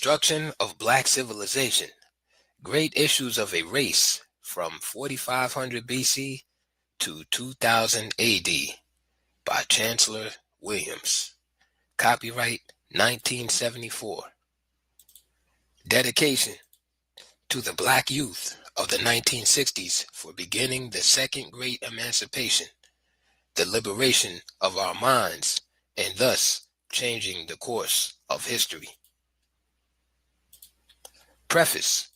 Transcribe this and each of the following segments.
Destruction of Black Civilization, Great Issues of a Race from 4500 BC to 2000 AD by Chancellor Williams. Copyright 1974. Dedication to the Black youth of the 1960s for beginning the Second Great Emancipation, the liberation of our minds, and thus changing the course of history. Preface.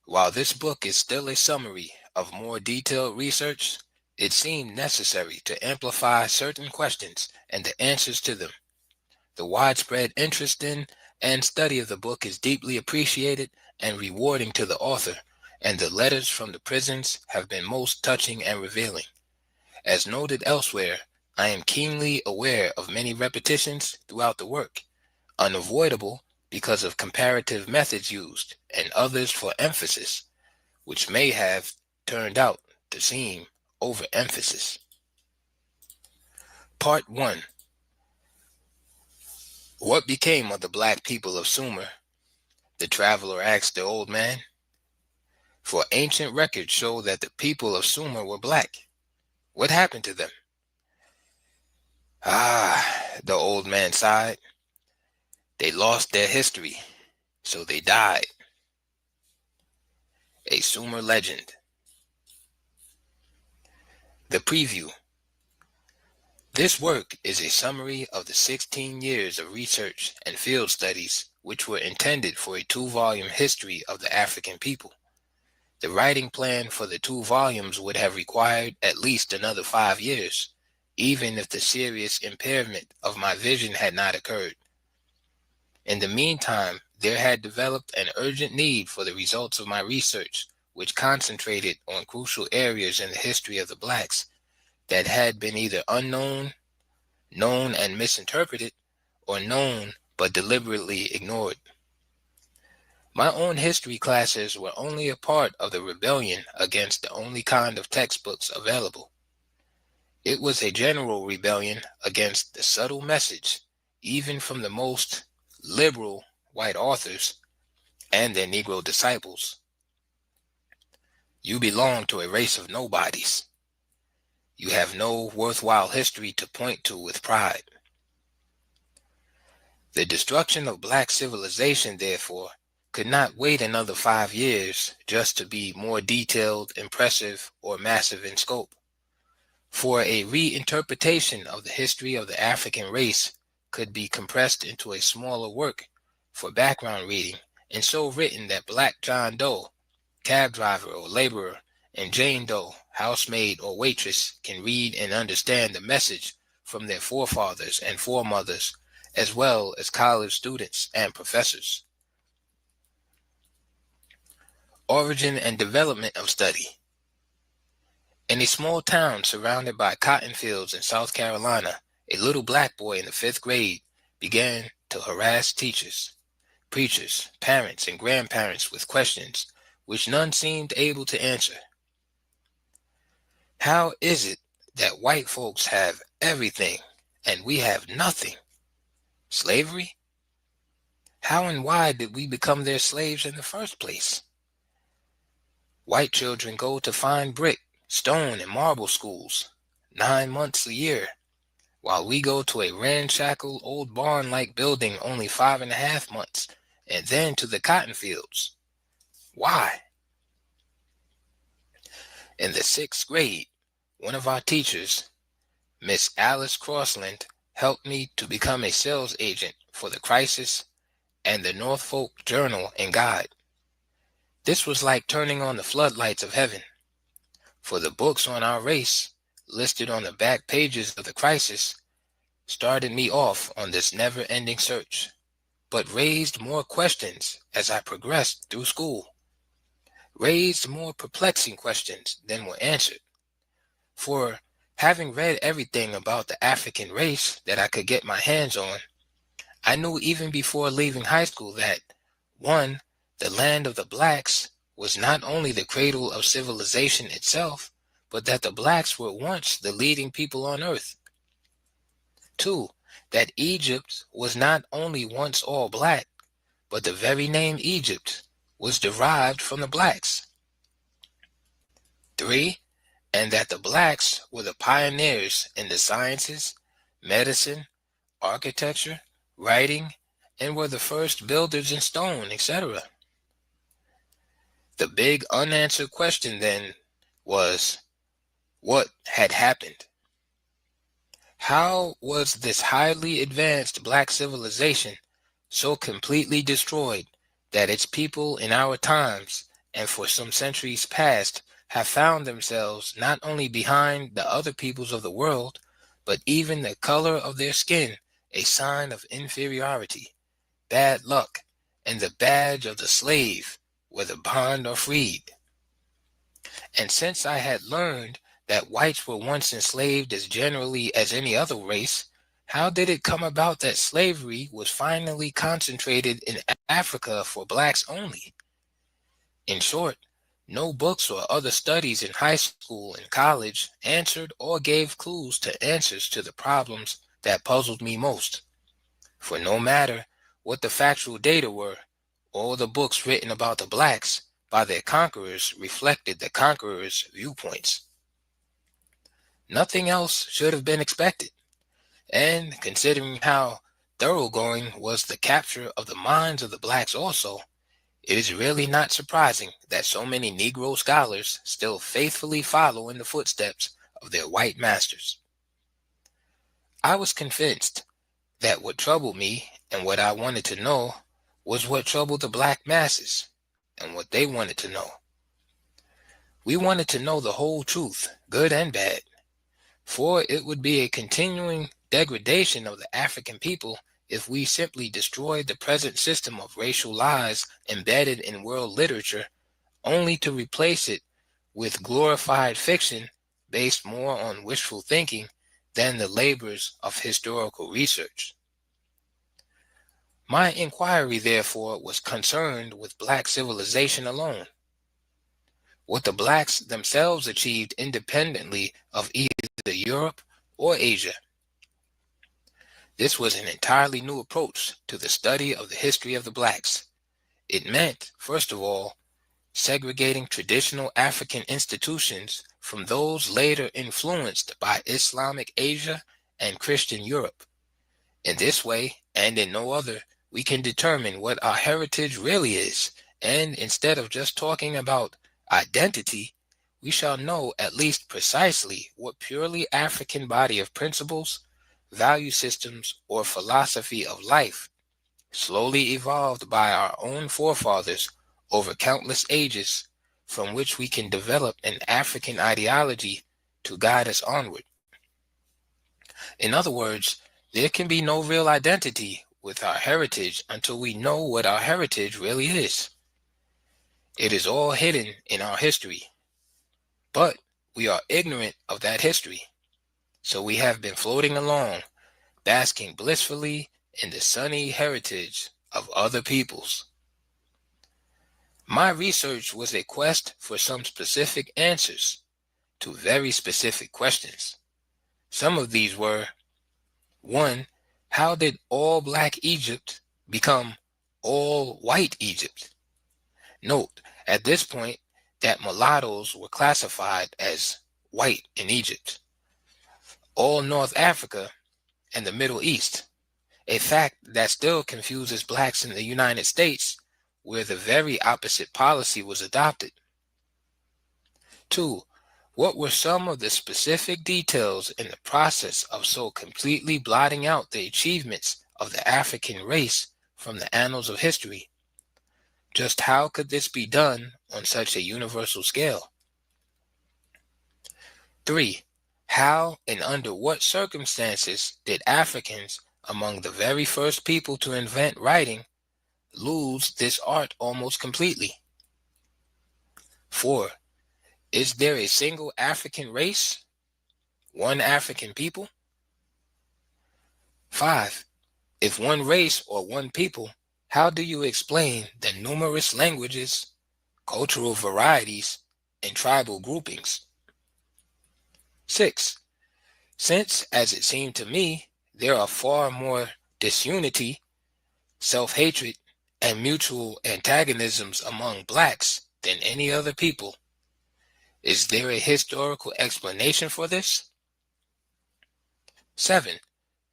While this book is still a summary of more detailed research, it seemed necessary to amplify certain questions and the answers to them. The widespread interest in and study of the book is deeply appreciated and rewarding to the author, and the letters from the prisons have been most touching and revealing. As noted elsewhere, I am keenly aware of many repetitions throughout the work, unavoidable because of comparative methods used, and others for emphasis, which may have turned out to seem overemphasis. Part 1. What became of the black people of Sumer? The traveler asked the old man. For ancient records show that the people of Sumer were black. What happened to them? The old man sighed. They lost their history, so they died. A Sumer legend. The preview. This work is a summary of the 16 years of research and field studies which were intended for a 2-volume history of the African people. The writing plan for the 2 volumes would have required at least another 5 years, even if the serious impairment of my vision had not occurred. In the meantime, there had developed an urgent need for the results of my research, which concentrated on crucial areas in the history of the blacks that had been either unknown, known and misinterpreted, or known but deliberately ignored. My own history classes were only a part of the rebellion against the only kind of textbooks available. It was a general rebellion against the subtle message, even from the most liberal white authors and their Negro disciples. You belong to a race of nobodies. You have no worthwhile history to point to with pride. The destruction of black civilization, therefore, could not wait another 5 years just to be more detailed, impressive, or massive in scope. For a reinterpretation of the history of the African race could be compressed into a smaller work for background reading, and so written that Black John Doe, cab driver or laborer, and Jane Doe, housemaid or waitress, can read and understand the message from their forefathers and foremothers, as well as college students and professors. Origin and development of study. In a small town surrounded by cotton fields in South Carolina, a little black boy in the 5th grade began to harass teachers, preachers, parents, and grandparents with questions which none seemed able to answer. How is it that white folks have everything and we have nothing? Slavery? How and why did we become their slaves in the first place? White children go to fine brick, stone, and marble schools 9 months a year, while we go to a ramshackle old barn-like building only 5.5 months, and then to the cotton fields. Why? In the 6th grade, one of our teachers, Miss Alice Crossland, helped me to become a sales agent for the Crisis and the Norfolk Journal and Guide. This was like turning on the floodlights of heaven, for the books on our race, listed on the back pages of the Crisis, started me off on this never-ending search, but raised more questions as I progressed through school, raised more perplexing questions than were answered. For having read everything about the African race that I could get my hands on, I knew even before leaving high school that, 1, the land of the blacks was not only the cradle of civilization itself, but that the blacks were once the leading people on earth. 2, that Egypt was not only once all black, but the very name Egypt was derived from the blacks. 3. And that the blacks were the pioneers in the sciences, medicine, architecture, writing, and were the first builders in stone, etc. The big unanswered question then was, what had happened? How was this highly advanced black civilization so completely destroyed that its people in our times and for some centuries past have found themselves not only behind the other peoples of the world, but even the color of their skin a sign of inferiority, bad luck, and the badge of the slave, whether bond or freed? And since I had learned that whites were once enslaved as generally as any other race, how did it come about that slavery was finally concentrated in Africa for blacks only? In short, no books or other studies in high school and college answered or gave clues to answers to the problems that puzzled me most. For no matter what the factual data were, all the books written about the blacks by their conquerors reflected the conquerors' viewpoints. Nothing else should have been expected, and considering how thoroughgoing was the capture of the minds of the blacks also, it is really not surprising that so many Negro scholars still faithfully follow in the footsteps of their white masters. I was convinced that what troubled me and what I wanted to know was what troubled the black masses and what they wanted to know. We wanted to know the whole truth, good and bad, for it would be a continuing degradation of the African people if we simply destroyed the present system of racial lies embedded in world literature only to replace it with glorified fiction based more on wishful thinking than the labors of historical research. My inquiry, therefore, was concerned with black civilization alone, what the blacks themselves achieved independently of either Europe or Asia. This was an entirely new approach to the study of the history of the blacks. It meant, first of all, segregating traditional African institutions from those later influenced by Islamic Asia and Christian Europe. In this way, and in no other, we can determine what our heritage really is, and instead of just talking about identity, we shall know at least precisely what purely African body of principles, value systems, or philosophy of life, slowly evolved by our own forefathers over countless ages, from which we can develop an African ideology to guide us onward. In other words, there can be no real identity with our heritage until we know what our heritage really is. It is all hidden in our history, but we are ignorant of that history. So we have been floating along, basking blissfully in the sunny heritage of other peoples. My research was a quest for some specific answers to very specific questions. Some of these were: 1. How did all black Egypt become all white Egypt? Note, at this point, that mulattoes were classified as white in Egypt, all North Africa, and the Middle East, a fact that still confuses blacks in the United States, where the very opposite policy was adopted. 2. What were some of the specific details in the process of so completely blotting out the achievements of the African race from the annals of history? Just how could this be done on such a universal scale? 3. How and under what circumstances did Africans, among the very first people to invent writing, lose this art almost completely? 4. Is there a single African race? One African people? 5. If one race or one people, how do you explain the numerous languages, cultural varieties, and tribal groupings? 6. Since, as it seemed to me, there are far more disunity, self-hatred, and mutual antagonisms among blacks than any other people. Is there a historical explanation for this? 7.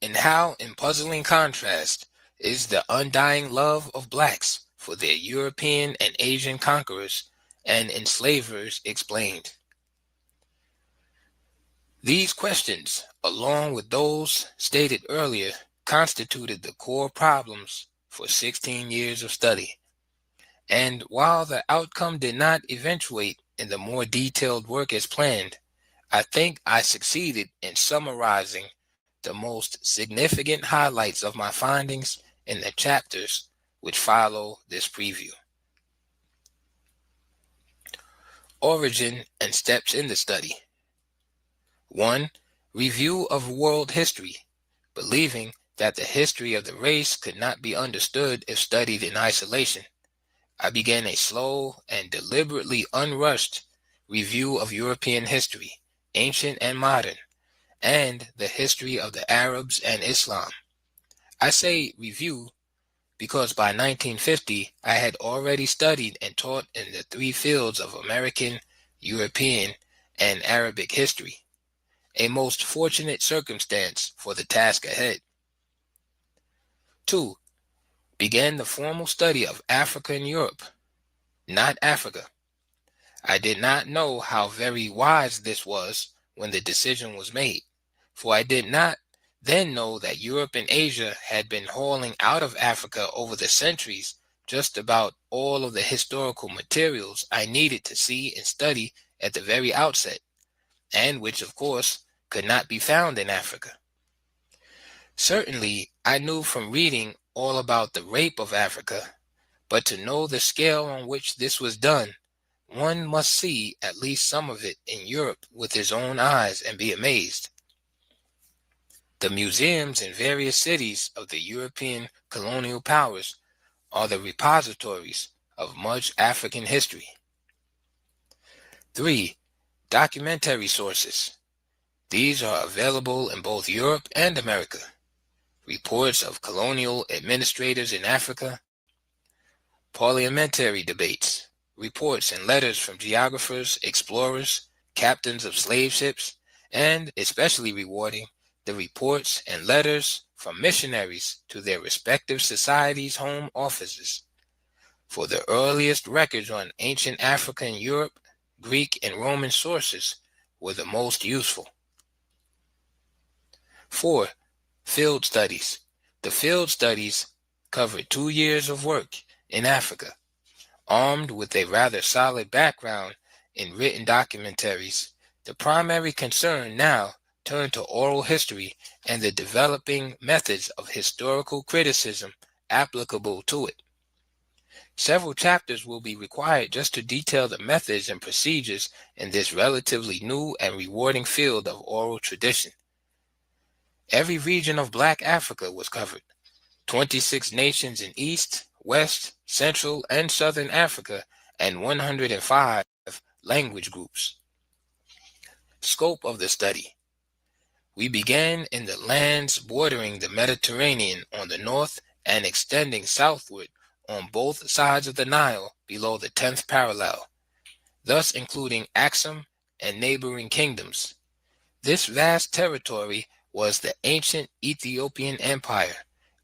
And how, in puzzling contrast, is the undying love of blacks for their European and Asian conquerors and enslavers explained? These questions, along with those stated earlier, constituted the core problems for 16 years of study. And while the outcome did not eventuate in the more detailed work as planned, I think I succeeded in summarizing the most significant highlights of my findings in the chapters which follow this preview. Origin and steps in the study. 1. Review of world history, believing that the history of the race could not be understood if studied in isolation. I began a slow and deliberately unrushed review of European history, ancient and modern, and the history of the Arabs and Islam. I say review because by 1950 I had already studied and taught in the three fields of American, European, and Arabic history, a most fortunate circumstance for the task ahead. 2. Began the formal study of Africa and Europe, not Africa. I did not know how very wise this was when the decision was made, for I did not then know that Europe and Asia had been hauling out of Africa over the centuries just about all of the historical materials I needed to see and study at the very outset, and which, of course, could not be found in Africa. Certainly, I knew from reading all about the rape of Africa, but to know the scale on which this was done, one must see at least some of it in Europe with his own eyes and be amazed. The museums in various cities of the European colonial powers are the repositories of much African history. 3. Documentary sources. These are available in both Europe and America. Reports of colonial administrators in Africa, parliamentary debates, reports and letters from geographers, explorers, captains of slave ships, and, especially rewarding, the reports and letters from missionaries to their respective societies' home offices. For the earliest records on ancient Africa and Europe, Greek and Roman sources were the most useful. 4. Field studies. The field studies covered 2 years of work in Africa. Armed with a rather solid background in written documentaries, the primary concern now turned to oral history and the developing methods of historical criticism applicable to it. Several chapters will be required just to detail the methods and procedures in this relatively new and rewarding field of oral tradition. Every region of Black Africa was covered. 26 nations in East, West, Central, and Southern Africa, and 105 language groups. Scope of the study. We began in the lands bordering the Mediterranean on the north and extending southward on both sides of the Nile below the 10th parallel, thus including Axum and neighboring kingdoms. This vast territory was the ancient Ethiopian Empire,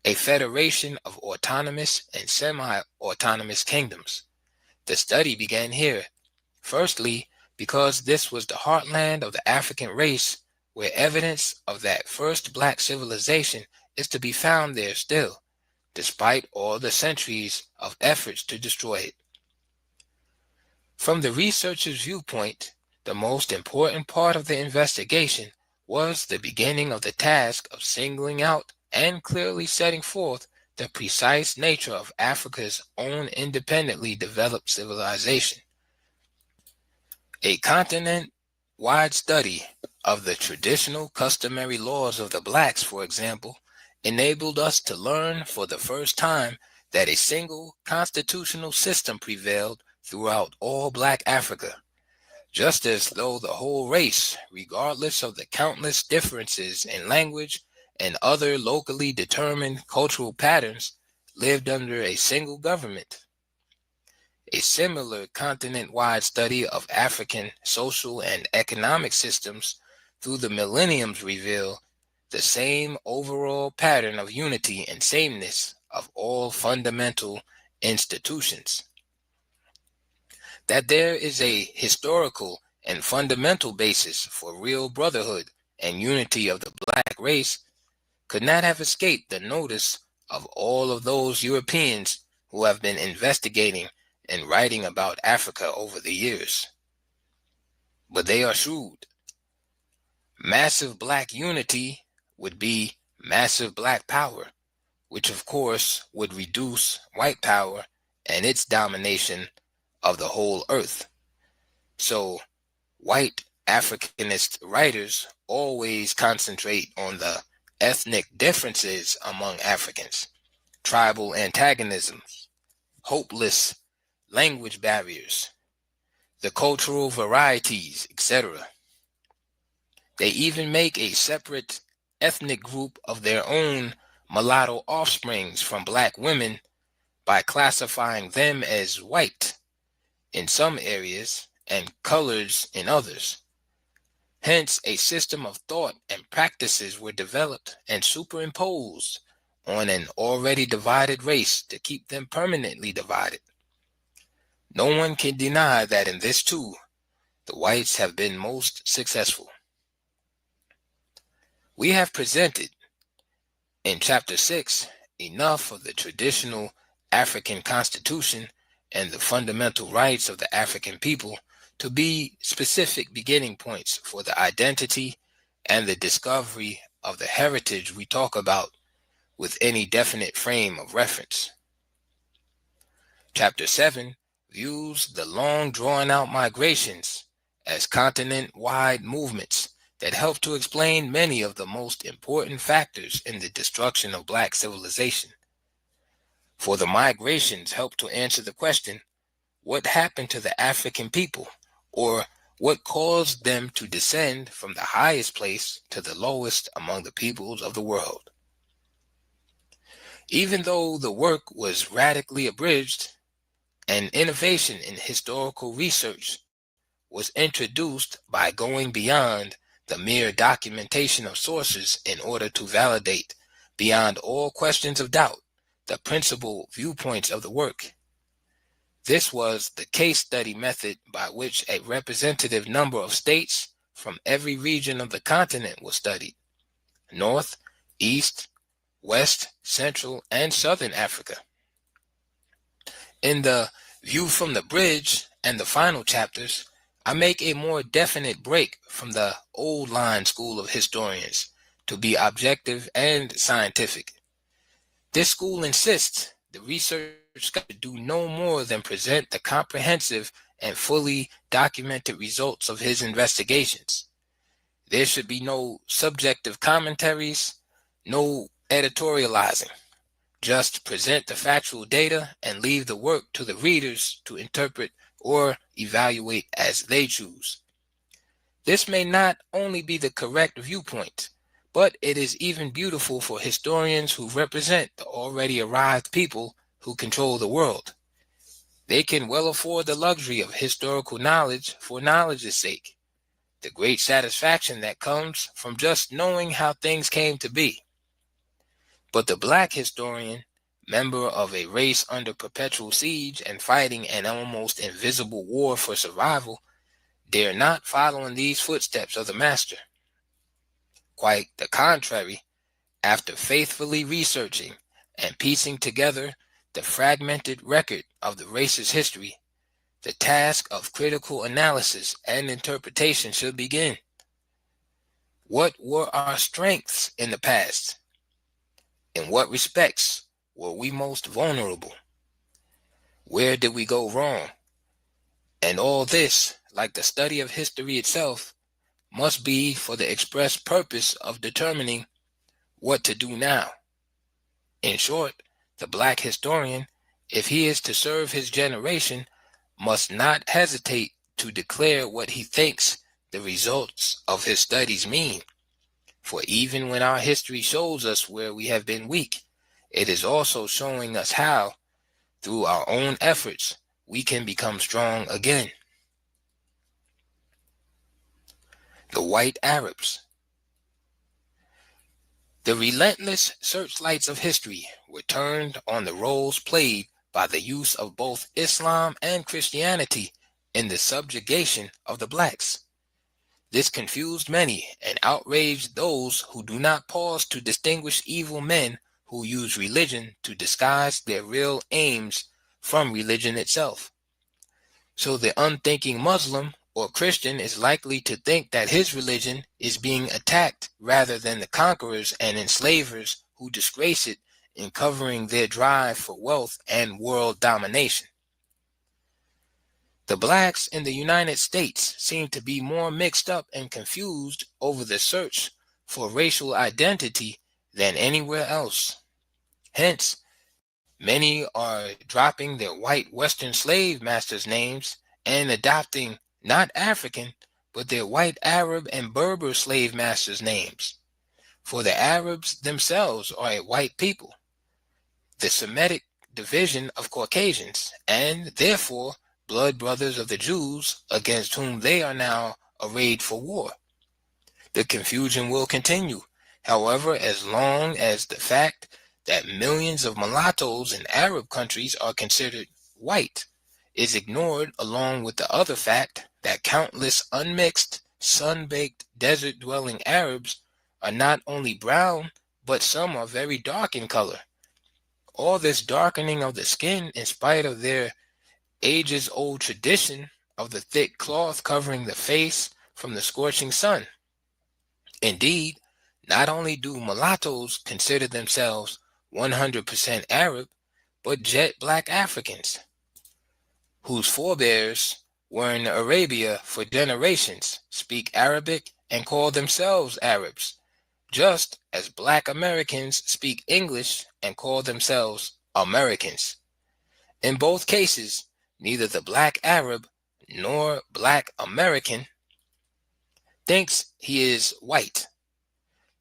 a federation of autonomous and semi-autonomous kingdoms. The study began here, firstly because this was the heartland of the African race, where evidence of that first Black civilization is to be found there still, despite all the centuries of efforts to destroy it. From the researcher's viewpoint, the most important part of the investigation was the beginning of the task of singling out and clearly setting forth the precise nature of Africa's own independently developed civilization. A continent-wide study of the traditional customary laws of the blacks, for example, enabled us to learn for the first time that a single constitutional system prevailed throughout all Black Africa, just as though the whole race, regardless of the countless differences in language and other locally determined cultural patterns, lived under a single government. A similar continent-wide study of African social and economic systems through the millenniums reveal the same overall pattern of unity and sameness of all fundamental institutions. That there is a historical and fundamental basis for real brotherhood and unity of the black race could not have escaped the notice of all of those Europeans who have been investigating and writing about Africa over the years. But they are shrewd. Massive black unity would be massive black power, which of course would reduce white power and its domination of the whole earth. So white Africanist writers always concentrate on the ethnic differences among Africans, tribal antagonisms, hopeless language barriers, the cultural varieties, etc. They even make a separate ethnic group of their own mulatto offsprings from black women by classifying them as white in some areas and colors in others. Hence, a system of thought and practices were developed and superimposed on an already divided race to keep them permanently divided. No one can deny that in this too, the whites have been most successful. We have presented in Chapter 6 enough of the traditional African Constitution and the fundamental rights of the African people to be specific beginning points for the identity and the discovery of the heritage we talk about with any definite frame of reference. Chapter 7 views the long drawn-out migrations as continent-wide movements that help to explain many of the most important factors in the destruction of black civilization. For the migrations help to answer the question, what happened to the African people, or what caused them to descend from the highest place to the lowest among the peoples of the world? Even though the work was radically abridged, an innovation in historical research was introduced by going beyond the mere documentation of sources in order to validate, beyond all questions of doubt, the principal viewpoints of the work. This was the case study method by which a representative number of states from every region of the continent was studied: North, East, West, Central, and Southern Africa. In the View from the Bridge and the final chapters, I make a more definite break from the old line school of historians to be objective and scientific. This school insists the research scholar do no more than present the comprehensive and fully documented results of his investigations. There should be no subjective commentaries, no editorializing. Just present the factual data and leave the work to the readers to interpret or evaluate as they choose. This may not only be the correct viewpoint, but it is even beautiful for historians who represent the already arrived people who control the world. They can well afford the luxury of historical knowledge for knowledge's sake, the great satisfaction that comes from just knowing how things came to be. But the black historian, member of a race under perpetual siege and fighting an almost invisible war for survival, dare not follow in these footsteps of the master. Quite the contrary, after faithfully researching and piecing together the fragmented record of the race's history, the task of critical analysis and interpretation should begin. What were our strengths in the past? In what respects were we most vulnerable? Where did we go wrong? And all this, like the study of history itself, must be for the express purpose of determining what to do now. In short, the black historian, if he is to serve his generation, must not hesitate to declare what he thinks the results of his studies mean. For even when our history shows us where we have been weak, it is also showing us how, through our own efforts, we can become strong again. The white Arabs. The relentless searchlights of history were turned on the roles played by the use of both Islam and Christianity in the subjugation of the blacks. This confused many and outraged those who do not pause to distinguish evil men who use religion to disguise their real aims from religion itself. So the unthinking Muslim or Christian is likely to think that his religion is being attacked rather than the conquerors and enslavers who disgrace it in covering their drive for wealth and world domination. The blacks in the United States seem to be more mixed up and confused over the search for racial identity than anywhere else. Hence, many are dropping their white Western slave masters' names and adopting not African, but their white Arab and Berber slave masters' names. For the Arabs themselves are a white people, the Semitic division of Caucasians, and therefore blood brothers of the Jews against whom they are now arrayed for war. The confusion will continue, however, as long as the fact that millions of mulattoes in Arab countries are considered white is ignored, along with the other fact that countless unmixed, sun-baked, desert-dwelling Arabs are not only brown, but some are very dark in color. All this darkening of the skin, in spite of their ages-old tradition of the thick cloth covering the face from the scorching sun. Indeed, not only do mulattoes consider themselves 100% Arab, but jet black Africans, whose forebears were in Arabia for generations, speak Arabic and call themselves Arabs, just as black Americans speak English and call themselves Americans. In both cases, neither the black Arab nor black American thinks he is white.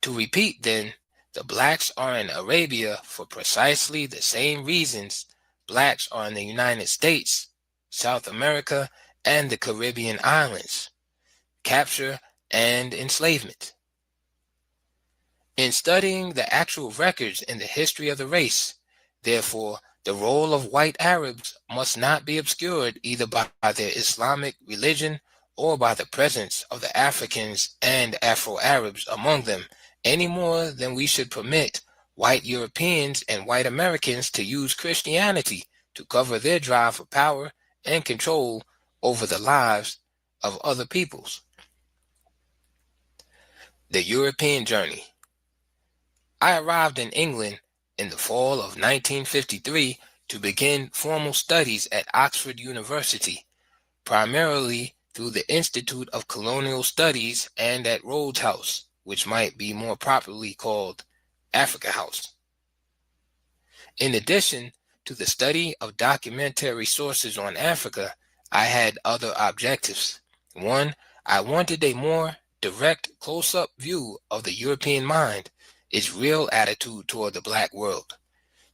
To repeat then, the blacks are in Arabia for precisely the same reasons blacks are in the United States, South America, and the Caribbean islands: capture and enslavement. In studying the actual records in the history of the race, therefore, the role of white Arabs must not be obscured either by their Islamic religion or by the presence of the Africans and Afro-Arabs among them, any more than we should permit white Europeans and white Americans to use Christianity to cover their drive for power and control over the lives of other peoples. The European Journey. I arrived in England in the fall of 1953 to begin formal studies at Oxford University, primarily through the Institute of Colonial Studies and at Rhodes House, which might be more properly called Africa House. In addition to the study of documentary sources on Africa, I had other objectives. One, I wanted a more direct, close-up view of the European mind, its real attitude toward the black world.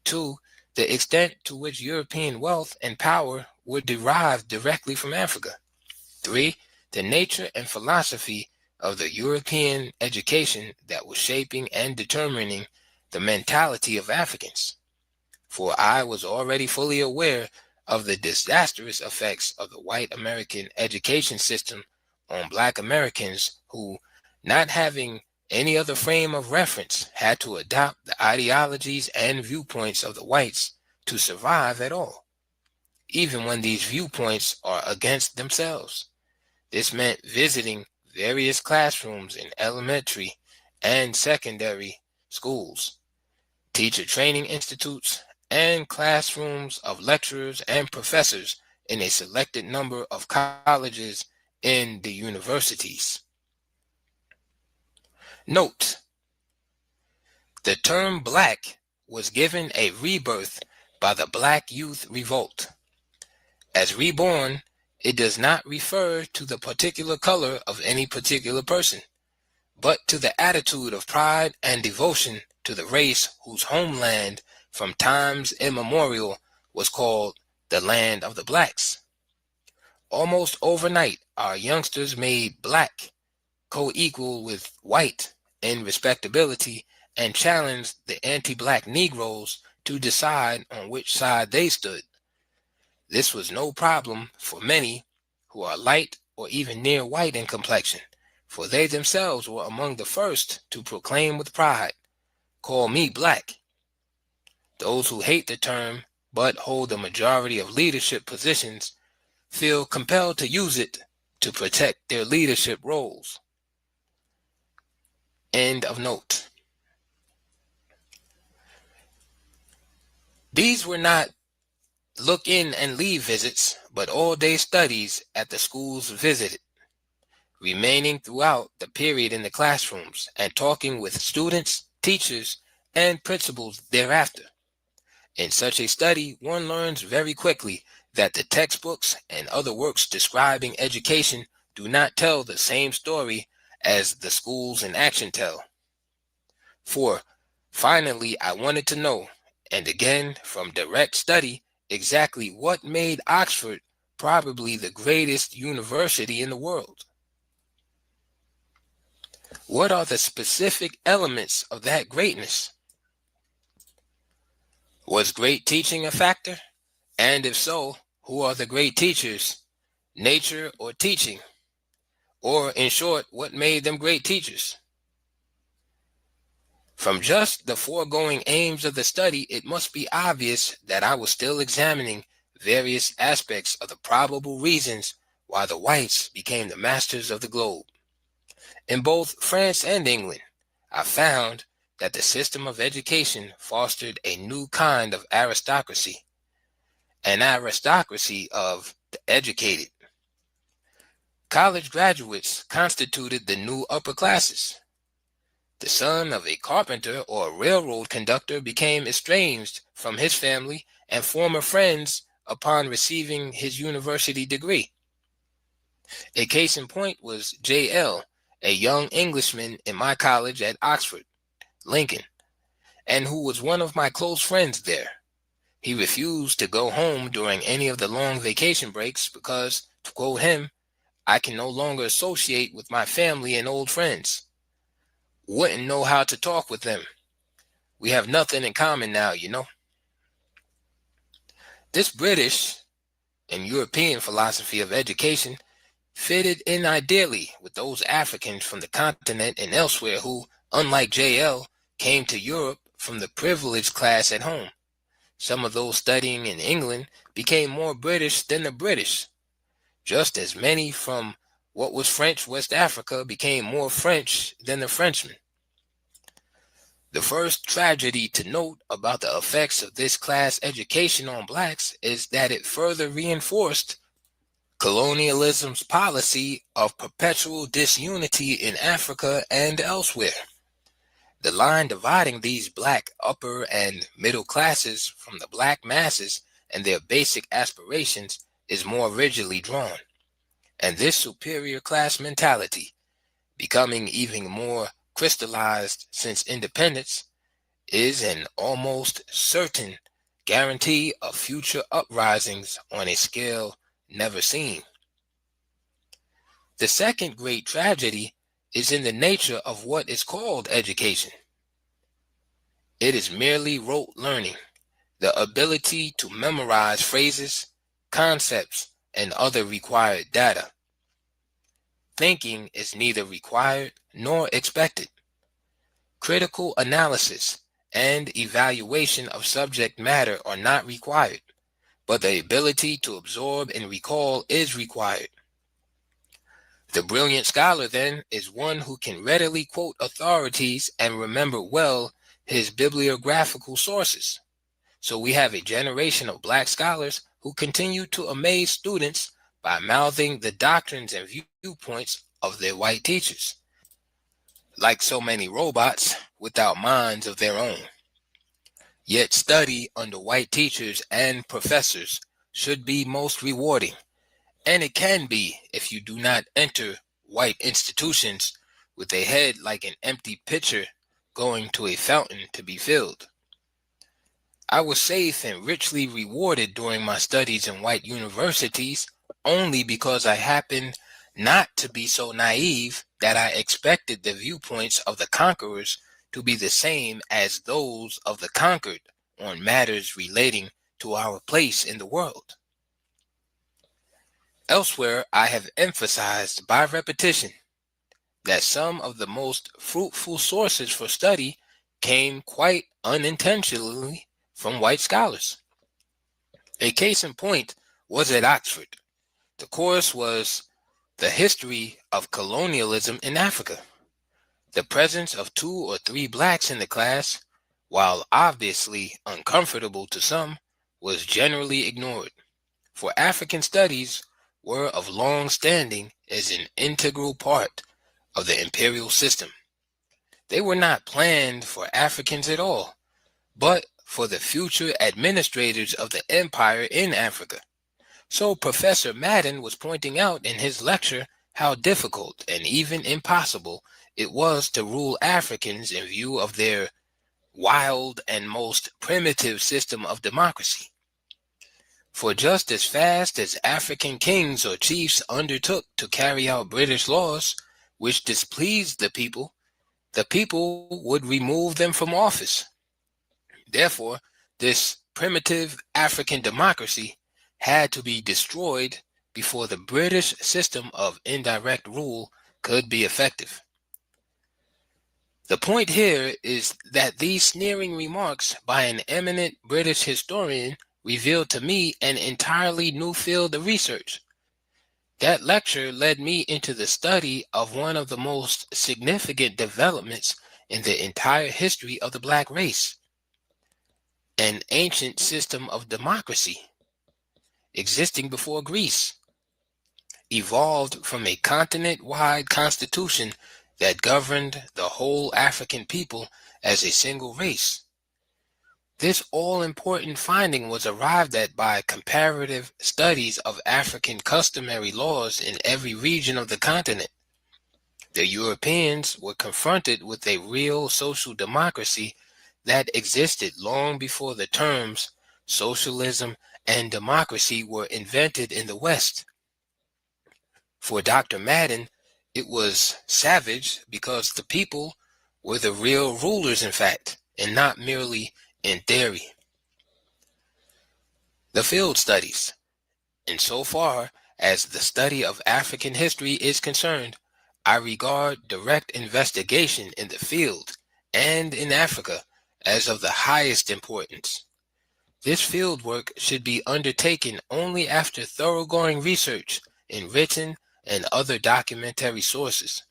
Two, the extent to which European wealth and power were derived directly from Africa. Three, the nature and philosophy of the European education that was shaping and determining the mentality of Africans. For I was already fully aware of the disastrous effects of the white American education system on black Americans who, not having any other frame of reference, had to adopt the ideologies and viewpoints of the whites to survive at all, even when these viewpoints are against themselves. This meant visiting various classrooms in elementary and secondary schools, teacher training institutes, and classrooms of lecturers and professors in a selected number of colleges in the universities. Note: the term black was given a rebirth by the Black Youth Revolt. As reborn, it does not refer to the particular color of any particular person, but to the attitude of pride and devotion to the race whose homeland from times immemorial was called the land of the blacks. Almost overnight, our youngsters made black co-equal with white in respectability and challenged the anti-black Negroes to decide on which side they stood. This was no problem for many who are light or even near white in complexion, for they themselves were among the first to proclaim with pride, "Call me black." Those who hate the term but hold the majority of leadership positions feel compelled to use it to protect their leadership roles. End of note. These were not look in and leave visits, but all-day studies at the schools visited, remaining throughout the period in the classrooms and talking with students, teachers, and principals thereafter. In such a study, one learns very quickly that the textbooks and other works describing education do not tell the same story as the schools in action tell. For finally, I wanted to know, and again from direct study, exactly what made Oxford probably the greatest university in the world. What are the specific elements of that greatness? Was great teaching a factor? And if so, who are the great teachers? Nature or teaching? Or in short, what made them great teachers? From just the foregoing aims of the study, it must be obvious that I was still examining various aspects of the probable reasons why the whites became the masters of the globe. In both France and England, I found that the system of education fostered a new kind of aristocracy, an aristocracy of the educated. College graduates constituted the new upper classes. The son of a carpenter or a railroad conductor became estranged from his family and former friends upon receiving his university degree. A case in point was J.L., a young Englishman in my college at Oxford, Lincoln, and who was one of my close friends there. He refused to go home during any of the long vacation breaks because, to quote him, "I can no longer associate with my family and old friends. Wouldn't know how to talk with them. We have nothing in common now, you know." This British and European philosophy of education fitted in ideally with those Africans from the continent and elsewhere who, unlike JL, came to Europe from the privileged class at home. Some of those studying in England became more British than the British, just as many from what was French West Africa became more French than the Frenchmen. The first tragedy to note about the effects of this class education on blacks is that it further reinforced colonialism's policy of perpetual disunity in Africa and elsewhere. The line dividing these black upper and middle classes from the black masses and their basic aspirations is more rigidly drawn. And this superior class mentality, becoming even more crystallized since independence, is an almost certain guarantee of future uprisings on a scale never seen. The second great tragedy is in the nature of what is called education. It is merely rote learning, the ability to memorize phrases, concepts, and other required data. Thinking is neither required nor expected. Critical analysis and evaluation of subject matter are not required, but the ability to absorb and recall is required. The brilliant scholar, then, is one who can readily quote authorities and remember well his bibliographical sources. So we have a generation of black scholars who continue to amaze students by mouthing the doctrines and viewpoints of their white teachers, like so many robots without minds of their own. Yet study under white teachers and professors should be most rewarding, and it can be if you do not enter white institutions with a head like an empty pitcher going to a fountain to be filled. I was safe and richly rewarded during my studies in white universities only because I happened not to be so naive that I expected the viewpoints of the conquerors to be the same as those of the conquered on matters relating to our place in the world. Elsewhere, I have emphasized by repetition that some of the most fruitful sources for study came quite unintentionally from white scholars. A case in point was at Oxford. The course was The History of Colonialism in Africa. The presence of 2 or 3 blacks in the class, while obviously uncomfortable to some, was generally ignored, for African studies were of long standing as an integral part of the imperial system. They were not planned for Africans at all, but for the future administrators of the empire in Africa. So Professor Madden was pointing out in his lecture how difficult and even impossible it was to rule Africans in view of their wild and most primitive system of democracy. For just as fast as African kings or chiefs undertook to carry out British laws which displeased the people would remove them from office. Therefore, this primitive African democracy had to be destroyed before the British system of indirect rule could be effective. The point here is that these sneering remarks by an eminent British historian revealed to me an entirely new field of research. That lecture led me into the study of one of the most significant developments in the entire history of the black race, an ancient system of democracy existing before Greece, evolved from a continent-wide constitution that governed the whole African people as a single race. This all-important finding was arrived at by comparative studies of African customary laws in every region of the continent. The Europeans were confronted with a real social democracy that existed long before the terms socialism and democracy were invented in the West. For Dr. Madden, it was savage because the people were the real rulers, in fact, and not merely in theory. The field studies. Insofar as the study of African history is concerned, I regard direct investigation in the field and in Africa as of the highest importance. This field work should be undertaken only after thoroughgoing research in written and other documentary sources.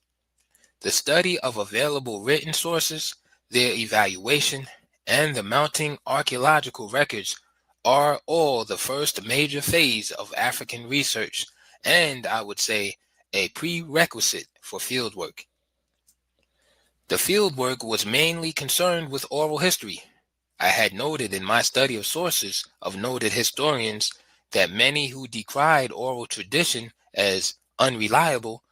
The study of available written sources, their evaluation, and the mounting archaeological records are all the first major phase of African research, and I would say a prerequisite for fieldwork. The fieldwork was mainly concerned with oral history. I had noted in my study of sources of noted historians that many who decried oral tradition as unreliable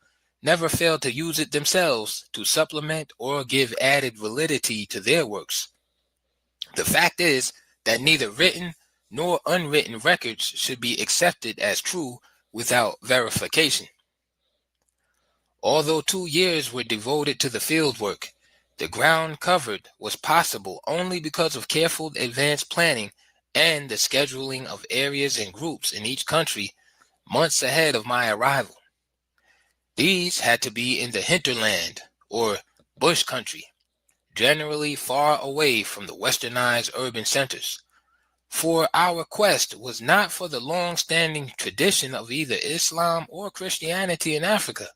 never failed to use it themselves to supplement or give added validity to their works. The fact is that neither written nor unwritten records should be accepted as true without verification. Although 2 years were devoted to the field work, the ground covered was possible only because of careful advanced planning and the scheduling of areas and groups in each country months ahead of my arrival. These had to be in the hinterland or bush country, generally far away from the westernized urban centers. For our quest was not for the long-standing tradition of either Islam or Christianity in Africa,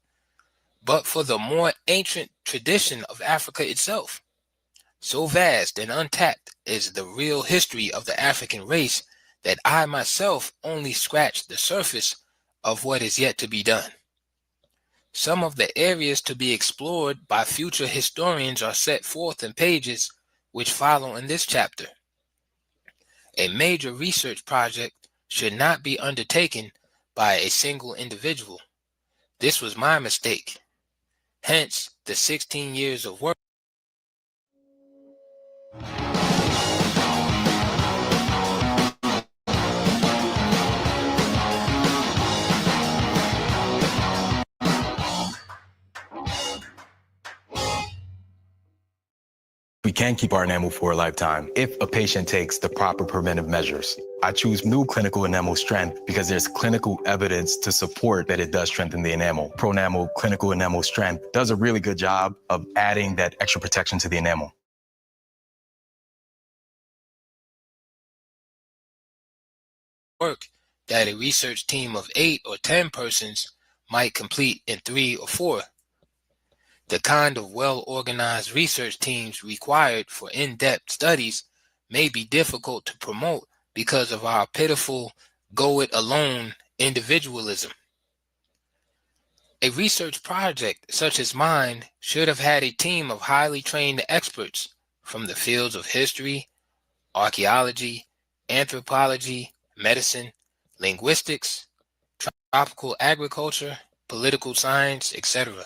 but for the more ancient tradition of Africa itself. So vast and untapped is the real history of the African race that I myself only scratched the surface of what is yet to be done. Some of the areas to be explored by future historians are set forth in pages which follow in this chapter. A major research project should not be undertaken by a single individual. This was my mistake. Hence, the 16 years of work. We can keep our enamel for a lifetime if a patient takes the proper preventive measures. I choose new clinical enamel strength because there's clinical evidence to support that it does strengthen the enamel. Pronamel clinical enamel strength does a really good job of adding that extra protection to the enamel. Work that a research team of 8 or 10 persons might complete in 3 or 4. The kind of well-organized research teams required for in-depth studies may be difficult to promote because of our pitiful go-it-alone individualism. A research project such as mine should have had a team of highly trained experts from the fields of history, archaeology, anthropology, medicine, linguistics, tropical agriculture, political science, etc.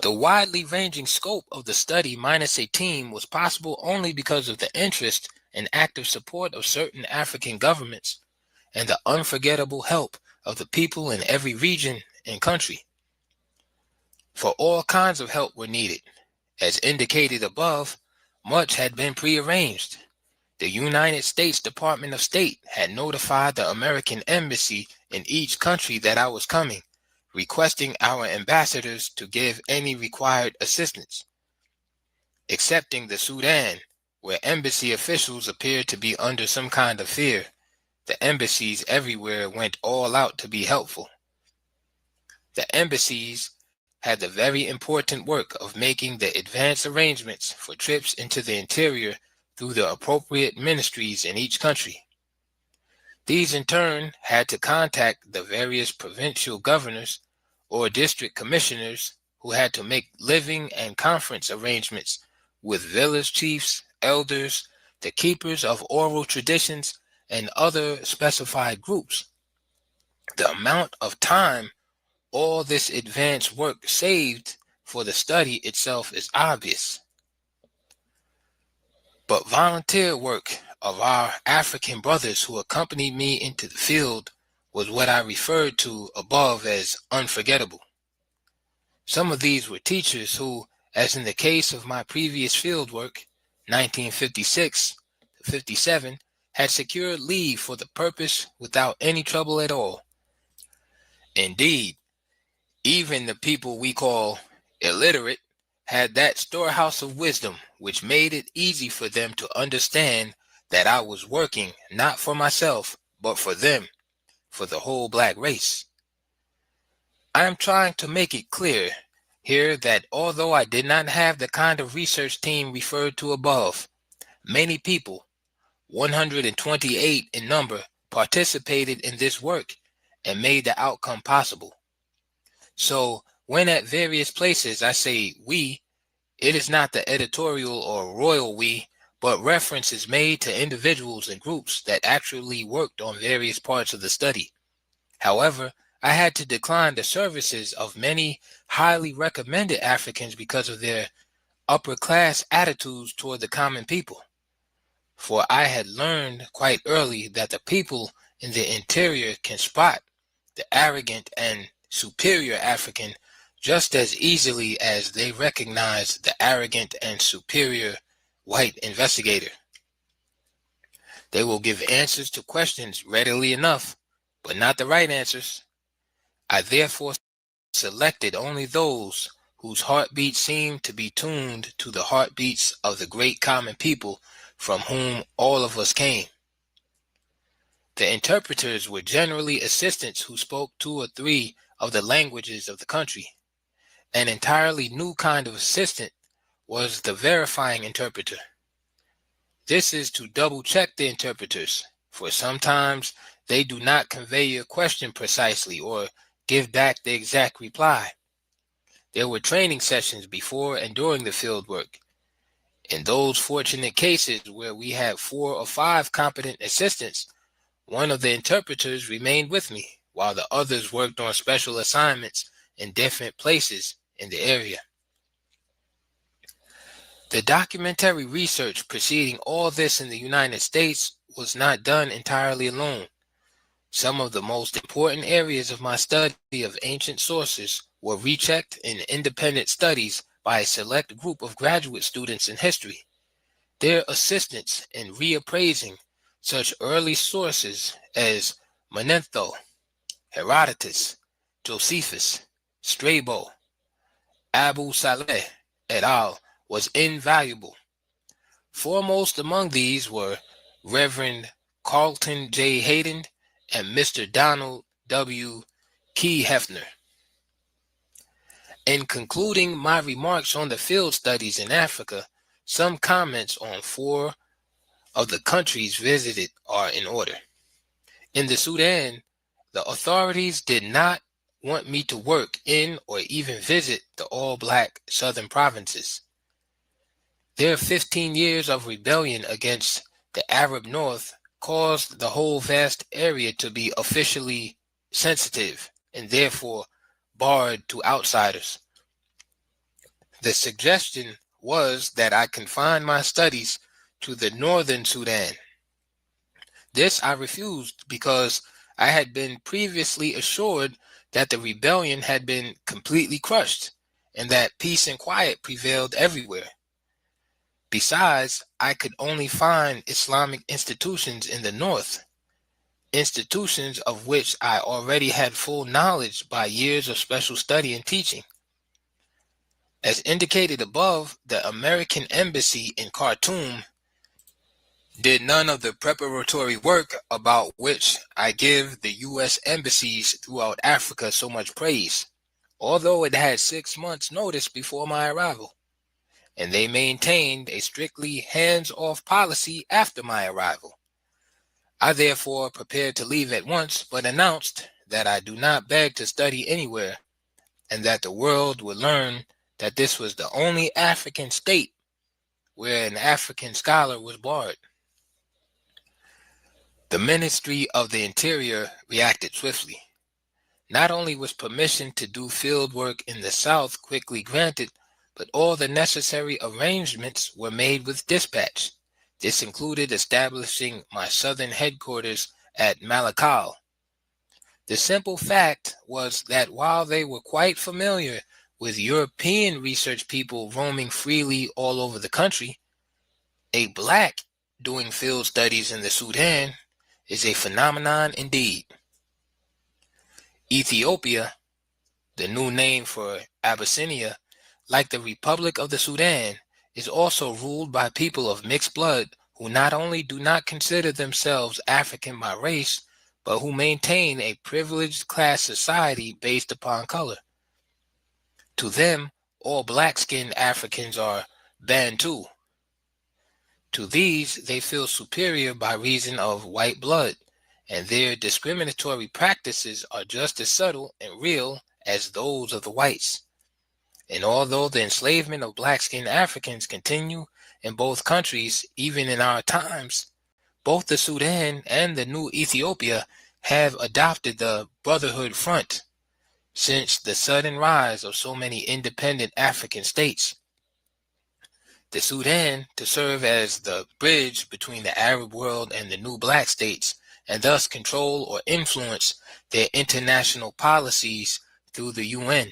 The widely ranging scope of the study minus a team was possible only because of the interest and active support of certain African governments and the unforgettable help of the people in every region and country. For all kinds of help were needed. As indicated above, much had been prearranged. The United States Department of State had notified the American embassy in each country that I was coming, requesting our ambassadors to give any required assistance. Excepting the Sudan, where embassy officials appeared to be under some kind of fear, the embassies everywhere went all out to be helpful. The embassies had the very important work of making the advance arrangements for trips into the interior through the appropriate ministries in each country. These in turn had to contact the various provincial governors or district commissioners who had to make living and conference arrangements with village chiefs, elders, the keepers of oral traditions, and other specified groups. The amount of time all this advanced work saved for the study itself is obvious. But volunteer work of our African brothers who accompanied me into the field was what I referred to above as unforgettable. Some of these were teachers who, as in the case of my previous field work, 1956 to 57, had secured leave for the purpose without any trouble at all. Indeed, even the people we call illiterate had that storehouse of wisdom which made it easy for them to understand that I was working not for myself, but for them, for the whole black race. I am trying to make it clear here that although I did not have the kind of research team referred to above, many people, 128 in number, participated in this work and made the outcome possible. So when at various places I say we, it is not the editorial or royal we, but reference is made to individuals and groups that actually worked on various parts of the study. However, I had to decline the services of many highly recommended Africans because of their upper class attitudes toward the common people. For I had learned quite early that the people in the interior can spot the arrogant and superior African just as easily as they recognize the arrogant and superior white investigator. They will give answers to questions readily enough, but not the right answers. I therefore selected only those whose heartbeats seemed to be tuned to the heartbeats of the great common people from whom all of us came. The interpreters were generally assistants who spoke 2 or 3 of the languages of the country. An entirely new kind of assistant was the verifying interpreter. This is to double-check the interpreters, for sometimes they do not convey your question precisely or give back the exact reply. There were training sessions before and during the field work. In those fortunate cases where we had 4 or 5 competent assistants, one of the interpreters remained with me, while the others worked on special assignments in different places in the area. The documentary research preceding all this in the United States was not done entirely alone. Some of the most important areas of my study of ancient sources were rechecked in independent studies by a select group of graduate students in history. Their assistance in reappraising such early sources as Manetho, Herodotus, Josephus, Strabo, Abu Saleh et al. Was invaluable. Foremost among these were Reverend Carlton J. Hayden and Mr. Donald W. Key Hefner. In concluding my remarks on the field studies in Africa, some comments on 4 of the countries visited are in order. In the Sudan, the authorities did not want me to work in or even visit the all-black southern provinces. Their 15 years of rebellion against the Arab North caused the whole vast area to be officially sensitive and therefore barred to outsiders. The suggestion was that I confine my studies to the northern Sudan. This I refused because I had been previously assured that the rebellion had been completely crushed and that peace and quiet prevailed everywhere. Besides, I could only find Islamic institutions in the north, institutions of which I already had full knowledge by years of special study and teaching. As indicated above, the American embassy in Khartoum did none of the preparatory work about which I give the U.S. embassies throughout Africa so much praise, although it had 6 months' notice before my arrival, and they maintained a strictly hands-off policy after my arrival. I therefore prepared to leave at once, but announced that I do not beg to study anywhere, and that the world would learn that this was the only African state where an African scholar was barred. The Ministry of the Interior reacted swiftly. Not only was permission to do field work in the South quickly granted, but all the necessary arrangements were made with dispatch. This included establishing my southern headquarters at Malakal. The simple fact was that while they were quite familiar with European research people roaming freely all over the country, a black doing field studies in the Sudan is a phenomenon indeed. Ethiopia, the new name for Abyssinia, like the Republic of the Sudan, is also ruled by people of mixed blood who not only do not consider themselves African by race, but who maintain a privileged class society based upon color. To them, all black-skinned Africans are Bantu. To these, they feel superior by reason of white blood, and their discriminatory practices are just as subtle and real as those of the whites. And although the enslavement of black-skinned Africans continue in both countries, even in our times, both the Sudan and the new Ethiopia have adopted the Brotherhood Front since the sudden rise of so many independent African states. The Sudan to serve as the bridge between the Arab world and the new black states, and thus control or influence their international policies through the UN,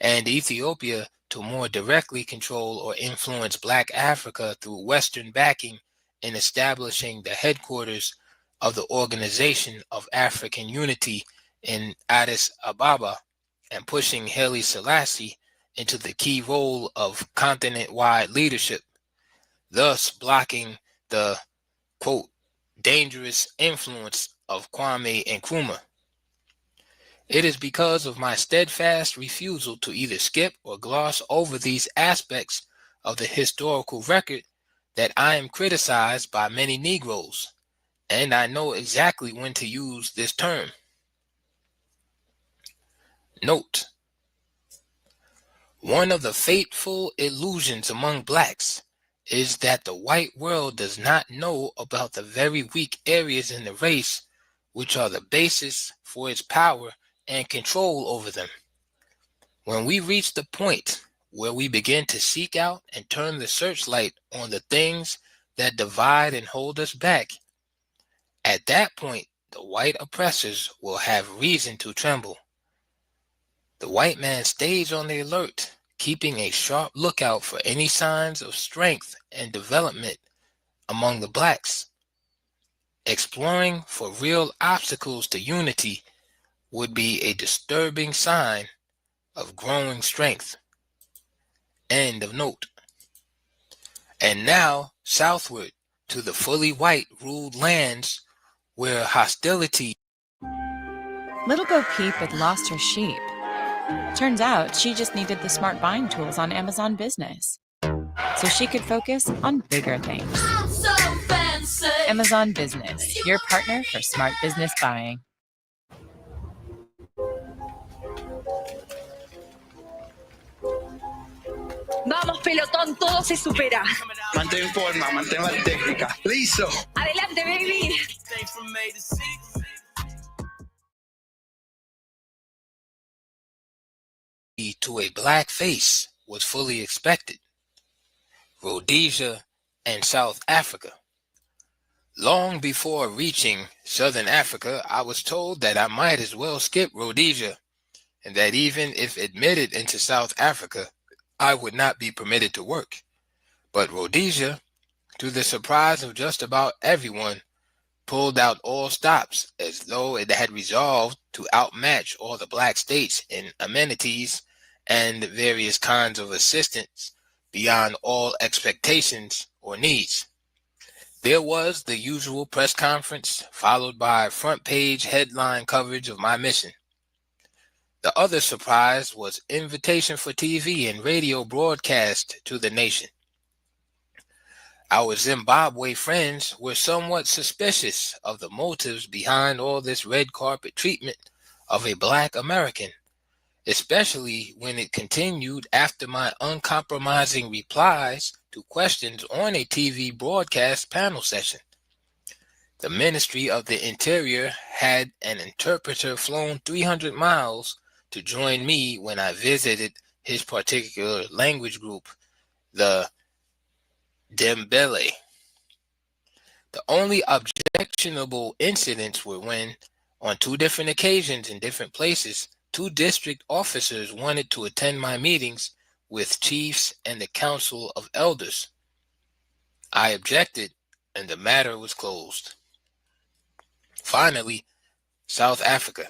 and Ethiopia to more directly control or influence black Africa through Western backing in establishing the headquarters of the Organization of African Unity in Addis Ababa and pushing Haile Selassie into the key role of continent-wide leadership, thus blocking the, quote, dangerous influence of Kwame Nkrumah. It is because of my steadfast refusal to either skip or gloss over these aspects of the historical record that I am criticized by many Negroes, and I know exactly when to use this term. Note: one of the fateful illusions among blacks is that the white world does not know about the very weak areas in the race which are the basis for its power and control over them. When we reach the point where we begin to seek out and turn the searchlight on the things that divide and hold us back, at that point the white oppressors will have reason to tremble. The white man stays on the alert, keeping a sharp lookout for any signs of strength and development among the blacks. Exploring for real obstacles to unity would be a disturbing sign of growing strength. End of note. And now southward to the fully white ruled lands where hostility. Little Bo Peep had lost her sheep. Turns out she just needed the smart buying tools on Amazon Business, so she could focus on bigger things. So fancy. Amazon Business, your partner for smart business buying. Vamos, pelotón, todo se supera. Mantén forma, mantén la técnica. ¡Listo! Adelante, baby. To a black face was fully expected. Rhodesia and South Africa. Long before reaching Southern Africa, I was told that I might as well skip Rhodesia, and that even if admitted into South Africa, I would not be permitted to work. But Rhodesia, to the surprise of just about everyone, pulled out all stops as though it had resolved to outmatch all the black states in amenities and various kinds of assistance beyond all expectations or needs. There was the usual press conference, followed by front page headline coverage of my mission. The other surprise was invitation for TV and radio broadcast to the nation. Our Zimbabwe friends were somewhat suspicious of the motives behind all this red carpet treatment of a black American, especially when it continued after my uncompromising replies to questions on a TV broadcast panel session. The Ministry of the Interior had an interpreter flown 300 miles to join me when I visited his particular language group, the Dembele. The only objectionable incidents were when, on two different occasions in different places, two district officers wanted to attend my meetings with chiefs and the Council of Elders. I objected, and the matter was closed. Finally, South Africa.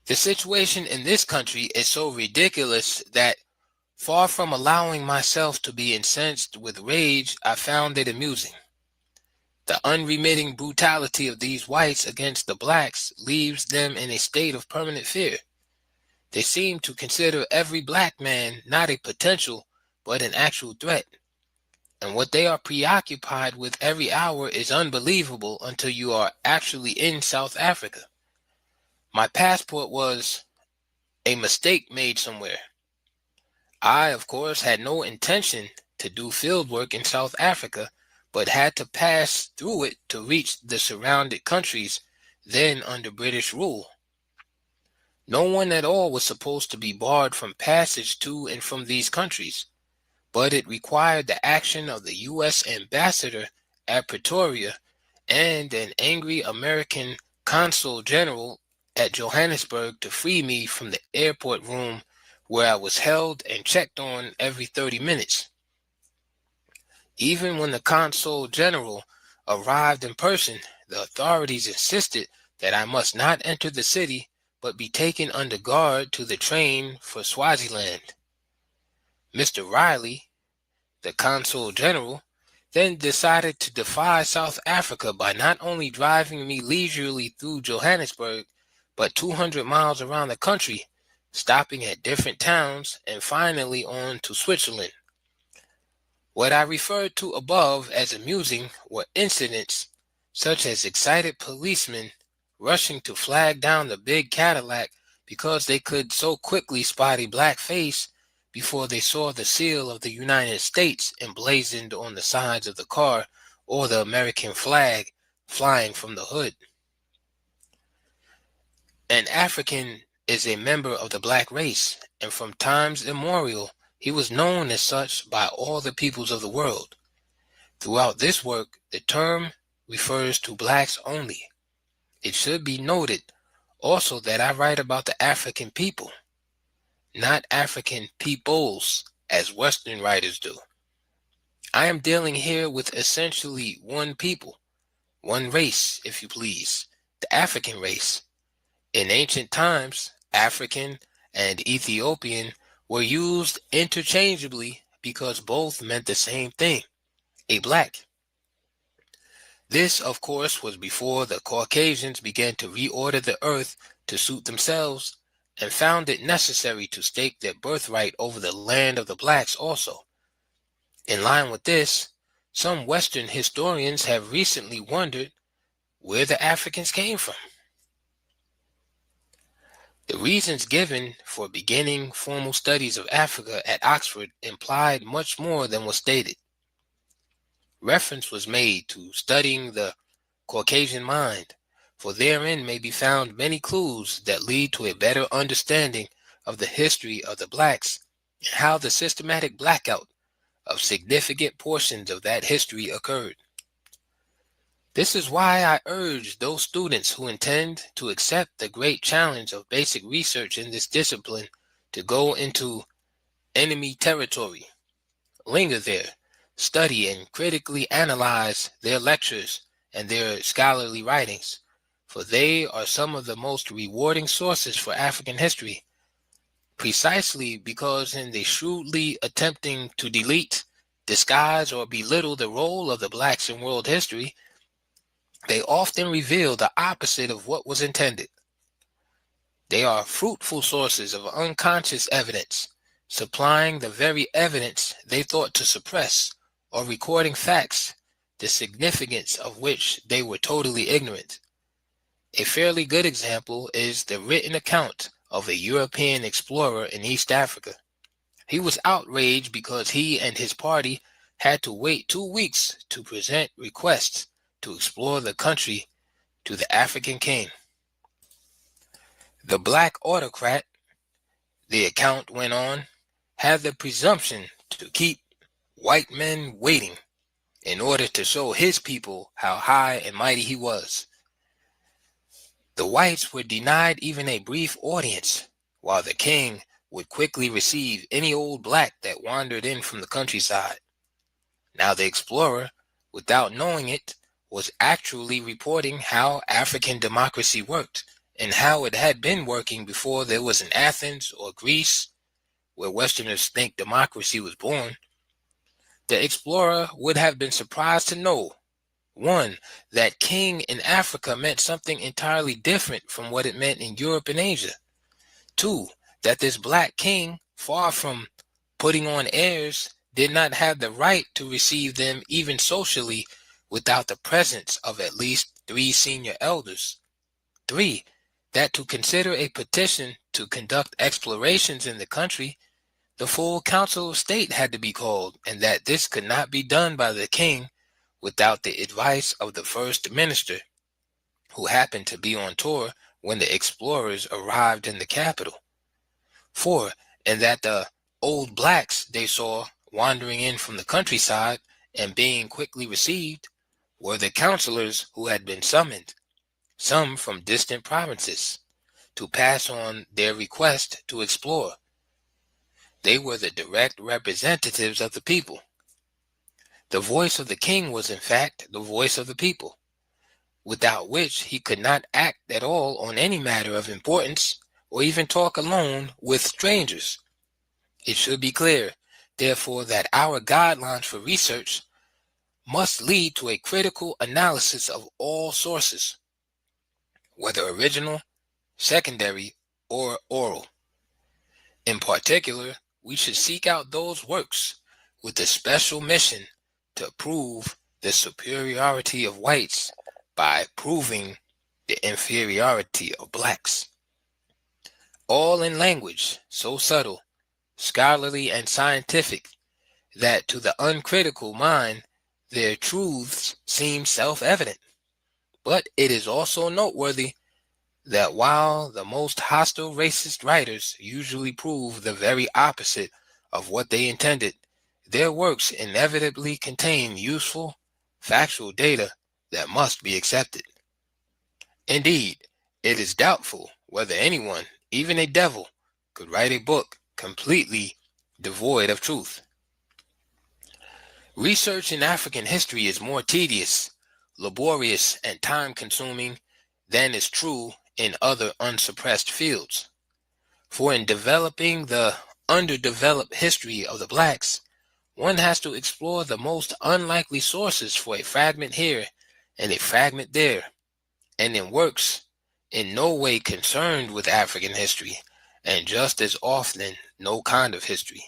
The situation in this country is so ridiculous that, far from allowing myself to be incensed with rage, I found it amusing. The unremitting brutality of these whites against the blacks leaves them in a state of permanent fear. They seem to consider every black man not a potential, but an actual threat. And what they are preoccupied with every hour is unbelievable until you are actually in South Africa. My passport was a mistake made somewhere. I, of course, had no intention to do field work in South Africa, but had to pass through it to reach the surrounded countries then under British rule. No one at all was supposed to be barred from passage to and from these countries, but it required the action of the U.S. ambassador at Pretoria and an angry American consul general at Johannesburg to free me from the airport room where I was held and checked on every 30 minutes. Even when the consul general arrived in person, the authorities insisted that I must not enter the city but be taken under guard to the train for Swaziland. Mr. Riley, the consul general, then decided to defy South Africa by not only driving me leisurely through Johannesburg, but 200 miles around the country, stopping at different towns and finally on to Switzerland. What I referred to above as amusing were incidents such as excited policemen rushing to flag down the big Cadillac because they could so quickly spot a black face before they saw the seal of the United States emblazoned on the sides of the car or the American flag flying from the hood. An African is a member of the black race, and from times immemorial, he was known as such by all the peoples of the world. Throughout this work, the term refers to blacks only. It should be noted also that I write about the African people. not African peoples, as Western writers do. I am dealing here with essentially one people, one race, if you please, the African race. In ancient times, African and Ethiopian were used interchangeably because both meant the same thing, a black. This, of course, was before the Caucasians began to reorder the earth to suit themselves and found it necessary to stake their birthright over the land of the blacks also. In line with this, some Western historians have recently wondered where the Africans came from. The reasons given for beginning formal studies of Africa at Oxford implied much more than was stated. Reference was made to studying the Caucasian mind, for therein may be found many clues that lead to a better understanding of the history of the blacks and how the systematic blackout of significant portions of that history occurred. This is why I urge those students who intend to accept the great challenge of basic research in this discipline to go into enemy territory, linger there, study and critically analyze their lectures and their scholarly writings, for they are some of the most rewarding sources for African history, precisely because in the shrewdly attempting to delete, disguise, or belittle the role of the blacks in world history, they often reveal the opposite of what was intended. They are fruitful sources of unconscious evidence, supplying the very evidence they thought to suppress, or recording facts, the significance of which they were totally ignorant. A fairly good example is the written account of a European explorer in East Africa. He was outraged because he and his party had to wait 2 weeks to present requests to explore the country to the African king. The black autocrat, the account went on, had the presumption to keep white men waiting in order to show his people how high and mighty he was. The whites were denied even a brief audience, while the king would quickly receive any old black that wandered in from the countryside. Now the explorer, without knowing it, was actually reporting how African democracy worked and how it had been working before there was an Athens or Greece, where Westerners think democracy was born. The explorer would have been surprised to know, one, that king in Africa meant something entirely different from what it meant in Europe and Asia. Two, that this black king, far from putting on airs, did not have the right to receive them even socially without the presence of at least 3 senior elders. 3, that to consider a petition to conduct explorations in the country, the full council of state had to be called, and that this could not be done by the king without the advice of the first minister, who happened to be on tour when the explorers arrived in the capital. 4, and that the old blacks they saw wandering in from the countryside and being quickly received were the counselors who had been summoned, some from distant provinces, to pass on their request to explore. They were the direct representatives of the people. The voice of the king was in fact the voice of the people, without which he could not act at all on any matter of importance or even talk alone with strangers. It should be clear, therefore, that our guidelines for research must lead to a critical analysis of all sources, whether original, secondary, or oral. In particular, we should seek out those works with the special mission to prove the superiority of whites by proving the inferiority of blacks. All in language so subtle, scholarly, and scientific that to the uncritical mind their truths seem self-evident. But it is also noteworthy that while the most hostile racist writers usually prove the very opposite of what they intended, their works inevitably contain useful, factual data that must be accepted. Indeed, it is doubtful whether anyone, even a devil, could write a book completely devoid of truth. Research in African history is more tedious, laborious, and time-consuming than is true in other unsuppressed fields. For in developing the underdeveloped history of the blacks, one has to explore the most unlikely sources for a fragment here and a fragment there, and in works in no way concerned with African history, and just as often no kind of history.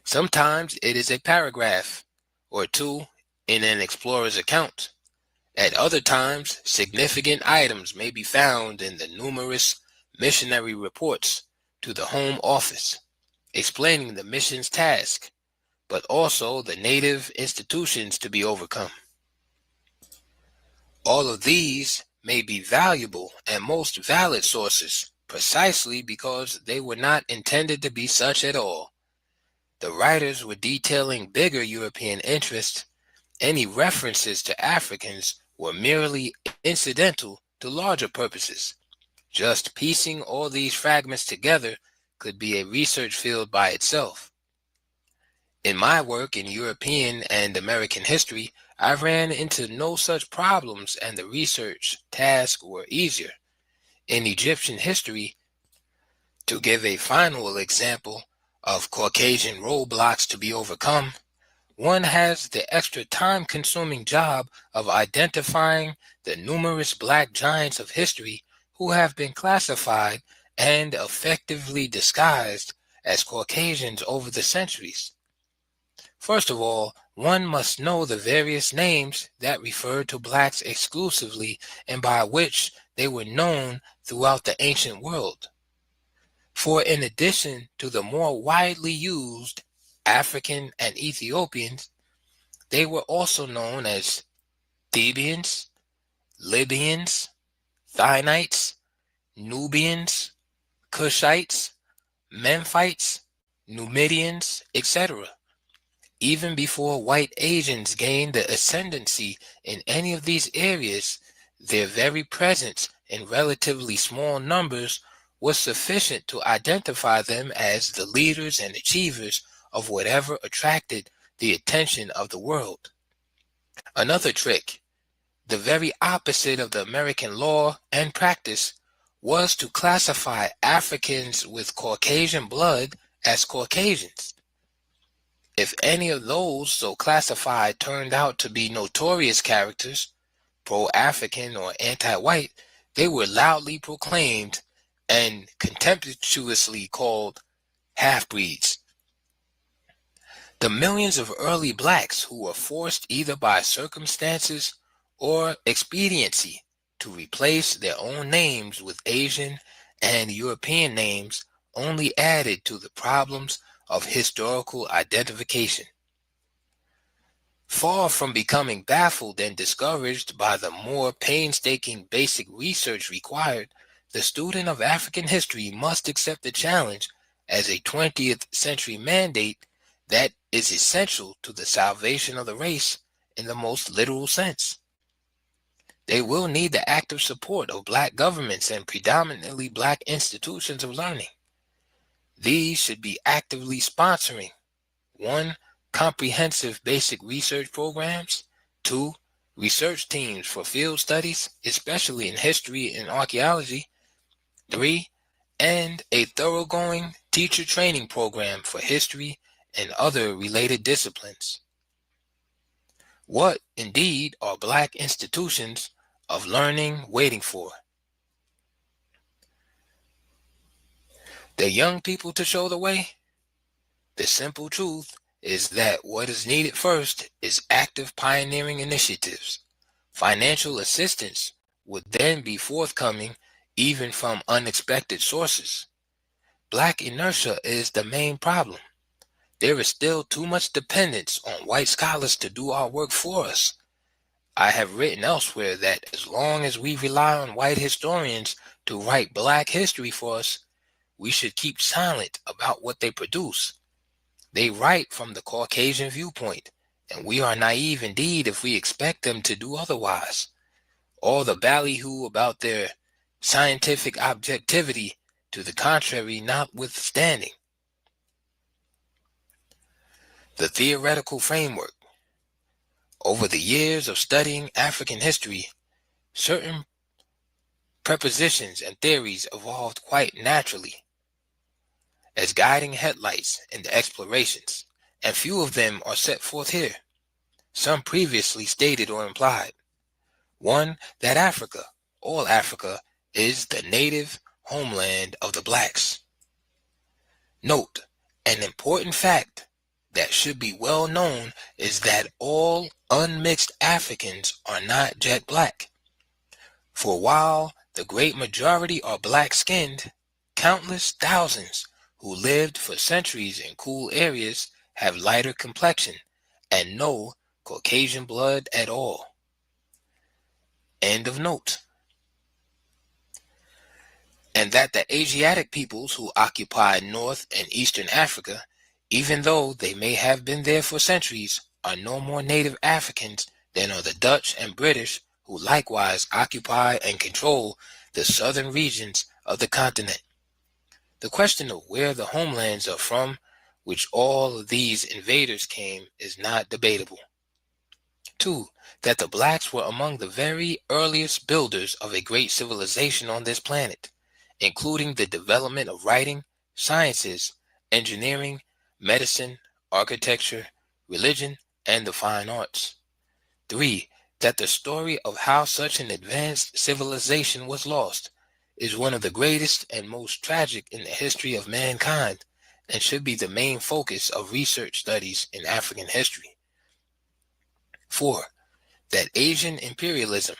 Sometimes it is a paragraph or two in an explorer's account. At other times, significant items may be found in the numerous missionary reports to the Home Office, explaining the mission's task, but also the native institutions to be overcome. All of these may be valuable and most valid sources precisely because they were not intended to be such at all. The writers were detailing bigger European interests. Any references to Africans were merely incidental to larger purposes. Just piecing all these fragments together could be a research field by itself. In my work in European and American history, I ran into no such problems and the research tasks were easier. In Egyptian history, to give a final example of Caucasian roadblocks to be overcome, one has the extra time-consuming job of identifying the numerous black giants of history who have been classified and effectively disguised as Caucasians over the centuries. First of all, one must know the various names that refer to blacks exclusively and by which they were known throughout the ancient world. For in addition to the more widely used African and Ethiopians, they were also known as Thebians, Libyans, Thynites, Nubians, Cushites, Memphites, Numidians, etc. Even before white Asians gained the ascendancy in any of these areas, their very presence in relatively small numbers was sufficient to identify them as the leaders and achievers of whatever attracted the attention of the world. Another trick, the very opposite of the American law and practice, was to classify Africans with Caucasian blood as Caucasians. If any of those so classified turned out to be notorious characters, pro-African or anti-white, they were loudly proclaimed and contemptuously called half-breeds. The millions of early blacks who were forced either by circumstances or expediency to replace their own names with Asian and European names only added to the problems of historical identification. Far from becoming baffled and discouraged by the more painstaking basic research required, the student of African history must accept the challenge as a 20th century mandate that is essential to the salvation of the race in the most literal sense. They will need the active support of black governments and predominantly black institutions of learning. These should be actively sponsoring 1. Comprehensive basic research programs, 2. Research teams for field studies, especially in history and archaeology, 3. And a thoroughgoing teacher training program for history and other related disciplines. What, indeed, are black institutions of learning waiting for? The young people to show the way? The simple truth is that what is needed first is active pioneering initiatives. Financial assistance would then be forthcoming even from unexpected sources. Black inertia is the main problem. There is still too much dependence on white scholars to do our work for us. I have written elsewhere that as long as we rely on white historians to write black history for us, we should keep silent about what they produce. They write from the Caucasian viewpoint, and we are naive indeed if we expect them to do otherwise. All the ballyhoo about their scientific objectivity to the contrary notwithstanding. The theoretical framework. Over the years of studying African history, certain prepositions and theories evolved quite naturally as guiding headlights in the explorations, and few of them are set forth here, some previously stated or implied. One, that Africa, all Africa, is the native homeland of the blacks. Note, an important fact that should be well known is that all unmixed Africans are not jet black. For while the great majority are black-skinned, countless thousands who lived for centuries in cool areas have lighter complexion and no Caucasian blood at all. End of note. And that the Asiatic peoples who occupied North and Eastern Africa, even though they may have been there for centuries, are no more native Africans than are the Dutch and British, who likewise occupy and control the southern regions of the continent. The question of where the homelands are from, which all of these invaders came, is not debatable. 2. That the blacks were among the very earliest builders of a great civilization on this planet, including the development of writing, sciences, engineering, medicine, architecture, religion, and the fine arts. 3. That the story of how such an advanced civilization was lost is one of the greatest and most tragic in the history of mankind, and should be the main focus of research studies in African history. 4. That Asian imperialism,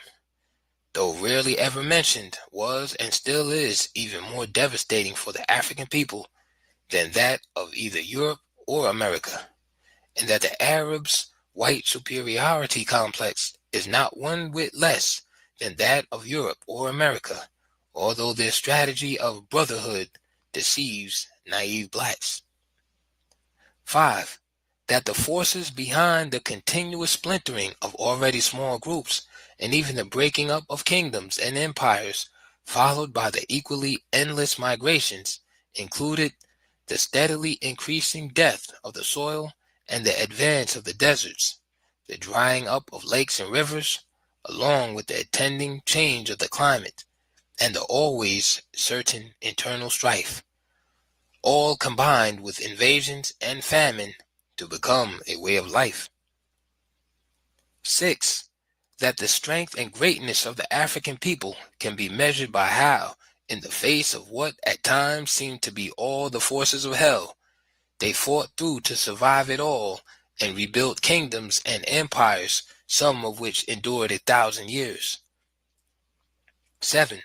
though rarely ever mentioned, was and still is even more devastating for the African people than that of either Europe or America, and that the Arabs' white superiority complex is not one whit less than that of Europe or America, although their strategy of brotherhood deceives naive blacks. 5. That the forces behind the continuous splintering of already small groups, and even the breaking up of kingdoms and empires, followed by the equally endless migrations, included the steadily increasing depth of the soil and the advance of the deserts, the drying up of lakes and rivers, along with the attending change of the climate, and the always certain internal strife, all combined with invasions and famine to become a way of life. 6. That the strength and greatness of the African people can be measured by how, in the face of what at times seemed to be all the forces of hell, they fought through to survive it all and rebuilt kingdoms and empires, some of which endured 1,000 years. 7.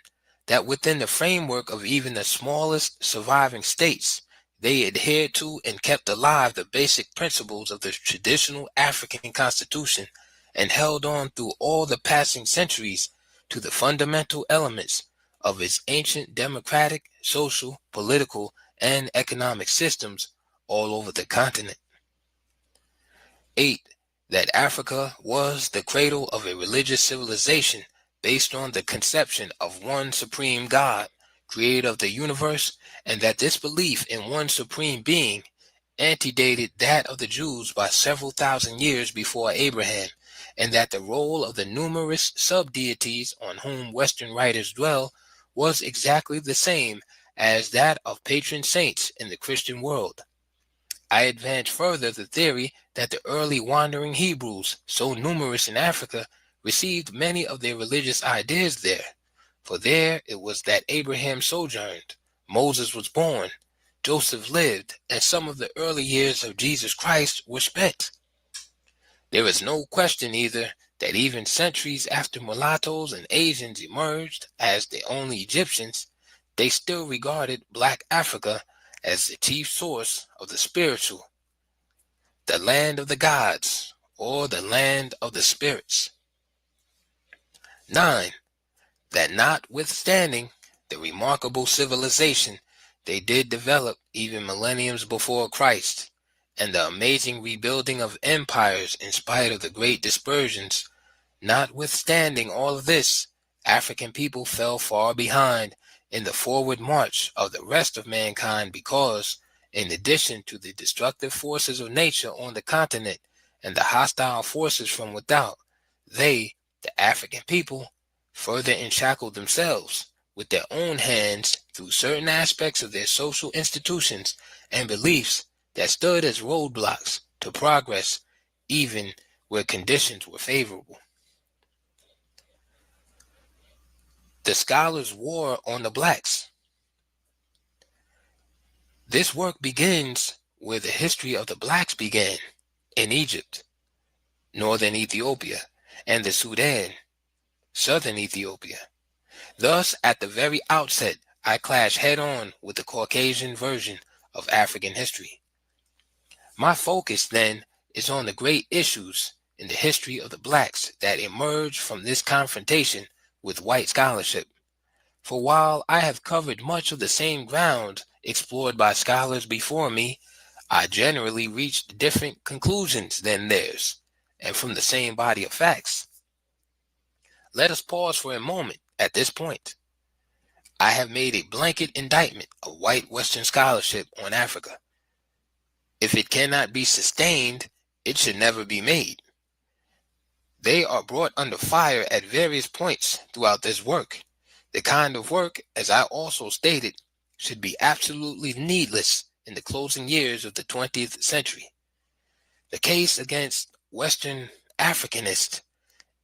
That within the framework of even the smallest surviving states, they adhered to and kept alive the basic principles of the traditional African constitution and held on through all the passing centuries to the fundamental elements of its ancient democratic, social, political, and economic systems all over the continent. 8. That Africa was the cradle of a religious civilization based on the conception of one supreme God, creator of the universe, and that this belief in one supreme being antedated that of the Jews by several thousand years before Abraham, and that the role of the numerous sub-deities on whom Western writers dwell was exactly the same as that of patron saints in the Christian world. I advance further the theory that the early wandering Hebrews, so numerous in Africa, received many of their religious ideas there, for there it was that Abraham sojourned, Moses was born, Joseph lived, and some of the early years of Jesus Christ were spent. There is no question either that even centuries after mulattoes and Asians emerged as the only Egyptians, they still regarded Black Africa as the chief source of the spiritual, the land of the gods, or the land of the spirits. 9. That notwithstanding the remarkable civilization they did develop even millenniums before Christ, and the amazing rebuilding of empires in spite of the great dispersions, notwithstanding all of this, African people fell far behind in the forward march of the rest of mankind because, in addition to the destructive forces of nature on the continent and the hostile forces from without, they, the African people, further enshackled themselves with their own hands through certain aspects of their social institutions and beliefs that stood as roadblocks to progress even where conditions were favorable. The scholars' war on the blacks. This work begins where the history of the blacks began, in Egypt, northern Ethiopia, and the Sudan, southern Ethiopia. Thus, at the very outset, I clash head-on with the Caucasian version of African history. My focus, then, is on the great issues in the history of the blacks that emerge from this confrontation with white scholarship. For while I have covered much of the same ground explored by scholars before me, I generally reached different conclusions than theirs, and from the same body of facts. Let us pause for a moment at this point. I have made a blanket indictment of white Western scholarship on Africa. If it cannot be sustained, it should never be made. They are brought under fire at various points throughout this work. The kind of work, as I also stated, should be absolutely needless in the closing years of the 20th century. The case against Western Africanists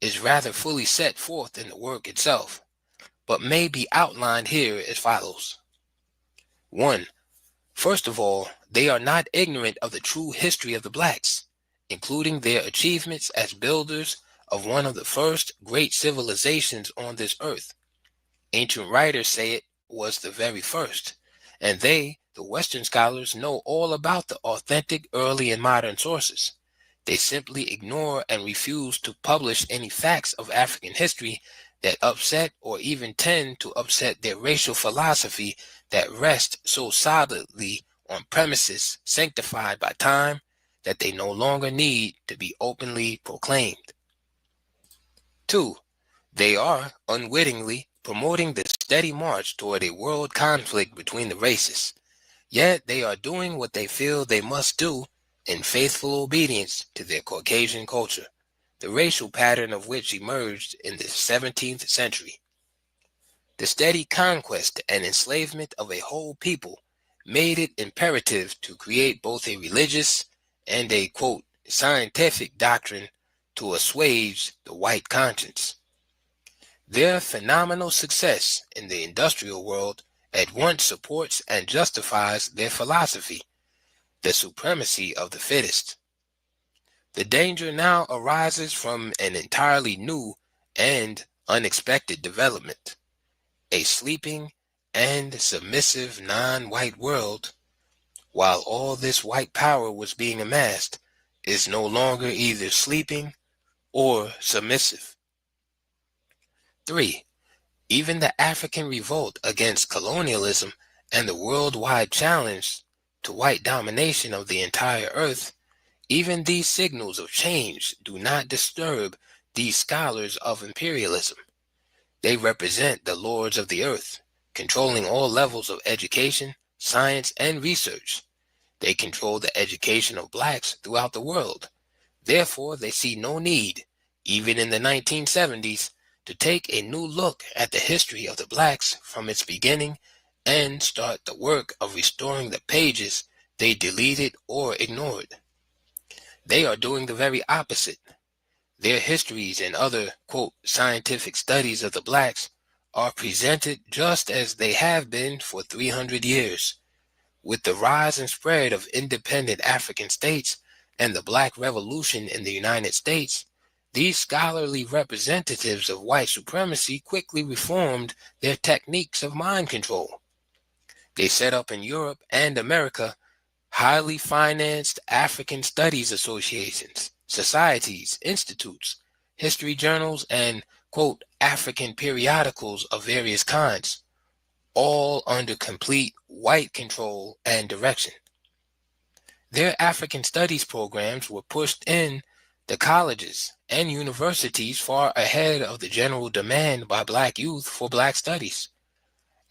is rather fully set forth in the work itself, but may be outlined here as follows. 1. First of all, they are not ignorant of the true history of the blacks, including their achievements as builders of one of the first great civilizations on this earth. Ancient writers say it was the very first, and they, the Western scholars, know all about the authentic early and modern sources. They simply ignore and refuse to publish any facts of African history that upset or even tend to upset their racial philosophy that rests so solidly on premises sanctified by time that they no longer need to be openly proclaimed. 2. They are unwittingly promoting the steady march toward a world conflict between the races, yet they are doing what they feel they must do in faithful obedience to their Caucasian culture, the racial pattern of which emerged in the 17th century. The steady conquest and enslavement of a whole people made it imperative to create both a religious and a, quote, scientific doctrine to assuage the white conscience. Their phenomenal success in the industrial world at once supports and justifies their philosophy, the supremacy of the fittest. The danger now arises from an entirely new and unexpected development. A sleeping and submissive non-white world, while all this white power was being amassed, is no longer either sleeping or submissive. 3. Even the African revolt against colonialism and the worldwide challenge to white domination of the entire earth, even these signals of change do not disturb these scholars of imperialism. They represent the lords of the earth, controlling all levels of education, science, and research. They control the education of blacks throughout the world. Therefore, they see no need, even in the 1970s, to take a new look at the history of the blacks from its beginning and start the work of restoring the pages they deleted or ignored. They are doing the very opposite. Their histories and other, quote, scientific studies of the blacks are presented just as they have been for 300 years. With the rise and spread of independent African states and the Black Revolution in the United States, these scholarly representatives of white supremacy quickly reformed their techniques of mind control. They set up in Europe and America highly financed African studies associations, societies, institutes, history journals, and, quote, African periodicals of various kinds, all under complete white control and direction. Their African studies programs were pushed in the colleges and universities far ahead of the general demand by black youth for black studies.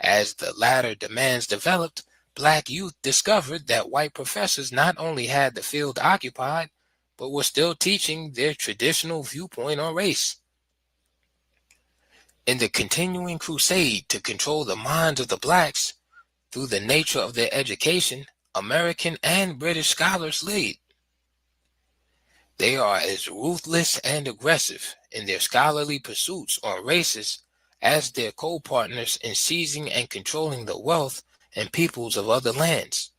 As the latter demands developed, black youth discovered that white professors not only had the field occupied, but were still teaching their traditional viewpoint on race. In the continuing crusade to control the minds of the blacks through the nature of their education, American and British scholars lead. They are as ruthless and aggressive in their scholarly pursuits on races as their co-partners in seizing and controlling the wealth and peoples of other lands.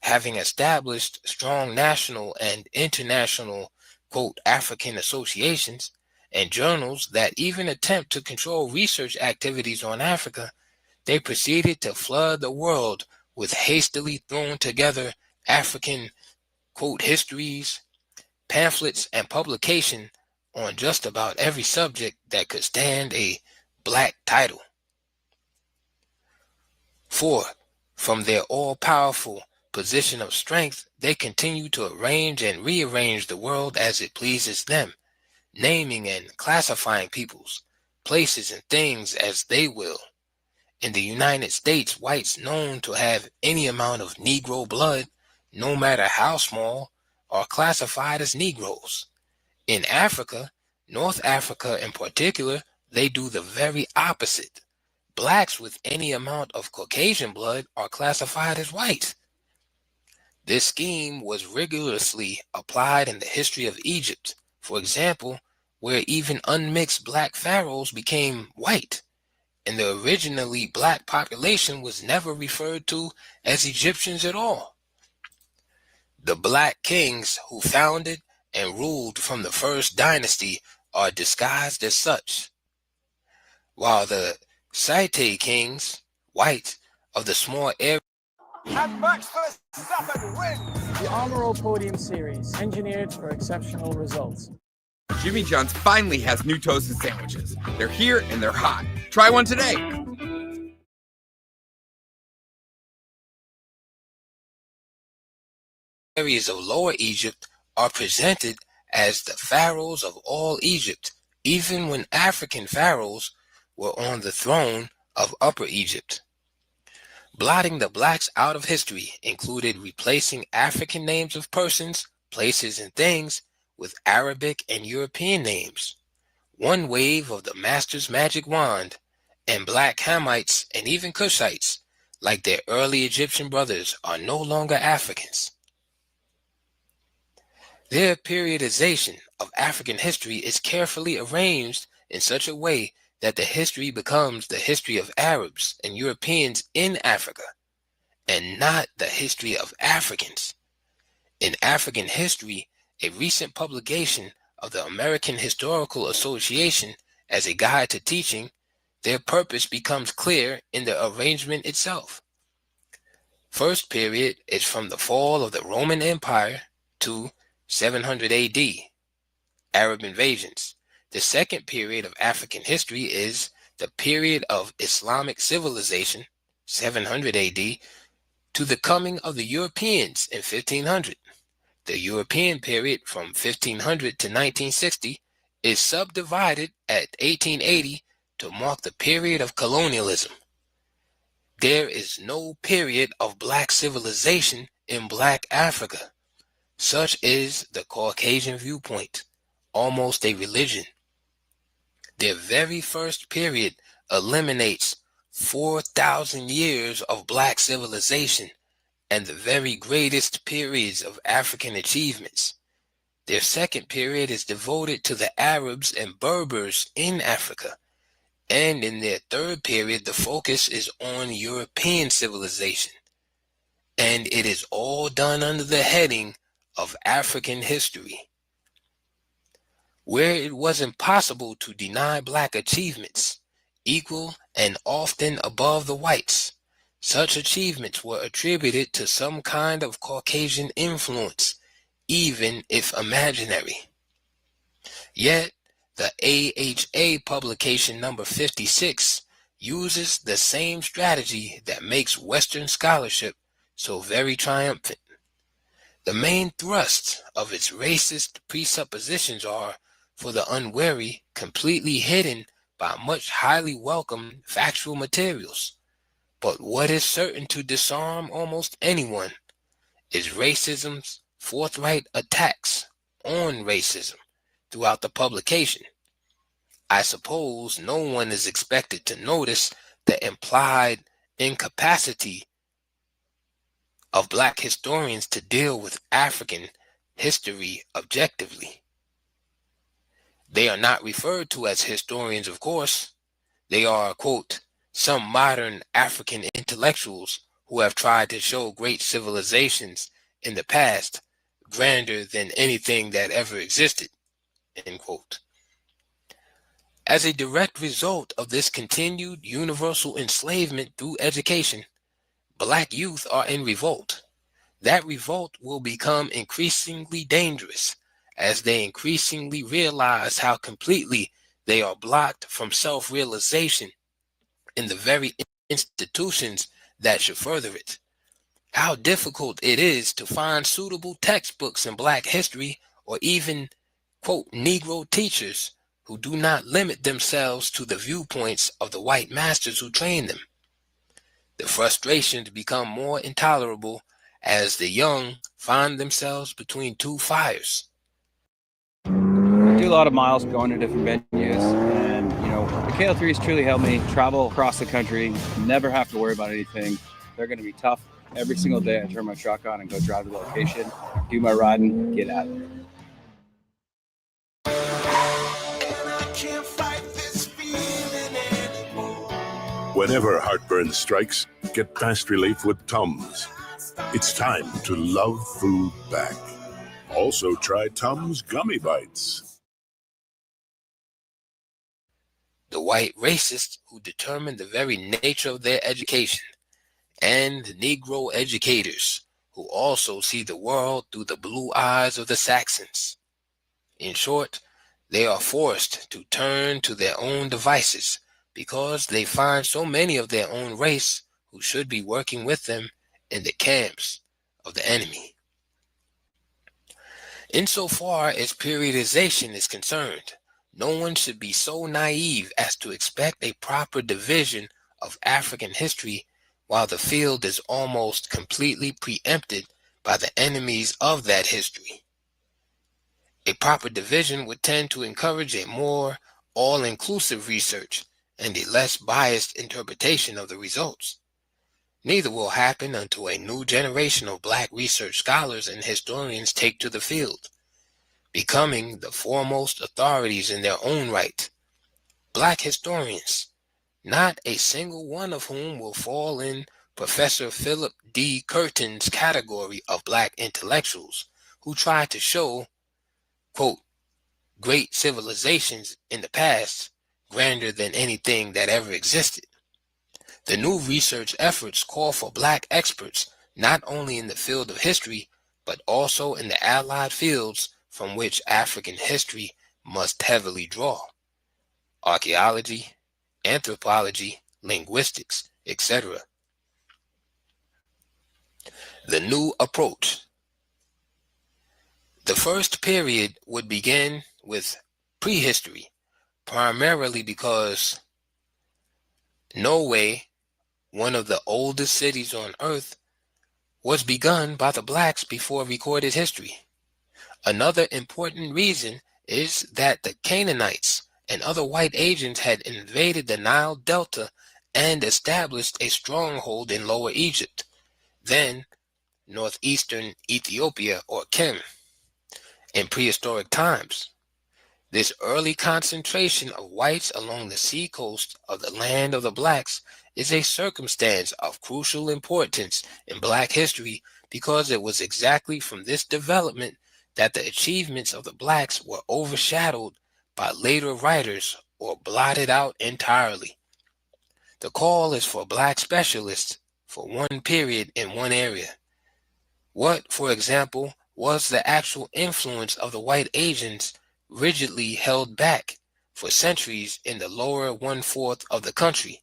Having established strong national and international, quote, African associations and journals that even attempt to control research activities on Africa, they proceeded to flood the world with hastily thrown together African, quote, histories, pamphlets, and publication on just about every subject that could stand a black title. 4. From their all-powerful position of strength, they continue to arrange and rearrange the world as it pleases them, naming and classifying peoples, places, and things as they will. In the United States, whites known to have any amount of Negro blood, no matter how small, are classified as Negroes. In Africa, North Africa in particular, they do the very opposite. Blacks with any amount of Caucasian blood are classified as white. This scheme was rigorously applied in the history of Egypt, for example, where even unmixed black pharaohs became white, and the originally black population was never referred to as Egyptians at all. The black kings who founded and ruled from the first dynasty are disguised as such, while the Scythe kings, white, of the small area. And Max Verstappen wins the Armor Podium Series, engineered for exceptional results. Jimmy John's finally has new toasted sandwiches. They're here and they're hot. Try one today. Areas of Lower Egypt are presented as the pharaohs of all Egypt, even when African pharaohs were on the throne of Upper Egypt. Blotting the blacks out of history included replacing African names of persons, places, and things with Arabic and European names. One wave of the master's magic wand, and black Hamites and even Cushites, like their early Egyptian brothers, are no longer Africans. Their periodization of African history is carefully arranged in such a way that the history becomes the history of Arabs and Europeans in Africa, and not the history of Africans. In African history, a recent publication of the American Historical Association as a guide to teaching, their purpose becomes clear in the arrangement itself. First period is from the fall of the Roman Empire to 700 AD, Arab invasions. The second period of African history is the period of Islamic civilization, 700 AD, to the coming of the Europeans in 1500. The European period from 1500 to 1960 is subdivided at 1880 to mark the period of colonialism. There is no period of black civilization in black Africa. Such is the Caucasian viewpoint, almost a religion. Their very first period eliminates 4,000 years of black civilization and the very greatest periods of African achievements. Their second period is devoted to the Arabs and Berbers in Africa, and in their third period the focus is on European civilization, and it is all done under the heading of African history. Where it was impossible to deny black achievements, equal and often above the whites, such achievements were attributed to some kind of Caucasian influence, even if imaginary. Yet, the AHA publication number 56 uses the same strategy that makes Western scholarship so very triumphant. The main thrusts of its racist presuppositions are, for the unwary, completely hidden by much highly welcome factual materials. But what is certain to disarm almost anyone is racism's forthright attacks on racism throughout the publication. I suppose no one is expected to notice the implied incapacity of Black historians to deal with African history objectively. They are not referred to as historians, of course. They are, quote, some modern African intellectuals who have tried to show great civilizations in the past grander than anything that ever existed, end quote. As a direct result of this continued universal enslavement through education, Black youth are in revolt. That revolt will become increasingly dangerous as they increasingly realize how completely they are blocked from self-realization in the very institutions that should further it. How difficult it is to find suitable textbooks in Black history or even, quote, Negro teachers who do not limit themselves to the viewpoints of the white masters who train them. The frustrations become more intolerable as the young find themselves between two fires. I do a lot of miles going to different venues, and the KL3s truly helped me travel across the country, never have to worry about anything. They're going to be tough. Every single day I turn my truck on and go drive to the location, do my riding, get out of there. Whenever heartburn strikes, get fast relief with Tums. It's time to love food back. Also try Tums Gummy Bites. The white racists who determine the very nature of their education, and the Negro educators who also see the world through the blue eyes of the Saxons. In short, they are forced to turn to their own devices because they find so many of their own race who should be working with them in the camps of the enemy. Insofar as periodization is concerned, no one should be so naive as to expect a proper division of African history while the field is almost completely preempted by the enemies of that history. A proper division would tend to encourage a more all-inclusive research and a less biased interpretation of the results. Neither will happen until a new generation of Black research scholars and historians take to the field, becoming the foremost authorities in their own right. Black historians, not a single one of whom will fall in Professor Philip D. Curtin's category of Black intellectuals who try to show, quote, great civilizations in the past grander than anything that ever existed. The new research efforts call for Black experts not only in the field of history, but also in the allied fields from which African history must heavily draw: archaeology, anthropology, linguistics, etc. The new approach. The first period would begin with prehistory, primarily because Norway, one of the oldest cities on earth, was begun by the Blacks before recorded history. Another important reason is that the Canaanites and other white agents had invaded the Nile Delta and established a stronghold in Lower Egypt, then northeastern Ethiopia or Kem, in prehistoric times. This early concentration of whites along the seacoast of the land of the Blacks is a circumstance of crucial importance in Black history because it was exactly from this development that the achievements of the Blacks were overshadowed by later writers or blotted out entirely. The call is for Black specialists for one period in one area. What, for example, was the actual influence of the white agents rigidly held back for centuries in the lower one-fourth of the country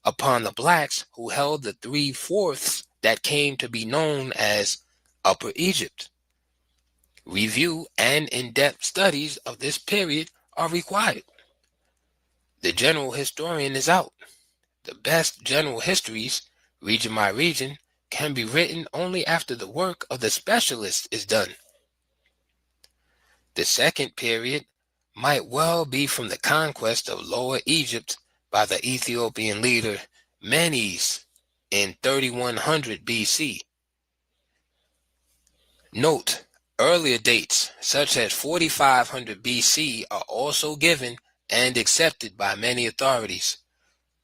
upon the Blacks who held the three-fourths that came to be known as Upper Egypt? Review and in-depth studies of this period are required. The general historian is out. The best general histories region by region, can be written only after the work of the specialist is done. The second period might well be from the conquest of Lower Egypt by the Ethiopian leader Menes in 3100 BC. Note, earlier dates, such as 4500 BC, are also given and accepted by many authorities,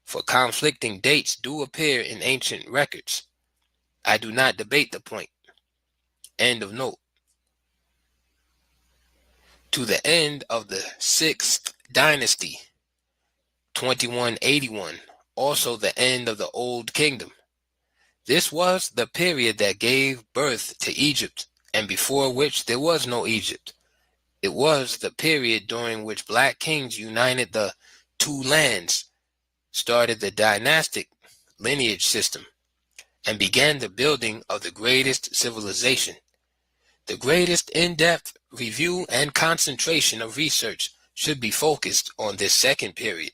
for conflicting dates do appear in ancient records. I do not debate the point. End of note. To the end of the 6th dynasty, 2181, also the end of the Old Kingdom. This was the period that gave birth to Egypt, and before which there was no Egypt. It was the period during which black kings united the two lands, started the dynastic lineage system, and began the building of the greatest civilization. The greatest in-depth review and concentration of research should be focused on this second period.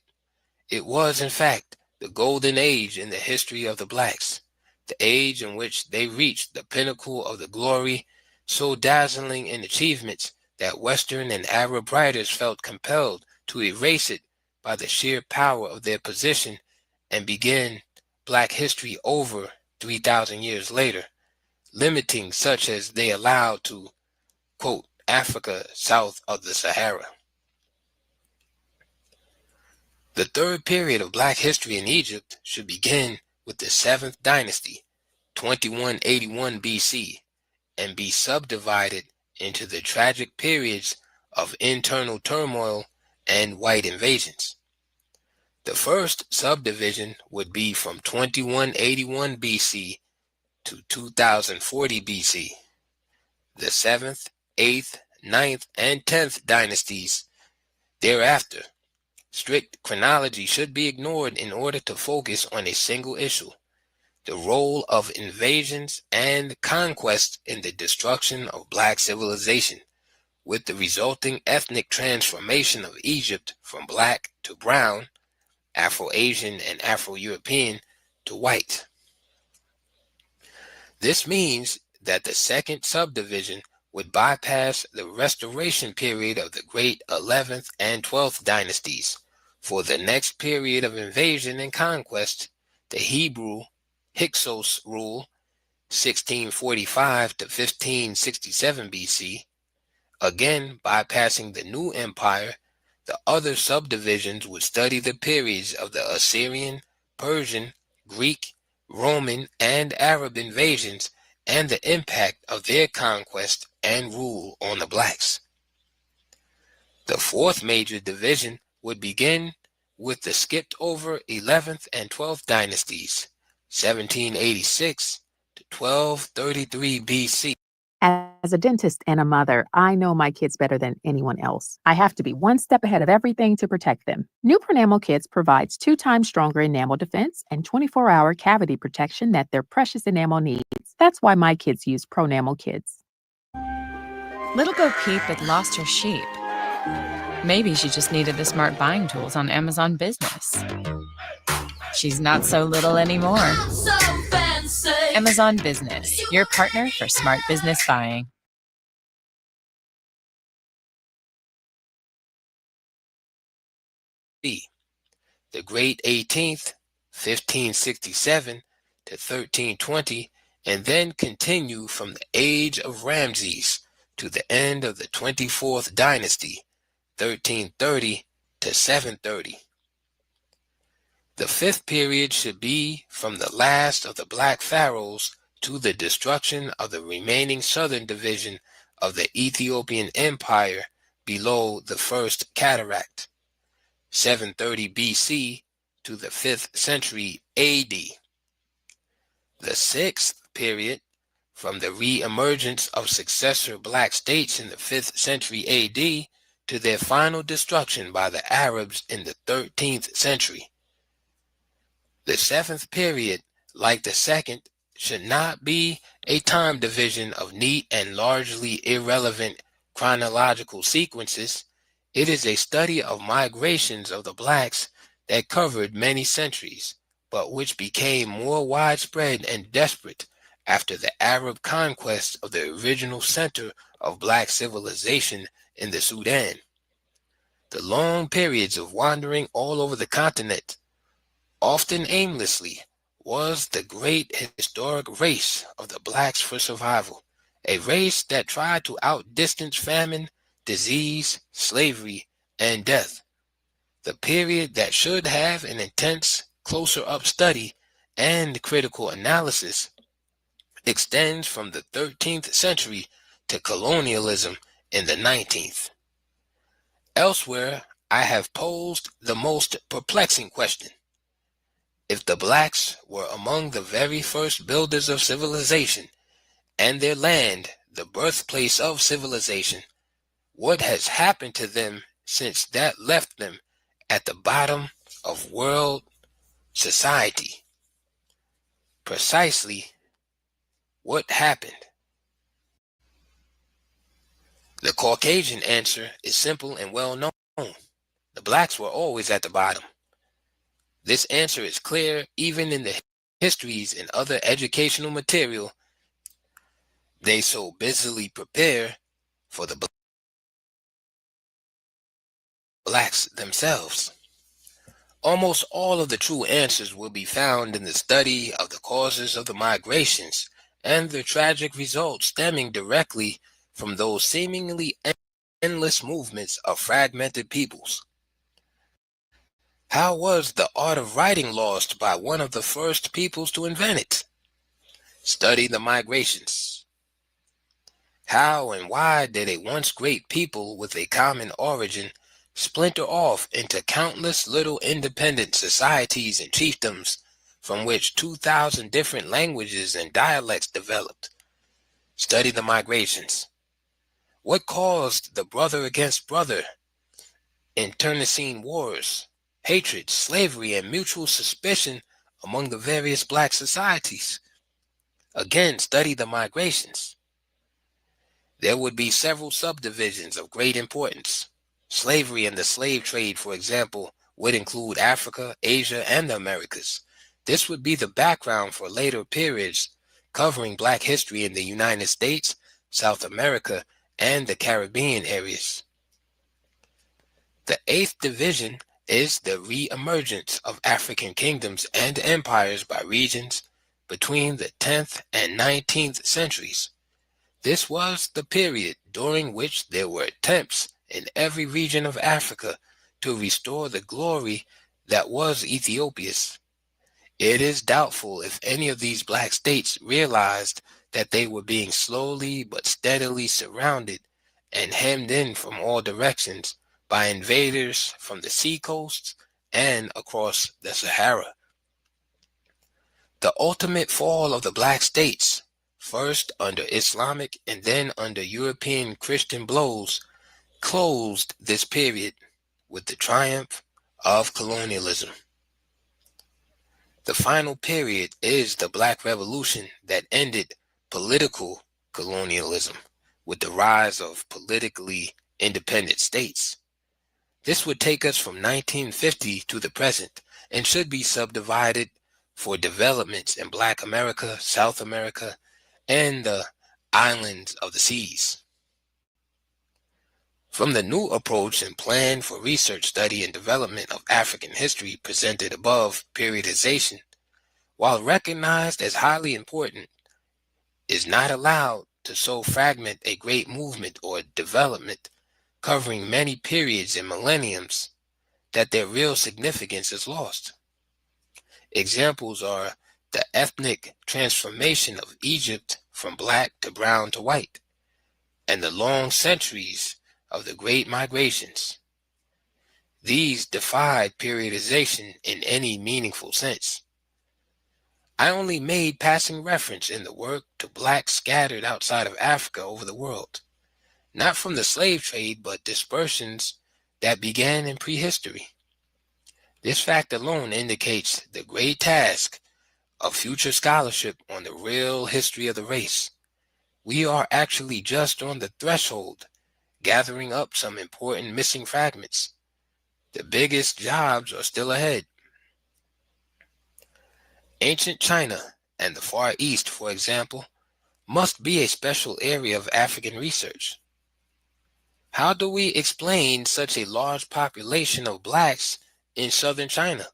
It was, in fact, the golden age in the history of the blacks, the age in which they reached the pinnacle of the glory, so dazzling in achievements that Western and Arab writers felt compelled to erase it by the sheer power of their position and begin black history over 3,000 years later, limiting such as they allowed to, quote, Africa south of the Sahara. The third period of black history in Egypt should begin with the 7th dynasty, 2181 BC, and be subdivided into the tragic periods of internal turmoil and white invasions. The first subdivision would be from 2181 BC to 2040 BC. The 7th, 8th, 9th, and 10th dynasties thereafter. Strict chronology should be ignored in order to focus on a single issue: the role of invasions and conquest in the destruction of black civilization, with the resulting ethnic transformation of Egypt from black to brown, Afro-Asian and Afro-European to white. This means that the second subdivision would bypass the restoration period of the great 11th and 12th dynasties. For the next period of invasion and conquest, the Hebrew Hyksos rule, 1645 to 1567 BC, again bypassing the new empire, the other subdivisions would study the periods of the Assyrian, Persian, Greek, Roman, and Arab invasions and the impact of their conquest and rule on the blacks. The fourth major division would begin with the skipped over 11th and 12th dynasties, 1786 to 1233 BC. As a dentist and a mother, I know my kids better than anyone else. I have to be one step ahead of everything to protect them. New Pronamel Kids provides 2 times stronger enamel defense and 24-hour cavity protection that their precious enamel needs. That's why my kids use Pronamel Kids. Little Go Peep had lost her sheep. Maybe she just needed the smart buying tools on Amazon Business. She's not so little anymore. So fancy. Amazon Business, your partner for smart business buying. B. The Great 18th, 1567 to 1320, and then continue from the age of Ramses to the end of the 24th dynasty, 1330 to 730. The fifth period should be from the last of the black pharaohs to the destruction of the remaining southern division of the Ethiopian Empire below the First Cataract, 730 BC to the 5th century AD. The sixth period, from the re-emergence of successor black states in the 5th century AD to their final destruction by the Arabs in the 13th century. The seventh period, like the second, should not be a time division of neat and largely irrelevant chronological sequences. It is a study of migrations of the blacks that covered many centuries, but which became more widespread and desperate after the Arab conquest of the original center of black civilization in the Sudan. The long periods of wandering all over the continent, often aimlessly, was the great historic race of the blacks for survival, a race that tried to outdistance famine, disease, slavery, and death. The period that should have an intense, closer-up study and critical analysis extends from the 13th century to colonialism in the 19th. Elsewhere, I have posed the most perplexing question. If the blacks were among the very first builders of civilization, and their land the birthplace of civilization, what has happened to them since that left them at the bottom of world society? Precisely what happened? The Caucasian answer is simple and well known. The blacks were always at the bottom. This answer is clear even in the histories and other educational material they so busily prepare for the blacks themselves. Almost all of the true answers will be found in the study of the causes of the migrations and the tragic results stemming directly from those seemingly endless movements of fragmented peoples. How was the art of writing lost by one of the first peoples to invent it? Study the migrations. How and why did a once great people with a common origin splinter off into countless little independent societies and chiefdoms from which 2,000 different languages and dialects developed? Study the migrations. What caused the brother against brother, internecine wars, hatred, slavery, and mutual suspicion among the various black societies? Again, study the migrations. There would be several subdivisions of great importance. Slavery and the slave trade, for example, would include Africa, Asia, and the Americas. This would be the background for later periods covering black history in the United States, South America, and the Caribbean areas. The eighth division is the re-emergence of African kingdoms and empires by regions between the 10th and 19th centuries. This was the period during which there were attempts in every region of Africa to restore the glory that was Ethiopia's. It is doubtful if any of these black states realized that they were being slowly but steadily surrounded and hemmed in from all directions by invaders from the seacoasts and across the Sahara. The ultimate fall of the black states, first under Islamic and then under European Christian blows, closed this period with the triumph of colonialism. The final period is the Black Revolution that ended political colonialism with the rise of politically independent states. This would take us from 1950 to the present and should be subdivided for developments in Black America, South America, and the islands of the seas. From the new approach and plan for research, study, and development of African history presented above, periodization, while recognized as highly important, is not allowed to so fragment a great movement or development covering many periods and millenniums that their real significance is lost. Examples are the ethnic transformation of Egypt from black to brown to white, and the long centuries of the great migrations. These defied periodization in any meaningful sense. I only made passing reference in the work to blacks scattered outside of Africa over the world, not from the slave trade, but dispersions that began in prehistory. This fact alone indicates the great task of future scholarship on the real history of the race. We are actually just on the threshold, gathering up some important missing fragments. The biggest jobs are still ahead. Ancient China and the Far East, for example, must be a special area of African research. How do we explain such a large population of blacks in southern China,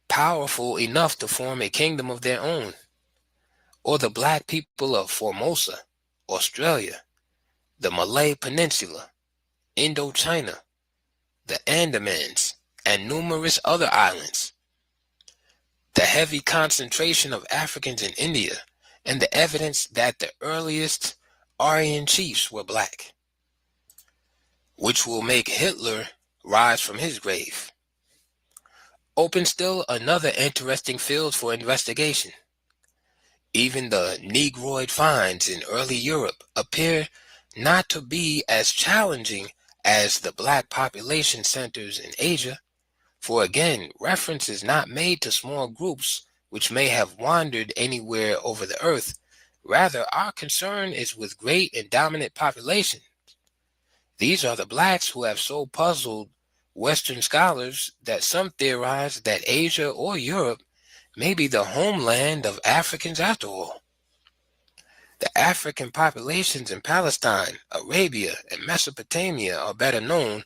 powerful enough to form a kingdom of their own? Or the black people of Formosa, Australia, the Malay Peninsula, Indochina, the Andamans, and numerous other islands? The heavy concentration of Africans in India, and the evidence that the earliest Aryan chiefs were black, which will make Hitler rise from his grave, open still another interesting field for investigation. Even the Negroid finds in early Europe appear not to be as challenging as the black population centers in Asia, for again, reference is not made to small groups which may have wandered anywhere over the earth. Rather, our concern is with great and dominant populations. These are the blacks who have so puzzled Western scholars that some theorize that Asia or Europe may be the homeland of Africans after all. The African populations in Palestine, Arabia, and Mesopotamia are better known,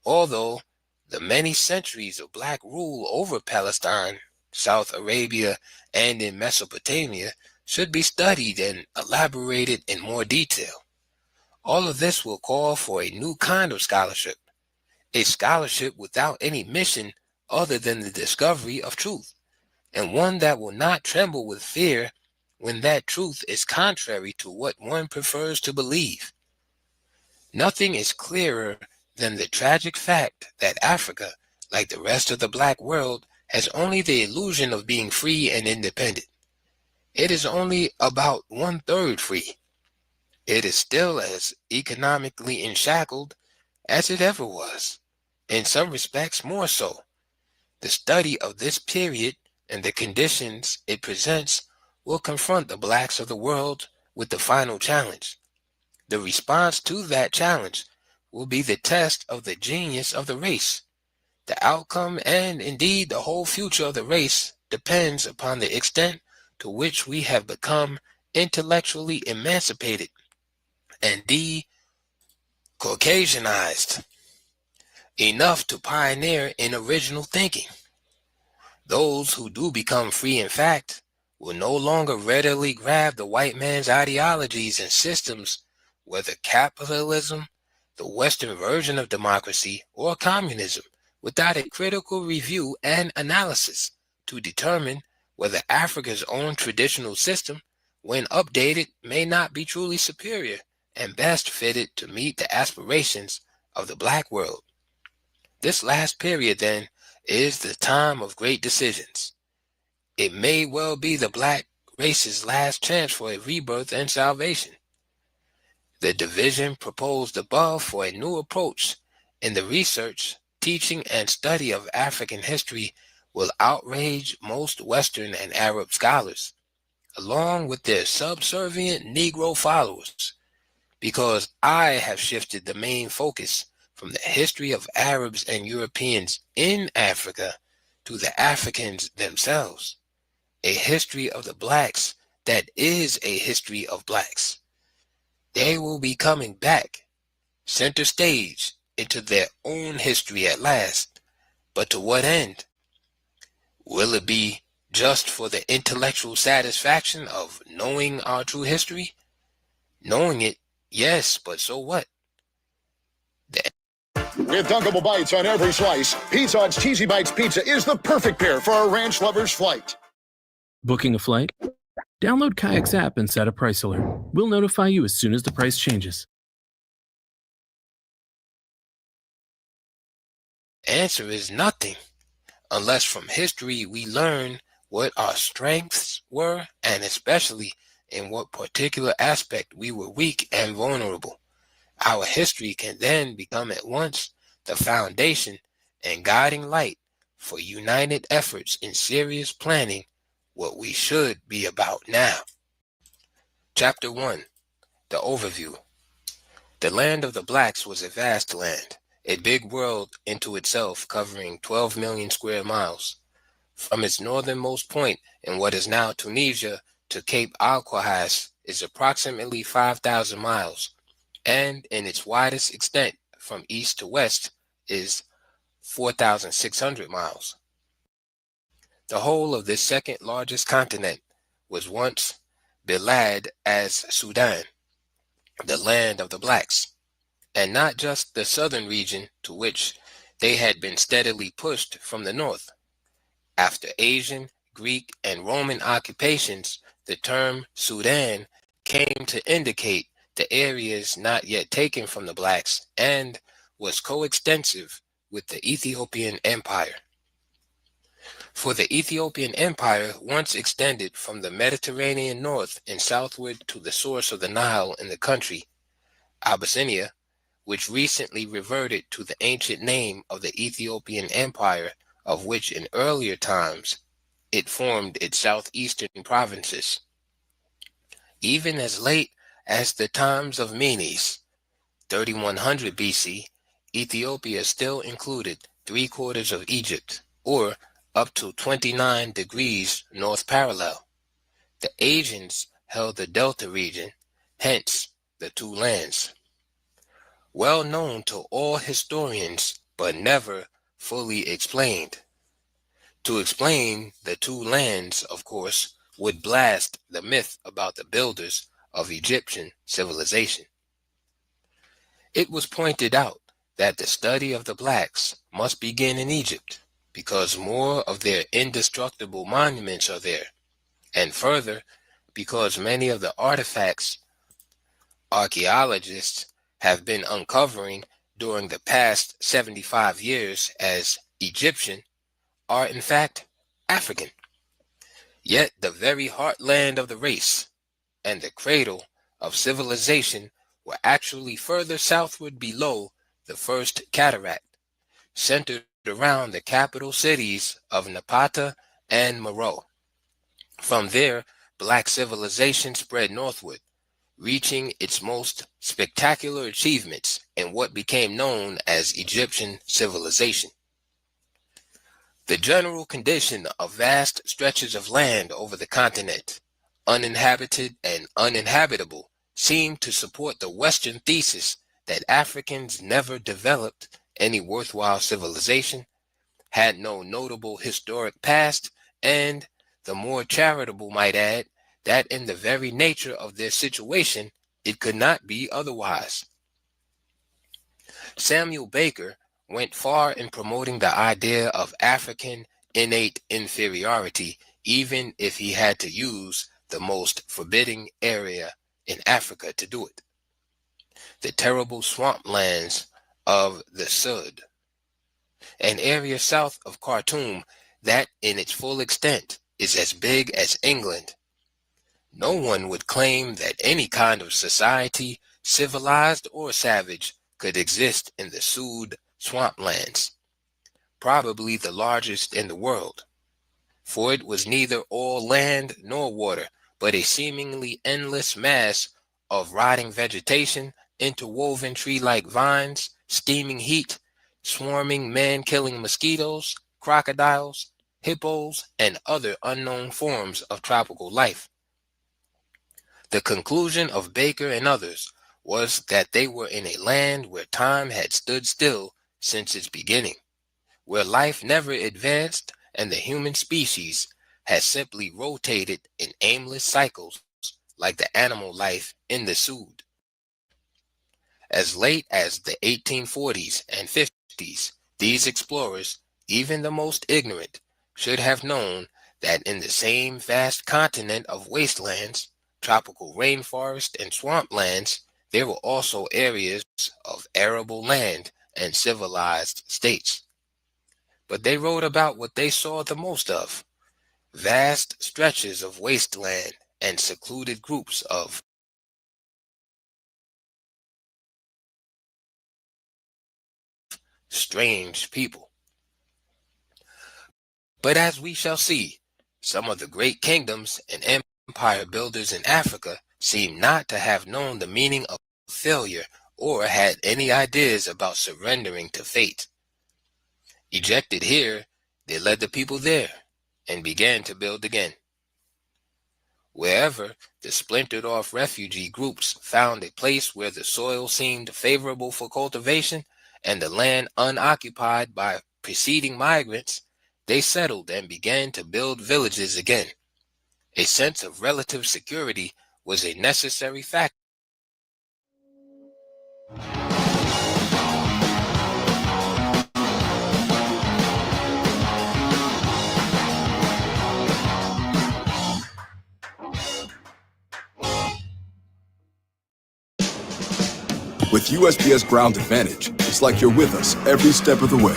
although the many centuries of black rule over Palestine, South Arabia, and in Mesopotamia should be studied and elaborated in more detail. All of this will call for a new kind of scholarship, a scholarship without any mission other than the discovery of truth, and one that will not tremble with fear when that truth is contrary to what one prefers to believe. Nothing is clearer than the tragic fact that Africa, like the rest of the black world, has only the illusion of being free and independent. It is only about 1/3 free. It is still as economically enshackled as it ever was, in some respects more so. The study of this period and the conditions it presents will confront the blacks of the world with the final challenge. The response to that challenge will be the test of the genius of the race. The outcome and indeed the whole future of the race depends upon the extent to which we have become intellectually emancipated and de-Caucasianized enough to pioneer in original thinking. Those who do become free in fact will no longer readily grab the white man's ideologies and systems, whether capitalism, the Western version of democracy, or communism, without a critical review and analysis to determine whether Africa's own traditional system, when updated, may not be truly superior and best fitted to meet the aspirations of the black world. This last period, then, is the time of great decisions. It may well be the black race's last chance for a rebirth and salvation. The division proposed above for a new approach in the research, teaching, and study of African history will outrage most Western and Arab scholars, along with their subservient Negro followers, because I have shifted the main focus from the history of Arabs and Europeans in Africa to the Africans themselves, a history of the blacks that is a history of blacks. They will be coming back, center stage, into their own history at last. But to what end? Will it be just for the intellectual satisfaction of knowing our true history? Knowing it, yes, but so what? With Dunkable Bites on every slice, Pizza Hut's Cheesy Bites Pizza is the perfect pair for a ranch lover's flight. Booking a flight? Download Kayak's app and set a price alert. We'll notify you as soon as the price changes. Answer is nothing, unless from history we learn what our strengths were, and especially in what particular aspect we were weak and vulnerable. Our history can then become at once the foundation and guiding light for united efforts in serious planning what we should be about now. Chapter 1. The Overview. The land of the blacks was a vast land, a big world into itself covering 12 million square miles. From its northernmost point in what is now Tunisia to Cape Al-Quhas is approximately 5,000 miles, and in its widest extent from east to west is 4,600 miles. The whole of this second largest continent was once belad as Sudan, the land of the blacks, and not just the southern region to which they had been steadily pushed from the north. After Asian, Greek, and Roman occupations, the term Sudan came to indicate the areas not yet taken from the blacks and was coextensive with the Ethiopian Empire. For the Ethiopian Empire once extended from the Mediterranean north and southward to the source of the Nile in the country, Abyssinia, which recently reverted to the ancient name of the Ethiopian Empire, of which in earlier times it formed its southeastern provinces. Even as late as the times of Menes, 3100 BC, Ethiopia still included 3/4 of Egypt, or up to 29 degrees north parallel. The Asians held the Delta region, hence the two lands. Well known to all historians, but never fully explained. To explain the two lands, of course, would blast the myth about the builders of Egyptian civilization. It was pointed out that the study of the blacks must begin in Egypt, because more of their indestructible monuments are there, and further, because many of the artifacts archaeologists have been uncovering during the past 75 years as Egyptian are in fact African. Yet the very heartland of the race and the cradle of civilization were actually further southward below the first cataract, centered around the capital cities of Napata and Meroe. From there, black civilization spread northward, reaching its most spectacular achievements in what became known as Egyptian civilization. The general condition of vast stretches of land over the continent, uninhabited and uninhabitable, seemed to support the Western thesis that Africans never developed any worthwhile civilization, had no notable historic past, and the more charitable might add that in the very nature of their situation, it could not be otherwise. Samuel Baker went far in promoting the idea of African innate inferiority, even if he had to use the most forbidding area in Africa to do it: the terrible swamplands of the Sud, an area south of Khartoum that in its full extent is as big as England. No one would claim that any kind of society, civilized or savage, could exist in the Sud swamplands, probably the largest in the world, for it was neither all land nor water, but a seemingly endless mass of rotting vegetation, interwoven tree-like vines, steaming heat, swarming man-killing mosquitoes, crocodiles, hippos, and other unknown forms of tropical life. The conclusion of Baker and others was that they were in a land where time had stood still since its beginning, where life never advanced and the human species has simply rotated in aimless cycles like the animal life in the Sud. As late as the 1840s and 50s, these explorers, even the most ignorant, should have known that in the same vast continent of wastelands, tropical rainforest and swamplands, there were also areas of arable land and civilized states. But they wrote about what they saw the most of: vast stretches of wasteland and secluded groups of strange people. But as we shall see, some of the great kingdoms and empire builders in Africa seem not to have known the meaning of failure or had any ideas about surrendering to fate. Ejected here, they led the people there. and began to build again. Wherever the splintered off refugee groups found a place where the soil seemed favorable for cultivation and the land unoccupied by preceding migrants, they settled and began to build villages again. A sense of relative security was a necessary factor. With USPS Ground Advantage, it's like you're with us every step of the way.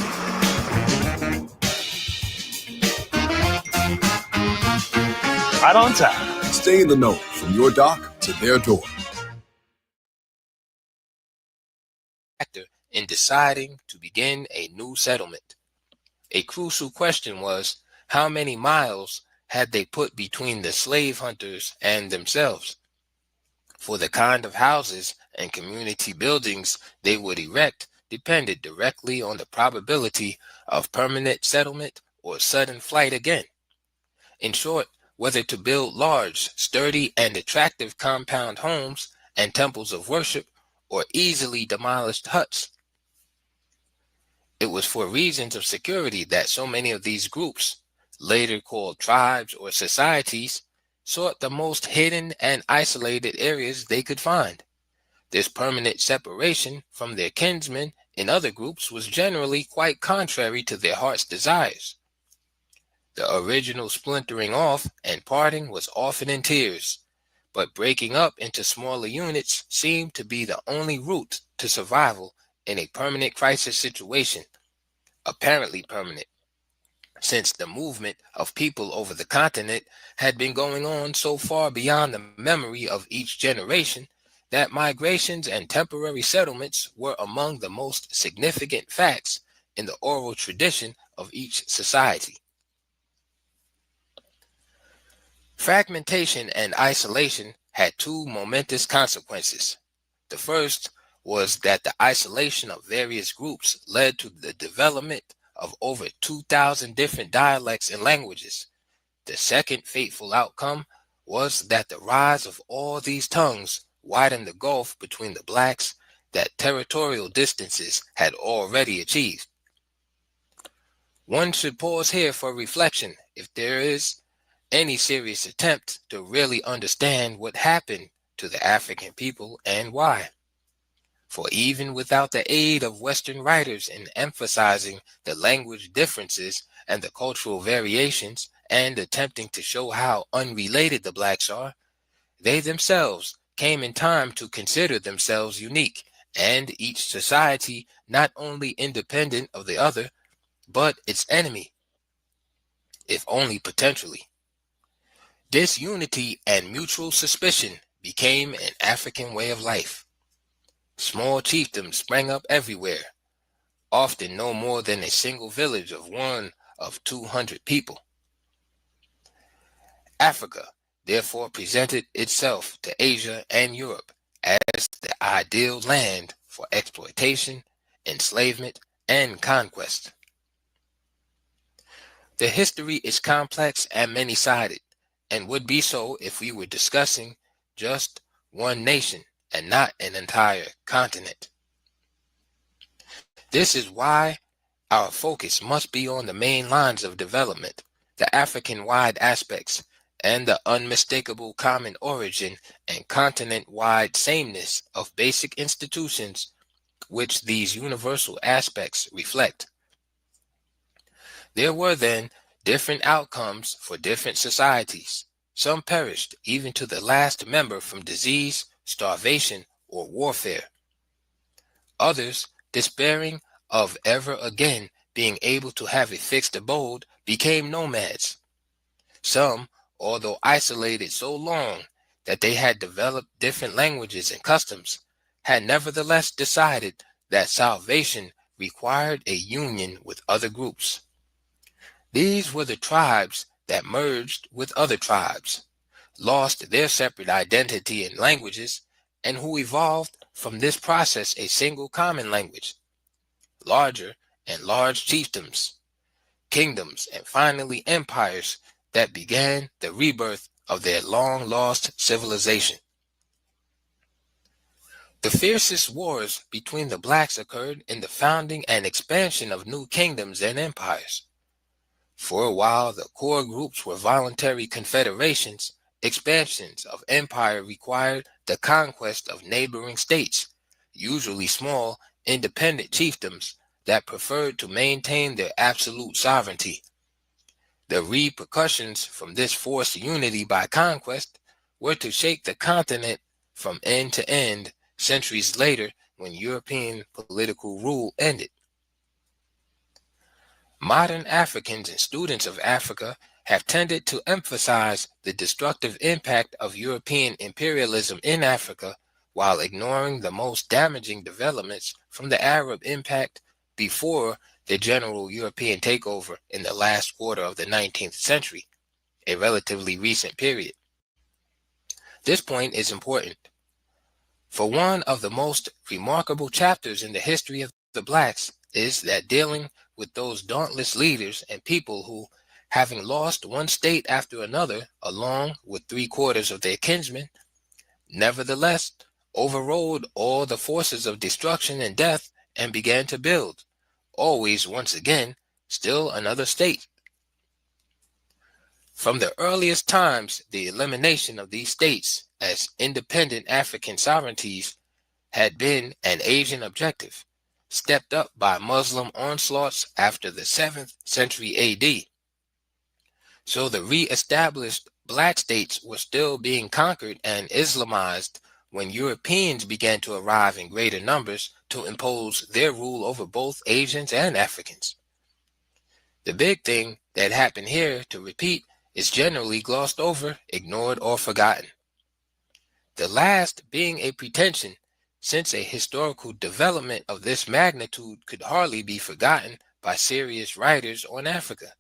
Right on time. Stay in the know from your dock to their door. In deciding to begin a new settlement. A crucial question was, how many miles had they put between the slave hunters and themselves? For the kind of houses and community buildings they would erect depended directly on the probability of permanent settlement or sudden flight again. In short, whether to build large, sturdy, and attractive compound homes and temples of worship or easily demolished huts. It was for reasons of security that so many of these groups, later called tribes or societies, sought the most hidden and isolated areas they could find. This permanent separation from their kinsmen in other groups was generally quite contrary to their heart's desires. The original splintering off and parting was often in tears, but breaking up into smaller units seemed to be the only route to survival in a permanent crisis situation, apparently permanent, since the movement of people over the continent had been going on so far beyond the memory of each generation that migrations and temporary settlements were among the most significant facts in the oral tradition of each society. Fragmentation and isolation had two momentous consequences. The first was that the isolation of various groups led to the development of over 2,000 different dialects and languages. The second fateful outcome was that the rise of all these tongues widened the gulf between the blacks that territorial distances had already achieved. One should pause here for reflection if there is any serious attempt to really understand what happened to the African people and why. For even without the aid of Western writers in emphasizing the language differences and the cultural variations and attempting to show how unrelated the blacks are, they themselves came in time to consider themselves unique and each society not only independent of the other, but its enemy, if only potentially. This unity and mutual suspicion became an African way of life. Small chiefdoms sprang up everywhere, often no more than a single village of 1 of 200 people. Africa therefore presented itself to Asia and Europe as the ideal land for exploitation, enslavement, and conquest. The history is complex and many-sided, and would be so if we were discussing just one nation and not an entire continent. This is why our focus must be on the main lines of development, the African-wide aspects, and the unmistakable common origin and continent-wide sameness of basic institutions which these universal aspects reflect. There were then different outcomes for different societies. Some perished even to the last member from disease, starvation, or warfare. Others, despairing of ever again being able to have a fixed abode, became nomads. Some, although isolated so long that they had developed different languages and customs, had nevertheless decided that salvation required a union with other groups. These were the tribes that merged with other tribes, lost their separate identity and languages, and who evolved from this process a single common language. Larger and large chiefdoms, kingdoms, and finally empires that began the rebirth of their long-lost civilization. The fiercest wars between the blacks occurred in the founding and expansion of new kingdoms and empires. For a while, the core groups were voluntary confederations. Expansions of empire required the conquest of neighboring states, usually small, independent chiefdoms that preferred to maintain their absolute sovereignty. The repercussions from this forced unity by conquest were to shake the continent from end to end centuries later when European political rule ended. Modern Africans and students of Africa have tended to emphasize the destructive impact of European imperialism in Africa while ignoring the most damaging developments from the Arab impact before the general European takeover in the last quarter of the 19th century, a relatively recent period. This point is important. For one of the most remarkable chapters in the history of the blacks is that dealing with those dauntless leaders and people who, having lost one state after another, along with 3/4 of their kinsmen, nevertheless overrode all the forces of destruction and death and began to build, always once again, still another state. From the earliest times, the elimination of these states as independent African sovereignties had been an Asian objective, stepped up by Muslim onslaughts after the 7th century AD. So the re-established black states were still being conquered and Islamized when Europeans began to arrive in greater numbers to impose their rule over both Asians and Africans. The big thing that happened here, to repeat, is generally glossed over, ignored, or forgotten. The last being a pretension, since a historical development of this magnitude could hardly be forgotten by serious writers on Africa.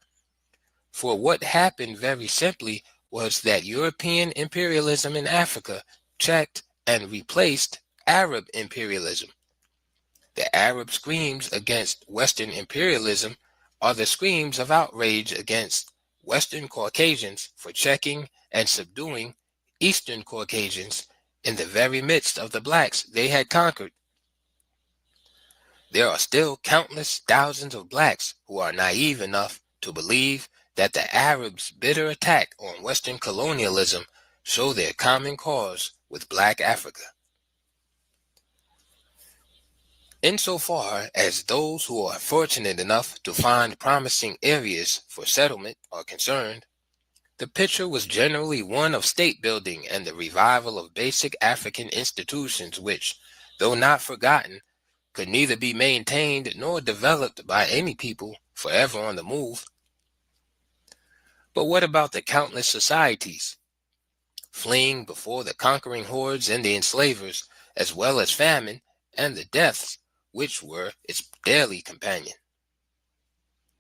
For what happened very simply was that European imperialism in Africa checked and replaced Arab imperialism. The Arab screams against Western imperialism are the screams of outrage against Western Caucasians for checking and subduing Eastern Caucasians in the very midst of the blacks they had conquered. There are still countless thousands of blacks who are naive enough to believe that the Arabs' bitter attack on Western colonialism show their common cause with black Africa. Insofar as those who are fortunate enough to find promising areas for settlement are concerned, the picture was generally one of state building and the revival of basic African institutions which, though not forgotten, could neither be maintained nor developed by any people forever on the move. But what about the countless societies, fleeing before the conquering hordes and the enslavers, as well as famine and the deaths, which were its daily companion?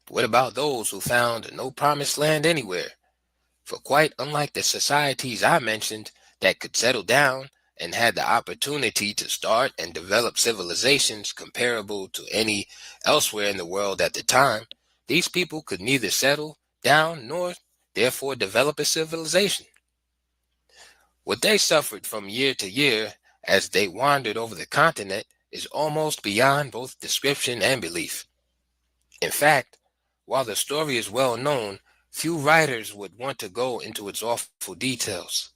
What about those who found no promised land anywhere? For quite unlike the societies I mentioned that could settle down and had the opportunity to start and develop civilizations comparable to any elsewhere in the world at the time, these people could neither settle down nor therefore develop a civilization. What they suffered from year to year as they wandered over the continent is almost beyond both description and belief. In fact, while the story is well known, few writers would want to go into its awful details.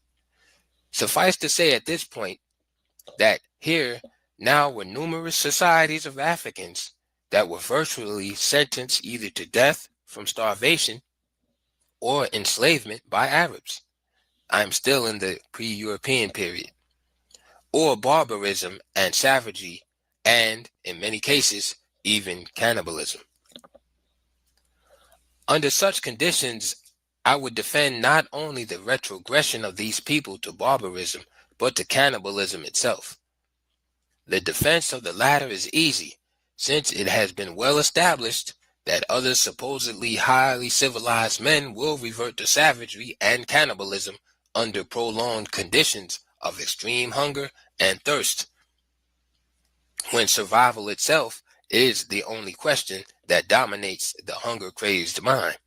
Suffice to say at this point that here now were numerous societies of Africans that were virtually sentenced either to death from starvation or enslavement by Arabs. I am still in the pre-European period, or barbarism and savagery, and in many cases, even cannibalism. Under such conditions, I would defend not only the retrogression of these people to barbarism, but to cannibalism itself. The defense of the latter is easy, since it has been well established that other supposedly highly civilized men will revert to savagery and cannibalism under prolonged conditions of extreme hunger and thirst, when survival itself is the only question that dominates the hunger-crazed mind.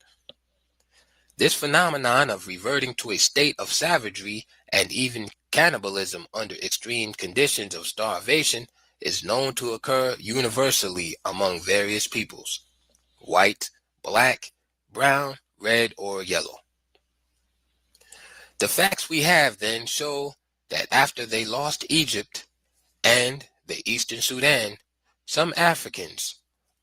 This phenomenon of reverting to a state of savagery and even cannibalism under extreme conditions of starvation is known to occur universally among various peoples: white, black, brown, red, or yellow. The facts we have then show that after they lost Egypt and the Eastern Sudan, some Africans,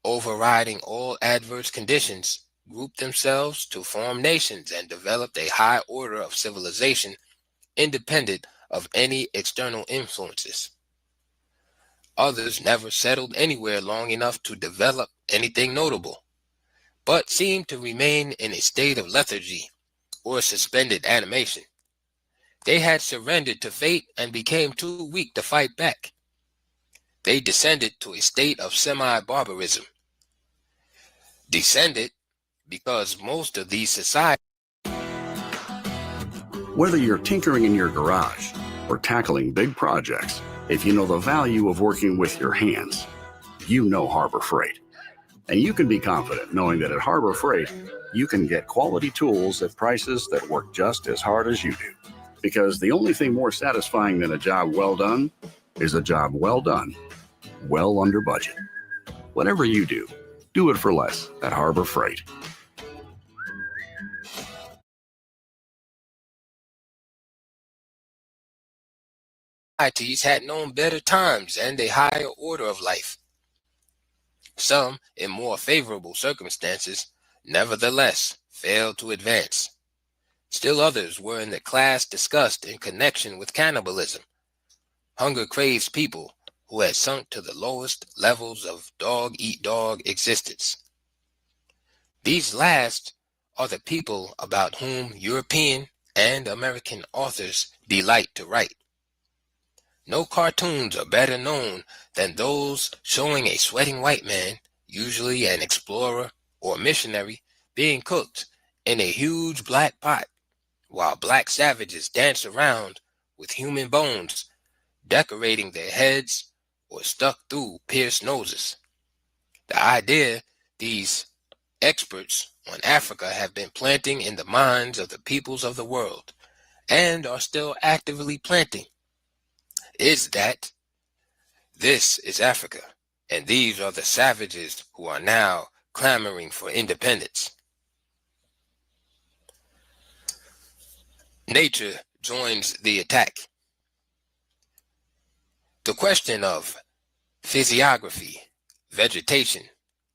overriding all adverse conditions, grouped themselves to form nations and developed a high order of civilization independent of any external influences. Others never settled anywhere long enough to develop anything notable, but seemed to remain in a state of lethargy or suspended animation. They had surrendered to fate and became too weak to fight back. They descended to a state of semi-barbarism. Descended because most of these societies. Whether you're tinkering in your garage or tackling big projects, if you know the value of working with your hands, you know Harbor Freight. And you can be confident knowing that at Harbor Freight, you can get quality tools at prices that work just as hard as you do. Because the only thing more satisfying than a job well done is a job well done, well under budget. Whatever you do it for less at Harbor Freight. Societies had known better times and a higher order of life. Some, in more favorable circumstances, nevertheless failed to advance. Still others were in the class discussed in connection with cannibalism, hunger-crazed people who had sunk to the lowest levels of dog-eat-dog existence. These last are the people about whom European and American authors delight to write. No cartoons are better known than those showing a sweating white man, usually an explorer or missionary, being cooked in a huge black pot, while black savages dance around with human bones decorating their heads or stuck through pierced noses. The idea these experts on Africa have been planting in the minds of the peoples of the world, and are still actively planting, is that this is Africa, and these are the savages who are now clamoring for independence. Nature joins the attack. The question of physiography, vegetation,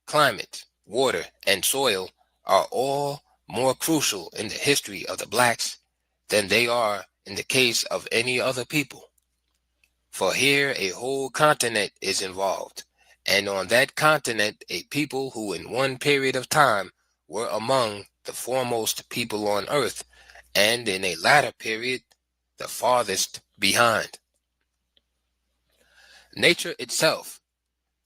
climate, water, and soil are all more crucial in the history of the blacks than they are in the case of any other people. For here a whole continent is involved, and on that continent a people who in one period of time were among the foremost people on earth, and in a latter period the farthest behind. Nature itself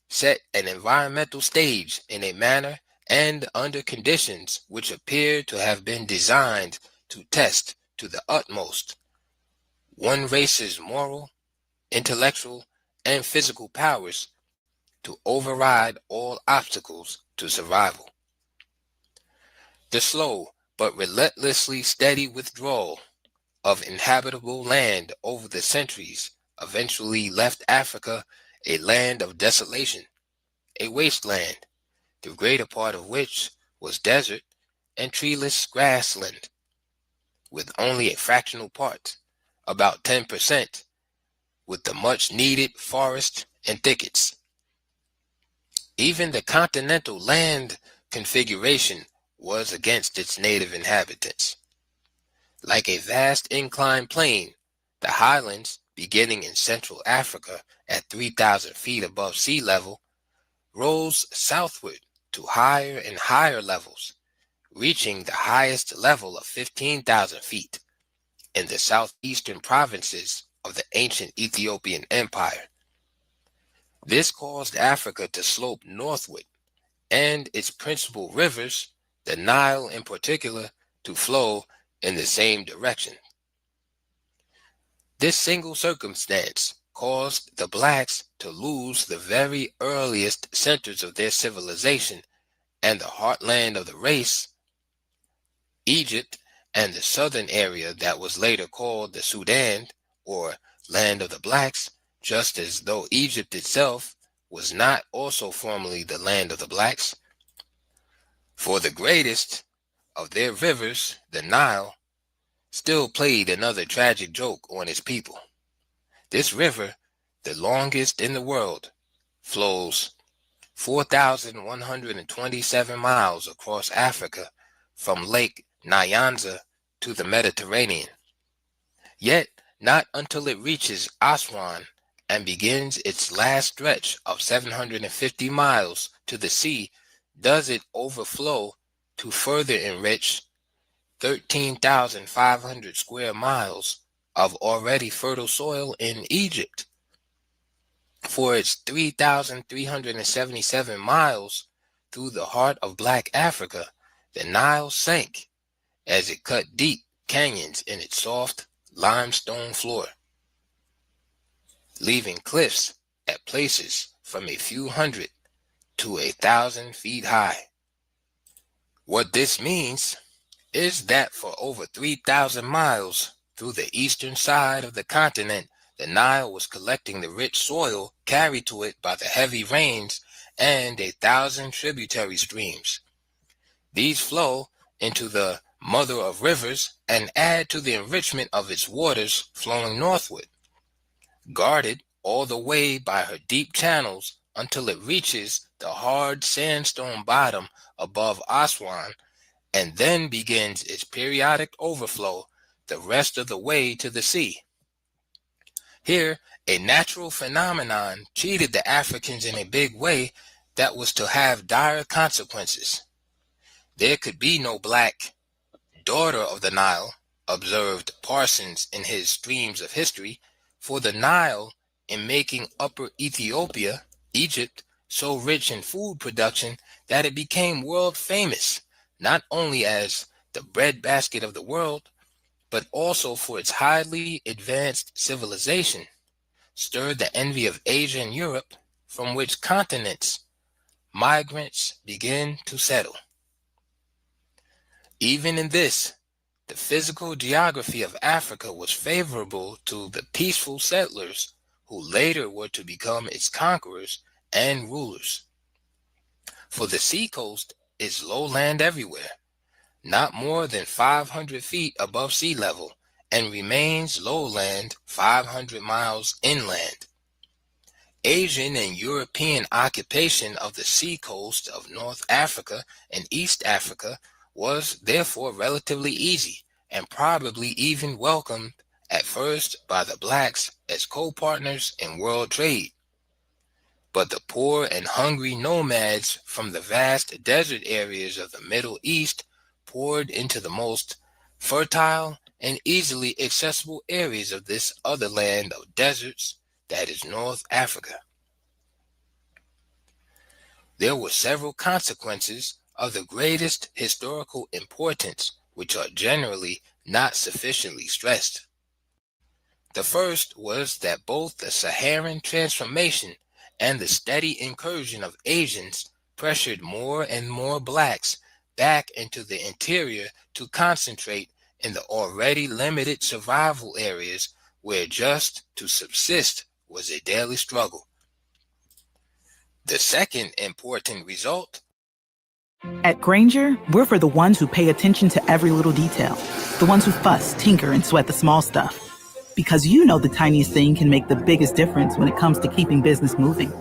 set an environmental stage in a manner and under conditions which appear to have been designed to test to the utmost one race's moral, intellectual, and physical powers to override all obstacles to survival. The slow but relentlessly steady withdrawal of inhabitable land over the centuries eventually left Africa a land of desolation, a wasteland, the greater part of which was desert and treeless grassland, with only a fractional part, about 10%, with the much needed forest and thickets. Even the continental land configuration was against its native inhabitants. Like a vast inclined plane, the highlands, beginning in Central Africa at 3,000 feet above sea level, rose southward to higher and higher levels, reaching the highest level of 15,000 feet in the southeastern provinces of the ancient Ethiopian Empire. This caused Africa to slope northward, and its principal rivers, the Nile in particular, to flow in the same direction. This single circumstance caused the blacks to lose the very earliest centers of their civilization and the heartland of the race, Egypt and the southern area that was later called the Sudan, or Land of the Blacks, just as though Egypt itself was not also formerly the Land of the Blacks. For the greatest of their rivers, the Nile, still played another tragic joke on its people. This river, the longest in the world, flows 4,127 miles across Africa from Lake Nyanza to the Mediterranean. Yet, not until it reaches Aswan and begins its last stretch of 750 miles to the sea does it overflow to further enrich 13,500 square miles of already fertile soil in Egypt. For its 3,377 miles through the heart of Black Africa, the Nile sank as it cut deep canyons in its soft limestone floor, leaving cliffs at places from a few hundred to 1,000 feet high. What this means is that for over 3,000 miles through the eastern side of the continent, the Nile was collecting the rich soil carried to it by the heavy rains and 1,000 tributary streams. These flow into the mother of rivers and add to the enrichment of its waters flowing northward, guarded all the way by her deep channels until it reaches the hard sandstone bottom above Aswan, and then begins its periodic overflow the rest of the way to the sea. Here, a natural phenomenon cheated the Africans in a big way that was to have dire consequences. There could be no black daughter of the Nile, observed Parsons in his Streams of History, for the Nile, in making Upper Ethiopia, Egypt, so rich in food production that it became world famous, not only as the breadbasket of the world, but also for its highly advanced civilization, stirred the envy of Asia and Europe, from which continents migrants began to settle. Even in this, the physical geography of Africa was favorable to the peaceful settlers who later were to become its conquerors and rulers. For the seacoast is lowland everywhere, not more than 500 feet above sea level, and remains lowland 500 miles inland. Asian and European occupation of the seacoast of North Africa and East Africa was therefore relatively easy, and probably even welcomed at first by the blacks as co-partners in world trade. But the poor and hungry nomads from the vast desert areas of the Middle East poured into the most fertile and easily accessible areas of this other land of deserts, that is North Africa. There were several consequences of the greatest historical importance which are generally not sufficiently stressed. The first was that both the Saharan transformation and the steady incursion of Asians pressured more and more blacks back into the interior to concentrate in the already limited survival areas where just to subsist was a daily struggle. The second important result. At Granger, we're for the ones who pay attention to every little detail, the ones who fuss, tinker, and sweat the small stuff. Because you know the tiniest thing can make the biggest difference when it comes to keeping business moving.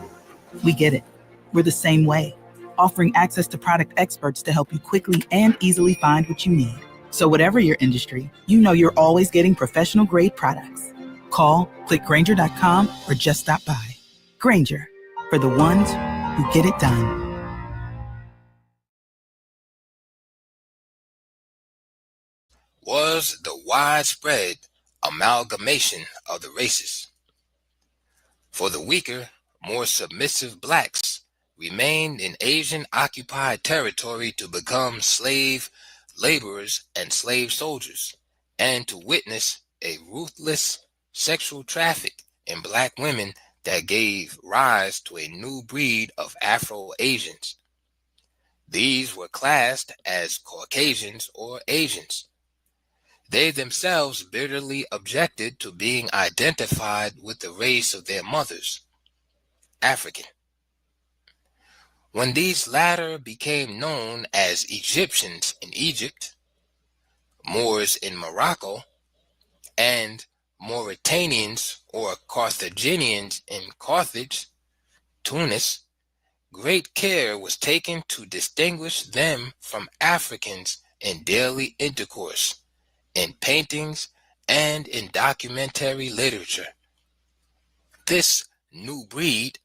We get it. We're the same way, offering access to product experts to help you quickly and easily find what you need. So whatever your industry, you know you're always getting professional-grade products. Call, click Granger.com, or just stop by. Granger, for the ones who get it done. Was the widespread amalgamation of the races. For the weaker, more submissive blacks remained in Asian-occupied territory to become slave laborers and slave soldiers, and to witness a ruthless sexual traffic in black women that gave rise to a new breed of Afro-Asians. These were classed as Caucasians or Asians. They themselves bitterly objected to being identified with the race of their mothers, African. When these latter became known as Egyptians in Egypt, Moors in Morocco, and Mauritanians or Carthaginians in Carthage, Tunis, great care was taken to distinguish them from Africans in daily intercourse, in paintings, and in documentary literature. This new breed,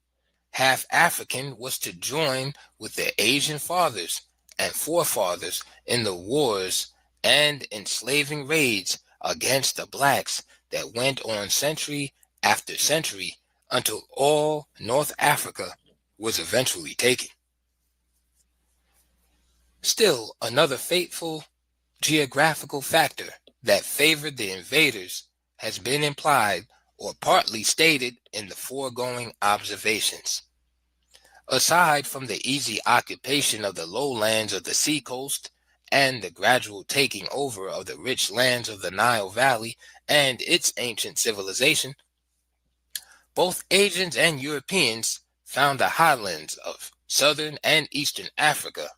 half African, was to join with their Asian fathers and forefathers in the wars and enslaving raids against the blacks that went on century after century until all North Africa was eventually taken. Still, another fateful geographical factor that favored the invaders has been implied or partly stated in the foregoing observations. Aside from the easy occupation of the lowlands of the seacoast and the gradual taking over of the rich lands of the Nile Valley and its ancient civilization, both Asians and Europeans found the highlands of southern and eastern Africa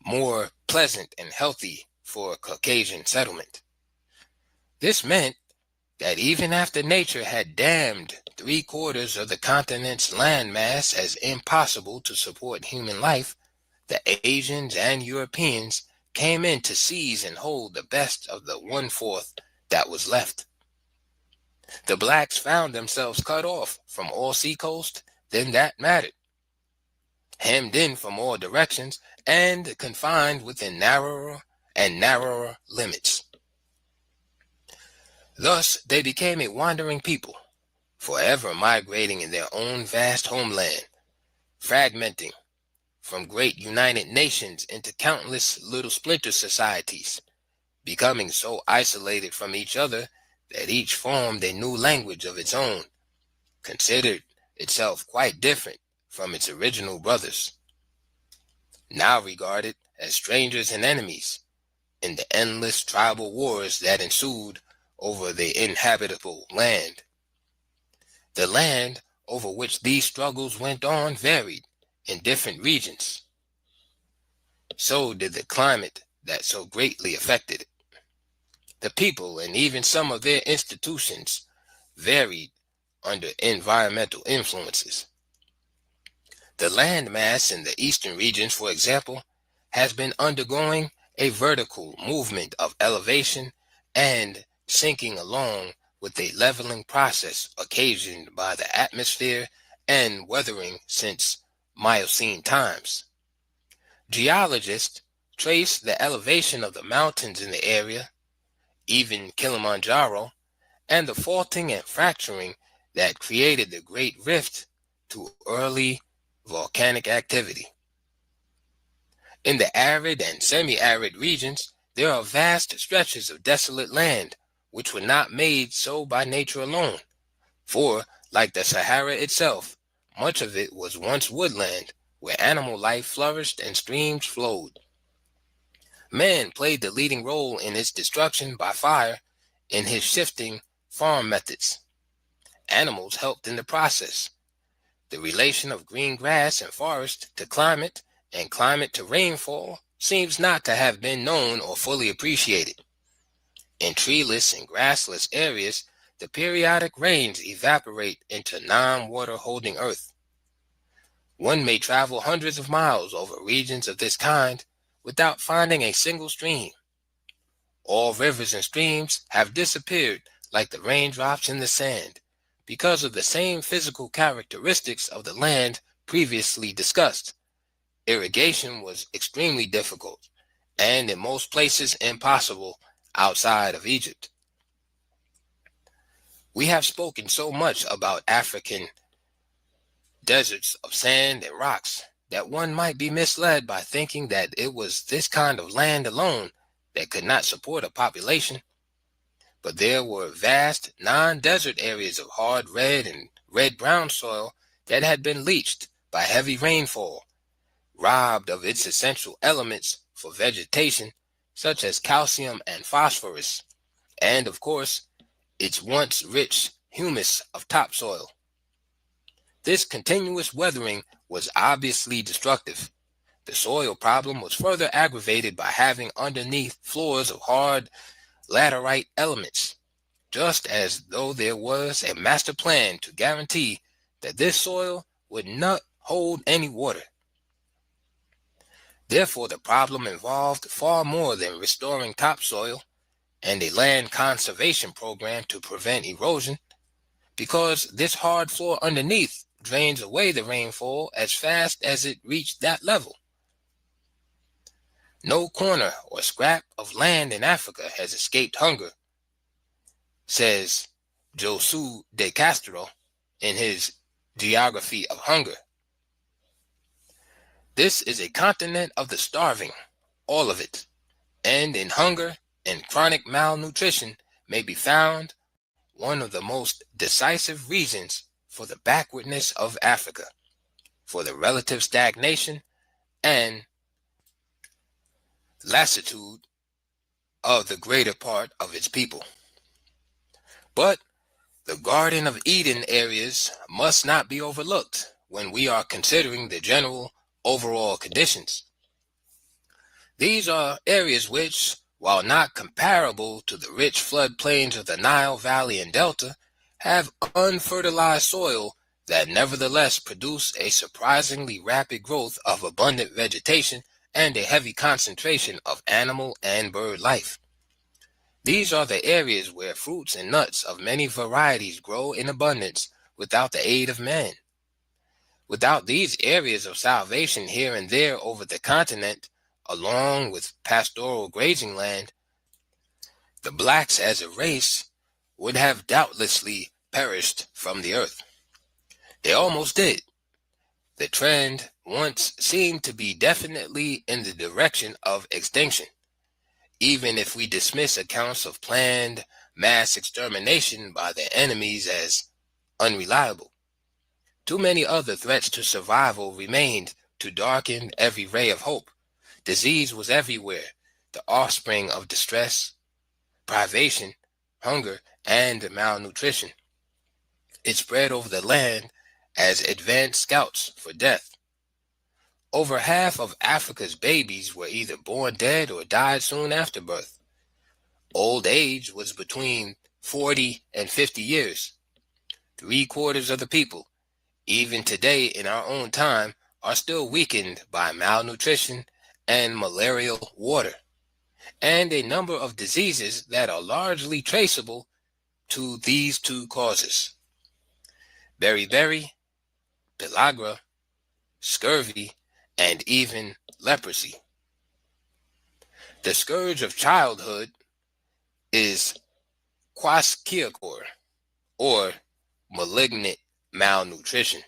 more pleasant and healthy for Caucasian settlement. This meant that even after nature had damned 3/4 of the continent's landmass as impossible to support human life, the Asians and Europeans came in to seize and hold the best of the 1/4 that was left. The blacks found themselves cut off from all seacoast, then that mattered, hemmed in from all directions, and confined within narrower and narrower limits. Thus they became a wandering people, forever migrating in their own vast homeland, fragmenting from great united nations into countless little splinter societies, becoming so isolated from each other that each formed a new language of its own, considered itself quite different from its original brothers, now regarded as strangers and enemies in the endless tribal wars that ensued over the inhabitable land. The land over which these struggles went on varied in different regions. So did the climate that so greatly affected it. The people and even some of their institutions varied under environmental influences. The landmass in the eastern regions, for example, has been undergoing a vertical movement of elevation and sinking along with a leveling process occasioned by the atmosphere and weathering since Miocene times. Geologists trace the elevation of the mountains in the area, even Kilimanjaro, and the faulting and fracturing that created the Great Rift to early volcanic activity. In the arid and semi-arid regions, there are vast stretches of desolate land which were not made so by nature alone, for, like the Sahara itself, much of it was once woodland where animal life flourished and streams flowed. Man played the leading role in its destruction by fire in his shifting farm methods. Animals helped in the process. The relation of green grass and forest to climate and climate to rainfall seems not to have been known or fully appreciated. In treeless and grassless areas, the periodic rains evaporate into non-water holding earth. One may travel hundreds of miles over regions of this kind without finding a single stream. All rivers and streams have disappeared like the raindrops in the sand because of the same physical characteristics of the land previously discussed. Irrigation was extremely difficult and in most places impossible outside of Egypt. We have spoken so much about African deserts of sand and rocks that one might be misled by thinking that it was this kind of land alone that could not support a population. But there were vast non-desert areas of hard red and red-brown soil that had been leached by heavy rainfall, robbed of its essential elements for vegetation, such as calcium and phosphorus, and of course, its once rich humus of topsoil. This continuous weathering was obviously destructive. The soil problem was further aggravated by having underneath floors of hard laterite elements, just as though there was a master plan to guarantee that this soil would not hold any water. Therefore, the problem involved far more than restoring topsoil and a land conservation program to prevent erosion, because this hard floor underneath drains away the rainfall as fast as it reached that level. No corner or scrap of land in Africa has escaped hunger, says Josu de Castro in his Geography of Hunger. This is a continent of the starving, all of it, and in hunger and chronic malnutrition may be found one of the most decisive reasons for the backwardness of Africa, for the relative stagnation and lassitude of the greater part of its people. But the Garden of Eden areas must not be overlooked when we are considering the general overall conditions. These are areas which, while not comparable to the rich floodplains of the Nile Valley and Delta, have unfertilized soil that nevertheless produce a surprisingly rapid growth of abundant vegetation and a heavy concentration of animal and bird life. These are the areas where fruits and nuts of many varieties grow in abundance without the aid of man. Without these areas of salvation here and there over the continent, along with pastoral grazing land, the blacks as a race would have doubtlessly perished from the earth. They almost did. The trend once seemed to be definitely in the direction of extinction, even if we dismiss accounts of planned mass extermination by their enemies as unreliable. Too many other threats to survival remained to darken every ray of hope. Disease was everywhere, the offspring of distress, privation, hunger, and malnutrition. It spread over the land as advanced scouts for death. Over half of Africa's babies were either born dead or died soon after birth. Old age was between 40 and 50 years. 3/4 of the people, even today in our own time, are still weakened by malnutrition and malarial water, and a number of diseases that are largely traceable to these two causes: beriberi, pellagra, scurvy, and even leprosy. The scourge of childhood is kwashiorkor, or malignant malnutrition.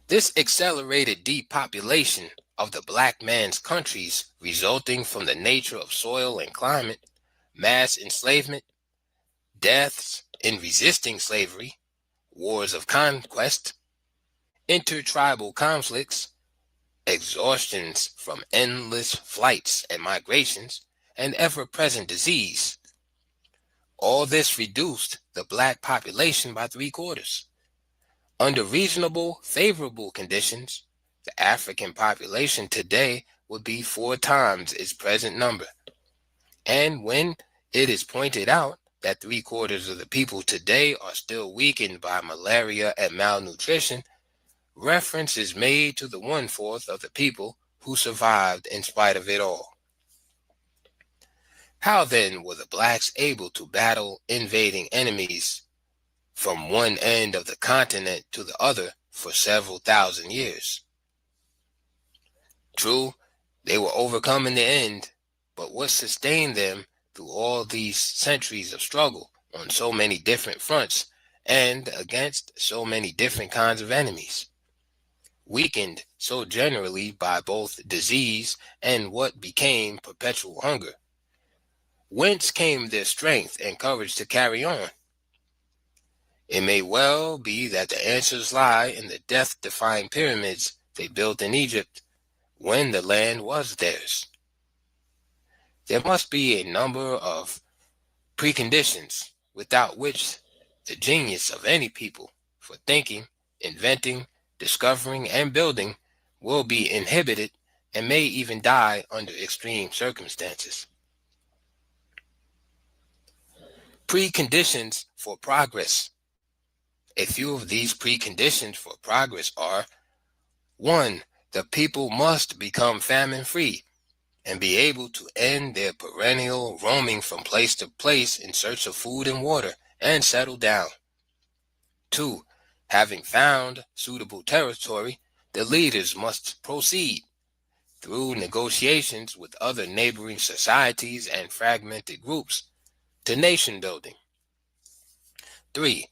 This accelerated depopulation of the black man's countries resulting from the nature of soil and climate, mass enslavement, deaths in resisting slavery, wars of conquest, intertribal conflicts, exhaustions from endless flights and migrations, and ever-present disease. All this reduced the black population by 3/4. Under reasonable, favorable conditions, the African population today would be 4 times its present number. And when it is pointed out that 3/4 of the people today are still weakened by malaria and malnutrition, reference is made to the 1/4 of the people who survived in spite of it all. How then were the blacks able to battle invading enemies from one end of the continent to the other for several thousand years? True, they were overcome in the end, but what sustained them through all these centuries of struggle on so many different fronts and against so many different kinds of enemies? Weakened so generally by both disease and what became perpetual hunger, whence came their strength and courage to carry on? It may well be that the answers lie in the death-defying pyramids they built in Egypt when the land was theirs. There must be a number of preconditions without which the genius of any people for thinking, inventing, discovering, and building will be inhibited and may even die under extreme circumstances. Preconditions for progress. A few of these preconditions for progress are: 1. The people must become famine-free and be able to end their perennial roaming from place to place in search of food and water and settle down. 2. Having found suitable territory, the leaders must proceed through negotiations with other neighboring societies and fragmented groups to nation building. 3.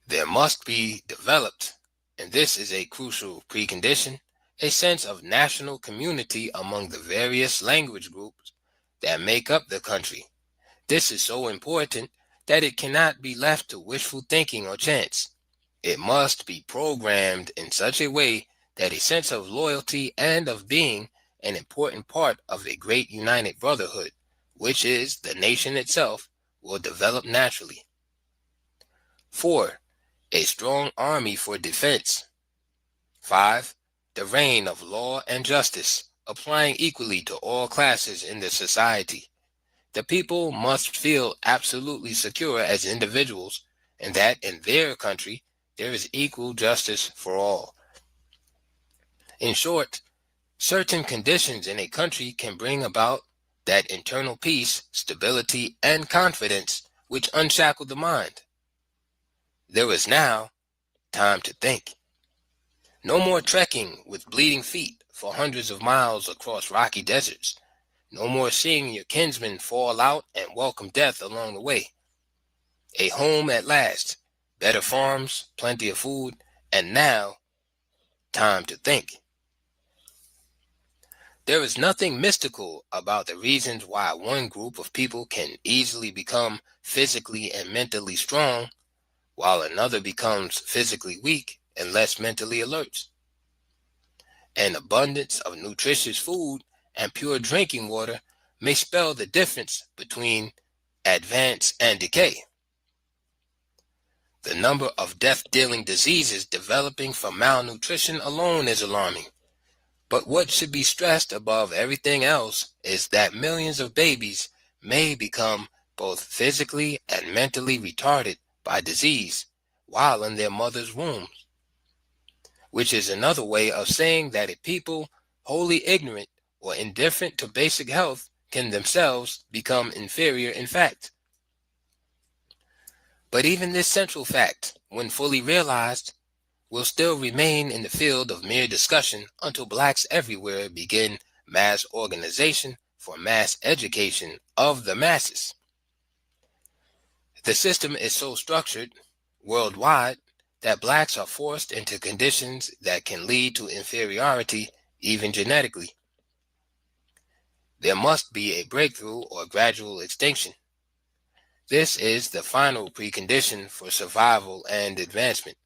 There must be developed, and this is a crucial precondition, a sense of national community among the various language groups that make up the country. This is so important that it cannot be left to wishful thinking or chance. It must be programmed in such a way that a sense of loyalty and of being an important part of a great united brotherhood, which is the nation itself, will develop naturally. 4. A strong army for defense. 5. The reign of law and justice, applying equally to all classes in the society. The people must feel absolutely secure as individuals, and that in their country there is equal justice for all. In short, certain conditions in a country can bring about that internal peace, stability, and confidence which unshackle the mind. There is now time to think. No more trekking with bleeding feet for hundreds of miles across rocky deserts. No more seeing your kinsmen fall out and welcome death along the way. A home at last, better farms, plenty of food, and now, time to think. There is nothing mystical about the reasons why one group of people can easily become physically and mentally strong, while another becomes physically weak and less mentally alert. An abundance of nutritious food and pure drinking water may spell the difference between advance and decay. The number of death-dealing diseases developing from malnutrition alone is alarming. But what should be stressed above everything else is that millions of babies may become both physically and mentally retarded by disease while in their mother's wombs, which is another way of saying that a people wholly ignorant or indifferent to basic health can themselves become inferior in fact. But even this central fact, when fully realized, will still remain in the field of mere discussion until blacks everywhere begin mass organization for mass education of the masses. The system is so structured worldwide that blacks are forced into conditions that can lead to inferiority even genetically. There must be a breakthrough or gradual extinction. This is the final precondition for survival and advancement.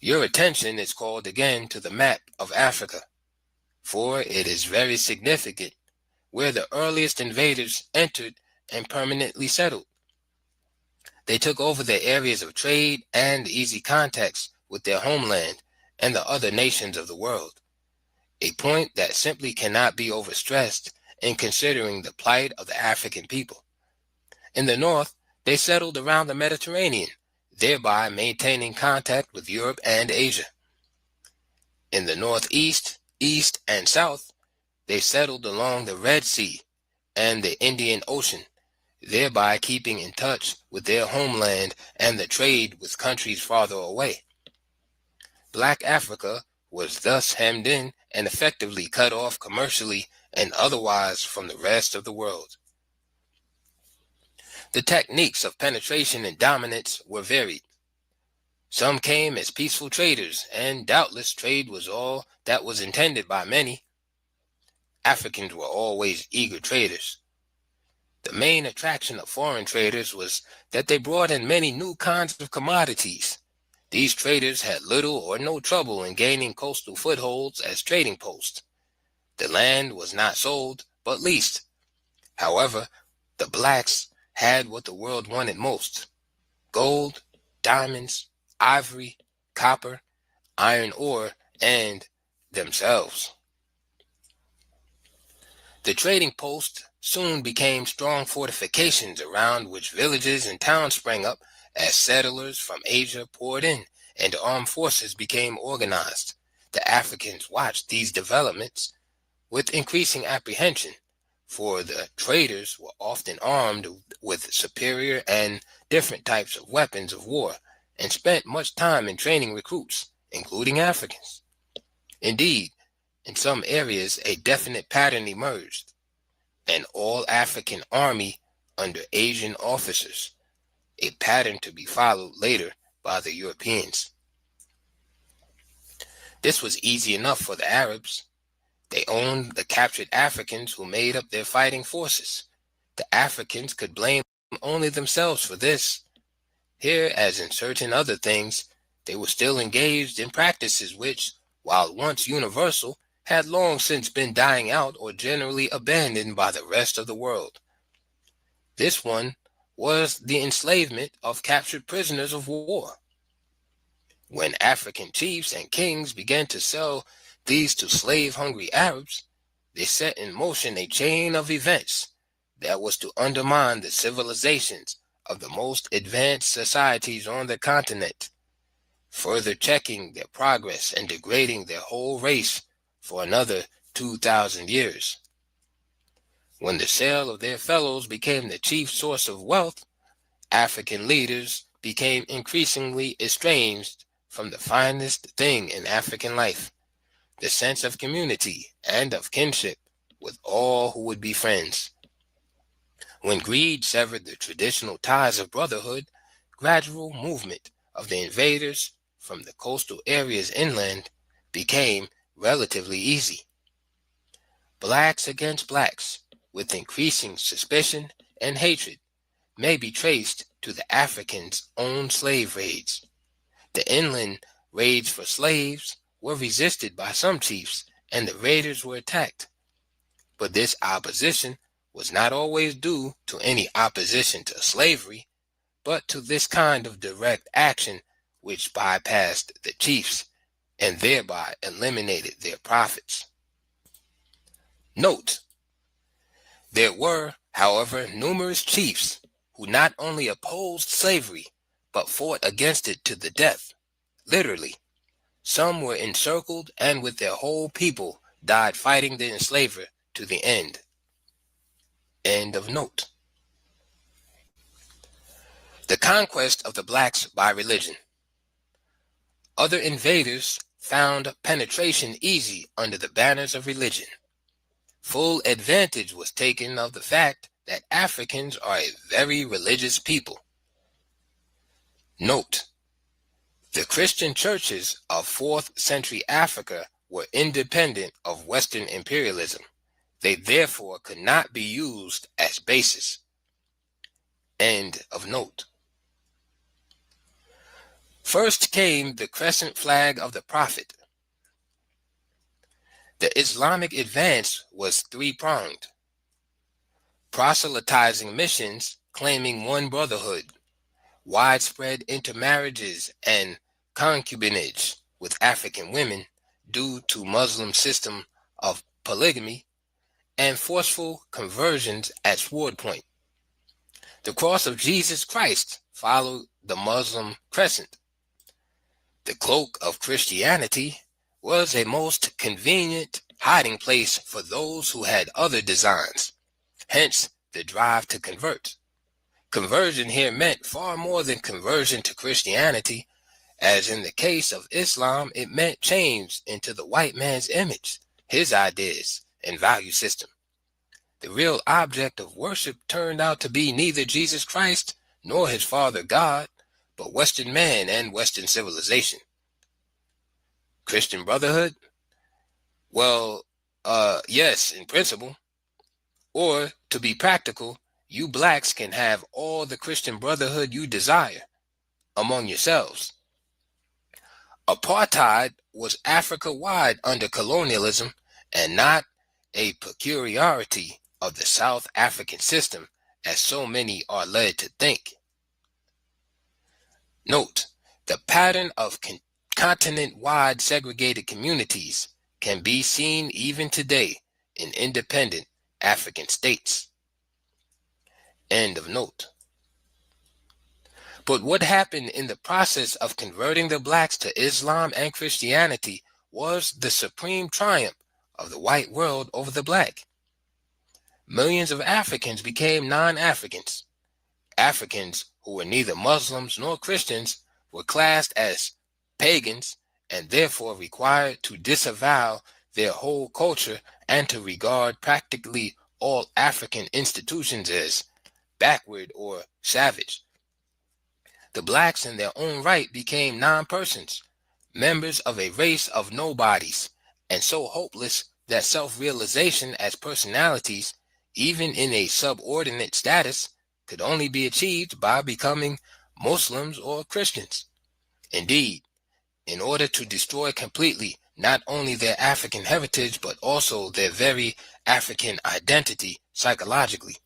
Your attention is called again to the map of Africa, for it is very significant where the earliest invaders entered and permanently settled. They took over their areas of trade and easy contacts with their homeland and the other nations of the world, a point that simply cannot be overstressed in considering the plight of the African people. In the north, they settled around the Mediterranean, thereby maintaining contact with Europe and Asia. In the northeast, east, and south, they settled along the Red Sea and the Indian Ocean, thereby keeping in touch with their homeland and the trade with countries farther away. Black Africa was thus hemmed in and effectively cut off commercially and otherwise from the rest of the world. The techniques of penetration and dominance were varied. Some came as peaceful traders, and doubtless trade was all that was intended by many. Africans were always eager traders. The main attraction of foreign traders was that they brought in many new kinds of commodities. These traders had little or no trouble in gaining coastal footholds as trading posts. The land was not sold, but leased. However, the blacks had what the world wanted most: gold, diamonds, ivory, copper, iron ore, and themselves. The trading posts soon became strong fortifications around which villages and towns sprang up as settlers from Asia poured in and armed forces became organized. The Africans watched these developments with increasing apprehension, for the traders were often armed with superior and different types of weapons of war and spent much time in training recruits, including Africans. Indeed, in some areas, a definite pattern emerged: an all-African army under Asian officers, a pattern to be followed later by the Europeans. This was easy enough for the Arabs. They owned the captured Africans who made up their fighting forces. The Africans could blame only themselves for this. Here, as in certain other things, they were still engaged in practices which, while once universal, had long since been dying out or generally abandoned by the rest of the world. This one was the enslavement of captured prisoners of war. When African chiefs and kings began to sell these to slave-hungry Arabs, they set in motion a chain of events that was to undermine the civilizations of the most advanced societies on the continent, further checking their progress and degrading their whole race for another 2,000 years. When the sale of their fellows became the chief source of wealth, African leaders became increasingly estranged from the finest thing in African life: the sense of community and of kinship with all who would be friends. When greed severed the traditional ties of brotherhood, gradual movement of the invaders from the coastal areas inland became relatively easy. Blacks against blacks, with increasing suspicion and hatred, may be traced to the Africans' own slave raids. The inland raids for slaves were resisted by some chiefs, and the raiders were attacked. But this opposition was not always due to any opposition to slavery, but to this kind of direct action which bypassed the chiefs and thereby eliminated their profits. Note: there were, however, numerous chiefs who not only opposed slavery, but fought against it to the death, literally. Some were encircled and with their whole people died fighting the enslaver to the end. End of note. The conquest of the blacks by religion. Other invaders found penetration easy under the banners of religion. Full advantage was taken of the fact that Africans are a very religious people. Note: the Christian churches of 4th century Africa were independent of Western imperialism. They therefore could not be used as basis. End of note. First came the crescent flag of the Prophet. The Islamic advance was three-pronged: proselytizing missions claiming one brotherhood, widespread intermarriages and concubinage with African women due to Muslim system of polygamy, and forceful conversions at sword point. The cross of Jesus Christ followed the Muslim crescent. The cloak of Christianity was a most convenient hiding place for those who had other designs, hence the drive to convert. Conversion here meant far more than conversion to Christianity. As in the case of Islam, it meant change into the white man's image, his ideas and value system. The real object of worship turned out to be neither Jesus Christ nor his Father God, but Western man and Western civilization. Christian brotherhood? Well, yes, in principle. Or, to be practical, you blacks can have all the Christian brotherhood you desire among yourselves. Apartheid was Africa-wide under colonialism and not a peculiarity of the South African system, as so many are led to think. Note, the pattern of continent-wide segregated communities can be seen even today in independent African states. End of note. But what happened in the process of converting the blacks to Islam and Christianity was the supreme triumph of the white world over the black. Millions of Africans became non-Africans. Africans who were neither Muslims nor Christians were classed as pagans and therefore required to disavow their whole culture and to regard practically all African institutions as backward or savage. The blacks in their own right became non-persons, members of a race of nobodies, and so hopeless that self-realization as personalities, even in a subordinate status, could only be achieved by becoming Muslims or Christians. Indeed, in order to destroy completely not only their African heritage but also their very African identity psychologically,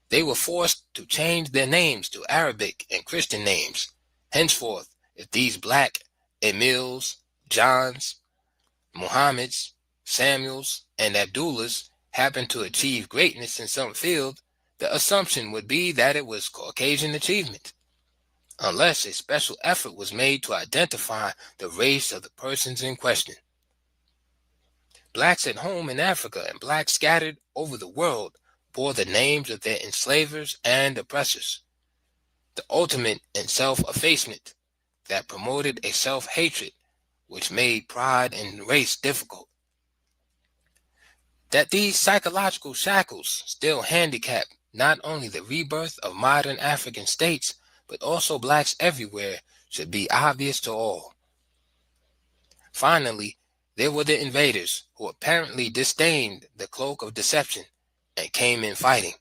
they were forced to change their names to Arabic and Christian names. Henceforth, if these black Emils, Johns, Muhammads, Samuels, and Abdullahs happened to achieve greatness in some field, the assumption would be that it was Caucasian achievement, unless a special effort was made to identify the race of the persons in question. Blacks at home in Africa and blacks scattered over the world bore the names of their enslavers and oppressors. The ultimate in self-effacement that promoted a self-hatred which made pride in race difficult. That these psychological shackles still handicap not only the rebirth of modern African states, but also blacks everywhere should be obvious to all. Finally, there were the invaders who apparently disdained the cloak of deception and came in fighting.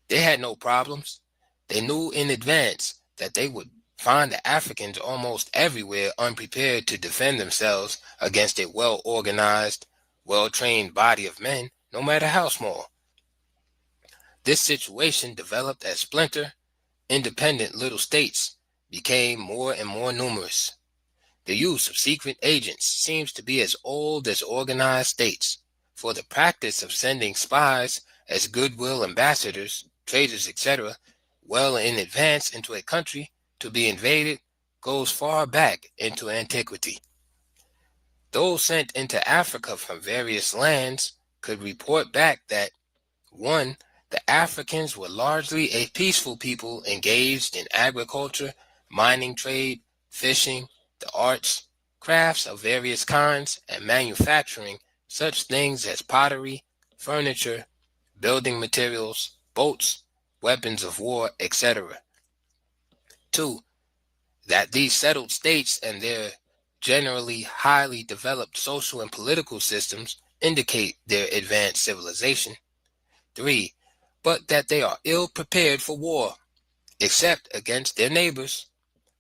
They had no problems. They knew in advance that they would find the Africans almost everywhere unprepared to defend themselves against a well-organized, well-trained body of men, no matter how small. This situation developed as splinter, independent little states became more and more numerous. The use of secret agents seems to be as old as organized states, for the practice of sending spies as goodwill ambassadors, traders, etc., well in advance into a country to be invaded goes far back into antiquity. Those sent into Africa from various lands could report back that 1. The Africans were largely a peaceful people engaged in agriculture, mining trade, fishing, the arts, crafts of various kinds, and manufacturing such things as pottery, furniture, building materials, boats, weapons of war, etc. 2. That these settled states and their generally highly developed social and political systems indicate their advanced civilization. 3. But that they are ill prepared for war, except against their neighbors,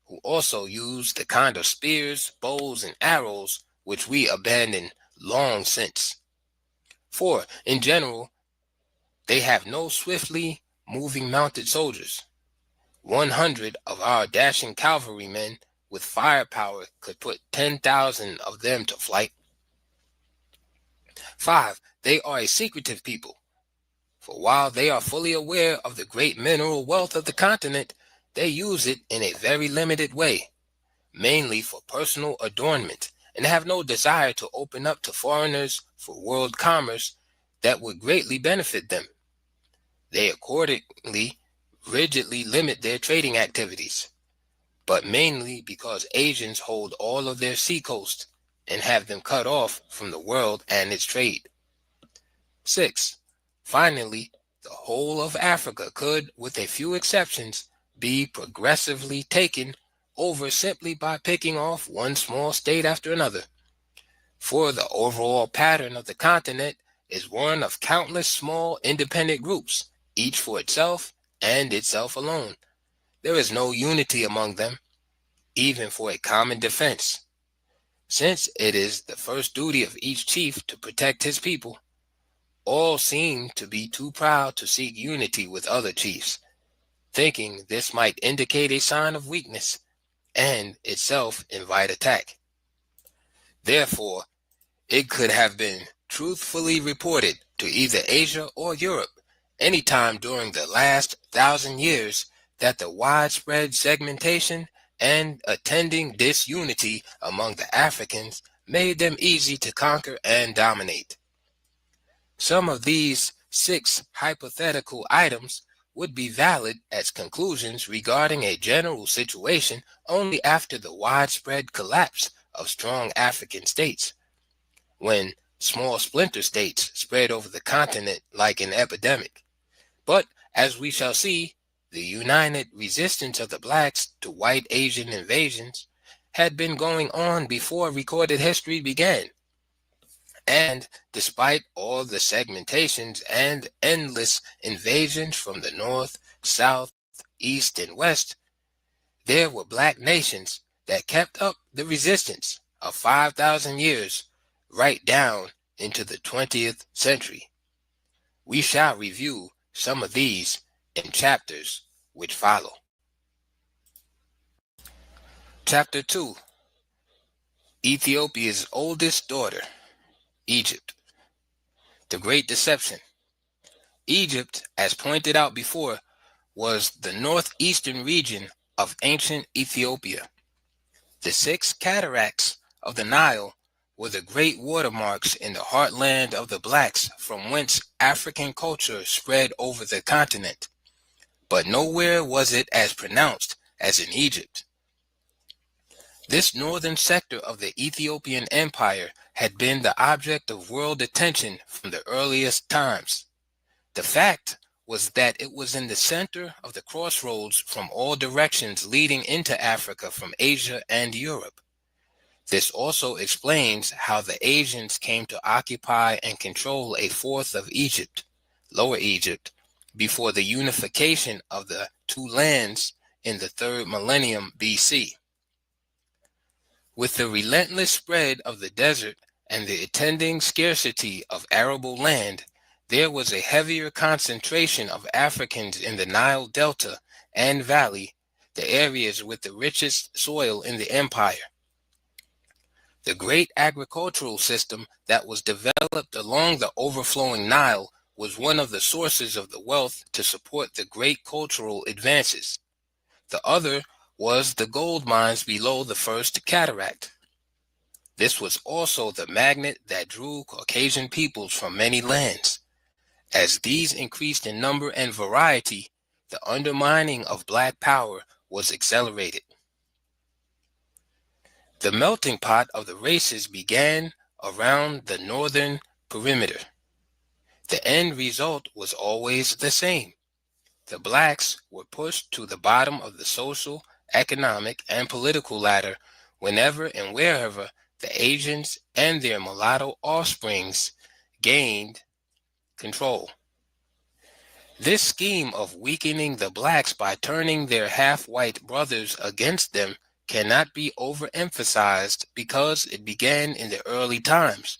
who also use the kind of spears, bows, and arrows which we abandoned long since. 4. In general, they have no swiftly moving mounted soldiers. 100 of our dashing cavalrymen with firepower could put 10,000 of them to flight. 5. They are a secretive people, for while they are fully aware of the great mineral wealth of the continent, they use it in a very limited way, mainly for personal adornment, and have no desire to open up to foreigners for world commerce that would greatly benefit them. They accordingly rigidly limit their trading activities, but mainly because Asians hold all of their seacoast and have them cut off from the world and its trade. 6. Finally, the whole of Africa could, with a few exceptions, be progressively taken over simply by picking off one small state after another. For the overall pattern of the continent is one of countless small independent groups, each for itself and itself alone. There is no unity among them. even for a common defense. Since it is the first duty of each chief to protect his people, all seem to be too proud to seek unity with other chiefs, thinking this might indicate a sign of weakness and itself invite attack. Therefore, it could have been truthfully reported to either Asia or Europe anytime during the last 1,000 years that the widespread segmentation and attending disunity among the Africans made them easy to conquer and dominate. Some of these 6 hypothetical items would be valid as conclusions regarding a general situation only after the widespread collapse of strong African states, when small splinter states spread over the continent like an epidemic. But as we shall see, the united resistance of the blacks to white Asian invasions had been going on before recorded history began. And despite all the segmentations and endless invasions from the north, south, east, and west, there were black nations that kept up the resistance of 5,000 years right down into the 20th century. We shall review some of these in chapters which follow. Chapter 2: Ethiopia's oldest daughter, Egypt. The Great Deception. Egypt, as pointed out before, was the northeastern region of ancient Ethiopia. The 6 cataracts of the Nile were the great watermarks in the heartland of the blacks from whence African culture spread over the continent. But nowhere was it as pronounced as in Egypt. This northern sector of the Ethiopian Empire had been the object of world attention from the earliest times. The fact was that it was in the center of the crossroads from all directions leading into Africa from Asia and Europe. This also explains how the Asians came to occupy and control a fourth of Egypt, Lower Egypt, before the unification of the 2 lands in the 3rd millennium BC. With the relentless spread of the desert and the attending scarcity of arable land, there was a heavier concentration of Africans in the Nile Delta and Valley, the areas with the richest soil in the empire. The great agricultural system that was developed along the overflowing Nile was one of the sources of the wealth to support the great cultural advances. The other was the gold mines below the first cataract. This was also the magnet that drew Caucasian peoples from many lands. As these increased in number and variety, the undermining of black power was accelerated. The melting pot of the races began around the northern perimeter. The end result was always the same. The blacks were pushed to the bottom of the social, economic, and political ladder whenever and wherever the Asians and their mulatto offsprings gained control. This scheme of weakening the blacks by turning their half-white brothers against them cannot be overemphasized because it began in the early times,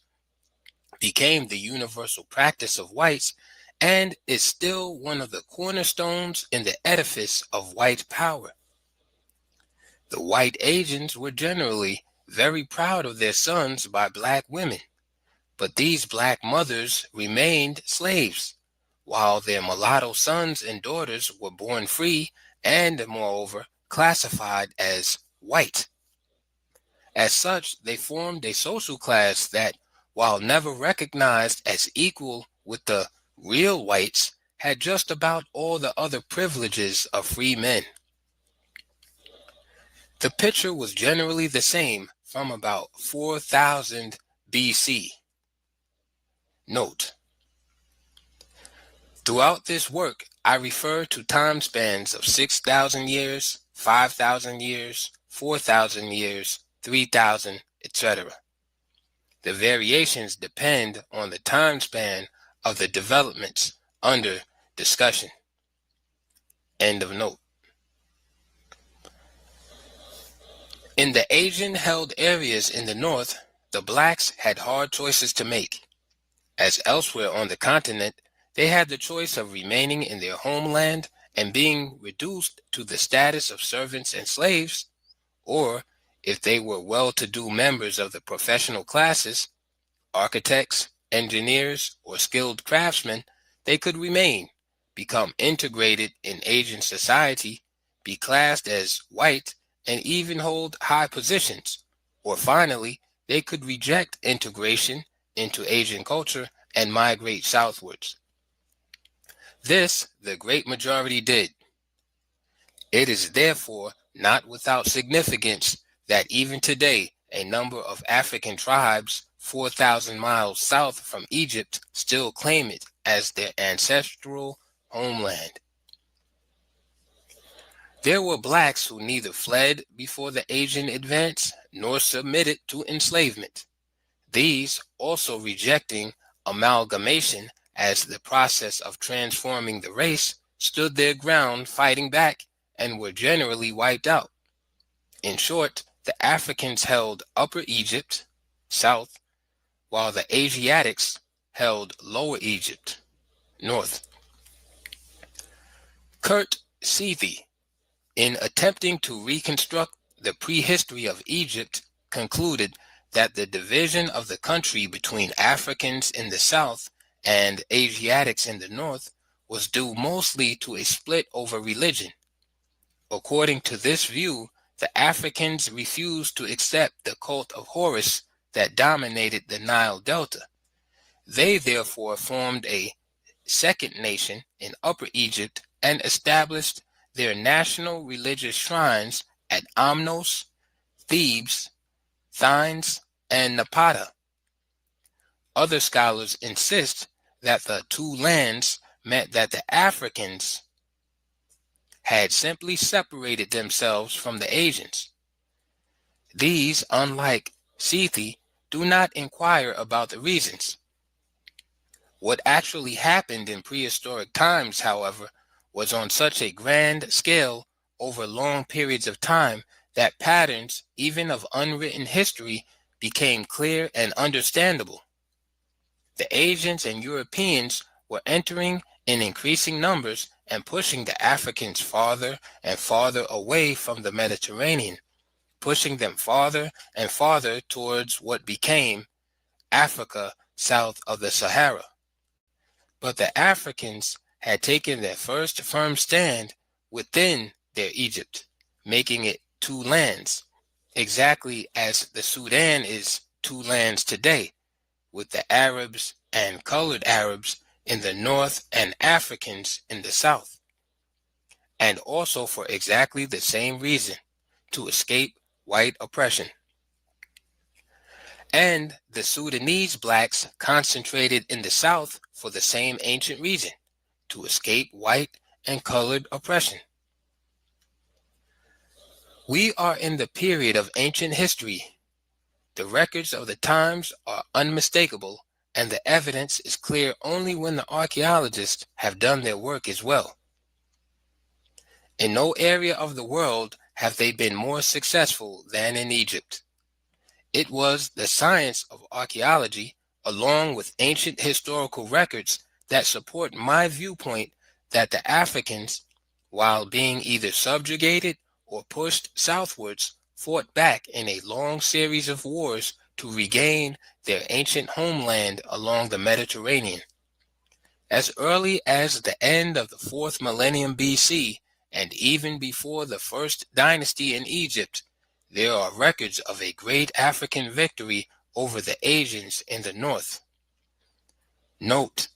became the universal practice of whites, and is still one of the cornerstones in the edifice of white power. The white Asians were generally very proud of their sons by black women, but these black mothers remained slaves, while their mulatto sons and daughters were born free and, moreover, classified as white. As such, they formed a social class that, while never recognized as equal with the real whites, had just about all the other privileges of free men. The picture was generally the same from about 4000 BC. Note: throughout this work, I refer to time spans of 6,000 years, 5,000 years, 4,000 years, 3,000, etc. The variations depend on the time span of the developments under discussion. End of note. In the Asian-held areas in the north, the blacks had hard choices to make. As elsewhere on the continent, they had the choice of remaining in their homeland and being reduced to the status of servants and slaves, or, if they were well-to-do members of the professional classes, architects, engineers, or skilled craftsmen, they could remain, become integrated in Asian society, be classed as white, and even hold high positions. Or finally, they could reject integration into Asian culture and migrate southwards. This the great majority did. It is therefore not without significance that even today a number of African tribes 4,000 miles south from Egypt still claim it as their ancestral homeland. There were blacks who neither fled before the Asian advance nor submitted to enslavement. These also rejecting amalgamation as the process of transforming the race stood their ground fighting back and were generally wiped out. In short, the Africans held Upper Egypt, south, while the Asiatics held Lower Egypt, north. Kurt Sethi, in attempting to reconstruct the prehistory of Egypt, concluded that the division of the country between Africans in the south and Asiatics in the north was due mostly to a split over religion. According to this view, the Africans refused to accept the cult of Horus that dominated the Nile Delta. They therefore formed a second nation in Upper Egypt and established their national religious shrines at Amnos, Thebes, Thines, and Napata. Other scholars insist that the two lands meant that the Africans had simply separated themselves from the Asians. These, unlike Sethi, do not inquire about the reasons. What actually happened in prehistoric times, however, was on such a grand scale over long periods of time that patterns, even of unwritten history, became clear and understandable. The Asians and Europeans were entering in increasing numbers and pushing the Africans farther and farther away from the Mediterranean, pushing them farther and farther towards what became Africa south of the Sahara. But the Africans had taken their first firm stand within their Egypt, making it two lands, exactly as the Sudan is two lands today, with the Arabs and colored Arabs in the north and Africans in the south. And also for exactly the same reason, to escape white oppression. And the Sudanese blacks concentrated in the south for the same ancient reason, to escape white and colored oppression. We are in the period of ancient history. The records of the times are unmistakable, and the evidence is clear only when the archaeologists have done their work as well. In no area of the world have they been more successful than in Egypt. It was the science of archaeology, along with ancient historical records, that support my viewpoint that the Africans, while being either subjugated or pushed southwards, fought back in a long series of wars to regain their ancient homeland along the Mediterranean. As early as the end of the 4th millennium BC, and even before the first dynasty in Egypt, there are records of a great African victory over the Asians in the north. Note: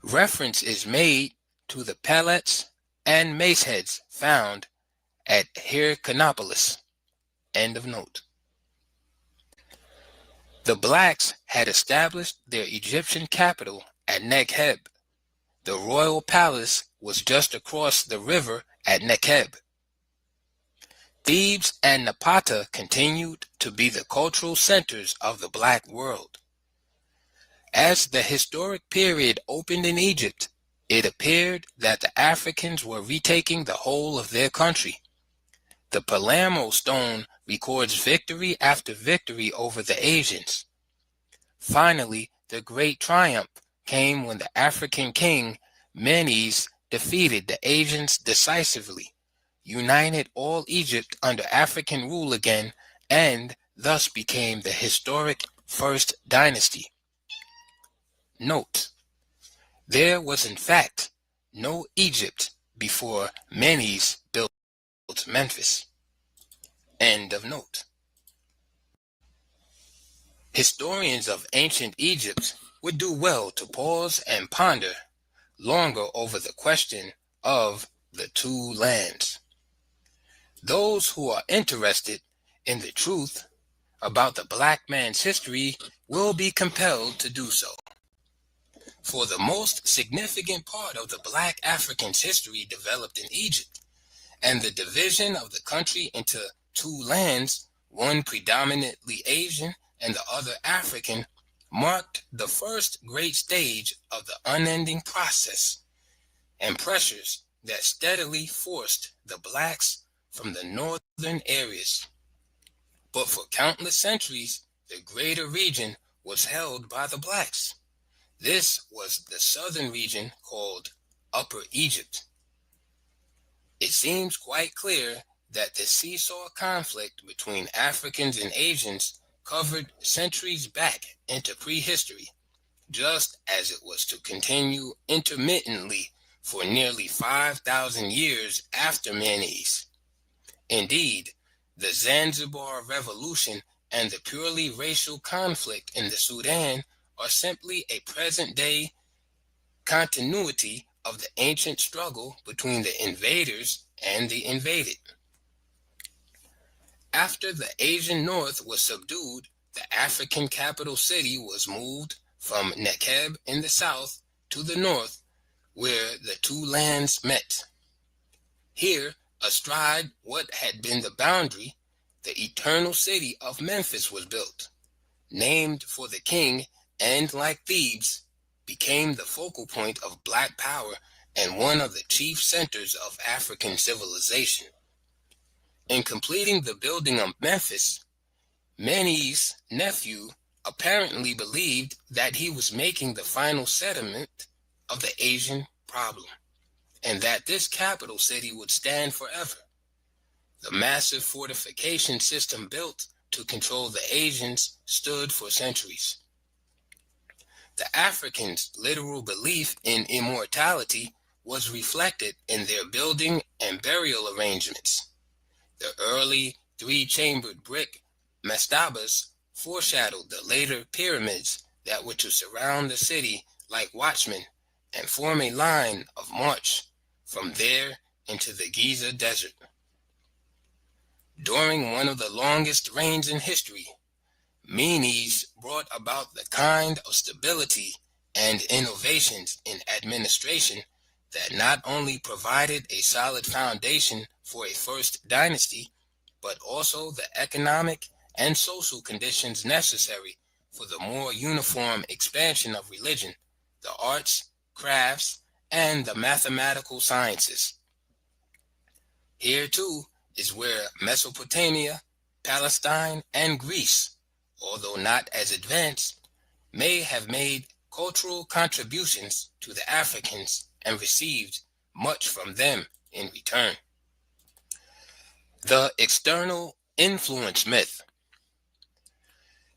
reference is made to the pellets and mace heads found at Hyrcanopolis. End of note. The blacks had established their Egyptian capital at Nekheb. The royal palace was just across the river at Nekheb. Thebes and Napata continued to be the cultural centers of the black world. As the historic period opened in Egypt, it appeared that the Africans were retaking the whole of their country. The Palermo stone records victory after victory over the Asians. Finally, the great triumph came when the African king Menes defeated the Asians decisively, united all Egypt under African rule again, and thus became the historic First Dynasty. Note: there was in fact no Egypt before Menes built Memphis. End of note. Historians of ancient Egypt would do well to pause and ponder longer over the question of the two lands. Those who are interested in the truth about the black man's history will be compelled to do so. For the most significant part of the black African's history developed in Egypt, and the division of the country into two lands, one predominantly Asian and the other African, marked the first great stage of the unending process and pressures that steadily forced the blacks from the northern areas. But for countless centuries, the greater region was held by the blacks. This was the southern region called Upper Egypt. It seems quite clear that the seesaw conflict between Africans and Asians covered centuries back into prehistory, just as it was to continue intermittently for nearly 5,000 years after Menes. Indeed, the Zanzibar Revolution and the purely racial conflict in the Sudan are simply a present-day continuity of the ancient struggle between the invaders and the invaded. After the Asian North was subdued, the African capital city was moved from Nekeb in the south to the north, where the two lands met. Here, astride what had been the boundary, the eternal city of Memphis was built, named for the king, and like Thebes, became the focal point of black power and one of the chief centers of African civilization. In completing the building of Memphis, Menes' nephew apparently believed that he was making the final settlement of the Asian problem, and that this capital city would stand forever. The massive fortification system built to control the Asians stood for centuries. The Africans' literal belief in immortality was reflected in their building and burial arrangements. The early three-chambered brick mastabas foreshadowed the later pyramids that were to surround the city like watchmen and form a line of march from there into the Giza Desert. During one of the longest reigns in history, Menes brought about the kind of stability and innovations in administration that not only provided a solid foundation for a first dynasty, but also the economic and social conditions necessary for the more uniform expansion of religion, the arts, crafts, and the mathematical sciences. Here too is where Mesopotamia, Palestine, and Greece, although not as advanced, may have made cultural contributions to the Africans and received much from them in return. The external influence myth.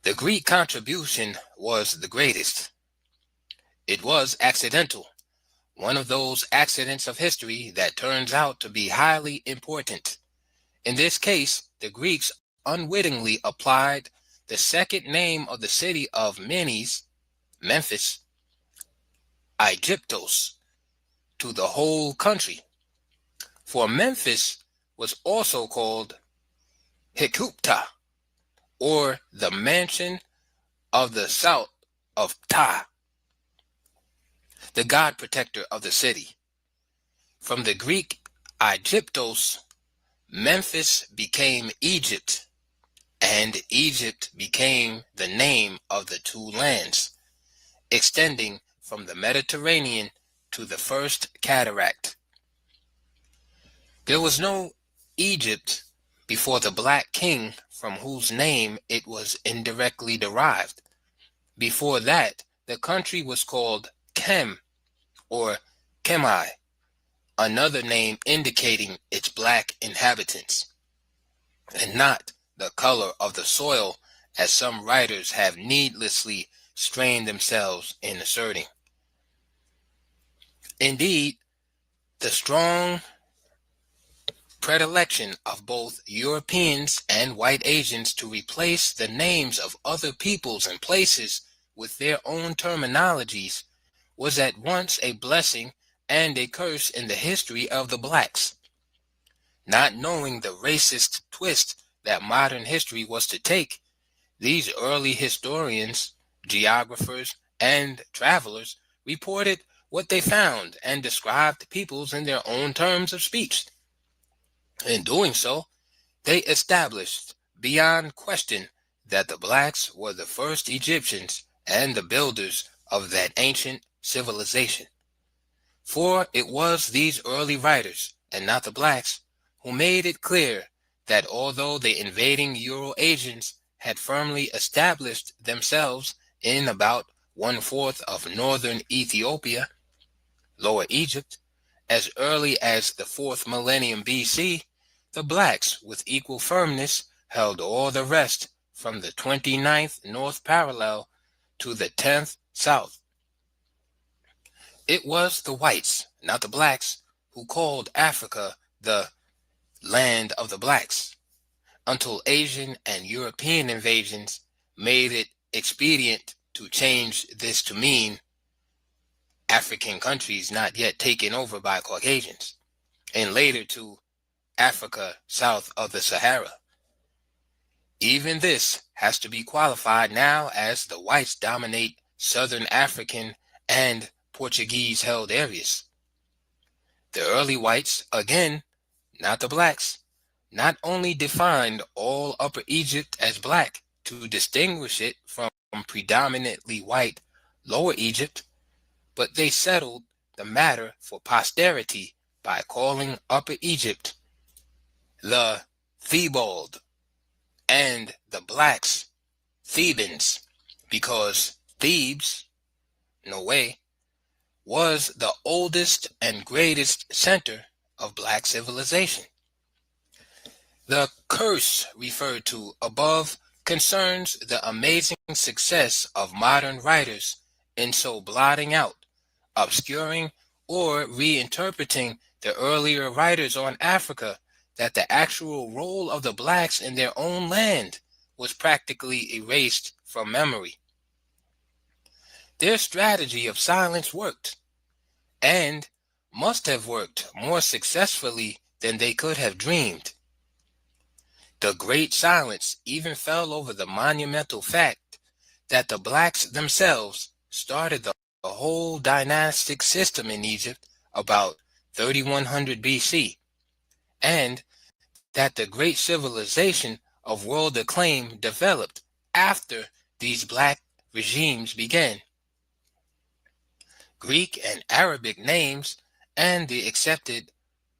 The Greek contribution was the greatest. It was accidental, one of those accidents of history that turns out to be highly important. In this case, the Greeks unwittingly applied the second name of the city of Menes, Memphis, Aegyptos, to the whole country. For Memphis was also called Hecupta, or the mansion of the south of Ptah, the god protector of the city. From the Greek Aegyptos, Memphis became Egypt, and Egypt became the name of the two lands, extending from the Mediterranean to the first cataract. There was no Egypt before the Black King from whose name it was indirectly derived. Before that, the country was called Kem or Kemai, another name indicating its black inhabitants, and not the color of the soil, as some writers have needlessly strained themselves in asserting. Indeed, the strong predilection of both Europeans and white Asians to replace the names of other peoples and places with their own terminologies was at once a blessing and a curse in the history of the blacks. Not knowing the racist twist that modern history was to take, these early historians, geographers, and travelers reported what they found and described peoples in their own terms of speech. In doing so, they established beyond question that the blacks were the first Egyptians and the builders of that ancient civilization. For it was these early writers, and not the blacks, who made it clear that although the invading Euro-Asians had firmly established themselves in about 1/4 of northern Ethiopia, Lower Egypt, as early as the 4th millennium BC, the blacks with equal firmness held all the rest from the 29th north parallel to the 10th south. It was the whites, not the blacks, who called Africa the land of the blacks, until Asian and European invasions made it expedient to change this to mean African countries not yet taken over by Caucasians, and later to Africa south of the Sahara. Even this has to be qualified now as the whites dominate southern African and Portuguese-held areas. The early whites, again, not the blacks, not only defined all Upper Egypt as black to distinguish it from predominantly white Lower Egypt, but they settled the matter for posterity by calling Upper Egypt the Thebaid and the blacks Thebans, because Thebes, no way, was the oldest and greatest center of black civilization. The curse referred to above concerns the amazing success of modern writers in so blotting out, obscuring, or reinterpreting the earlier writers on Africa that the actual role of the blacks in their own land was practically erased from memory. Their strategy of silence worked, and must have worked more successfully than they could have dreamed. The great silence even fell over the monumental fact that the blacks themselves started the whole dynastic system in Egypt about 3100 BC, and that the great civilization of world acclaim developed after these black regimes began. Greek and Arabic names and the accepted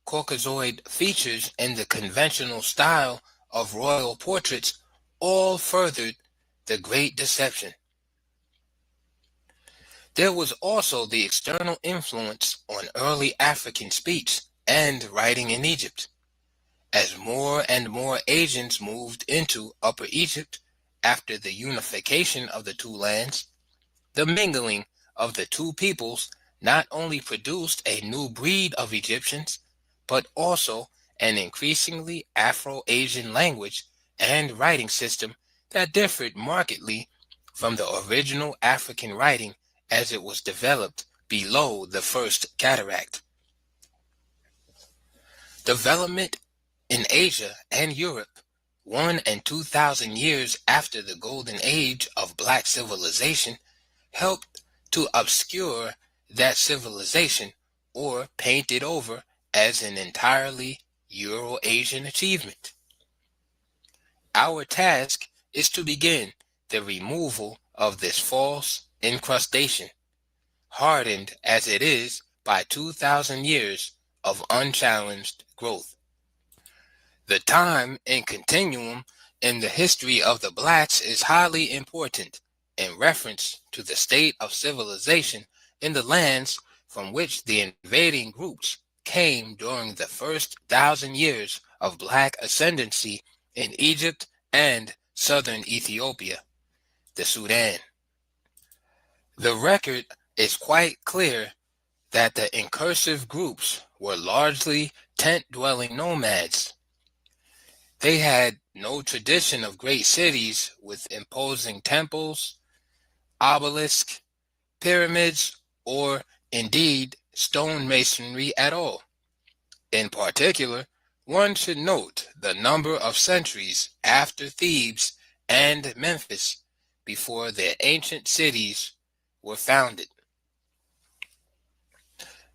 Caucasoid features in the conventional style of royal portraits all furthered the great deception. There was also the external influence on early African speech and writing in Egypt. As more and more Asians moved into Upper Egypt after the unification of the two lands, the mingling of the two peoples not only produced a new breed of Egyptians, but also an increasingly Afro-Asian language and writing system that differed markedly from the original African writing as it was developed below the first cataract. Development in Asia and Europe, 1,000 and 2,000 years after the golden age of black civilization, helped to obscure that civilization or paint it over as an entirely Euro-Asian achievement. Our task is to begin the removal of this false incrustation, hardened as it is by 2,000 years of unchallenged growth. The time and continuum in the history of the blacks is highly important in reference to the state of civilization in the lands from which the invading groups came during the first 1,000 years of black ascendancy in Egypt and southern Ethiopia, the Sudan. The record is quite clear that the incursive groups were largely tent-dwelling nomads. They had no tradition of great cities with imposing temples, obelisks, pyramids, or indeed stonemasonry at all. In particular, one should note the number of centuries after Thebes and Memphis before their ancient cities were founded.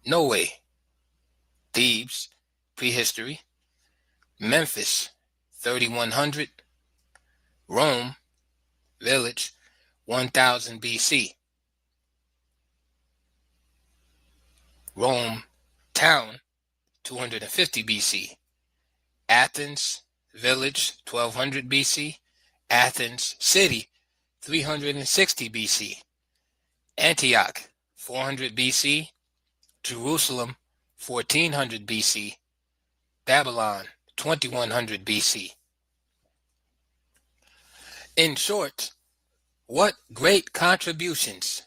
Noe, Thebes, prehistory. Memphis, 3100. Rome, village, 1000 BC. Rome, town, 250 BC. Athens, village, 1200 BC. Athens, city, 360 BC. Antioch, 400 BC. Jerusalem, 1400 BC. Babylon, 2100 BC. In short, what great contributions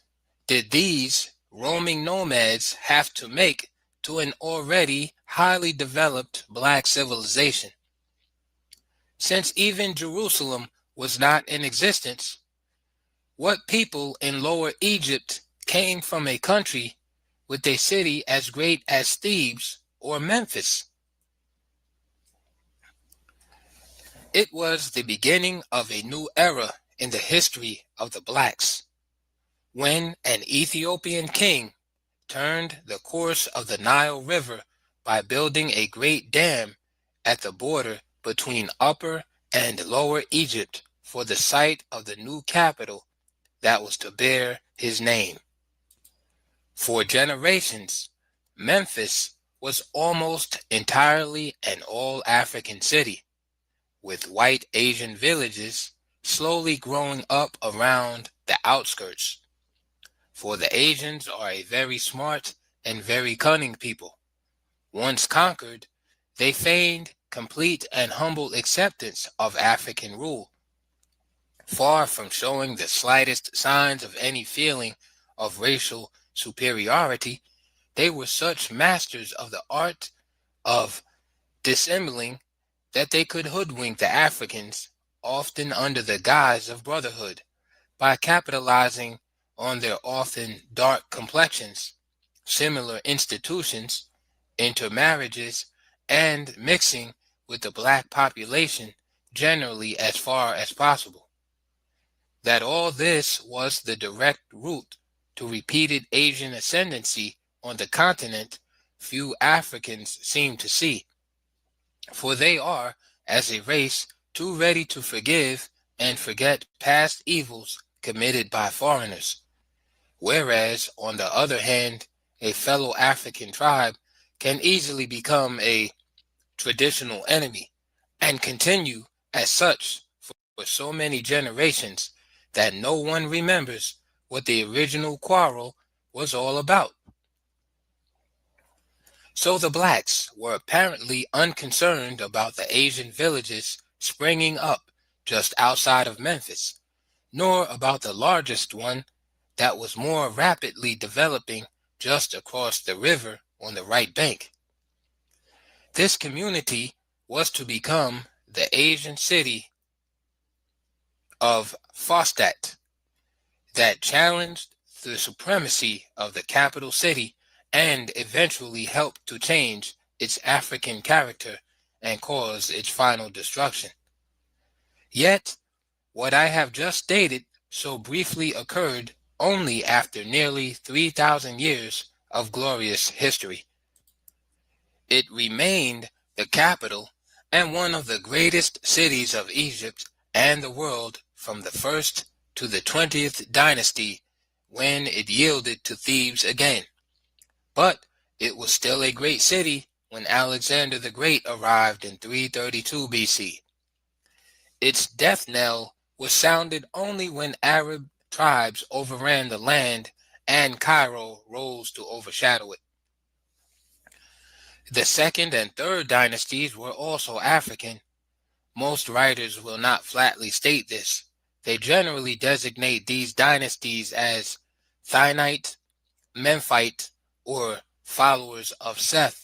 did these roaming nomads have to make to an already highly developed black civilization? Since even Jerusalem was not in existence, what people in Lower Egypt came from a country with a city as great as Thebes or Memphis? It was the beginning of a new era in the history of the blacks, when an Ethiopian king turned the course of the Nile River by building a great dam at the border between Upper and Lower Egypt for the site of the new capital that was to bear his name. For generations, Memphis was almost entirely an all-African city, with white Asian villages slowly growing up around the outskirts. For the Asians are a very smart and very cunning people. Once conquered, they feigned complete and humble acceptance of African rule. Far from showing the slightest signs of any feeling of racial superiority, they were such masters of the art of dissembling that they could hoodwink the Africans, often under the guise of brotherhood, by capitalizing on their often dark complexions, similar institutions, intermarriages, and mixing with the black population generally as far as possible. That all this was the direct route to repeated Asian ascendancy on the continent, few Africans seem to see, for they are, as a race, too ready to forgive and forget past evils committed by foreigners. Whereas, on the other hand, a fellow African tribe can easily become a traditional enemy and continue as such for so many generations that no one remembers what the original quarrel was all about. So the blacks were apparently unconcerned about the Asian villages springing up just outside of Memphis, nor about the largest one that was more rapidly developing just across the river on the right bank. This community was to become the Asian city of Fostat that challenged the supremacy of the capital city and eventually helped to change its African character and cause its final destruction. Yet, what I have just stated so briefly occurred only after nearly 3,000 years of glorious history. It remained the capital and one of the greatest cities of Egypt and the world from the 1st to the 20th dynasty, when it yielded to Thebes again. But it was still a great city when Alexander the Great arrived in 332 BC. Its death knell was sounded only when Arab tribes overran the land and Cairo rose to overshadow it. The second and third dynasties were also African. Most writers will not flatly state this. They generally designate these dynasties as Thinite, Memphite, or followers of Seth.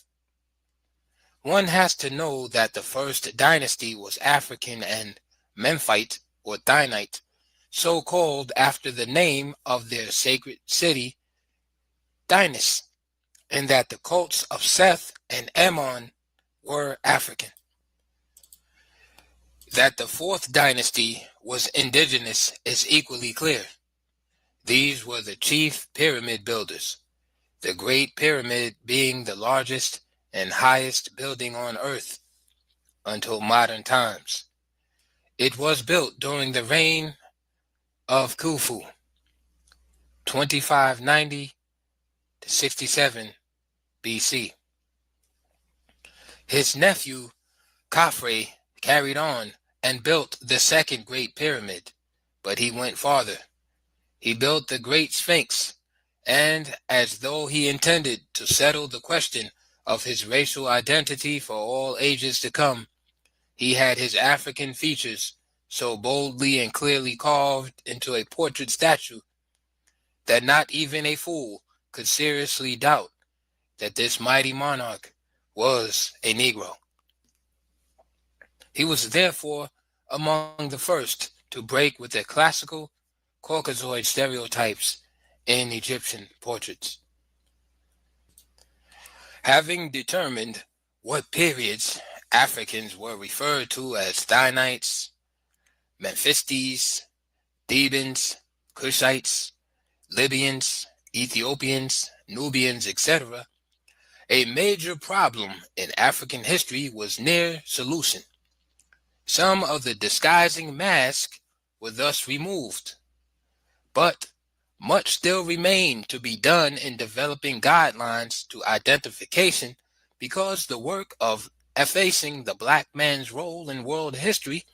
One has to know that the first dynasty was African and Memphite or Thinite, so called after the name of their sacred city, Thinis, and that the cults of Seth and Ammon were African. That the fourth dynasty was indigenous is equally clear. These were the chief pyramid builders, the Great Pyramid being the largest and highest building on earth until modern times. It was built during the reign of Khufu, 2590 to 67 BC. His nephew Khafre carried on and built the second Great Pyramid, but he went farther. He built the Great Sphinx, and as though he intended to settle the question of his racial identity for all ages to come, he had his African features so boldly and clearly carved into a portrait statue that not even a fool could seriously doubt that this mighty monarch was a Negro. He was therefore among the first to break with the classical Caucasoid stereotypes in Egyptian portraits. Having determined what periods Africans were referred to as Thinites, Memphistes, Thebans, Cushites, Libyans, Ethiopians, Nubians, etc., a major problem in African history was near solution. Some of the disguising masks were thus removed, but much still remained to be done in developing guidelines to identification because the work of effacing the black man's role in world history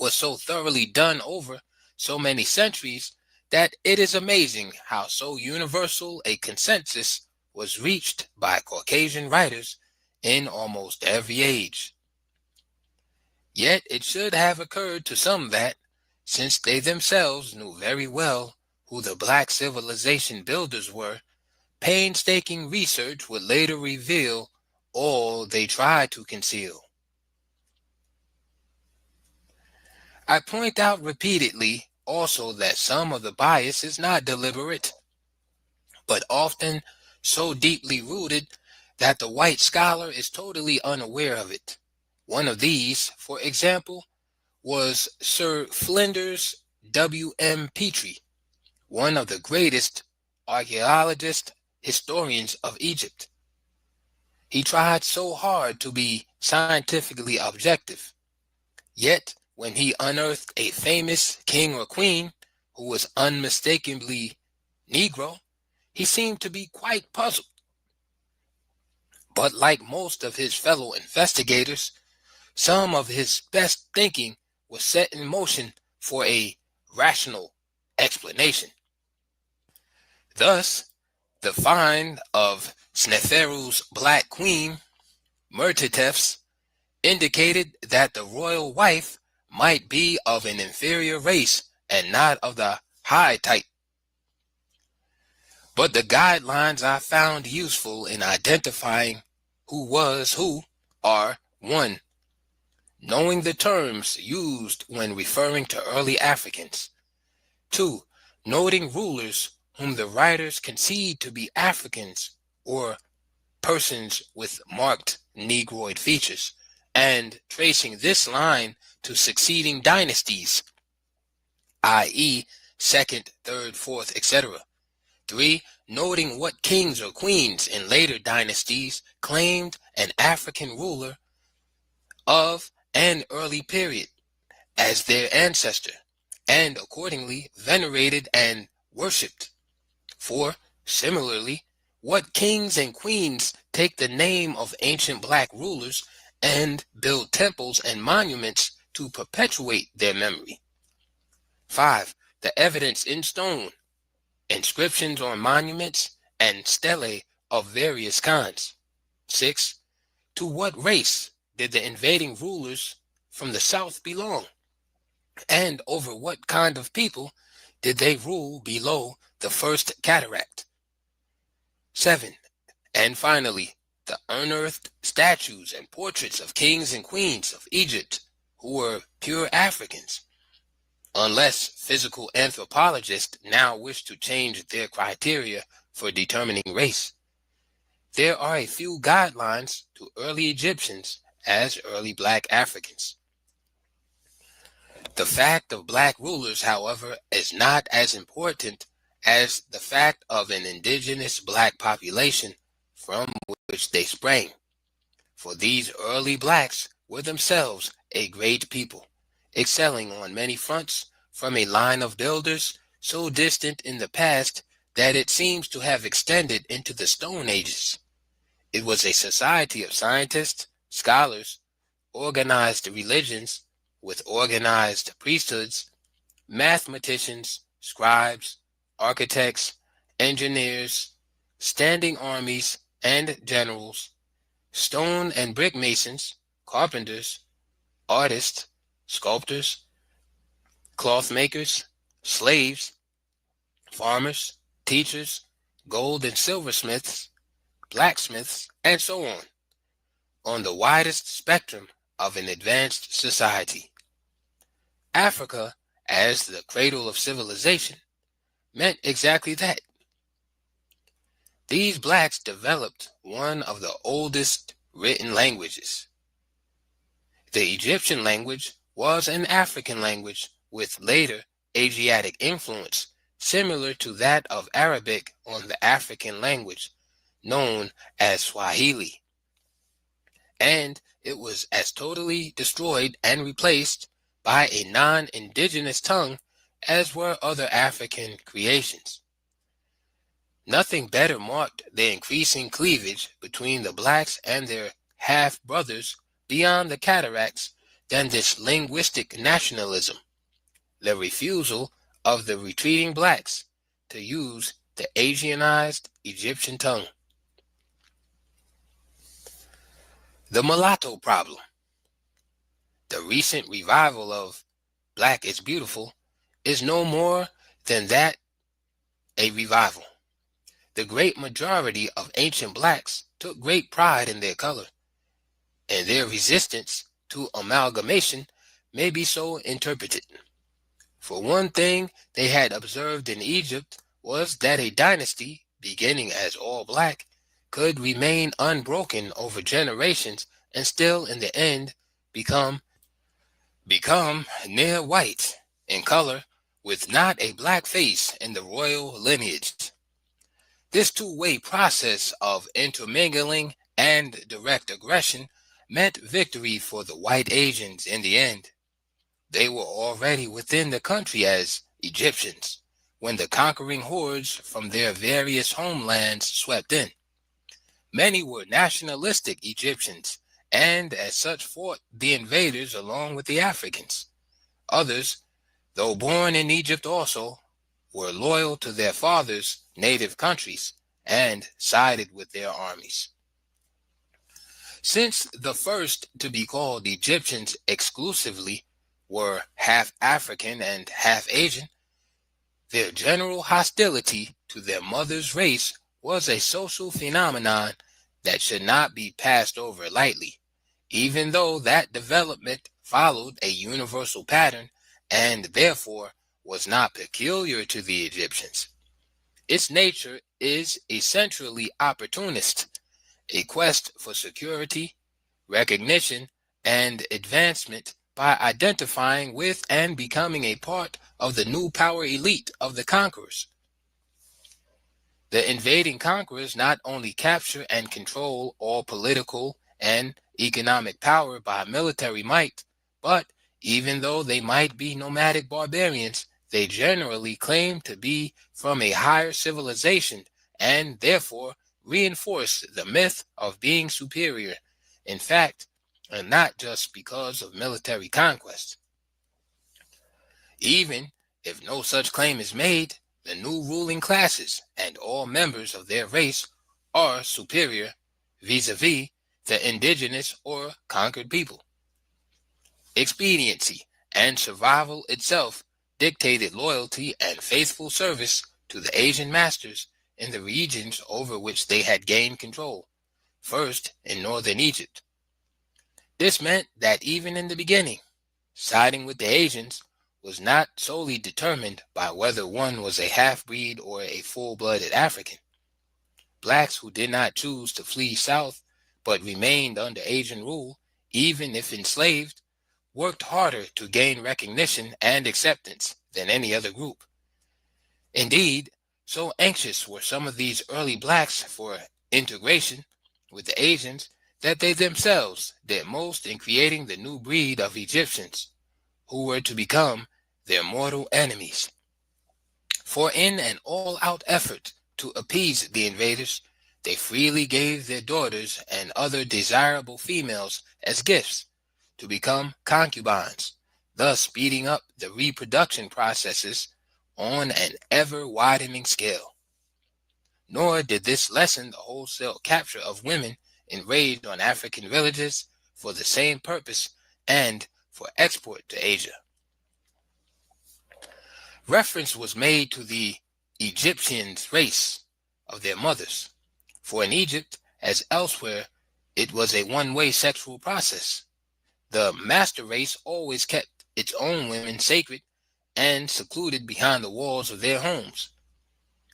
was so thoroughly done over so many centuries that it is amazing how so universal a consensus was reached by Caucasian writers in almost every age. Yet it should have occurred to some that, since they themselves knew very well who the black civilization builders were, painstaking research would later reveal all they tried to conceal. I point out repeatedly also that some of the bias is not deliberate, but often so deeply rooted that the white scholar is totally unaware of it. One of these, for example, was Sir Flinders W.M. Petrie, one of the greatest archaeologist historians of Egypt. He tried so hard to be scientifically objective, yet when he unearthed a famous king or queen who was unmistakably Negro, he seemed to be quite puzzled. But like most of his fellow investigators, some of his best thinking was set in motion for a rational explanation. Thus, the find of Sneferu's black queen, Mertetefs, indicated that the royal wife might be of an inferior race and not of the high type. But the guidelines I found useful in identifying who was who are: 1. Knowing the terms used when referring to early Africans. 2. Noting rulers whom the writers concede to be Africans or persons with marked Negroid features, and tracing this line to succeeding dynasties, i.e. 2nd, 3rd, 4th, etc. 3. Noting what kings or queens in later dynasties claimed an African ruler of an early period as their ancestor, and accordingly venerated and worshipped. 4. Similarly, What kings and queens take the name of ancient black rulers and build temples and monuments to perpetuate their memory? 5. The evidence in stone, inscriptions on monuments, and stelae of various kinds. 6. To what race did the invading rulers from the south belong? And over what kind of people did they rule below the first cataract? 7. And finally, the unearthed statues and portraits of kings and queens of Egypt who were pure Africans. Unless physical anthropologists now wish to change their criteria for determining race, there are a few guidelines to early Egyptians as early black Africans. The fact of black rulers, however, is not as important as the fact of an indigenous black population from which they sprang. For these early blacks were themselves a great people, excelling on many fronts from a line of builders so distant in the past that it seems to have extended into the Stone Ages. It was a society of scientists, scholars, organized religions with organized priesthoods, mathematicians, scribes, architects, engineers, standing armies and generals, stone and brick masons, carpenters, artists, sculptors, cloth makers, slaves, farmers, teachers, gold and silversmiths, blacksmiths, and so on the widest spectrum of an advanced society. Africa, as the cradle of civilization, meant exactly that. These blacks developed one of the oldest written languages. The Egyptian language was an African language with later Asiatic influence, similar to that of Arabic on the African language known as Swahili. And it was as totally destroyed and replaced by a non-indigenous tongue as were other African creations. Nothing better marked the increasing cleavage between the blacks and their half-brothers beyond the cataracts than this linguistic nationalism, the refusal of the retreating blacks to use the Asianized Egyptian tongue. The mulatto problem. The recent revival of Black is Beautiful is no more than that, a revival. The great majority of ancient blacks took great pride in their color, and their resistance to amalgamation may be so interpreted. For one thing they had observed in Egypt was that a dynasty, beginning as all black, could remain unbroken over generations and still in the end become near white in color with not a black face in the royal lineage. This two-way process of intermingling and direct aggression meant victory for the white Asians in the end. They were already within the country as Egyptians when the conquering hordes from their various homelands swept in. Many were nationalistic Egyptians and as such fought the invaders along with the Africans. Others, though born in Egypt also, were loyal to their fathers' native countries and sided with their armies. Since the first to be called Egyptians exclusively were half African and half Asian, their general hostility to their mother's race was a social phenomenon that should not be passed over lightly, even though that development followed a universal pattern and therefore was not peculiar to the Egyptians. Its nature is essentially opportunist, a quest for security, recognition, and advancement by identifying with and becoming a part of the new power elite of the conquerors. The invading conquerors not only capture and control all political and economic power by military might, but even though they might be nomadic barbarians, they generally claim to be from a higher civilization and therefore reinforce the myth of being superior, in fact, and not just because of military conquest. Even if no such claim is made, the new ruling classes and all members of their race are superior vis-a-vis the indigenous or conquered people. Expediency and survival itself dictated loyalty and faithful service to the Asian masters in the regions over which they had gained control, first in northern Egypt. This meant that even in the beginning, siding with the Asians was not solely determined by whether one was a half-breed or a full-blooded African. Blacks who did not choose to flee south but remained under Asian rule, even if enslaved, worked harder to gain recognition and acceptance than any other group. Indeed, so anxious were some of these early blacks for integration with the Asians that they themselves did most in creating the new breed of Egyptians, who were to become their mortal enemies. For in an all-out effort to appease the invaders, they freely gave their daughters and other desirable females as gifts to become concubines, thus speeding up the reproduction processes on an ever-widening scale. Nor did this lessen the wholesale capture of women enraged on African villages for the same purpose and for export to Asia. Reference was made to the Egyptians' race of their mothers, for in Egypt, as elsewhere, it was a one-way sexual process. The master race always kept its own women sacred and secluded behind the walls of their homes.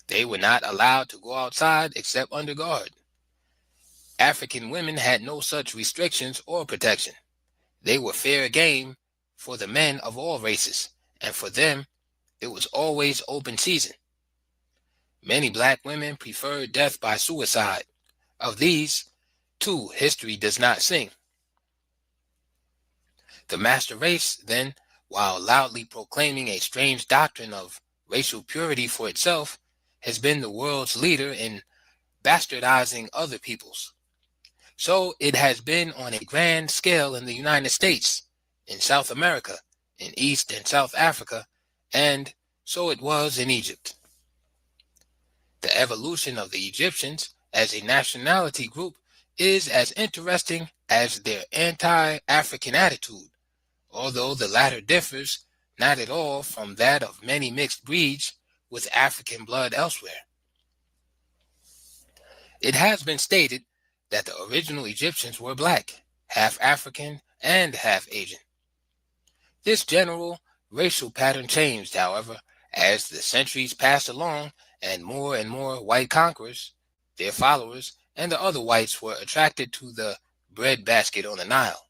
They were not allowed to go outside except under guard. African women had no such restrictions or protection. They were fair game for the men of all races, and for them, it was always open season. Many black women preferred death by suicide. Of these, 2 history does not sing. The master race, then, while loudly proclaiming a strange doctrine of racial purity for itself, has been the world's leader in bastardizing other peoples. So it has been on a grand scale in the United States, in South America, in East and South Africa, and so it was in Egypt. The evolution of the Egyptians as a nationality group is as interesting as their anti-African attitude, although the latter differs not at all from that of many mixed breeds with African blood elsewhere. It has been stated that the original Egyptians were black, half African and half Asian. This general racial pattern changed, however, as the centuries passed along and more white conquerors, their followers, and the other whites were attracted to the breadbasket on the Nile.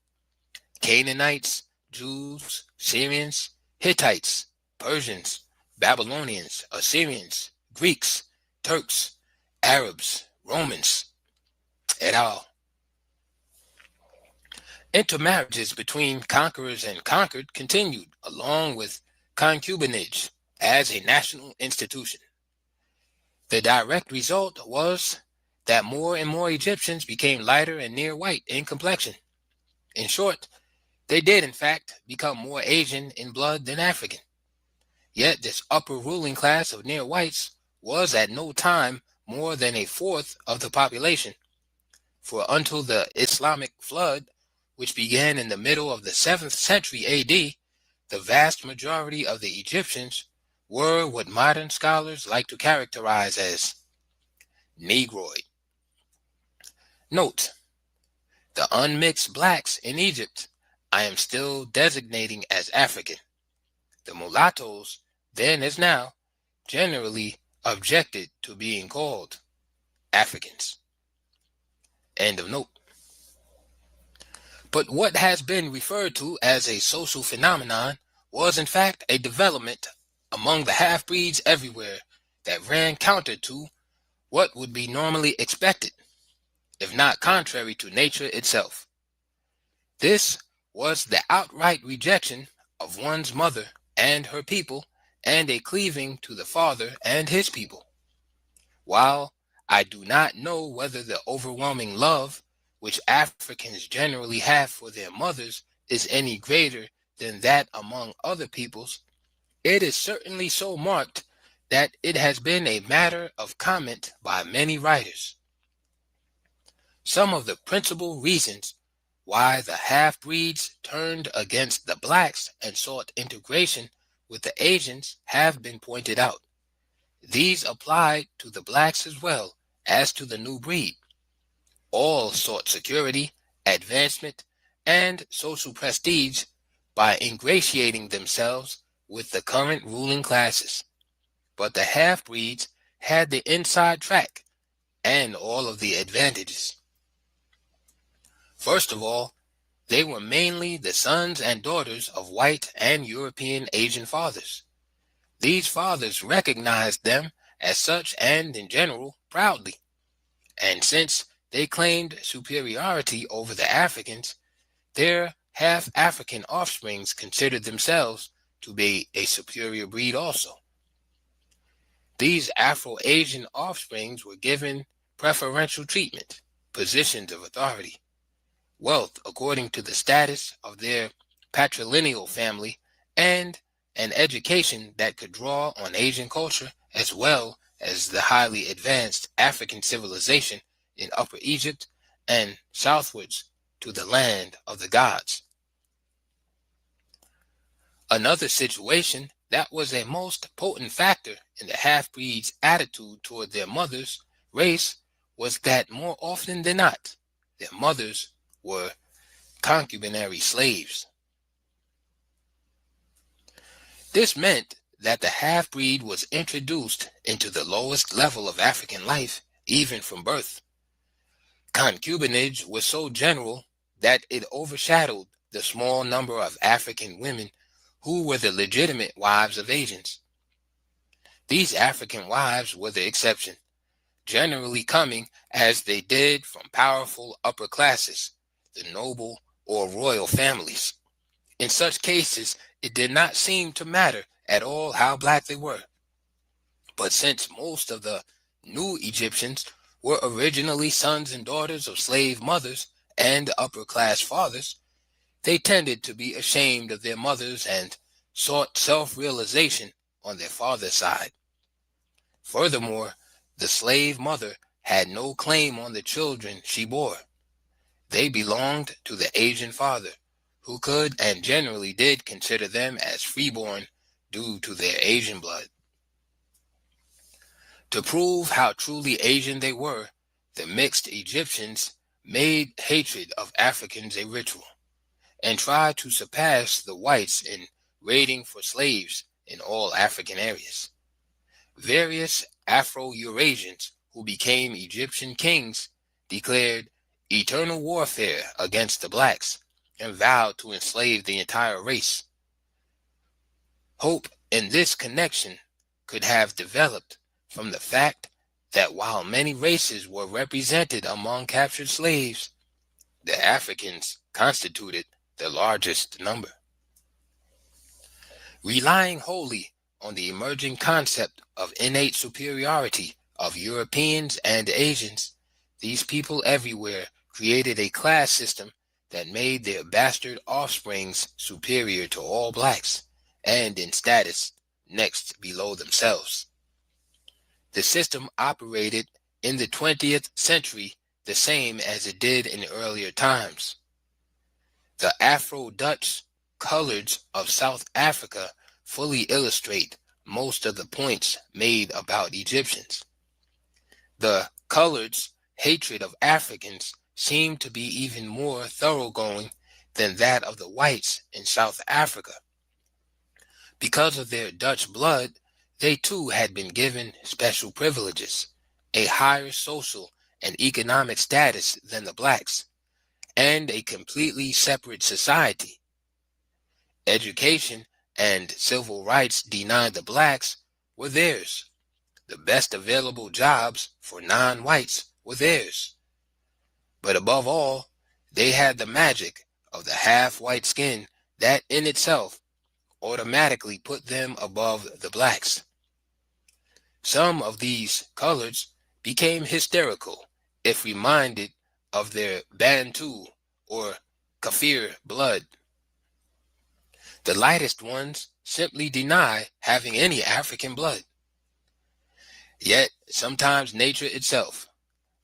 Canaanites, Jews, Syrians, Hittites, Persians, Babylonians, Assyrians, Greeks, Turks, Arabs, Romans, et al. Intermarriages between conquerors and conquered continued, along with concubinage as a national institution. The direct result was that more and more Egyptians became lighter and near white in complexion. In short, they did in fact become more Asian in blood than African. Yet this upper ruling class of near whites was at no time more than a fourth of the population. For until the Islamic flood, which began in the middle of the 7th century AD, the vast majority of the Egyptians were what modern scholars like to characterize as Negroid. Note, the unmixed blacks in Egypt I am still designating as African. The mulattoes, then as now, generally objected to being called Africans. End of note. But what has been referred to as a social phenomenon was in fact a development among the half-breeds everywhere that ran counter to what would be normally expected, if not contrary to nature itself. This was the outright rejection of one's mother and her people, and a cleaving to the father and his people. While I do not know whether the overwhelming love which Africans generally have for their mothers is any greater than that among other peoples. It is certainly so marked that it has been a matter of comment by many writers. Some of the principal reasons why the half-breeds turned against the blacks and sought integration with the Asians have been pointed out. These applied to the blacks as well as to the new breed. All sought security, advancement, and social prestige by ingratiating themselves with the current ruling classes. But the half-breeds had the inside track and all of the advantages. First of all, they were mainly the sons and daughters of white and European Asian fathers. These fathers recognized them as such and, in general, proudly. And since they claimed superiority over the Africans, their half-African offsprings considered themselves to be a superior breed also. These Afro-Asian offsprings were given preferential treatment, positions of authority, wealth according to the status of their patrilineal family, and an education that could draw on Asian culture as well as the highly advanced African civilization in Upper Egypt and southwards to the land of the gods. Another situation that was a most potent factor in the half-breeds' attitude toward their mother's race was that more often than not, their mothers were concubinary slaves. This meant that the half-breed was introduced into the lowest level of African life, even from birth. Concubinage was so general that it overshadowed the small number of African women who were the legitimate wives of Asians. These African wives were the exception, generally coming as they did from powerful upper classes, the noble or royal families. In such cases, it did not seem to matter at all how black they were. But since most of the new Egyptians were originally sons and daughters of slave mothers and upper class fathers, they tended to be ashamed of their mothers and sought self-realization on their father's side. Furthermore, the slave mother had no claim on the children she bore. They belonged to the Asian father, who could and generally did consider them as freeborn due to their Asian blood. To prove how truly Asian they were, the mixed Egyptians made hatred of Africans a ritual, and tried to surpass the whites in raiding for slaves in all African areas. Various Afro-Eurasians who became Egyptian kings declared eternal warfare against the blacks and vowed to enslave the entire race. Hope in this connection could have developed from the fact that while many races were represented among captured slaves, the Africans constituted the largest number. Relying wholly on the emerging concept of innate superiority of Europeans and Asians, these people everywhere created a class system that made their bastard offsprings superior to all blacks, and in status next below themselves. The system operated in the 20th century the same as it did in earlier times. The Afro-Dutch coloreds of South Africa fully illustrate most of the points made about Egyptians. The coloreds' hatred of Africans seemed to be even more thoroughgoing than that of the whites in South Africa. Because of their Dutch blood, they too had been given special privileges, a higher social and economic status than the blacks, and a completely separate society. Education and civil rights denied the blacks were theirs. The best available jobs for non-whites were theirs. But above all, they had the magic of the half-white skin that in itself automatically put them above the blacks. Some of these coloreds became hysterical if reminded of their Bantu or Kafir blood. The lightest ones simply deny having any African blood. Yet sometimes nature itself,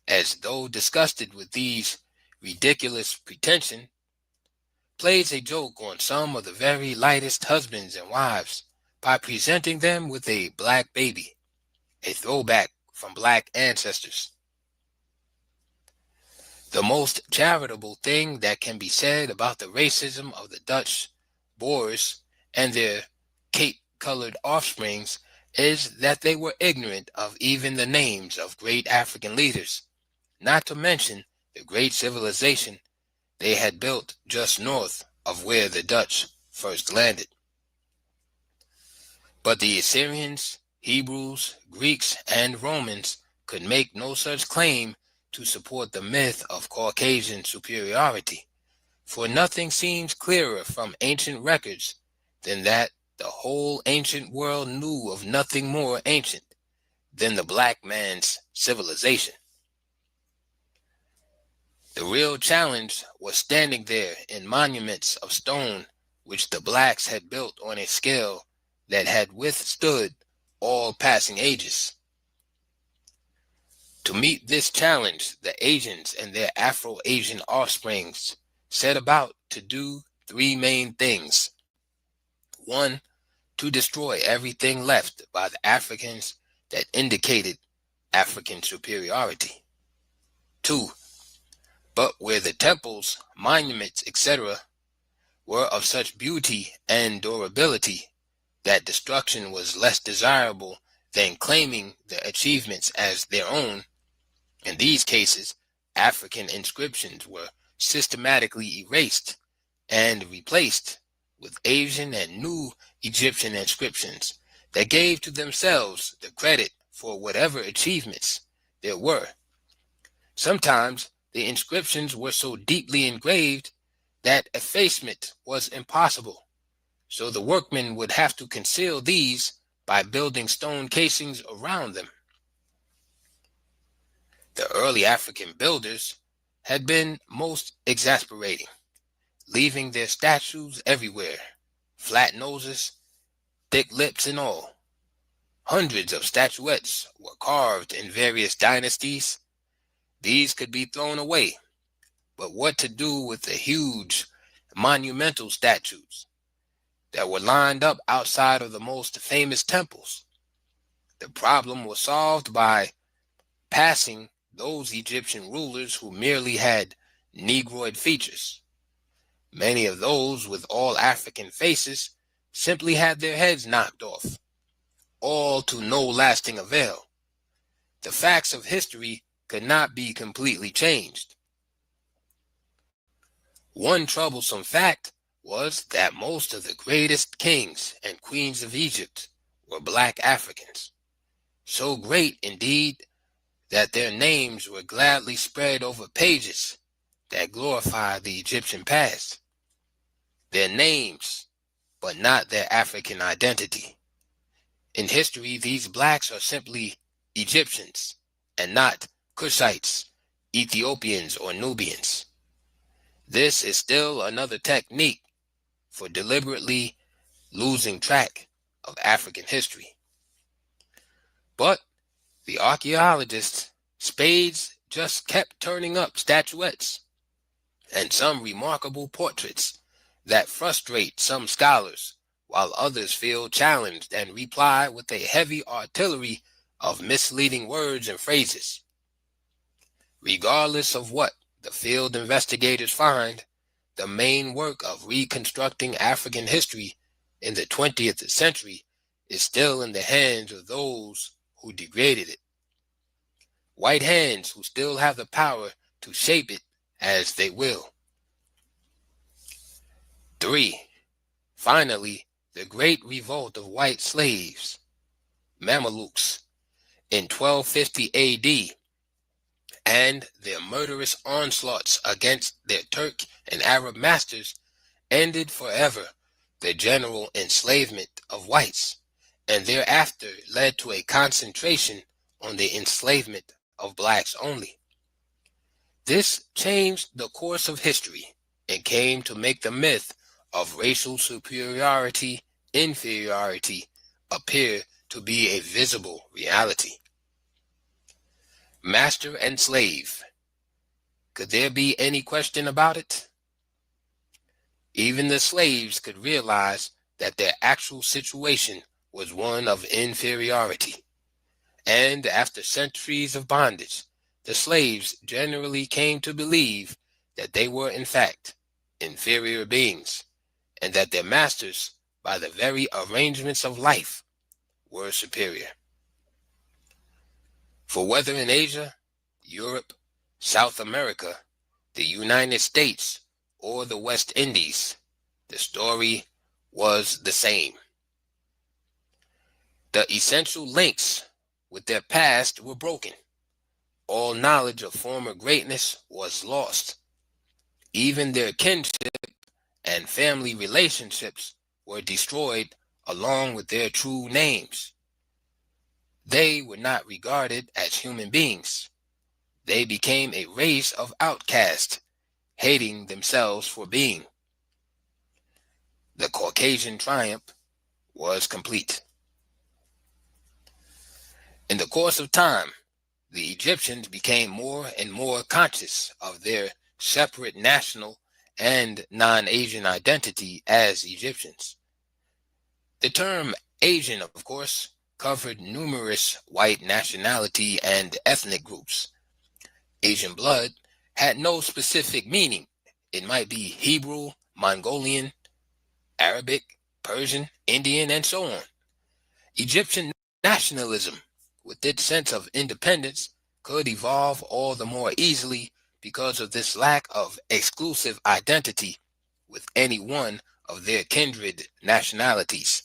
as though disgusted with these ridiculous pretension, plays a joke on some of the very lightest husbands and wives by presenting them with a black baby, a throwback from black ancestors. The most charitable thing that can be said about the racism of the Dutch Boers and their cape-colored offsprings is that they were ignorant of even the names of great African leaders, not to mention the great civilization they had built just north of where the Dutch first landed. But the Assyrians, Hebrews, Greeks, and Romans could make no such claim to support the myth of Caucasian superiority, for nothing seems clearer from ancient records than that the whole ancient world knew of nothing more ancient than the black man's civilization. The real challenge was standing there in monuments of stone which the blacks had built on a scale that had withstood all passing ages. To meet this challenge, the Asians and their Afro-Asian offsprings set about to do three main things. 1. To destroy everything left by the Africans that indicated African superiority. 2. But where the temples, monuments, etc. were of such beauty and durability that destruction was less desirable than claiming the achievements as their own, in these cases, African inscriptions were systematically erased and replaced with Asian and new Egyptian inscriptions that gave to themselves the credit for whatever achievements there were. Sometimes the inscriptions were so deeply engraved that effacement was impossible, so the workmen would have to conceal these by building stone casings around them. The early African builders had been most exasperating, leaving their statues everywhere, flat noses, thick lips and all. Hundreds of statuettes were carved in various dynasties. These could be thrown away, but what to do with the huge monumental statues that were lined up outside of the most famous temples? The problem was solved by passing those Egyptian rulers who merely had Negroid features. Many of those with all African faces simply had their heads knocked off, all to no lasting avail. The facts of history could not be completely changed. One troublesome fact was that most of the greatest kings and queens of Egypt were black Africans, so great indeed that their names were gladly spread over pages that glorify the Egyptian past. Their names, but not their African identity. In history, these blacks are simply Egyptians and not Cushites, Ethiopians, or Nubians. This is still another technique for deliberately losing track of African history. But the archaeologists' spades just kept turning up statuettes and some remarkable portraits that frustrate some scholars, while others feel challenged and reply with a heavy artillery of misleading words and phrases. Regardless of what the field investigators find, the main work of reconstructing African history in the 20th century is still in the hands of those who degraded it. White hands who still have the power to shape it as they will. 3. Finally, the great revolt of white slaves, Mamelukes, in 1250 AD, and their murderous onslaughts against their Turk and Arab masters ended forever the general enslavement of whites, and thereafter led to a concentration on the enslavement of blacks only. This changed the course of history and came to make the myth of racial superiority, inferiority appear to be a visible reality. Master and slave. Could there be any question about it? Even the slaves could realize that their actual situation was one of inferiority. And after centuries of bondage, the slaves generally came to believe that they were in fact inferior beings, and that their masters, by the very arrangements of life, were superior. For whether in Asia, Europe, South America, the United States, or the West Indies, the story was the same. The essential links with their past were broken. All knowledge of former greatness was lost. Even their kinship and family relationships were destroyed along with their true names. They were not regarded as human beings. They became a race of outcasts, hating themselves for being. The Caucasian triumph was complete. In the course of time, the Egyptians became more and more conscious of their separate national and non-Asian identity as Egyptians. The term Asian, of course, covered numerous white nationality and ethnic groups. Asian blood had no specific meaning. It might be Hebrew, Mongolian, Arabic, Persian, Indian, and so on. Egyptian nationalism, with its sense of independence, could evolve all the more easily because of this lack of exclusive identity with any one of their kindred nationalities.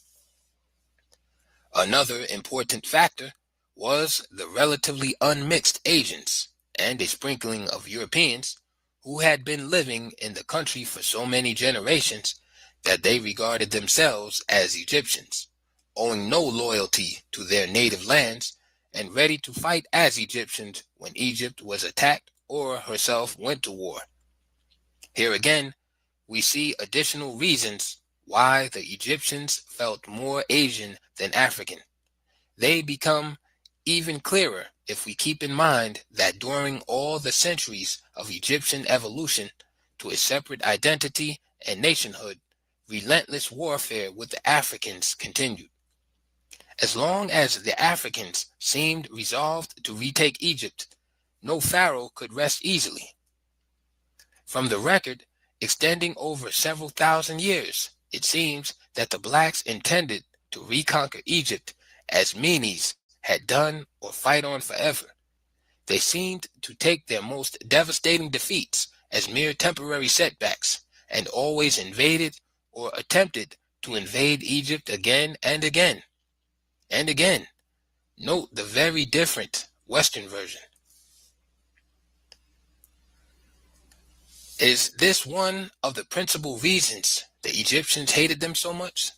Another important factor was the relatively unmixed Asians and a sprinkling of Europeans who had been living in the country for so many generations that they regarded themselves as Egyptians, owing no loyalty to their native lands and ready to fight as Egyptians when Egypt was attacked or herself went to war. Here again, we see additional reasons why the Egyptians felt more Asian than African. They become even clearer if we keep in mind that during all the centuries of Egyptian evolution to a separate identity and nationhood, relentless warfare with the Africans continued. As long as the Africans seemed resolved to retake Egypt, no pharaoh could rest easily. From the record, extending over several thousand years, it seems that the blacks intended to reconquer Egypt as Menes had done or fight on forever. They seemed to take their most devastating defeats as mere temporary setbacks and always invaded or attempted to invade Egypt again and again. And again, note the very different Western version. Is this one of the principal reasons the Egyptians hated them so much?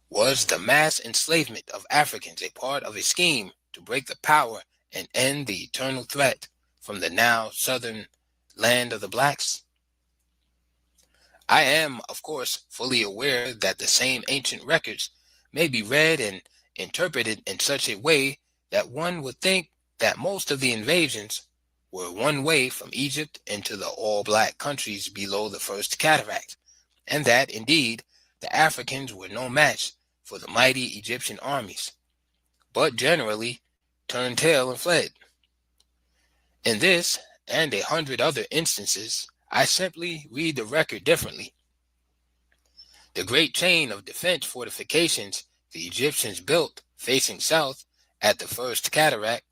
Was the mass enslavement of Africans a part of a scheme to break the power and end the eternal threat from the now southern land of the blacks? I am, of course, fully aware that the same ancient records may be read and interpreted in such a way that one would think that most of the invasions were one way from Egypt into the all-black countries below the First Cataract, and that, indeed, the Africans were no match for the mighty Egyptian armies, but generally turned tail and fled. In this and 100 other instances, I simply read the record differently. The great chain of defense fortifications the Egyptians built facing south at the First Cataract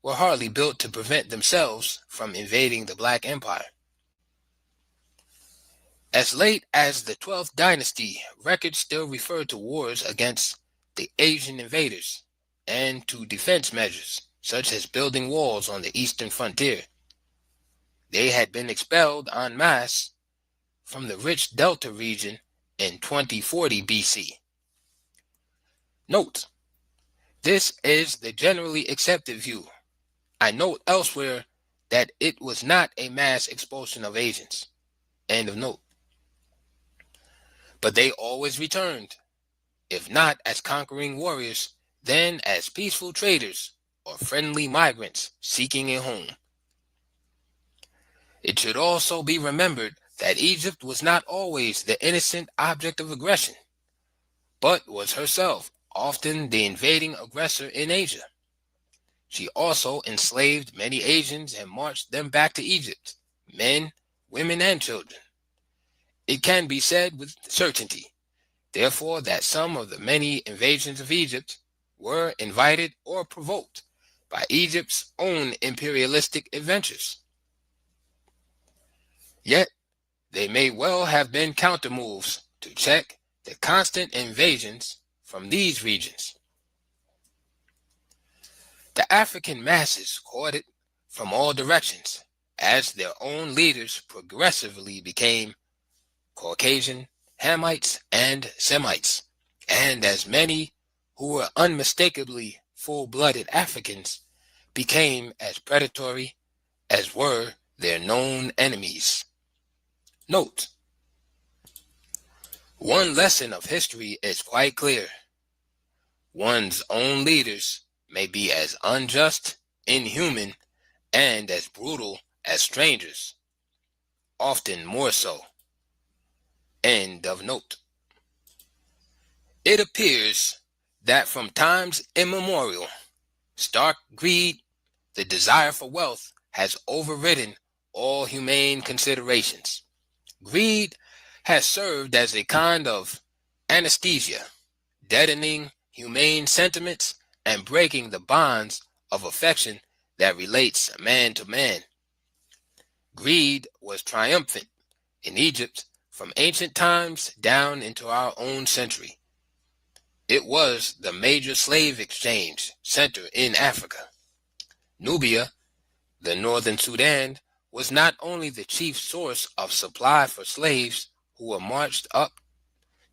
were hardly built to prevent themselves from invading the Black Empire. As late as the 12th dynasty, records still refer to wars against the Asian invaders and to defense measures, such as building walls on the eastern frontier. They had been expelled en masse from the rich Delta region in 2040 BC. Note, this is the generally accepted view. I note elsewhere that it was not a mass expulsion of Asians. End of note. But they always returned, if not as conquering warriors, then as peaceful traders or friendly migrants seeking a home. It should also be remembered that Egypt was not always the innocent object of aggression, but was herself often the invading aggressor in Asia. She also enslaved many Asians and marched them back to Egypt, men, women, and children. It can be said with certainty, therefore, that some of the many invasions of Egypt were invited or provoked by Egypt's own imperialistic adventures. Yet, they may well have been countermoves to check the constant invasions from these regions. The African masses courted from all directions as their own leaders progressively became Caucasian, Hamites, and Semites, and as many who were unmistakably full-blooded Africans became as predatory as were their known enemies. Note: one lesson of history is quite clear. One's own leaders may be as unjust, inhuman, and as brutal as strangers, often more so. End of note. It appears that from times immemorial, stark greed, the desire for wealth, has overridden all humane considerations. Greed has served as a kind of anesthesia, deadening humane sentiments and breaking the bonds of affection that relates man to man. Greed was triumphant in Egypt from ancient times down into our own century. It was the major slave exchange center in Africa. Nubia, the northern Sudan, was not only the chief source of supply for slaves who were marched up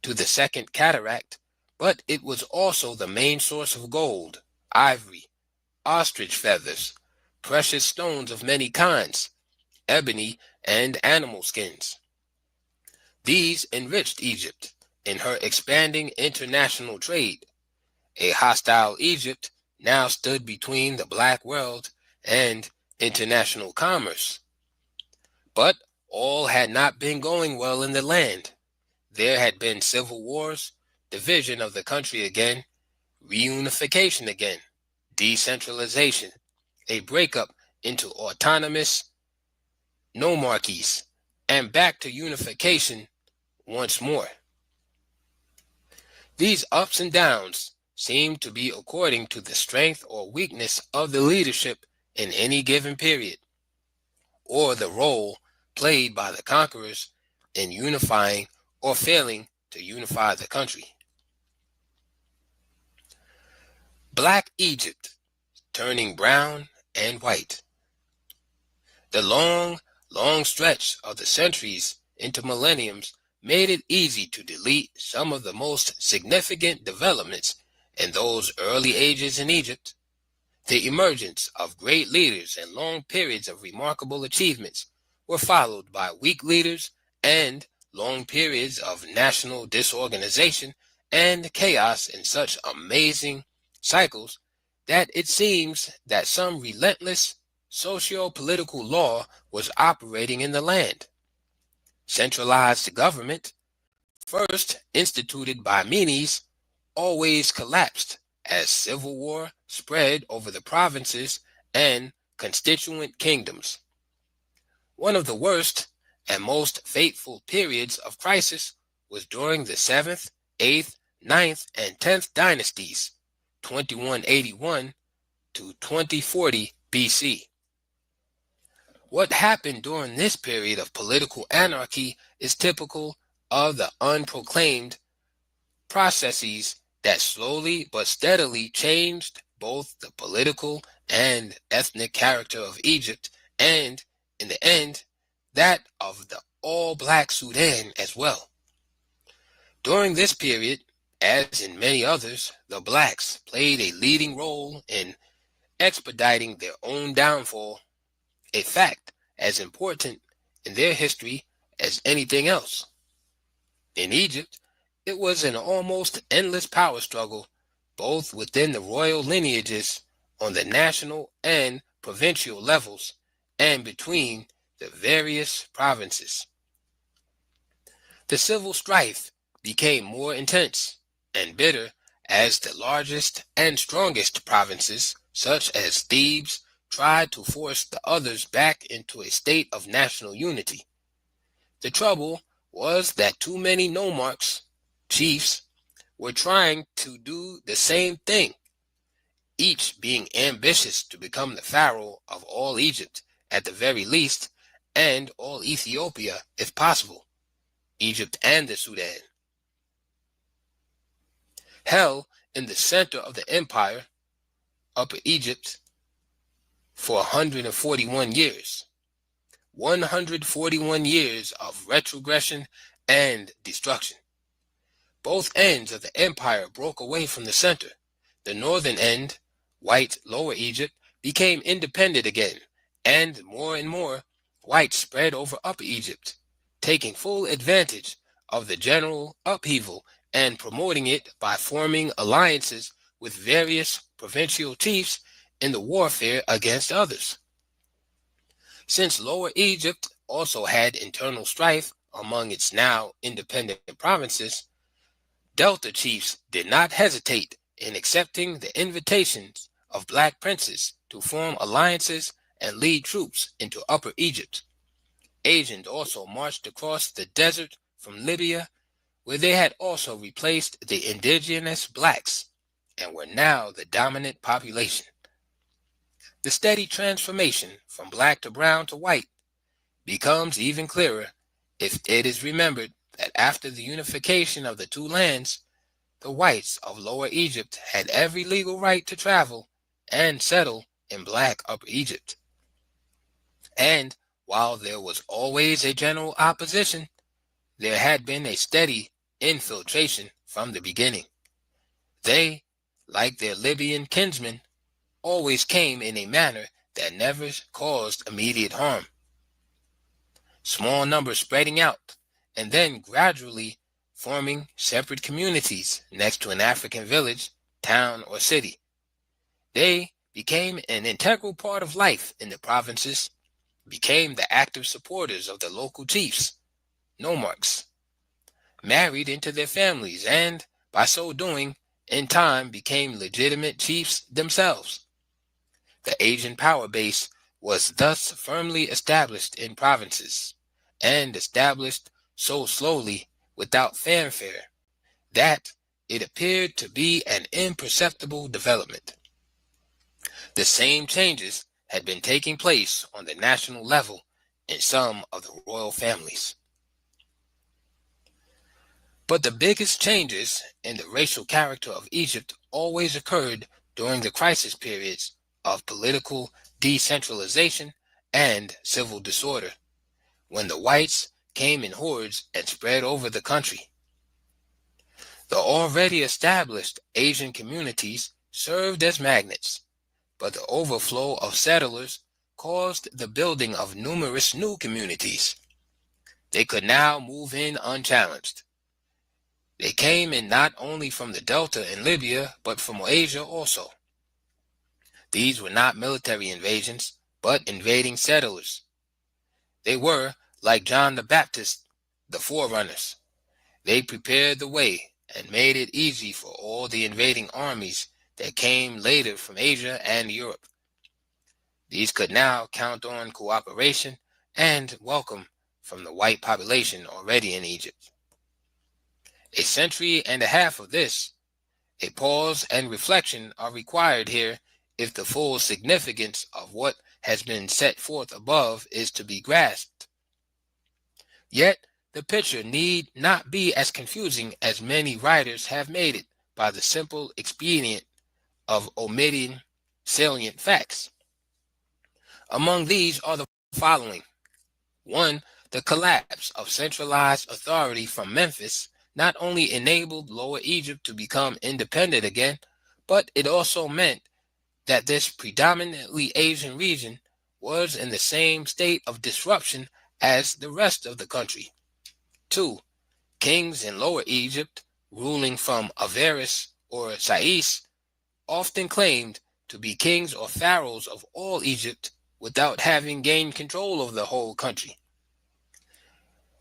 to the Second Cataract, but it was also the main source of gold, ivory, ostrich feathers, precious stones of many kinds, ebony, and animal skins. These enriched Egypt in her expanding international trade. A hostile Egypt now stood between the black world and international commerce. But all had not been going well in the land. There had been civil wars, division of the country again, reunification again, decentralization, a breakup into autonomous nomarchies, and back to unification once more. These ups and downs seem to be according to the strength or weakness of the leadership in any given period, or the role played by the conquerors in unifying or failing to unify the country. Black Egypt turning brown and white. The long stretch of the centuries into millenniums made it easy to delete some of the most significant developments in those early ages in Egypt. The emergence of great leaders and long periods of remarkable achievements were followed by weak leaders and long periods of national disorganization and chaos in such amazing cycles that it seems that some relentless socio-political law was operating in the land. Centralized government, first instituted by Menes, always collapsed as civil war spread over the provinces and constituent kingdoms. One of the worst and most fateful periods of crisis was during the 7th, 8th, 9th, and 10th dynasties, 2181 to 2040 BC. What happened during this period of political anarchy is typical of the unproclaimed processes that slowly but steadily changed both the political and ethnic character of Egypt and, in the end, that of the all-black Sudan as well. During this period, as in many others, the blacks played a leading role in expediting their own downfall, a fact as important in their history as anything else. In Egypt, it was an almost endless power struggle, both within the royal lineages on the national and provincial levels, and between the various provinces. The civil strife became more intense and bitter as the largest and strongest provinces, such as Thebes, tried to force the others back into a state of national unity. The trouble was that too many nomarchs, chiefs, were trying to do the same thing, each being ambitious to become the pharaoh of all Egypt at the very least, and all Ethiopia if possible, Egypt and the Sudan. Held in the center of the empire, Upper Egypt, for 141 years. 141 years of retrogression and destruction. Both ends of the empire broke away from the center. The northern end, white Lower Egypt, became independent again, and more white spread over Upper Egypt, taking full advantage of the general upheaval and promoting it by forming alliances with various provincial chiefs in the warfare against others. Since Lower Egypt also had internal strife among its now independent provinces, Delta chiefs did not hesitate in accepting the invitations of black princes to form alliances and lead troops into Upper Egypt. Asians also marched across the desert from Libya, where they had also replaced the indigenous blacks and were now the dominant population. The steady transformation from black to brown to white becomes even clearer if it is remembered that after the unification of the two lands, the whites of Lower Egypt had every legal right to travel and settle in black Upper Egypt. And while there was always a general opposition, there had been a steady infiltration from the beginning. They, like their Libyan kinsmen, always came in a manner that never caused immediate harm. Small numbers spreading out, and then gradually forming separate communities next to an African village, town, or city. They became an integral part of life in the provinces, became the active supporters of the local chiefs, nomarchs, married into their families, and by so doing, in time became legitimate chiefs themselves. The Asian power base was thus firmly established in provinces, and established so slowly without fanfare that it appeared to be an imperceptible development. The same changes had been taking place on the national level in some of the royal families. But the biggest changes in the racial character of Egypt always occurred during the crisis periods of political decentralization and civil disorder, when the whites came in hordes and spread over the country. The already established Asian communities served as magnets, but the overflow of settlers caused the building of numerous new communities. They could now move in unchallenged. They came in not only from the Delta in Libya, but from Asia also. These were not military invasions, but invading settlers. They were, like John the Baptist, the forerunners. They prepared the way and made it easy for all the invading armies that came later from Asia and Europe. These could now count on cooperation and welcome from the white population already in Egypt. A century and a half of this, a pause and reflection are required here if the full significance of what has been set forth above is to be grasped. Yet, the picture need not be as confusing as many writers have made it by the simple expedient of omitting salient facts. Among these are the following. 1. The collapse of centralized authority from Memphis not only enabled Lower Egypt to become independent again, but it also meant that this predominantly Asian region was in the same state of disruption as the rest of the country. 2. Kings in Lower Egypt, ruling from Avaris or Sais, often claimed to be kings or pharaohs of all Egypt without having gained control of the whole country.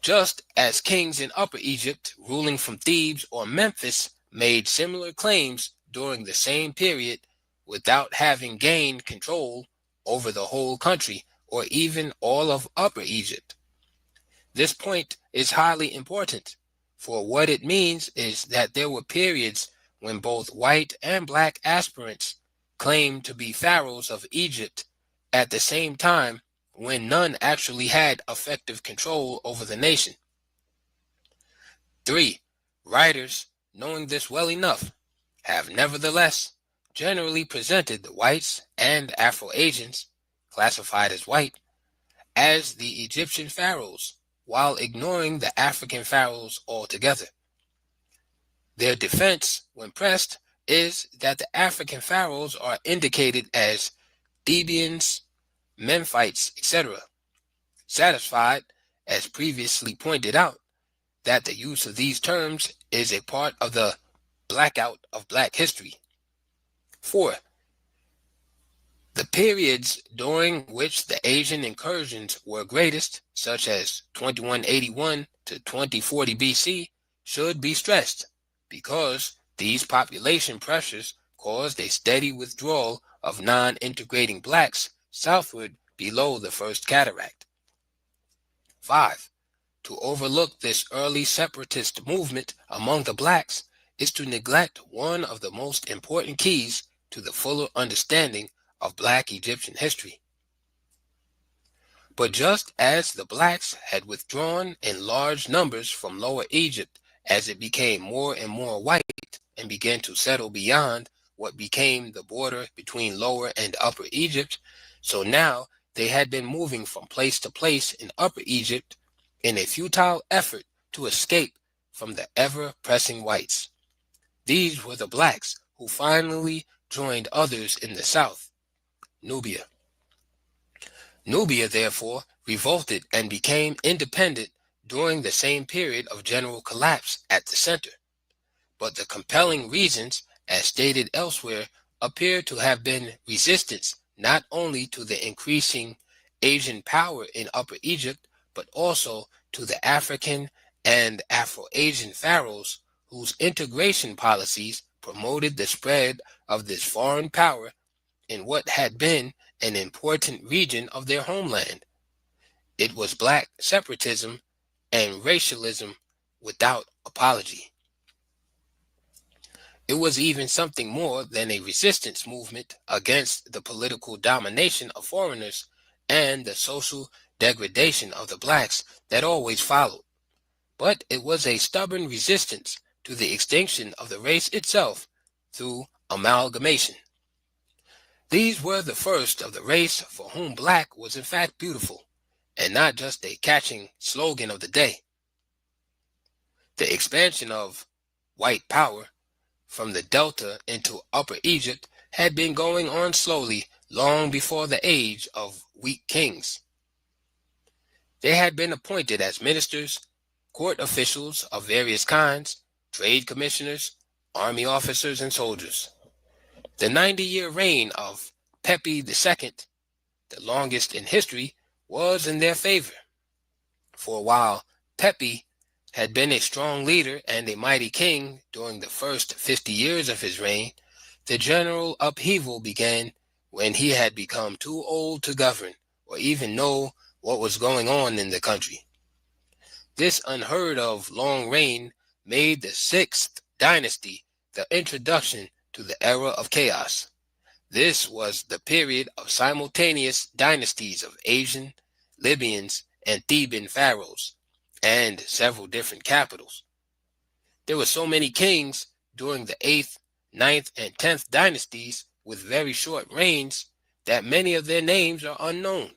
Just as kings in Upper Egypt, ruling from Thebes or Memphis, made similar claims during the same period without having gained control over the whole country or even all of Upper Egypt. This point is highly important, for what it means is that there were periods when both white and black aspirants claimed to be pharaohs of Egypt at the same time when none actually had effective control over the nation. 3. Writers, knowing this well enough, have nevertheless generally presented the whites and Afro-Asians, classified as white, as the Egyptian pharaohs, while ignoring the African pharaohs altogether. Their defense, when pressed, is that the African pharaohs are indicated as Thebians, Memphites, etc., satisfied, as previously pointed out, that the use of these terms is a part of the blackout of black history. 4. The periods during which the Asian incursions were greatest, such as 2181 to 2040 BC, should be stressed, because these population pressures caused a steady withdrawal of non-integrating blacks southward below the First Cataract. 5. To overlook this early separatist movement among the blacks is to neglect one of the most important keys to the fuller understanding of black Egyptian history. But just as the blacks had withdrawn in large numbers from Lower Egypt as it became more and more white and began to settle beyond what became the border between Lower and Upper Egypt, so now they had been moving from place to place in Upper Egypt in a futile effort to escape from the ever-pressing whites. These were the blacks who finally joined others in the south, Nubia. Nubia, therefore, revolted and became independent during the same period of general collapse at the center. But the compelling reasons, as stated elsewhere, appear to have been resistance not only to the increasing Asian power in Upper Egypt, but also to the African and Afro-Asian pharaohs whose integration policies promoted the spread of this foreign power in what had been an important region of their homeland. It was black separatism and racialism without apology. It was even something more than a resistance movement against the political domination of foreigners and the social degradation of the blacks that always followed. But it was a stubborn resistance to the extinction of the race itself through amalgamation. These were the first of the race for whom black was in fact beautiful, and not just a catching slogan of the day. The expansion of white power from the Delta into Upper Egypt had been going on slowly long before the age of weak kings. They had been appointed as ministers, court officials of various kinds, trade commissioners, army officers, and soldiers. The 90-year reign of Pepi II, the longest in history, was in their favor. For while Pepi had been a strong leader and a mighty king during the first 50 years of his reign, the general upheaval began when he had become too old to govern or even know what was going on in the country. This unheard of long reign made the sixth dynasty the introduction to the era of chaos. This was the period of simultaneous dynasties of Asian, Libyans, and Theban pharaohs, and several different capitals. There were so many kings during the 8th, 9th, and 10th dynasties with very short reigns that many of their names are unknown.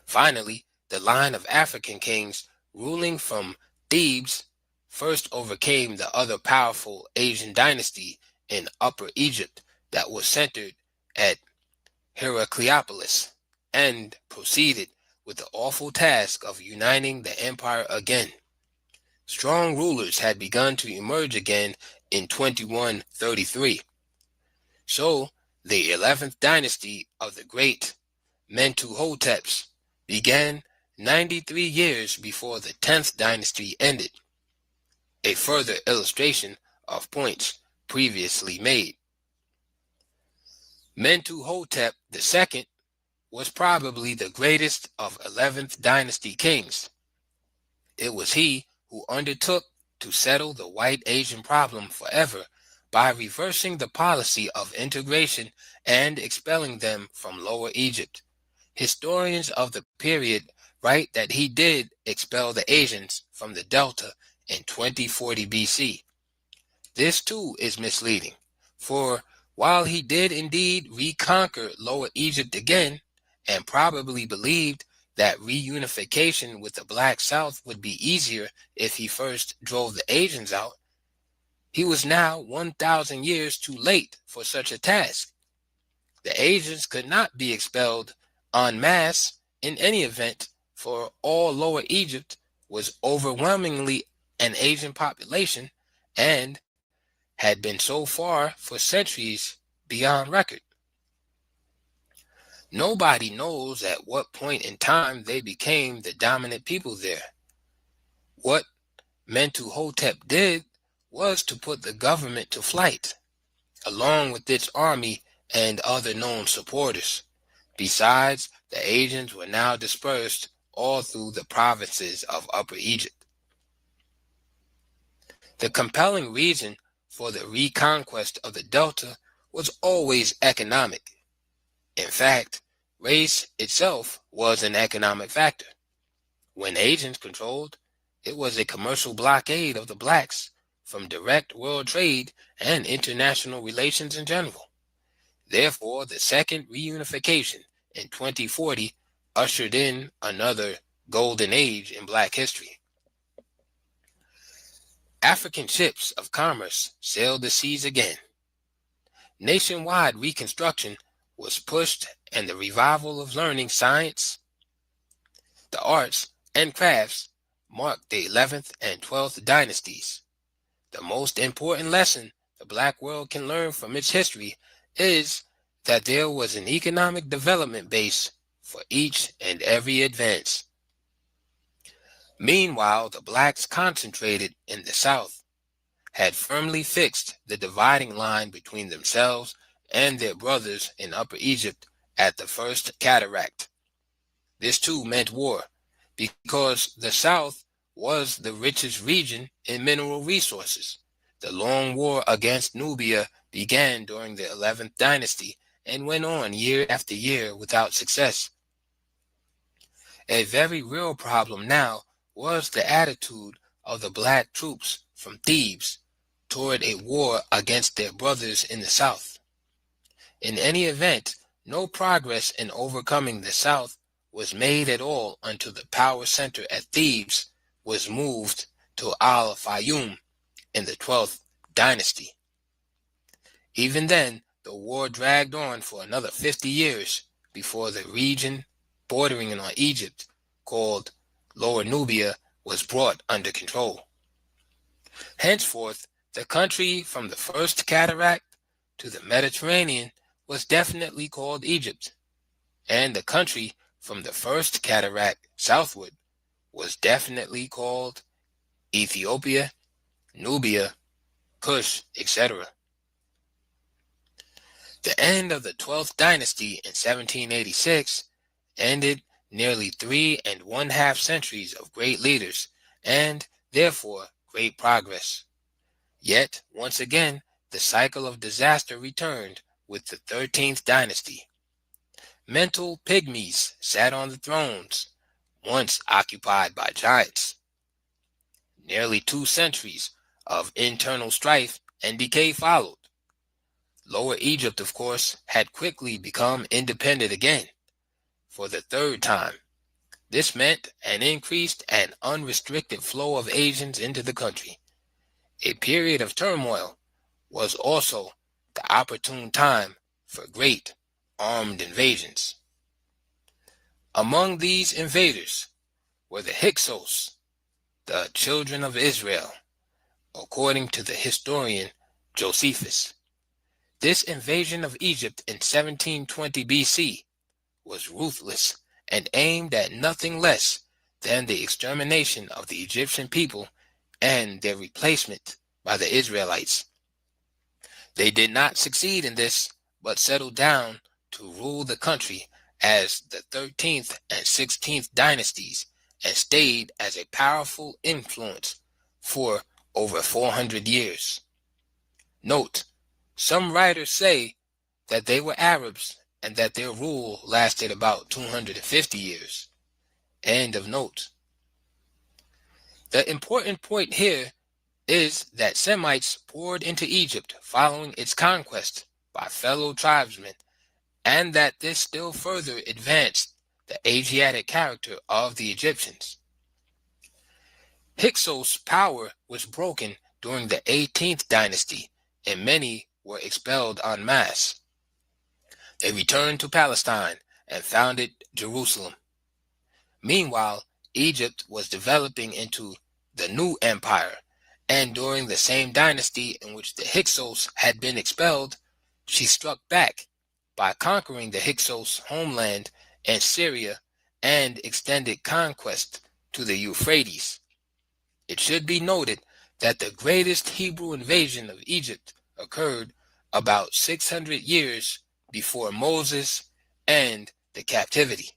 Finally, the line of African kings ruling from Thebes first overcame the other powerful Asian dynasty in Upper Egypt, that was centered at Heracleopolis and proceeded with the awful task of uniting the empire again. Strong rulers had begun to emerge again in 2133. So the 11th dynasty of the great Mentuhoteps began 93 years before the 10th dynasty ended, a further illustration of points previously made. Mentuhotep II was probably the greatest of 11th dynasty kings. It was he who undertook to settle the white Asian problem forever by reversing the policy of integration and expelling them from Lower Egypt. Historians of the period write that he did expel the Asians from the Delta in 2040 BC. This too is misleading, for while he did indeed reconquer Lower Egypt again, and probably believed that reunification with the Black South would be easier if he first drove the Asians out, he was now 1,000 years too late for such a task. The Asians could not be expelled en masse in any event, for all Lower Egypt was overwhelmingly an Asian population and had been so far for centuries beyond record. Nobody knows at what point in time they became the dominant people there. What Mentuhotep did was to put the government to flight, along with its army and other known supporters. Besides, the Asians were now dispersed all through the provinces of Upper Egypt. The compelling reason for the reconquest of the Delta was always economic. In fact, race itself was an economic factor. When Asians controlled, it was a commercial blockade of the blacks from direct world trade and international relations in general. Therefore, the second reunification in 2040 ushered in another golden age in black history. African ships of commerce sailed the seas again. Nationwide reconstruction was pushed, and the revival of learning, science, the arts, and crafts marked the 11th and 12th dynasties. The most important lesson the black world can learn from its history is that there was an economic development base for each and every advance. Meanwhile, the blacks concentrated in the South had firmly fixed the dividing line between themselves and their brothers in Upper Egypt at the First Cataract. This too meant war, because the South was the richest region in mineral resources. The long war against Nubia began during the 11th dynasty and went on year after year without success. A very real problem now was the attitude of the black troops from Thebes toward a war against their brothers in the South. In any event, no progress in overcoming the South was made at all until the power center at Thebes was moved to Al-Fayoum in the 12th dynasty. Even then, the war dragged on for another 50 years before the region bordering on Egypt, called Lower Nubia, was brought under control. Henceforth, the country from the First Cataract to the Mediterranean was definitely called Egypt, and the country from the First Cataract southward was definitely called Ethiopia, Nubia, Kush, etc. The end of the 12th dynasty in 1786 ended nearly 3½ centuries of great leaders and, therefore, great progress. Yet, once again, the cycle of disaster returned with the 13th dynasty. Mental pygmies sat on the thrones, once occupied by giants. Nearly 2 centuries of internal strife and decay followed. Lower Egypt, of course, had quickly become independent again, for the third time. This meant an increased and unrestricted flow of Asians into the country. A period of turmoil was also the opportune time for great armed invasions. Among these invaders were the Hyksos, the children of Israel, according to the historian Josephus. This invasion of Egypt in 1720 BC was ruthless and aimed at nothing less than the extermination of the Egyptian people and their replacement by the Israelites. They did not succeed in this, but settled down to rule the country as the 13th and 16th dynasties and stayed as a powerful influence for over 400 years. Note, some writers say that they were Arabs and that their rule lasted about 250 years. End of note. The important point here is that Semites poured into Egypt following its conquest by fellow tribesmen, and that this still further advanced the Asiatic character of the Egyptians. Hyksos' power was broken during the 18th dynasty, and many were expelled en masse. They returned to Palestine and founded Jerusalem. Meanwhile, Egypt was developing into the new empire, and during the same dynasty in which the Hyksos had been expelled, she struck back by conquering the Hyksos homeland in Syria and extended conquest to the Euphrates. It should be noted that the greatest Hebrew invasion of Egypt occurred about 600 years before Moses and the captivity.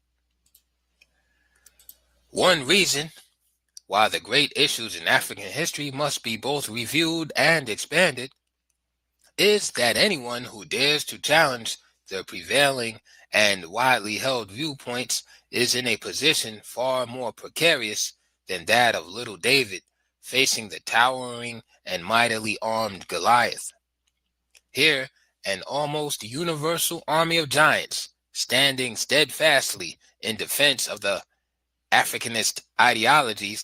One reason why the great issues in African history must be both reviewed and expanded is that anyone who dares to challenge the prevailing and widely held viewpoints is in a position far more precarious than that of little David facing the towering and mightily armed Goliath. Here, an almost universal army of giants standing steadfastly in defense of the Africanist ideologies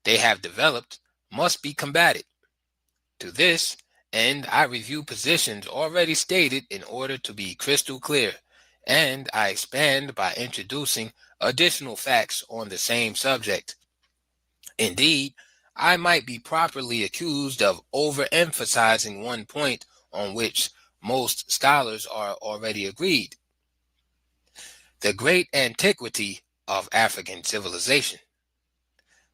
they have developed must be combated. To this end, I review positions already stated in order to be crystal clear, and I expand by introducing additional facts on the same subject. Indeed, I might be properly accused of overemphasizing one point on which most scholars are already agreed: the great antiquity of African civilization.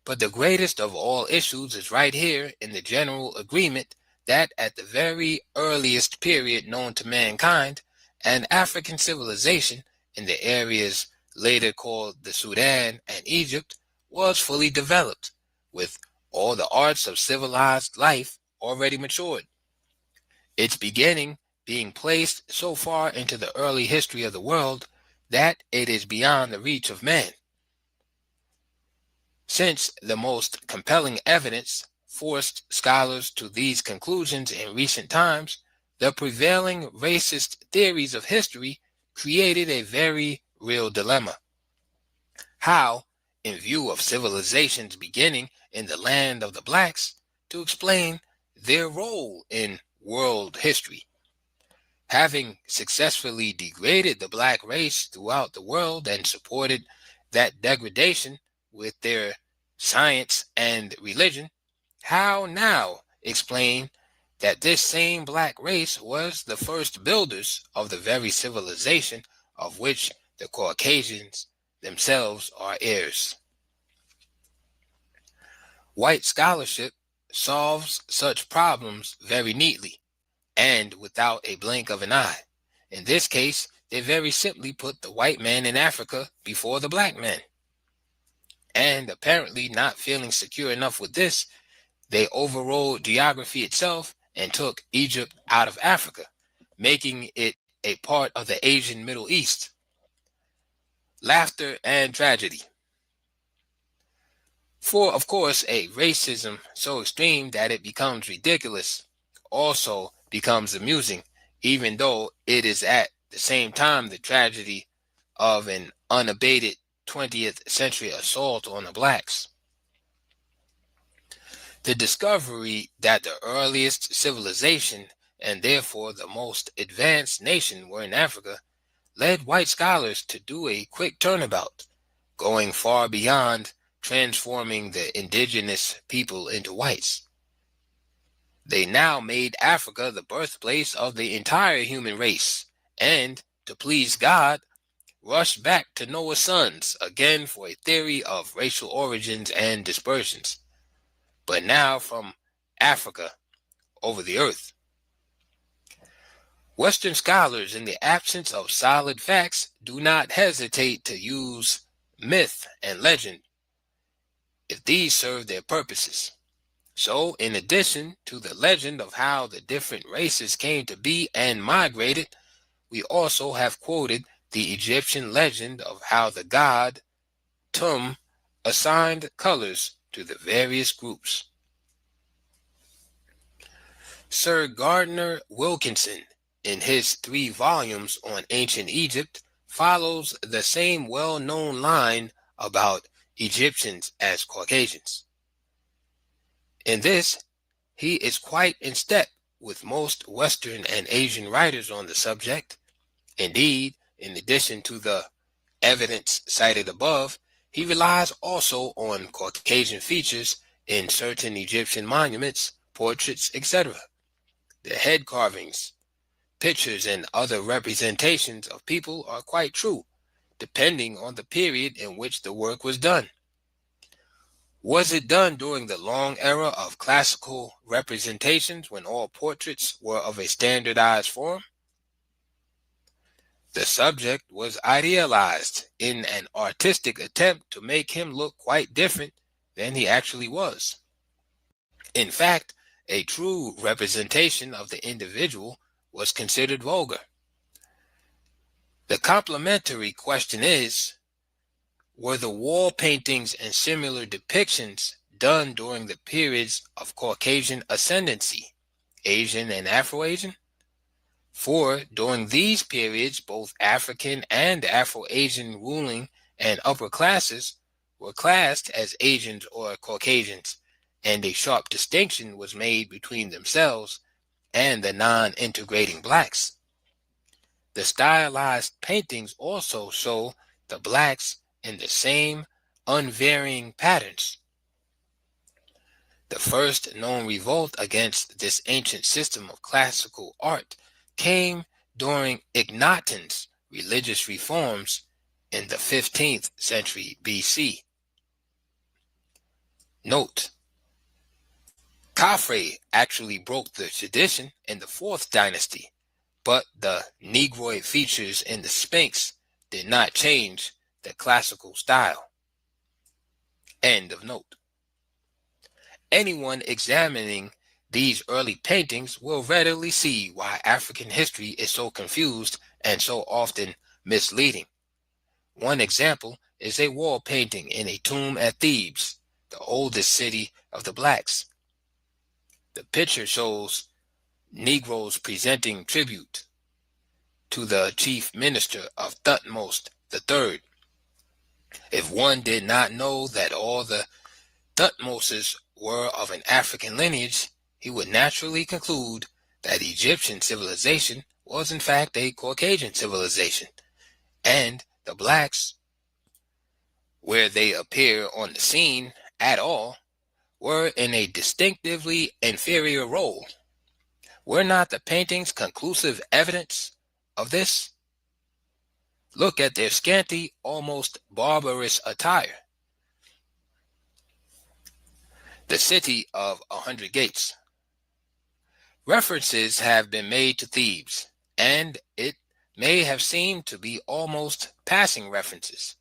But the greatest of all issues is right here in the general agreement that at the very earliest period known to mankind, an African civilization in the areas later called the Sudan and Egypt was fully developed, with all the arts of civilized life already matured. Its beginning being placed so far into the early history of the world that it is beyond the reach of man. Since the most compelling evidence forced scholars to these conclusions in recent times, the prevailing racist theories of history created a very real dilemma. How, in view of civilization's beginning in the land of the blacks, to explain their role in world history? Having successfully degraded the black race throughout the world and supported that degradation with their science and religion, how now explain that this same black race was the first builders of the very civilization of which the Caucasians themselves are heirs? White scholarship solves such problems very neatly and without a blink of an eye. In this case, they very simply put the white man in Africa before the black man. And apparently not feeling secure enough with this, they overrode geography itself and took Egypt out of Africa, making it a part of the Asian Middle East. Laughter and tragedy. For, of course, a racism so extreme that it becomes ridiculous also becomes amusing, even though it is at the same time the tragedy of an unabated 20th century assault on the blacks. The discovery that the earliest civilization and therefore the most advanced nation were in Africa, led white scholars to do a quick turnabout, going far beyond transforming the indigenous people into whites. They now made Africa the birthplace of the entire human race, and, to please God, rushed back to Noah's sons again for a theory of racial origins and dispersions, but now from Africa over the earth. Western scholars, in the absence of solid facts, do not hesitate to use myth and legend if these serve their purposes. So, in addition to the legend of how the different races came to be and migrated, we also have quoted the Egyptian legend of how the god Tum assigned colors to the various groups. Sir Gardner Wilkinson, in his 3 volumes on ancient Egypt, follows the same well-known line about Egyptians as Caucasians. In this, he is quite in step with most Western and Asian writers on the subject. Indeed, in addition to the evidence cited above, he relies also on Caucasian features in certain Egyptian monuments, portraits, etc. The head carvings, pictures, and other representations of people are quite true, depending on the period in which the work was done. Was it done during the long era of classical representations when all portraits were of a standardized form? The subject was idealized in an artistic attempt to make him look quite different than he actually was. In fact, a true representation of the individual was considered vulgar. The complementary question is, were the wall paintings and similar depictions done during the periods of Caucasian ascendancy, Asian and Afro-Asian? For during these periods, both African and Afro-Asian ruling and upper classes were classed as Asians or Caucasians, and a sharp distinction was made between themselves and the non-integrating blacks. The stylized paintings also show the blacks in the same unvarying patterns. The first known revolt against this ancient system of classical art came during Akhenaten's religious reforms in the 15th century BC. Note: Khafre actually broke the tradition in the 4th dynasty, but the Negroid features in the Sphinx did not change the classical style. End of note. Anyone examining these early paintings will readily see why African history is so confused and so often misleading. One example is a wall painting in a tomb at Thebes, the oldest city of the blacks. The picture shows Negroes presenting tribute to the chief minister of Thutmose III. If one did not know that all the Thutmoses were of an African lineage, he would naturally conclude that Egyptian civilization was in fact a Caucasian civilization, and the blacks, where they appear on the scene at all, were in a distinctively inferior role. Were not the paintings conclusive evidence of this? Look at their scanty, almost barbarous attire. The city of 100 gates. References have been made to Thebes, and it may have seemed to be almost passing references.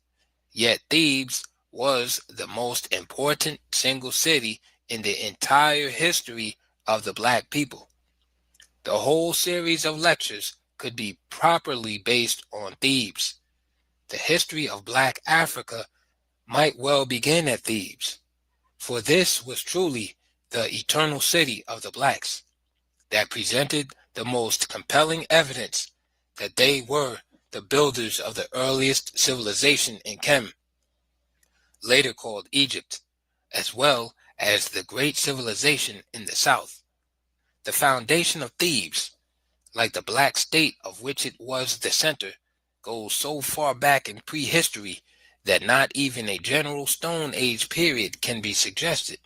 Yet Thebes was the most important single city in the entire history of the black people. The whole series of lectures could be properly based on Thebes. The history of black Africa might well begin at Thebes, for this was truly the eternal city of the blacks that presented the most compelling evidence that they were the builders of the earliest civilization in Kem, later called Egypt, as well as the great civilization in the south, The foundation of Thebes, like the black state of which it was the center, goes so far back in prehistory that not even a general Stone Age period can be suggested.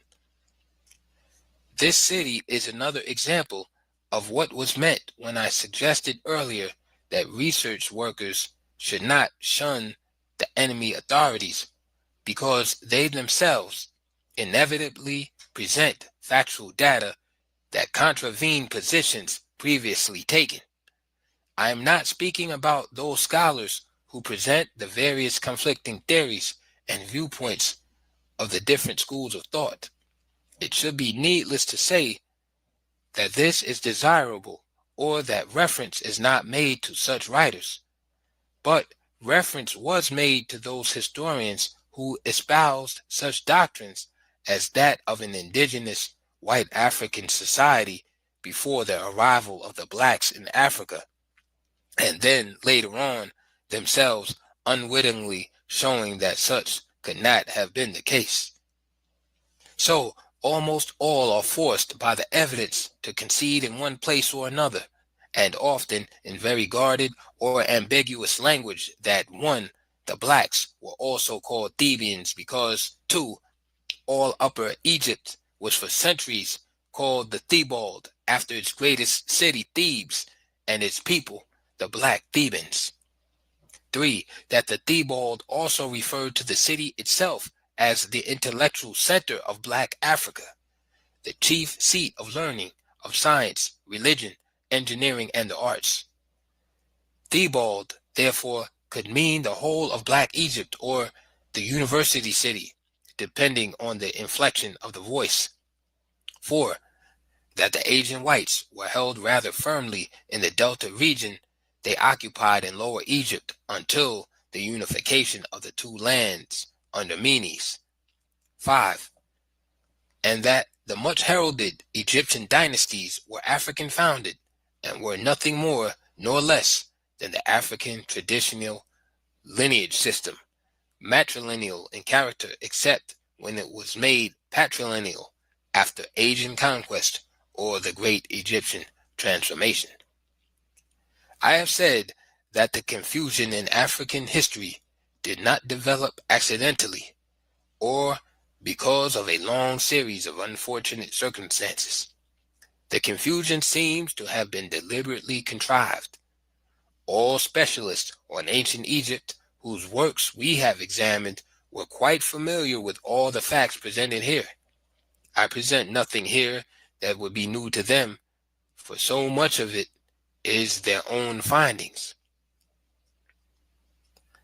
This city is another example of what was meant when I suggested earlier that research workers should not shun the enemy authorities because they themselves inevitably present factual data that contravene positions previously taken. I am not speaking about those scholars who present the various conflicting theories and viewpoints of the different schools of thought. It should be needless to say that this is desirable or that reference is not made to such writers, but reference was made to those historians who espoused such doctrines as that of an indigenous white African society before the arrival of the blacks in Africa, and then later on themselves unwittingly showing that such could not have been the case. So almost all are forced by the evidence to concede in one place or another, and often in very guarded or ambiguous language that 1. The blacks were also called Thebians because 2. All Upper Egypt was for centuries called the Thebaid after its greatest city Thebes and its people, the Black Thebans. 3. That the Thebaid also referred to the city itself as the intellectual center of Black Africa, the chief seat of learning, of science, religion, engineering, and the arts. Thebaid, therefore, could mean the whole of Black Egypt or the university city, depending on the inflection of the voice. 4. That the Asian whites were held rather firmly in the Delta region they occupied in Lower Egypt until the unification of the two lands under Menes. 5. And that the much heralded Egyptian dynasties were African founded and were nothing more nor less than the African traditional lineage system, matrilineal in character except when it was made patrilineal after Asian conquest or the great Egyptian transformation. I have said that the confusion in African history did not develop accidentally or because of a long series of unfortunate circumstances. The confusion seems to have been deliberately contrived. All specialists on ancient Egypt whose works we have examined were quite familiar with all the facts presented here. I present nothing here that would be new to them, for so much of it is their own findings.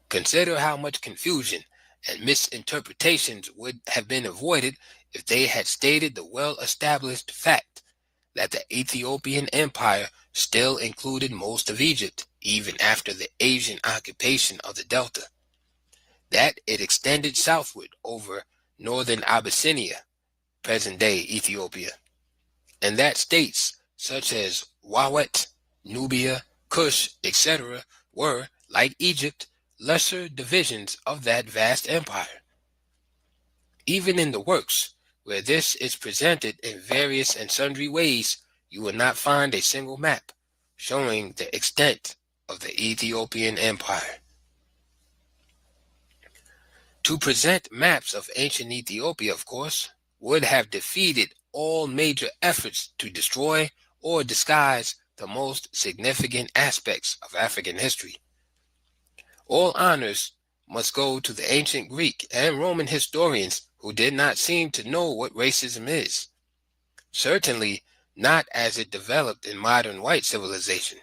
Consider how much confusion and misinterpretations would have been avoided if they had stated the well-established fact that the Ethiopian Empire still included most of Egypt, even after the Asian occupation of the Delta, that it extended southward over northern Abyssinia, present-day Ethiopia, and that states such as Wawet, Nubia, Kush, etc. were, like Egypt, lesser divisions of that vast empire. Even in the works, where this is presented in various and sundry ways, you will not find a single map showing the extent of the Ethiopian Empire. To present maps of ancient Ethiopia, of course, would have defeated all major efforts to destroy or disguise the most significant aspects of African history. All honors must go to the ancient Greek and Roman historians who did not seem to know what racism is. Certainly not as it developed in modern white civilization.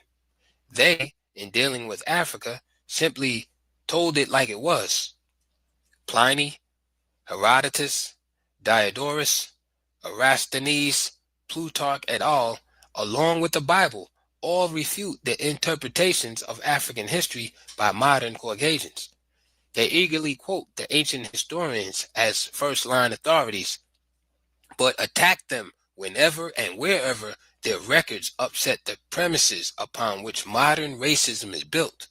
They, in dealing with Africa, simply told it like it was. Pliny, Herodotus, Diodorus, Eratosthenes, Plutarch et al., along with the Bible, all refute the interpretations of African history by modern Caucasians. They eagerly quote the ancient historians as first-line authorities, but attack them whenever and wherever their records upset the premises upon which modern racism is built.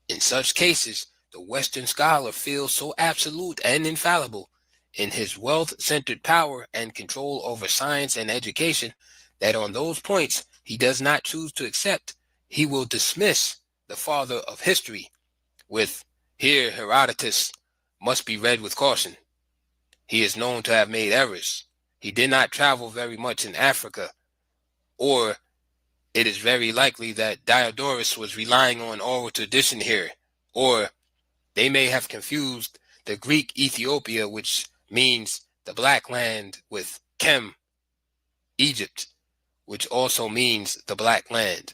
In such cases, the Western scholar feels so absolute and infallible in his wealth-centered power and control over science and education that on those points he does not choose to accept, he will dismiss the father of history with, "Here Herodotus must be read with caution. He is known to have made errors. He did not travel very much in Africa," or "It is very likely that Diodorus was relying on oral tradition here," or "They may have confused the Greek Ethiopia, which means the black land, with Chem, Egypt, which also means the black land."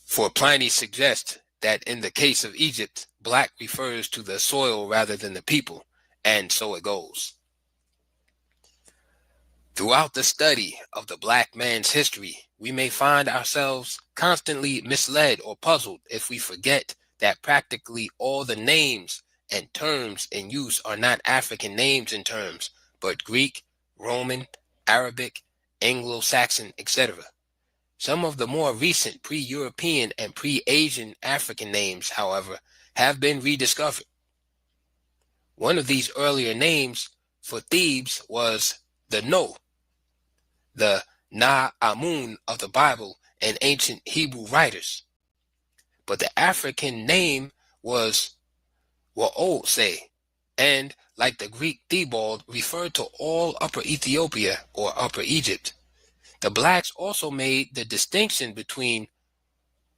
For Pliny suggests that in the case of Egypt, black refers to the soil rather than the people, and so it goes. Throughout the study of the black man's history, we may find ourselves constantly misled or puzzled if we forget that practically all the names and terms in use are not African names and terms, but Greek, Roman, Arabic, Anglo-Saxon, etc. Some of the more recent pre-European and pre-Asian African names, however, have been rediscovered. One of these earlier names for Thebes was the No, the Na-Amun of the Bible and ancient Hebrew writers. But the African name was Waose, and, like the Greek Theobald, referred to all Upper Ethiopia or Upper Egypt. The blacks also made the distinction between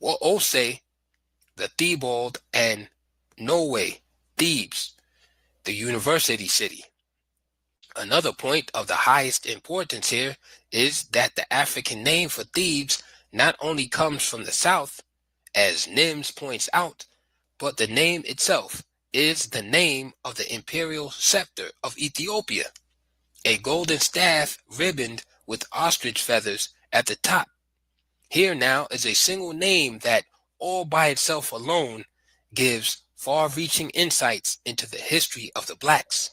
Waose, the Theobald, and Noe, Thebes, the university city. Another point of the highest importance here is that the African name for Thebes not only comes from the south, as Nims points out, but the name itself is the name of the imperial scepter of Ethiopia, a golden staff ribboned with ostrich feathers at the top. Here now is a single name that, all by itself alone, gives far-reaching insights into the history of the blacks.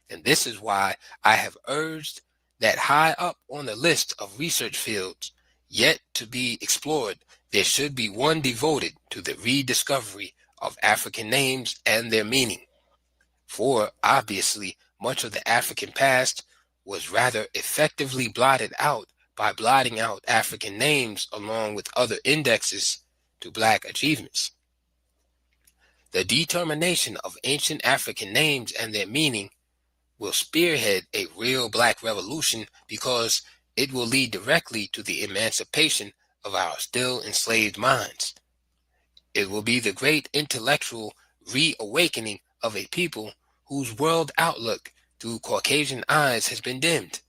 And this is why I have urged that high up on the list of research fields yet to be explored, there should be one devoted to the rediscovery of African names and their meaning. For obviously, much of the African past was rather effectively blotted out by blotting out African names along with other indexes to black achievements. The determination of ancient African names and their meaning will spearhead a real black revolution because it will lead directly to the emancipation of our still enslaved minds. It will be the great intellectual reawakening of a people whose world outlook through Caucasian eyes has been dimmed.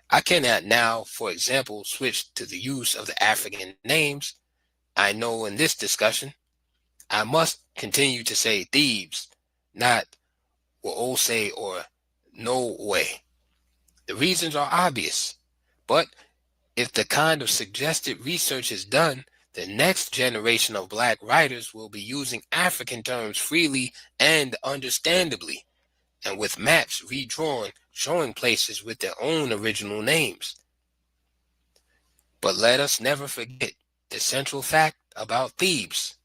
I cannot now, for example, switch to the use of the African names. I know in this discussion, I must continue to say Thebes, not Waose or No Way. The reasons are obvious, but if the kind of suggested research is done, the next generation of black writers will be using African terms freely and understandably, and with maps redrawn showing places with their own original names. But let us never forget the central fact about Thebes,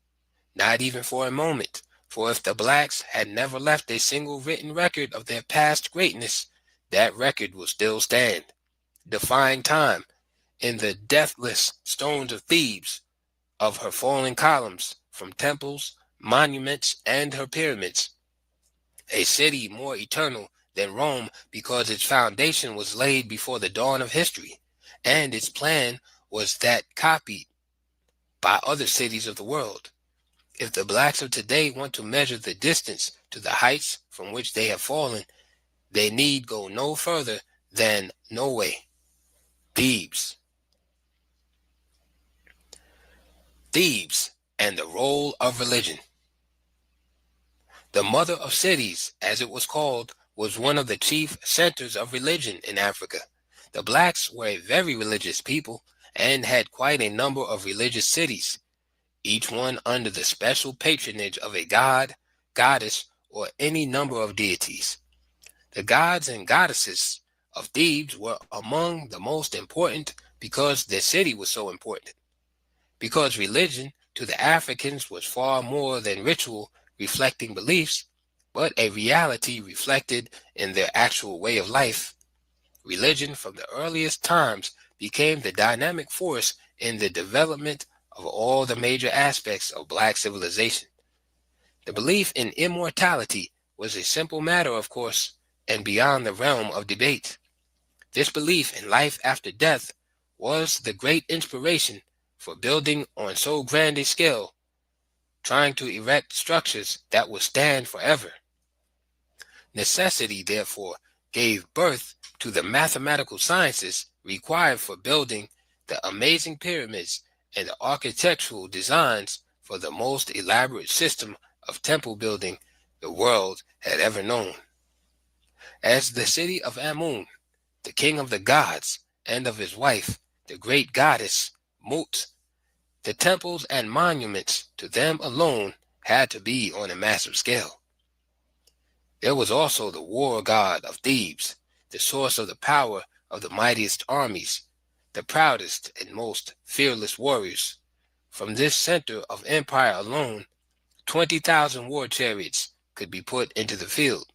not even for a moment, for if the blacks had never left a single written record of their past greatness, that record will still stand, defying time, in the deathless stones of Thebes, of her fallen columns from temples, monuments, and her pyramids. A city more eternal than Rome because its foundation was laid before the dawn of history, and its plan was that copied by other cities of the world. If the blacks of today want to measure the distance to the heights from which they have fallen, they need go no further than Noe, Thebes. Thebes and the role of religion. The mother of cities, as it was called, was one of the chief centers of religion in Africa. The blacks were a very religious people and had quite a number of religious cities, each one under the special patronage of a god, goddess, or any number of deities. The gods and goddesses of Thebes were among the most important because their city was so important. Because religion to the Africans was far more than ritual reflecting beliefs, but a reality reflected in their actual way of life. Religion from the earliest times became the dynamic force in the development of all the major aspects of black civilization. The belief in immortality was a simple matter, of course, and beyond the realm of debate. This belief in life after death was the great inspiration for building on so grand a scale, trying to erect structures that will stand forever. Necessity, therefore, gave birth to the mathematical sciences required for building the amazing pyramids and the architectural designs for the most elaborate system of temple building the world had ever known. As the city of Amun, the king of the gods, and of his wife, the great goddess Mut, the temples and monuments to them alone had to be on a massive scale. There was also the war god of Thebes, the source of the power of the mightiest armies, the proudest and most fearless warriors. From this center of empire alone, 20,000 war chariots could be put into the field.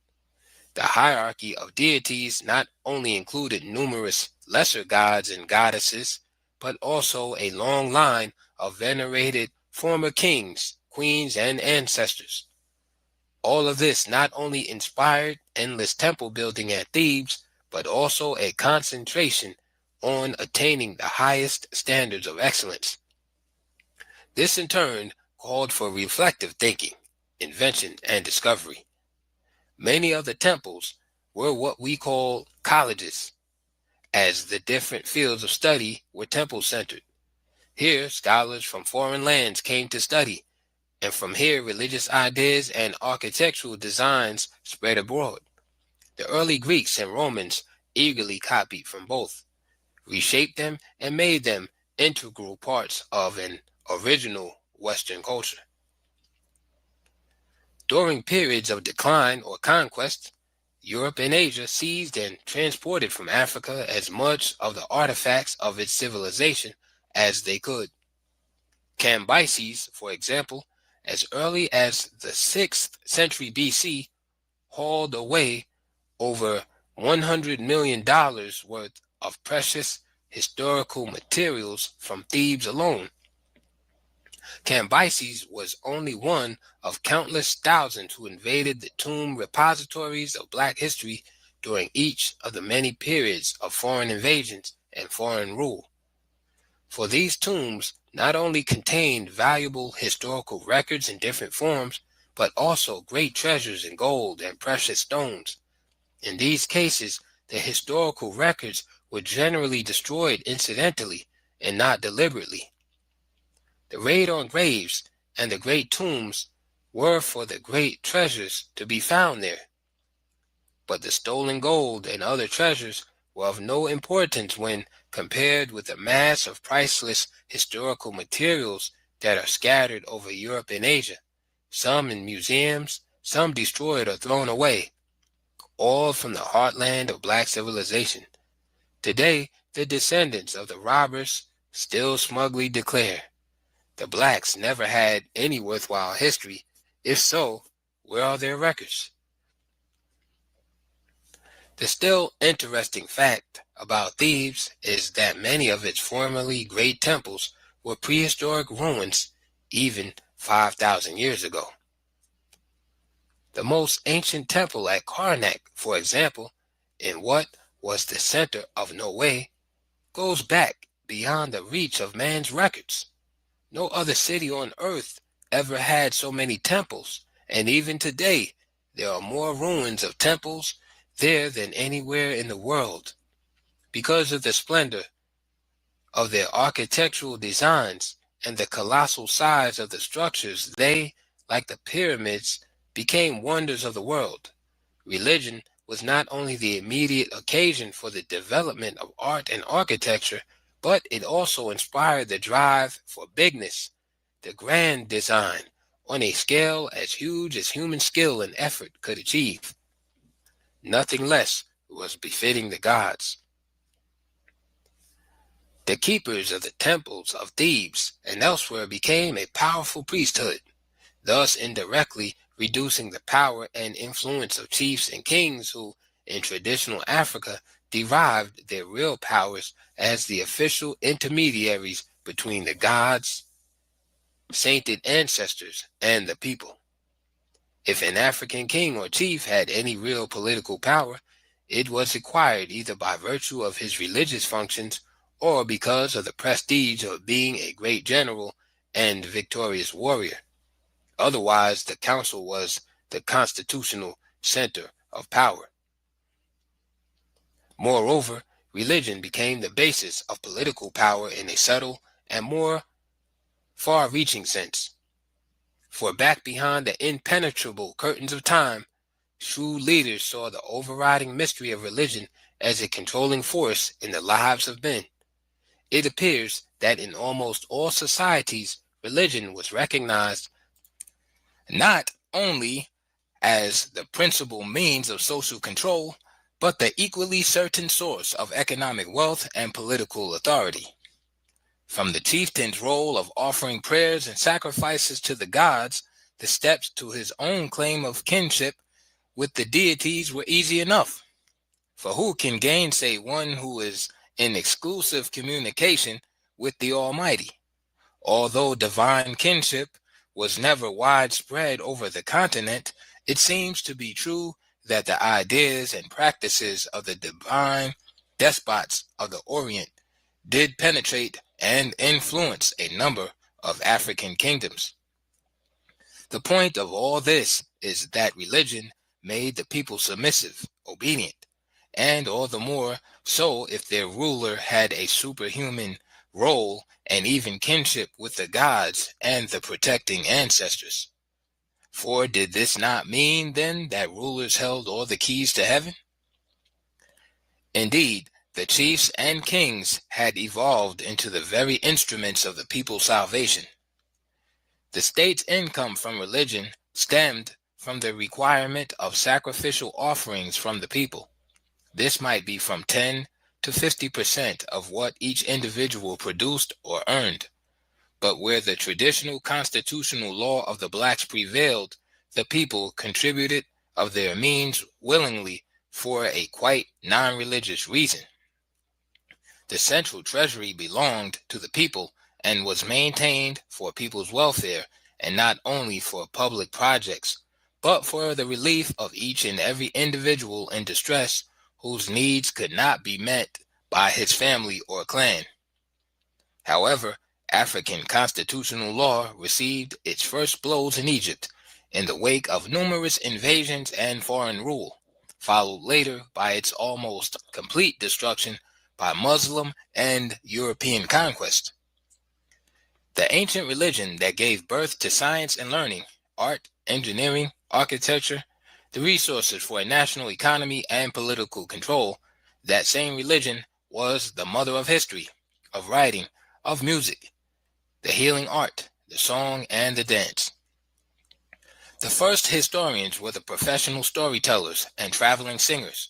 The hierarchy of deities not only included numerous lesser gods and goddesses, but also a long line of venerated former kings, queens, and ancestors. All of this not only inspired endless temple building at Thebes, but also a concentration on attaining the highest standards of excellence. This in turn called for reflective thinking, invention, and discovery. Many of the temples were what we call colleges, as the different fields of study were temple-centered. Here, scholars from foreign lands came to study, and from here religious ideas and architectural designs spread abroad. The early Greeks and Romans eagerly copied from both, reshaped them, and made them integral parts of an original Western culture. During periods of decline or conquest, Europe and Asia seized and transported from Africa as much of the artifacts of its civilization as they could. Cambyses, for example, as early as the 6th century BC, hauled away over $100 million worth of precious historical materials from Thebes alone. Cambyses was only one of countless thousands who invaded the tomb repositories of Black history during each of the many periods of foreign invasions and foreign rule. For these tombs not only contained valuable historical records in different forms, but also great treasures in gold and precious stones. In these cases, the historical records were generally destroyed incidentally and not deliberately. The raid on graves and the great tombs were for the great treasures to be found there. But the stolen gold and other treasures were of no importance when compared with the mass of priceless historical materials that are scattered over Europe and Asia, some in museums, some destroyed or thrown away, all from the heartland of Black civilization. Today, the descendants of the robbers still smugly declare, the Blacks never had any worthwhile history. If so, where are their records? The still interesting fact about Thebes is that many of its formerly great temples were prehistoric ruins even 5,000 years ago. The most ancient temple at Karnak, for example, in what was the center of Noé, goes back beyond the reach of man's records. No other city on earth ever had so many temples, and even today there are more ruins of temples there than anywhere in the world. Because of the splendor of their architectural designs and the colossal size of the structures, they, like the pyramids, became wonders of the world. Religion was not only the immediate occasion for the development of art and architecture, but it also inspired the drive for bigness, the grand design, on a scale as huge as human skill and effort could achieve. Nothing less was befitting the gods. The keepers of the temples of Thebes and elsewhere became a powerful priesthood, thus indirectly reducing the power and influence of chiefs and kings who, in traditional Africa, derived their real powers as the official intermediaries between the gods, sainted ancestors, and the people. If an African king or chief had any real political power, it was acquired either by virtue of his religious functions or because of the prestige of being a great general and victorious warrior. Otherwise, the council was the constitutional center of power. Moreover, religion became the basis of political power in a subtle and more far-reaching sense. For back behind the impenetrable curtains of time, shrewd leaders saw the overriding mystery of religion as a controlling force in the lives of men. It appears that in almost all societies, religion was recognized not only as the principal means of social control, but the equally certain source of economic wealth and political authority. From the chieftain's role of offering prayers and sacrifices to the gods, the steps to his own claim of kinship with the deities were easy enough. For who can gainsay one who is in exclusive communication with the Almighty? Although divine kinship was never widespread over the continent, it seems to be true that the ideas and practices of the divine despots of the Orient did penetrate and influence a number of African kingdoms. The point of all this is that religion made the people submissive, obedient, and all the more so if their ruler had a superhuman role and even kinship with the gods and the protecting ancestors. For did this not mean then that rulers held all the keys to heaven? Indeed, the chiefs and kings had evolved into the very instruments of the people's salvation. The state's income from religion stemmed from the requirement of sacrificial offerings from the people. This might be from 10 to 50% of what each individual produced or earned. But where the traditional constitutional law of the blacks prevailed, the people contributed of their means willingly for a quite non-religious reason. The central treasury belonged to the people and was maintained for people's welfare, and not only for public projects, but for the relief of each and every individual in distress whose needs could not be met by his family or clan. However, African constitutional law received its first blows in Egypt in the wake of numerous invasions and foreign rule, followed later by its almost complete destruction by Muslim and European conquest. The ancient religion that gave birth to science and learning, art, engineering, architecture, the resources for a national economy and political control, that same religion was the mother of history, of writing, of music, the healing art, the song, and the dance. The first historians were the professional storytellers and traveling singers.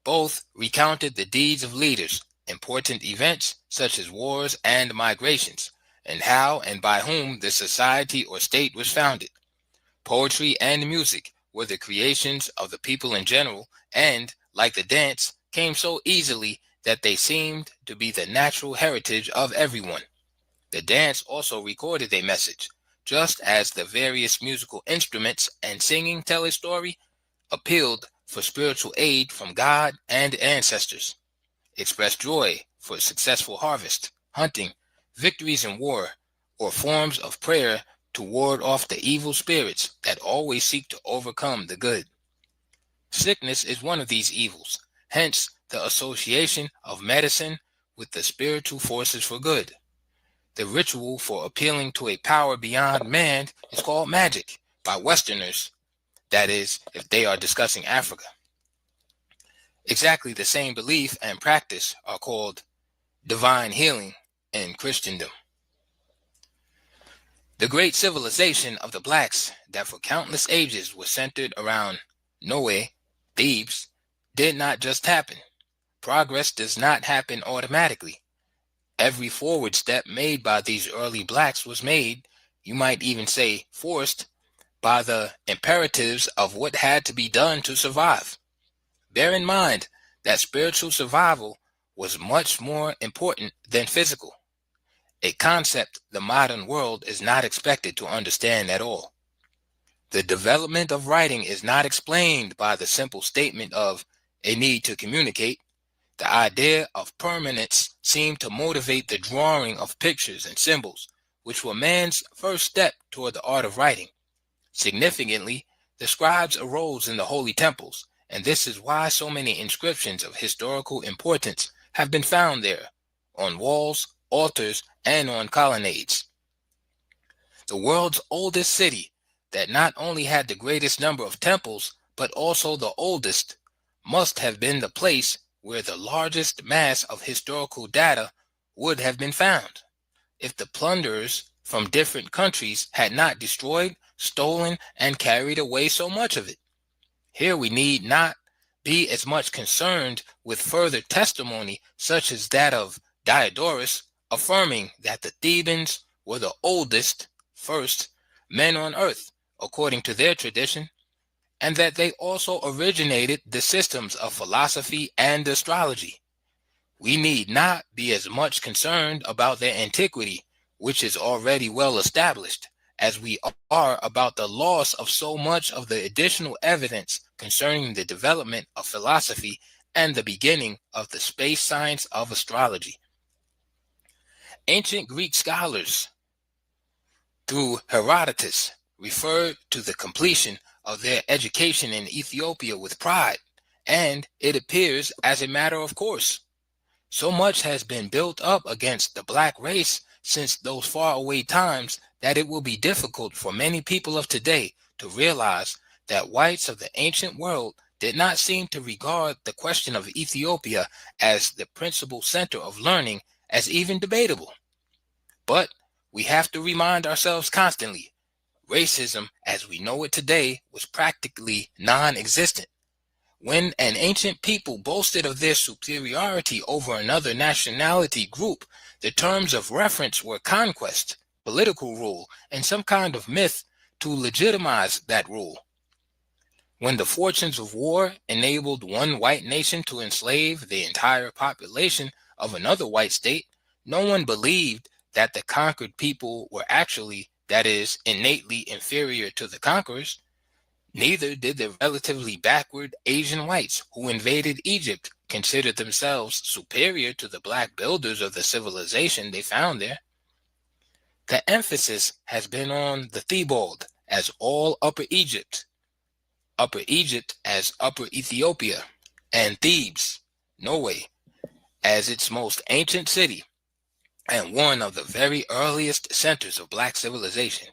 Both recounted the deeds of leaders, important events such as wars and migrations, and how and by whom the society or state was founded. Poetry and music were the creations of the people in general, and, like the dance, came so easily that they seemed to be the natural heritage of everyone. The dance also recorded a message, just as the various musical instruments and singing tell a story, appealed for spiritual aid from God and ancestors, expressed joy for successful harvest, hunting, victories in war, or forms of prayer to ward off the evil spirits that always seek to overcome the good. Sickness is one of these evils, hence the association of medicine with the spiritual forces for good. The ritual for appealing to a power beyond man is called magic by Westerners, that is, if they are discussing Africa. Exactly the same belief and practice are called divine healing in Christendom. The great civilization of the blacks that for countless ages was centered around Noe, Thebes, did not just happen. Progress does not happen automatically. Every forward step made by these early blacks was made, you might even say forced, by the imperatives of what had to be done to survive. Bear in mind that spiritual survival was much more important than physical, a concept the modern world is not expected to understand at all. The development of writing is not explained by the simple statement of a need to communicate. The idea of permanence seemed to motivate the drawing of pictures and symbols, which were man's first step toward the art of writing. Significantly, the scribes arose in the holy temples, and this is why so many inscriptions of historical importance have been found there, on walls, altars, and on colonnades. The world's oldest city, that not only had the greatest number of temples, but also the oldest, must have been the place where the largest mass of historical data would have been found, if the plunderers from different countries had not destroyed, stolen, and carried away so much of it. Here we need not be as much concerned with further testimony such as that of Diodorus affirming that the Thebans were the oldest, first, men on earth, according to their tradition, and that they also originated the systems of philosophy and astrology. We need not be as much concerned about their antiquity, which is already well established, as we are about the loss of so much of the additional evidence concerning the development of philosophy and the beginning of the space science of astrology. Ancient Greek scholars, through Herodotus, referred to the completion of their education in Ethiopia with pride, and it appears as a matter of course. So much has been built up against the black race since those faraway times that it will be difficult for many people of today to realize that whites of the ancient world did not seem to regard the question of Ethiopia as the principal center of learning as even debatable. But we have to remind ourselves constantly, racism as we know it today was practically non-existent. When an ancient people boasted of their superiority over another nationality group, the terms of reference were conquest, political rule, and some kind of myth to legitimize that rule. When the fortunes of war enabled one white nation to enslave the entire population of another white state, no one believed that the conquered people were actually, that is, innately inferior to the conquerors. Neither did the relatively backward Asian whites who invaded Egypt consider themselves superior to the black builders of the civilization they found there. The emphasis has been on the Thebaid as all Upper Egypt as Upper Ethiopia, and Thebes, Norway, as its most ancient city and one of the very earliest centers of black civilization.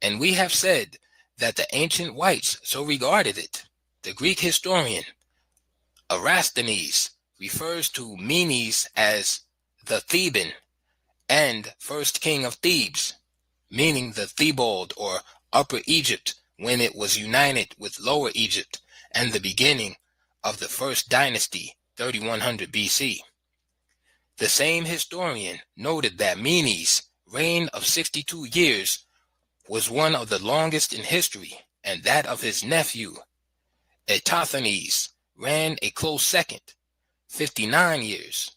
And we have said that the ancient whites so regarded it. The Greek historian Eratosthenes refers to Menes as the Theban and first king of Thebes, meaning the Thebaid or Upper Egypt when it was united with Lower Egypt and the beginning of the first dynasty, 3100 BC. The same historian noted that Menes' reign of 62 years was one of the longest in history, and that of his nephew, Eratosthenes, ran a close second, 59 years.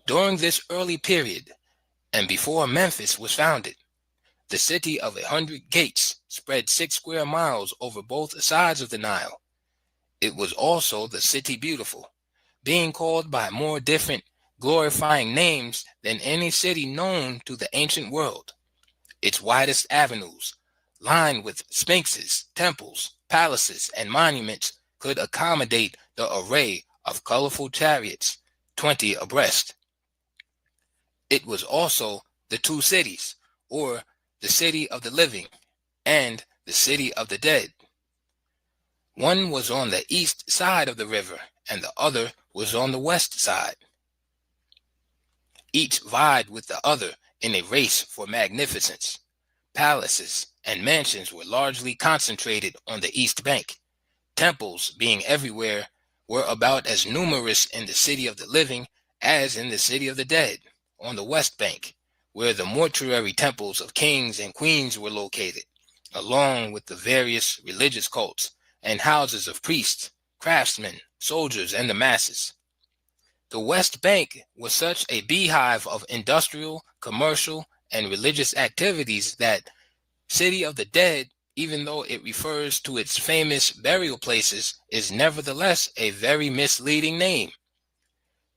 During this early period, and before Memphis was founded, the city of 100 gates spread 6 square miles over both sides of the Nile. It was also the City Beautiful, being called by more different glorifying names than any city known to the ancient world. Its widest avenues, lined with sphinxes, temples, palaces, and monuments, could accommodate the array of colorful chariots, 20 abreast. It was also the two cities, or the city of the living and the city of the dead. One was on the east side of the river, and the other was on the west side. Each vied with the other in a race for magnificence. Palaces and mansions were largely concentrated on the east bank. Temples, being everywhere, were about as numerous in the city of the living as in the city of the dead, on the west bank, where the mortuary temples of kings and queens were located, along with the various religious cults and houses of priests, craftsmen, soldiers, and the masses. The West Bank was such a beehive of industrial, commercial, and religious activities that City of the Dead, even though it refers to its famous burial places, is nevertheless a very misleading name.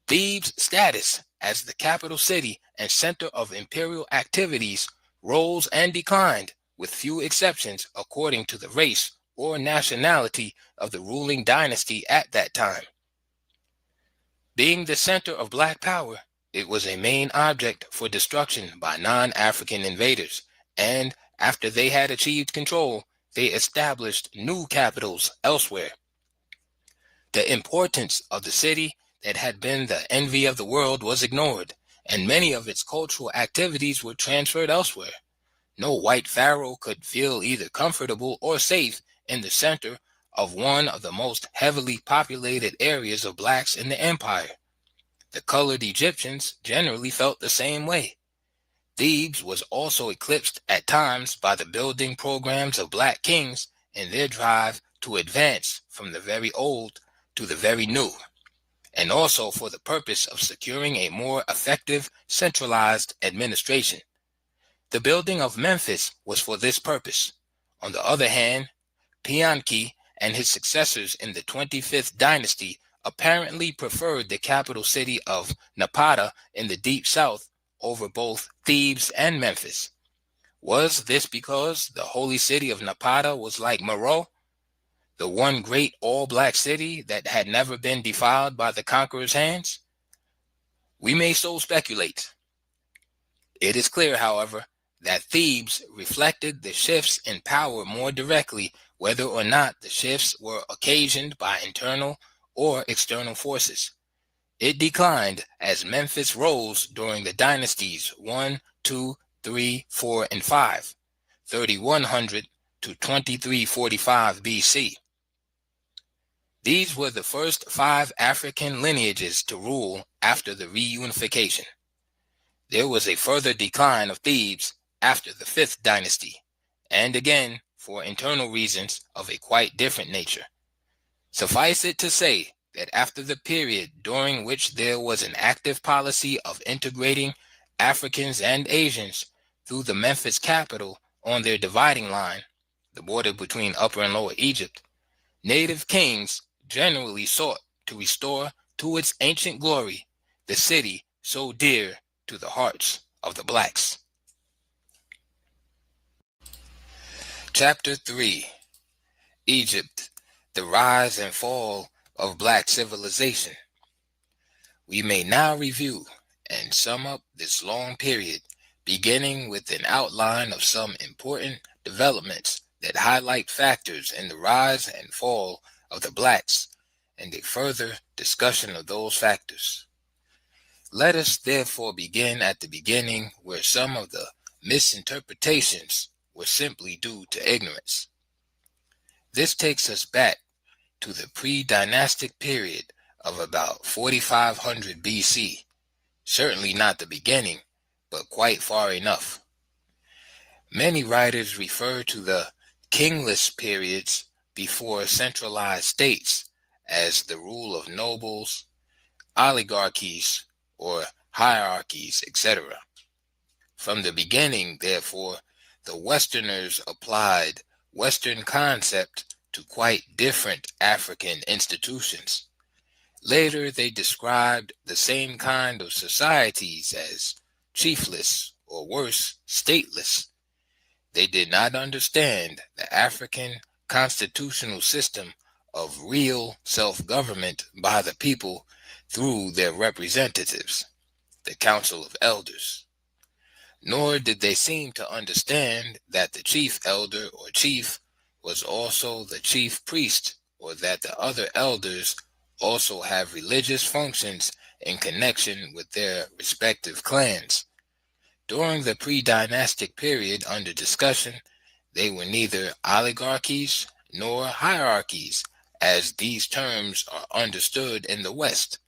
Thebes' status as the capital city and center of imperial activities rose and declined, with few exceptions, according to the race or nationality of the ruling dynasty at that time. Being the center of black power, it was a main object for destruction by non-African invaders, and after they had achieved control, they established new capitals elsewhere. The importance of the city that had been the envy of the world was ignored, and many of its cultural activities were transferred elsewhere. No white pharaoh could feel either comfortable or safe in the center of one of the most heavily populated areas of blacks in the empire. The colored Egyptians generally felt the same way. Thebes was also eclipsed at times by the building programs of black kings in their drive to advance from the very old to the very new, and also for the purpose of securing a more effective centralized administration. The building of Memphis was for this purpose. On the other hand, Pianki and his successors in the 25th dynasty apparently preferred the capital city of Napata in the deep south over both Thebes and Memphis. Was this because the holy city of Napata was like Meroe, the one great all-black city that had never been defiled by the conqueror's hands? We may so speculate. It is clear, however, that Thebes reflected the shifts in power more directly, whether or not the shifts were occasioned by internal or external forces. It declined as Memphis rose during the dynasties 1, 2, 3, 4, and 5, 3100 to 2345 BC. These were the first 5 African lineages to rule after the reunification. There was a further decline of Thebes after the 5th dynasty, and again for internal reasons of a quite different nature. Suffice it to say that after the period during which there was an active policy of integrating Africans and Asians through the Memphis capital on their dividing line, the border between Upper and Lower Egypt, native kings generally sought to restore to its ancient glory the city so dear to the hearts of the blacks. Chapter 3: Egypt, the Rise and Fall of Black Civilization. We may now review and sum up this long period, beginning with an outline of some important developments that highlight factors in the rise and fall of the blacks, and a further discussion of those factors. Let us therefore begin at the beginning, where some of the misinterpretations were simply due to ignorance. This takes us back to the pre-dynastic period of about 4500 BC, certainly not the beginning, but quite far enough. Many writers refer to the kingless periods before centralized states as the rule of nobles, oligarchies, or hierarchies, etc. From the beginning, therefore, the Westerners applied Western concept to quite different African institutions. Later, they described the same kind of societies as chiefless, or worse, stateless. They did not understand the African constitutional system of real self-government by the people through their representatives, the Council of Elders. Nor did they seem to understand that the chief elder or chief was also the chief priest, or that the other elders also have religious functions in connection with their respective clans. During the pre-dynastic period under discussion, they were neither oligarchies nor hierarchies, as these terms are understood in the West.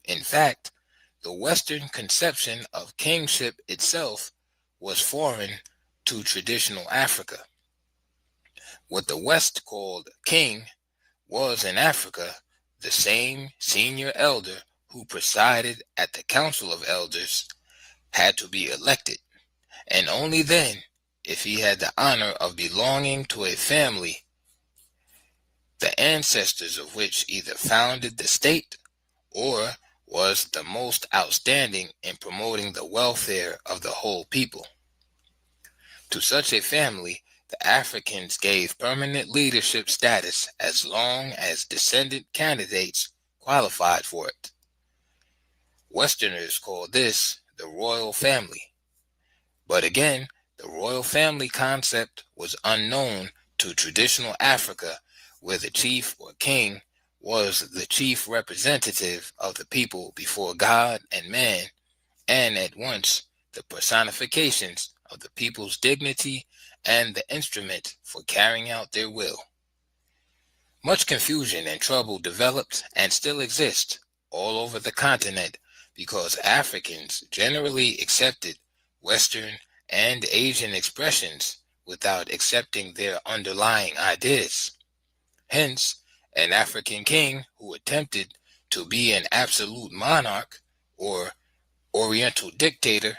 In fact, the Western conception of kingship itself was foreign to traditional Africa. What the West called king was in Africa the same senior elder who presided at the Council of Elders had to be elected, and only then if he had the honor of belonging to a family the ancestors of which either founded the state or was the most outstanding in promoting the welfare of the whole people. To such a family, the Africans gave permanent leadership status as long as descendant candidates qualified for it. Westerners call this the royal family. But again, the royal family concept was unknown to traditional Africa, where the chief or king was the chief representative of the people before God and man, and at once the personifications of the people's dignity and the instrument for carrying out their will. Much confusion and trouble developed and still exist all over the continent because Africans generally accepted Western and Asian expressions without accepting their underlying ideas. Hence, an African king who attempted to be an absolute monarch or Oriental dictator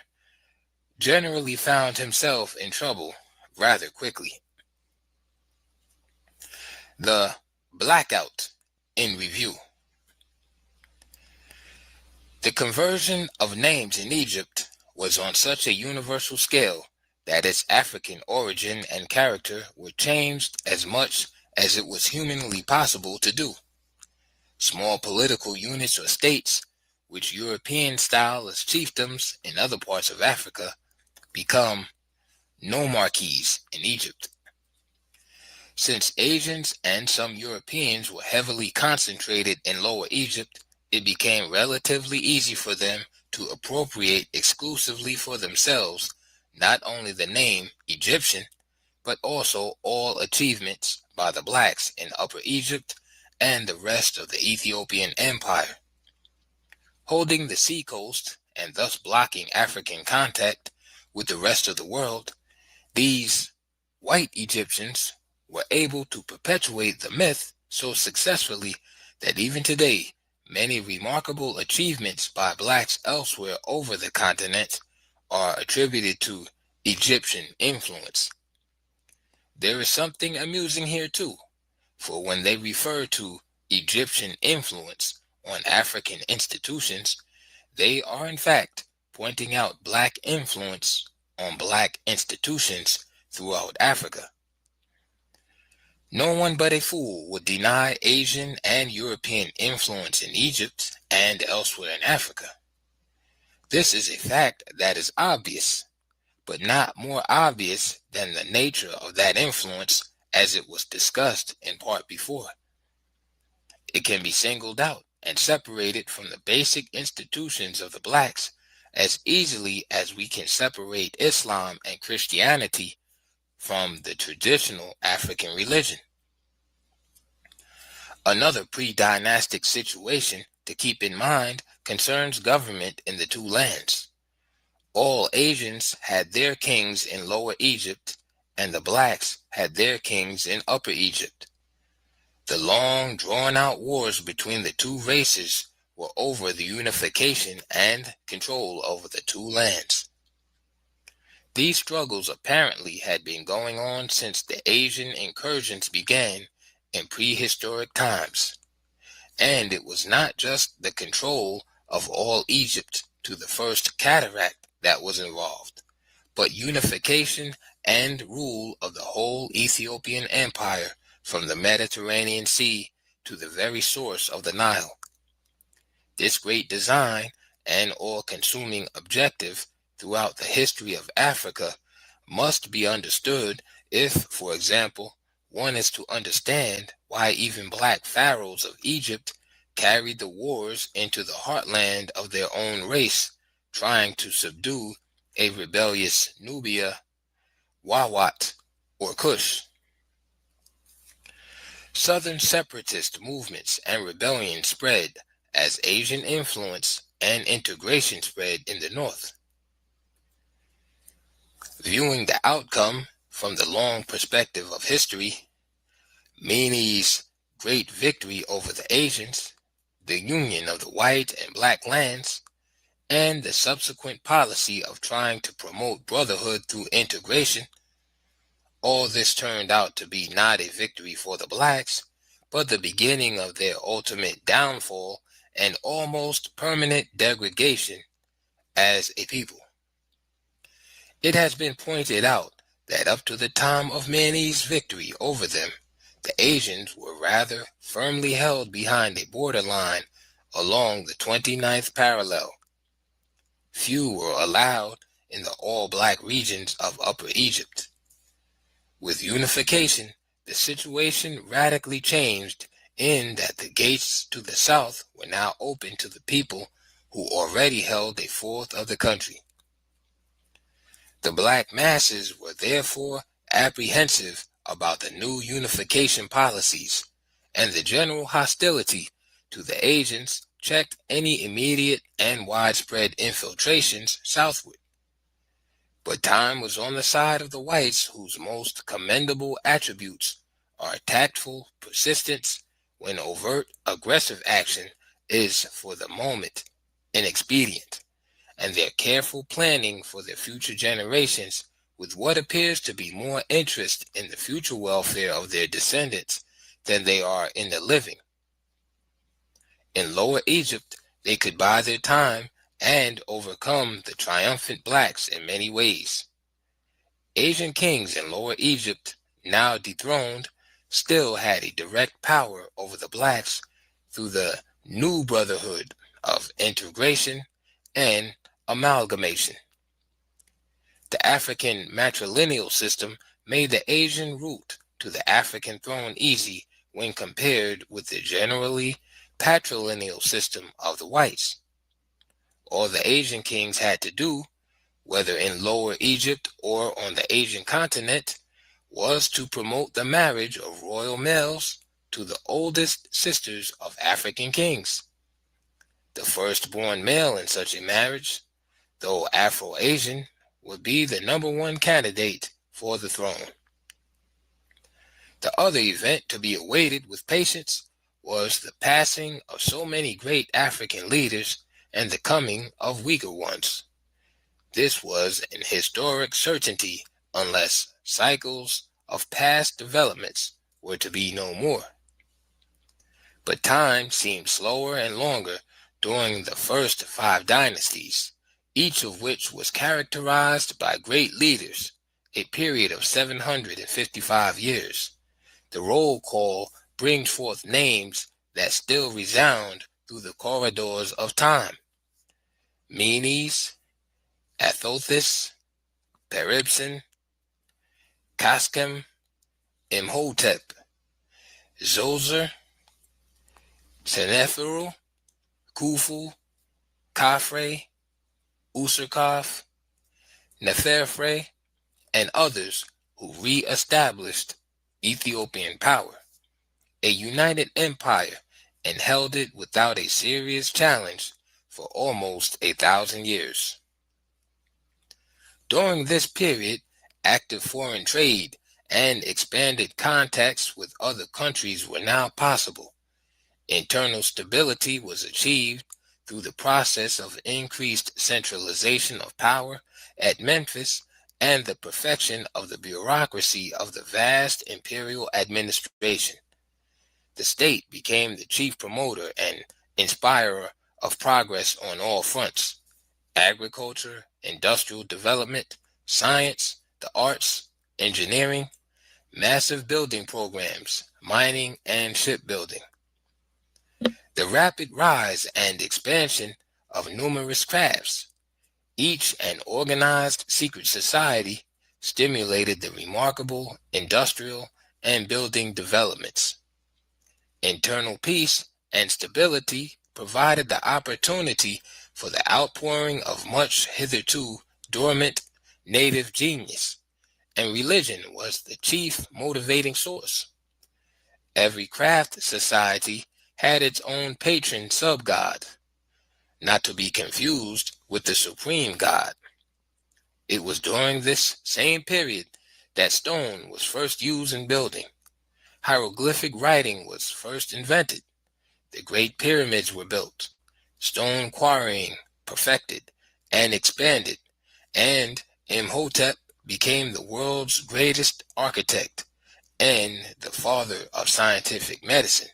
generally found himself in trouble rather quickly. The blackout in review. The conversion of names in Egypt was on such a universal scale that its African origin and character were changed as much as it was humanly possible to do. Small political units or states, which Europeans style as chiefdoms in other parts of Africa, become nomarchies in Egypt. Since Asians and some Europeans were heavily concentrated in Lower Egypt, it became relatively easy for them to appropriate exclusively for themselves not only the name Egyptian, but also all achievements by the blacks in Upper Egypt and the rest of the Ethiopian Empire. Holding the seacoast and thus blocking African contact with the rest of the world, these white Egyptians were able to perpetuate the myth so successfully that even today, many remarkable achievements by blacks elsewhere over the continent are attributed to Egyptian influence. There is something amusing here too, for when they refer to Egyptian influence on African institutions, they are in fact pointing out black influence on black institutions throughout Africa. No one but a fool would deny Asian and European influence in Egypt and elsewhere in Africa. This is a fact that is obvious, but not more obvious than the nature of that influence as it was discussed in part before. It can be singled out and separated from the basic institutions of the blacks as easily as we can separate Islam and Christianity from the traditional African religion. Another pre-dynastic situation to keep in mind concerns government in the two lands. All Asians had their kings in Lower Egypt, and the blacks had their kings in Upper Egypt. The long, drawn-out wars between the two races were over the unification and control over the two lands. These struggles apparently had been going on since the Asian incursions began in prehistoric times, and it was not just the control of all Egypt to the first cataract that was involved, but unification and rule of the whole Ethiopian empire from the Mediterranean Sea to the very source of the Nile. This great design and all-consuming objective throughout the history of Africa must be understood if, for example, one is to understand why even black pharaohs of Egypt carried the wars into the heartland of their own race, trying to subdue a rebellious Nubia, Wawat, or Kush. Southern separatist movements and rebellion spread as Asian influence and integration spread in the north. Viewing the outcome from the long perspective of history, Meany's great victory over the Asians, the union of the white and black lands, and the subsequent policy of trying to promote brotherhood through integration, all this turned out to be not a victory for the blacks, but the beginning of their ultimate downfall and almost permanent degradation as a people. It has been pointed out that up to the time of Manny's victory over them, the Asians were rather firmly held behind a borderline along the 29th parallel. Few were allowed in the all-black regions of Upper Egypt. With unification, the situation radically changed in that the gates to the south were now open to the people who already held a fourth of the country. The black masses were therefore apprehensive about the new unification policies, and the general hostility to the Asians checked any immediate and widespread infiltrations southward. But time was on the side of the whites, whose most commendable attributes are tactful persistence when overt aggressive action is for the moment inexpedient, and their careful planning for their future generations with what appears to be more interest in the future welfare of their descendants than they are in the living. In Lower Egypt, they could buy their time and overcome the triumphant blacks in many ways. Asian kings in Lower Egypt, now dethroned, still had a direct power over the blacks through the new brotherhood of integration and amalgamation. The African matrilineal system made the Asian route to the African throne easy when compared with the generally patrilineal system of the whites. All the Asian kings had to do, whether in Lower Egypt or on the Asian continent, was to promote the marriage of royal males to the oldest sisters of African kings. The firstborn male in such a marriage, though Afro-Asian, would be the #1 candidate for the throne. The other event to be awaited with patience was the passing of so many great African leaders and the coming of weaker ones. This was an historic certainty unless cycles of past developments were to be no more. But time seemed slower and longer during the first 5 dynasties, each of which was characterized by great leaders, a period of 755 years. The roll call brings forth names that still resound through the corridors of time: Menes, Athothis, Peribsen, Kaskem, Imhotep, Zoser, Seneferu, Khufu, Khafre, Userkaf, Neferfre, and others who re-established Ethiopian power, a united empire, and held it without a serious challenge for almost 1,000 years. During this period, active foreign trade and expanded contacts with other countries were now possible. Internal stability was achieved through the process of increased centralization of power at Memphis and the perfection of the bureaucracy of the vast imperial administration. The state became the chief promoter and inspirer of progress on all fronts: agriculture, industrial development, science, the arts, engineering, massive building programs, mining, and shipbuilding. The rapid rise and expansion of numerous crafts, each an organized secret society, stimulated the remarkable industrial and building developments. Internal peace and stability provided the opportunity for the outpouring of much hitherto dormant native genius, and religion was the chief motivating source. Every craft society had its own patron sub-god, not to be confused with the supreme god. It was during this same period that stone was first used in building. Hieroglyphic writing was first invented. The Great Pyramids were built, stone quarrying perfected and expanded, and Imhotep became the world's greatest architect and the father of scientific medicine.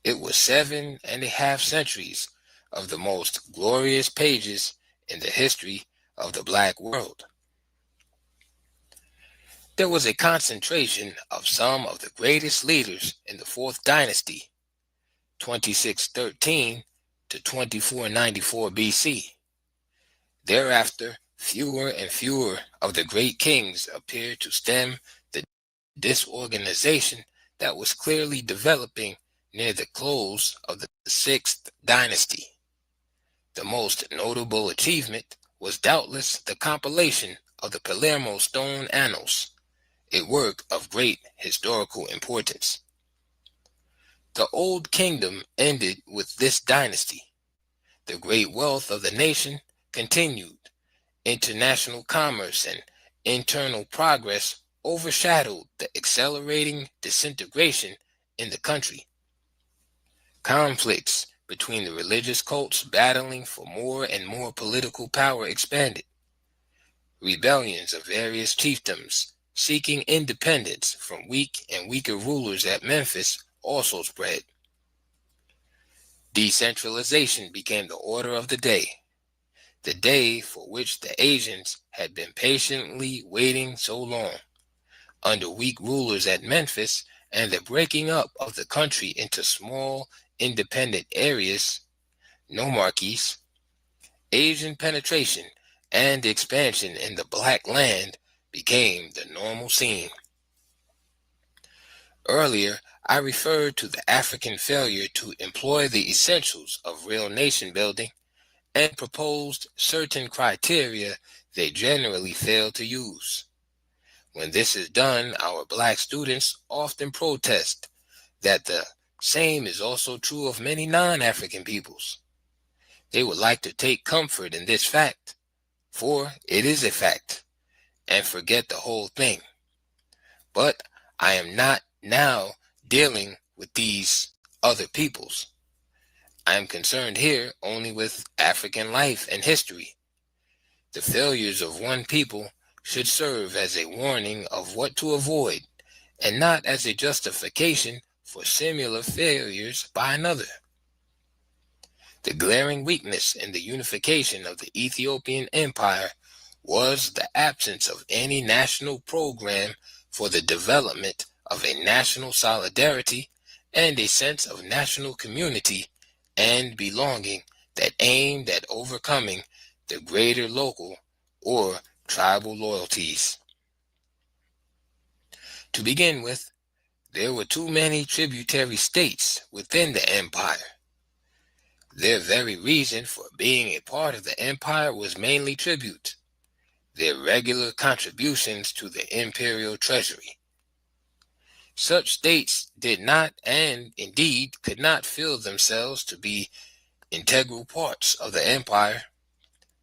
It was 7.5 centuries of the most glorious pages in the history of the black world. There was a concentration of some of the greatest leaders in the Fourth Dynasty, 2613 to 2494 BC. Thereafter, fewer and fewer of the great kings appeared to stem the disorganization that was clearly developing near the close of the Sixth Dynasty. The most notable achievement was doubtless the compilation of the Palermo Stone Annals, a work of great historical importance. The Old Kingdom ended with this dynasty. The great wealth of the nation continued. International commerce and internal progress overshadowed the accelerating disintegration in the country. Conflicts between the religious cults battling for more and more political power expanded. Rebellions of various chiefdoms seeking independence from weak and weaker rulers at Memphis also spread. Decentralization became the order of the day for which the Asians had been patiently waiting so long. Under weak rulers at Memphis and the breaking up of the country into small independent areas, nomarchies, Asian penetration and expansion in the black land became the normal scene. Earlier, I referred to the African failure to employ the essentials of real nation building and proposed certain criteria they generally fail to use. When this is done, our black students often protest that the same is also true of many non-African peoples. They would like to take comfort in this fact, for it is a fact, and forget the whole thing. But I am not now dealing with these other peoples. I am concerned here only with African life and history. The failures of one people should serve as a warning of what to avoid, and not as a justification for similar failures by another. The glaring weakness in the unification of the Ethiopian Empire was the absence of any national program for the development of a national solidarity and a sense of national community and belonging that aimed at overcoming the greater local or tribal loyalties. To begin with, there were too many tributary states within the empire. Their very reason for being a part of the empire was mainly tribute, their regular contributions to the imperial treasury. Such states did not, and indeed could not, feel themselves to be integral parts of the empire.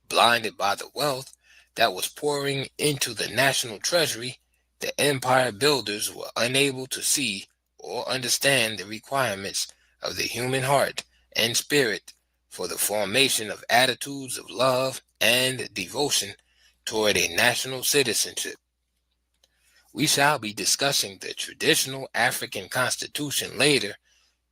Blinded by the wealth that was pouring into the national treasury, the empire builders were unable to see or understand the requirements of the human heart and spirit for the formation of attitudes of love and devotion toward a national citizenship. We shall be discussing the traditional African constitution later,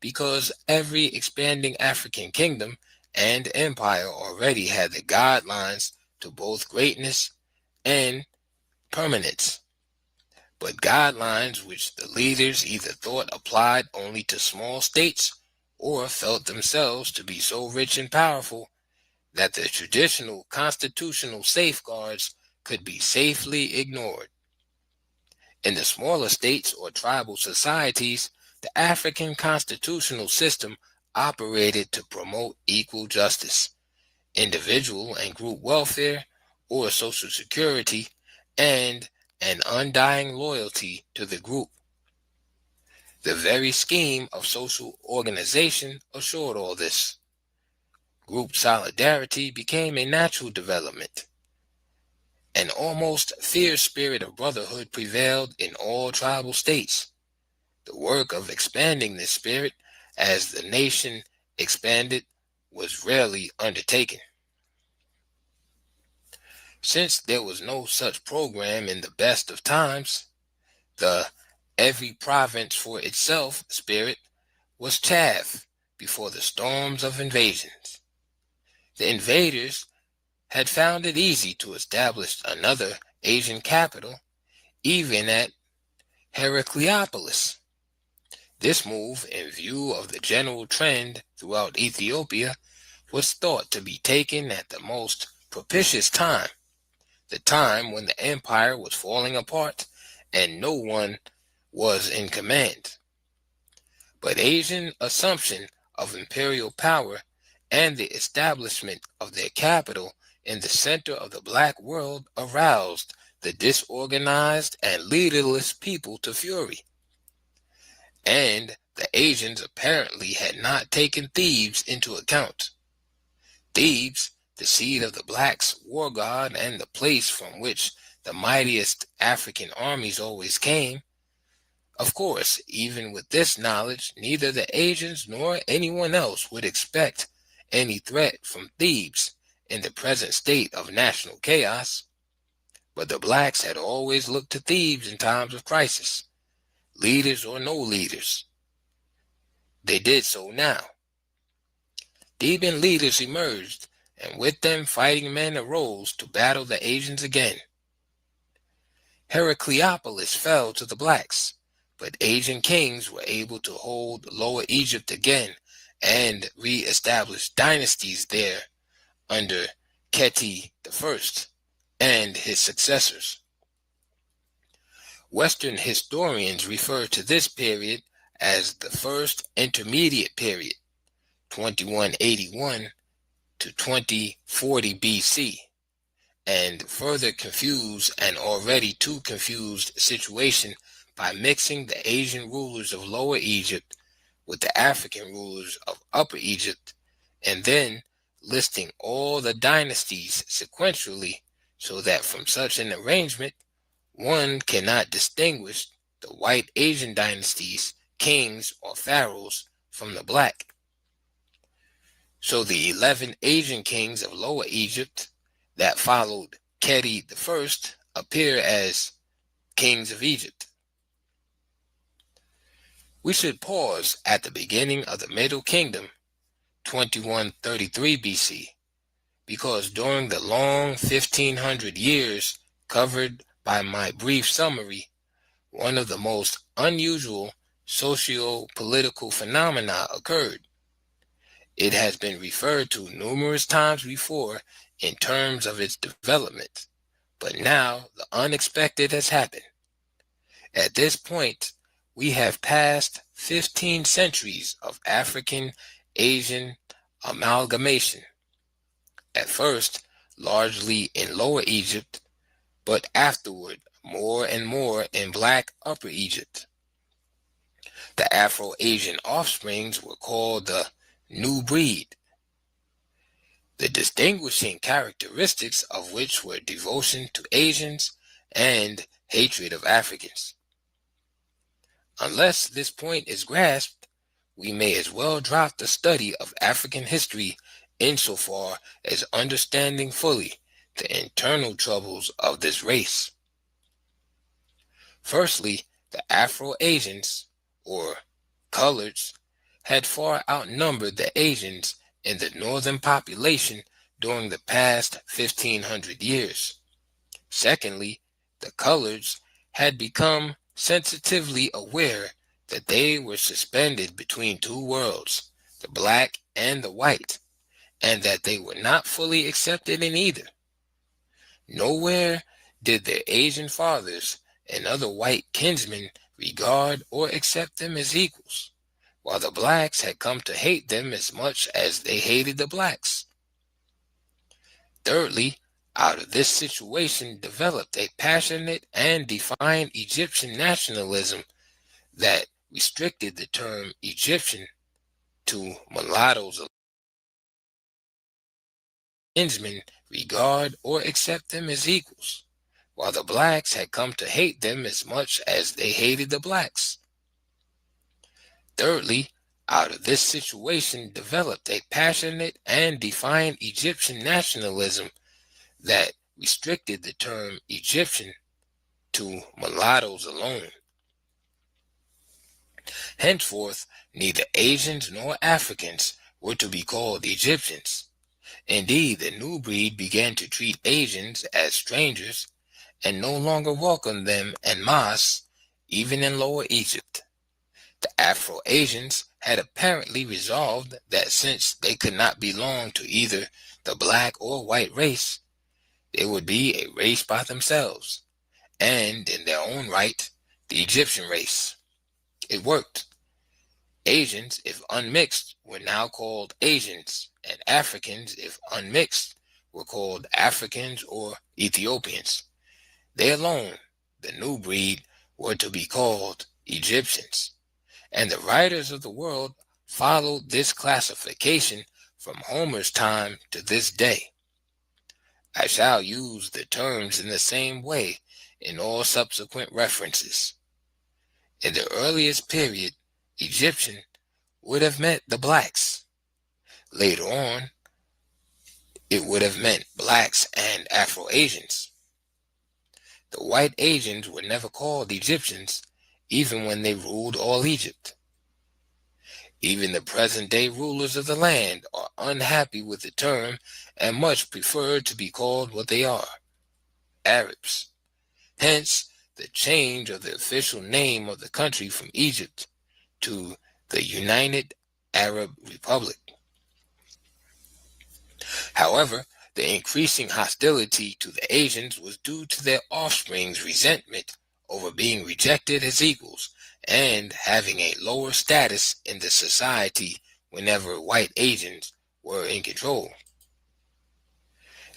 because every expanding African kingdom and empire already had the guidelines to both greatness and permanence, but guidelines which the leaders either thought applied only to small states or felt themselves to be so rich and powerful that the traditional constitutional safeguards could be safely ignored. In the smaller states or tribal societies, the African constitutional system operated to promote equal justice, individual and group welfare or social security, and an undying loyalty to the group. The very scheme of social organization assured all this. Group solidarity became a natural development. An almost fierce spirit of brotherhood prevailed in all tribal states. The work of expanding this spirit as the nation expanded was rarely undertaken. Since there was no such program in the best of times, the every province for itself spirit was chaff before the storms of invasions. The invaders had found it easy to establish another Asian capital, even at Heracleopolis. This move, in view of the general trend throughout Ethiopia, was thought to be taken at the most propitious time, the time when the empire was falling apart and no one was in command. But Asian assumption of imperial power and the establishment of their capital in the center of the black world aroused the disorganized and leaderless people to fury. And the Asians apparently had not taken Thebes into account. Thebes, the seat of the blacks' war god and the place from which the mightiest African armies always came. Of course, even with this knowledge, neither the Asians nor anyone else would expect any threat from Thebes in the present state of national chaos. But the blacks had always looked to Thebes in times of crisis, leaders or no leaders. They did so now. Theban leaders emerged, and with them fighting men arose to battle the Asians again. Heracleopolis fell to the blacks, but Asian kings were able to hold Lower Egypt again and re-establish dynasties there under Keti I and his successors. Western historians refer to this period as the First Intermediate Period, 2181 to 2040 BC, and further confuse an already too confused situation by mixing the Asian rulers of Lower Egypt with the African rulers of Upper Egypt, and then listing all the dynasties sequentially, so that from such an arrangement one cannot distinguish the white Asian dynasties, kings, or pharaohs from the black. So the 11 Asian kings of Lower Egypt that followed Keti I appear as kings of Egypt. We should pause at the beginning of the Middle Kingdom, 2133 BC, because during the long 1500 years covered by my brief summary, one of the most unusual socio-political phenomena occurred. It has been referred to numerous times before in terms of its development, but now the unexpected has happened. At this point, we have passed 15 centuries of African-Asian amalgamation, at first largely in Lower Egypt, but afterward more and more in Black Upper Egypt. The Afro-Asian offsprings were called the new breed, the distinguishing characteristics of which were devotion to Asians and hatred of Africans. Unless this point is grasped, we may as well drop the study of African history insofar as understanding fully the internal troubles of this race. Firstly, the Afro-Asians, or coloreds, had far outnumbered the Asians in the northern population during the past 1500 years. Secondly, the coloreds had become sensitively aware that they were suspended between two worlds, the black and the white, and that they were not fully accepted in either. Nowhere did their Asian fathers and other white kinsmen regard or accept them as equals, while the blacks had come to hate them as much as they hated the blacks. Thirdly, out of this situation developed a passionate and defiant Egyptian nationalism that restricted the term Egyptian to mulattoes. Kinsmen regard or accept them as equals, while the blacks had come to hate them as much as they hated the blacks. Thirdly, out of this situation developed a passionate and defiant Egyptian nationalism that restricted the term Egyptian to mulattoes alone. Henceforth, neither Asians nor Africans were to be called Egyptians. Indeed, the new breed began to treat Asians as strangers and no longer welcomed them en masse, even in Lower Egypt. The Afro-Asians had apparently resolved that since they could not belong to either the black or white race, they would be a race by themselves, and in their own right, the Egyptian race. It worked. Asians, if unmixed, were now called Asians, and Africans, if unmixed, were called Africans or Ethiopians. They alone, the new breed, were to be called Egyptians, and the writers of the world followed this classification from Homer's time to this day. I shall use the terms in the same way in all subsequent references. In the earliest period, Egyptian would have meant the blacks. Later on, it would have meant blacks and Afro-Asians. The white Asians were never called Egyptians, even when they ruled all Egypt. Even the present-day rulers of the land are unhappy with the term and much prefer to be called what they are, Arabs. Hence, the change of the official name of the country from Egypt to the United Arab Republic. However, the increasing hostility to the Asians was due to their offspring's resentment over being rejected as equals and having a lower status in the society whenever white Asians were in control.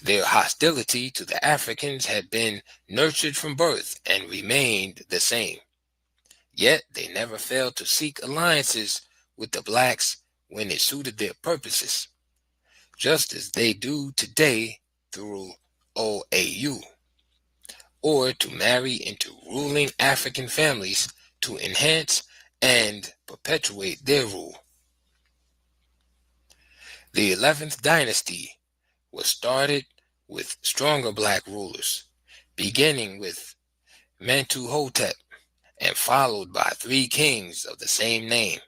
Their hostility to the Africans had been nurtured from birth and remained the same. Yet they never failed to seek alliances with the blacks when it suited their purposes, just as they do today through OAU, or to marry into ruling African families to enhance and perpetuate their rule. The 11th dynasty was started with stronger black rulers, beginning with Mentuhotep and followed by 3 kings of the same name.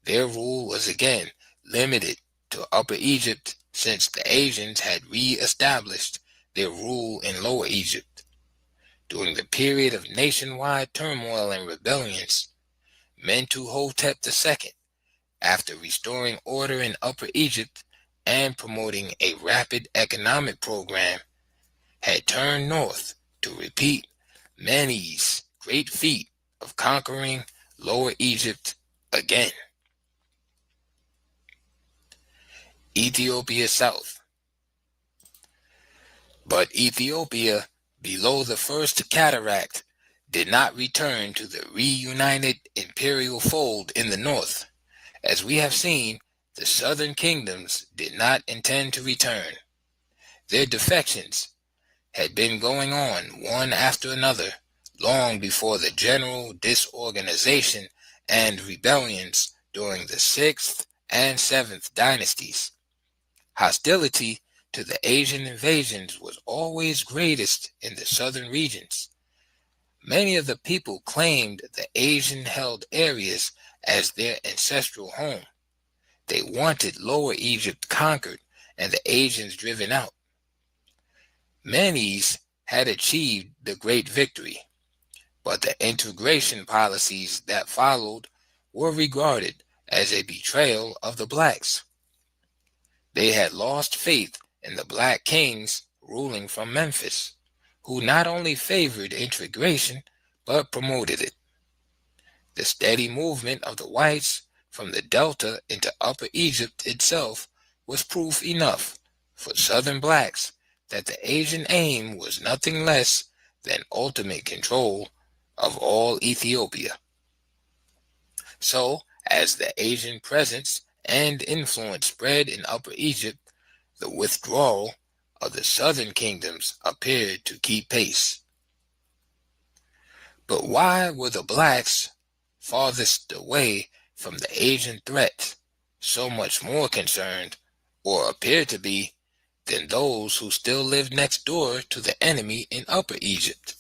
Their rule was again limited to Upper Egypt since the Asians had re-established their rule in Lower Egypt. During the period of nationwide turmoil and rebellions, Mentuhotep II, after restoring order in Upper Egypt and promoting a rapid economic program, had turned north to repeat Menes' great feat of conquering Lower Egypt again. Ethiopia South. But Ethiopia, below the first cataract, did not return to the reunited imperial fold in the north. As we have seen, the southern kingdoms did not intend to return. Their defections had been going on one after another long before the general disorganization and rebellions during the 6th and 7th dynasties. Hostility to the Asian invasions was always greatest in the southern regions. Many of the people claimed the Asian-held areas as their ancestral home. They wanted Lower Egypt conquered and the Asians driven out. Menes had achieved the great victory, but the integration policies that followed were regarded as a betrayal of the blacks. They had lost faith in the black kings ruling from Memphis, who not only favored integration, but promoted it. The steady movement of the whites from the Delta into Upper Egypt itself was proof enough for Southern blacks that the Asian aim was nothing less than ultimate control of all Ethiopia. So, as the Asian presence and influence spread in Upper Egypt, the withdrawal of the southern kingdoms appeared to keep pace. But why were the blacks farthest away from the Asian threat, so much more concerned, or appeared to be, than those who still lived next door to the enemy in Upper Egypt.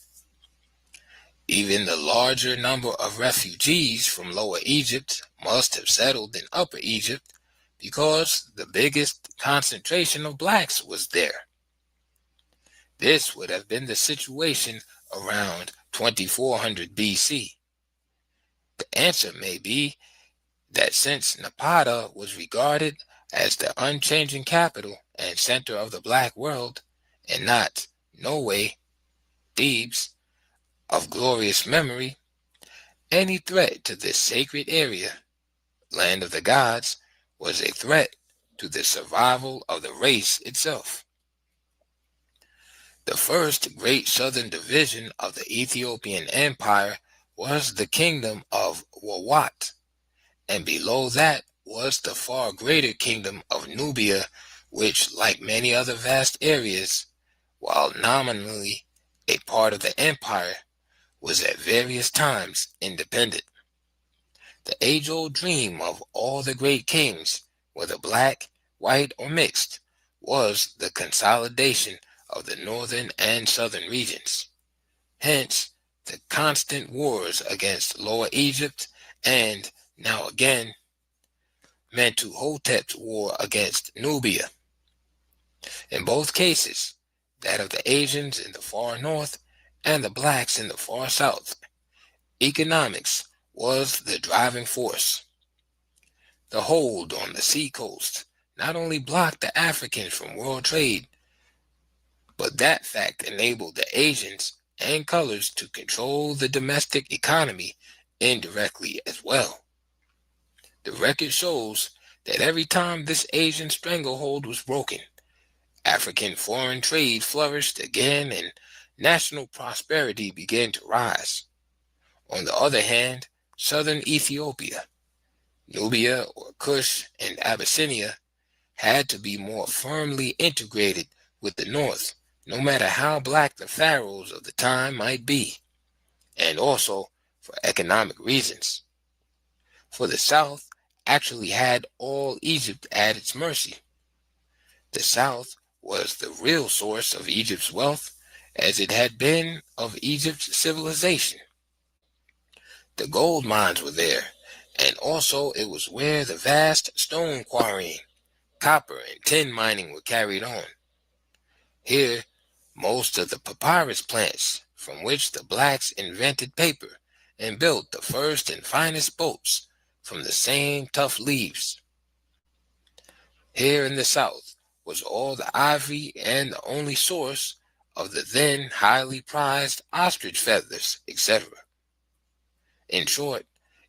Even the larger number of refugees from Lower Egypt must have settled in Upper Egypt because the biggest concentration of blacks was there. This would have been the situation around 2400 BC. The answer may be that since Napata was regarded as the unchanging capital and center of the black world, and not Noe, Thebes, of glorious memory, any threat to this sacred area, land of the gods, was a threat to the survival of the race itself. The first great southern division of the Ethiopian Empire was the kingdom of Wawat, and below that was the far greater kingdom of Nubia, which, like many other vast areas, while nominally a part of the empire, was at various times independent. The age-old dream of all the great kings, whether black, white, or mixed, was the consolidation of the northern and southern regions. Hence, the constant wars against Lower Egypt and, now again, Mentuhotep's war against Nubia. In both cases, that of the Asians in the far north and the blacks in the far south, economics was the driving force. The hold on the seacoast not only blocked the Africans from world trade, but that fact enabled the Asians and colors to control the domestic economy indirectly as well. The record shows that every time this Asian stranglehold was broken, African foreign trade flourished again and national prosperity began to rise. On the other hand, southern Ethiopia, Nubia or Kush, and Abyssinia had to be more firmly integrated with the north, no matter how black the pharaohs of the time might be, and also for economic reasons. For the south actually had all Egypt at its mercy. The south was the real source of Egypt's wealth, as it had been of Egypt's civilization. The gold mines were there, and also it was where the vast stone quarrying, copper, and tin mining were carried on. Here, most of the papyrus plants from which the blacks invented paper and built the first and finest boats from the same tough leaves. Here in the south was all the ivory and the only source of the then highly prized ostrich feathers, etc. In short,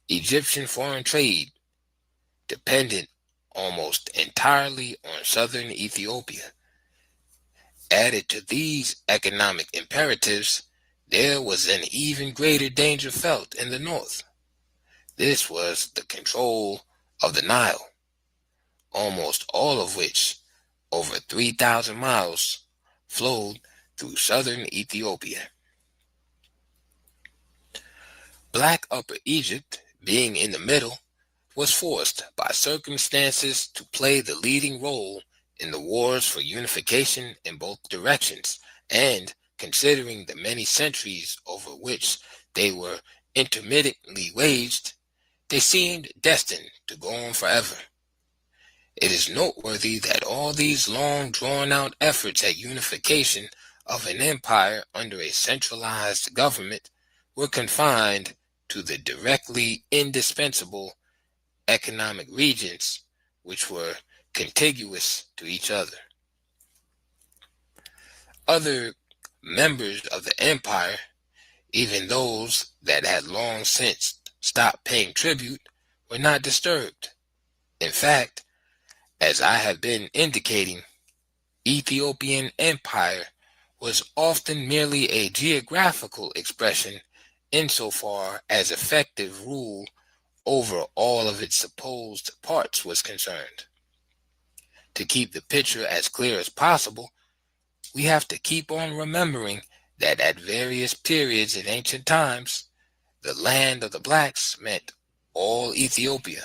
Egyptian foreign trade depended almost entirely on southern Ethiopia. Added to these economic imperatives, there was an even greater danger felt in the north. This was the control of the Nile, almost all of which, over 3,000 miles, flowed through southern Ethiopia. Black Upper Egypt, being in the middle, was forced by circumstances to play the leading role in the wars for unification in both directions, and considering the many centuries over which they were intermittently waged, they seemed destined to go on forever. It is noteworthy that all these long drawn-out efforts at unification of an empire under a centralized government were confined to the directly indispensable economic regions which were contiguous to each other. Other members of the empire, even those that had long since stopped paying tribute, were not disturbed. In fact, as I have been indicating, Ethiopian empire was often merely a geographical expression insofar as effective rule over all of its supposed parts was concerned. To keep the picture as clear as possible, we have to keep on remembering that at various periods in ancient times, the land of the blacks meant all Ethiopia.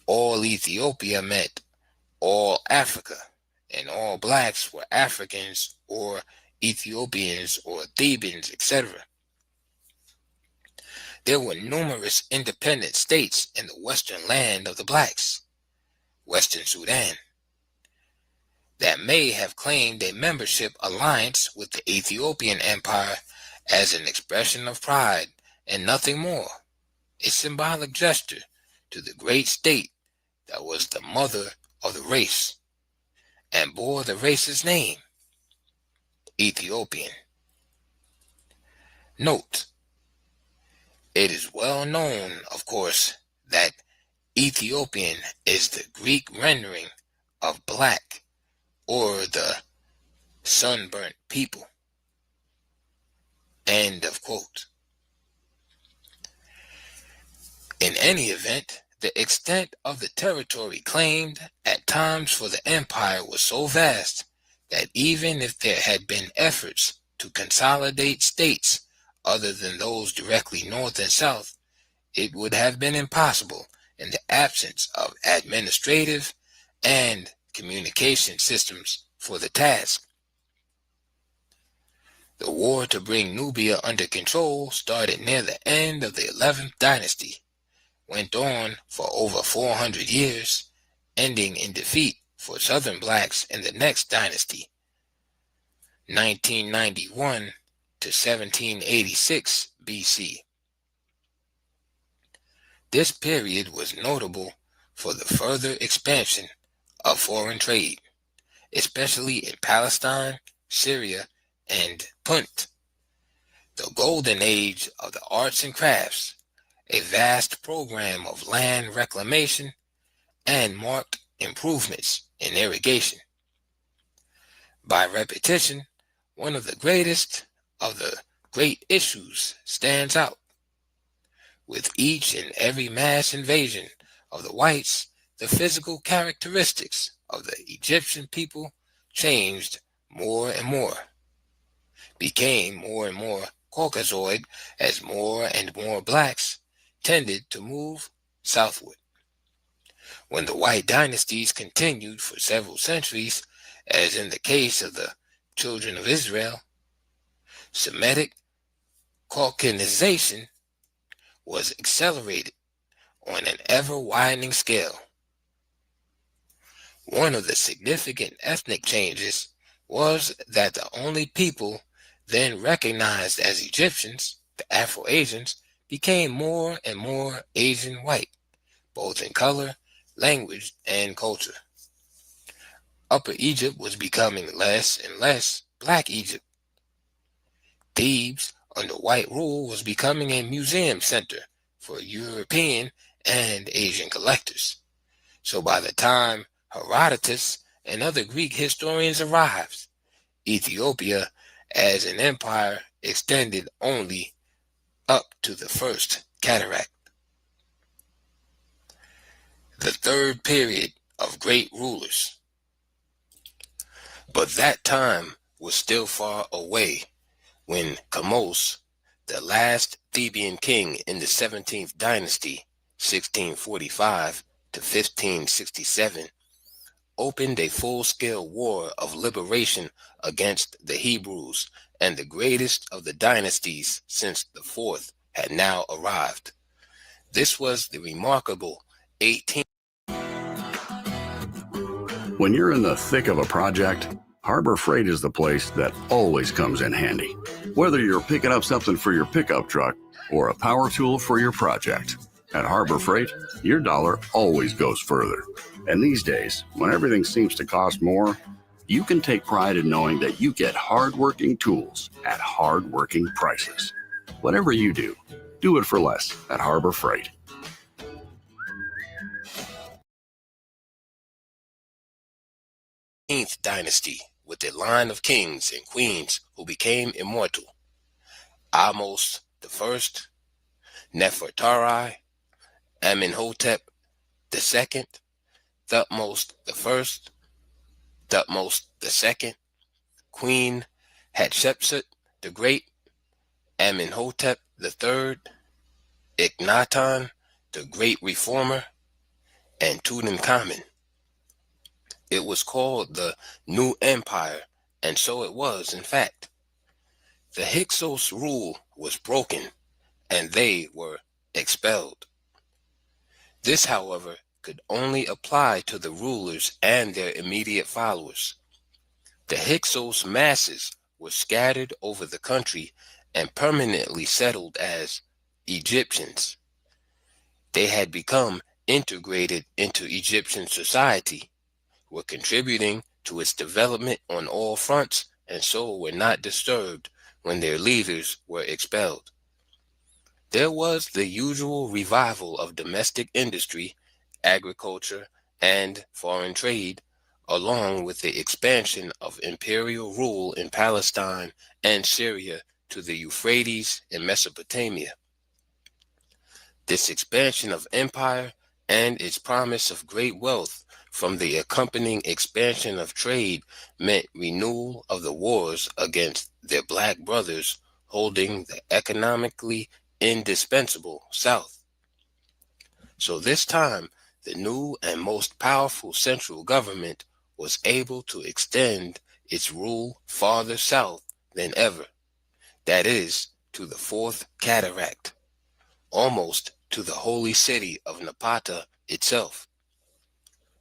All Ethiopia meant all Africa, and all blacks were Africans or Ethiopians or Thebans, etc. There were numerous independent states in the western land of the blacks, Western Sudan, that may have claimed a membership alliance with the Ethiopian Empire as an expression of pride and nothing more, a symbolic gesture to the great state that was the mother of the race and bore the race's name, Ethiopian. Note, it is well known, of course, that Ethiopian is the Greek rendering of black or the sunburnt people. End of quote. In any event, the extent of the territory claimed at times for the empire was so vast that even if there had been efforts to consolidate states other than those directly north and south, it would have been impossible in the absence of administrative and communication systems for the task. The war to bring Nubia under control started near the end of the 11th dynasty, went on for over 400 years, ending in defeat for southern blacks in the next dynasty, 1991 to 1786 BC. This period was notable for the further expansion of foreign trade, especially in Palestine, Syria, and Punt, the golden age of the arts and crafts, a vast program of land reclamation, and marked improvements in irrigation. By repetition, one of the greatest of the great issues stands out. With each and every mass invasion of the whites, the physical characteristics of the Egyptian people changed more and more, became more and more Caucasoid as more and more blacks tended to move southward. When the white dynasties continued for several centuries, as in the case of the children of Israel, Semitic Caucanization was accelerated on an ever-widening scale. One of the significant ethnic changes was that the only people then recognized as Egyptians, the Afro-Asians, became more and more Asian white, both in color, language, and culture. Upper Egypt was becoming less and less Black Egypt. Thebes, under white rule, was becoming a museum center for European and Asian collectors. So by the time Herodotus and other Greek historians arrived, Ethiopia as an empire extended only up to the first cataract. The third period of great rulers. But that time was still far away when Kamose, the last Theban king in the 17th dynasty, 1645 to 1567, opened a full-scale war of liberation against the Hebrews, and the greatest of the dynasties since the fourth had now arrived. This was the remarkable 18th. When you're in the thick of a project, Harbor Freight is the place that always comes in handy. Whether you're picking up something for your pickup truck or a power tool for your project, at Harbor Freight, your dollar always goes further. And these days, when everything seems to cost more, you can take pride in knowing that you get hard-working tools at hard-working prices. Whatever you do, do it for less at Harbor Freight. Dynasty, with a line of kings and queens who became immortal. Ahmose I, Nefertari, Amenhotep II, Thutmose I, Thutmose II, Queen Hatshepsut the Great, Amenhotep III, Akhenaten the Great Reformer, and Tutankhamun. It was called the New Empire, and so it was, in fact. The Hyksos rule was broken, and they were expelled. This, however, could only apply to the rulers and their immediate followers. The Hyksos masses were scattered over the country and permanently settled as Egyptians. They had become integrated into Egyptian society, were contributing to its development on all fronts, and so were not disturbed when their leaders were expelled. There was the usual revival of domestic industry, agriculture, and foreign trade, along with the expansion of imperial rule in Palestine and Syria to the Euphrates in Mesopotamia. This expansion of empire and its promise of great wealth from the accompanying expansion of trade meant renewal of the wars against their black brothers holding the economically indispensable South. So this time, the new and most powerful central government was able to extend its rule farther south than ever, that is, to the Fourth Cataract, almost to the holy city of Napata itself.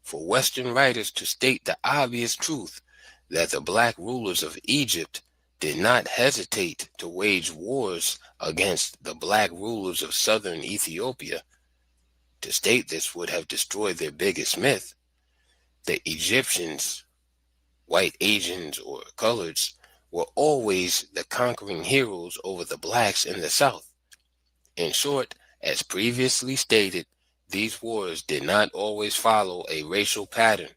For Western writers to state the obvious truth that the black rulers of Egypt did not hesitate to wage wars against the black rulers of southern Ethiopia, to state this would have destroyed their biggest myth. The Egyptians, white Asians or coloreds, were always the conquering heroes over the blacks in the South. In short, as previously stated, these wars did not always follow a racial pattern.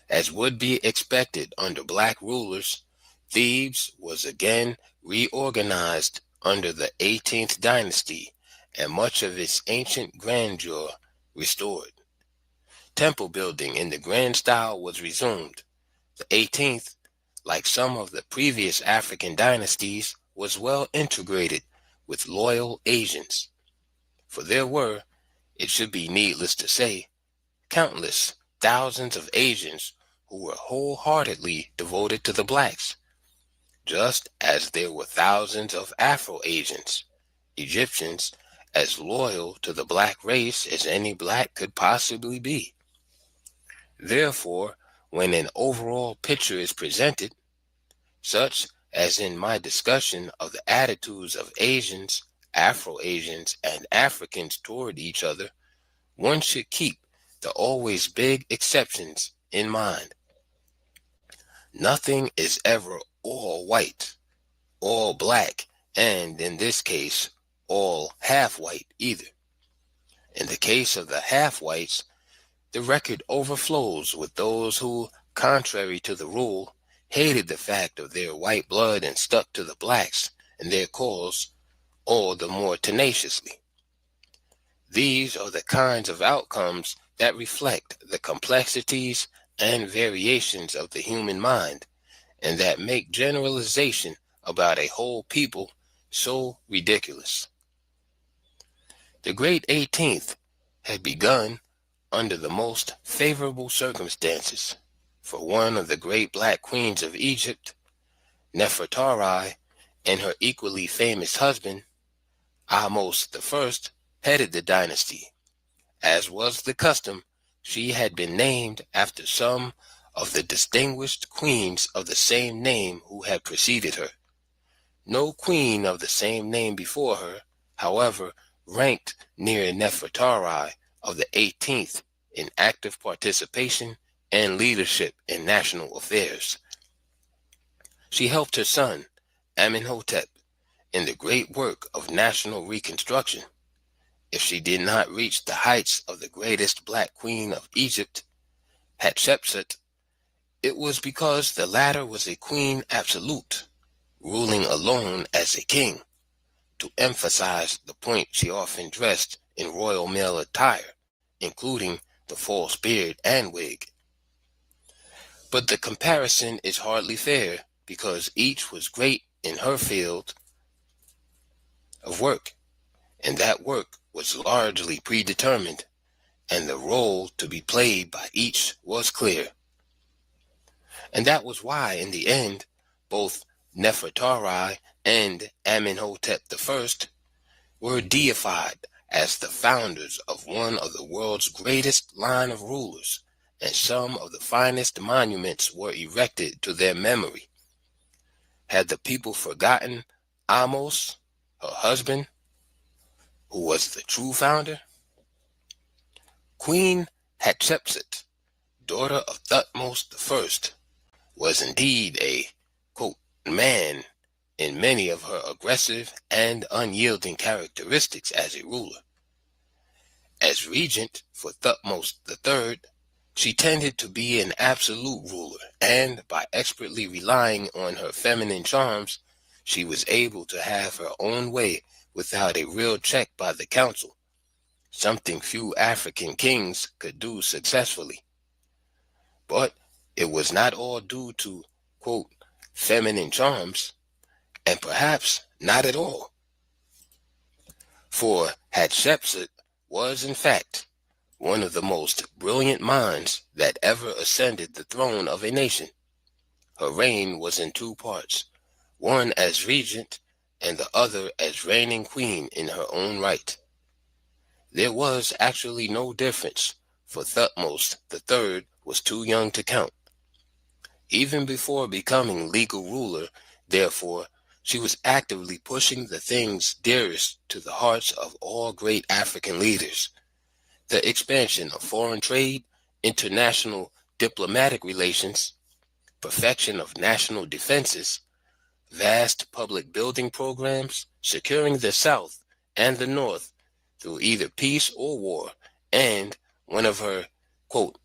As would be expected under black rulers, Thebes was again reorganized under the 18th dynasty and much of its ancient grandeur restored. Temple building in the grand style was resumed. The 18th, like some of the previous African dynasties, was well integrated with loyal Asians. For there were, it should be needless to say, countless thousands of Asians who were wholeheartedly devoted to the blacks, just as there were thousands of Afro-Asians, Egyptians, as loyal to the black race as any black could possibly be. Therefore, when an overall picture is presented, such as in my discussion of the attitudes of Asians, Afro-Asians, and Africans toward each other, one should keep the always big exceptions in mind. Nothing is ever all white, all black, and in this case, all half-white either. In the case of the half-whites, the record overflows with those who, contrary to the rule, hated the fact of their white blood and stuck to the blacks and their cause all the more tenaciously. These are the kinds of outcomes that reflect the complexities and variations of the human mind, and that make generalization about a whole people so ridiculous. The great 18th had begun under the most favorable circumstances, for one of the great black queens of Egypt, Nefertari, and her equally famous husband, Ahmose I, headed the dynasty. As was the custom, she had been named after some of the distinguished queens of the same name who had preceded her. No queen of the same name before her, however, ranked near Nefertari of the 18th in active participation and leadership in national affairs. She helped her son, Amenhotep, in the great work of national reconstruction. If she did not reach the heights of the greatest black queen of Egypt, Hatshepsut, it was because the latter was a queen absolute, ruling alone as a king. To emphasize the point, she often dressed in royal male attire, including the false beard and wig. But the comparison is hardly fair, because each was great in her field of work, and that work was largely predetermined, and the role to be played by each was clear. And that was why, in the end, both Nefertari and Amenhotep I were deified as the founders of one of the world's greatest line of rulers, and some of the finest monuments were erected to their memory. Had the people forgotten Ahmose, her husband, who was the true founder? Queen Hatshepsut, daughter of Thutmose I, was indeed a, quote, man in many of her aggressive and unyielding characteristics as a ruler. As regent for Thutmose III, she tended to be an absolute ruler, and by expertly relying on her feminine charms, she was able to have her own way without a real check by the council, something few African kings could do successfully. But it was not all due to, quote, feminine charms, and perhaps not at all. For Hatshepsut was, in fact, one of the most brilliant minds that ever ascended the throne of a nation. Her reign was in two parts, one as regent and the other as reigning queen in her own right. There was actually no difference, for Thutmose III was too young to count. Even before becoming legal ruler, therefore, she was actively pushing the things dearest to the hearts of all great African leaders: the expansion of foreign trade, international diplomatic relations, perfection of national defenses, vast public building programs, securing the South and the North through either peace or war, and one of her, quote,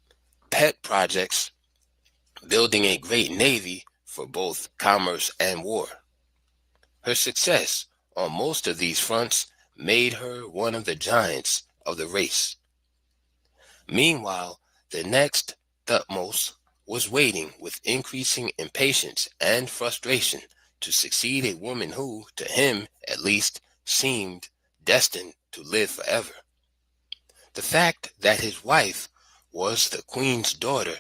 pet projects, building a great navy for both commerce and war. Her success on most of these fronts made her one of the giants of the race. Meanwhile, the next Thutmose was waiting with increasing impatience and frustration to succeed a woman who, to him at least, seemed destined to live forever. The fact that his wife was the queen's daughter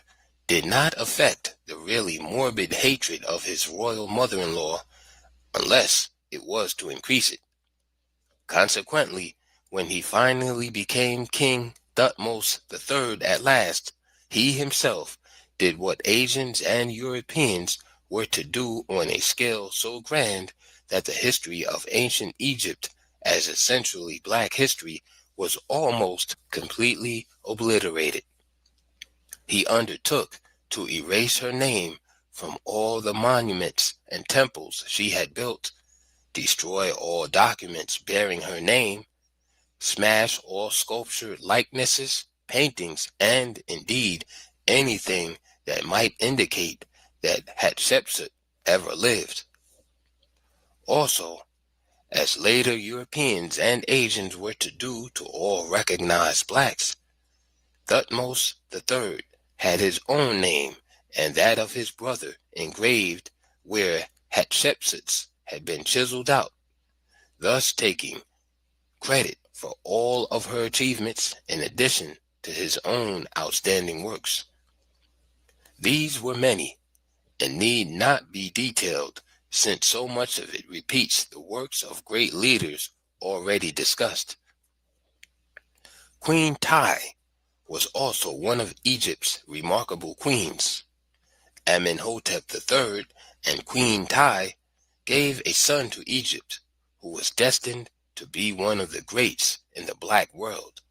did not affect the really morbid hatred of his royal mother-in-law, unless it was to increase it. Consequently, when he finally became King Thutmose III at last, he himself did what Asians and Europeans were to do on a scale so grand that the history of ancient Egypt as essentially black history was almost completely obliterated. He undertook to erase her name from all the monuments and temples she had built, destroy all documents bearing her name, smash all sculptured likenesses, paintings, and, indeed, anything that might indicate that Hatshepsut ever lived. Also, as later Europeans and Asians were to do to all recognized blacks, Thutmose III had his own name and that of his brother engraved where Hatshepsut's had been chiseled out, thus taking credit for all of her achievements in addition to his own outstanding works. These were many, and need not be detailed, since so much of it repeats the works of great leaders already discussed. Queen Tai was also one of Egypt's remarkable queens. Amenhotep III and Queen Tai gave a son to Egypt who was destined to be one of the greats in the black world.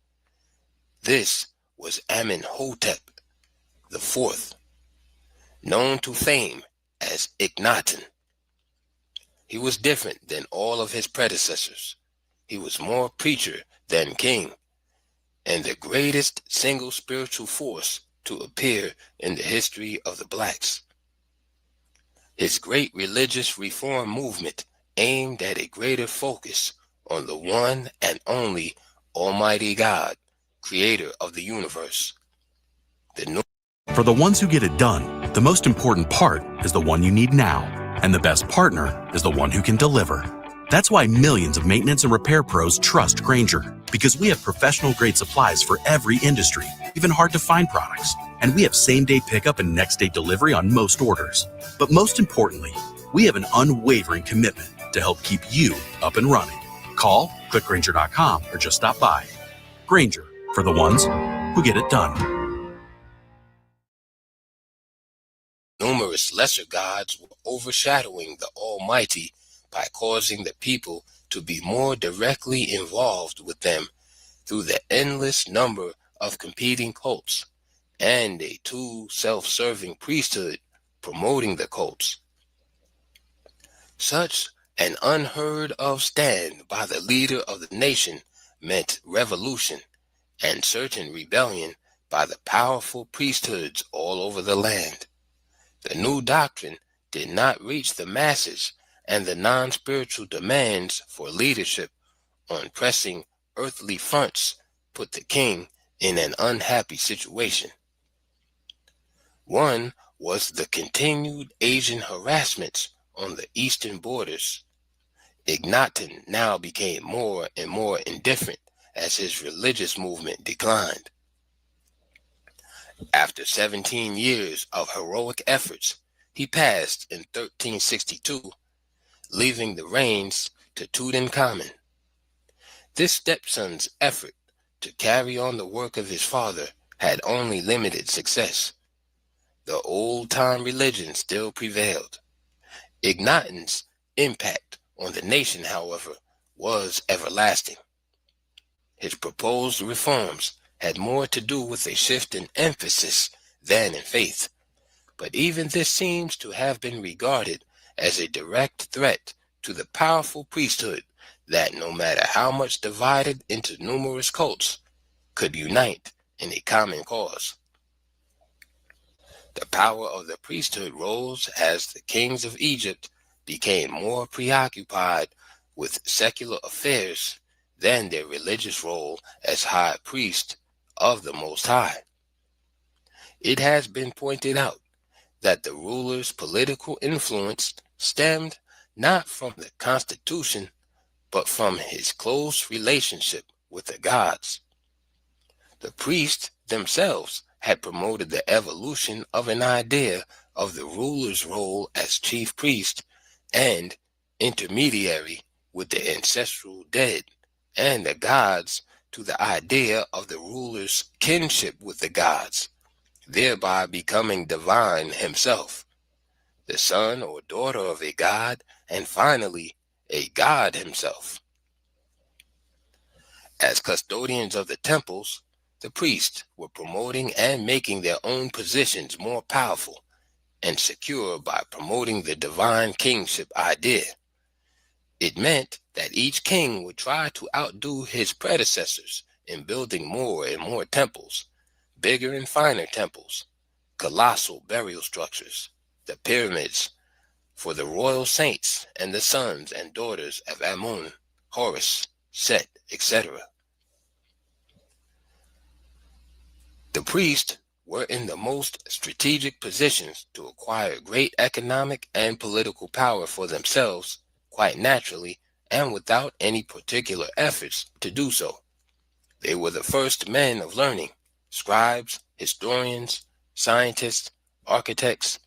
This was Amenhotep IV, known to fame as Akhenaten. He was different than all of his predecessors. He was more preacher than king, and the greatest single spiritual force to appear in the history of the blacks. His great religious reform movement aimed at a greater focus on the one and only Almighty God, creator of the universe. For the ones who get it done, the most important part is the one you need now, and the best partner is the one who can deliver. That's why millions of maintenance and repair pros trust Grainger, because we have professional-grade supplies for every industry, even hard-to-find products. And we have same-day pickup and next-day delivery on most orders. But most importantly, we have an unwavering commitment to help keep you up and running. Call, click Grainger.com, or just stop by. Grainger, for the ones who get it done. Numerous lesser gods were overshadowing the Almighty by causing the people to be more directly involved with them through the endless number of competing cults and a too self-serving priesthood promoting the cults. Such an unheard of stand by the leader of the nation meant revolution and certain rebellion by the powerful priesthoods all over the land. The new doctrine did not reach the masses, and the non-spiritual demands for leadership on pressing earthly fronts put the king in an unhappy situation. One was the continued Asian harassments on the eastern borders. Ignatin now became more and more indifferent as his religious movement declined. After 17 years of heroic efforts, he passed in 1362, leaving the reins to Tutankhamun. This stepson's effort to carry on the work of his father had only limited success. The old-time religion still prevailed. Ignatin's impact on the nation, however, was everlasting. His proposed reforms had more to do with a shift in emphasis than in faith, but even this seems to have been regarded as a direct threat to the powerful priesthood that, no matter how much divided into numerous cults, could unite in a common cause. The power of the priesthood rose as the kings of Egypt became more preoccupied with secular affairs than their religious role as high priest of the Most High. It has been pointed out that the ruler's political influence stemmed not from the constitution, but from his close relationship with the gods. The priests themselves had promoted the evolution of an idea of the ruler's role as chief priest and intermediary with the ancestral dead, and the gods to the idea of the ruler's kinship with the gods, thereby becoming divine himself, the son or daughter of a god, and finally a god himself. As custodians of the temples, the priests were promoting and making their own positions more powerful and secure by promoting the divine kingship idea. It meant that each king would try to outdo his predecessors in building more and more temples, bigger and finer temples, colossal burial structures, the pyramids for the royal saints and the sons and daughters of Amun, Horus, Set, etc. The priests were in the most strategic positions to acquire great economic and political power for themselves, quite naturally and without any particular efforts to do so. They were the first men of learning, scribes, historians, scientists, architects,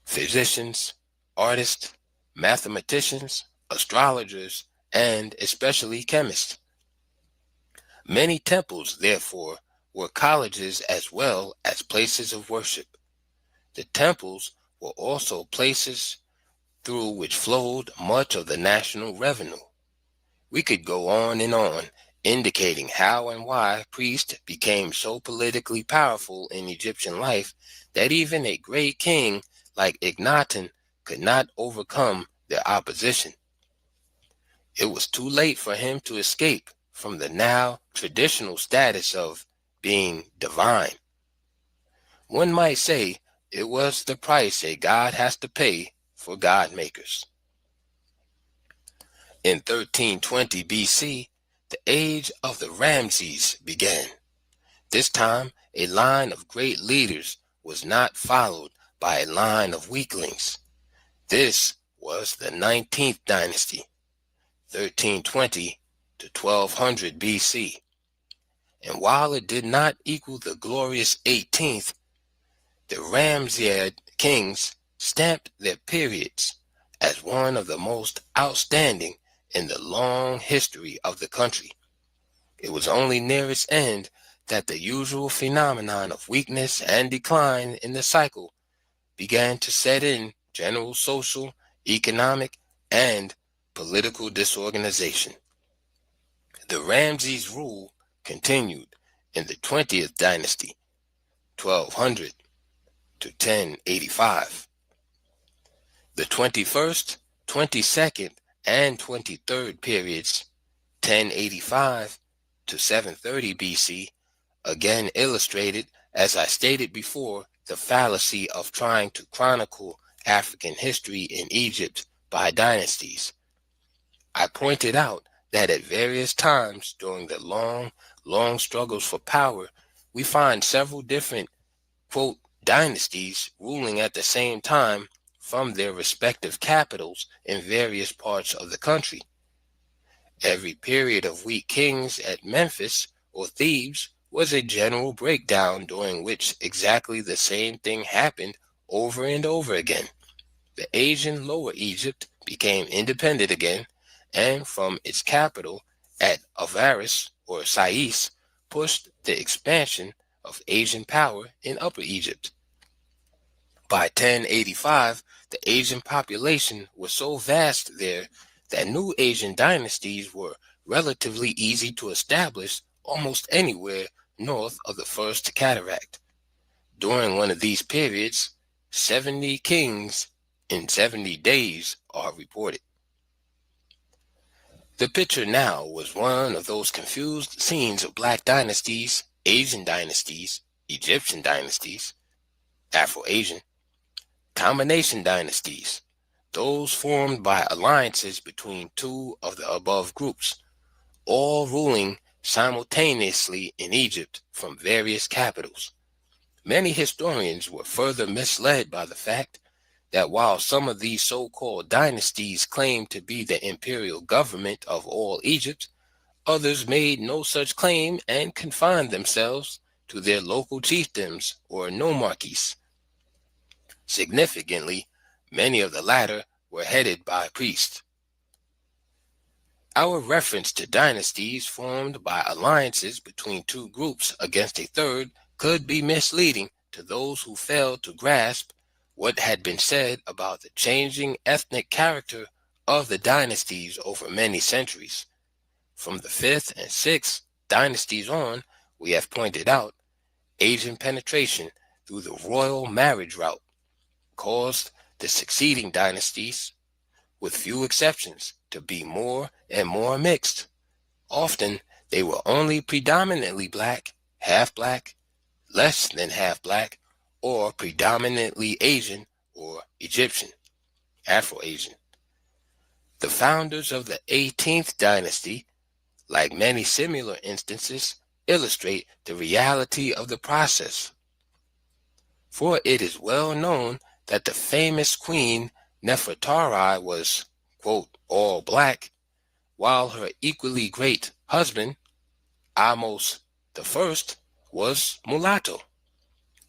physicians, artists, mathematicians, astrologers, and especially chemists. Many temples, therefore, were colleges as well as places of worship. The temples were also places through which flowed much of the national revenue. We could go on, indicating how and why priests became so politically powerful in Egyptian life that even a great king like Akhenaten could not overcome their opposition. It was too late for him to escape from the now traditional status of being divine. One might say it was the price a god has to pay for god makers. In 1320 BC, the age of the Ramses began. This time, a line of great leaders was not followed by a line of weaklings. This was the 19th dynasty, 1320 to 1200 BC. And while it did not equal the glorious 18th, the Ramesside kings stamped their periods as one of the most outstanding in the long history of the country. It was only near its end that the usual phenomenon of weakness and decline in the cycle began to set in: general social, economic, and political disorganization. The Ramses rule continued in the 20th dynasty, 1200 to 1085. The 21st, 22nd, and 23rd periods, 1085 to 730 BC, again illustrated, as I stated before, the fallacy of trying to chronicle African history in Egypt by dynasties. I pointed out that at various times during the long struggles for power, we find several different, quote, dynasties ruling at the same time from their respective capitals in various parts of the country. Every period of weak kings at Memphis or Thebes was a general breakdown during which exactly the same thing happened over and over again. The Asian Lower Egypt became independent again, and from its capital at Avaris or Sais pushed the expansion of Asian power in Upper Egypt. By 1085, the Asian population was so vast there that new Asian dynasties were relatively easy to establish almost anywhere north of the First Cataract. During one of these periods, 70 kings in 70 days are reported. The picture now was one of those confused scenes of black dynasties, Asian dynasties, Egyptian dynasties, Afro-Asian, combination dynasties, those formed by alliances between two of the above groups, all ruling simultaneously in Egypt from various capitals. Many historians were further misled by the fact that while some of these so-called dynasties claimed to be the imperial government of all Egypt, others made no such claim and confined themselves to their local chiefdoms or nomarchies. Significantly, many of the latter were headed by priests. Our reference to dynasties formed by alliances between two groups against a third could be misleading to those who failed to grasp what had been said about the changing ethnic character of the dynasties over many centuries. From the 5th and 6th dynasties on, we have pointed out, Asian penetration through the royal marriage route caused the succeeding dynasties, with few exceptions, to be more and more mixed. Often they were only predominantly black, less than half black, or predominantly Asian or Egyptian, Afro-Asian. The founders of the 18th dynasty, like many similar instances, illustrate the reality of the process. For it is well known that the famous queen Nefertari was, quote, all black, while her equally great husband, Ahmose I, was mulatto,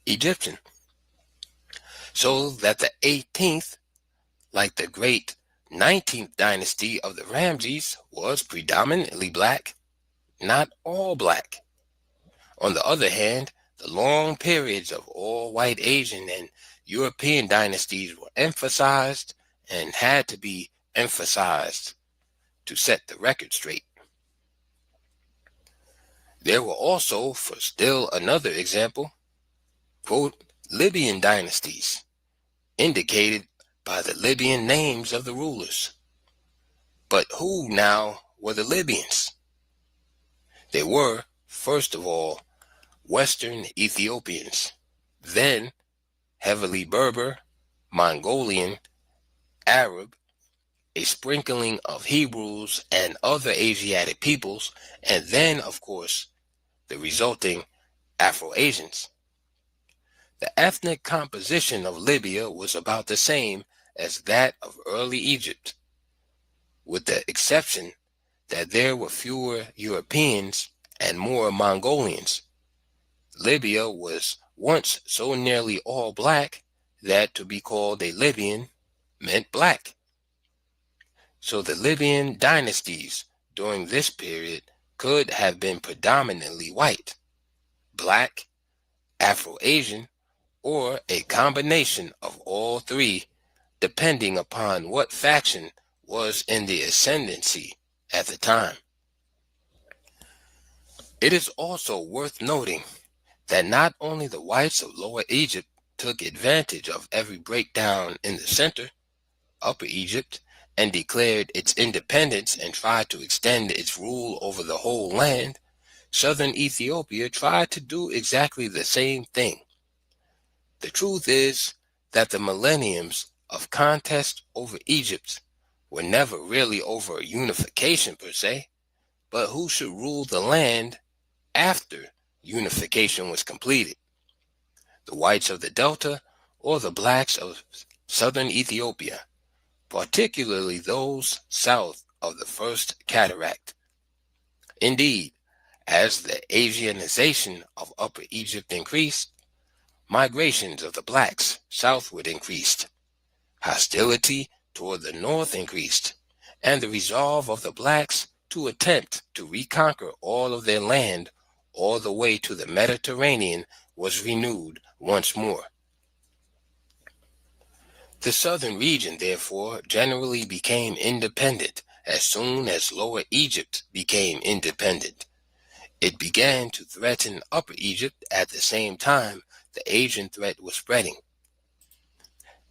Egyptian. So that the 18th, like the great 19th dynasty of the Ramses, was predominantly black, not all black. On the other hand, the long periods of all white Asian and European dynasties were emphasized and had to be emphasized to set the record straight. There were also, for still another example, quote, Libyan dynasties, indicated by the Libyan names of the rulers. But who now were the Libyans? They were, first of all, Western Ethiopians, then heavily Berber, Mongolian, Arab, a sprinkling of Hebrews and other Asiatic peoples, and then, of course, the resulting Afro-Asians. The ethnic composition of Libya was about the same as that of early Egypt, with the exception that there were fewer Europeans and more Mongolians. Libya was once so nearly all black that to be called a Libyan meant black. So the Libyan dynasties during this period could have been predominantly white, black, Afro-Asian, or a combination of all three, depending upon what faction was in the ascendancy at the time. It is also worth noting that not only the whites of Lower Egypt took advantage of every breakdown in the center, Upper Egypt, and declared its independence and tried to extend its rule over the whole land, southern Ethiopia tried to do exactly the same thing. The truth is that the millenniums of contest over Egypt were never really over unification per se, but who should rule the land after unification was completed, the whites of the Delta or the blacks of southern Ethiopia, particularly those south of the first cataract. Indeed, as the Asianization of Upper Egypt increased, migrations of the blacks southward increased, hostility toward the north increased, and the resolve of the blacks to attempt to reconquer all of their land all the way to the Mediterranean was renewed once more. The southern region, therefore, generally became independent as soon as Lower Egypt became independent. It began to threaten Upper Egypt at the same time the Asian threat was spreading.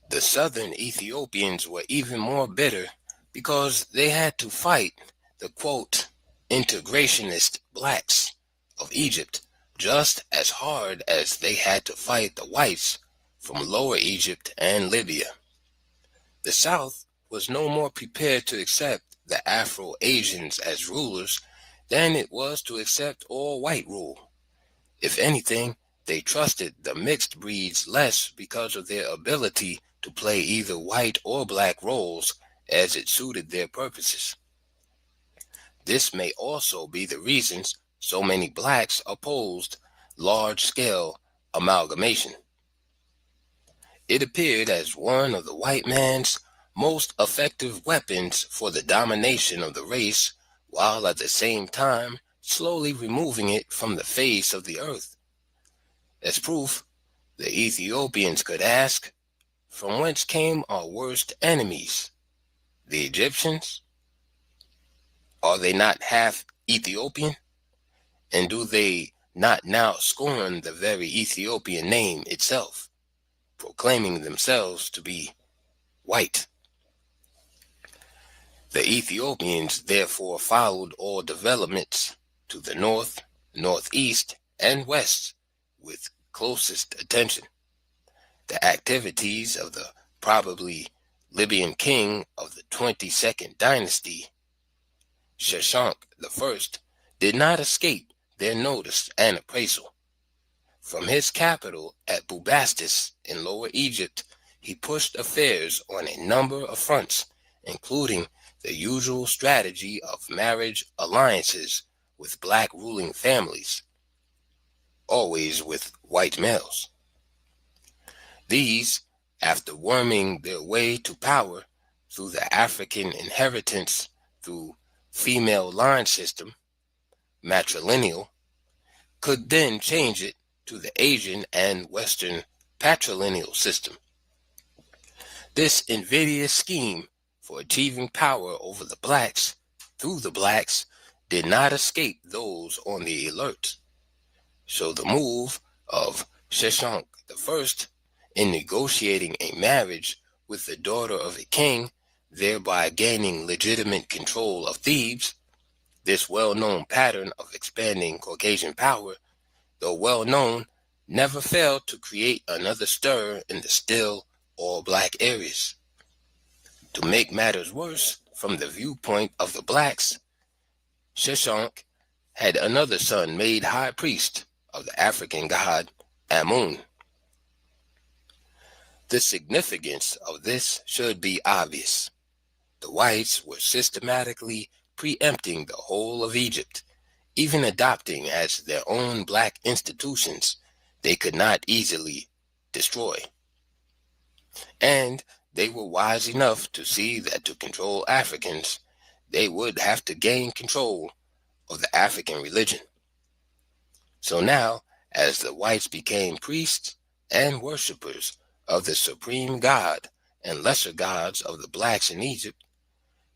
The southern Ethiopians were even more bitter because they had to fight the, quote, integrationist blacks of Egypt just as hard as they had to fight the whites from Lower Egypt and Libya. The South was no more prepared to accept the Afro-Asians as rulers than it was to accept all white rule. If anything, they trusted the mixed breeds less because of their ability to play either white or black roles as it suited their purposes. This may also be the reasons so many blacks opposed large-scale amalgamation. It appeared as one of the white man's most effective weapons for the domination of the race, while at the same time slowly removing it from the face of the earth. As proof, the Ethiopians could ask, from whence came our worst enemies? The Egyptians? Are they not half Ethiopian? And do they not now scorn the very Ethiopian name itself, proclaiming themselves to be white? The Ethiopians therefore followed all developments to the north, northeast, and west with closest attention. The activities of the probably Libyan king of the 22nd dynasty, Shashank I, did not escape their notice and appraisal. From his capital at Bubastis in Lower Egypt, he pushed affairs on a number of fronts, including the usual strategy of marriage alliances with black ruling families, always with white males. These, after worming their way to power through the African inheritance through female line system, matrilineal, could then change it to the Asian and Western patrilineal system. This invidious scheme for achieving power over the blacks through the blacks did not escape those on the alert. So the move of Shashank I in negotiating a marriage with the daughter of a king, thereby gaining legitimate control of Thebes, this well-known pattern of expanding Caucasian power, though well-known, never failed to create another stir in the still all-black areas. To make matters worse, from the viewpoint of the blacks, Shashank had another son made high priest of the African god Amun. The significance of this should be obvious. the whites were systematically preempting the whole of Egypt, even adopting as their own black institutions they could not easily destroy. And they were wise enough to see that to control Africans, they would have to gain control of the African religion. So now, as the whites became priests and worshippers of the supreme God and lesser gods of the blacks in Egypt,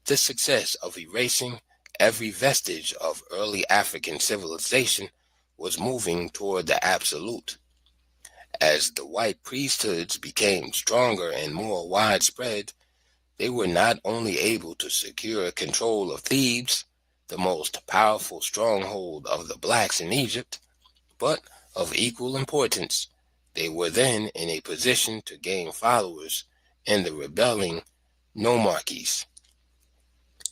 the success of erasing every vestige of early African civilization was moving toward the absolute. As the white priesthoods became stronger and more widespread, they were not only able to secure control of Thebes, the most powerful stronghold of the blacks in Egypt, but of equal importance, they were then in a position to gain followers in the rebelling nomarchies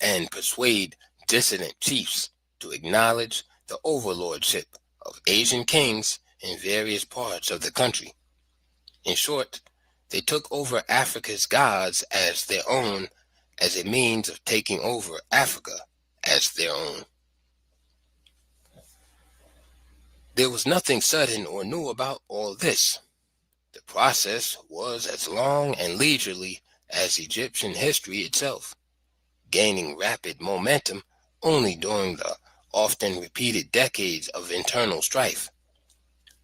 and persuade dissident chiefs to acknowledge the overlordship of Asian kings in various parts of the country. In short, they took over Africa's gods as their own, as a means of taking over Africa as their own. There was nothing sudden or new about all this. The process was as long and leisurely as Egyptian history itself, gaining rapid momentum only during the often repeated decades of internal strife.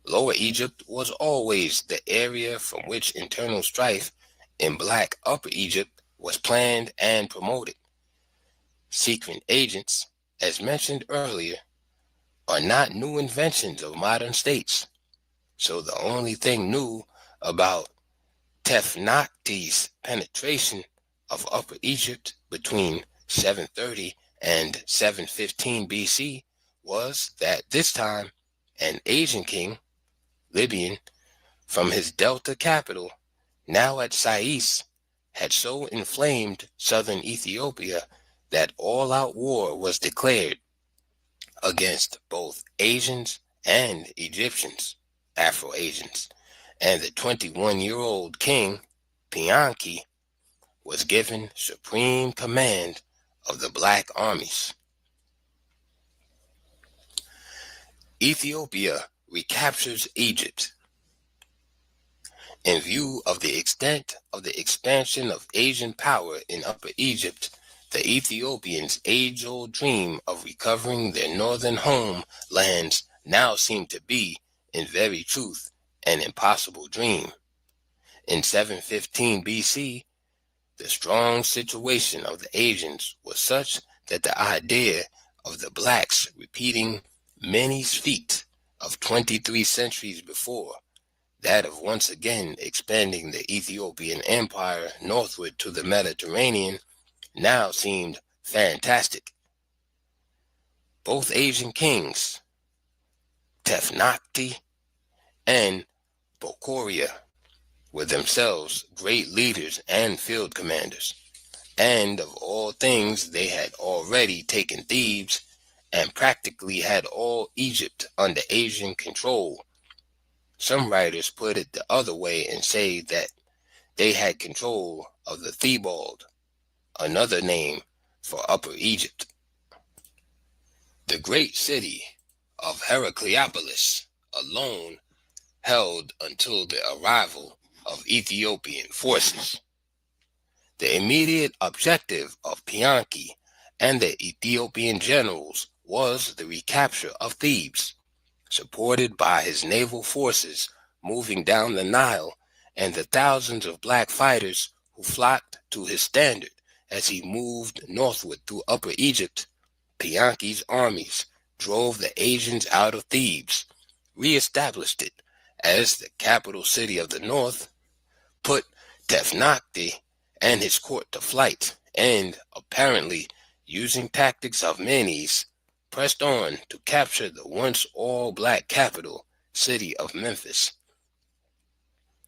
Lower Egypt was always the area from which internal strife in black Upper Egypt was planned and promoted. Secret agents, as mentioned earlier, are not new inventions of modern states. So the only thing new about Tefnakti's penetration of Upper Egypt between 730 and 715 BC was that this time an Asian king, Libyan, from his delta capital, now at Sais, had so inflamed southern Ethiopia that all-out war was declared against both Asians and Egyptians, Afro-Asians, and the 21-year-old king, Pianki, was given supreme command of the black armies. Ethiopia recaptures Egypt. In view of the extent of the expansion of Asian power in Upper Egypt, the Ethiopians' age-old dream of recovering their northern homelands now seemed to be, in very truth, an impossible dream. In 715 BC, the strong situation of the Asians was such that the idea of the blacks repeating Menes' feat of 23 centuries before, that of once again expanding the Ethiopian empire northward to the Mediterranean, now seemed fantastic. Both Asian kings, Tefnakti and Bokoria, were themselves great leaders and field commanders, and of all things they had already taken Thebes and practically had all Egypt under Asian control. Some writers put it the other way and say that they had control of the Thebaid, another name for Upper Egypt. The great city of Heracleopolis alone held until the arrival of Ethiopian forces. The immediate objective of Pianki and the Ethiopian generals was the recapture of Thebes, supported by his naval forces moving down the Nile and the thousands of black fighters who flocked to his standard as he moved northward through Upper Egypt. Pianki's armies drove the Asians out of Thebes, re-established it as the capital city of the north, put Tefnakti and his court to flight, and, apparently using tactics of Menes, pressed on to capture the once all-black capital city of Memphis.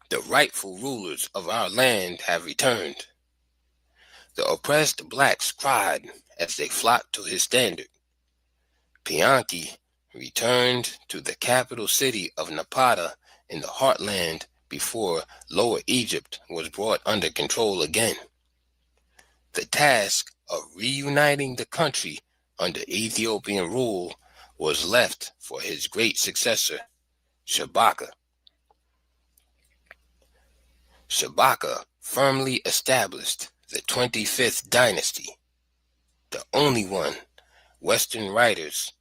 The rightful rulers of our land have returned. The oppressed blacks cried as they flocked to his standard. Pianki returned to the capital city of Napata in the heartland before Lower Egypt was brought under control again. The task of reuniting the country under Ethiopian rule was left for his great successor, Shabaka. Shabaka firmly established the 25th dynasty, the only one Western writers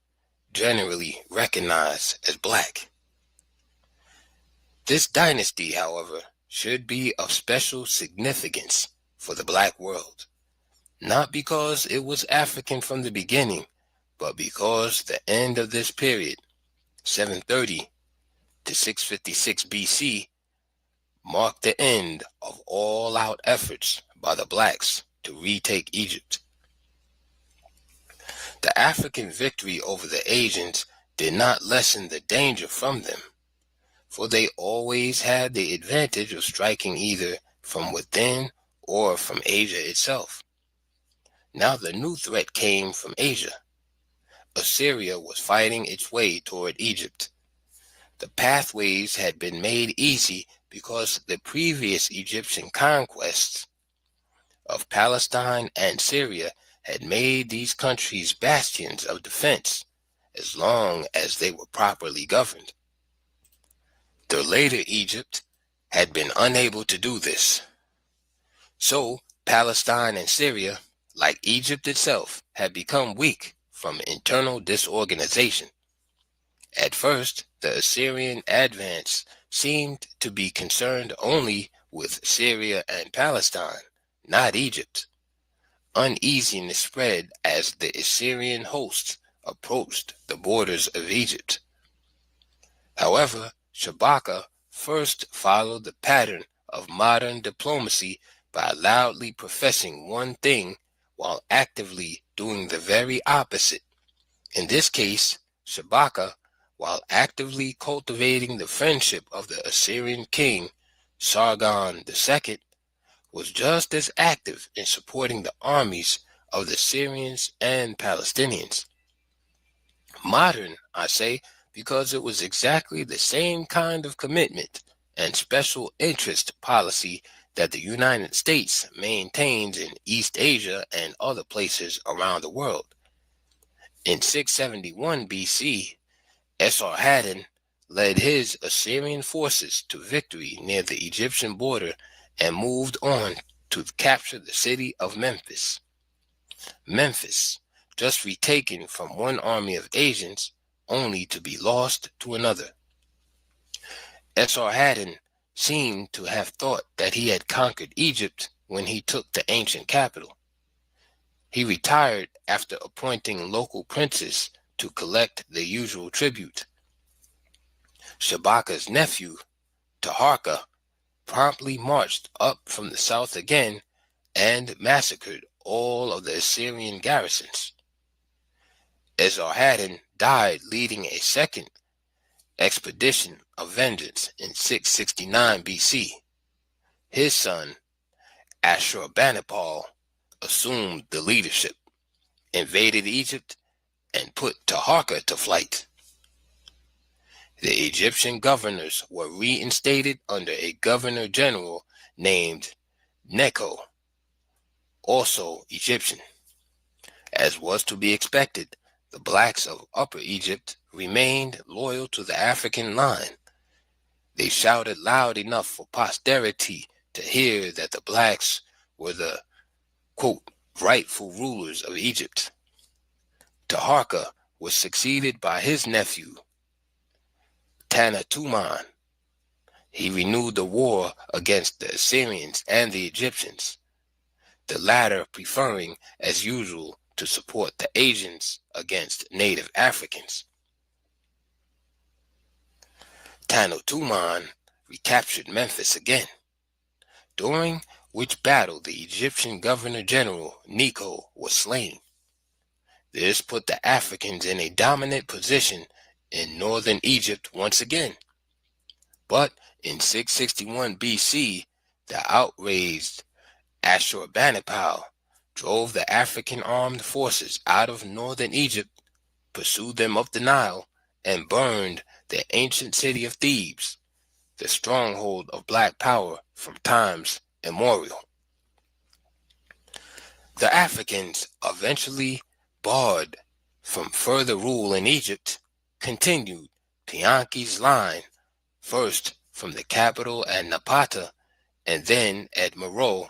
generally recognize as black. This dynasty, however, should be of special significance for the black world, not because it was African from the beginning, but because the end of this period, 730 to 656 BC, marked the end of all-out efforts by the blacks to retake Egypt. The African victory over the Asians did not lessen the danger from them, for they always had the advantage of striking either from within or from Asia itself. Now the new threat came from Asia. Assyria was fighting its way toward Egypt. The pathways had been made easy because the previous Egyptian conquests of Palestine and Syria had made these countries bastions of defense as long as they were properly governed. The later Egypt had been unable to do this. So Palestine and Syria, like Egypt itself, had become weak from internal disorganization. At first, the Assyrian advance seemed to be concerned only with Syria and Palestine, not Egypt. Uneasiness spread as the Assyrian hosts approached the borders of Egypt. However, Shabaka first followed the pattern of modern diplomacy by loudly professing one thing while actively doing the very opposite. In this case, Shabaka, while actively cultivating the friendship of the Assyrian king Sargon II, was just as active in supporting the armies of the Syrians and Palestinians. Modern, I say, because it was exactly the same kind of commitment and special interest policy that the United States maintains in East Asia and other places around the world. In 671 BC, Esarhaddon led his Assyrian forces to victory near the Egyptian border and moved on to capture the city of Memphis. Memphis, just retaken from one army of Asians, only to be lost to another. Esarhaddon seemed to have thought that he had conquered Egypt when he took the ancient capital. He retired after appointing local princes to collect the usual tribute. Shabaka's nephew, Taharka, promptly marched up from the south again and massacred all of the Assyrian garrisons. Esarhaddon died leading a second expedition of vengeance in 669 BC. His son, Ashurbanipal, assumed the leadership, invaded Egypt, and put Taharka to flight. The Egyptian governors were reinstated under a governor general named Necho, also Egyptian. As was to be expected, the blacks of Upper Egypt remained loyal to the African line. They shouted loud enough for posterity to hear that the blacks were the, quote, rightful rulers of Egypt. Taharka was succeeded by his nephew, Tanatuman. He renewed the war against the Assyrians and the Egyptians, the latter preferring, as usual, to support the Asians against native Africans. Tanatuman recaptured Memphis again, during which battle the Egyptian governor-general Necho was slain. This put the Africans in a dominant position in northern Egypt once again. But in 661 BC, the outraged Ashurbanipal drove the African armed forces out of northern Egypt, pursued them up the Nile, and burned the ancient city of Thebes, the stronghold of black power from times immemorial. The Africans, eventually barred from further rule in Egypt, continued Pianki's line, first from the capital at Napata and then at Meroe,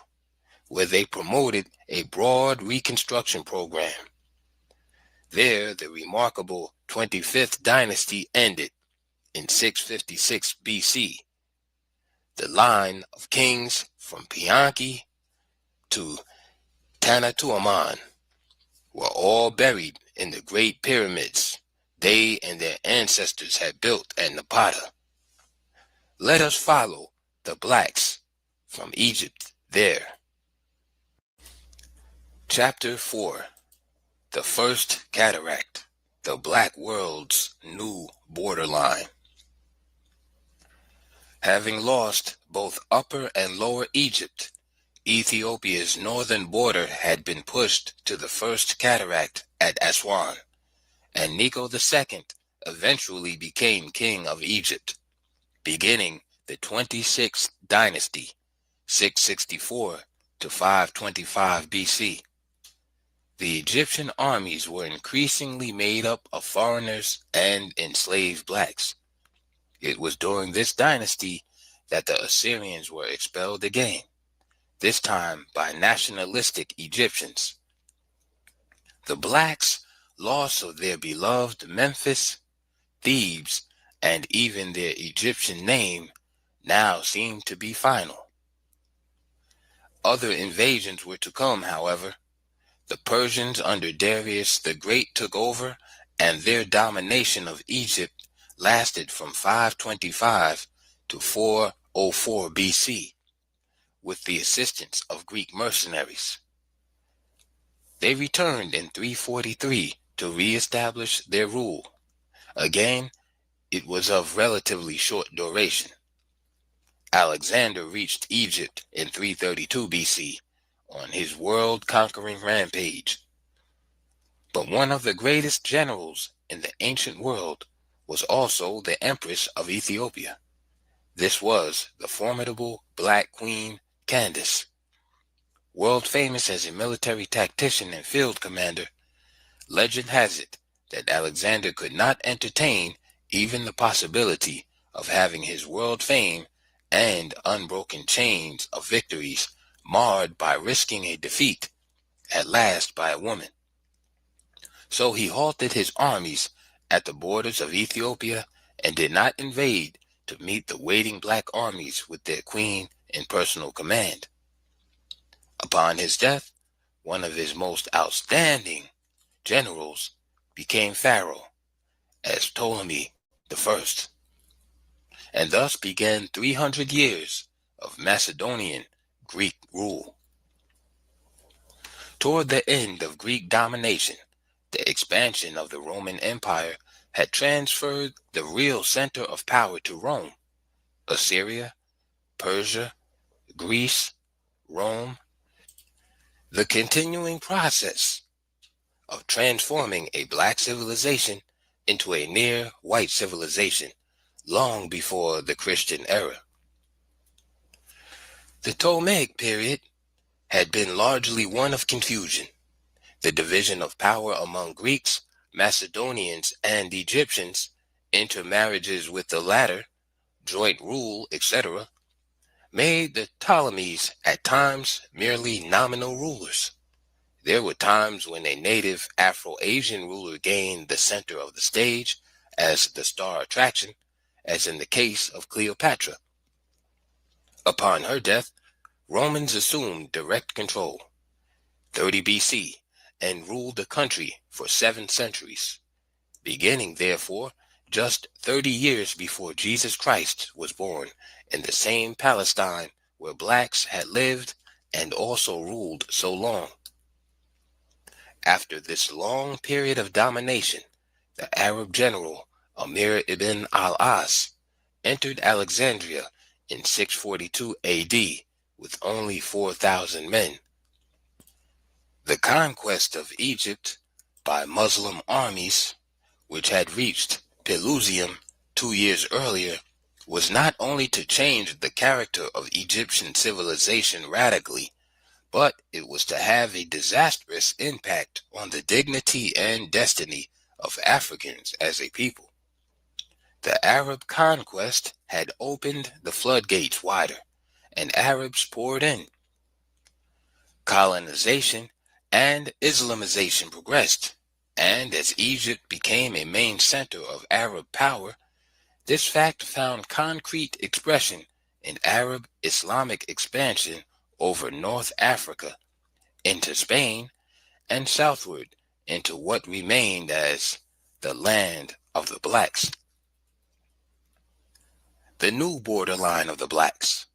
where they promoted a broad reconstruction program. There, the remarkable 25th dynasty ended in 656 BC. The line of kings from Pianki to Tanatuaman were all buried in the great pyramids they and their ancestors had built at Napata. Let us follow the blacks from Egypt there. Chapter 4. The First Cataract, the Black World's New Borderline. Having lost both Upper and Lower Egypt, Ethiopia's northern border had been pushed to the First Cataract at Aswan, and Necho II eventually became king of Egypt, beginning the 26th dynasty, 664 to 525 BC. The Egyptian armies were increasingly made up of foreigners and enslaved blacks. It was during this dynasty that the Assyrians were expelled again, this time by nationalistic Egyptians. The blacks' loss of their beloved Memphis, Thebes, and even their Egyptian name now seemed to be final. Other invasions were to come, however. The Persians under Darius the Great took over, and their domination of Egypt lasted from 525 to 404 BC, with the assistance of Greek mercenaries. They returned in 343 to re-establish their rule. Again, it was of relatively short duration. Alexander reached Egypt in 332 BC on his world-conquering rampage. But one of the greatest generals in the ancient world was also the Empress of Ethiopia. This was the formidable Black Queen Candace. World famous as a military tactician and field commander, legend has it that Alexander could not entertain even the possibility of having his world fame and unbroken chains of victories marred by risking a defeat, at last by a woman. So he halted his armies at the borders of Ethiopia and did not invade to meet the waiting black armies with their queen in personal command. Upon his death, one of his most outstanding generals became pharaoh as Ptolemy I, and thus began 300 years of Macedonian Greek rule. Toward the end of Greek domination, the expansion of the Roman Empire had transferred the real center of power to Rome. Assyria, Persia, Greece, Rome. The continuing process of transforming a black civilization into a near white civilization long before the Christian era. The Ptolemaic period had been largely one of confusion. The division of power among Greeks, Macedonians, and Egyptians, intermarriages with the latter, joint rule, etc., made the Ptolemies at times merely nominal rulers. There were times when a native Afro-Asian ruler gained the center of the stage as the star attraction, as in the case of Cleopatra. Upon her death, Romans assumed direct control, 30 BC, and ruled the country for 7 centuries, beginning, therefore, just 30 years before Jesus Christ was born in the same Palestine where blacks had lived and also ruled so long. After this long period of domination, the Arab general Amir ibn al-As entered Alexandria in 642 AD with only 4,000 men. The conquest of Egypt by Muslim armies, which had reached Pelusium 2 years earlier, was not only to change the character of Egyptian civilization radically, but it was to have a disastrous impact on the dignity and destiny of Africans as a people. The Arab conquest had opened the floodgates wider, and Arabs poured in. Colonization and Islamization progressed, and as Egypt became a main center of Arab power, this fact found concrete expression in Arab Islamic expansion over North Africa, into Spain, and southward into what remained as the land of the blacks. The new borderline of the blacks.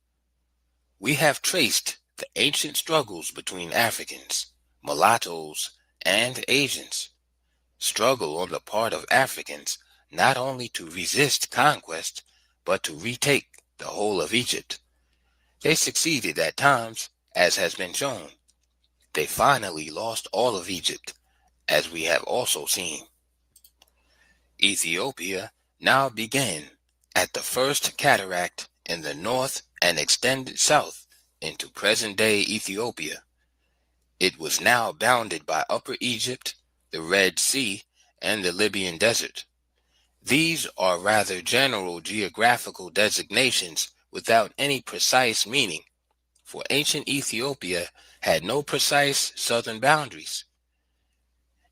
We have traced the ancient struggles between Africans, mulattoes, and Asians. Struggle on the part of Africans not only to resist conquest, but to retake the whole of Egypt. They succeeded at times, as has been shown. They finally lost all of Egypt, as we have also seen. Ethiopia now began at the first cataract in the north and extended south into present-day Ethiopia. It was now bounded by Upper Egypt, the Red Sea, and the Libyan Desert. These are rather general geographical designations without any precise meaning, for ancient Ethiopia had no precise southern boundaries.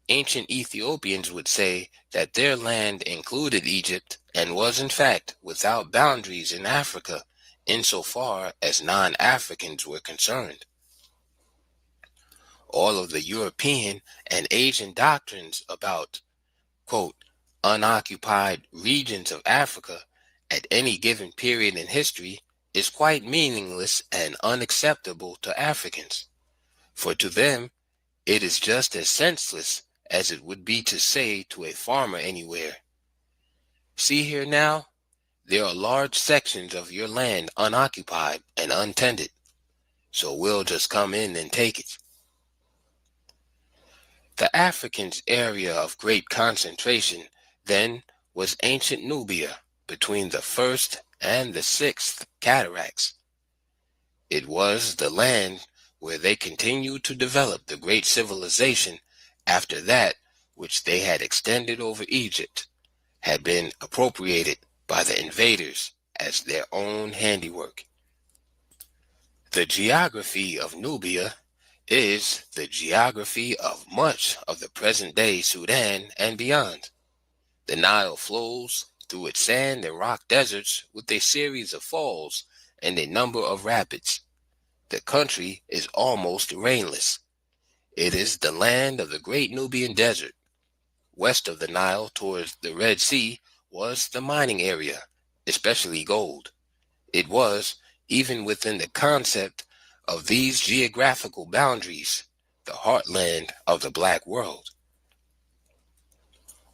Ancient Ethiopians would say that their land included Egypt and was in fact without boundaries in Africa insofar as non-Africans were concerned. All of the European and Asian doctrines about, quote, unoccupied regions of Africa at any given period in history is quite meaningless and unacceptable to Africans, for to them it is just as senseless as it would be to say to a farmer anywhere, see here now, there are large sections of your land unoccupied and untended, so we'll just come in and take it. The Africans' area of great concentration then was ancient Nubia between the first and the sixth cataracts. It was the land where they continued to develop the great civilization after that which they had extended over Egypt had been appropriated by the invaders as their own handiwork. The geography of Nubia is the geography of much of the present-day Sudan and beyond. The Nile flows through its sand and rock deserts with a series of falls and a number of rapids. The country is almost rainless. It is the land of the great Nubian desert. West of the Nile towards the Red Sea was the mining area, especially gold. It was, even within the concept of these geographical boundaries, the heartland of the black world.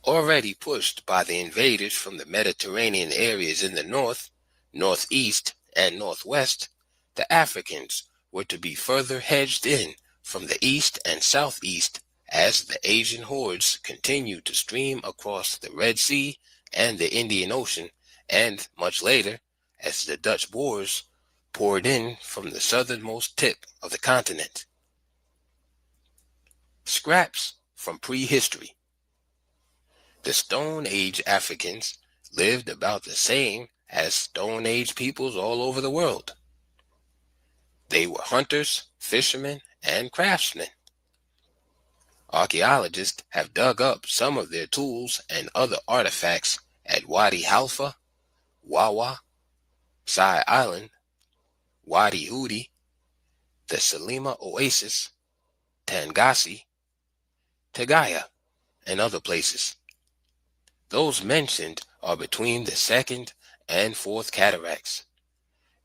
Already pushed by the invaders from the Mediterranean areas in the north, northeast, and northwest, the Africans were to be further hedged in from the east and southeast as the Asian hordes continued to stream across the Red Sea and the Indian Ocean, and much later, as the Dutch Boers poured in from the southernmost tip of the continent. Scraps from prehistory. The Stone Age Africans lived about the same as Stone Age peoples all over the world. They were hunters, fishermen, and craftsmen. Archaeologists have dug up some of their tools and other artifacts at Wadi Halfa, Wawa, Sai Island, Wadi Hudi, the Salima Oasis, Tangasi, Tegaya, and other places. Those mentioned are between the second and fourth cataracts.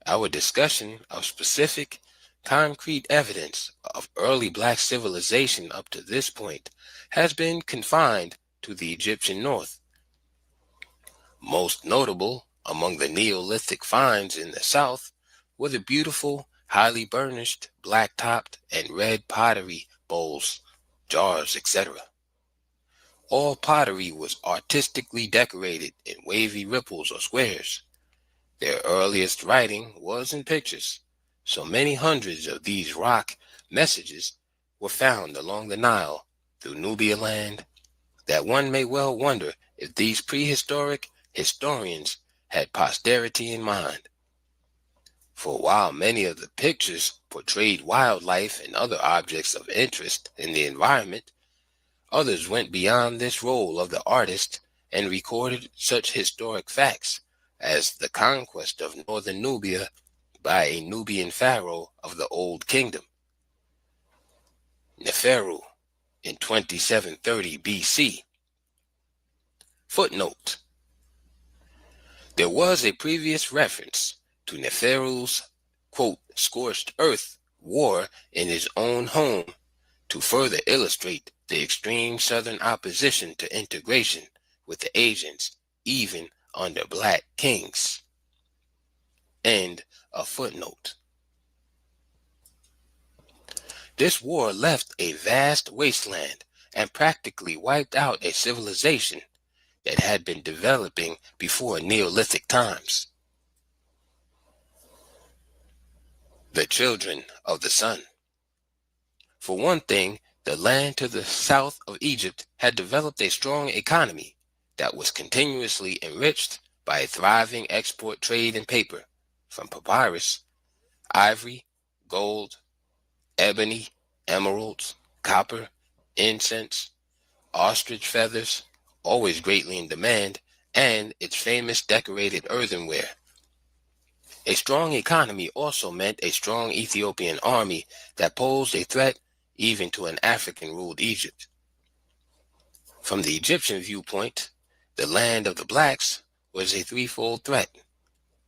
Our discussion of specific, concrete evidence of early black civilization up to this point has been confined to the Egyptian north. Most notable among the Neolithic finds in the south were the beautiful, highly burnished, black-topped, and red pottery bowls, jars, etc. All pottery was artistically decorated in wavy ripples or squares. Their earliest writing was in pictures, so many hundreds of these rock messages were found along the Nile through Nubia land that one may well wonder if these prehistoric historians had posterity in mind. For while many of the pictures portrayed wildlife and other objects of interest in the environment, others went beyond this role of the artist and recorded such historic facts as the conquest of northern Nubia by a Nubian pharaoh of the Old Kingdom, Neferu, in 2730 BC. Footnote: there was a previous reference to Neferu's, quote, scorched earth war in his own home to further illustrate the extreme southern opposition to integration with the Asians, even under black kings. End of footnote. This war left a vast wasteland and practically wiped out a civilization that had been developing before Neolithic times. The children of the sun. For one thing, the land to the south of Egypt had developed a strong economy that was continuously enriched by a thriving export trade in paper, from papyrus, ivory, gold, ebony, emeralds, copper, incense, ostrich feathers, always greatly in demand, and its famous decorated earthenware. A strong economy also meant a strong Ethiopian army that posed a threat even to an African-ruled Egypt. From the Egyptian viewpoint, the land of the blacks was a threefold threat.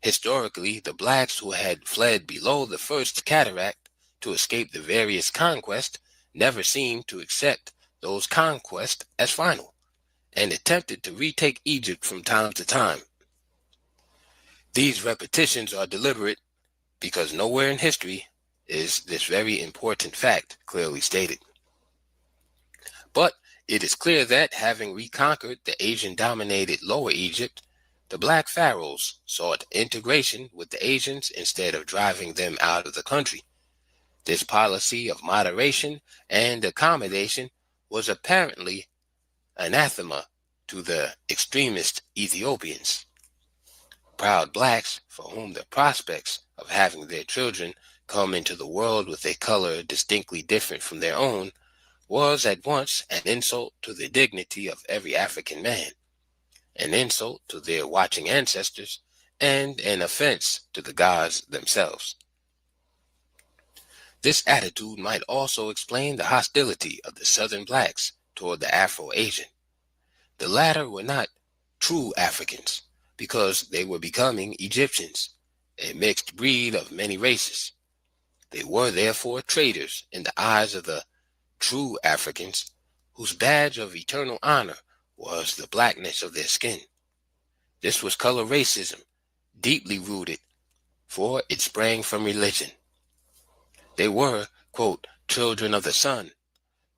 Historically, the blacks who had fled below the first cataract to escape the various conquests never seemed to accept those conquests as final, and attempted to retake Egypt from time to time. These repetitions are deliberate because nowhere in history is this very important fact clearly stated. But it is clear that, having reconquered the Asian-dominated Lower Egypt, the black pharaohs sought integration with the Asians instead of driving them out of the country. This policy of moderation and accommodation was apparently anathema to the extremist Ethiopians. Proud blacks, for whom the prospects of having their children come into the world with a color distinctly different from their own was at once an insult to the dignity of every African man, an insult to their watching ancestors, and an offense to the gods themselves. This attitude might also explain the hostility of the Southern blacks toward the Afro-Asian. The latter were not true Africans because they were becoming Egyptians, a mixed breed of many races. They were therefore traitors in the eyes of the true Africans, whose badge of eternal honor was the blackness of their skin. This was color racism, deeply rooted, for it sprang from religion. They were, quote, children of the sun,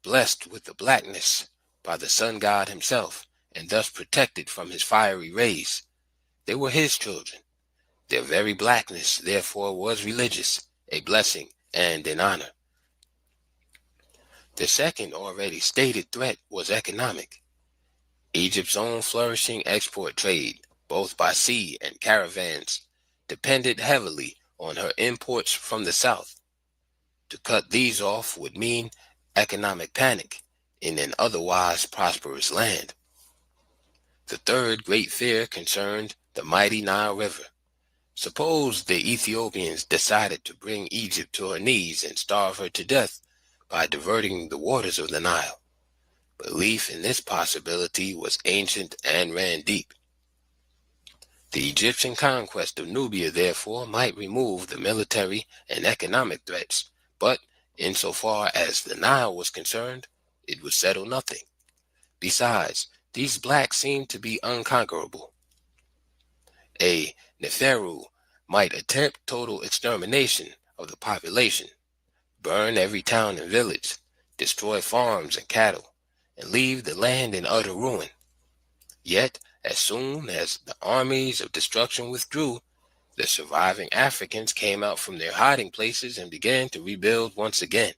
blessed with the blackness by the sun god himself, and thus protected from his fiery rays. They were his children. Their very blackness, therefore, was religious, a blessing, and an honor. The second already stated threat was economic. Egypt's own flourishing export trade, both by sea and caravans, depended heavily on her imports from the south. To cut these off would mean economic panic in an otherwise prosperous land. The third great fear concerned the mighty Nile River. Suppose the Ethiopians decided to bring Egypt to her knees and starve her to death by diverting the waters of the Nile. Belief in this possibility was ancient and ran deep. The Egyptian conquest of Nubia, therefore, might remove the military and economic threats, but insofar as the Nile was concerned, it would settle nothing. Besides, these blacks seemed to be unconquerable. A Neferu might attempt total extermination of the population, burn every town and village, destroy farms and cattle, and leave the land in utter ruin. Yet, as soon as the armies of destruction withdrew, the surviving Africans came out from their hiding places and began to rebuild once again.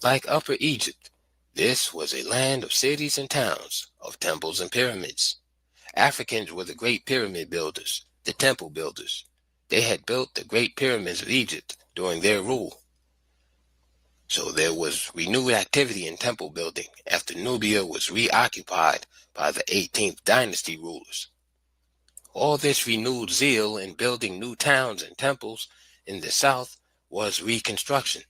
Like Upper Egypt, this was a land of cities and towns, of temples and pyramids. Africans were the great pyramid builders, the temple builders. They had built the great pyramids of Egypt during their rule. So there was renewed activity in temple building after Nubia was reoccupied by the 18th dynasty rulers. All this renewed zeal in building new towns and temples in the south was reconstruction.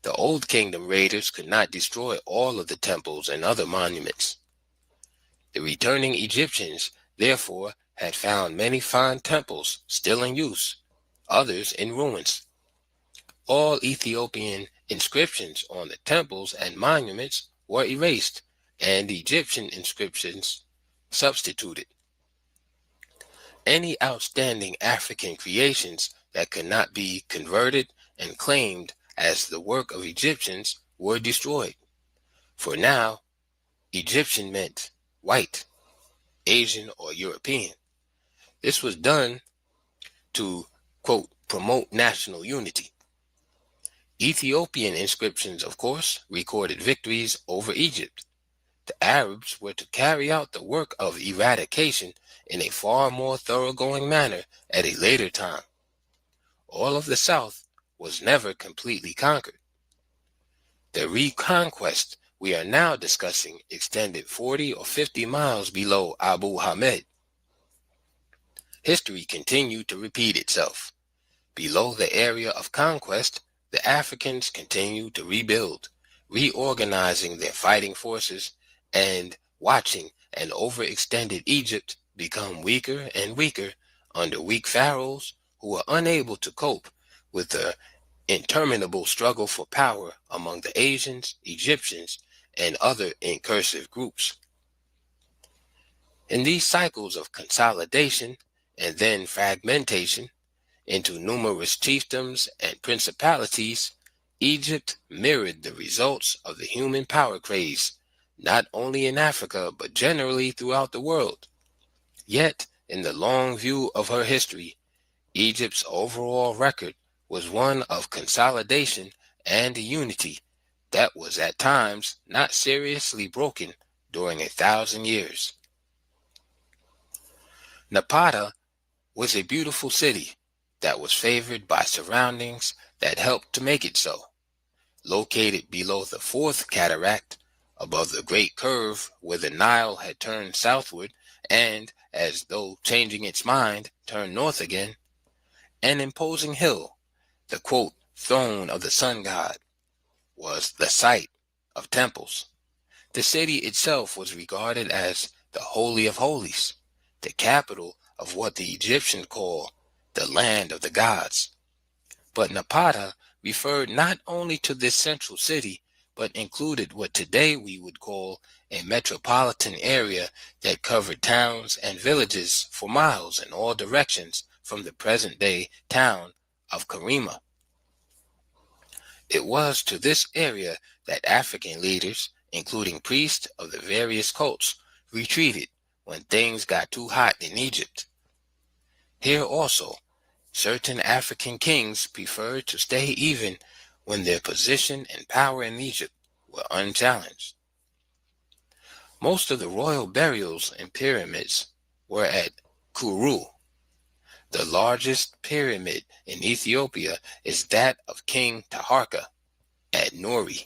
The Old Kingdom raiders could not destroy all of the temples and other monuments. The returning Egyptians, therefore, had found many fine temples still in use, others in ruins. All Ethiopian inscriptions on the temples and monuments were erased, and Egyptian inscriptions substituted. Any outstanding African creations that could not be converted and claimed as the work of Egyptians were destroyed. For now, Egyptian meant white, Asian, or European. This was done to, quote, promote national unity. Ethiopian inscriptions, of course, recorded victories over Egypt. The Arabs were to carry out the work of eradication in a far more thoroughgoing manner at a later time. All of the South was never completely conquered. The reconquest we are now discussing extended 40 or 50 miles below Abu Hamed. History continued to repeat itself. Below the area of conquest, the Africans continued to rebuild, reorganizing their fighting forces and watching an overextended Egypt become weaker and weaker under weak pharaohs who were unable to cope with the interminable struggle for power among the Asians, Egyptians, and other incursive groups. In these cycles of consolidation and then fragmentation into numerous chiefdoms and principalities, Egypt mirrored the results of the human power craze, not only in Africa but generally throughout the world. Yet, in the long view of her history, Egypt's overall record was one of consolidation and unity that was at times not seriously broken during 1,000 years. Napata was a beautiful city that was favored by surroundings that helped to make it so. Located below the fourth cataract, above the great curve where the Nile had turned southward and, as though changing its mind, turned north again, an imposing hill, the quote, throne of the sun god, was the site of temples. The city itself was regarded as the Holy of Holies, the capital of what the Egyptians call the land of the gods. But Napata referred not only to this central city, but included what today we would call a metropolitan area that covered towns and villages for miles in all directions from the present-day town of Karima. It was to this area that African leaders, including priests of the various cults, retreated when things got too hot in Egypt. Here also, certain African kings preferred to stay even when their position and power in Egypt were unchallenged. Most of the royal burials and pyramids were at Kuru. The largest pyramid in Ethiopia is that of King Taharka at Nuri.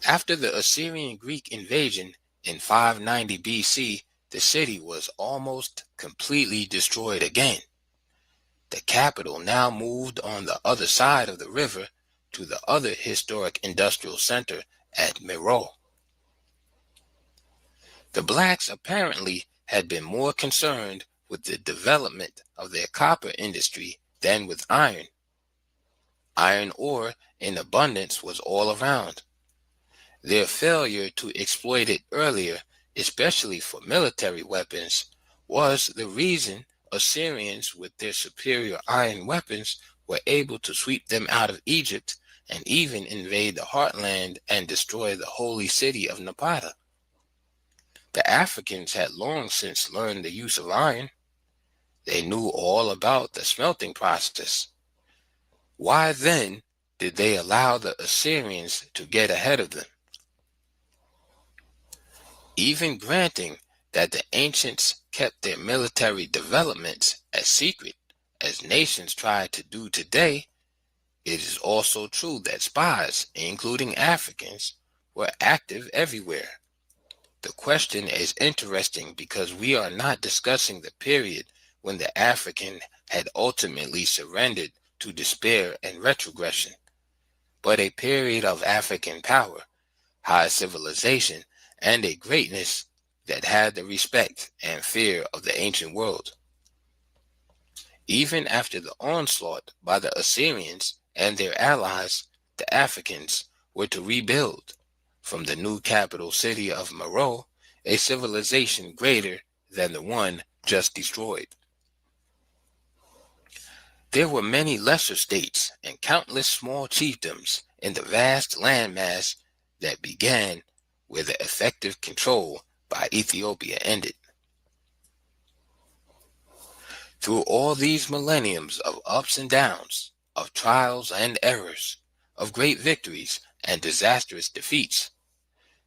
After the Assyrian-Greek invasion in 590 BC, the city was almost completely destroyed again. The capital now moved on the other side of the river to the other historic industrial center at Meroe. The blacks apparently had been more concerned with the development of their copper industry than with iron. Iron ore in abundance was all around. Their failure to exploit it earlier, especially for military weapons, was the reason Assyrians with their superior iron weapons were able to sweep them out of Egypt and even invade the heartland and destroy the holy city of Napata. The Africans had long since learned the use of iron. They knew all about the smelting process. Why then did they allow the Assyrians to get ahead of them? Even granting that the ancients kept their military developments as secret as nations try to do today, it is also true that spies, including Africans, were active everywhere. The question is interesting because we are not discussing the period when the African had ultimately surrendered to despair and retrogression, but a period of African power, high civilization, and a greatness that had the respect and fear of the ancient world. Even after the onslaught by the Assyrians and their allies, the Africans were to rebuild, from the new capital city of Meroe, a civilization greater than the one just destroyed. There were many lesser states and countless small chiefdoms in the vast landmass that began where the effective control by Ethiopia ended. Through all these millenniums of ups and downs, of trials and errors, of great victories and disastrous defeats,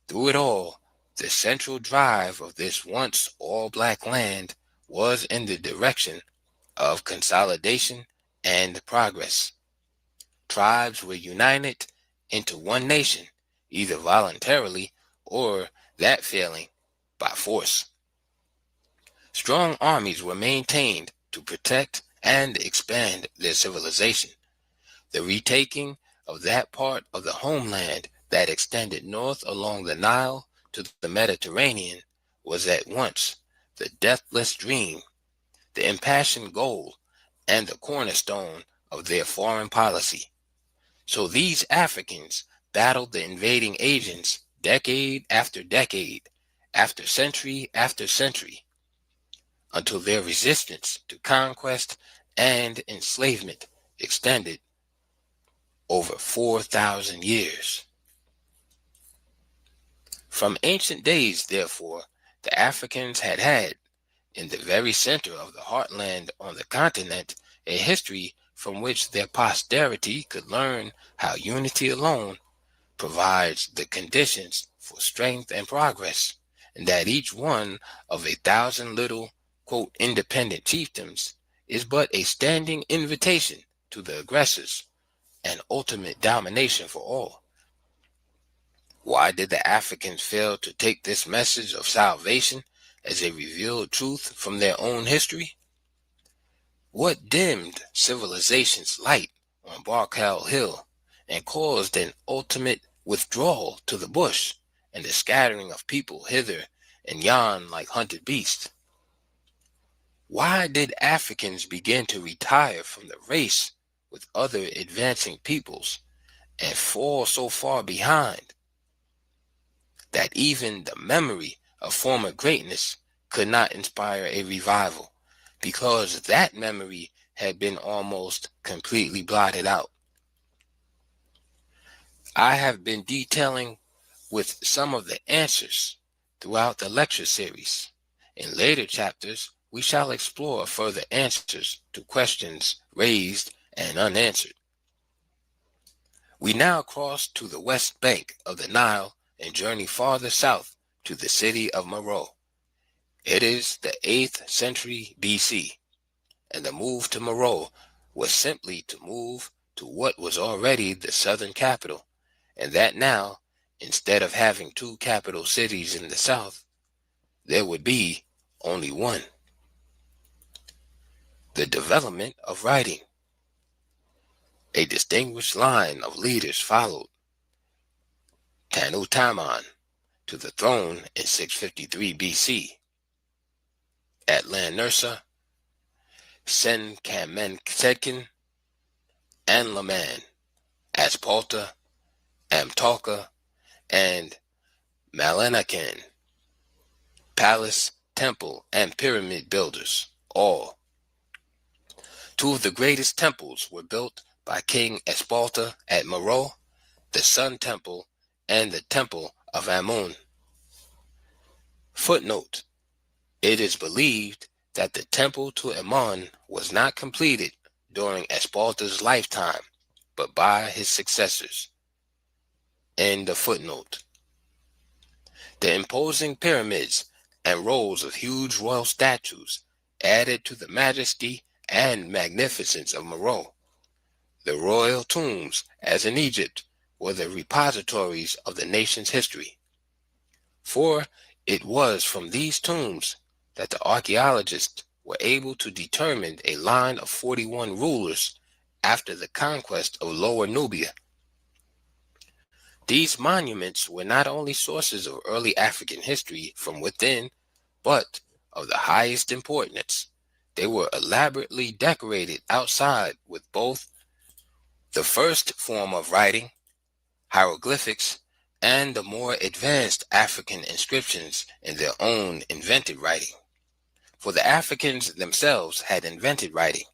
through it all, the central drive of this once all-black land was in the direction of consolidation and progress. Tribes were united into one nation, either voluntarily or, that failing, by force. Strong armies were maintained to protect and expand their civilization. The retaking of that part of the homeland that extended north along the Nile to the Mediterranean was at once the deathless dream, the impassioned goal, and the cornerstone of their foreign policy. So these Africans battled the invading agents decade after decade, after century, until their resistance to conquest and enslavement extended over 4,000 years. From ancient days, therefore, the Africans had, in the very center of the heartland on the continent, a history from which their posterity could learn how unity alone provides the conditions for strength and progress, and that each one of 1,000 little, quote, independent chiefdoms is but a standing invitation to the aggressors and ultimate domination for all. Why did the Africans fail to take this message of salvation as a revealed truth from their own history? What dimmed civilization's light on Barkal Hill and caused an ultimate withdrawal to the bush and the scattering of people hither and yon like hunted beasts? Why did Africans begin to retire from the race with other advancing peoples and fall so far behind that even the memory of former greatness could not inspire a revival, because that memory had been almost completely blotted out? I have been detailing with some of the answers throughout the lecture series. In later chapters, we shall explore further answers to questions raised and unanswered. We now cross to the west bank of the Nile and journey farther south to the city of Meroe. It is the 8th century BC, and the move to Meroe was simply to move to what was already the southern capital, and that now, instead of having 2 capital cities in the south, there would be only one. The development of writing. A distinguished line of leaders followed Tanu to the throne in 653 BC. At Lan-Nursa, Sen-Kamensedkin, and Laman, Aspalta, Amtalka, and Malanakan, palace, temple, and pyramid builders, all. 2 of the greatest temples were built by King Aspalta at Meroe, the Sun Temple and the Temple of Amun. Footnote: it is believed that the temple to Amun was not completed during Aspalta's lifetime, but by his successors. End of footnote. The imposing pyramids and rows of huge royal statues added to the majesty and magnificence of Meroe. The royal tombs, as in Egypt, were the repositories of the nation's history. For it was from these tombs that the archaeologists were able to determine a line of 41 rulers after the conquest of Lower Nubia. These monuments were not only sources of early African history from within, but of the highest importance. They were elaborately decorated outside with both the first form of writing, hieroglyphics, and the more advanced African inscriptions in their own invented writing. For the Africans themselves had invented writing,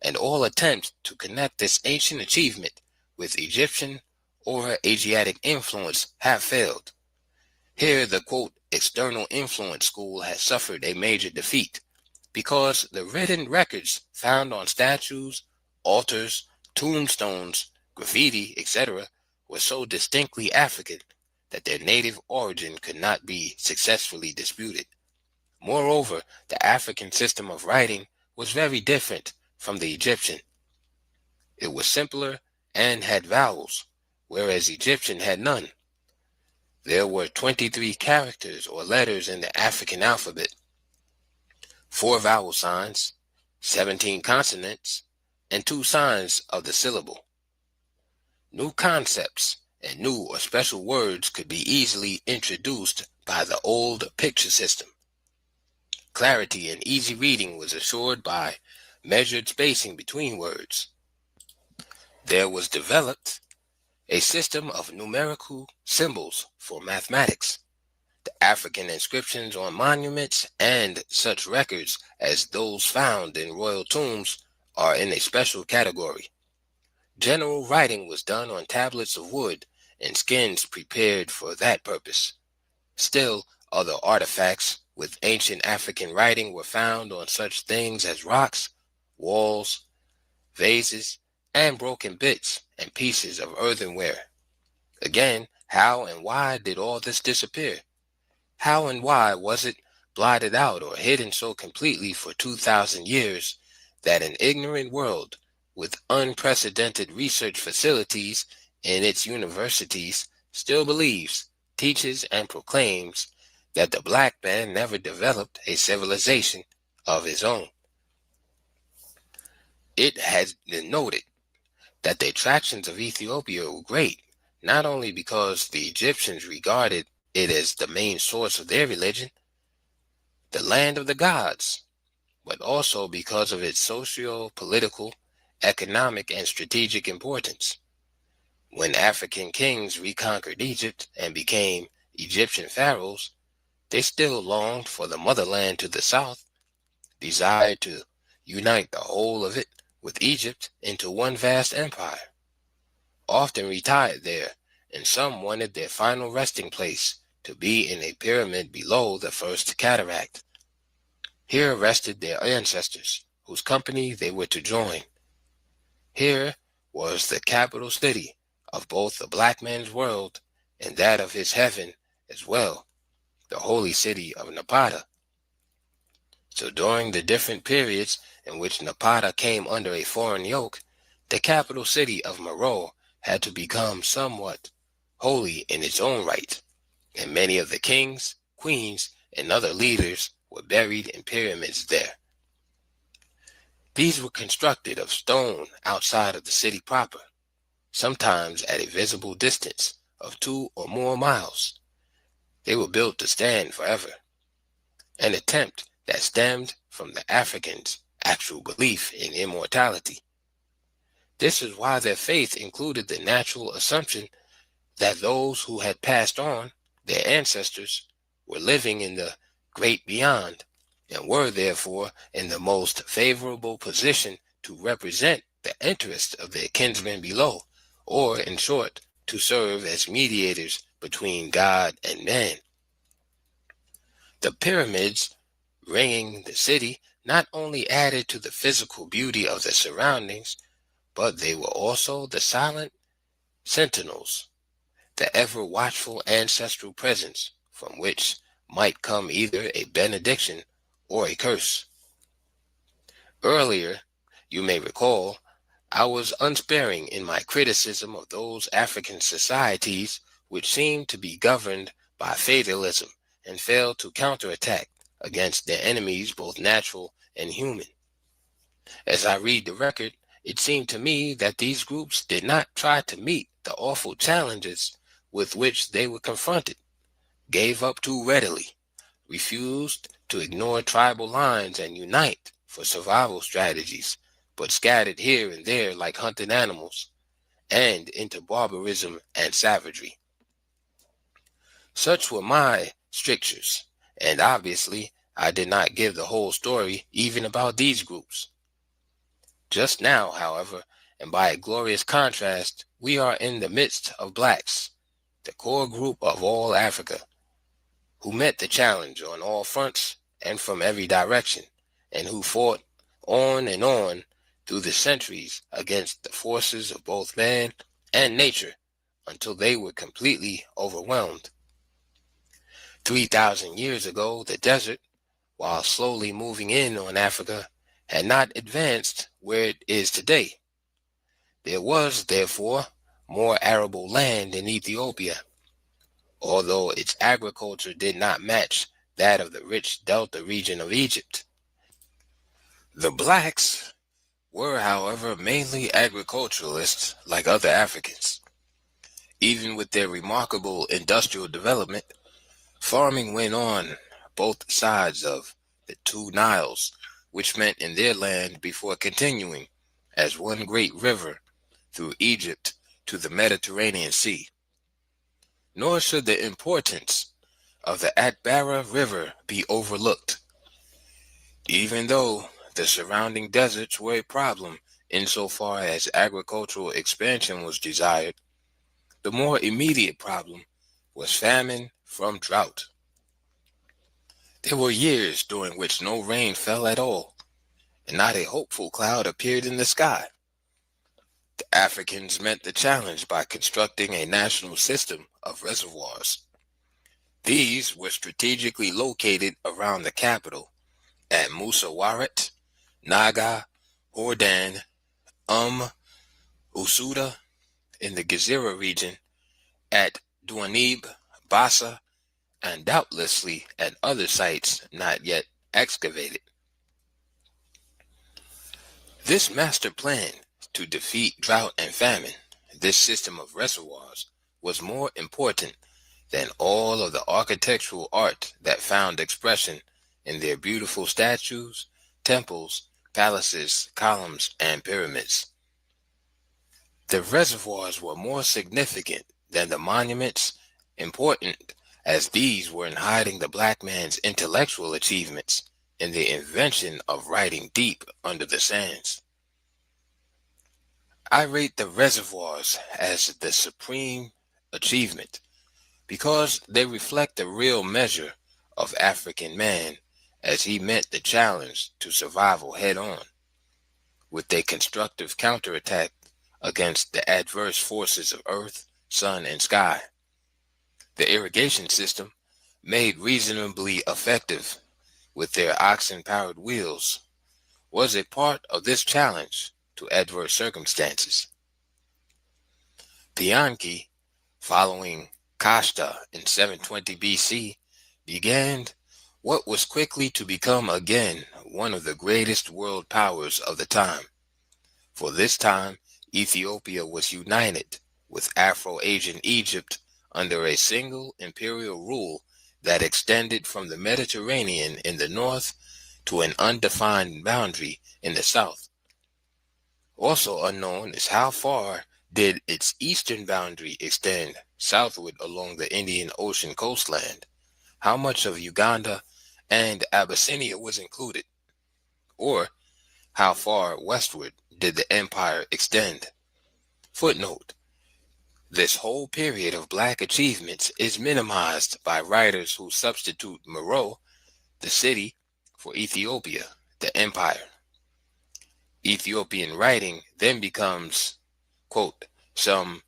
and all attempts to connect this ancient achievement with Egyptian or Asiatic influence have failed. Here the quote external influence school has suffered a major defeat, because the written records found on statues, altars, tombstones, graffiti, etc., were so distinctly African that their native origin could not be successfully disputed. Moreover, the African system of writing was very different from the Egyptian. It was simpler and had vowels, whereas Egyptian had none. There were 23 characters or letters in the African alphabet, 4 vowel signs, 17 consonants, and 2 signs of the syllable. New concepts and new or special words could be easily introduced by the old picture system. Clarity and easy reading was assured by measured spacing between words. There was developed a system of numerical symbols for mathematics. The African inscriptions on monuments and such records as those found in royal tombs are in a special category. General writing was done on tablets of wood and skins prepared for that purpose. Still, other artifacts with ancient African writing were found on such things as rocks, walls, vases, and broken bits and pieces of earthenware. Again, how and why did all this disappear? How and why was it blotted out or hidden so completely for 2,000 years that an ignorant world with unprecedented research facilities in its universities still believes, teaches, and proclaims that the black man never developed a civilization of his own? It has been noted that the attractions of Ethiopia were great, not only because the Egyptians regarded it as the main source of their religion, the land of the gods, but also because of its socio-political, economic, and strategic importance. When African kings reconquered Egypt and became Egyptian pharaohs, they still longed for the motherland to the south, desired to unite the whole of it with Egypt into one vast empire. Often retired there, and some wanted their final resting place to be in a pyramid below the first cataract. Here rested their ancestors, whose company they were to join. Here was the capital city of both the black man's world and that of his heaven as well, the holy city of Napata. So during the different periods in which Napata came under a foreign yoke, the capital city of Meroe had to become somewhat holy in its own right, and many of the kings, queens, and other leaders were buried in pyramids there. These were constructed of stone outside of the city proper, sometimes at a visible distance of 2 or more miles. They were built to stand forever, an attempt that stemmed from the Africans' actual belief in immortality. This is why their faith included the natural assumption that those who had passed on, their ancestors, were living in the great beyond, and were therefore in the most favorable position to represent the interests of their kinsmen below, or in short, to serve as mediators between God and man. The pyramids ringing the city not only added to the physical beauty of the surroundings, but they were also the silent sentinels, the ever-watchful ancestral presence from which might come either a benediction or a curse. Earlier, you may recall, I was unsparing in my criticism of those African societies which seemed to be governed by fatalism and failed to counterattack against their enemies, both natural and human. As I read the record, it seemed to me that these groups did not try to meet the awful challenges with which they were confronted, gave up too readily, refused to ignore tribal lines and unite for survival strategies, but scattered here and there like hunted animals, and into barbarism and savagery. Such were my strictures, and obviously I did not give the whole story even about these groups. Just now, however, and by a glorious contrast, we are in the midst of blacks, the core group of all Africa, who met the challenge on all fronts and from every direction, and who fought on and on through the centuries against the forces of both man and nature until they were completely overwhelmed. 3,000 years ago, the desert, while slowly moving in on Africa, had not advanced where it is today. There was, therefore, more arable land in Ethiopia, although its agriculture did not match that of the rich delta region of Egypt. The blacks were, however, mainly agriculturalists like other Africans. Even with their remarkable industrial development, farming went on both sides of the two Niles, which met in their land before continuing as one great river through Egypt to the Mediterranean Sea. Nor should the importance of the Atbara River be overlooked. Even though the surrounding deserts were a problem insofar as agricultural expansion was desired, the more immediate problem was famine from drought. There were years during which no rain fell at all, and not a hopeful cloud appeared in the sky. The Africans met the challenge by constructing a national system of reservoirs. These were strategically located around the capital at Musawarat, Naga, Hordan, Usuda in the Gezira region, at Duanib, Bassa, and doubtlessly at other sites not yet excavated. This master plan to defeat drought and famine, this system of reservoirs, was more important than all of the architectural art that found expression in their beautiful statues, temples, palaces, columns, and pyramids. The reservoirs were more significant than the monuments, important as these were in hiding the black man's intellectual achievements in the invention of writing deep under the sands. I rate the reservoirs as the supreme achievement because they reflect the real measure of African man as he met the challenge to survival head-on, with a constructive counterattack against the adverse forces of earth, sun, and sky. The irrigation system, made reasonably effective with their oxen-powered wheels, was a part of this challenge to adverse circumstances. Bianchi, following Kashta in 720 BC, began what was quickly to become again one of the greatest world powers of the time. For this time, Ethiopia was united with Afro-Asian Egypt under a single imperial rule that extended from the Mediterranean in the north to an undefined boundary in the south. Also unknown is how far did its eastern boundary extend southward along the Indian Ocean coastland, how much of Uganda and Abyssinia was included, or how far westward did the empire extend. Footnote: this whole period of black achievements is minimized by writers who substitute Meroe, the city, for Ethiopia, the empire. Ethiopian writing then becomes, quote, some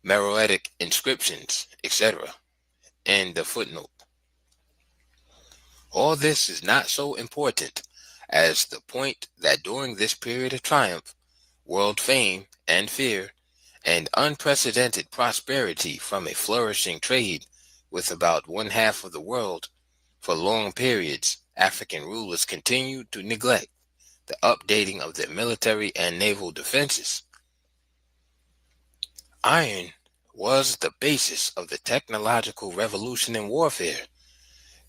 Meroitic inscriptions, etc. And the footnote. All this is not so important as the point that during this period of triumph, world fame and fear, and unprecedented prosperity from a flourishing trade with about one half of the world, for long periods, African rulers continued to neglect the updating of their military and naval defenses. Iron was the basis of the technological revolution in warfare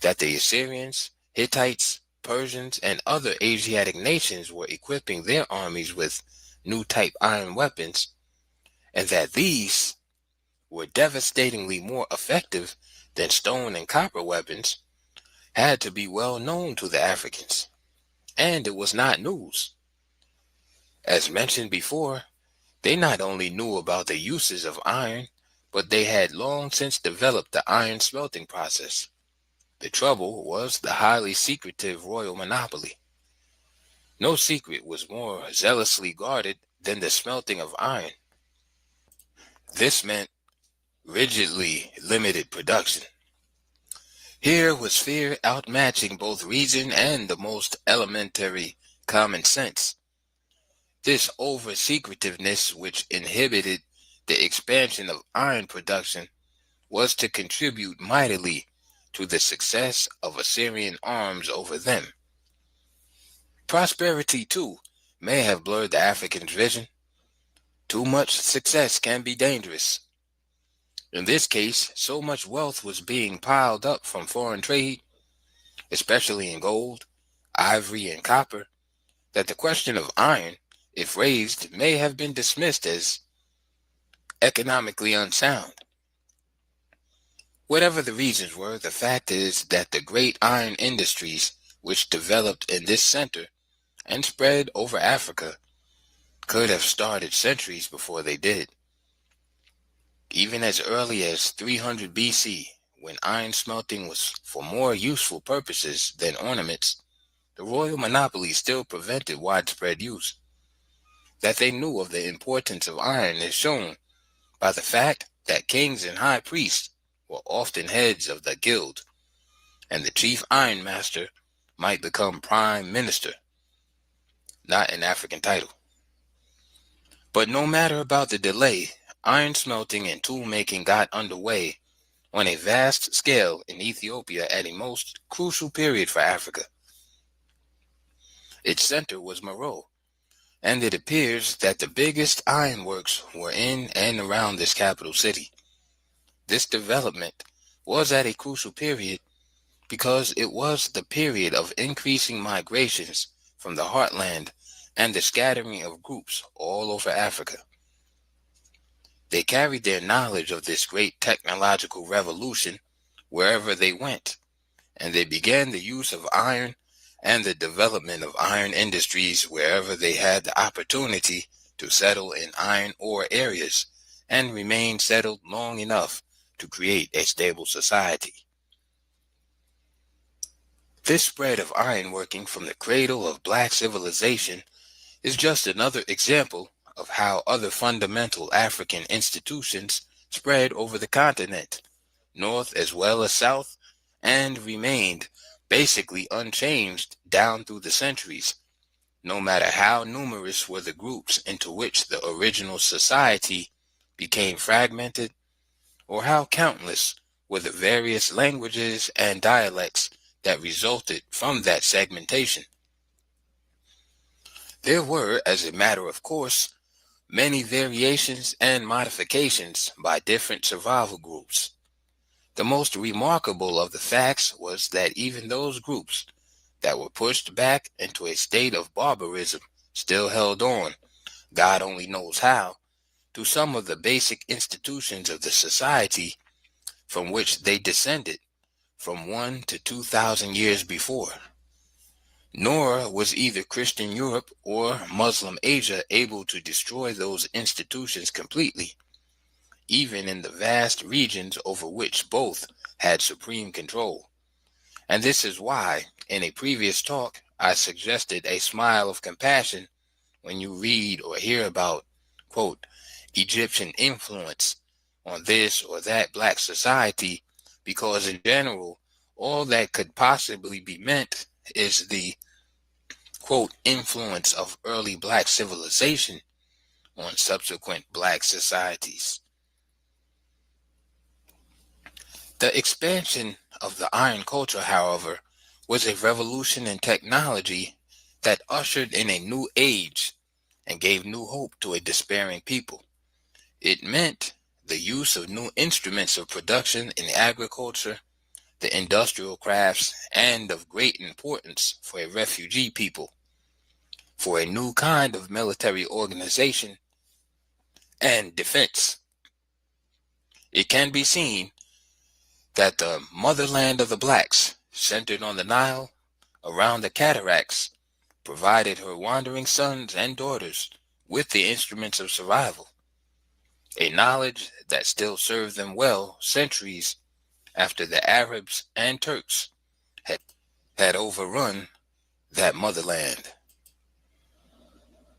that the Assyrians, Hittites, Persians, and other Asiatic nations were equipping their armies with new type iron weapons, and that these were devastatingly more effective than stone and copper weapons, had to be well known to the Africans. And it was not news. As mentioned before, they not only knew about the uses of iron, but they had long since developed the iron smelting process. The trouble was the highly secretive royal monopoly. No secret was more zealously guarded than the smelting of iron. This meant rigidly limited production. Here was fear outmatching both reason and the most elementary common sense. This over-secretiveness, which inhibited the expansion of iron production, was to contribute mightily to the success of Assyrian arms over them. Prosperity, too, may have blurred the African's vision. Too much success can be dangerous. In this case, so much wealth was being piled up from foreign trade, especially in gold, ivory, and copper, that the question of iron, if raised, may have been dismissed as economically unsound. Whatever the reasons were, the fact is that the great iron industries which developed in this center and spread over Africa could have started centuries before they did. Even as early as 300 BC, when iron smelting was for more useful purposes than ornaments, the royal monopoly still prevented widespread use. That they knew of the importance of iron is shown by the fact that kings and high priests were often heads of the guild, and the chief iron master might become prime minister, not an African title. But no matter about the delay, iron smelting and tool making got underway on a vast scale in Ethiopia at a most crucial period for Africa. Its center was Meroe, and it appears that the biggest ironworks were in and around this capital city. This development was at a crucial period because it was the period of increasing migrations from the heartland and the scattering of groups all over Africa. They carried their knowledge of this great technological revolution wherever they went, and they began the use of iron and the development of iron industries wherever they had the opportunity to settle in iron ore areas and remain settled long enough to create a stable society. This spread of ironworking from the cradle of black civilization is just another example of how other fundamental African institutions spread over the continent, north as well as south, and remained basically unchanged down through the centuries, no matter how numerous were the groups into which the original society became fragmented, or how countless were the various languages and dialects that resulted from that segmentation. There were, as a matter of course, many variations and modifications by different survival groups. The most remarkable of the facts was that even those groups that were pushed back into a state of barbarism still held on, God only knows how, to some of the basic institutions of the society from which they descended from 1 to 2,000 years before. Nor was either Christian Europe or Muslim Asia able to destroy those institutions completely, even in the vast regions over which both had supreme control. And this is why, in a previous talk, I suggested a smile of compassion when you read or hear about, quote, Egyptian influence on this or that black society, because in general, all that could possibly be meant is the, quote, influence of early black civilization on subsequent black societies. The expansion of the iron culture, however, was a revolution in technology that ushered in a new age and gave new hope to a despairing people. It meant the use of new instruments of production in agriculture, the industrial crafts, and of great importance for a refugee people, for a new kind of military organization and defense. It can be seen that the motherland of the blacks, centered on the Nile, around the cataracts, provided her wandering sons and daughters with the instruments of survival, a knowledge that still served them well centuries after the Arabs and Turks had overrun that motherland.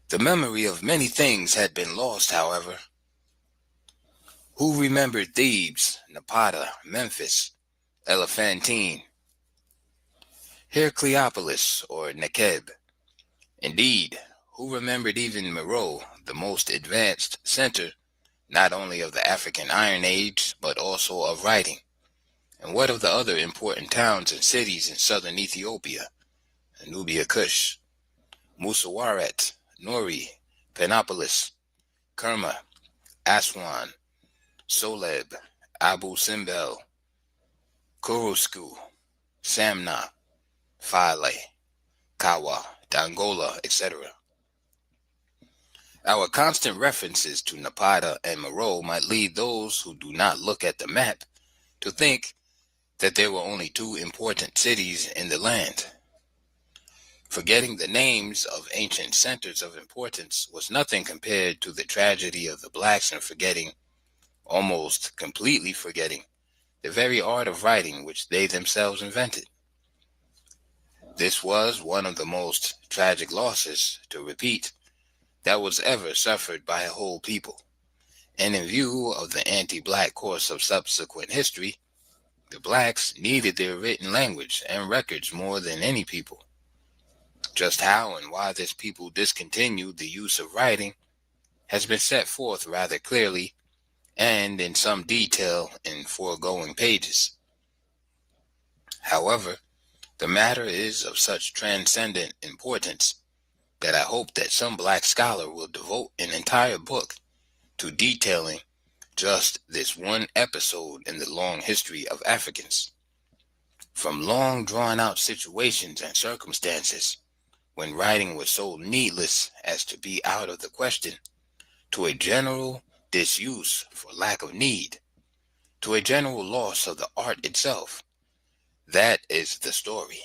The memory of many things had been lost, however. Who remembered Thebes, Napata, Memphis, Elephantine, Heracleopolis, or Nekeb? Indeed, who remembered even Meroe, the most advanced center not only of the African Iron Age, but also of writing? And what of the other important towns and cities in southern Ethiopia, Nubia Kush, Musawarat, Nuri, Panopolis, Kerma, Aswan, Soleb, Abu Simbel, Kurusku, Samna, Fale, Kawa, Dongola, etc.? Our constant references to Napata and Meroe might lead those who do not look at the map to think that there were only two important cities in the land. Forgetting the names of ancient centers of importance was nothing compared to the tragedy of the blacks in forgetting, almost completely forgetting, the very art of writing which they themselves invented. This was one of the most tragic losses, to repeat, that was ever suffered by a whole people. And in view of the anti-black course of subsequent history, the blacks needed their written language and records more than any people. Just how and why this people discontinued the use of writing has been set forth rather clearly and in some detail in foregoing pages. However, the matter is of such transcendent importance that I hope that some black scholar will devote an entire book to detailing just this one episode in the long history of Africans. From long drawn out situations and circumstances, when writing was so needless as to be out of the question, to a general disuse for lack of need, to a general loss of the art itself. That is the story.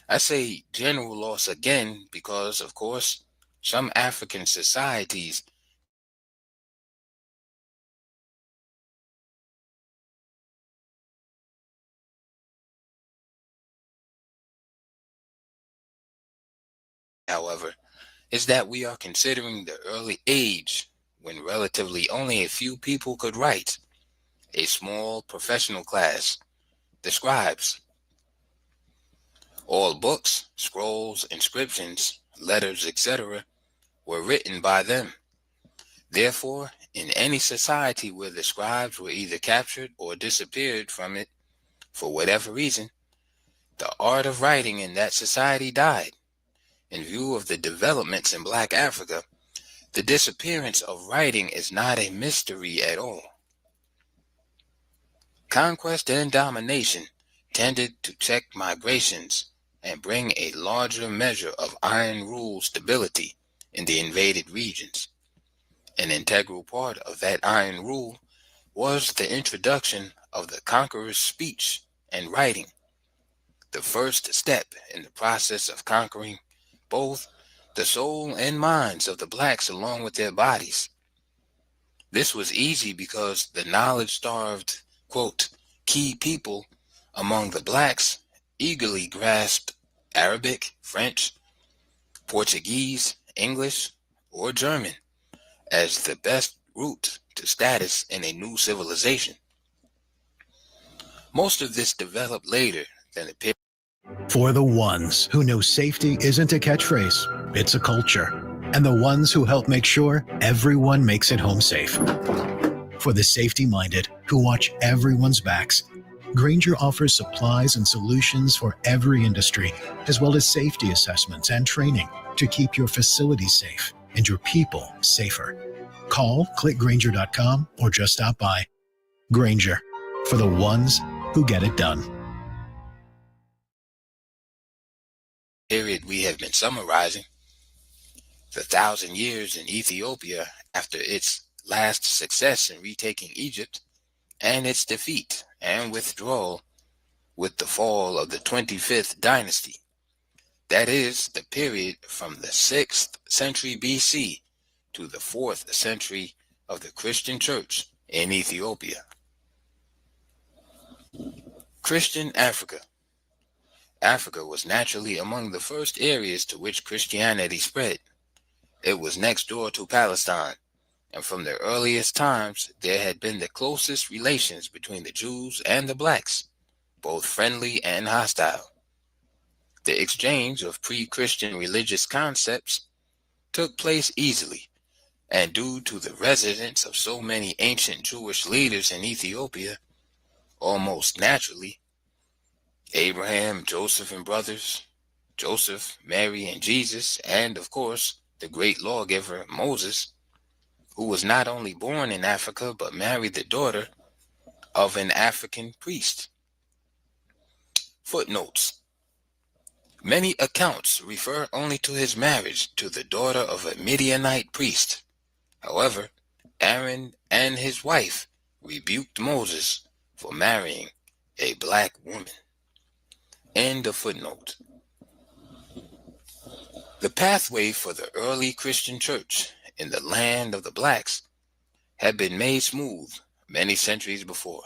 I say general loss again because, of course, some African societies however, is that we are considering the early age when relatively only a few people could write, a small professional class, the scribes. All books, scrolls, inscriptions, letters, etc. were written by them. Therefore, in any society where the scribes were either captured or disappeared from it for whatever reason, the art of writing in that society died. In view of the developments in Black Africa, the disappearance of writing is not a mystery at all. Conquest and domination tended to check migrations and bring a larger measure of iron rule stability in the invaded regions. An integral part of that iron rule was the introduction of the conqueror's speech and writing, the first step in the process of conquering both the soul and minds of the blacks along with their bodies. This was easy because the knowledge-starved, quote, key people among the blacks eagerly grasped Arabic, French, Portuguese, English, or German as the best route to status in a new civilization. Most of this developed later than the period. For the ones who know safety isn't a catchphrase, it's a culture. And the ones who help make sure everyone makes it home safe. For the safety-minded who watch everyone's backs, Grainger offers supplies and solutions for every industry, as well as safety assessments and training to keep your facilities safe and your people safer. Call, click Grainger.com, or just stop by. Grainger, for the ones who get it done. Period we have been summarizing, the 1,000 years in Ethiopia after its last success in retaking Egypt, and its defeat and withdrawal with the fall of the 25th dynasty. That is the period from the 6th century BC to the 4th century of the Christian Church in Ethiopia. Christian Africa. Africa was naturally among the first areas to which Christianity spread. It was next door to Palestine, and from the earliest times there had been the closest relations between the Jews and the blacks, both friendly and hostile. The exchange of pre-Christian religious concepts took place easily, and due to the residence of so many ancient Jewish leaders in Ethiopia, almost naturally, Abraham, Joseph and brothers, Joseph, Mary and Jesus, and of course, the great lawgiver Moses, who was not only born in Africa but married the daughter of an African priest. Footnotes. Many accounts refer only to his marriage to the daughter of a Midianite priest. However, Aaron and his wife rebuked Moses for marrying a black woman. End of footnote. The pathway for the early Christian church in the land of the blacks had been made smooth many centuries before.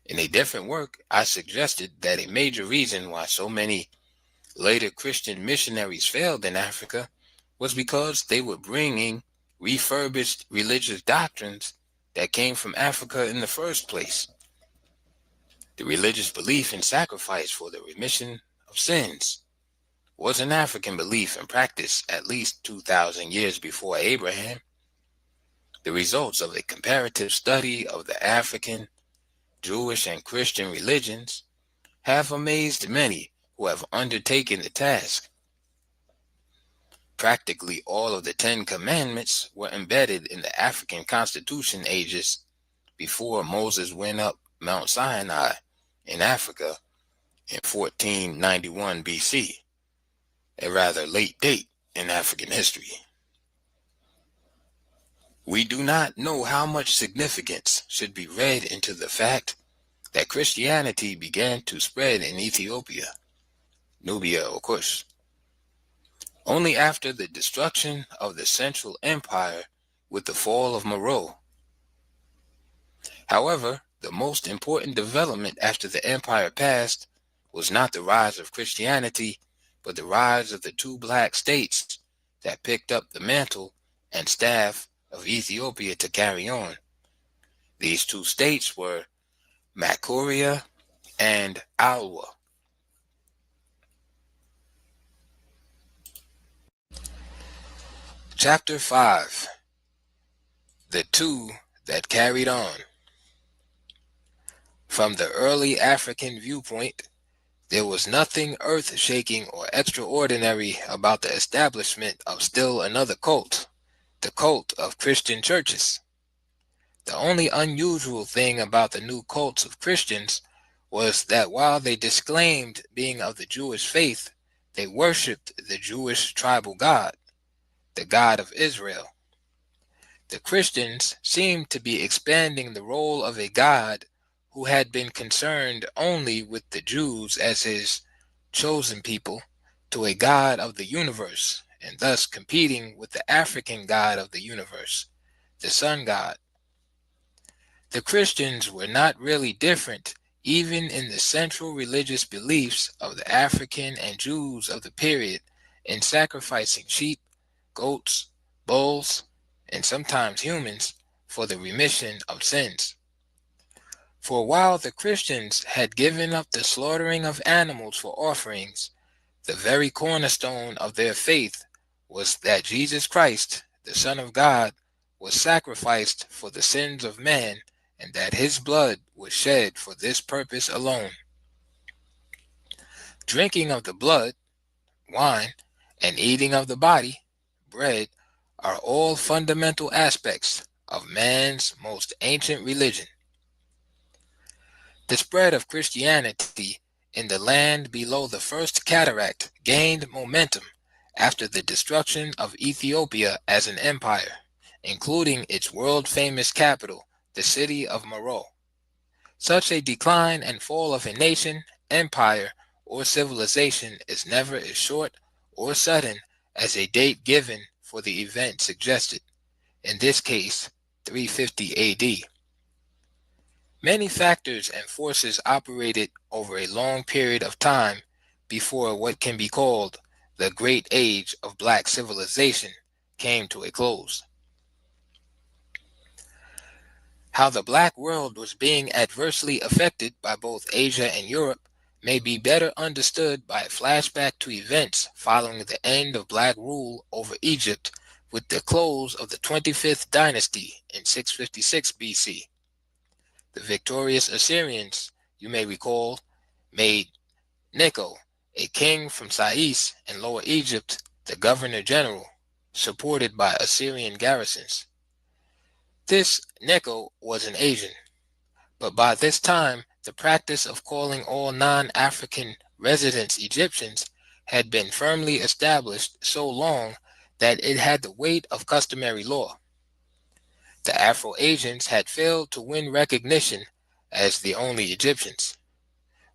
In a different work, I suggested that a major reason why so many later Christian missionaries failed in Africa was because they were bringing refurbished religious doctrines that came from Africa in the first place. The religious belief in sacrifice for the remission of sins was an African belief and practice at least 2,000 years before Abraham. The results of a comparative study of the African, Jewish, and Christian religions have amazed many who have undertaken the task. Practically all of the 10 Commandments were embedded in the African constitution ages before Moses went up Mount Sinai in Africa in 1491 BC, a rather late date in African history. We do not know how much significance should be read into the fact that Christianity began to spread in Ethiopia, Nubia or Kush, only after the destruction of the Central Empire with the fall of Meroe. However, the most important development after the empire passed was not the rise of Christianity, but the rise of the two black states that picked up the mantle and staff of Ethiopia to carry on. These two states were Makuria and Alwa. Chapter 5. The two that carried on. From the early African viewpoint, there was nothing earth-shaking or extraordinary about the establishment of still another cult, the cult of Christian churches. The only unusual thing about the new cults of Christians was that while they disclaimed being of the Jewish faith, they worshipped the Jewish tribal God, the God of Israel. The Christians seemed to be expanding the role of a God who had been concerned only with the Jews as his chosen people to a God of the universe, and thus competing with the African God of the universe, the sun god. The Christians were not really different even in the central religious beliefs of the African and Jews of the period in sacrificing sheep, goats, bulls, and sometimes humans for the remission of sins. For while the Christians had given up the slaughtering of animals for offerings, the very cornerstone of their faith was that Jesus Christ, the Son of God, was sacrificed for the sins of man, and that his blood was shed for this purpose alone. Drinking of the blood, wine, and eating of the body, bread, are all fundamental aspects of man's most ancient religion. The spread of Christianity in the land below the first cataract gained momentum after the destruction of Ethiopia as an empire, including its world-famous capital, the city of Meroe. Such a decline and fall of a nation, empire, or civilization is never as short or sudden as a date given for the event suggested, in this case, 350 AD. Many factors and forces operated over a long period of time before what can be called the Great Age of Black civilization came to a close. How the Black world was being adversely affected by both Asia and Europe may be better understood by a flashback to events following the end of Black rule over Egypt with the close of the 25th dynasty in 656 BC. The victorious Assyrians, you may recall, made Necho, a king from Sais in Lower Egypt, the governor general, supported by Assyrian garrisons. This Necho was an Asian, but by this time the practice of calling all non-African residents Egyptians had been firmly established so long that it had the weight of customary law. The Afro-Asians had failed to win recognition as the only Egyptians.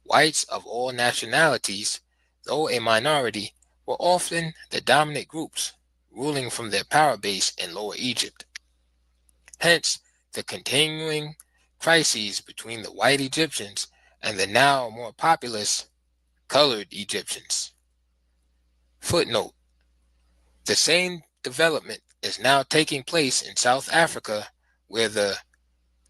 Whites of all nationalities, though a minority, were often the dominant groups, ruling from their power base in Lower Egypt. Hence, the continuing crises between the white Egyptians and the now more populous colored Egyptians. Footnote: the same development is now taking place in South Africa, where the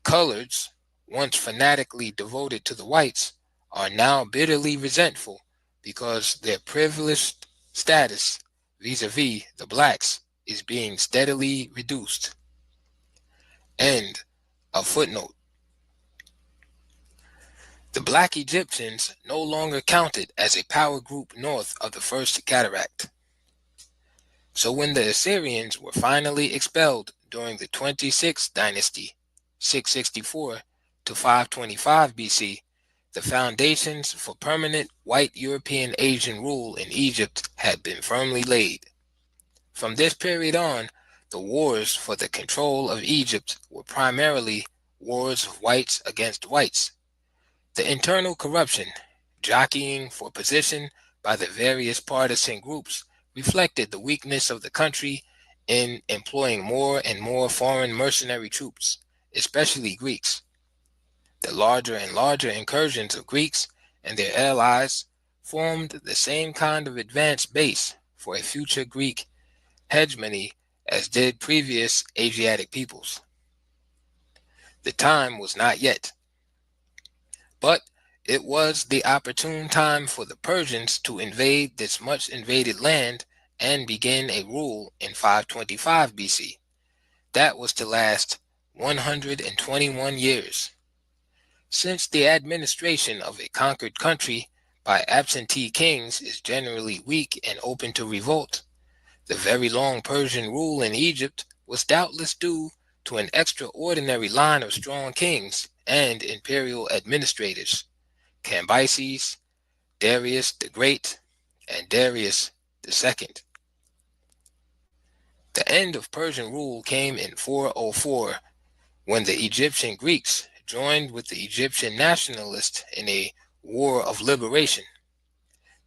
coloreds, once fanatically devoted to the whites, are now bitterly resentful because their privileged status vis-a-vis the blacks is being steadily reduced. End of footnote. The Black Egyptians no longer counted as a power group north of the First Cataract. So when the Assyrians were finally expelled during the 26th dynasty, 664 to 525 BC, the foundations for permanent white European Asian rule in Egypt had been firmly laid. From this period on, the wars for the control of Egypt were primarily wars of whites against whites. The internal corruption, jockeying for position by the various partisan groups, reflected the weakness of the country in employing more and more foreign mercenary troops, especially Greeks. The larger and larger incursions of Greeks and their allies formed the same kind of advanced base for a future Greek hegemony as did previous Asiatic peoples. The time was not yet, but it was the opportune time for the Persians to invade this much invaded land and begin a rule in 525 BC. That was to last 121 years. Since the administration of a conquered country by absentee kings is generally weak and open to revolt, the very long Persian rule in Egypt was doubtless due to an extraordinary line of strong kings and imperial administrators, Cambyses, Darius the Great, and Darius II. The end of Persian rule came in 404 when the Egyptian Greeks joined with the Egyptian nationalists in a war of liberation.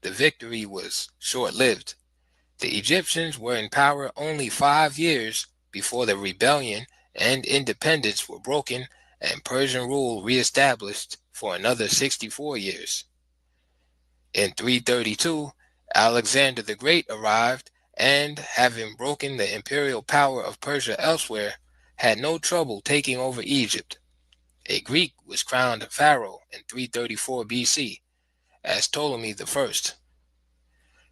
The victory was short-lived. The Egyptians were in power only 5 years before the rebellion and independence were broken and Persian rule reestablished for another 64 years. In 332, Alexander the Great arrived and, having broken the imperial power of Persia elsewhere, had no trouble taking over Egypt. A Greek was crowned pharaoh in 334 BC as Ptolemy I.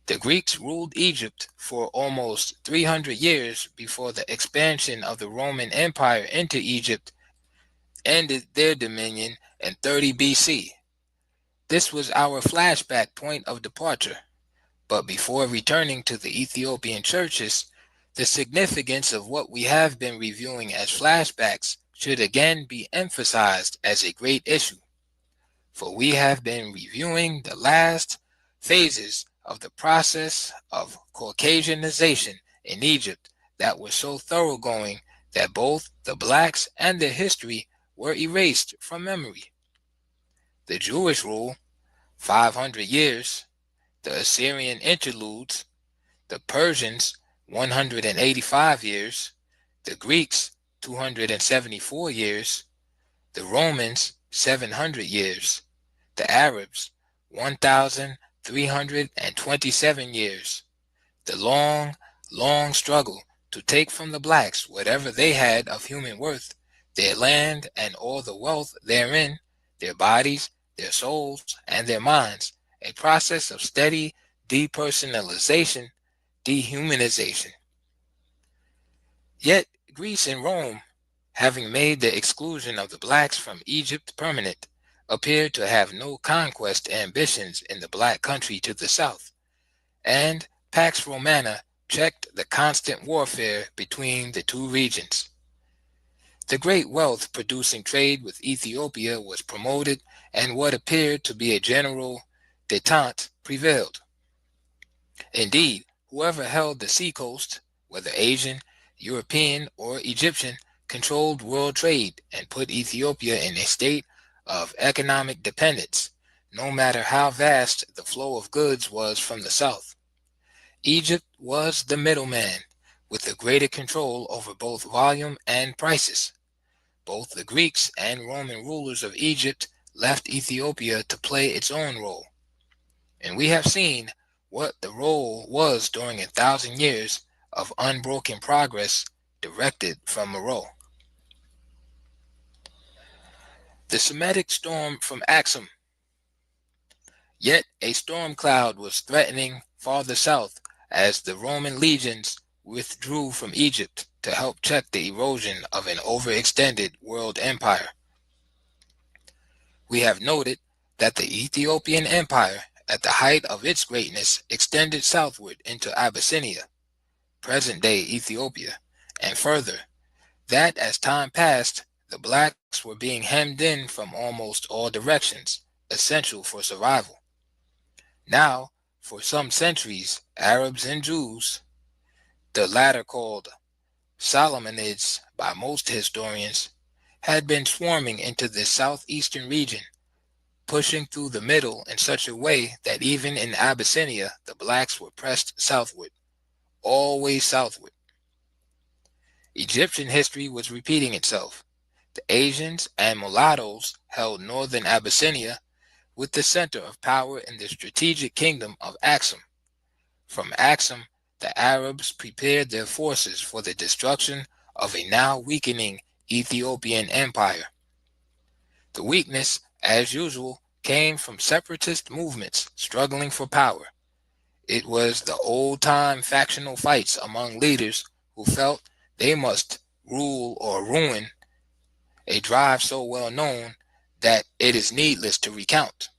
The Greeks ruled Egypt for almost 300 years before the expansion of the Roman Empire into Egypt ended their dominion in 30 BC. This was our flashback point of departure. But before returning to the Ethiopian churches, the significance of what we have been reviewing as flashbacks should again be emphasized as a great issue. For we have been reviewing the last phases of the process of Caucasianization in Egypt that was so thoroughgoing that both the blacks and their history were erased from memory. The Jewish rule, 500 years, the Assyrian interludes, the Persians, 185 years, the Greeks, 274 years, the Romans, 700 years, the Arabs, 1,327 years, the long, long struggle to take from the blacks whatever they had of human worth, their land and all the wealth therein, their bodies, their souls, and their minds, a process of steady depersonalization, dehumanization. Yet Greece and Rome, having made the exclusion of the blacks from Egypt permanent, appeared to have no conquest ambitions in the black country to the south, and Pax Romana checked the constant warfare between the two regions. The great wealth producing trade with Ethiopia was promoted, and what appeared to be a general détente prevailed. Indeed, whoever held the seacoast, whether Asian, European, or Egyptian, controlled world trade and put Ethiopia in a state of economic dependence, no matter how vast the flow of goods was from the south. Egypt was the middleman, with the greater control over both volume and prices. Both the Greeks and Roman rulers of Egypt left Ethiopia to play its own role. And we have seen what the role was during 1,000 years of unbroken progress directed from Meroe. The Semitic storm from Axum. Yet a storm cloud was threatening farther south as the Roman legions withdrew from Egypt to help check the erosion of an overextended world empire. We have noted that the Ethiopian Empire, at the height of its greatness, extended southward into Abyssinia, present-day Ethiopia, and further, that as time passed, the blacks were being hemmed in from almost all directions, essential for survival. Now, for some centuries, Arabs and Jews, the latter called Solomonids by most historians, had been swarming into this southeastern region, pushing through the middle in such a way that even in Abyssinia, the blacks were pressed southward, always southward. Egyptian history was repeating itself. The Asians and mulattoes held northern Abyssinia, with the center of power in the strategic kingdom of Axum. From Axum, the Arabs prepared their forces for the destruction of a now weakening Ethiopian empire. The weakness, as usual, came from separatist movements struggling for power. It was the old-time factional fights among leaders who felt they must rule or ruin, a drive so well known that it is needless to recount.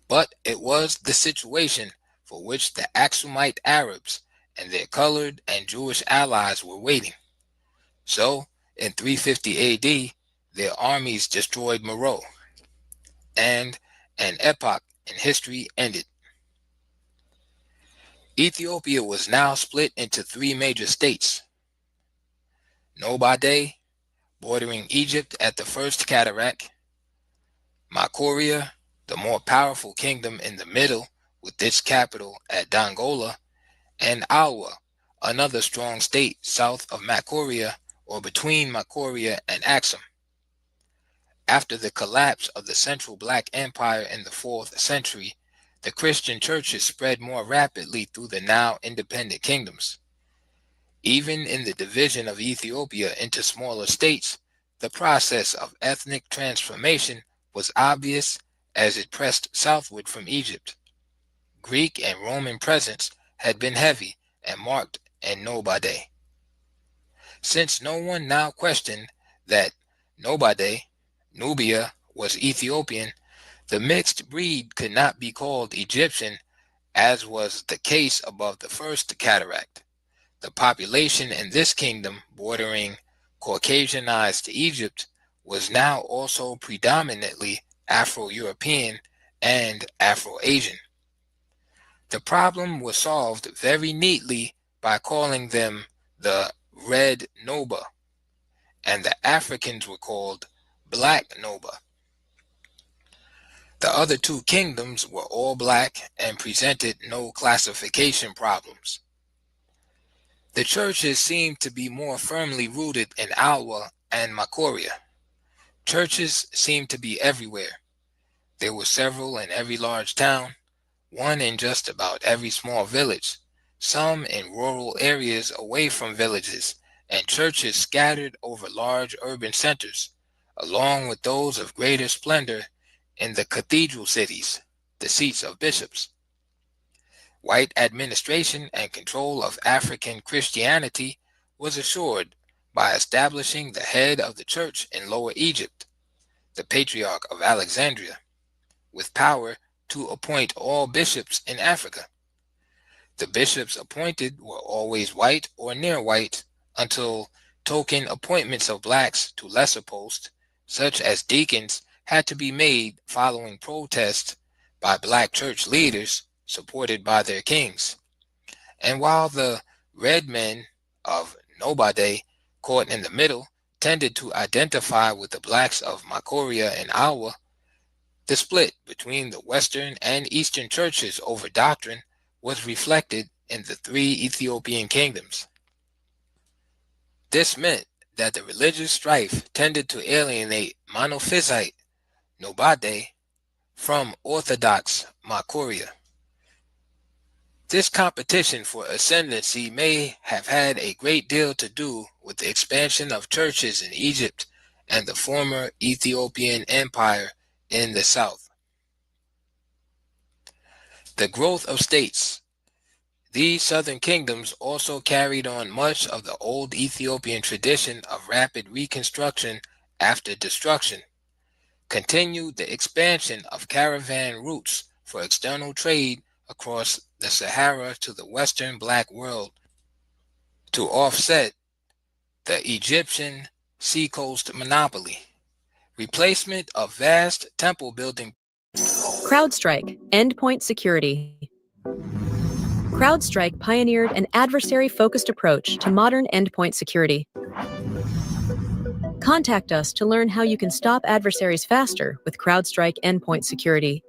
But it was the situation for which the Aksumite Arabs and their colored and Jewish allies were waiting. So, in 350 AD, their armies destroyed Meroe, and an epoch in history ended. Ethiopia was now split into three major states: Nobade, bordering Egypt at the first cataract; Makoria, the more powerful kingdom in the middle, with its capital at Dongola; and Alwa, another strong state south of Makoria, or between Makoria and Axum. After the collapse of the Central Black Empire in the 4th century, the Christian churches spread more rapidly through the now independent kingdoms. Even in the division of Ethiopia into smaller states, the process of ethnic transformation was obvious as it pressed southward from Egypt. Greek and Roman presence had been heavy and marked in Nobade. Since no one now questioned that Nobade, Nubia, was Ethiopian, the mixed breed could not be called Egyptian, as was the case above the first cataract. The population in this kingdom bordering Caucasianized Egypt was now also predominantly Afro-European and Afro-Asian. The problem was solved very neatly by calling them the Red Noba, and the Africans were called Black Noba. The other two kingdoms were all black and presented no classification problems. The churches seemed to be more firmly rooted in Alwa and Makoria. Churches seemed to be everywhere. There were several in every large town, one in just about every small village, some in rural areas away from villages, and churches scattered over large urban centers, along with those of greater splendor in the cathedral cities, the seats of bishops. White administration and control of African Christianity was assured by establishing the head of the church in Lower Egypt, the Patriarch of Alexandria, with power to appoint all bishops in Africa. The bishops appointed were always white or near white until token appointments of blacks to lesser posts, such as deacons, had to be made following protests by black church leaders supported by their kings. And while the red men of Nobade, caught in the middle, tended to identify with the blacks of Makoria and Alwa, the split between the Western and Eastern churches over doctrine was reflected in the three Ethiopian kingdoms. This meant that the religious strife tended to alienate Monophysite Nobade from Orthodox Makoria. This competition for ascendancy may have had a great deal to do with the expansion of churches in Egypt and the former Ethiopian Empire in the south. The growth of states. These southern kingdoms also carried on much of the old Ethiopian tradition of rapid reconstruction after destruction, continued the expansion of caravan routes for external trade across the Sahara to the Western Black world to offset the Egyptian seacoast monopoly, replacement of vast temple building. CrowdStrike, Endpoint Security. CrowdStrike pioneered an adversary-focused approach to modern endpoint security. Contact us to learn how you can stop adversaries faster with CrowdStrike Endpoint Security.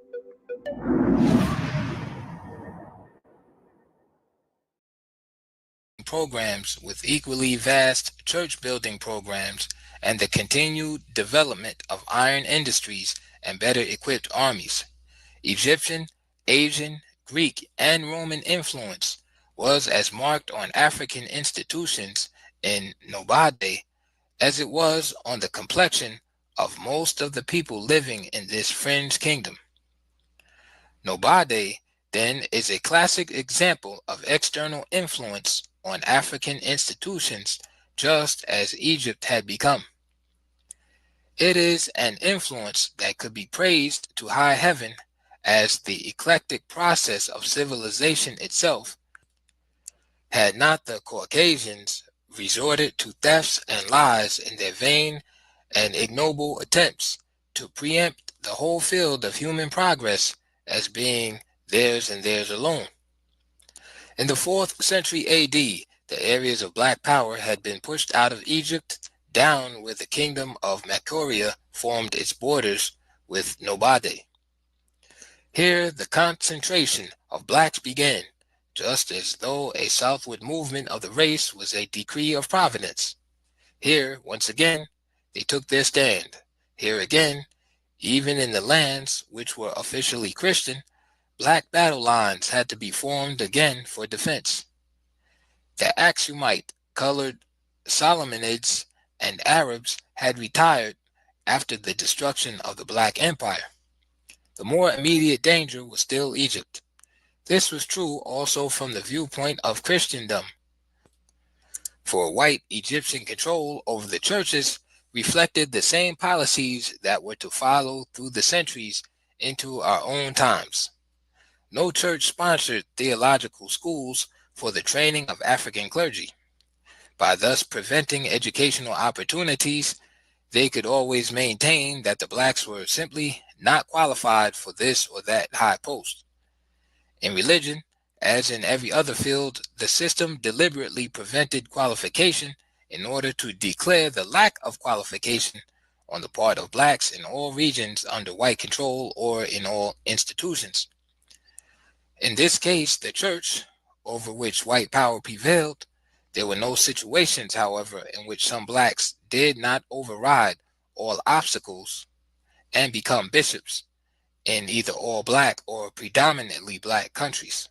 Programs with equally vast church building programs and the continued development of iron industries and better equipped armies. Egyptian, Asian, Greek, and Roman influence was as marked on African institutions in Nobade as it was on the complexion of most of the people living in this fringe kingdom. Nobade, then, is a classic example of external influence on African institutions, just as Egypt had become. It is an influence that could be praised to high heaven as the eclectic process of civilization itself, had not the Caucasians resorted to thefts and lies in their vain and ignoble attempts to preempt the whole field of human progress as being theirs and theirs alone. In the 4th century AD, the areas of black power had been pushed out of Egypt down where the kingdom of Makoria formed its borders with Nobade. Here the concentration of blacks began, just as though a southward movement of the race was a decree of providence. Here, once again, they took their stand. Here again, even in the lands which were officially Christian, black battle lines had to be formed again for defense. The Aksumite colored Solomonids and Arabs had retired after the destruction of the Black Empire. The more immediate danger was still Egypt. This was true also from the viewpoint of Christendom, for white Egyptian control over the churches reflected the same policies that were to follow through the centuries into our own times. No church sponsored theological schools for the training of African clergy. By thus preventing educational opportunities, they could always maintain that the blacks were simply not qualified for this or that high post. In religion, as in every other field, the system deliberately prevented qualification in order to declare the lack of qualification on the part of blacks in all regions under white control or in all institutions. In this case, the church, over which white power prevailed, there were no situations, however, in which some blacks did not override all obstacles and become bishops in either all black or predominantly black countries.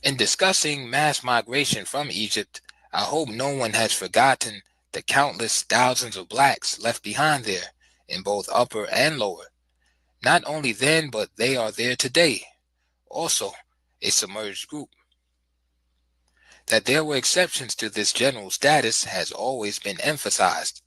In discussing mass migration from Egypt, I hope no one has forgotten the countless thousands of blacks left behind there in both upper and lower. Not only then, but they are there today, also a submerged group. That there were exceptions to this general status has always been emphasized.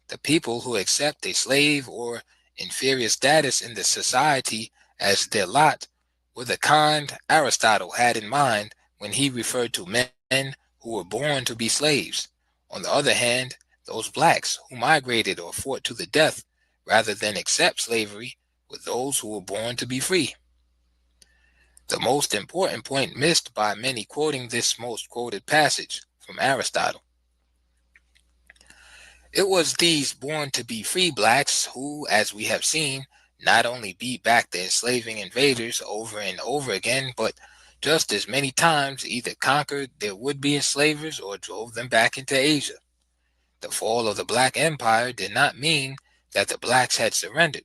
The people who accept a slave or inferior status in the society as their lot were the kind Aristotle had in mind when he referred to men who were born to be slaves. On the other hand, those blacks who migrated or fought to the death rather than accept slavery were those who were born to be free. The most important point missed by many quoting this most quoted passage from Aristotle. It was these born to be free blacks who, as we have seen, not only beat back the enslaving invaders over and over again, but just as many times either conquered their would-be enslavers or drove them back into Asia. The fall of the Black Empire did not mean that the blacks had surrendered.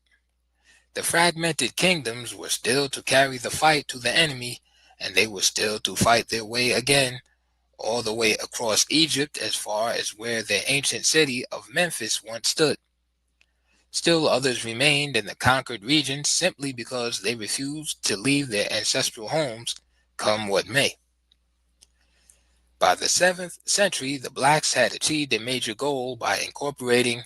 The fragmented kingdoms were still to carry the fight to the enemy, and they were still to fight their way again all the way across Egypt as far as where the ancient city of Memphis once stood. Still others remained in the conquered regions simply because they refused to leave their ancestral homes, come what may. By the 7th century, the blacks had achieved a major goal by incorporating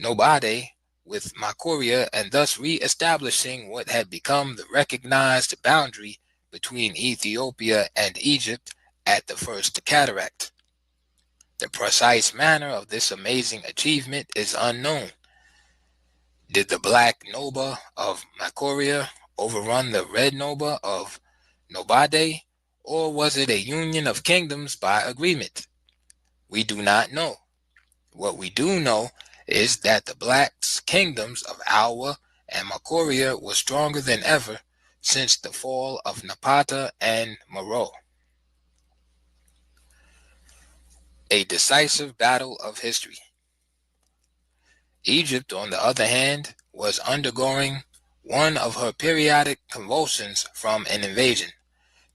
Nobade with Makuria and thus re-establishing what had become the recognized boundary between Ethiopia and Egypt at the First Cataract. The precise manner of this amazing achievement is unknown. Did the Black Noba of Makuria overrun the Red Noba of Nobade, or was it a union of kingdoms by agreement? We do not know. What we do know is that the blacks' kingdoms of Awa and Makuria were stronger than ever since the fall of Napata and Meroe. A decisive battle of history. Egypt, on the other hand, was undergoing one of her periodic convulsions from an invasion,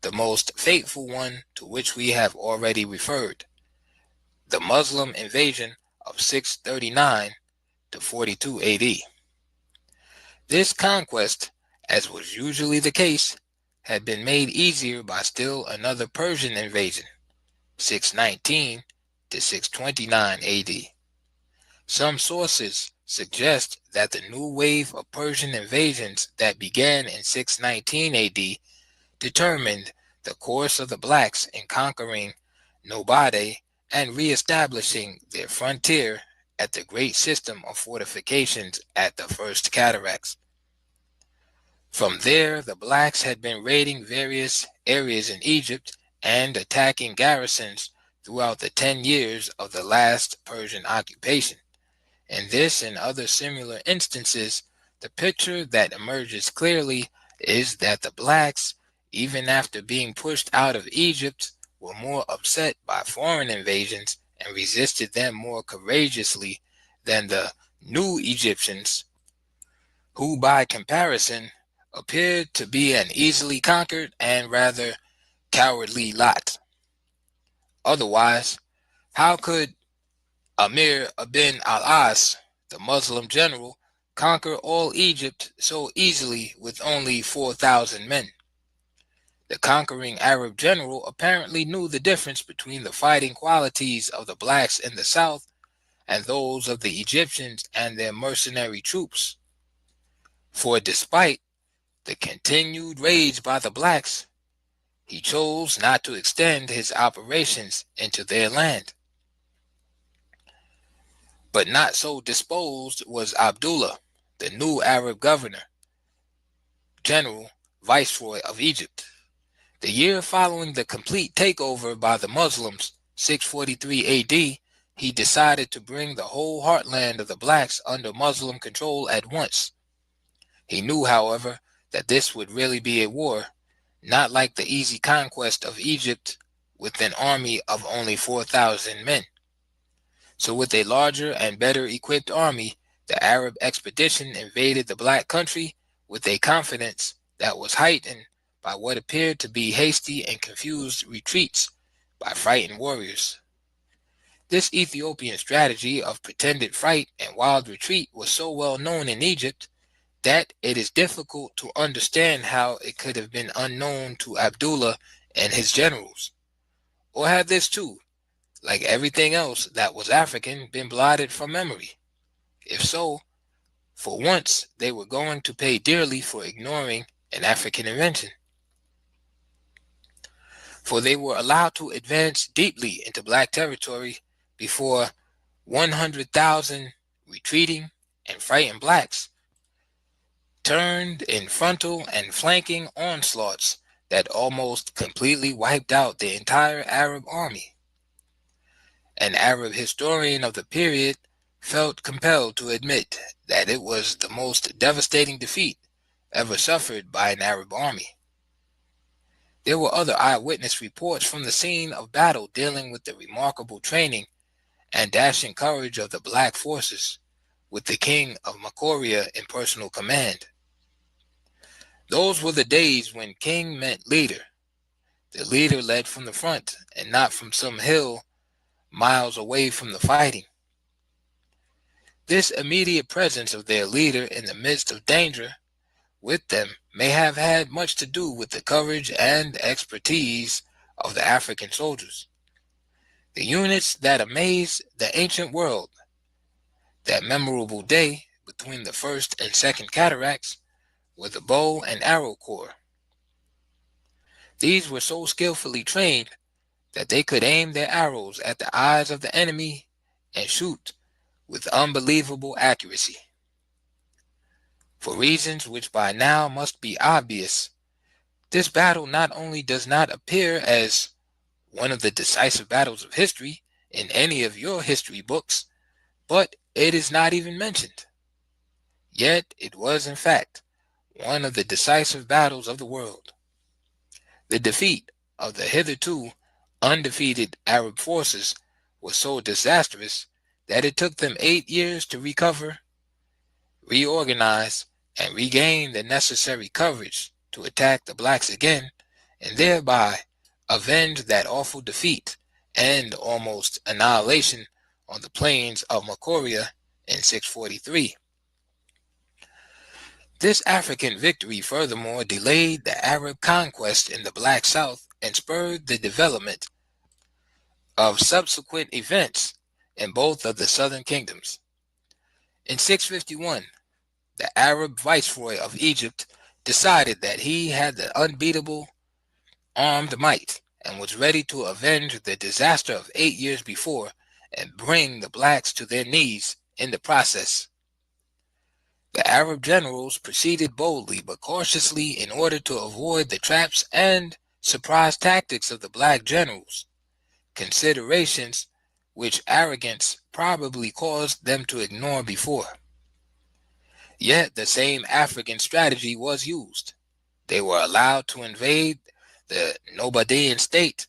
the most fateful one to which we have already referred, the Muslim invasion of 639 to 42 AD. This conquest, as was usually the case, had been made easier by still another Persian invasion, 619 to 629 AD. Some sources suggest that the new wave of Persian invasions that began in 619 AD determined the course of the blacks in conquering Nobade and re-establishing their frontier at the great system of fortifications at the First Cataracts. From there, the blacks had been raiding various areas in Egypt and attacking garrisons throughout the 10 years of the last Persian occupation. In this and other similar instances, the picture that emerges clearly is that the blacks, even after being pushed out of Egypt, were more upset by foreign invasions and resisted them more courageously than the new Egyptians, who by comparison appeared to be an easily conquered and rather cowardly lot. Otherwise, how could Amir ibn al-As, the Muslim general, conquer all Egypt so easily with only 4,000 men? The conquering Arab general apparently knew the difference between the fighting qualities of the blacks in the south and those of the Egyptians and their mercenary troops. For despite the continued raids by the blacks, he chose not to extend his operations into their land. But not so disposed was Abdullah, the new Arab governor, general, viceroy of Egypt. The year following the complete takeover by the Muslims, 643 AD, he decided to bring the whole heartland of the blacks under Muslim control at once. He knew, however, that this would really be a war, not like the easy conquest of Egypt with an army of only 4,000 men. So with a larger and better equipped army, the Arab expedition invaded the black country with a confidence that was heightened by what appeared to be hasty and confused retreats by frightened warriors. This Ethiopian strategy of pretended fright and wild retreat was so well known in Egypt that it is difficult to understand how it could have been unknown to Abdullah and his generals. Or had this too, like everything else that was African, been blotted from memory? If so, for once they were going to pay dearly for ignoring an African invention. For they were allowed to advance deeply into black territory before 100,000 retreating and frightened blacks turned in frontal and flanking onslaughts that almost completely wiped out the entire Arab army. An Arab historian of the period felt compelled to admit that it was the most devastating defeat ever suffered by an Arab army. There were other eyewitness reports from the scene of battle dealing with the remarkable training and dashing courage of the black forces, with the king of Makoria in personal command. Those were the days when king meant leader. The leader led from the front and not from some hill miles away from the fighting. This immediate presence of their leader in the midst of danger with them may have had much to do with the courage and expertise of the African soldiers, the units that amazed the ancient world. That memorable day between the first and second cataracts were the bow and arrow corps. These were so skillfully trained that they could aim their arrows at the eyes of the enemy and shoot with unbelievable accuracy. For reasons which by now must be obvious, this battle not only does not appear as one of the decisive battles of history in any of your history books, but it is not even mentioned. Yet it was in fact one of the decisive battles of the world. The defeat of the hitherto undefeated Arab forces was so disastrous that it took them 8 years to recover, reorganize, and regain the necessary courage to attack the blacks again, and thereby avenge that awful defeat and almost annihilation on the plains of Makoria in 643. This African victory furthermore delayed the Arab conquest in the Black South and spurred the development of subsequent events in both of the southern kingdoms. In 651, the Arab viceroy of Egypt decided that he had the unbeatable armed might and was ready to avenge the disaster of 8 years before and bring the blacks to their knees in the process. The Arab generals proceeded boldly but cautiously in order to avoid the traps and surprise tactics of the black generals, considerations which arrogance probably caused them to ignore before. Yet the same African strategy was used. They were allowed to invade the Nobadian state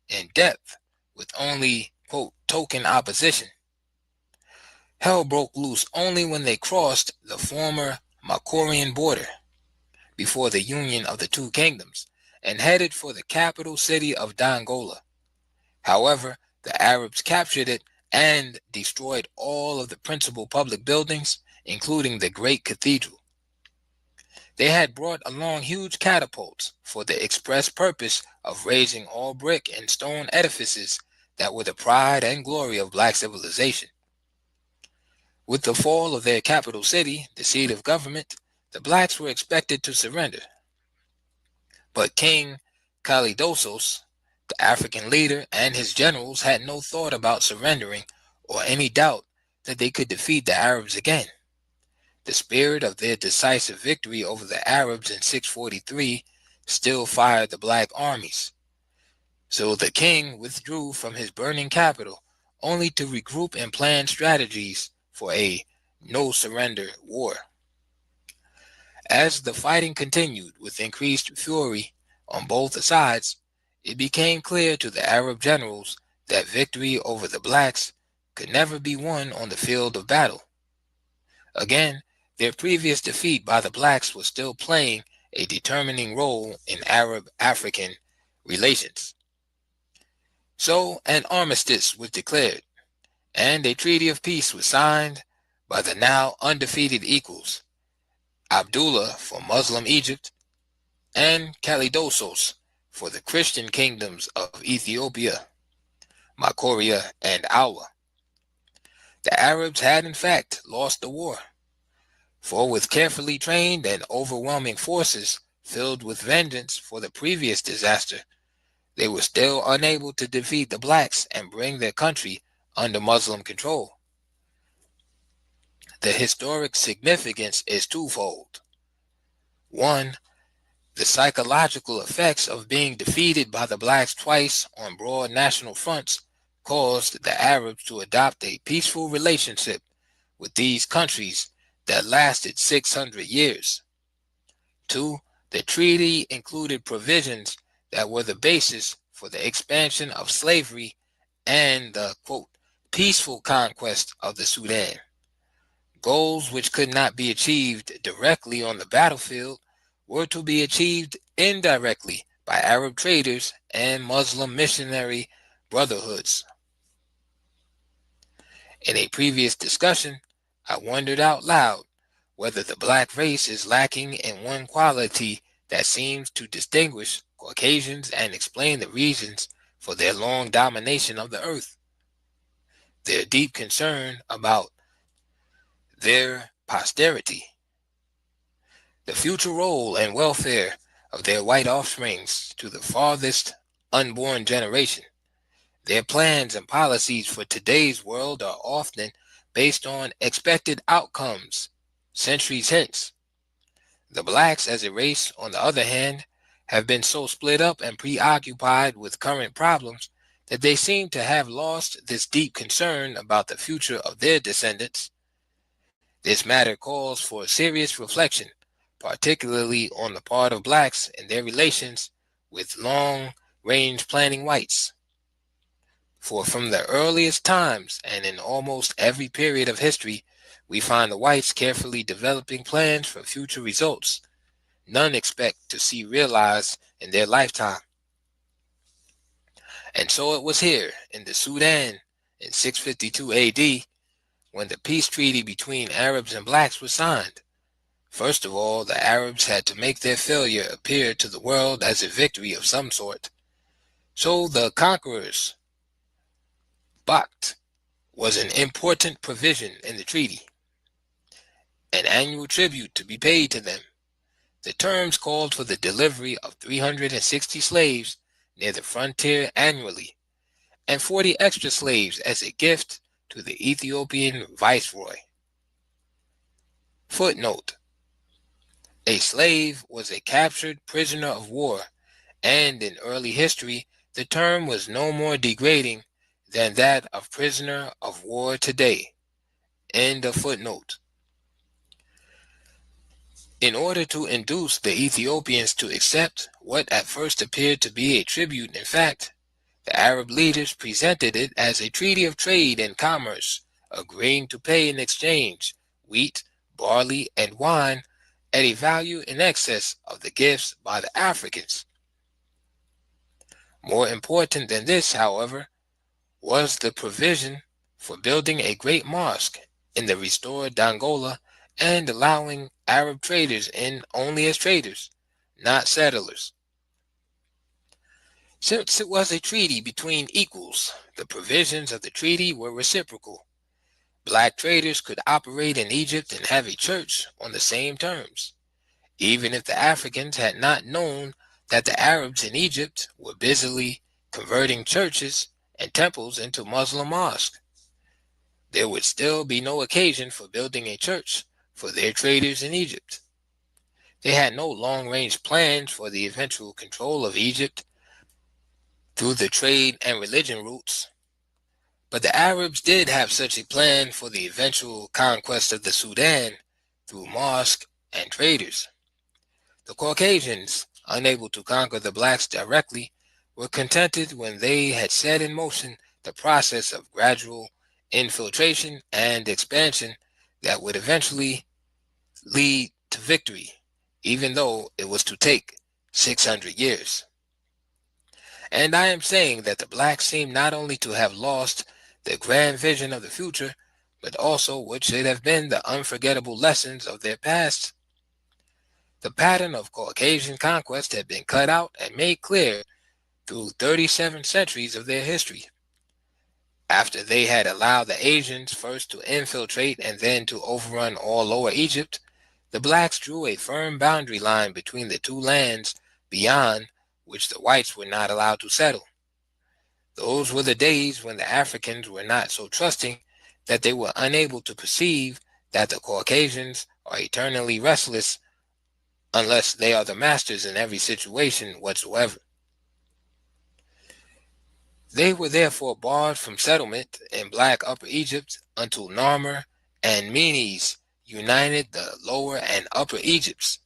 in depth with only, quote, token opposition. Hell broke loose only when they crossed the former Makorian border. before the union of the two kingdoms and headed for the capital city of Dongola. However, the Arabs captured it and destroyed all of the principal public buildings, including the great cathedral. They had brought along huge catapults for the express purpose of raising all brick and stone edifices that were the pride and glory of black civilization. With the fall of their capital city, the seat of government, the blacks were expected to surrender. But King Kalidosos, the African leader, and his generals had no thought about surrendering or any doubt that they could defeat the Arabs again. The spirit of their decisive victory over the Arabs in 643 still fired the black armies. So the king withdrew from his burning capital only to regroup and plan strategies for a no-surrender war. As the fighting continued with increased fury on both sides, it became clear to the Arab generals that victory over the blacks could never be won on the field of battle. Again, their previous defeat by the blacks was still playing a determining role in Arab-African relations. So an armistice was declared, and a treaty of peace was signed by the now undefeated equals, Abdullah for Muslim Egypt and Kalidosos for the Christian kingdoms of Ethiopia, Makoria, and Awa. The Arabs had in fact lost the war, for with carefully trained and overwhelming forces filled with vengeance for the previous disaster, they were still unable to defeat the blacks and bring their country under Muslim control. The historic significance is twofold. One, the psychological effects of being defeated by the blacks twice on broad national fronts caused the Arabs to adopt a peaceful relationship with these countries that lasted 600 years. Two, the treaty included provisions that were the basis for the expansion of slavery and the, quote, peaceful conquest of the Sudan. Goals which could not be achieved directly on the battlefield were to be achieved indirectly by Arab traders and Muslim missionary brotherhoods. In a previous discussion, I wondered out loud whether the black race is lacking in one quality that seems to distinguish Caucasians and explain the reasons for their long domination of the earth: their deep concern about their posterity, the future role and welfare of their white offsprings to the farthest unborn generation. Their plans and policies for today's world are often based on expected outcomes centuries hence. The blacks as a race, on the other hand, have been so split up and preoccupied with current problems that they seem to have lost this deep concern about the future of their descendants. This matter calls for serious reflection, particularly on the part of blacks and their relations with long-range planning whites. For from the earliest times and in almost every period of history, we find the whites carefully developing plans for future results none expect to see realized in their lifetime. And so it was here in the Sudan in 652 AD when the peace treaty between Arabs and blacks was signed. First of all, the Arabs had to make their failure appear to the world as a victory of some sort. So the conquerors' Bacht was an important provision in the treaty, an annual tribute to be paid to them. The terms called for the delivery of 360 slaves near the frontier annually, and 40 extra slaves as a gift to the Ethiopian viceroy. Footnote: a slave was a captured prisoner of war, and in early history, the term was no more degrading than that of prisoner of war today. End of footnote. In order to induce the Ethiopians to accept what at first appeared to be a tribute, in fact, the Arab leaders presented it as a treaty of trade and commerce, agreeing to pay in exchange wheat, barley, and wine at a value in excess of the gifts by the Africans. More important than this, however, was the provision for building a great mosque in the restored Dongola and allowing Arab traders in only as traders, not settlers. Since it was a treaty between equals, the provisions of the treaty were reciprocal. Black traders could operate in Egypt and have a church on the same terms, even if the Africans had not known that the Arabs in Egypt were busily converting churches and temples into Muslim mosques. There would still be no occasion for building a church for their traders in Egypt. They had no long-range plans for the eventual control of Egypt through the trade and religion routes. But the Arabs did have such a plan for the eventual conquest of the Sudan through mosques and traders. The Caucasians, unable to conquer the blacks directly, were contented when they had set in motion the process of gradual infiltration and expansion that would eventually lead to victory, even though it was to take 600 years. And I am saying that the blacks seem not only to have lost the grand vision of the future, but also what should have been the unforgettable lessons of their past. The pattern of Caucasian conquest had been cut out and made clear through 37 centuries of their history. After they had allowed the Asians first to infiltrate and then to overrun all Lower Egypt, the blacks drew a firm boundary line between the two lands beyond which the whites were not allowed to settle. Those were the days when the Africans were not so trusting that they were unable to perceive that the Caucasians are eternally restless unless they are the masters in every situation whatsoever. They were therefore barred from settlement in Black Upper Egypt until Narmer and Menes united the Lower and Upper Egypts.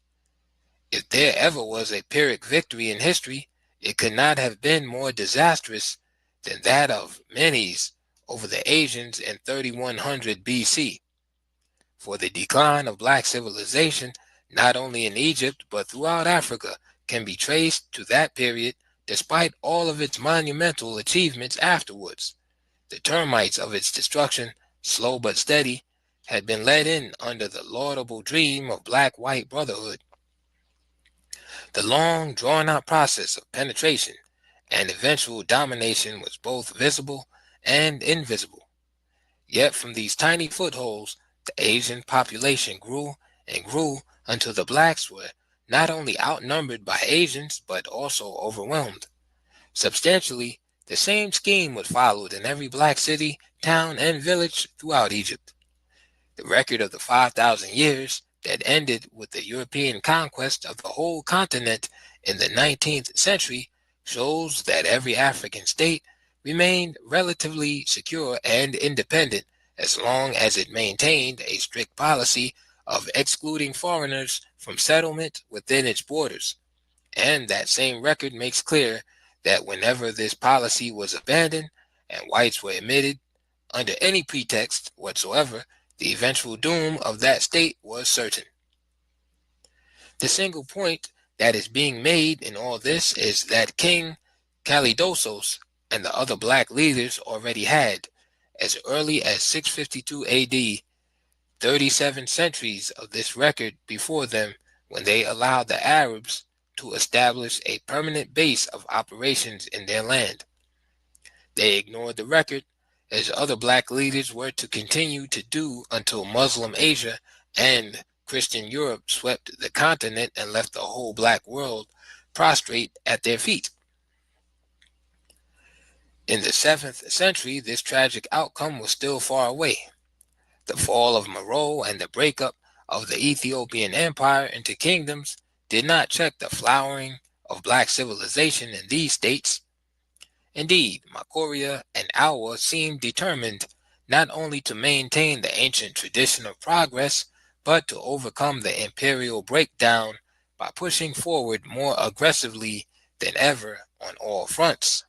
If there ever was a Pyrrhic victory in history, it could not have been more disastrous than that of Menes over the Asians in 3100 BC. For the decline of black civilization, not only in Egypt but throughout Africa, can be traced to that period despite all of its monumental achievements afterwards. The termites of its destruction, slow but steady, had been let in under the laudable dream of black-white brotherhood. The long, drawn-out process of penetration and eventual domination was both visible and invisible. Yet from these tiny footholds, the Asian population grew and grew until the blacks were not only outnumbered by Asians, but also overwhelmed. Substantially, the same scheme was followed in every black city, town, and village throughout Egypt. The record of the 5,000 years that ended with the European conquest of the whole continent in the 19th century shows that every African state remained relatively secure and independent as long as it maintained a strict policy of excluding foreigners from settlement within its borders. And that same record makes clear that whenever this policy was abandoned and whites were admitted under any pretext whatsoever, the eventual doom of that state was certain. The single point that is being made in all this is that King Kalidosos and the other black leaders already had, as early as 652 AD, 37 centuries of this record before them when they allowed the Arabs to establish a permanent base of operations in their land. They ignored the record, as other black leaders were to continue to do until Muslim Asia and Christian Europe swept the continent and left the whole black world prostrate at their feet. In the 7th century, this tragic outcome was still far away. The fall of Meroe and the breakup of the Ethiopian Empire into kingdoms did not check the flowering of black civilization in these states. Indeed, Makoria and Awa seemed determined not only to maintain the ancient tradition of progress, but to overcome the imperial breakdown by pushing forward more aggressively than ever on all fronts.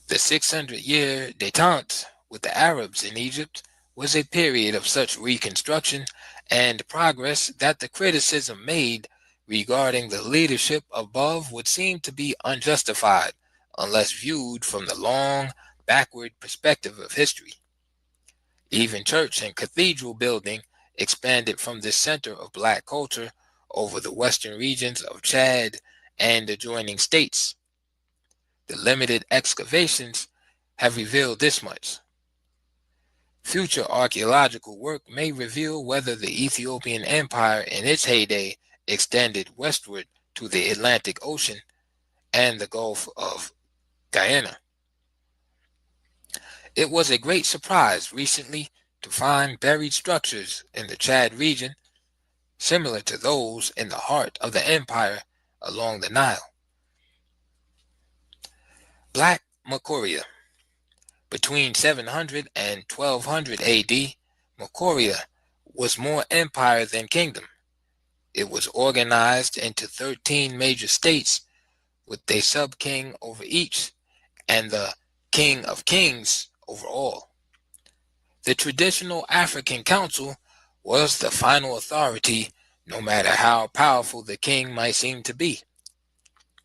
The 600-year détente with the Arabs in Egypt was a period of such reconstruction and progress that the criticism made regarding the leadership above would seem to be unjustified unless viewed from the long, backward perspective of history. Even church and cathedral building expanded from this center of black culture over the western regions of Chad and adjoining states. The limited excavations have revealed this much. Future archaeological work may reveal whether the Ethiopian Empire in its heyday extended westward to the Atlantic Ocean and the Gulf of Guyana. It was a great surprise recently to find buried structures in the Chad region similar to those in the heart of the empire along the Nile. Black Makuria. Between 700 and 1200 AD, Makuria was more empire than kingdom. It was organized into 13 major states with a sub-king over each and the king of kings over all. The traditional African council was the final authority, no matter how powerful the king might seem to be.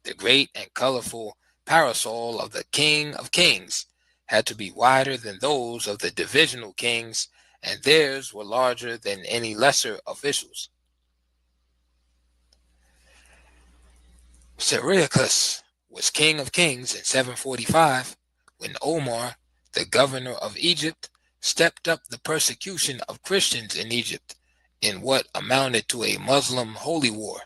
The great and colorful parasol of the king of kings had to be wider than those of the divisional kings, and theirs were larger than any lesser officials. Syracuse was king of kings in 745 when Omar, the governor of Egypt, stepped up the persecution of Christians in Egypt in what amounted to a Muslim holy war,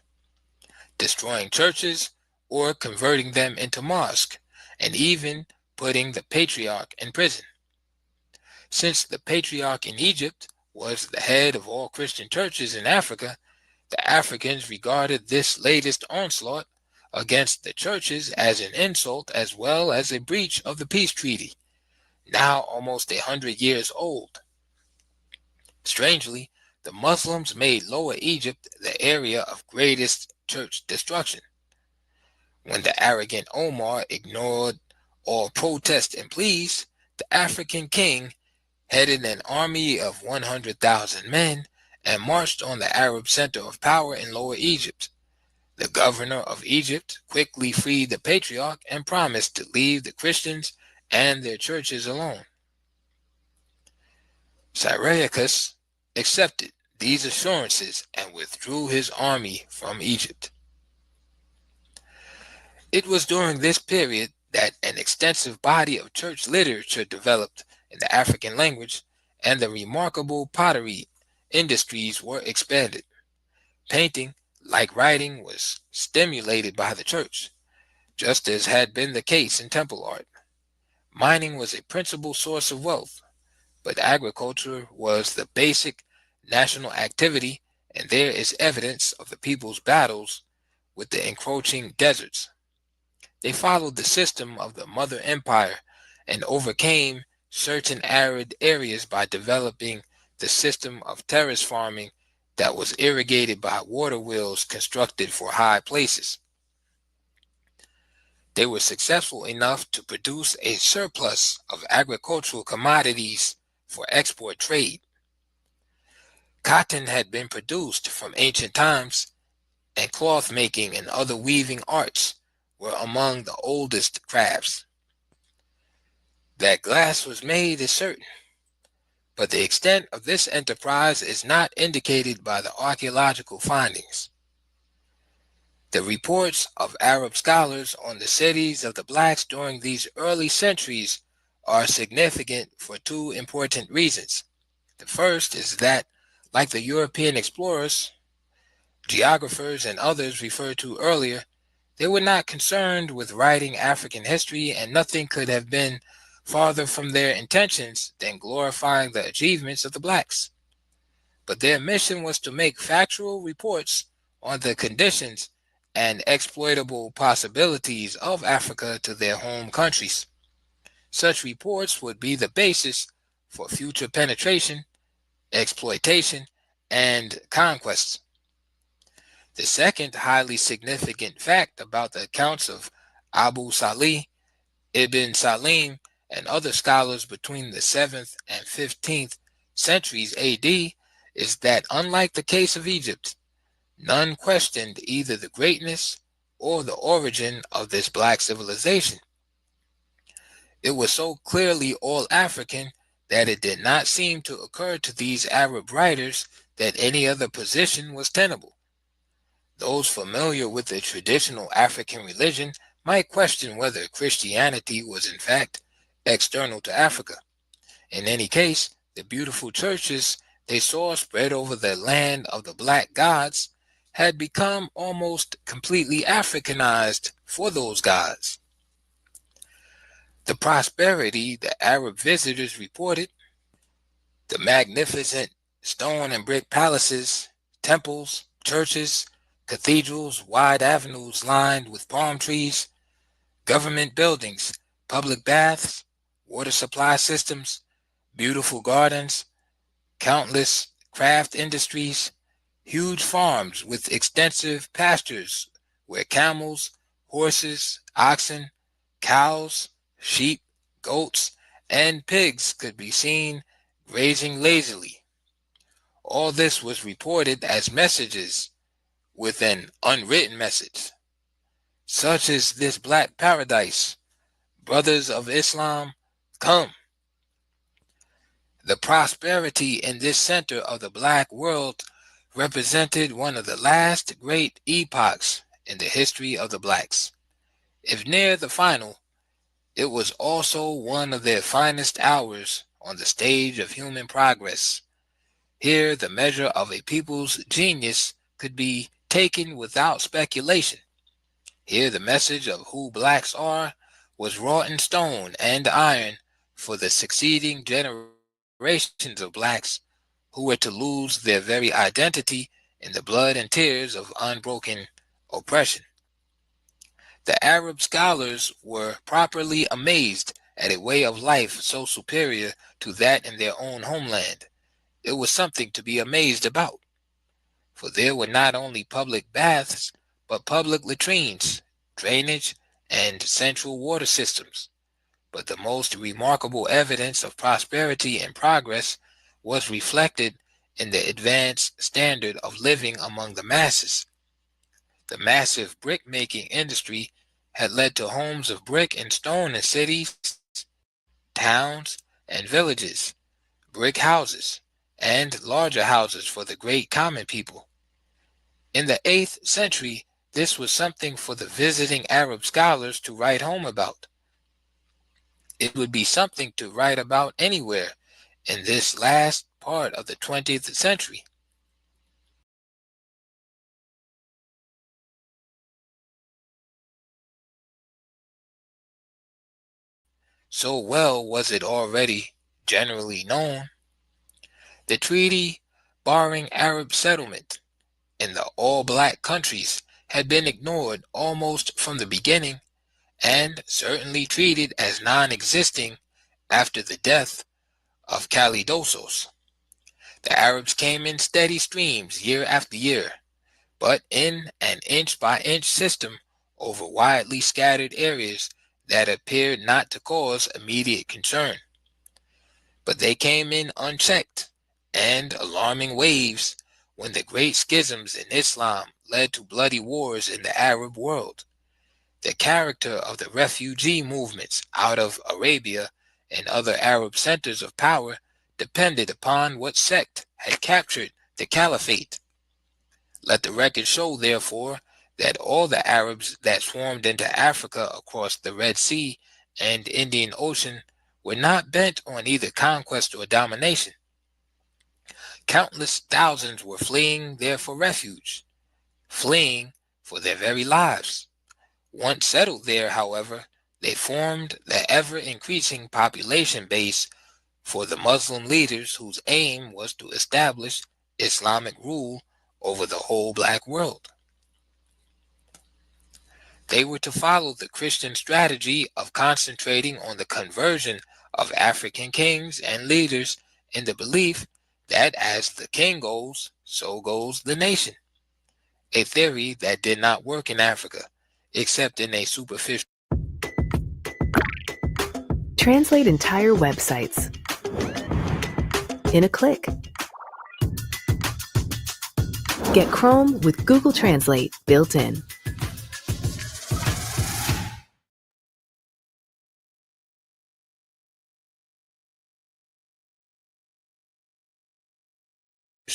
destroying churches or converting them into mosques, and even putting the patriarch in prison. Since the patriarch in Egypt was the head of all Christian churches in Africa, the Africans regarded this latest onslaught against the churches as an insult as well as a breach of the peace treaty, now almost 100 years old. Strangely, the Muslims made Lower Egypt the area of greatest church destruction. When the arrogant Omar ignored all protests and pleas, the African king headed an army of 100,000 men and marched on the Arab center of power in Lower Egypt. The governor of Egypt quickly freed the patriarch and promised to leave the Christians and their churches alone. Syracuse accepted these assurances and withdrew his army from Egypt. It was during this period that an extensive body of church literature developed in the African language, and the remarkable pottery industries were expanded. Painting, like writing, was stimulated by the church, just as had been the case in temple art. Mining was a principal source of wealth, but agriculture was the basic national activity, and there is evidence of the people's battles with the encroaching deserts. They followed the system of the Mother Empire and overcame certain arid areas by developing the system of terrace farming that was irrigated by water wheels constructed for high places. They were successful enough to produce a surplus of agricultural commodities for export trade. Cotton had been produced from ancient times, and cloth making and other weaving arts were among the oldest crafts. That glass was made is certain, but the extent of this enterprise is not indicated by the archaeological findings. The reports of Arab scholars on the cities of the blacks during these early centuries are significant for two important reasons. The first is that, like the European explorers, geographers, and others referred to earlier, they were not concerned with writing African history, and nothing could have been farther from their intentions than glorifying the achievements of the blacks. But their mission was to make factual reports on the conditions and exploitable possibilities of Africa to their home countries. Such reports would be the basis for future penetration, exploitation, and conquests. The second highly significant fact about the accounts of Abu Salih, Ibn Salim, and other scholars between the 7th and 15th centuries AD is that, unlike the case of Egypt, none questioned either the greatness or the origin of this black civilization. It was so clearly all African that it did not seem to occur to these Arab writers that any other position was tenable. Those familiar with the traditional African religion might question whether Christianity was in fact external to Africa. In any case, the beautiful churches they saw spread over the land of the black gods had become almost completely Africanized for those gods. The prosperity the Arab visitors reported, the magnificent stone and brick palaces, temples, churches, cathedrals, wide avenues lined with palm trees, government buildings, public baths, water supply systems, beautiful gardens, countless craft industries, huge farms with extensive pastures where camels, horses, oxen, cows, sheep, goats, and pigs could be seen grazing lazily. All this was reported as messages with an unwritten message. Such is this black paradise. Brothers of Islam, come. The prosperity in this center of the black world represented one of the last great epochs in the history of the blacks. If near the final, it was also one of their finest hours on the stage of human progress. Here, the measure of a people's genius could be taken without speculation. Here, the message of who blacks are was wrought in stone and iron for the succeeding generations of blacks who were to lose their very identity in the blood and tears of unbroken oppression. The Arab scholars were properly amazed at a way of life so superior to that in their own homeland. It was something to be amazed about, for there were not only public baths, but public latrines, drainage, and central water systems. But the most remarkable evidence of prosperity and progress was reflected in the advanced standard of living among the masses. The massive brick-making industry had led to homes of brick and stone in cities, towns, and villages, brick houses, and larger houses for the great common people. In the 8th century, this was something for the visiting Arab scholars to write home about. It would be something to write about anywhere in this last part of the 20th century. So well was it already generally known. The treaty barring Arab settlement in the all-black countries had been ignored almost from the beginning, and certainly treated as non-existing after the death of Kalidosos. The Arabs came in steady streams year after year, but in an inch-by-inch system over widely scattered areas that appeared not to cause immediate concern. But they came in unchecked and alarming waves when the great schisms in Islam led to bloody wars in the Arab world. The character of the refugee movements out of Arabia and other Arab centers of power depended upon what sect had captured the caliphate. Let the record show, therefore, that all the Arabs that swarmed into Africa across the Red Sea and Indian Ocean were not bent on either conquest or domination. Countless thousands were fleeing there for refuge, fleeing for their very lives. Once settled there, however, they formed the ever-increasing population base for the Muslim leaders whose aim was to establish Islamic rule over the whole black world. They were to follow the Christian strategy of concentrating on the conversion of African kings and leaders in the belief that as the king goes, so goes the nation. A theory that did not work in Africa, except in a superficial. Translate entire websites in a click. Get Chrome with Google Translate built in.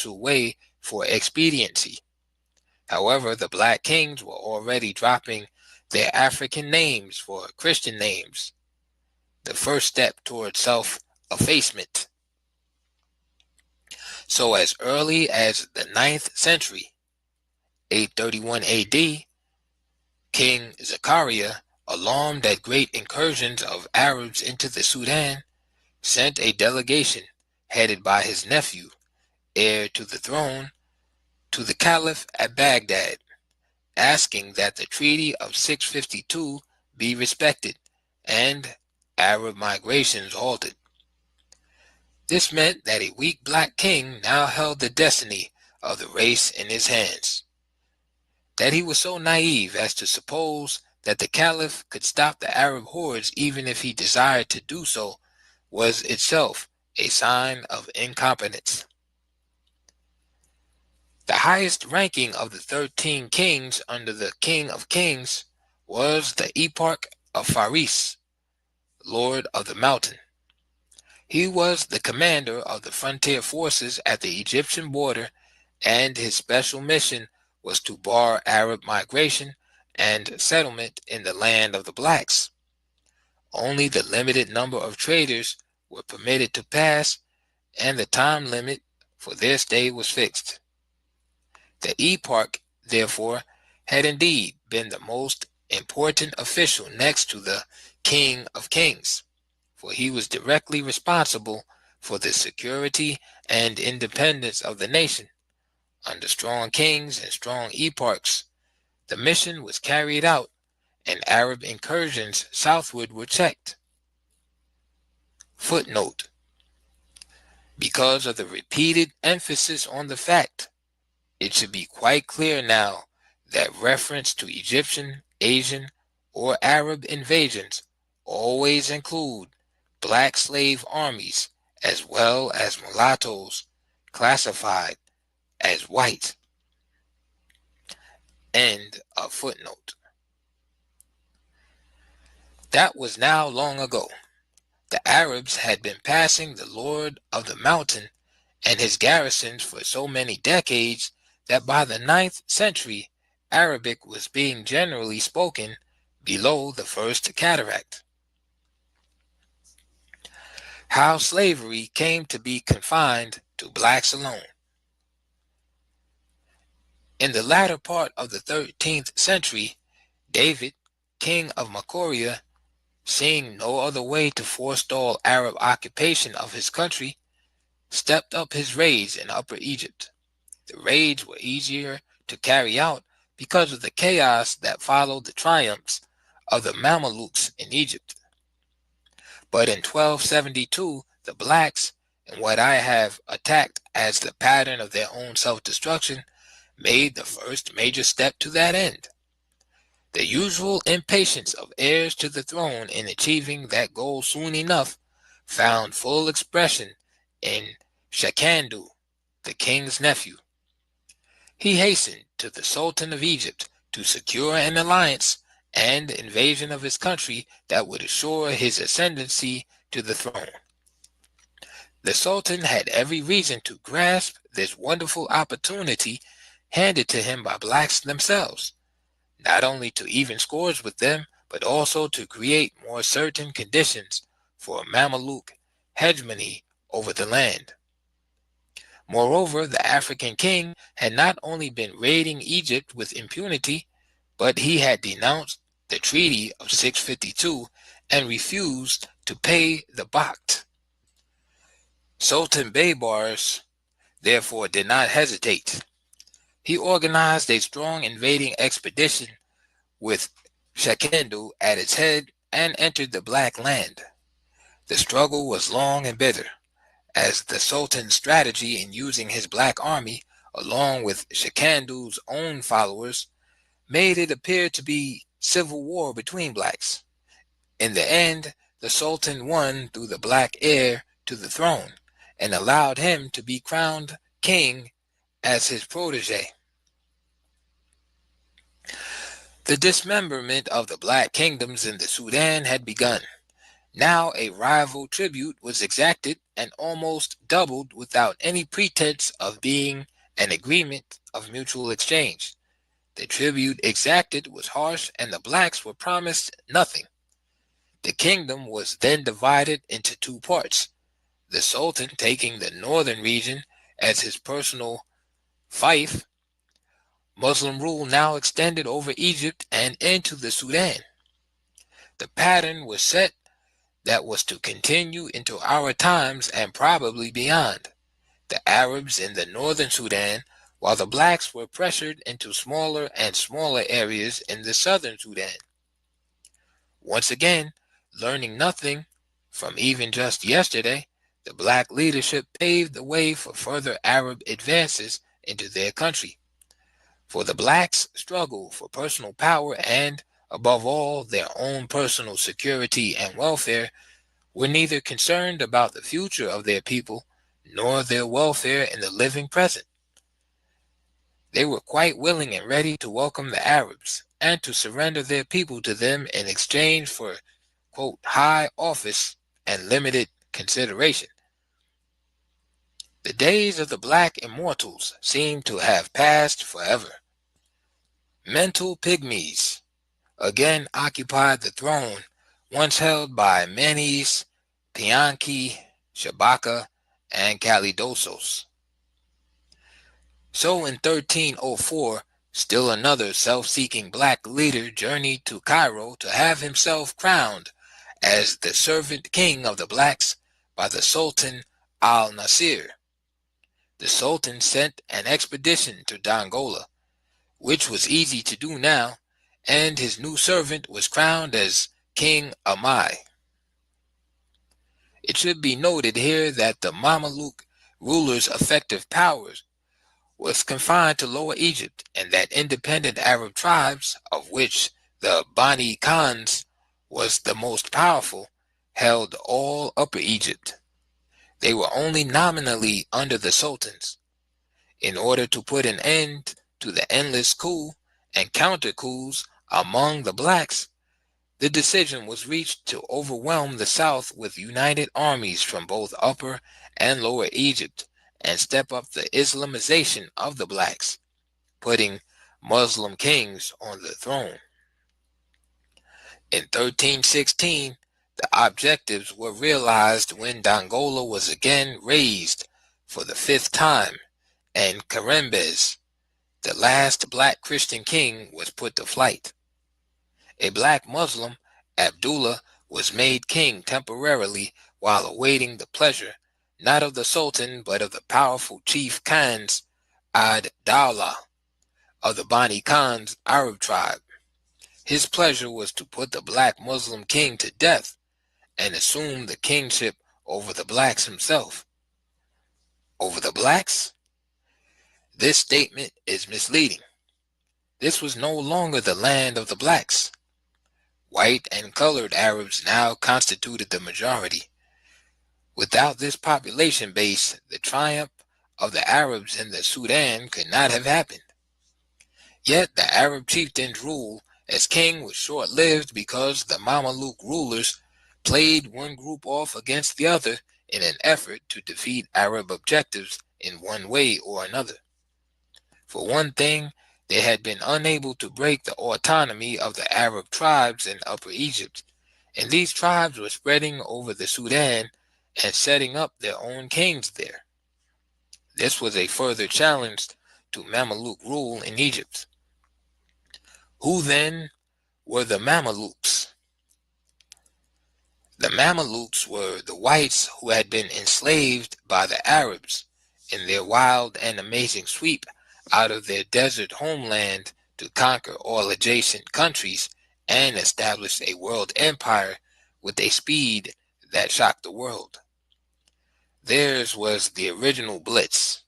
Way for expediency. However, the black kings were already dropping their African names for Christian names, the first step toward self-effacement. So as early as the 9th century, 831 AD, King Zechariah, alarmed at great incursions of Arabs into the Sudan, sent a delegation headed by his nephew, heir to the throne, to the Caliph at Baghdad, asking that the Treaty of 652 be respected and Arab migrations halted. This meant that a weak black king now held the destiny of the race in his hands. That he was so naive as to suppose that the Caliph could stop the Arab hordes even if he desired to do so was itself a sign of incompetence. The highest ranking of the 13 kings under the King of Kings was the Eparch of Faris, Lord of the Mountain. He was the commander of the frontier forces at the Egyptian border, and his special mission was to bar Arab migration and settlement in the land of the blacks. Only the limited number of traders were permitted to pass, and the time limit for their stay was fixed. The Eparch, therefore, had indeed been the most important official next to the King of Kings, for he was directly responsible for the security and independence of the nation. Under strong kings and strong eparchs, the mission was carried out and Arab incursions southward were checked. Footnote: because of the repeated emphasis on the fact, it should be quite clear now that reference to Egyptian, Asian, or Arab invasions always include black slave armies as well as mulattoes classified as white. End of footnote. That was now long ago. The Arabs had been passing the Lord of the Mountain and his garrisons for so many decades that by the 9th century, Arabic was being generally spoken below the First Cataract. How slavery came to be confined to blacks alone. In the latter part of the 13th century, David, king of Makoria, seeing no other way to forestall Arab occupation of his country, stepped up his raids in Upper Egypt. The raids were easier to carry out because of the chaos that followed the triumphs of the Mamelukes in Egypt. But in 1272, the blacks, in what I have attacked as the pattern of their own self-destruction, made the first major step to that end. The usual impatience of heirs to the throne in achieving that goal soon enough found full expression in Shekandu, the king's nephew. He hastened to the Sultan of Egypt to secure an alliance and invasion of his country that would assure his ascendancy to the throne. The Sultan had every reason to grasp this wonderful opportunity handed to him by blacks themselves, not only to even scores with them, but also to create more certain conditions for a Mameluke hegemony over the land. Moreover, the African king had not only been raiding Egypt with impunity, but he had denounced the Treaty of 652 and refused to pay the Bakht. Sultan Baybars therefore did not hesitate. He organized a strong invading expedition with Shekandu at its head and entered the Black Land. The struggle was long and bitter, as the Sultan's strategy in using his black army, along with Shekandu's own followers, made it appear to be civil war between blacks. In the end, the Sultan won through the black heir to the throne and allowed him to be crowned king as his protege. The dismemberment of the black kingdoms in the Sudan had begun. Now a rival tribute was exacted and almost doubled without any pretense of being an agreement of mutual exchange. The tribute exacted was harsh and the blacks were promised nothing. The kingdom was then divided into two parts, the Sultan taking the northern region as his personal fief. Muslim rule now extended over Egypt and into the Sudan. The pattern was set that was to continue into our times and probably beyond. The Arabs in the northern Sudan, while the blacks were pressured into smaller and smaller areas in the southern Sudan. Once again, learning nothing from even just yesterday, the black leadership paved the way for further Arab advances into their country. For the blacks' struggle for personal power and, above all, their own personal security and welfare were neither concerned about the future of their people nor their welfare in the living present. They were quite willing and ready to welcome the Arabs and to surrender their people to them in exchange for, quote, high office and limited consideration. The days of the black immortals seem to have passed forever. Mental pygmies again occupied the throne once held by Menes, Pianki, Shabaka, and Kalidosos. So in 1304, still another self-seeking black leader journeyed to Cairo to have himself crowned as the servant king of the blacks by the Sultan al-Nasir. The Sultan sent an expedition to Dongola, which was easy to do now, and his new servant was crowned as King Amai. It should be noted here that the Mameluke ruler's effective powers was confined to Lower Egypt, and that independent Arab tribes, of which the Bani Khans was the most powerful, held all Upper Egypt. They were only nominally under the sultans. In order to put an end to the endless coup and counter coups among the blacks, the decision was reached to overwhelm the south with united armies from both Upper and Lower Egypt and step up the Islamization of the blacks, putting Muslim kings on the throne. In 1316, the objectives were realized when Dongola was again razed for the fifth time, and Karembez, the last black Christian king, was put to flight. A black Muslim, Abdullah, was made king temporarily while awaiting the pleasure not of the Sultan but of the powerful chief Khans ad-Dawla of the Bani Khans Arab tribe. His pleasure was to put the black Muslim king to death and assume the kingship over the blacks himself. Over the blacks? This statement is misleading. This was no longer the land of the blacks. White and colored Arabs now constituted the majority. Without this population base, the triumph of the Arabs in the Sudan could not have happened. Yet the Arab chieftain's rule as king was short-lived because the Mameluke rulers played one group off against the other in an effort to defeat Arab objectives in one way or another. For one thing, they had been unable to break the autonomy of the Arab tribes in Upper Egypt, and these tribes were spreading over the Sudan and setting up their own kings there. This was a further challenge to Mameluke rule in Egypt. Who then were the Mamelukes? The Mamelukes were the whites who had been enslaved by the Arabs in their wild and amazing sweep out of their desert homeland to conquer all adjacent countries and establish a world empire with a speed that shocked the world. Theirs was the original blitz.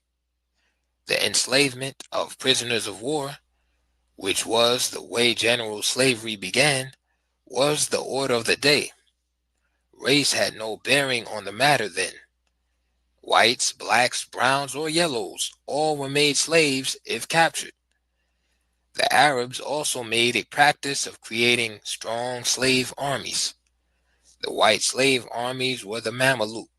The enslavement of prisoners of war, which was the way general slavery began, was the order of the day. Race had no bearing on the matter then. Whites, blacks, browns, or yellows, all were made slaves if captured. The Arabs also made a practice of creating strong slave armies. The white slave armies were the Mameluke.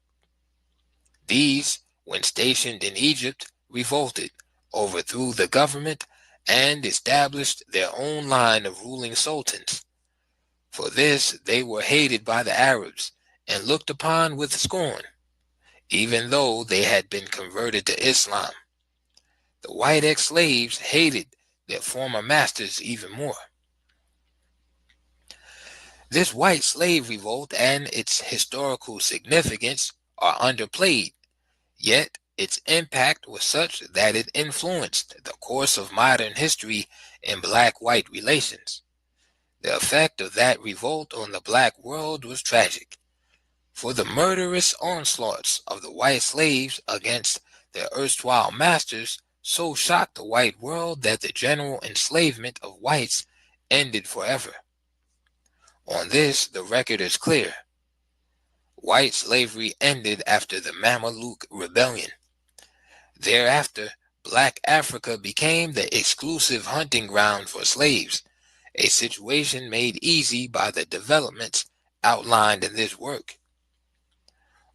These, when stationed in Egypt, revolted, overthrew the government, and established their own line of ruling sultans. For this they were hated by the Arabs and looked upon with scorn, even though they had been converted to Islam. The white ex-slaves hated their former masters even more. This white slave revolt and its historical significance are underplayed, yet its impact was such that it influenced the course of modern history in black-white relations. The effect of that revolt on the black world was tragic, for the murderous onslaughts of the white slaves against their erstwhile masters so shocked the white world that the general enslavement of whites ended forever. On this, the record is clear. White slavery ended after the Mameluke Rebellion. Thereafter, black Africa became the exclusive hunting ground for slaves, a situation made easy by the developments outlined in this work.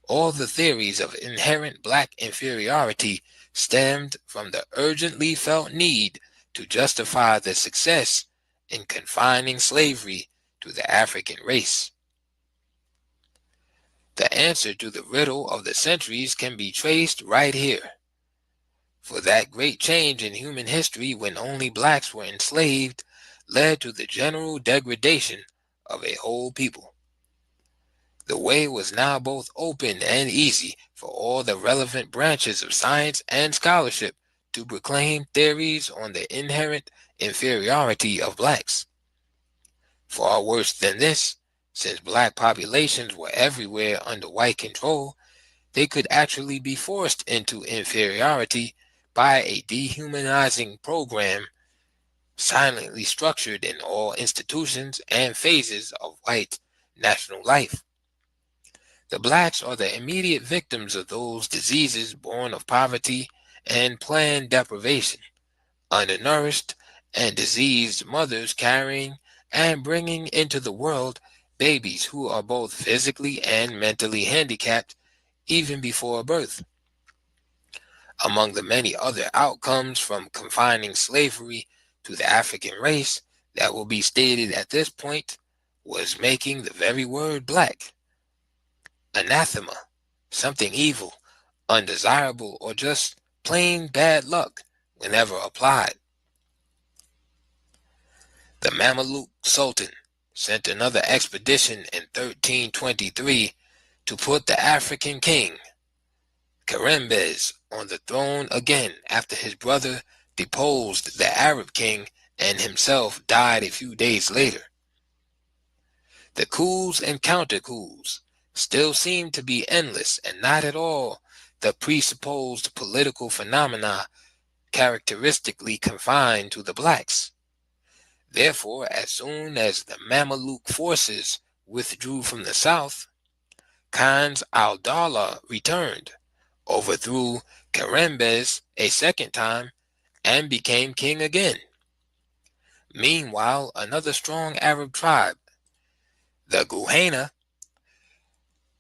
All the theories of inherent black inferiority stemmed from the urgently felt need to justify the success in confining slavery to the African race. The answer to the riddle of the centuries can be traced right here. For that great change in human history when only blacks were enslaved led to the general degradation of a whole people. The way was now both open and easy for all the relevant branches of science and scholarship to proclaim theories on the inherent inferiority of blacks. Far worse than this, since black populations were everywhere under white control, they could actually be forced into inferiority by a dehumanizing program silently structured in all institutions and phases of white national life. The blacks are the immediate victims of those diseases born of poverty and planned deprivation, undernourished and diseased mothers carrying and bringing into the world babies who are both physically and mentally handicapped even before birth. Among the many other outcomes from confining slavery to the African race that will be stated at this point was making the very word black anathema, something evil, undesirable, or just plain bad luck whenever applied. The Mameluke Sultan sent another expedition in 1323 to put the African king, Kerembes, on the throne again after his brother deposed the Arab king and himself died a few days later. The coups and counter-coups still seem to be endless and not at all the presupposed political phenomena characteristically confined to the blacks. Therefore, as soon as the Mameluke forces withdrew from the south, Khan's al-Dawla returned, overthrew Kerembes a second time, and became king again. Meanwhile, another strong Arab tribe, the Guhena,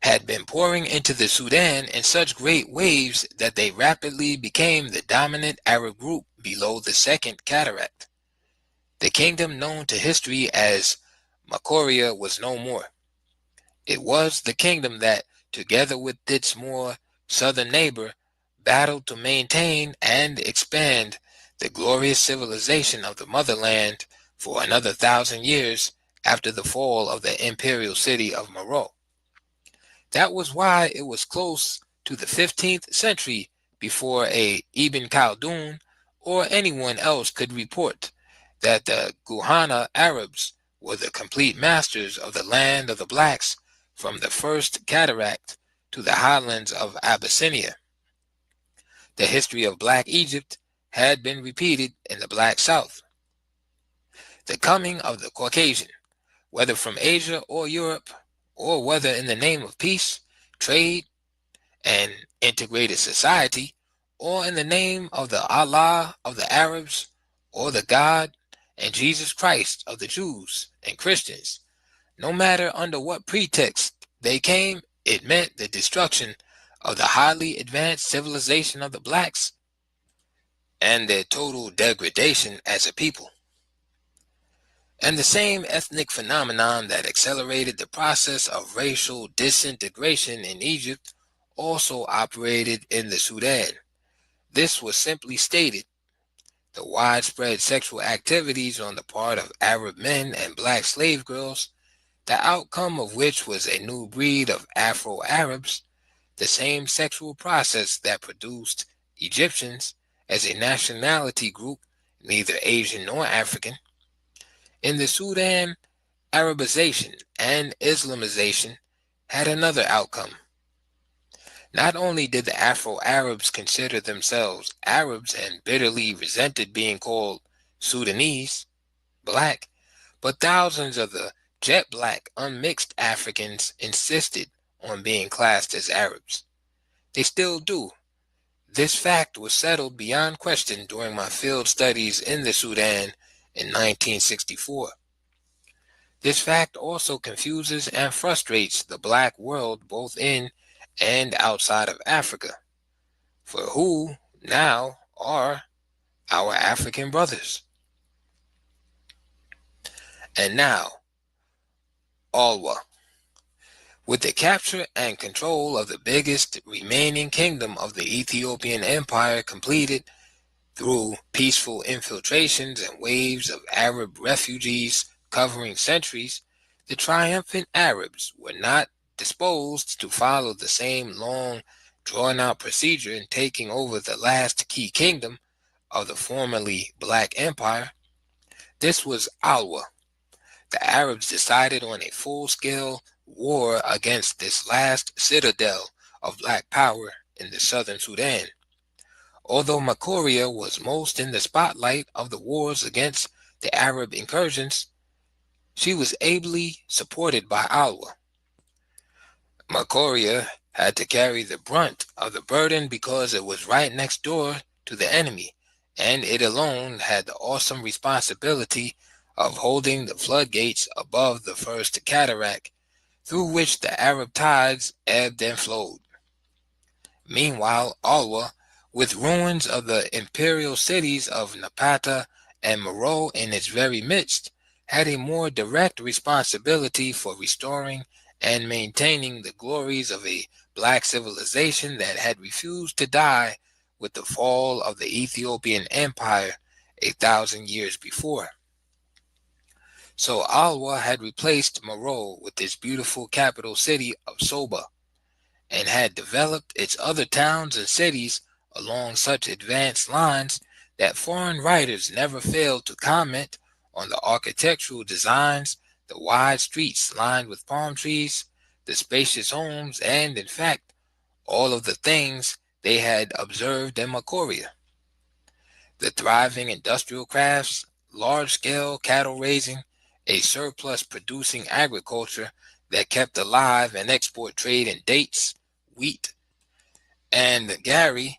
had been pouring into the Sudan in such great waves that they rapidly became the dominant Arab group below the Second Cataract. The kingdom known to history as Makoria was no more. It was the kingdom that, together with its more southern neighbor, battled to maintain and expand the glorious civilization of the motherland for another 1,000 years after the fall of the imperial city of Meroe. That was why it was close to the 15th century before a Ibn Khaldun or anyone else could report that the Guhana Arabs were the complete masters of the land of the blacks from the first cataract to the highlands of Abyssinia. The history of Black Egypt had been repeated in the Black South. The coming of the Caucasian, whether from Asia or Europe, or whether in the name of peace, trade, and integrated society, or in the name of the Allah of the Arabs, or the God and Jesus Christ of the Jews and Christians. No matter under what pretext they came, it meant the destruction of the highly advanced civilization of the blacks and their total degradation as a people. And the same ethnic phenomenon that accelerated the process of racial disintegration in Egypt also operated in the Sudan. This was simply stated: the widespread sexual activities on the part of Arab men and black slave girls, the outcome of which was a new breed of Afro-Arabs, the same sexual process that produced Egyptians as a nationality group, neither Asian nor African. In the Sudan, Arabization and Islamization had another outcome. Not only did the Afro-Arabs consider themselves Arabs and bitterly resented being called Sudanese, black, but thousands of the jet black unmixed Africans insisted on being classed as Arabs. They still do. This fact was settled beyond question during my field studies in the Sudan in 1964. This fact also confuses and frustrates the black world both in and outside of Africa, for who now are our African brothers. And now, Alwa. With the capture and control of the biggest remaining kingdom of the Ethiopian Empire completed through peaceful infiltrations and waves of Arab refugees covering centuries, the triumphant Arabs were not disposed to follow the same long, drawn-out procedure in taking over the last key kingdom of the formerly Black Empire. This was Alwa. The Arabs decided on a full-scale war against this last citadel of black power in the southern Sudan. Although Makoria was most in the spotlight of the wars against the Arab incursions, she was ably supported by Alwa. Makoria had to carry the brunt of the burden because it was right next door to the enemy, and it alone had the awesome responsibility of holding the floodgates above the first cataract, through which the Arab tides ebbed and flowed. Meanwhile, Alwa, with ruins of the imperial cities of Napata and Meroe in its very midst, had a more direct responsibility for restoring and maintaining the glories of a black civilization that had refused to die with the fall of the Ethiopian Empire 1,000 years before. So Alwa had replaced Meroe with its beautiful capital city of Soba, and had developed its other towns and cities along such advanced lines that foreign writers never failed to comment on the architectural designs, the wide streets lined with palm trees, the spacious homes, and, in fact, all of the things they had observed in Makoria. The thriving industrial crafts, large-scale cattle raising, a surplus-producing agriculture that kept alive an export trade in dates, wheat, and gari,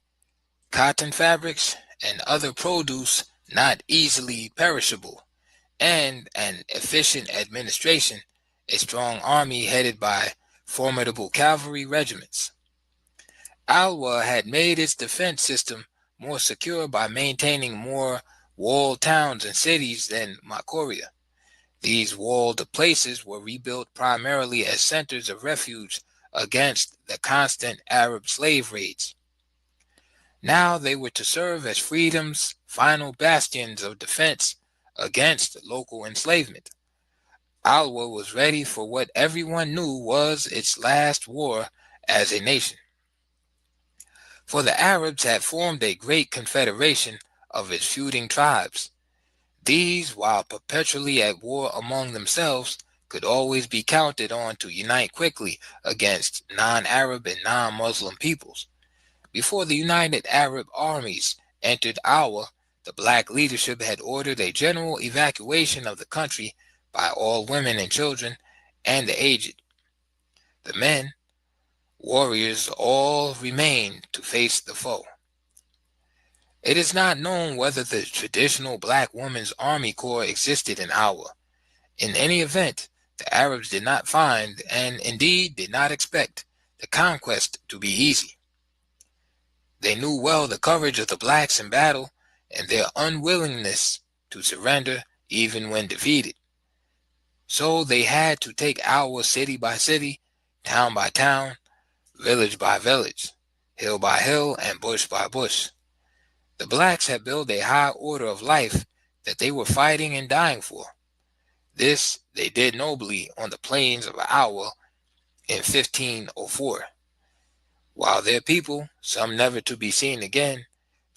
cotton fabrics, and other produce not easily perishable, and an efficient administration, a strong army headed by formidable cavalry regiments. Alwa had made its defense system more secure by maintaining more walled towns and cities than Makoria. These walled places were rebuilt primarily as centers of refuge against the constant Arab slave raids. Now they were to serve as freedom's final bastions of defense against local enslavement. Alwa was ready for what everyone knew was its last war as a nation. For the Arabs had formed a great confederation of its feuding tribes. These, while perpetually at war among themselves, could always be counted on to unite quickly against non-Arab and non-Muslim peoples. Before the United Arab Armies entered Alwa, the black leadership had ordered a general evacuation of the country by all women and children and the aged. The men, warriors, all remained to face the foe. It is not known whether the traditional black woman's army corps existed in Awa. In any event, the Arabs did not find, and indeed did not expect, the conquest to be easy. They knew well the courage of the blacks in battle and their unwillingness to surrender even when defeated. So they had to take Awa city by city, town by town, village by village, hill by hill, and bush by bush. The blacks had built a high order of life that they were fighting and dying for. This they did nobly on the plains of Iowa in 1504, while their people, some never to be seen again,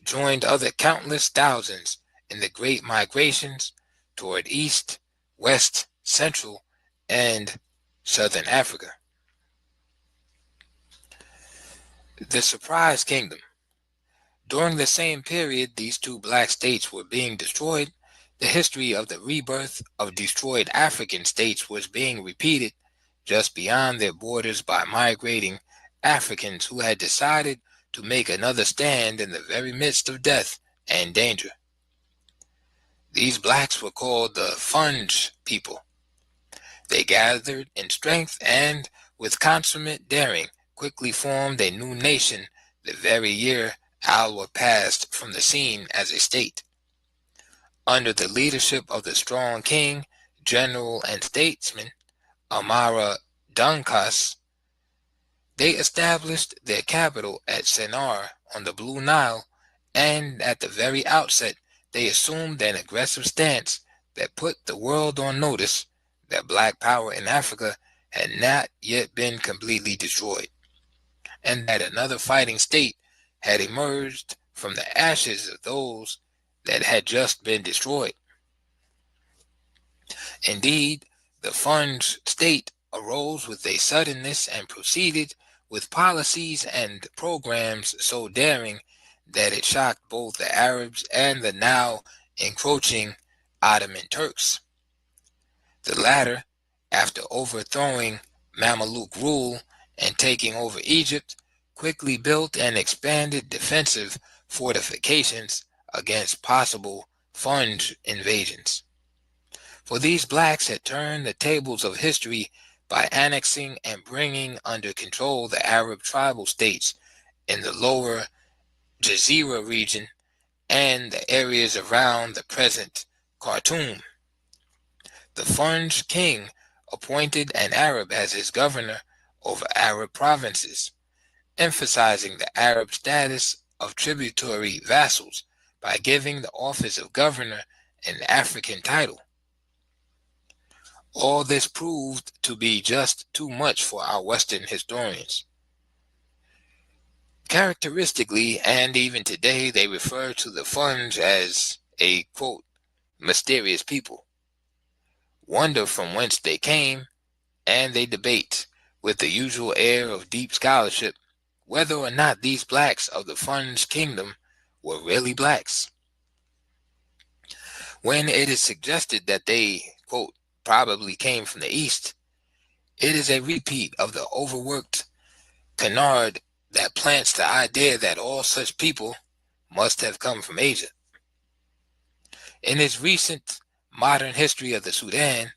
joined other countless thousands in the great migrations toward East, West, Central, and Southern Africa. The Surprise Kingdom. During the same period these two black states were being destroyed, the history of the rebirth of destroyed African states was being repeated just beyond their borders by migrating Africans who had decided to make another stand in the very midst of death and danger. These blacks were called the Funge people. They gathered in strength and, with consummate daring, quickly formed a new nation the very year Alwa passed from the scene as a state. Under the leadership of the strong king, general, and statesman, Amara Dunkas, they established their capital at Sennar on the Blue Nile, and at the very outset they assumed an aggressive stance that put the world on notice that black power in Africa had not yet been completely destroyed, and that another fighting state had emerged from the ashes of those that had just been destroyed. Indeed, the Funge state arose with a suddenness and proceeded with policies and programs so daring that it shocked both the Arabs and the now encroaching Ottoman Turks. The latter, after overthrowing Mameluke rule and taking over Egypt, quickly built and expanded defensive fortifications against possible Funge invasions. For these blacks had turned the tables of history by annexing and bringing under control the Arab tribal states in the lower Jazeera region and the areas around the present Khartoum. The Funge king appointed an Arab as his governor over Arab provinces, emphasizing the Arab status of tributary vassals by giving the office of governor an African title. All this proved to be just too much for our Western historians. Characteristically, and even today, they refer to the Funge as a, quote, mysterious people, wonder from whence they came, and they debate, with the usual air of deep scholarship, whether or not these blacks of the Funge kingdom were really blacks. When it is suggested that they, quote, probably came from the East, it is a repeat of the overworked canard that plants the idea that all such people must have come from Asia. In his recent Modern History of the Sudan,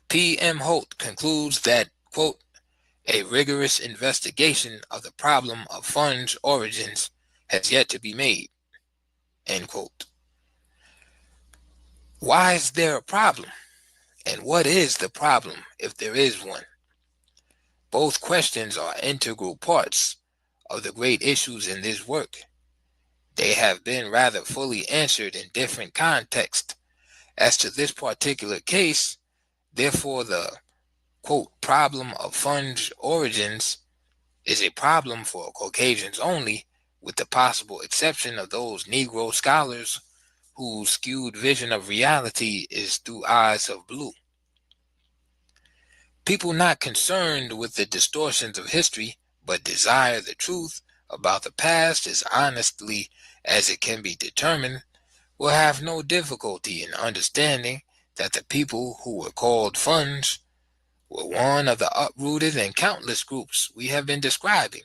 P.M. Holt concludes that, quote, a rigorous investigation of the problem of Funge origins has yet to be made, end quote. Why is there a problem? And what is the problem, if there is one? Both questions are integral parts of the great issues in this work. They have been rather fully answered in different contexts. As to this particular case, therefore, the, quote, problem of Funge origins is a problem for Caucasians only, with the possible exception of those Negro scholars whose skewed vision of reality is through eyes of blue. People not concerned with the distortions of history, but desire the truth about the past as honestly as it can be determined, will have no difficulty in understanding that the people who were called Funge were one of the uprooted and countless groups we have been describing,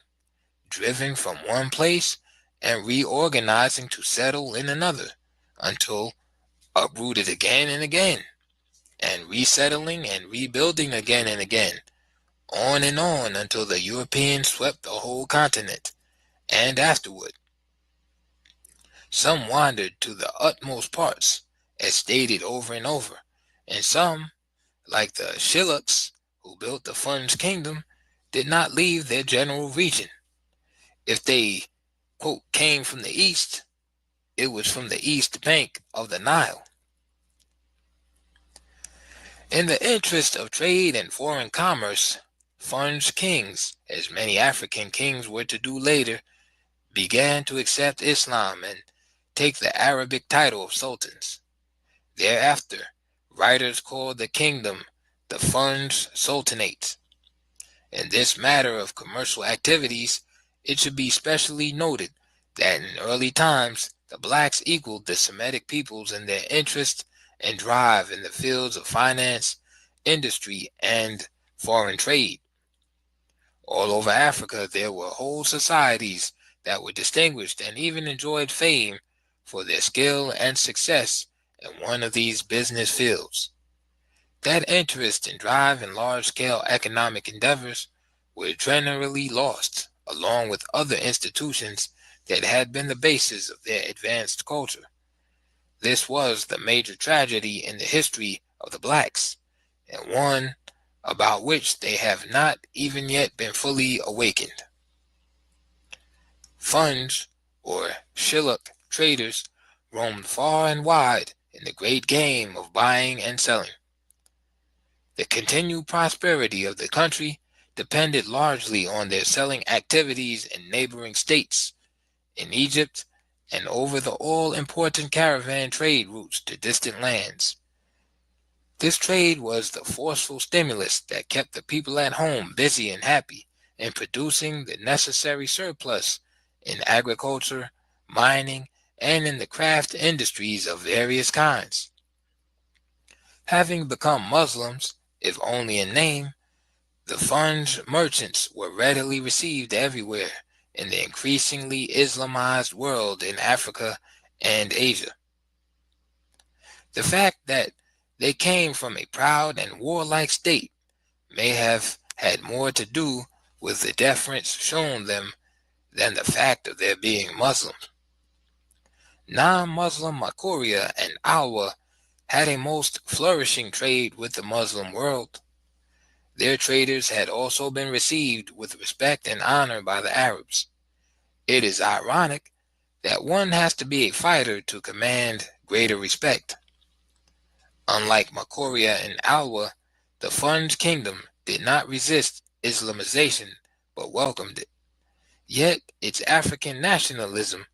driven from one place and reorganizing to settle in another, until uprooted again and again, and resettling and rebuilding again and again, on and on until the Europeans swept the whole continent, and afterward. Some wandered to the utmost parts, as stated over and over, and some, like the Shillaks, who built the Fun's kingdom, did not leave their general region. If they, quote, came from the east, it was from the east bank of the Nile. In the interest of trade and foreign commerce, Fun's kings, as many African kings were to do later, began to accept Islam and take the Arabic title of sultans. Thereafter, writers called the kingdom the Fun's Sultanate. In this matter of commercial activities, it should be specially noted that in early times, the blacks equaled the Semitic peoples in their interest and drive in the fields of finance, industry, and foreign trade. All over Africa, there were whole societies that were distinguished and even enjoyed fame for their skill and success in one of these business fields. That interest and drive in large-scale economic endeavors were generally lost, along with other institutions that had been the basis of their advanced culture. This was the major tragedy in the history of the blacks, and one about which they have not even yet been fully awakened. Funds, or Shilluk traders, roamed far and wide in the great game of buying and selling. The continued prosperity of the country depended largely on their selling activities in neighboring states, in Egypt, and over the all-important caravan trade routes to distant lands. This trade was the forceful stimulus that kept the people at home busy and happy in producing the necessary surplus in agriculture, mining, and in the craft industries of various kinds. Having become Muslims, if only in name, the Fun's merchants were readily received everywhere in the increasingly Islamized world in Africa and Asia. The fact that they came from a proud and warlike state may have had more to do with the deference shown them than the fact of their being Muslims. Non-Muslim Makuria and Alwa had a most flourishing trade with the Muslim world. Their traders had also been received with respect and honor by the Arabs. It is ironic that one has to be a fighter to command greater respect. Unlike Makuria and Alwa, the Fun's kingdom did not resist Islamization but welcomed it. Yet its African nationalism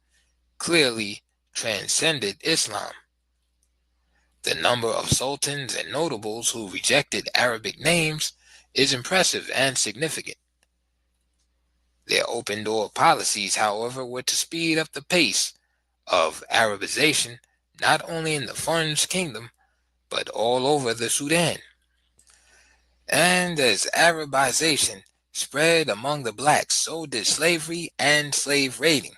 clearly transcended Islam. The number of sultans and notables who rejected Arabic names is impressive and significant. Their open-door policies, however, were to speed up the pace of Arabization not only in the Fun's kingdom, but all over the Sudan. And as Arabization spread among the blacks, so did slavery and slave raiding.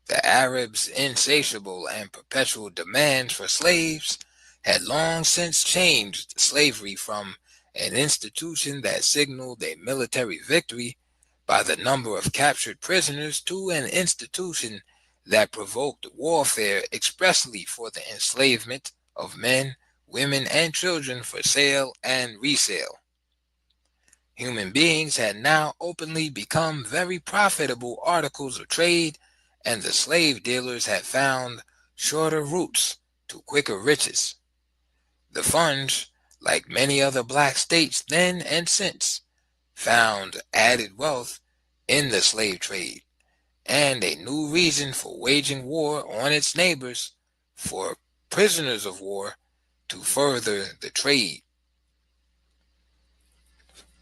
The Arabs' insatiable and perpetual demands for slaves had long since changed slavery from an institution that signaled a military victory by the number of captured prisoners to an institution that provoked warfare expressly for the enslavement of men, women, and children for sale and resale. Human beings had now openly become very profitable articles of trade, and the slave dealers had found shorter routes to quicker riches. The Fun's, like many other black states then and since, found added wealth in the slave trade, and a new reason for waging war on its neighbors for prisoners of war to further the trade.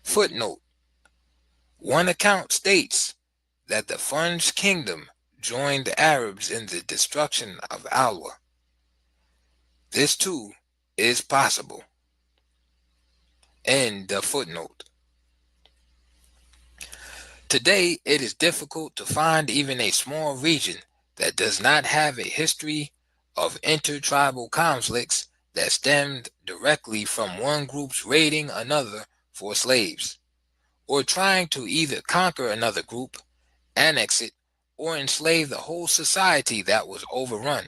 Footnote: one account states that the Fun's kingdom joined the Arabs in the destruction of Alwa. This too is possible. End of footnote. Today, it is difficult to find even a small region that does not have a history of intertribal conflicts that stemmed directly from one group's raiding another for slaves, or trying to either conquer another group, annex it, or enslave the whole society that was overrun.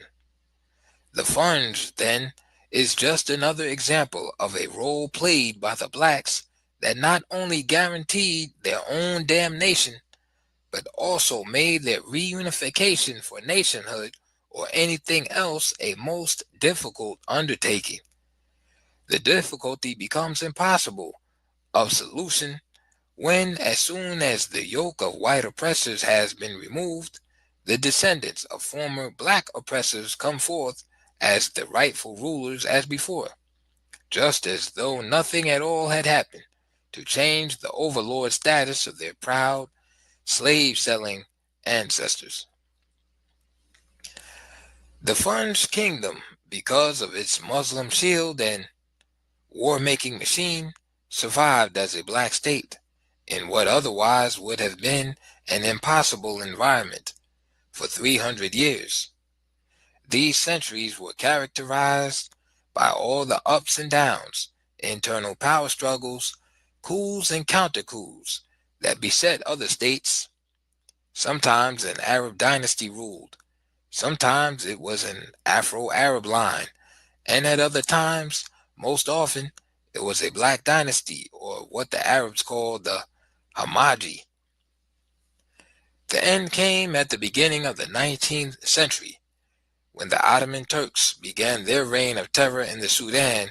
The Funds, then, is just another example of a role played by the blacks that not only guaranteed their own damnation, but also made their reunification for nationhood or anything else a most difficult undertaking. The difficulty becomes impossible of solution when, as soon as the yoke of white oppressors has been removed, the descendants of former black oppressors come forth as the rightful rulers as before, just as though nothing at all had happened to change the overlord status of their proud, slave-selling ancestors. The Fun's kingdom, because of its Muslim shield and war-making machine, survived as a black state in what otherwise would have been an impossible environment for 300 years. These centuries were characterized by all the ups and downs, internal power struggles, coups and counter-coups that beset other states. Sometimes an Arab dynasty ruled, sometimes it was an Afro-Arab line, and at other times, most often, it was a black dynasty, or what the Arabs called the Hamaji. The end came at the beginning of the 19th century, when the Ottoman Turks began their reign of terror in the Sudan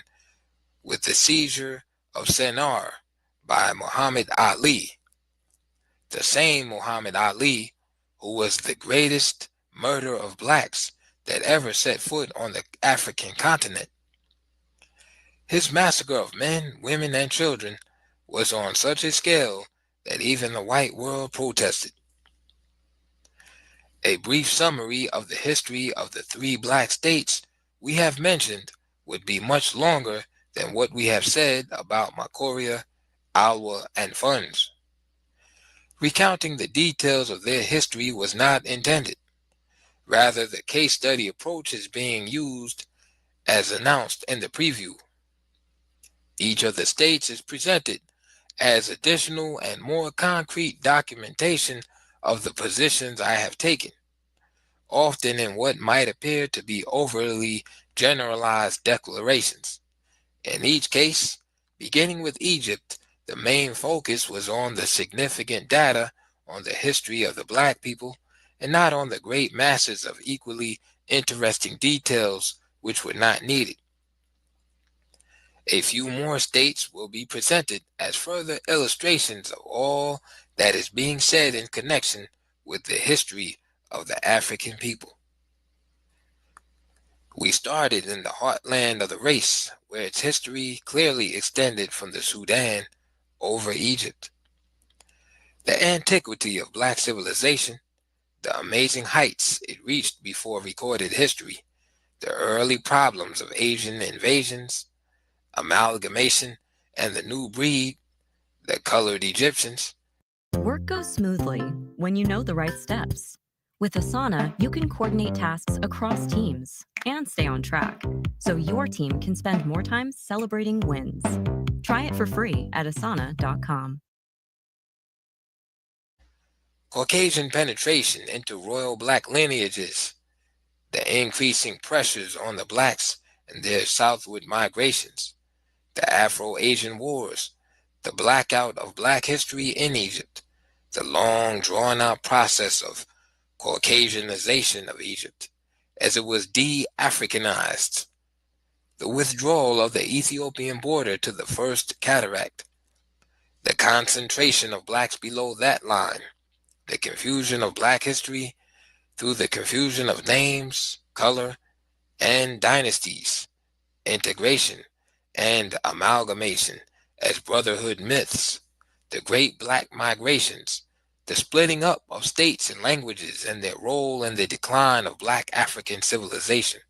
with the seizure of Sennar by Muhammad Ali, the same Muhammad Ali who was the greatest murderer of blacks that ever set foot on the African continent. His massacre of men, women, and children was on such a scale that even the white world protested. A brief summary of the history of the three black states we have mentioned would be much longer than what we have said about Makoria, Alwa, and Funds. Recounting the details of their history was not intended. Rather, the case study approach is being used as announced in the preview. Each of the states is presented as additional and more concrete documentation of the positions I have taken, often in what might appear to be overly generalized declarations. In each case, beginning with Egypt, the main focus was on the significant data on the history of the black people and not on the great masses of equally interesting details which were not needed. A few more states will be presented as further illustrations of all that is being said in connection with the history of the African people. We started in the heartland of the race, where its history clearly extended from the Sudan over Egypt. The antiquity of black civilization, the amazing heights it reached before recorded history, the early problems of Asian invasions, amalgamation, and the new breed, the colored Egyptians. Work goes smoothly when you know the right steps. With Asana, you can coordinate tasks across teams and stay on track, so your team can spend more time celebrating wins. Try it for free at asana.com. Caucasian penetration into royal black lineages, the increasing pressures on the blacks and their southward migrations, the Afro-Asian wars, the blackout of black history in Egypt, the long drawn-out process of Caucasianization of Egypt, as it was de-Africanized, the withdrawal of the Ethiopian border to the first cataract, the concentration of blacks below that line, the confusion of black history through the confusion of names, color, and dynasties, integration and amalgamation as brotherhood myths, the great black migrations, the splitting up of states and languages and their role in the decline of black African civilization.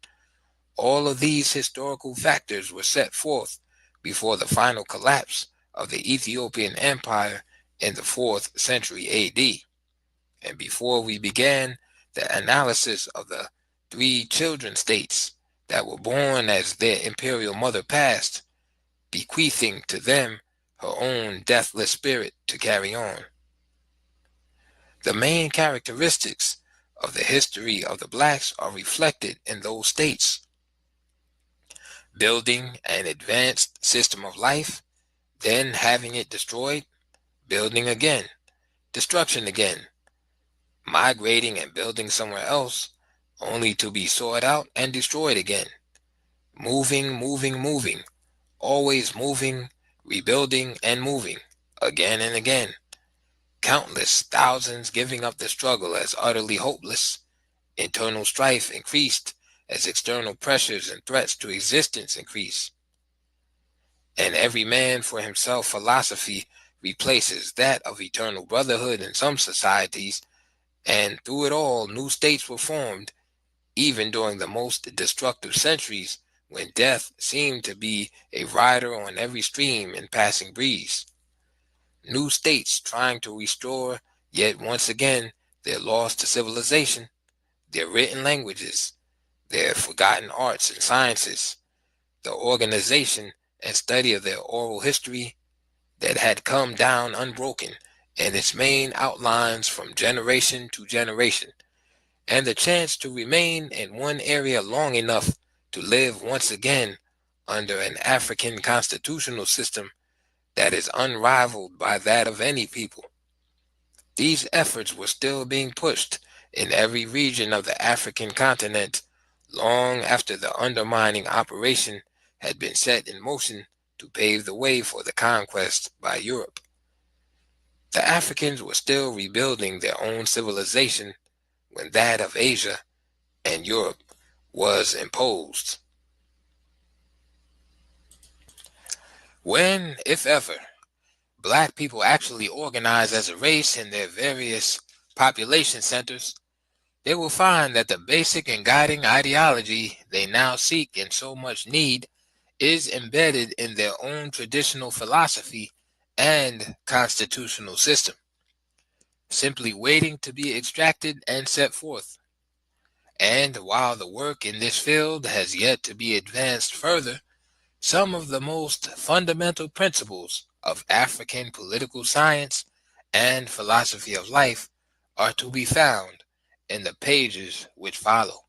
All of these historical factors were set forth before the final collapse of the Ethiopian Empire in the 4th century AD. And before we began the analysis of the 3 children states that were born as their imperial mother passed, bequeathing to them her own deathless spirit to carry on. The main characteristics of the history of the blacks are reflected in those states: building an advanced system of life, then having it destroyed, building again, destruction again, migrating and building somewhere else, only to be sought out and destroyed again, moving, always moving, rebuilding and moving, again and again, countless thousands giving up the struggle as utterly hopeless, internal strife increased as external pressures and threats to existence increase, and every man for himself philosophy replaces that of eternal brotherhood in some societies, and through it all new states were formed, even during the most destructive centuries when death seemed to be a rider on every stream and passing breeze. New states trying to restore yet once again their lost civilization, their written languages, their forgotten arts and sciences, the organization and study of their oral history that had come down unbroken in its main outlines from generation to generation, and the chance to remain in one area long enough to live once again under an African constitutional system that is unrivaled by that of any people. These efforts were still being pushed in every region of the African continent long after the undermining operation had been set in motion to pave the way for the conquest by Europe. The Africans were still rebuilding their own civilization when that of Asia and Europe was imposed. When, if ever, black people actually organize as a race in their various population centers, they will find that the basic and guiding ideology they now seek and so much need is embedded in their own traditional philosophy and constitutional system, simply waiting to be extracted and set forth. And while the work in this field has yet to be advanced further, some of the most fundamental principles of African political science and philosophy of life are to be found in the pages which follow.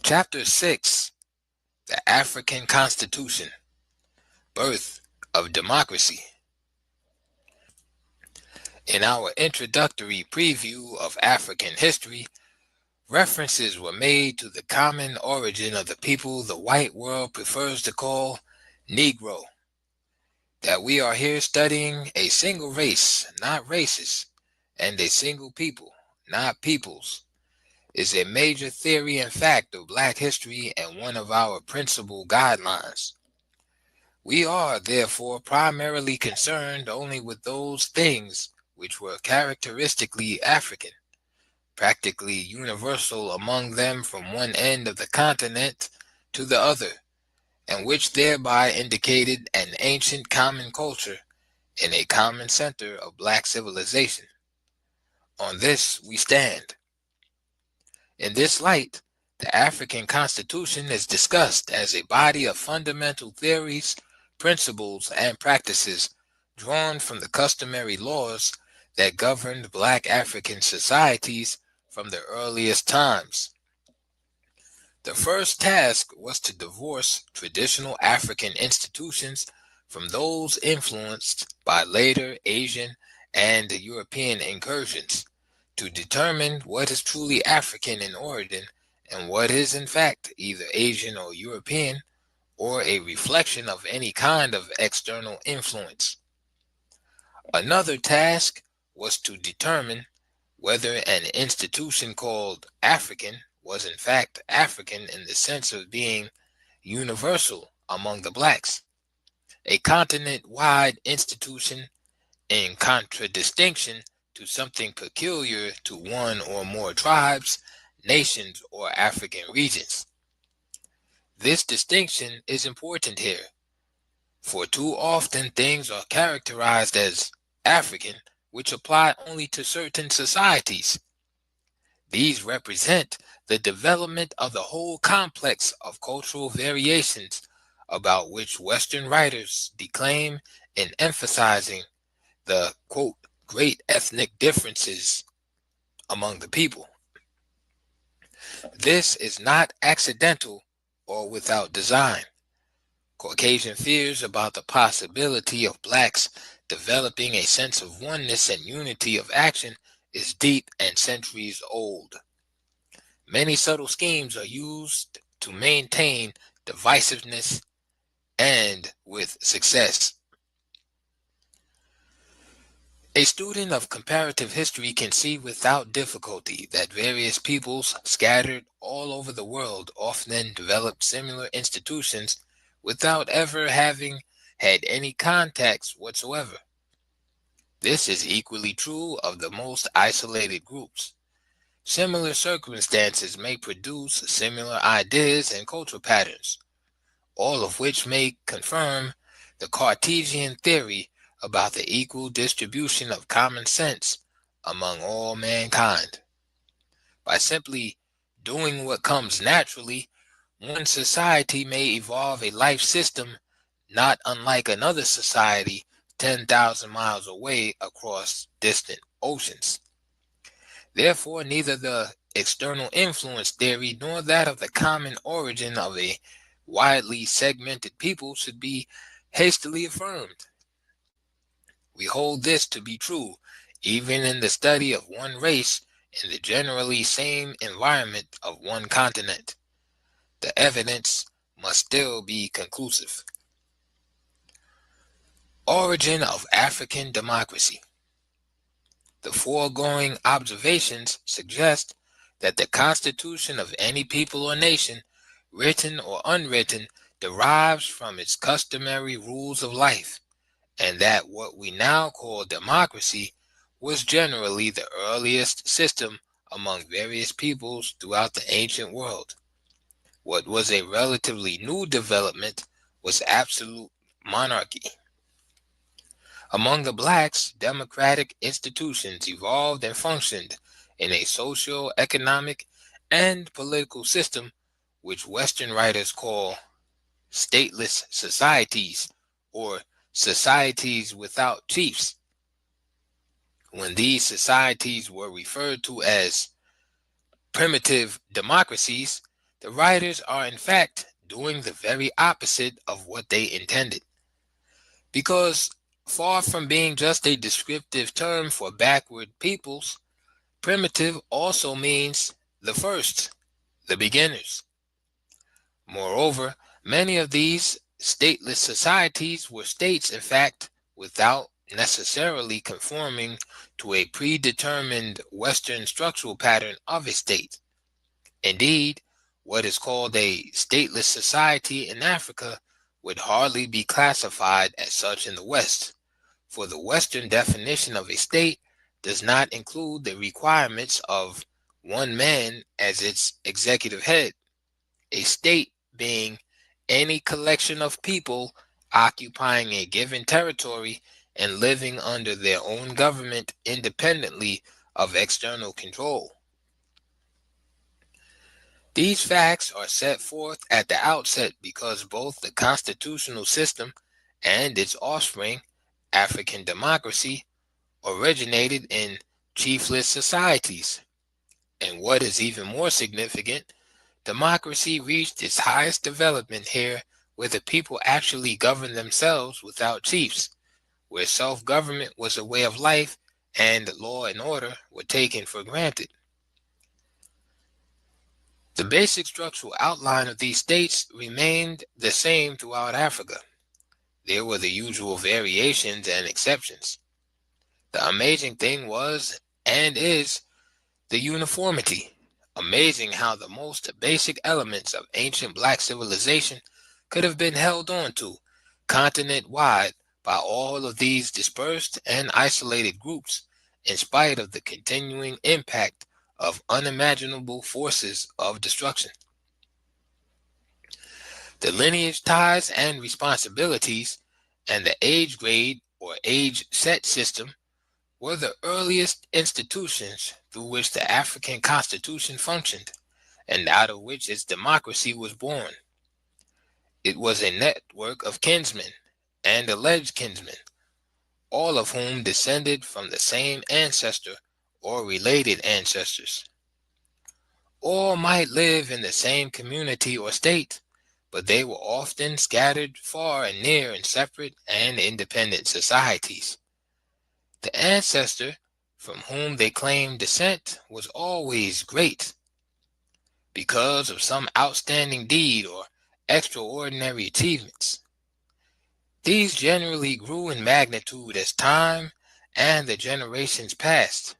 Chapter 6: The African Constitution, Birth of Democracy. In our introductory preview of African history, references were made to the common origin of the people the white world prefers to call Negro. That we are here studying a single race, not races, and a single people, not peoples, is a major theory and fact of black history and one of our principal guidelines. We are, therefore, primarily concerned only with those things which were characteristically African, practically universal among them from one end of the continent to the other, and which thereby indicated an ancient common culture in a common center of black civilization. On this we stand. In this light, the African Constitution is discussed as a body of fundamental theories, principles, and practices drawn from the customary laws that governed black African societies from the earliest times. The first task was to divorce traditional African institutions from those influenced by later Asian and European incursions, to determine what is truly African in origin and what is in fact either Asian or European, or a reflection of any kind of external influence. Another task was to determine whether an institution called African was in fact African in the sense of being universal among the blacks, a continent-wide institution in contradistinction to something peculiar to one or more tribes, nations, or African regions. This distinction is important here, For too often things are characterized as African, which apply only to certain societies. These represent the development of the whole complex of cultural variations about which Western writers declaim in emphasizing the, quote, great ethnic differences among the people. This is not accidental or without design. Caucasian fears about the possibility of blacks developing a sense of oneness and unity of action is deep and centuries old. Many subtle schemes are used to maintain divisiveness, and with success. A student of comparative history can see without difficulty that various peoples scattered all over the world often developed similar institutions without ever having had any contacts whatsoever. This is equally true of the most isolated groups. Similar circumstances may produce similar ideas and cultural patterns, all of which may confirm the Cartesian theory about the equal distribution of common sense among all mankind. By simply doing what comes naturally, one society may evolve a life system not unlike another society 10,000 miles away across distant oceans. Therefore, neither the external influence theory nor that of the common origin of a widely segmented people should be hastily affirmed. We hold this to be true even in the study of one race in the generally same environment of one continent. The evidence must still be conclusive. Origin of African democracy. The foregoing observations suggest that the constitution of any people or nation, written or unwritten, derives from its customary rules of life, and that what we now call democracy was generally the earliest system among various peoples throughout the ancient world. What was a relatively new development was absolute monarchy. Among the blacks, democratic institutions evolved and functioned in a socio-economic and political system which Western writers call stateless societies or societies without chiefs. When these societies were referred to as primitive democracies, the writers are in fact doing the very opposite of what they intended. Because far from being just a descriptive term for backward peoples, primitive also means the first, the beginners. Moreover, many of these stateless societies were states, in fact, without necessarily conforming to a predetermined Western structural pattern of a state. Indeed, what is called a stateless society in Africa would hardly be classified as such in the West, for the Western definition of a state does not include the requirements of one man as its executive head, a state being any collection of people occupying a given territory and living under their own government independently of external control. These facts are set forth at the outset because both the constitutional system and its offspring, African democracy, originated in chiefless societies. And what is even more significant, democracy reached its highest development here where the people actually governed themselves without chiefs, where self-government was a way of life and law and order were taken for granted. The basic structural outline of these states remained the same throughout Africa. There were the usual variations and exceptions. The amazing thing was, and is, the uniformity. Amazing how the most basic elements of ancient black civilization could have been held on to continent-wide by all of these dispersed and isolated groups in spite of the continuing impact of unimaginable forces of destruction. The lineage ties and responsibilities and the age grade or age set system were the earliest institutions through which the African Constitution functioned, and out of which its democracy was born. It was a network of kinsmen and alleged kinsmen, all of whom descended from the same ancestor or related ancestors. All might live in the same community or state, but they were often scattered far and near in separate and independent societies. The ancestor from whom they claimed descent was always great, because of some outstanding deed or extraordinary achievements. These generally grew in magnitude as time and the generations passed,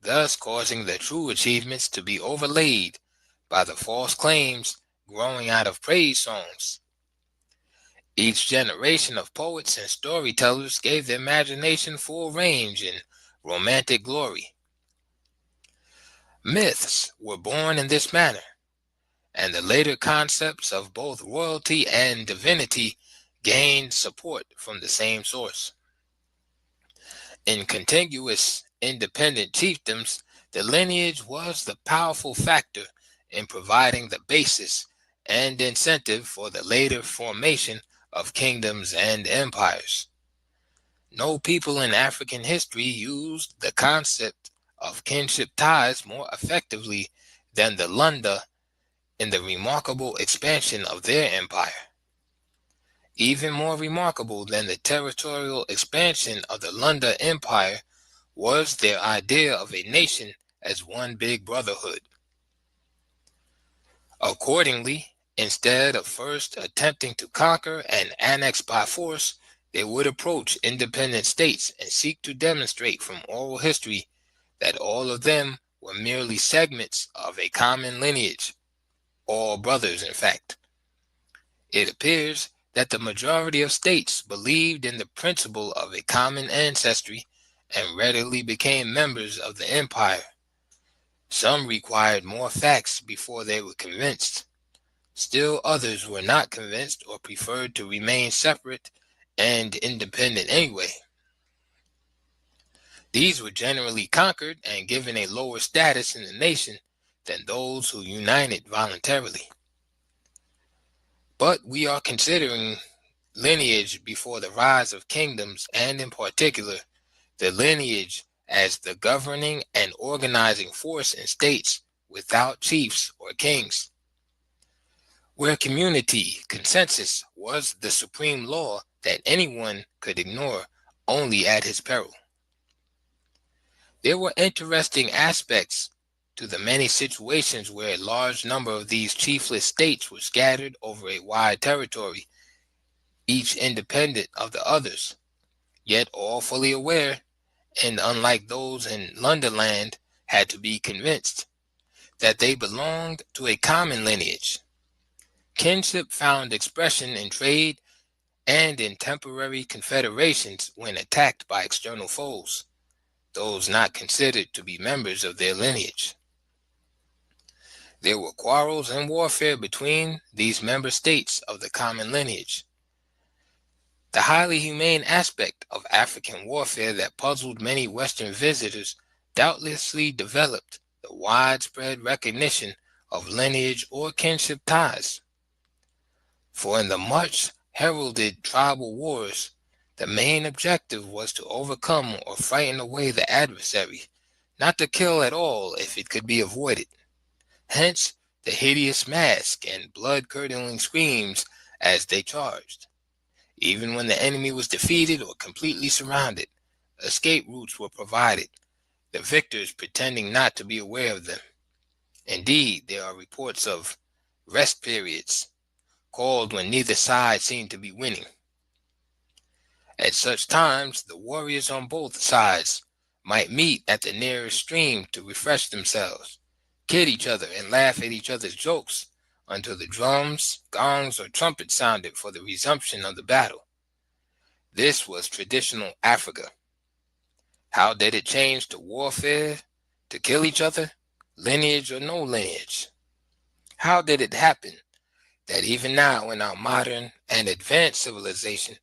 thus causing the true achievements to be overlaid by the false claims growing out of praise songs. Each generation of poets and storytellers gave the imagination full range in romantic glory. Myths were born in this manner, and the later concepts of both royalty and divinity gained support from the same source. In contiguous, independent chiefdoms, the lineage was the powerful factor in providing the basis and incentive for the later formation of kingdoms and empires. No people in African history used the concept of kinship ties more effectively than the Lunda in the remarkable expansion of their empire. Even more remarkable than the territorial expansion of the Lunda Empire was their idea of a nation as one big brotherhood. Accordingly, instead of first attempting to conquer and annex by force, they would approach independent states and seek to demonstrate from oral history that all of them were merely segments of a common lineage, all brothers in fact. It appears that the majority of states believed in the principle of a common ancestry and readily became members of the empire. Some required more facts before they were convinced. Still others were not convinced or preferred to remain separate and independent anyway. These were generally conquered and given a lower status in the nation than those who united voluntarily. But we are considering lineage before the rise of kingdoms, and in particular, the lineage as the governing and organizing force in states without chiefs or kings, where community consensus was the supreme law that anyone could ignore only at his peril. There were interesting aspects to the many situations where a large number of these chiefless states were scattered over a wide territory, each independent of the others, yet all fully aware, and unlike those in Lundaland, had to be convinced that they belonged to a common lineage. Kinship found expression in trade and in temporary confederations when attacked by external foes, those not considered to be members of their lineage. There were quarrels and warfare between these member states of the common lineage. The highly humane aspect of African warfare that puzzled many Western visitors doubtlessly developed the widespread recognition of lineage or kinship ties. For in the much heralded tribal wars, the main objective was to overcome or frighten away the adversary, not to kill at all if it could be avoided. Hence the hideous mask and blood-curdling screams as they charged. Even when the enemy was defeated or completely surrounded, escape routes were provided, the victors pretending not to be aware of them. Indeed, there are reports of rest periods, called when neither side seemed to be winning. At such times, the warriors on both sides might meet at the nearest stream to refresh themselves, kid each other, and laugh at each other's jokes until the drums, gongs, or trumpets sounded for the resumption of the battle. This was traditional Africa. How did it change to warfare, to kill each other, lineage or no lineage? How did it happen that even now in our modern and advanced civilization,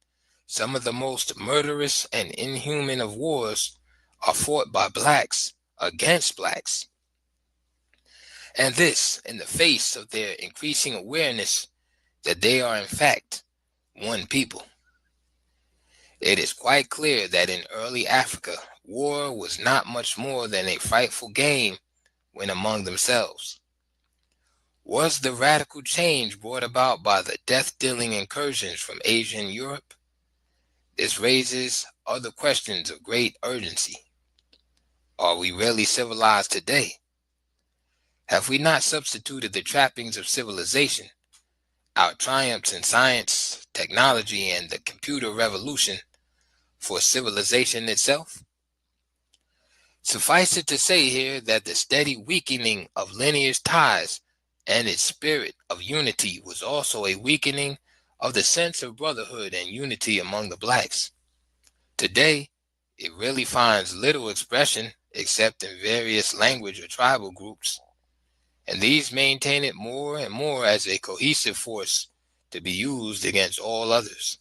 Some of the most murderous and inhuman of wars are fought by blacks against blacks. And this in the face of their increasing awareness that they are in fact one people. It is quite clear that in early Africa, war was not much more than a frightful game when among themselves. Was the radical change brought about by the death-dealing incursions from Asia and Europe? This raises other questions of great urgency. Are we really civilized today? Have we not substituted the trappings of civilization, our triumphs in science, technology, and the computer revolution, for civilization itself? Suffice it to say here that the steady weakening of lineage ties and its spirit of unity was also a weakening of the sense of brotherhood and unity among the blacks. Today, it really finds little expression except in various language or tribal groups, and these maintain it more and more as a cohesive force to be used against all others.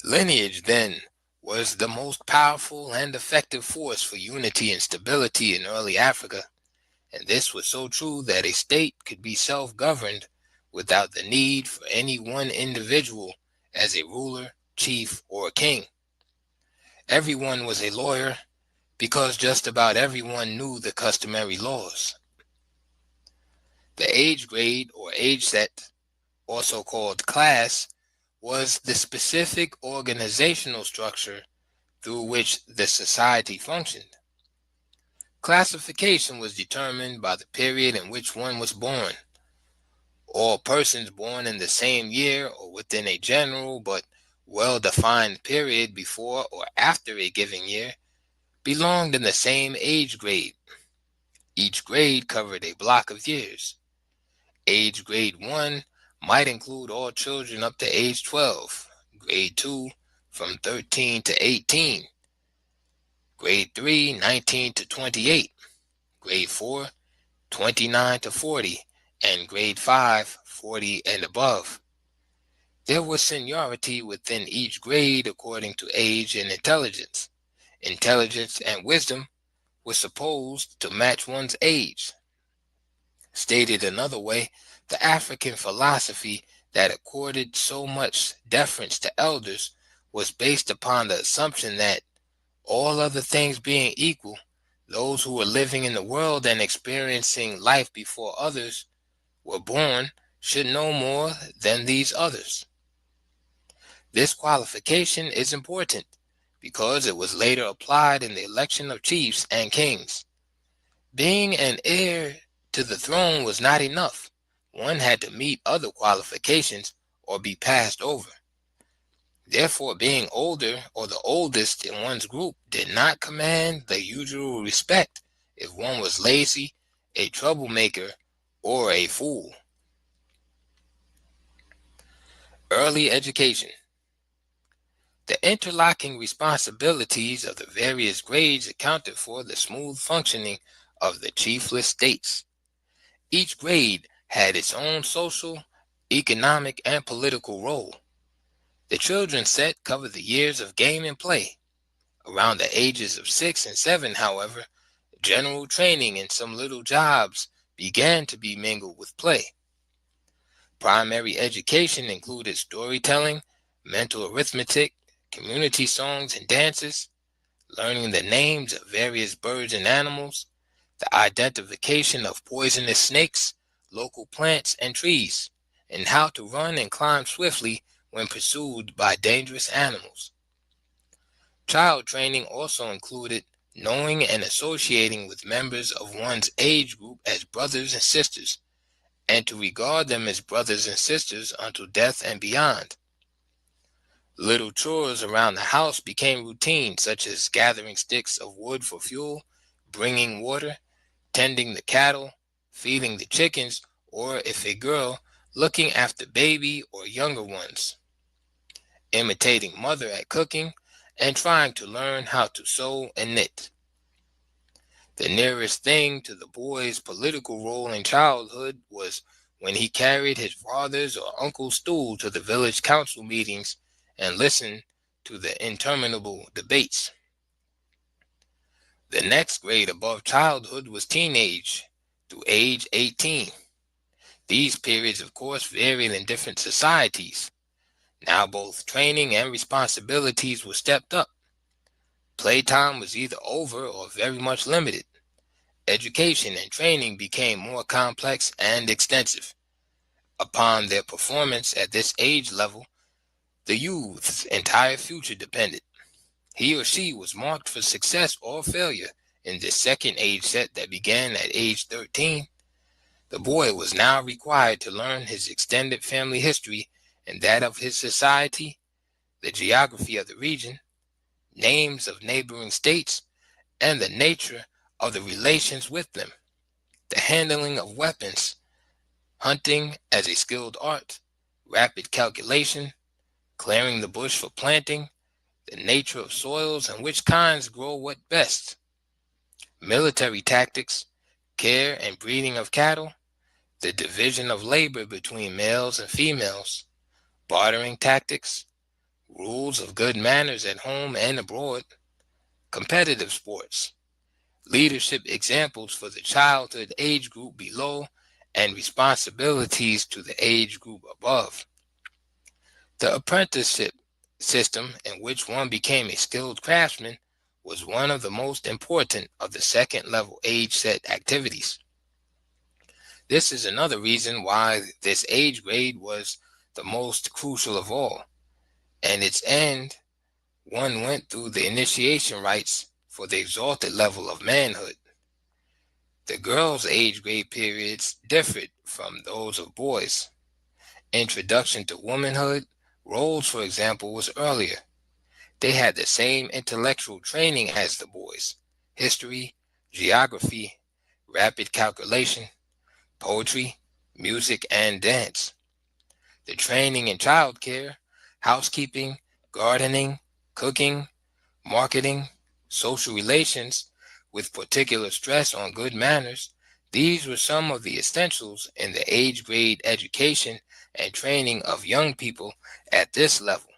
Lineage, then, was the most powerful and effective force for unity and stability in early Africa, and this was so true that a state could be self-governed without the need for any one individual as a ruler, chief, or king. Everyone was a lawyer because just about everyone knew the customary laws. The age grade or age set, also called class, was the specific organizational structure through which the society functioned. Classification was determined by the period in which one was born. All persons born in the same year or within a general but well-defined period before or after a given year belonged in the same age grade. Each grade covered a block of years. Age grade 1 might include all children up to age 12, grade 2 from 13 to 18, grade 3 19 to 28, grade 4 29 to 40, and grade 5 40 and above. There was seniority within each grade according to age and intelligence. Intelligence and wisdom were supposed to match one's age. Stated another way, the African philosophy that accorded so much deference to elders was based upon the assumption that, all other things being equal, those who were living in the world and experiencing life before others were born should know more than these others. This qualification is important because it was later applied in the election of chiefs and kings. Being an heir to the throne was not enough. One had to meet other qualifications or be passed over. Therefore, being older or the oldest in one's group did not command the usual respect if one was lazy, a troublemaker, or a fool. Early education. The interlocking responsibilities of the various grades accounted for the smooth functioning of the chiefless states. Each grade had its own social, economic, and political role. The children's set covered the years of game and play. Around the ages of 6 and 7, however, general training and some little jobs began to be mingled with play. Primary education included storytelling, mental arithmetic, community songs and dances, learning the names of various birds and animals, the identification of poisonous snakes, local plants and trees, and how to run and climb swiftly when pursued by dangerous animals. Child training also included knowing and associating with members of one's age group as brothers and sisters, and to regard them as brothers and sisters until death and beyond. Little chores around the house became routine, such as gathering sticks of wood for fuel, bringing water, tending the cattle, feeding the chickens, or if a girl, looking after baby or younger ones, imitating mother at cooking, and trying to learn how to sew and knit. The nearest thing to the boy's political role in childhood was when he carried his father's or uncle's stool to the village council meetings and listen to the interminable debates. The next grade above childhood was teenage through age 18. These periods, of course, varied in different societies. Now both training and responsibilities were stepped up. Playtime was either over or very much limited. Education and training became more complex and extensive. Upon their performance at this age level, the youth's entire future depended. He or she was marked for success or failure in this second age set that began at age 13. The boy was now required to learn his extended family history and that of his society, the geography of the region, names of neighboring states, and the nature of the relations with them, the handling of weapons, hunting as a skilled art, rapid calculation, clearing the bush for planting, the nature of soils and which kinds grow what best, military tactics, care and breeding of cattle, the division of labor between males and females, bartering tactics, rules of good manners at home and abroad, competitive sports, leadership examples for the childhood age group below, and responsibilities to the age group above. The apprenticeship system, in which one became a skilled craftsman, was one of the most important of the second level age set activities. This is another reason why this age grade was the most crucial of all. And its end, one went through the initiation rites for the exalted level of manhood. The girls' age grade periods differed from those of boys. Introduction to womanhood, roles, for example, was earlier. They had the same intellectual training as the boys: history, geography, rapid calculation, poetry, music, and dance. The training in childcare, housekeeping, gardening, cooking, marketing, social relations, with particular stress on good manners, these were some of the essentials in the age grade education and training of young people at this level.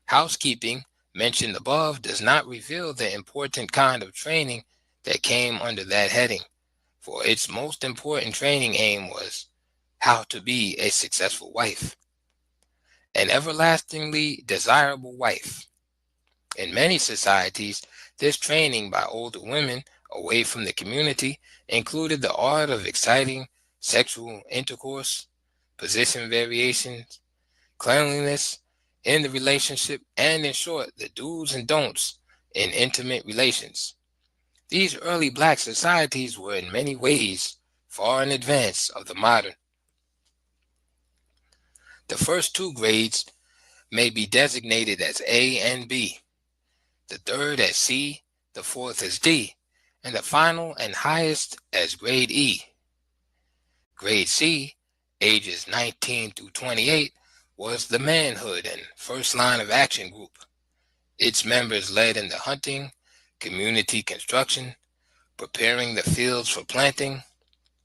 Housekeeping, mentioned above, does not reveal the important kind of training that came under that heading, for its most important training aim was how to be a successful wife, an everlastingly desirable wife. In many societies, this training by older women away from the community included the art of exciting sexual intercourse, position variations, cleanliness in the relationship, and in short, the do's and don'ts in intimate relations. These early black societies were in many ways far in advance of the modern. The first two grades may be designated as A and B, the third as C, the fourth as D, and the final and highest as grade E. Grade C, ages 19 through 28, was the manhood and first line of action group. Its members led in the hunting, community construction, preparing the fields for planting,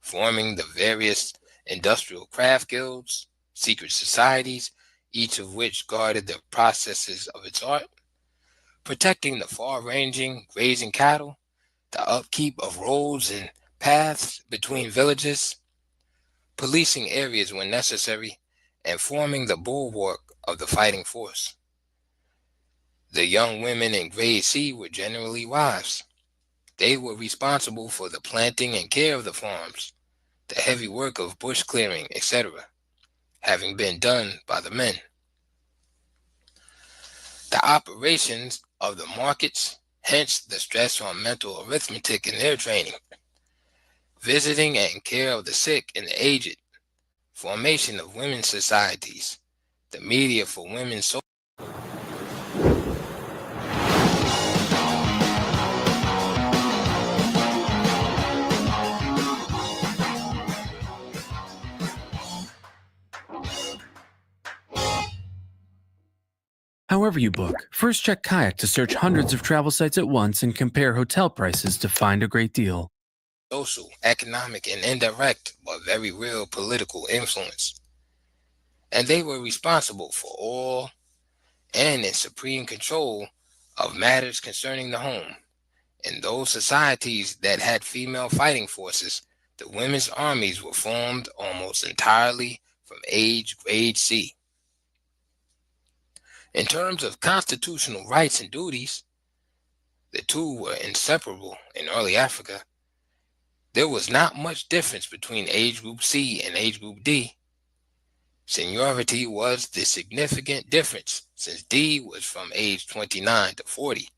forming the various industrial craft guilds, secret societies, each of which guarded the processes of its art, protecting the far-ranging grazing cattle, the upkeep of roads and paths between villages, policing areas when necessary, and forming the bulwark of the fighting force. The young women in grade C were generally wives. They were responsible for the planting and care of the farms, the heavy work of bush clearing, etc., having been done by the men. The operations of the markets, hence the stress on mental arithmetic in their training, visiting and care of the sick and the aged, formation of women's societies, the media for women's social. However you book, first check Kayak to search hundreds of travel sites at once and compare hotel prices to find a great deal. Social, economic, and indirect, but very real political influence. and they were responsible for all and in supreme control of matters concerning the home. In those societies that had female fighting forces, the women's armies were formed almost entirely from age grade C. In terms of constitutional rights and duties, the two were inseparable in early Africa. There was not much difference between age group C and age group D. Seniority was the significant difference, since D was from age 29 to 40.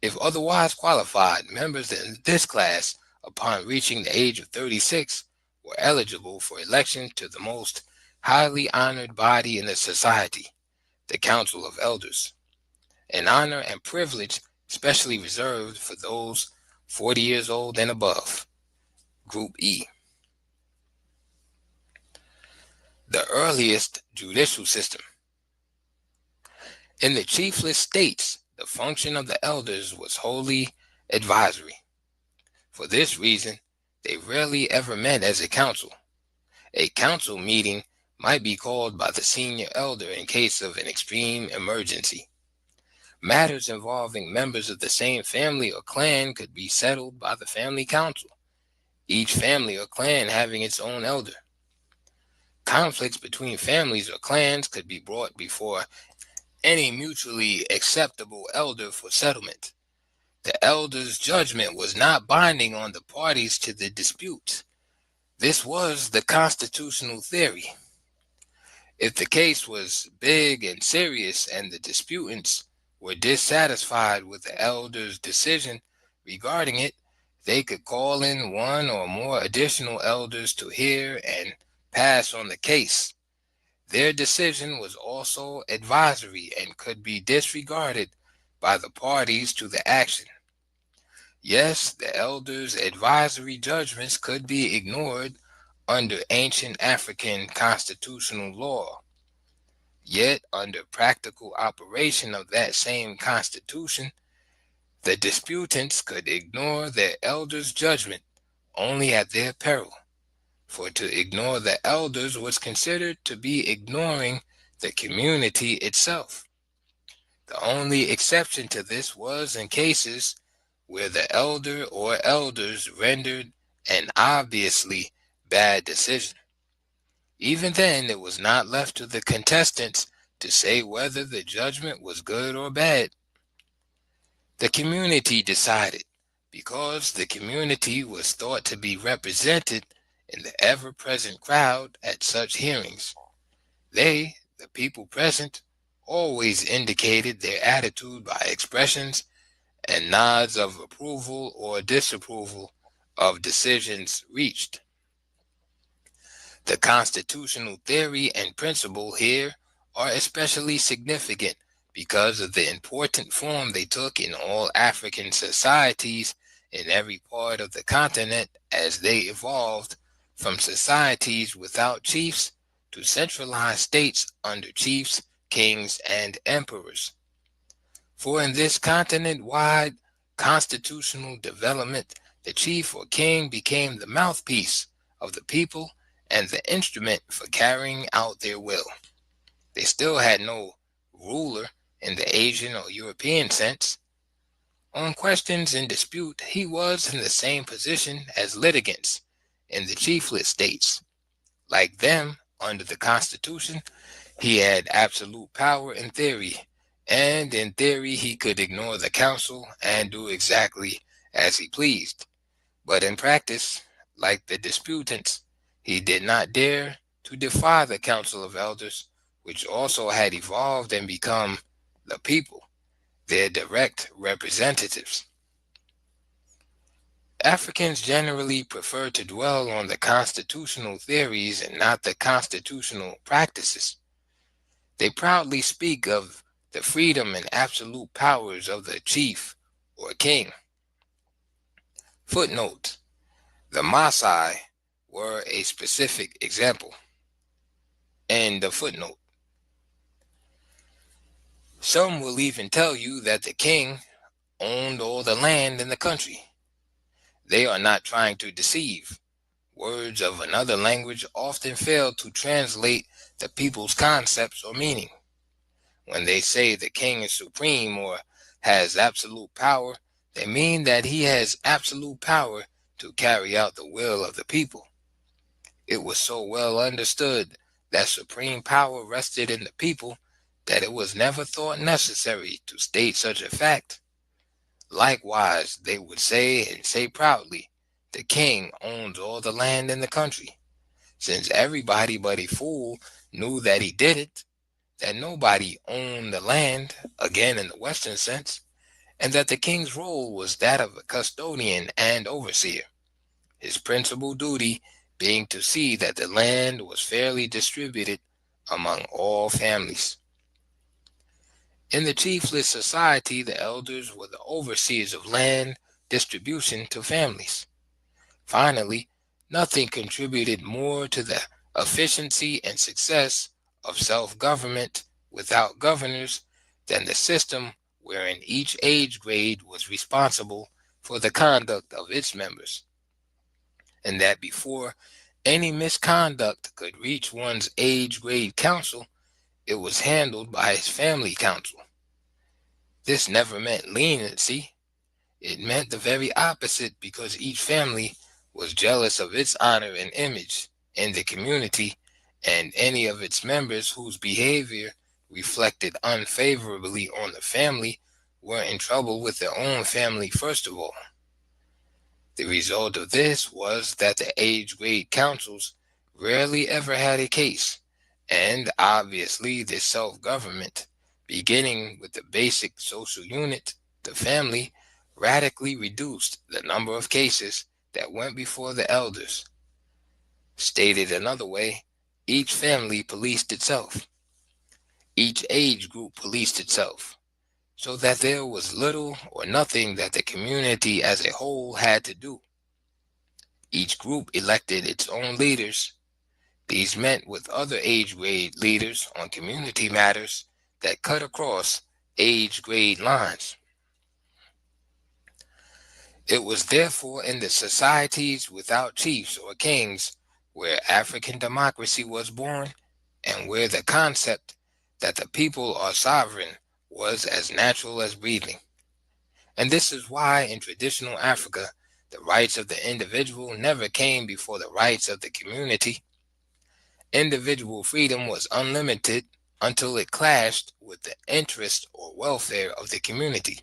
If otherwise qualified, members in this class, upon reaching the age of 36, were eligible for election to the most highly honored body in the society, the Council of Elders, an honor and privilege specially reserved for those 40 years old and above. Group E. The earliest judicial system. In the chiefless states, the function of the elders was wholly advisory. For this reason, they rarely ever met as a council. A council meeting might be called by the senior elder in case of an extreme emergency. Matters involving members of the same family or clan could be settled by the family council, each family or clan having its own elder. Conflicts between families or clans could be brought before any mutually acceptable elder for settlement. The elder's judgment was not binding on the parties to the dispute. This was the constitutional theory. If the case was big and serious and the disputants were dissatisfied with the elder's decision regarding it, they could call in one or more additional elders to hear and pass on the case. Their decision was also advisory and could be disregarded by the parties to the action. Yes, the elders' advisory judgments could be ignored under ancient African constitutional law. Yet, under practical operation of that same constitution, the disputants could ignore their elders' judgment only at their peril. For to ignore the elders was considered to be ignoring the community itself. The only exception to this was in cases where the elder or elders rendered an obviously bad decision. Even then, it was not left to the contestants to say whether the judgment was good or bad. The community decided, because the community was thought to be represented in the ever-present crowd at such hearings. They, the people present, always indicated their attitude by expressions and nods of approval or disapproval of decisions reached. The constitutional theory and principle here are especially significant because of the important form they took in all African societies in every part of the continent as they evolved from societies without chiefs to centralized states under chiefs, kings, and emperors. For in this continent-wide constitutional development, the chief or king became the mouthpiece of the people and the instrument for carrying out their will. They still had no ruler in the Asian or European sense. On questions in dispute, he was in the same position as litigants in the chiefless states. Like them, under the Constitution, he had absolute power in theory, and in theory he could ignore the council and do exactly as he pleased. But in practice, like the disputants, he did not dare to defy the Council of Elders, which also had evolved and become the people, their direct representatives. Africans generally prefer to dwell on the constitutional theories and not the constitutional practices. They proudly speak of the freedom and absolute powers of the chief or king. Footnote: the Maasai were a specific example. End of footnote. Some will even tell you that the king owned all the land in the country. They are not trying to deceive. Words of another language often fail to translate the people's concepts or meaning. When they say the king is supreme or has absolute power, they mean that he has absolute power to carry out the will of the people. It was so well understood that supreme power rested in the people that it was never thought necessary to state such a fact. Likewise, they would say and say proudly, the king owns all the land in the country, since everybody but a fool knew that he did it, that nobody owned the land, again in the Western sense, and that the king's role was that of a custodian and overseer, his principal duty being to see that the land was fairly distributed among all families. In the chiefless society, the elders were the overseers of land distribution to families. Finally, nothing contributed more to the efficiency and success of self-government without governors than the system wherein each age grade was responsible for the conduct of its members, and that before any misconduct could reach one's age grade council, it was handled by his family council. This never meant leniency. It meant the very opposite, because each family was jealous of its honor and image in the community, and any of its members whose behavior reflected unfavorably on the family were in trouble with their own family first of all. The result of this was that the age grade councils rarely ever had a case, and obviously this self-government, beginning with the basic social unit, the family, radically reduced the number of cases that went before the elders. Stated another way, each family policed itself. Each age group policed itself, so that there was little or nothing that the community as a whole had to do. Each group elected its own leaders. These met with other age grade leaders on community matters that cut across age grade lines. It was therefore in the societies without chiefs or kings where African democracy was born, and where the concept that the people are sovereign was as natural as breathing. And this is why in traditional Africa, the rights of the individual never came before the rights of the community. Individual freedom was unlimited until it clashed with the interest or welfare of the community.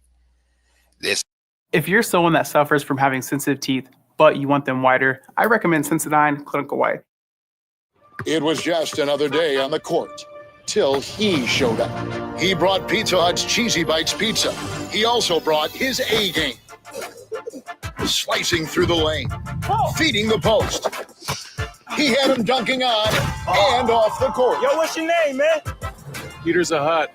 If you're someone that suffers from having sensitive teeth, but you want them whiter, I recommend Sensodyne Clinical White. It was just another day on the court, till he showed up. He brought Pizza Hut's Cheesy Bites Pizza. He also brought his A game. Slicing through the lane, feeding the post. He had him dunking on and off the court. Yo, what's your name, man? Peter's a Hut,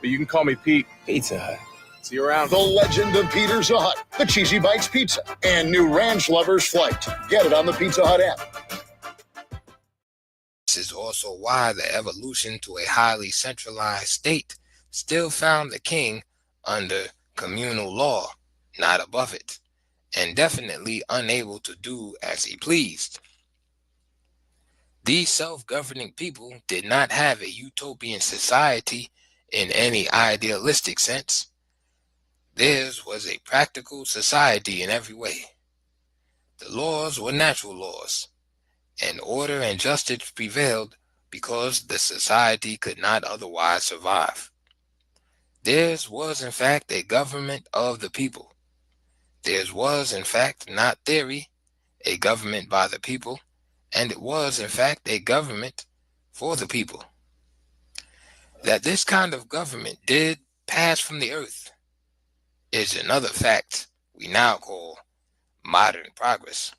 but you can call me Pete. Pizza Hut. See you around. The legend of Peter's a Hut, the Cheesy Bites Pizza, and new Ranch Lovers Flight. Get it on the Pizza Hut app. This is also why the evolution to a highly centralized state still found the king under communal law, not above it, and definitely unable to do as he pleased. These self-governing people did not have a utopian society in any idealistic sense. Theirs was a practical society in every way. The laws were natural laws, and order and justice prevailed because the society could not otherwise survive. Theirs was in fact a government of the people. Theirs was in fact not theory, a government by the people, and it was in fact a government for the people. That this kind of government did pass from the earth is another fact we now call modern progress.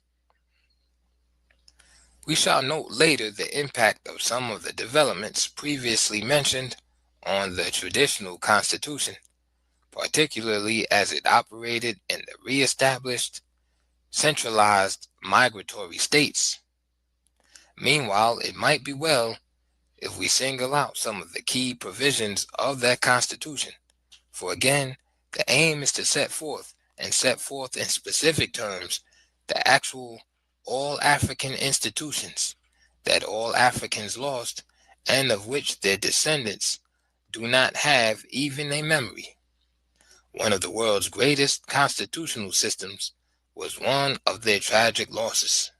We shall note later the impact of some of the developments previously mentioned on the traditional constitution, particularly as it operated in the re-established, centralized migratory states. Meanwhile, it might be well if we single out some of the key provisions of that constitution, for again, the aim is to set forth in specific terms the actual all African institutions that all Africans lost and of which their descendants do not have even a memory. One of the world's greatest constitutional systems was one of their tragic losses.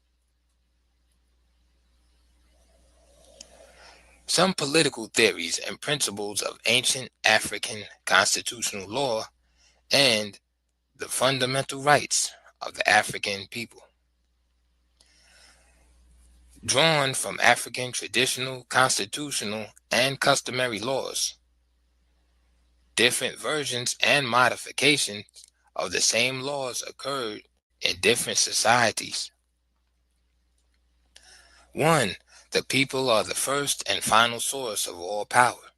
Some political theories and principles of ancient African constitutional law and the fundamental rights of the African people. Drawn from African traditional, constitutional, and customary laws. Different versions and modifications of the same laws occurred in different societies. 1. The people are the first and final source of all power.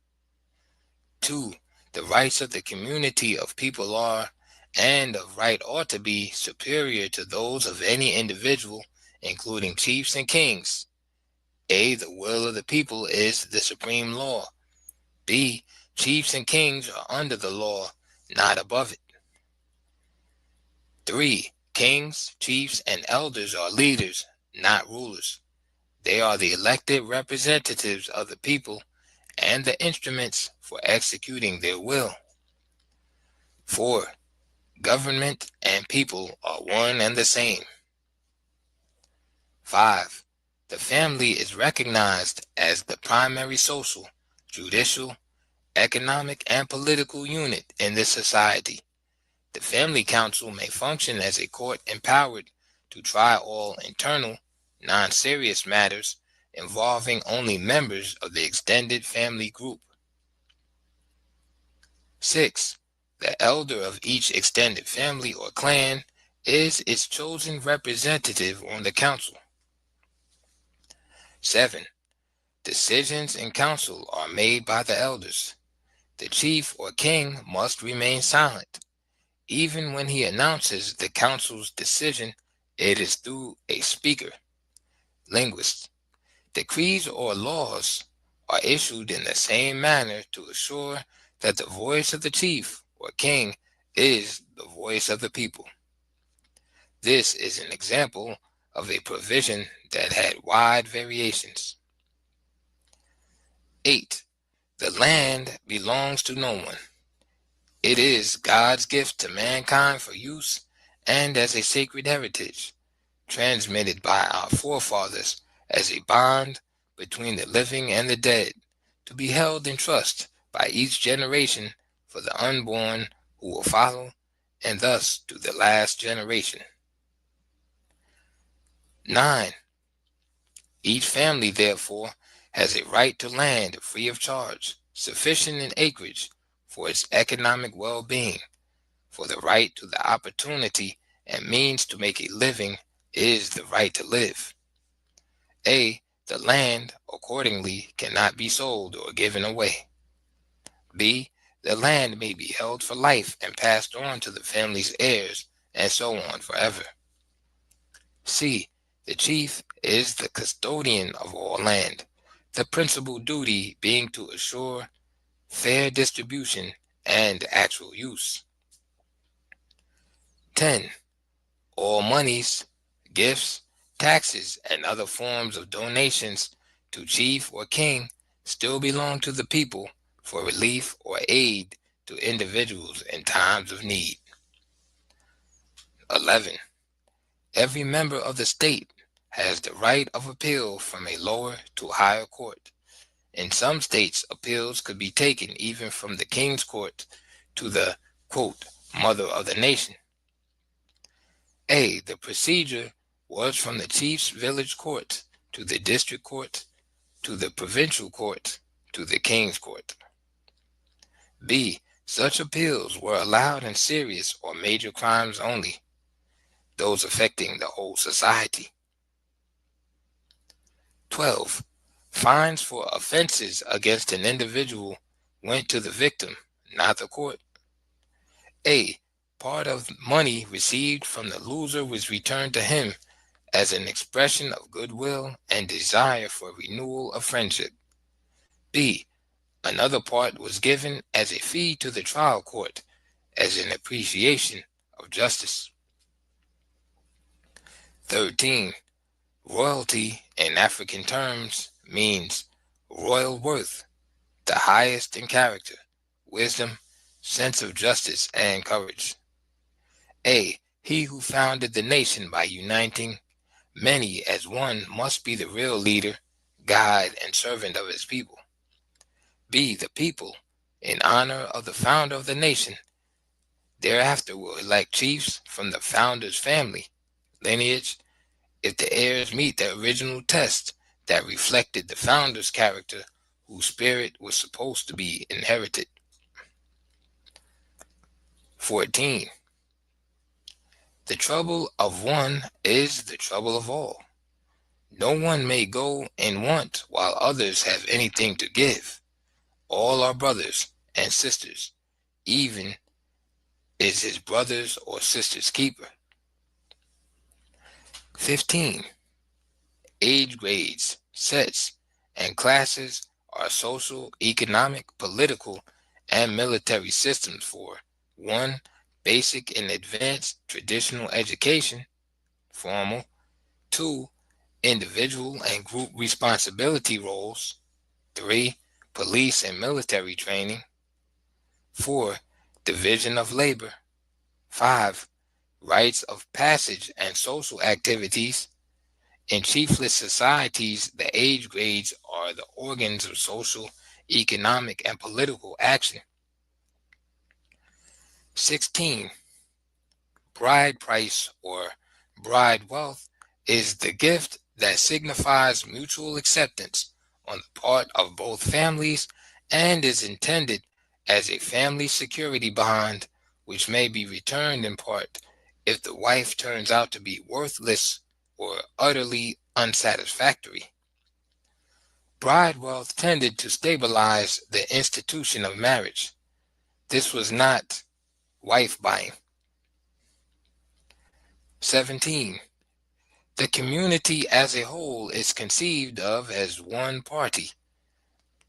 2. The rights of the community of people are, and of right ought to be, superior to those of any individual, including chiefs and kings. A. The will of the people is the supreme law. B. Chiefs and kings are under the law, not above it. 3. Kings, chiefs, and elders are leaders, not rulers. They are the elected representatives of the people and the instruments for executing their will. 4. Government and people are one and the same. 5. The family is recognized as the primary social, judicial, economic, and political unit in this society. The family council may function as a court empowered to try all internal, non-serious matters involving only members of the extended family group. 6. The elder of each extended family or clan is its chosen representative on the council. 7. Decisions in council are made by the elders. The chief or king must remain silent. Even when he announces the council's decision, it is through a speaker, linguist. Decrees or laws are issued in the same manner to assure that the voice of the chief or king is the voice of the people. This is an example of a provision that had wide variations. 8. The land belongs to no one. It is God's gift to mankind for use and as a sacred heritage, transmitted by our forefathers as a bond between the living and the dead, to be held in trust by each generation for the unborn who will follow, and thus to the last generation. 9. Each family, therefore, has a right to land free of charge, sufficient in acreage for its economic well-being, for the right to the opportunity and means to make a living is the right to live. A. The land, accordingly, cannot be sold or given away. B. The land may be held for life and passed on to the family's heirs, and so on forever. C. The chief is the custodian of all land, the principal duty being to assure fair distribution and actual use. 10. All monies, gifts, taxes, and other forms of donations to chief or king still belong to the people for relief or aid to individuals in times of need. 11. Every member of the state has the right of appeal from a lower to higher court. In some states, appeals could be taken even from the king's court to the, quote, mother of the nation. A. The procedure was from the chief's village court to the district court to the provincial court to the king's court. B. Such appeals were allowed in serious or major crimes only, those affecting the whole society. 12. Fines for offenses against an individual went to the victim, not the court. A. Part of money received from the loser was returned to him as an expression of goodwill and desire for renewal of friendship. B. Another part was given as a fee to the trial court as an appreciation of justice. 13. Royalty in African terms means royal worth, the highest in character, wisdom, sense of justice, and courage. A. He who founded the nation by uniting many as one must be the real leader, guide, and servant of his people. B. The people, in honor of the founder of the nation, thereafter will elect chiefs from the founder's family, lineage, if the heirs meet the original test that reflected the founder's character, whose spirit was supposed to be inherited. 14. The trouble of one is the trouble of all. No one may go in want while others have anything to give. All are brothers and sisters, even is his brother's or sister's keeper. 15. Age grades, sets, and classes are social, economic, political, and military systems for 1. Basic and advanced traditional education, formal. 2. Individual and group responsibility roles. 3. Police and military training. 4. Division of labor. 5. Rites of passage and social activities. In chiefless societies, the age grades are the organs of social, economic, and political action. 16. Bride price or bride wealth is the gift that signifies mutual acceptance on the part of both families and is intended as a family security bond, which may be returned in part if the wife turns out to be worthless or utterly unsatisfactory. Bride wealth tended to stabilize the institution of marriage. This was not wife buying. 17. The community as a whole is conceived of as one party,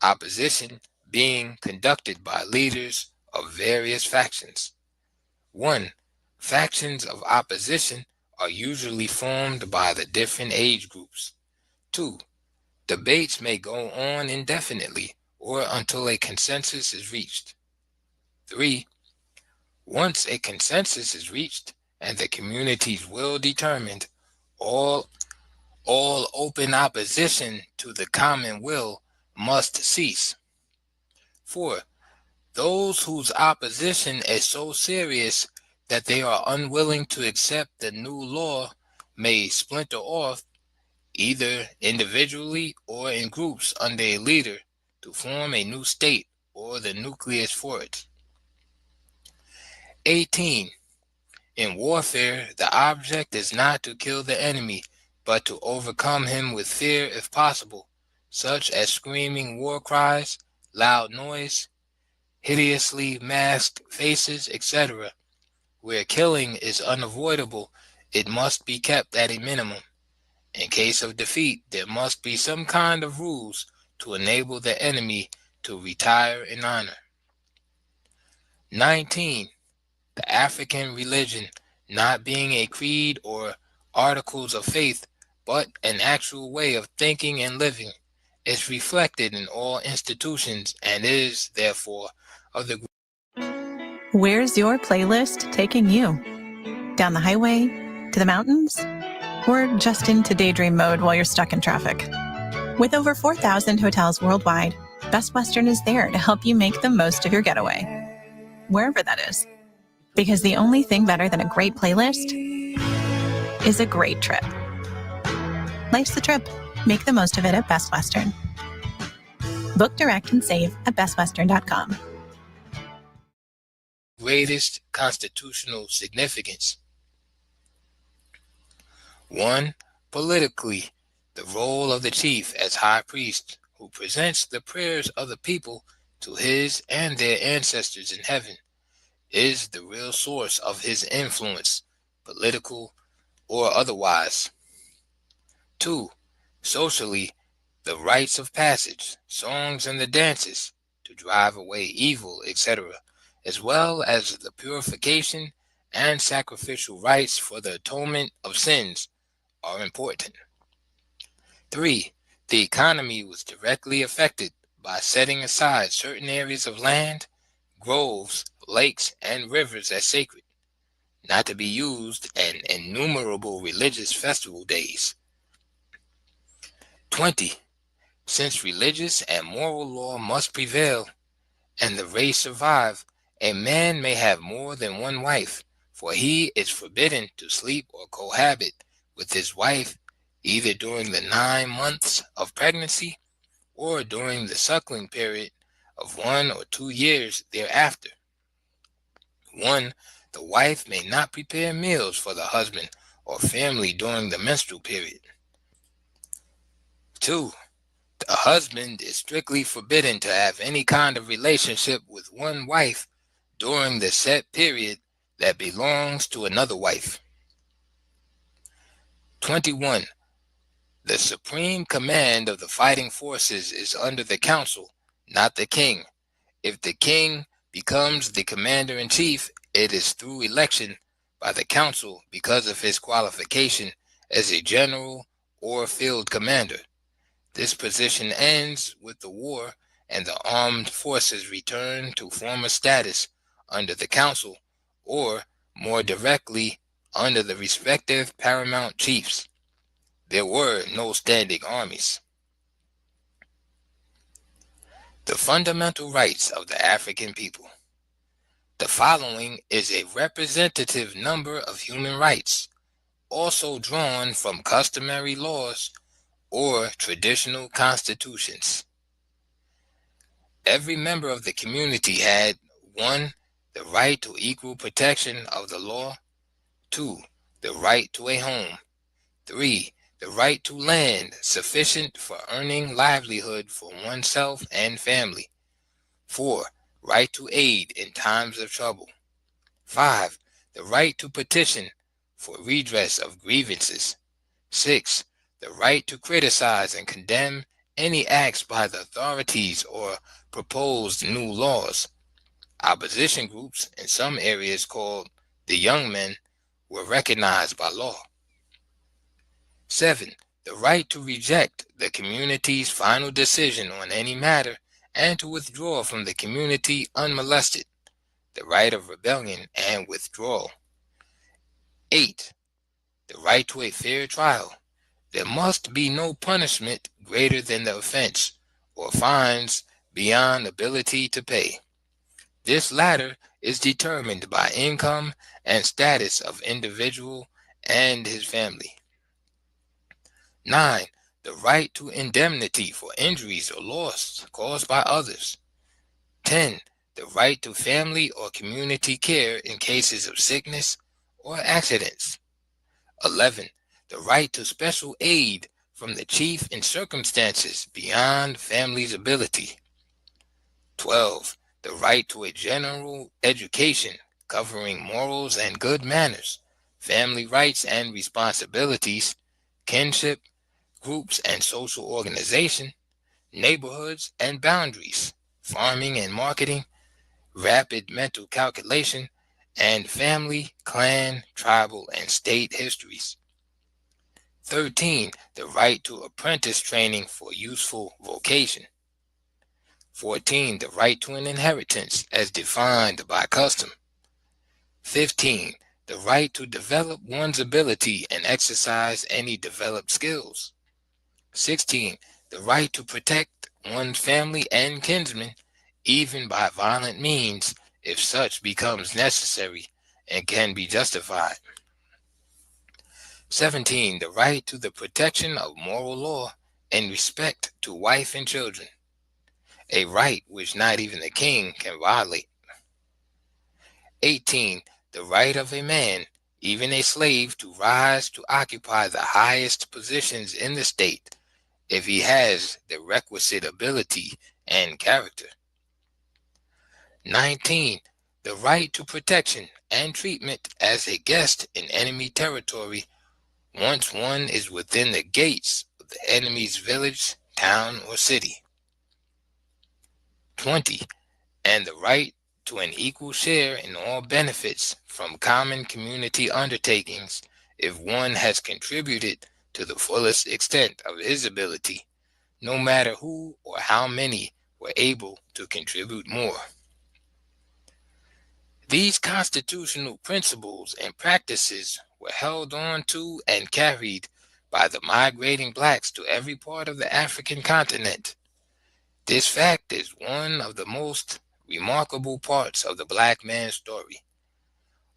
opposition being conducted by leaders of various factions. 1. Factions of opposition are usually formed by the different age groups. 2. Debates may go on indefinitely or until a consensus is reached. 3. Once a consensus is reached and the community's will determined, all open opposition to the common will must cease. 4. Those whose opposition is so serious that they are unwilling to accept the new law may splinter off, either individually or in groups under a leader, to form a new state or the nucleus for it. 18. In warfare, the object is not to kill the enemy, but to overcome him with fear if possible, such as screaming war cries, loud noise, hideously masked faces, etc. Where killing is unavoidable, it must be kept at a minimum. In case of defeat, there must be some kind of rules to enable the enemy to retire in honor. 19. The African religion, not being a creed or articles of faith, but an actual way of thinking and living, is reflected in all institutions and is, therefore, of the Where's your playlist taking you? Down the highway? To the mountains? Or just into daydream mode while you're stuck in traffic? With over 4,000 hotels worldwide, Best Western is there to help you make the most of your getaway, wherever that is. Because the only thing better than a great playlist is a great trip. Life's the trip. Make the most of it at Best Western. Book direct and save at bestwestern.com. greatest constitutional significance. 1. Politically, the role of the chief as high priest, who presents the prayers of the people to his and their ancestors in heaven, is the real source of his influence, political or otherwise. 2. Socially, the rites of passage, songs and the dances to drive away evil, etc., as well as the purification and sacrificial rites for the atonement of sins are important. 3. The economy was directly affected by setting aside certain areas of land, groves, lakes, and rivers as sacred, not to be used in innumerable religious festival days. 20. Since religious and moral law must prevail and the race survive, a man may have more than one wife, for he is forbidden to sleep or cohabit with his wife either during the 9 months of pregnancy or during the suckling period of 1 or 2 years thereafter. 1. The wife may not prepare meals for the husband or family during the menstrual period. 2. The husband is strictly forbidden to have any kind of relationship with one wife during the set period that belongs to another wife. 21. The supreme command of the fighting forces is under the council, not the king. If the king becomes the commander-in-chief, it is through election by the council because of his qualification as a general or field commander. This position ends with the war and the armed forces return to former status under the council, or more directly, under the respective paramount chiefs. There were no standing armies. The fundamental rights of the African people. The following is a representative number of human rights, also drawn from customary laws or traditional constitutions. Every member of the community had 1. The right to equal protection of the law. 2. The right to a home. 3. The right to land sufficient for earning livelihood for oneself and family. 4. Right to aid in times of trouble. 5. The right to petition for redress of grievances. 6. The right to criticize and condemn any acts by the authorities or proposed new laws. Opposition groups in some areas called the young men were recognized by law. 7. The right to reject the community's final decision on any matter and to withdraw from the community unmolested. The right of rebellion and withdrawal. 8. The right to a fair trial. There must be no punishment greater than the offense, or fines beyond ability to pay. This latter is determined by income and status of individual and his family. 9. The right to indemnity for injuries or loss caused by others. 10. The right to family or community care in cases of sickness or accidents. 11. The right to special aid from the chief in circumstances beyond family's ability. 12. The right to a general education covering morals and good manners, family rights and responsibilities, kinship, groups and social organization, neighborhoods and boundaries, farming and marketing, rapid mental calculation, and family, clan, tribal, and state histories. 13. The right to apprentice training for useful vocation. 14. The right to an inheritance as defined by custom. 15. The right to develop one's ability and exercise any developed skills. 16. The right to protect one's family and kinsmen, even by violent means, if such becomes necessary and can be justified. 17. The right to the protection of moral law and respect to wife and children, a right which not even the king can violate. 18. The right of a man, even a slave, to rise to occupy the highest positions in the state if he has the requisite ability and character. 19. The right to protection and treatment as a guest in enemy territory once one is within the gates of the enemy's village, town, or city. 20. And the right to an equal share in all benefits from common community undertakings if one has contributed to the fullest extent of his ability, no matter who or how many were able to contribute more. These constitutional principles and practices were held on to and carried by the migrating blacks to every part of the African continent. This fact is one of the most remarkable parts of the black man's story.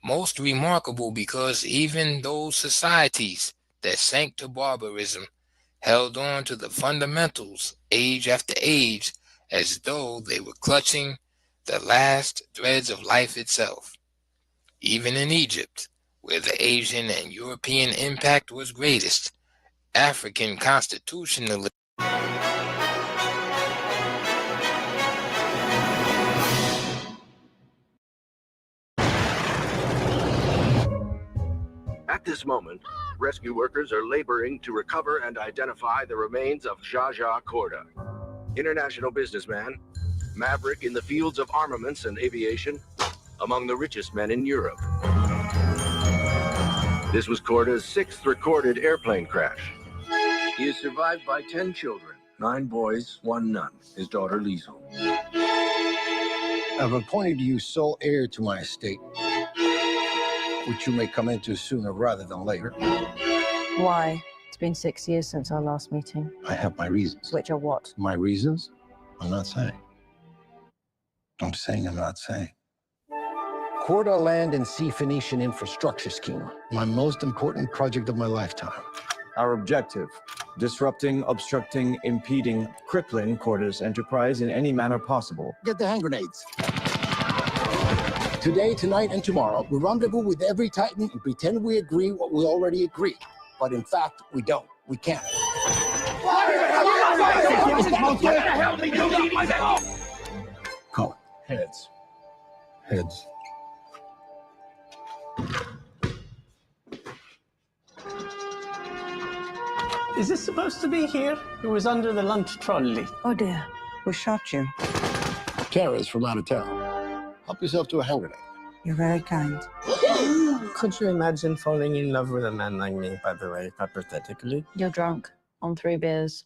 Most remarkable because even those societies that sank to barbarism held on to the fundamentals age after age as though they were clutching the last threads of life itself. Even in Egypt, where the Asian and European impact was greatest, African constitutionalism At this moment, rescue workers are laboring to recover and identify the remains of Jaja Korda, international businessman, maverick in the fields of armaments and aviation, among the richest men in Europe. This was Korda's 6th recorded airplane crash. He is survived by 10 children, 9 boys, 1 nun, his daughter Liesel. I've appointed you sole heir to my estate, which you may come into sooner rather than later. Why? It's been 6 years since our last meeting. I have my reasons. Which are what? My reasons? I'm not saying. I'm saying I'm not saying. Korda Land and Sea Phoenician Infrastructure Scheme, my most important project of my lifetime. Our objective, disrupting, obstructing, impeding, crippling Korda's enterprise in any manner possible. Get the hand grenades. Today, tonight, and tomorrow, we rendezvous with every Titan and pretend we agree what we already agreed. But in fact, we don't. We can't. Call it. Heads. Heads. Is this supposed to be here? It was under the lunch trolley. Oh dear, who shot you? Kara's from out of town. Help yourself to a hand grenade. You're very kind. Could you imagine falling in love with a man like me, by the way, hypothetically? You're drunk on 3 beers.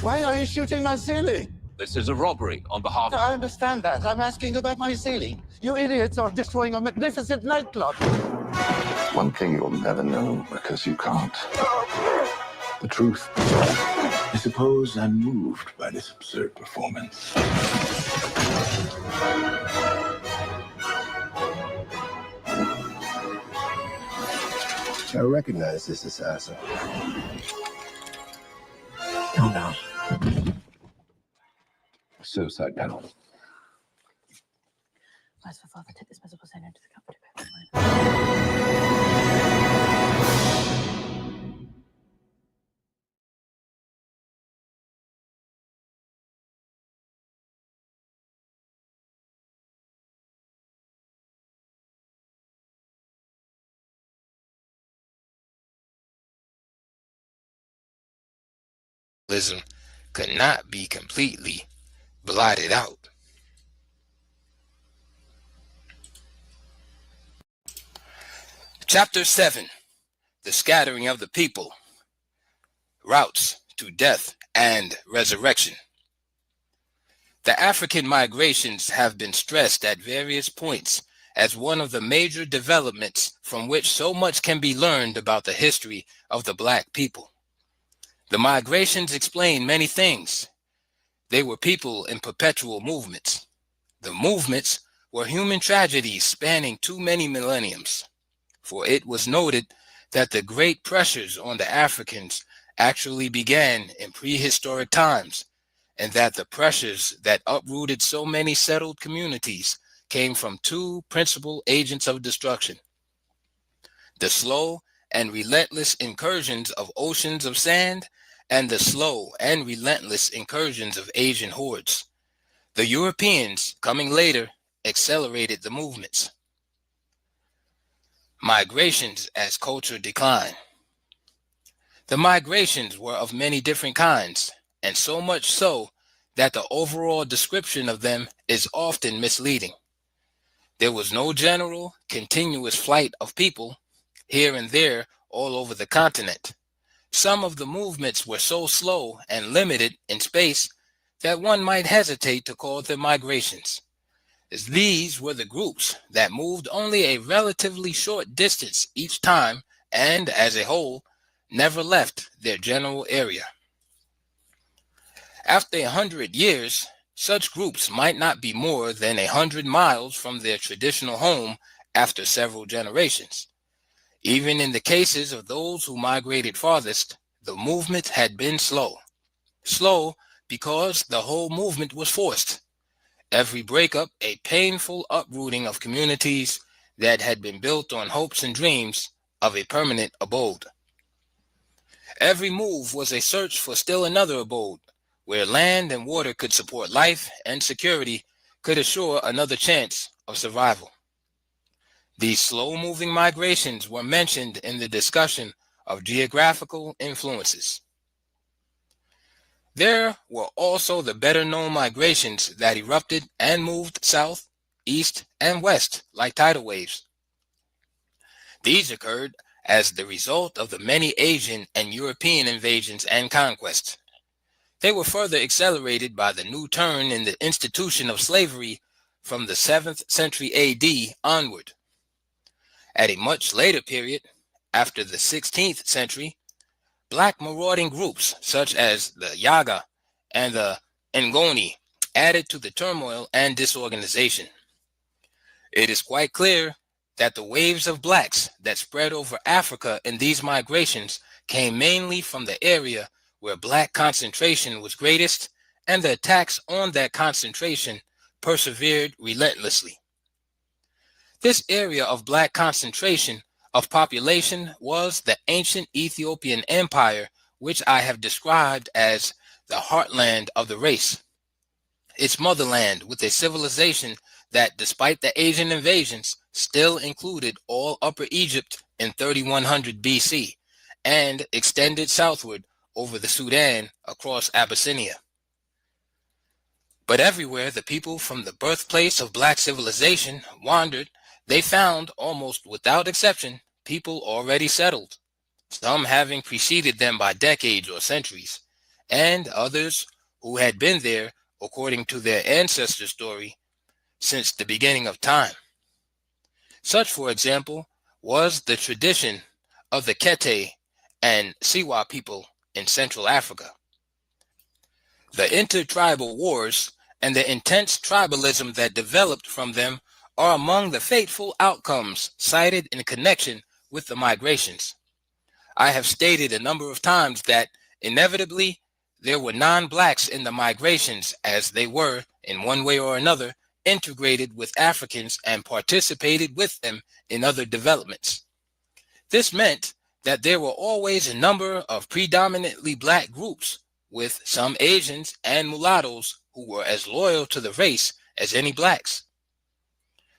Why are you shooting my ceiling? This is a robbery on behalf of... I understand that. I'm asking about my ceiling. You idiots are destroying a magnificent nightclub. One thing you'll never know because you can't. The truth. I suppose I'm moved by this absurd performance. I recognize this assassin. Oh no. Suicide panel. Where's the father? Take this miserable sinner into the company. could not be completely blotted out. Chapter 7. The Scattering of the People. Routes to Death and Resurrection. The African migrations have been stressed at various points as one of the major developments from which so much can be learned about the history of the black people. The migrations explain many things. They were people in perpetual movements. The movements were human tragedies spanning too many millenniums, for it was noted that the great pressures on the Africans actually began in prehistoric times, and that the pressures that uprooted so many settled communities came from two principal agents of destruction: the slow and relentless incursions of oceans of sand, and the slow and relentless incursions of Asian hordes. The Europeans, coming later, accelerated the movements. Migrations as culture decline. The migrations were of many different kinds, and so much so that the overall description of them is often misleading. There was no general, continuous flight of people. Here and there, all over the continent. Some of the movements were so slow and limited in space that one might hesitate to call them migrations, as these were the groups that moved only a relatively short distance each time and, as a whole, never left their general area. After 100 years, such groups might not be more than 100 miles from their traditional home after several generations. Even in the cases of those who migrated farthest, the movement had been slow. Slow because the whole movement was forced. Every breakup a painful uprooting of communities that had been built on hopes and dreams of a permanent abode. Every move was a search for still another abode, where land and water could support life and security could assure another chance of survival. These slow-moving migrations were mentioned in the discussion of geographical influences. There were also the better-known migrations that erupted and moved south, east, and west like tidal waves. These occurred as the result of the many Asian and European invasions and conquests. They were further accelerated by the new turn in the institution of slavery from the 7th century AD onward. At a much later period, after the 16th century, black marauding groups such as the Yaga and the Ngoni added to the turmoil and disorganization. It is quite clear that the waves of blacks that spread over Africa in these migrations came mainly from the area where black concentration was greatest, and the attacks on that concentration persevered relentlessly. This area of black concentration of population was the ancient Ethiopian Empire, which I have described as the heartland of the race, its motherland with a civilization that, despite the Asian invasions, still included all Upper Egypt in 3100 BC and extended southward over the Sudan across Abyssinia. But everywhere the people from the birthplace of black civilization wandered, they found, almost without exception, people already settled, some having preceded them by decades or centuries, and others who had been there, according to their ancestor story, since the beginning of time. Such, for example, was the tradition of the Kete and Siwa people in Central Africa. The intertribal wars and the intense tribalism that developed from them are among the fateful outcomes cited in connection with the migrations. I have stated a number of times that, inevitably, there were non-blacks in the migrations, as they were, in one way or another, integrated with Africans and participated with them in other developments. This meant that there were always a number of predominantly black groups, with some Asians and mulattoes who were as loyal to the race as any blacks.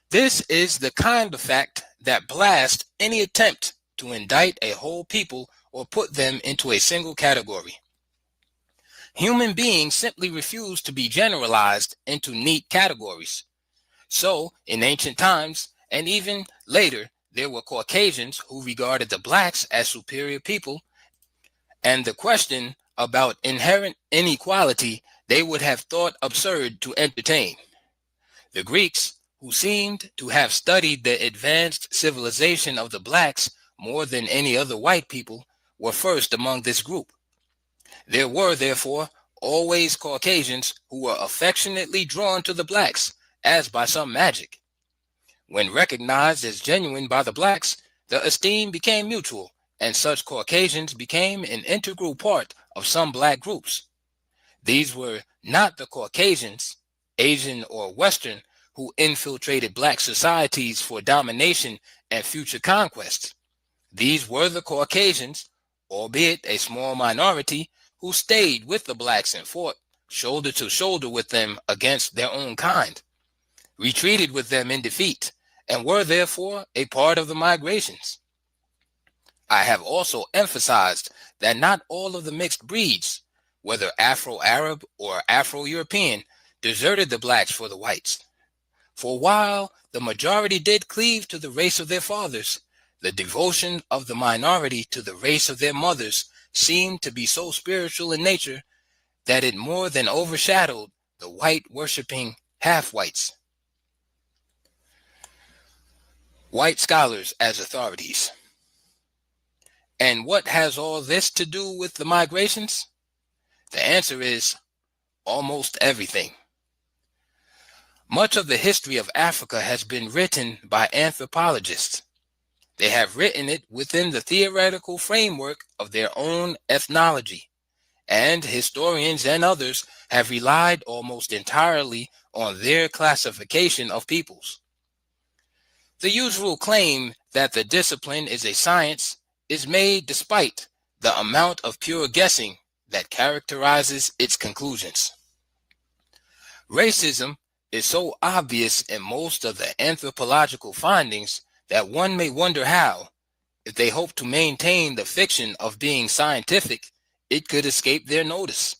This is the kind of fact that blasts any attempt to indict a whole people or put them into a single category. Human beings simply refuse to be generalized into neat categories. So, in ancient times, and even later, there were Caucasians who regarded the blacks as superior people, and the question about inherent inequality they would have thought absurd to entertain. The Greeks, who seemed to have studied the advanced civilization of the blacks more than any other white people, were first among this group. There were, therefore, always Caucasians who were affectionately drawn to the blacks, as by some magic. When recognized as genuine by the blacks, the esteem became mutual, and such Caucasians became an integral part of some black groups. These were not the Caucasians, Asian or Western, who infiltrated black societies for domination and future conquests. These were the Caucasians, albeit a small minority, who stayed with the blacks and fought shoulder to shoulder with them against their own kind, retreated with them in defeat, and were therefore a part of the migrations. I have also emphasized that not all of the mixed breeds, whether Afro-Arab or Afro-European, deserted the blacks for the whites. For while the majority did cleave to the race of their fathers, the devotion of the minority to the race of their mothers seemed to be so spiritual in nature that it more than overshadowed the white-worshipping half-whites. White scholars as authorities. And what has all this to do with the migrations? The answer is almost everything. Much of the history of Africa has been written by anthropologists. They have written it within the theoretical framework of their own ethnology, and historians and others have relied almost entirely on their classification of peoples. The usual claim that the discipline is a science is made despite the amount of pure guessing that characterizes its conclusions. Racism is so obvious in most of the anthropological findings that one may wonder how, if they hope to maintain the fiction of being scientific, it could escape their notice.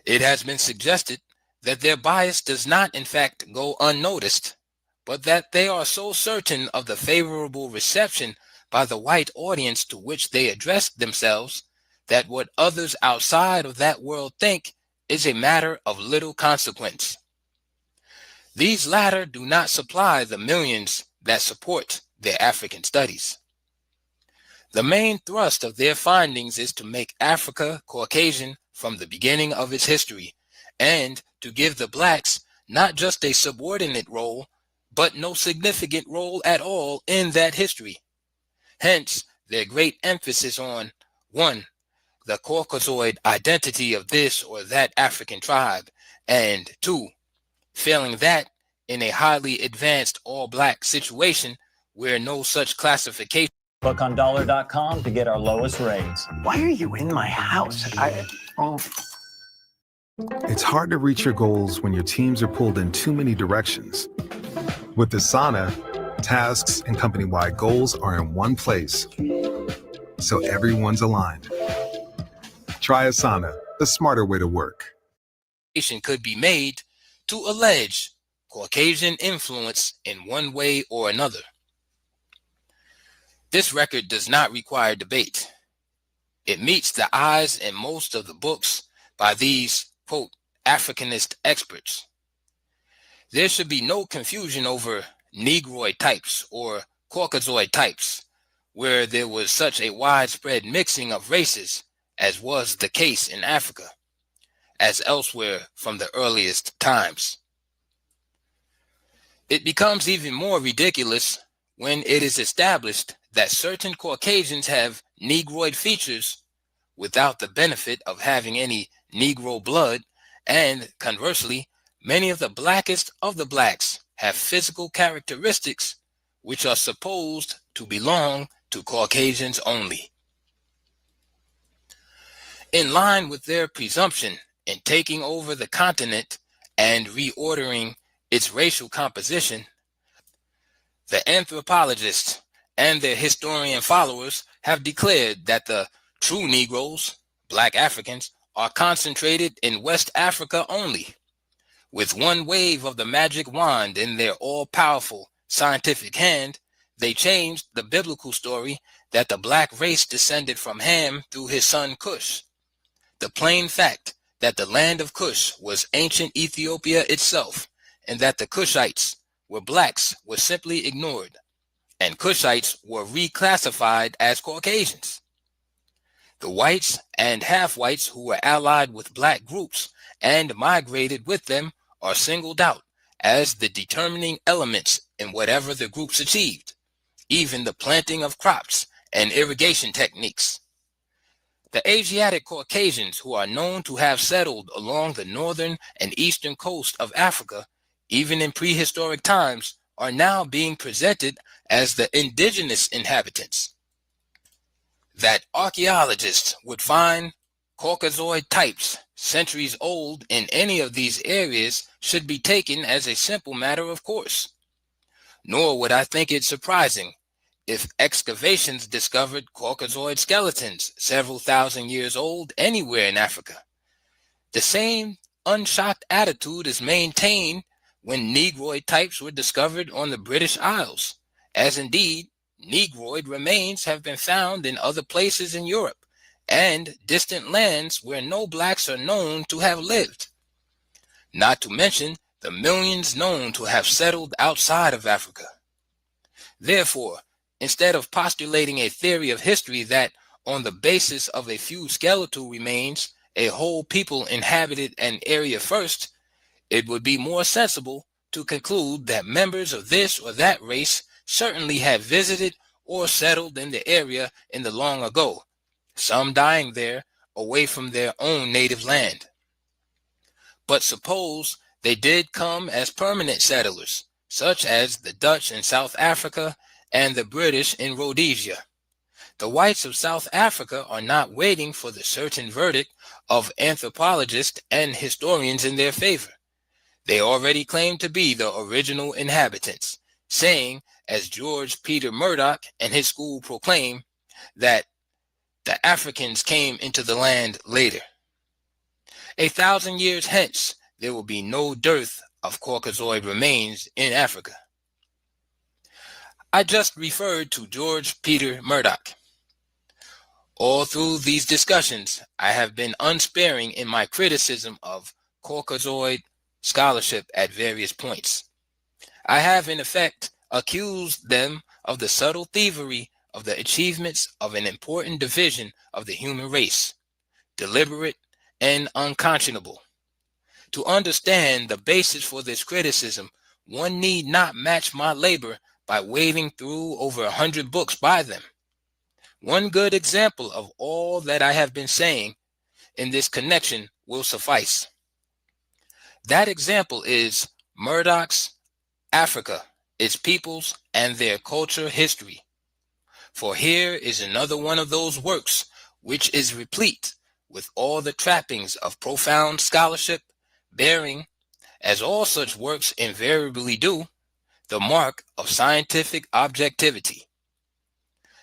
It has been suggested that their bias does not in fact go unnoticed, but that they are so certain of the favorable reception by the white audience to which they address themselves that what others outside of that world think is a matter of little consequence. These latter do not supply the millions that support their African studies. The main thrust of their findings is to make Africa Caucasian from the beginning of its history, and to give the blacks not just a subordinate role, but no significant role at all in that history. Hence, their great emphasis on 1. The Caucasoid identity of this or that African tribe, and 2. Failing that, in a highly advanced all-black situation where no such classification. Book on dollar.com to get our lowest rates. Why are you in my house? It's hard to reach your goals when your teams are pulled in too many directions. With Asana, tasks and company-wide goals are in one place, so everyone's aligned. Try Asana, the smarter way to work. Could be made to allege Caucasian influence in one way or another. This record does not require debate. It meets the eyes in most of the books by these, quote, Africanist experts. There should be no confusion over Negroid types or Caucasoid types, where there was such a widespread mixing of races as was the case in Africa, as elsewhere from the earliest times. It becomes even more ridiculous when it is established that certain Caucasians have Negroid features without the benefit of having any Negro blood, and conversely, many of the blackest of the blacks have physical characteristics which are supposed to belong to Caucasians only. In line with their presumption in taking over the continent and reordering its racial composition, the anthropologists and their historian followers have declared that the true Negroes, Black Africans, are concentrated in West Africa only. With one wave of the magic wand in their all-powerful scientific hand, they changed the biblical story that the black race descended from Ham through his son Cush. The plain fact that the land of Cush was ancient Ethiopia itself, and that the Cushites were blacks was simply ignored, and Cushites were reclassified as Caucasians. The whites and half-whites who were allied with black groups and migrated with them are singled out as the determining elements in whatever the groups achieved, even the planting of crops and irrigation techniques. The Asiatic Caucasians, who are known to have settled along the northern and eastern coast of Africa, even in prehistoric times, are now being presented as the indigenous inhabitants. That archaeologists would find Caucasoid types centuries old in any of these areas should be taken as a simple matter of course. Nor would I think it surprising if excavations discovered Caucasoid skeletons several thousand years old anywhere in Africa. The same unshocked attitude is maintained when Negroid types were discovered on the British Isles, as indeed Negroid remains have been found in other places in Europe and distant lands where no blacks are known to have lived, not to mention the millions known to have settled outside of Africa. Therefore, instead of postulating a theory of history that, on the basis of a few skeletal remains, a whole people inhabited an area first, it would be more sensible to conclude that members of this or that race certainly had visited or settled in the area in the long ago, some dying there away from their own native land. But suppose they did come as permanent settlers, such as the Dutch in South Africa and the British in Rhodesia. The whites of South Africa are not waiting for the certain verdict of anthropologists and historians in their favor. They already claim to be the original inhabitants, saying, as George Peter Murdoch and his school proclaim, that the Africans came into the land later. 1,000 years hence, there will be no dearth of Caucasoid remains in Africa. I just referred to George Peter Murdoch. All through these discussions, I have been unsparing in my criticism of Caucasoid scholarship at various points. I have, in effect, accused them of the subtle thievery of the achievements of an important division of the human race, deliberate and unconscionable. To understand the basis for this criticism, one need not match my labor by wading through over 100 books by them. One good example of all that I have been saying in this connection will suffice. That example is Murdoch's Africa, its peoples, and their culture history. For here is another one of those works which is replete with all the trappings of profound scholarship, bearing, as all such works invariably do, the mark of scientific objectivity.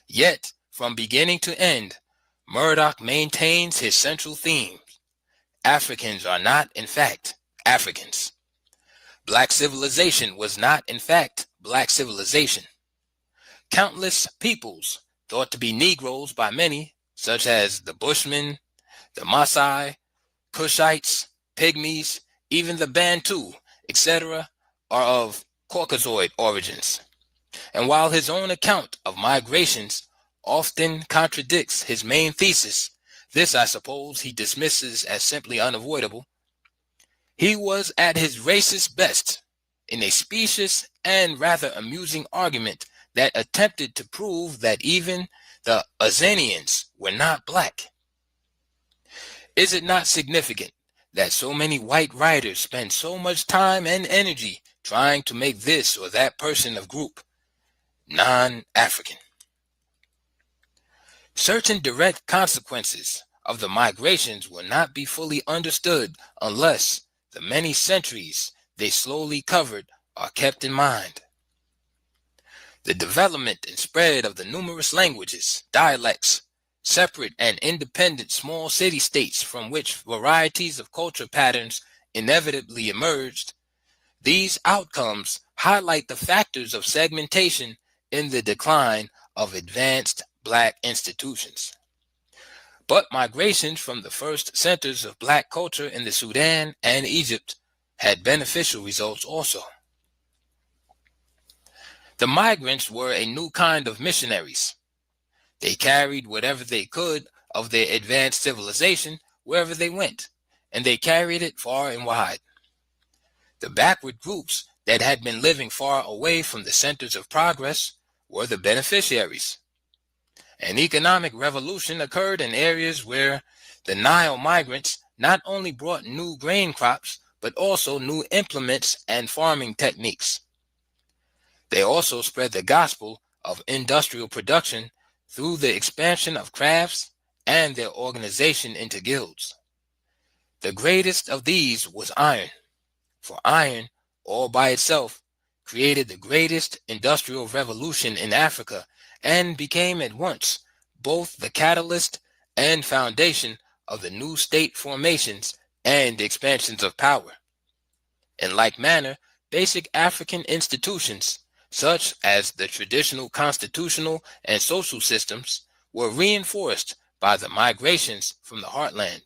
Yet, from beginning to end, Murdoch maintains his central theme. Africans are not, in fact, Africans. Black civilization was not, in fact, black civilization. Countless peoples, thought to be Negroes by many, such as the Bushmen, the Maasai, Cushites, Pygmies, even the Bantu, etc., are of Caucasoid origins. And while his own account of migrations often contradicts his main thesis, this I suppose he dismisses as simply unavoidable, he was at his racist best in a specious and rather amusing argument that attempted to prove that even the Azanians were not black. Is it not significant that so many white writers spend so much time and energy trying to make this or that person of group non-African? Certain direct consequences of the migrations will not be fully understood unless the many centuries they slowly covered are kept in mind. The development and spread of the numerous languages, dialects, separate and independent small city-states from which varieties of culture patterns inevitably emerged, these outcomes highlight the factors of segmentation in the decline of advanced black institutions. But migrations from the first centers of black culture in the Sudan and Egypt had beneficial results also. The migrants were a new kind of missionaries. They carried whatever they could of their advanced civilization wherever they went, and they carried it far and wide. The backward groups that had been living far away from the centers of progress were the beneficiaries. An economic revolution occurred in areas where the Nile migrants not only brought new grain crops, but also new implements and farming techniques. They also spread the gospel of industrial production through the expansion of crafts and their organization into guilds. The greatest of these was iron, for iron, all by itself, created the greatest industrial revolution in Africa and became at once both the catalyst and foundation of the new state formations and expansions of power. In like manner, basic African institutions, such as the traditional constitutional and social systems, were reinforced by the migrations from the heartland.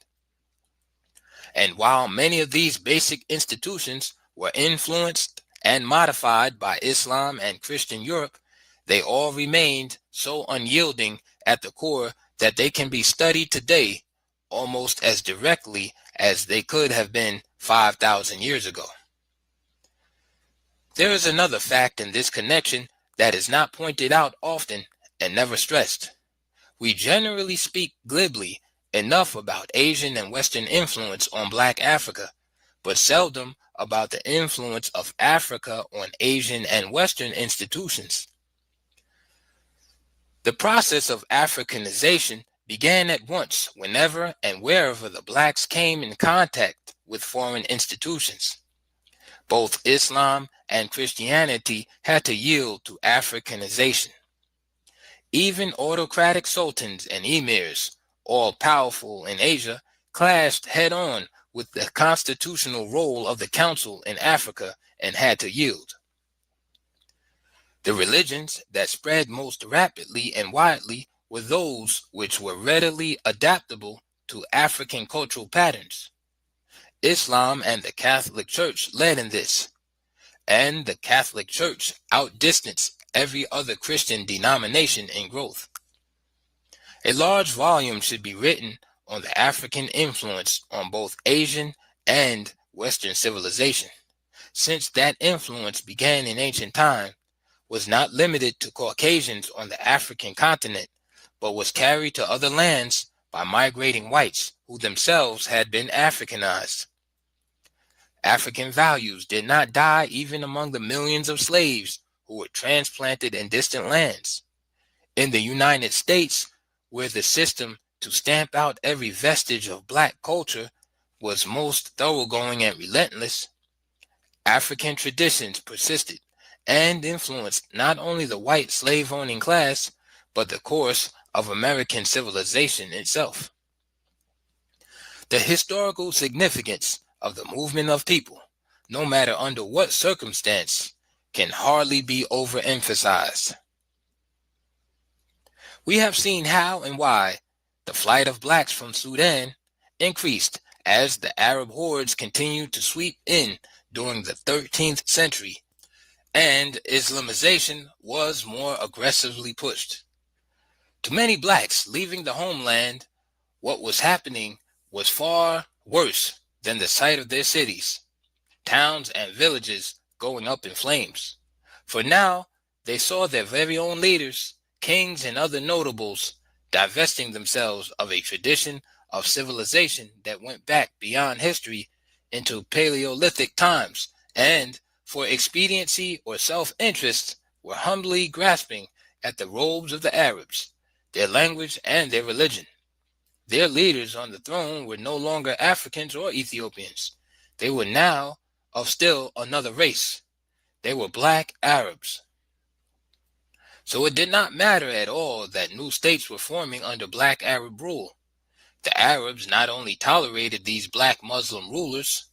And while many of these basic institutions were influenced and modified by Islam and Christian Europe, they all remained so unyielding at the core that they can be studied today almost as directly as they could have been 5,000 years ago. There is another fact in this connection that is not pointed out often and never stressed. We generally speak glibly enough about Asian and Western influence on Black Africa, but seldom about the influence of Africa on Asian and Western institutions. The process of Africanization began at once whenever and wherever the blacks came in contact with foreign institutions. Both Islam and Christianity had to yield to Africanization. Even autocratic sultans and emirs, all powerful in Asia, clashed head-on with the constitutional role of the council in Africa and had to yield. The religions that spread most rapidly and widely were those which were readily adaptable to African cultural patterns. Islam and the Catholic Church led in this, and the Catholic Church outdistanced every other Christian denomination in growth. A large volume should be written on the African influence on both Asian and Western civilization, since that influence began in ancient time, was not limited to Caucasians on the African continent, but was carried to other lands by migrating whites who themselves had been Africanized. African values did not die even among the millions of slaves who were transplanted in distant lands. In the United States, where the system to stamp out every vestige of Black culture was most thoroughgoing and relentless, African traditions persisted and influenced not only the white slave-owning class, but the course of American civilization itself. The historical significance of the movement of people, no matter under what circumstance, can hardly be overemphasized. We have seen how and why the flight of blacks from Sudan increased as the Arab hordes continued to sweep in during the 13th century, and Islamization was more aggressively pushed. To many blacks leaving the homeland, what was happening was far worse than the sight of their cities, towns, and villages going up in flames. For now, they saw their very own leaders, kings and other notables, divesting themselves of a tradition of civilization that went back beyond history into Paleolithic times, and for expediency or self-interest were humbly grasping at the robes of the Arabs, their language and their religion. Their leaders on the throne were no longer Africans or Ethiopians. They were now of still another race. They were Black Arabs. So it did not matter at all that new states were forming under Black Arab rule. The Arabs not only tolerated these Black Muslim rulers,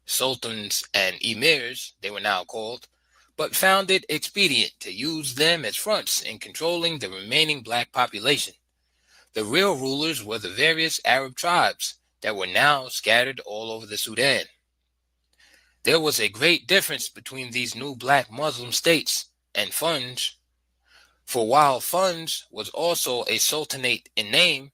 sultans and emirs they were now called, but found it expedient to use them as fronts in controlling the remaining Black population. The real rulers were the various Arab tribes that were now scattered all over the Sudan. There was a great difference between these new Black Muslim states and Funj, for while Funj was also a sultanate in name,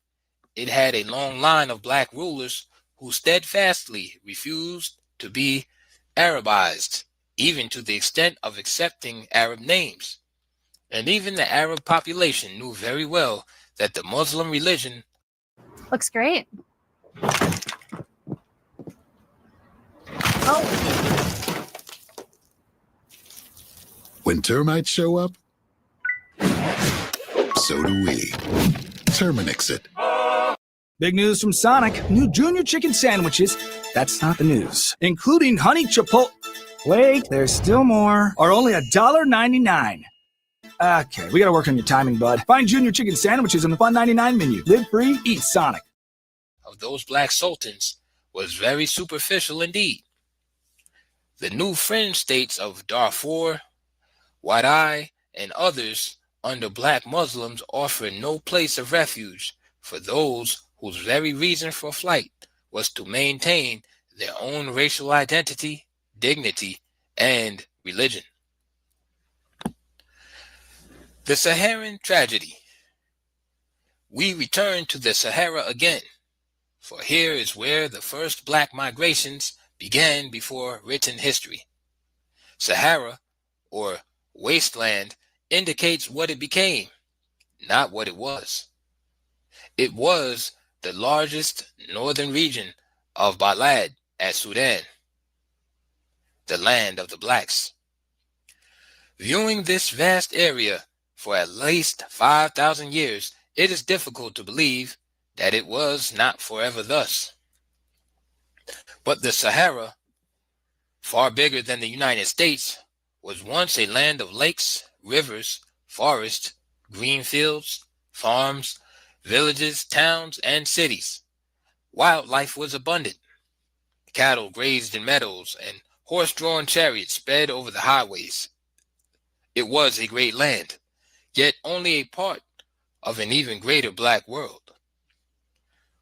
it had a long line of Black rulers who steadfastly refused to be Arabized, even to the extent of accepting Arab names. And even the Arab population knew very well that the Muslim religion looks great. Oh. When termites show up, so do we. Terminix it. Big news from Sonic. New Junior Chicken Sandwiches. That's not the news. Including honey chipotle. Wait, there's still more. Are only $1.99. Okay, we gotta work on your timing, bud. Find Junior Chicken Sandwiches on the Fun 99 menu. Live free, eat Sonic. of those Black sultans was very superficial indeed. The new fringe states of Darfur, Wadai and others under black Muslims offer no place of refuge for those whose very reason for flight was to maintain their own racial identity, dignity, and religion. The Saharan tragedy. We return to the Sahara again, for here is where the first black migrations began before written history. Sahara, or wasteland, indicates what it became, not what it was. It was the largest northern region of Balad at Sudan, the land of the blacks. Viewing this vast area for at least 5,000 years, it is difficult to believe that it was not forever thus. But the Sahara, far bigger than the United States, was once a land of lakes, rivers, forests, green fields, farms, villages, towns, and cities. Wildlife was abundant. Cattle grazed in meadows, and horse-drawn chariots sped over the highways. It was a great land, yet only a part of an even greater black world.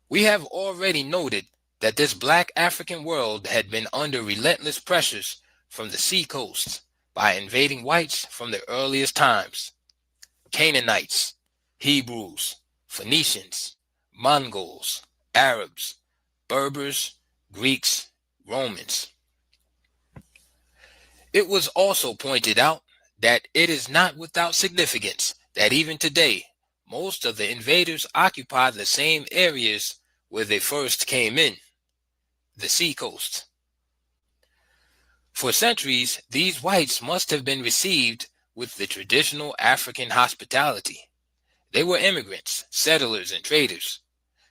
We have already noted that this black African world had been under relentless pressures from the seacoast by invading whites from the earliest times. Canaanites, Hebrews, Phoenicians, Mongols, Arabs, Berbers, Greeks, Romans. It was also pointed out that it is not without significance that even today, most of the invaders occupy the same areas where they first came in, the seacoast. For centuries, these whites must have been received with the traditional African hospitality. They were immigrants, settlers, and traders.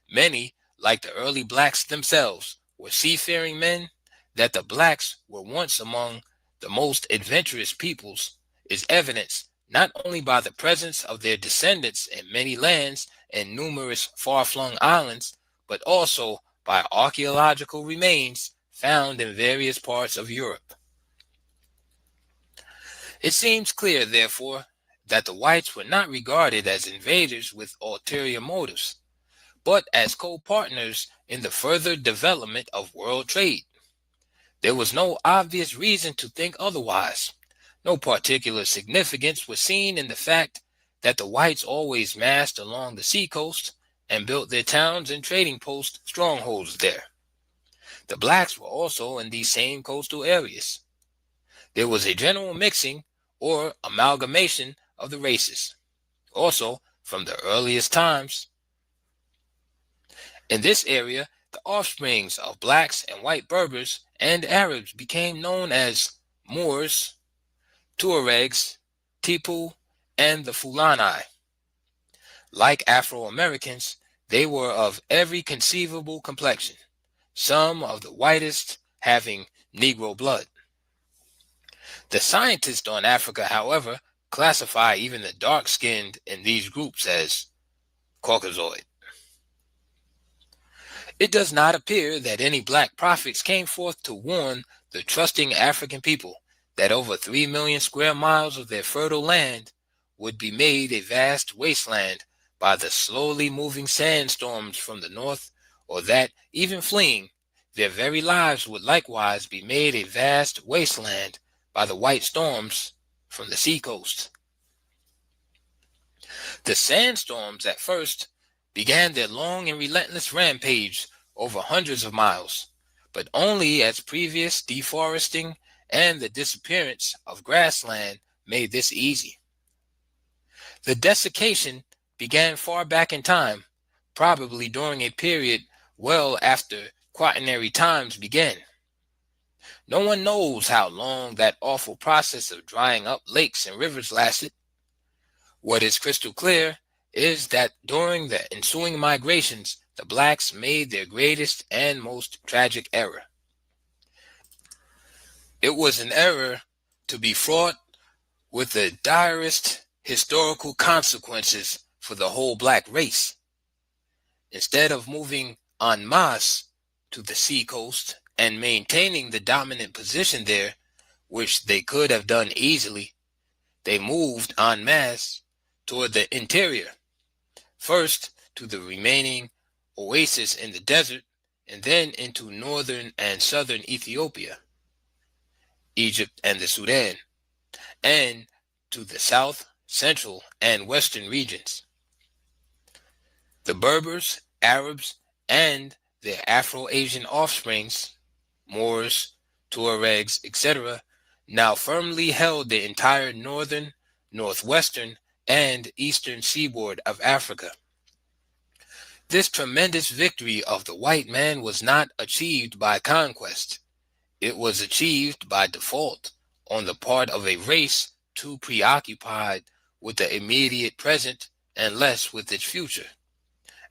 Many, like the early blacks themselves, were seafaring men. That the blacks were once among the most adventurous peoples is evidenced not only by the presence of their descendants in many lands and numerous far-flung islands, but also by archaeological remains found in various parts of Europe. It seems clear, therefore, that the whites were not regarded as invaders with ulterior motives, but as co-partners in the further development of world trade. There was no obvious reason to think otherwise. No particular significance was seen in the fact that the whites always massed along the seacoast and built their towns and trading post strongholds there. The blacks were also in these same coastal areas. There was a general mixing or amalgamation of the races, also from the earliest times. In this area, the offsprings of blacks and white Berbers and Arabs became known as Moors, Tuaregs, Tipu, and the Fulani. Like Afro-Americans, they were of every conceivable complexion, some of the whitest having Negro blood. The scientists on Africa, however, classify even the dark-skinned in these groups as Caucasoid. It does not appear that any black prophets came forth to warn the trusting African people that over 3 million square miles of their fertile land would be made a vast wasteland by the slowly moving sandstorms from the north, or that, even fleeing, their very lives would likewise be made a vast wasteland by the white storms from the seacoast. The sandstorms at first began their long and relentless rampage over hundreds of miles, but only as previous deforesting and the disappearance of grassland made this easy. The desiccation began far back in time, probably during a period well after Quaternary times began. No one knows how long that awful process of drying up lakes and rivers lasted. What is crystal clear is that during the ensuing migrations, the blacks made their greatest and most tragic error. It was an error to be fraught with the direst historical consequences for the whole black race. Instead of moving en masse to the seacoast and maintaining the dominant position there, which they could have done easily, they moved en masse toward the interior, first to the remaining oasis in the desert, and then into northern and southern Ethiopia, Egypt, and the Sudan, and to the south, central, and western regions. The Berbers, Arabs, and their Afro-Asian offsprings, Moors, Tuaregs, etc., now firmly held the entire northern, northwestern, and eastern seaboard of Africa. This tremendous victory of the white man was not achieved by conquest. It was achieved by default on the part of a race too preoccupied with the immediate present and less with its future,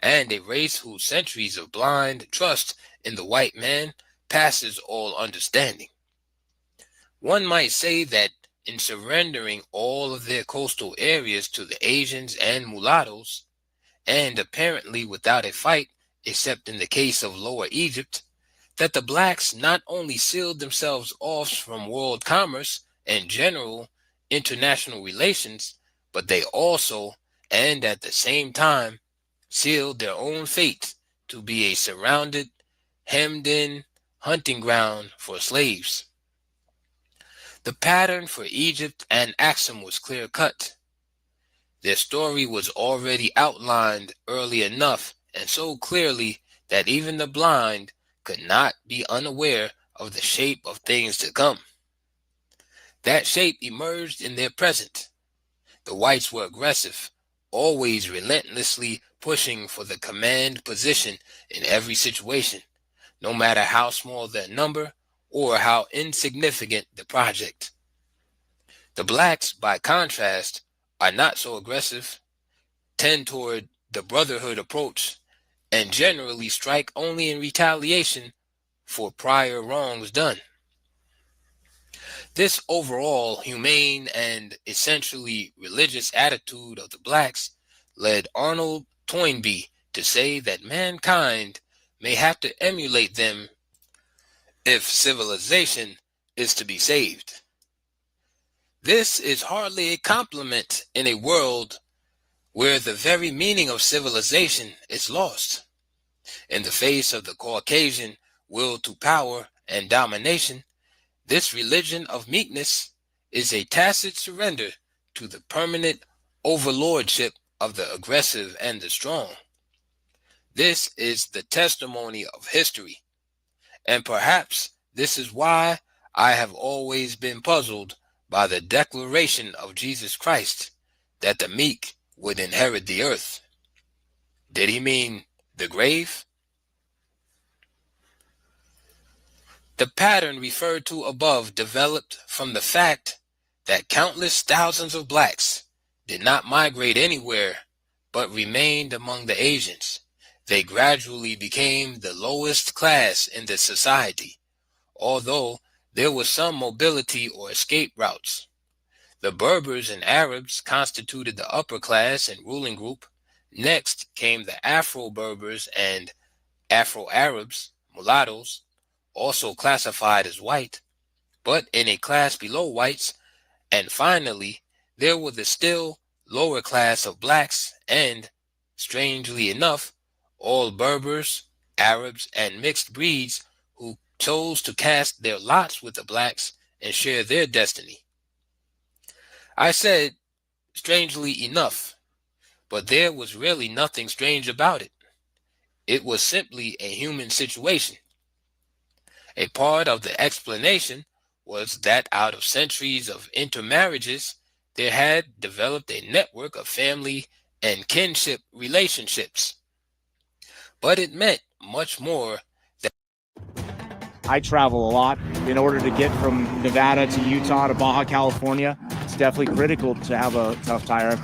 and a race whose centuries of blind trust in the white man passes all understanding. One might say that in surrendering all of their coastal areas to the Asians and mulattoes, and apparently without a fight except in the case of Lower Egypt, that the blacks not only sealed themselves off from world commerce and general international relations, but they also, and at the same time, sealed their own fate to be a surrounded, hemmed-in hunting ground for slaves. The pattern for Egypt and Axum was clear-cut. Their story was already outlined early enough and so clearly that even the blind could not be unaware of the shape of things to come. That shape emerged in their present. The whites were aggressive, always relentlessly pushing for the command position in every situation, no matter how small their number or how insignificant the project. The blacks, by contrast, are not so aggressive, tend toward the brotherhood approach, and generally strike only in retaliation for prior wrongs done. This overall humane and essentially religious attitude of the blacks led Arnold Toynbee to say that mankind may have to emulate them if civilization is to be saved. This is hardly a compliment in a world where the very meaning of civilization is lost. In the face of the Caucasian will to power and domination, this religion of meekness is a tacit surrender to the permanent overlordship of the aggressive and the strong. This is the testimony of history, and perhaps this is why I have always been puzzled by the declaration of Jesus Christ that the meek would inherit the earth. Did he mean the grave? The pattern referred to above developed from the fact that countless thousands of blacks did not migrate anywhere but remained among the Asians. They gradually became the lowest class in the society, although there was some mobility or escape routes. The Berbers and Arabs constituted the upper class and ruling group. Next came the Afro-Berbers and Afro-Arabs, mulattoes, also classified as white, but in a class below whites, and finally, there were the still lower class of blacks and, strangely enough, all Berbers, Arabs, and mixed breeds who chose to cast their lots with the blacks and share their destiny. I said, strangely enough, but there was really nothing strange about it. It was simply a human situation. A part of the explanation was that out of centuries of intermarriages, there had developed a network of family and kinship relationships. But it meant much more than... I travel a lot. In order to get from Nevada to Utah to Baja California, it's definitely critical to have a tough tire.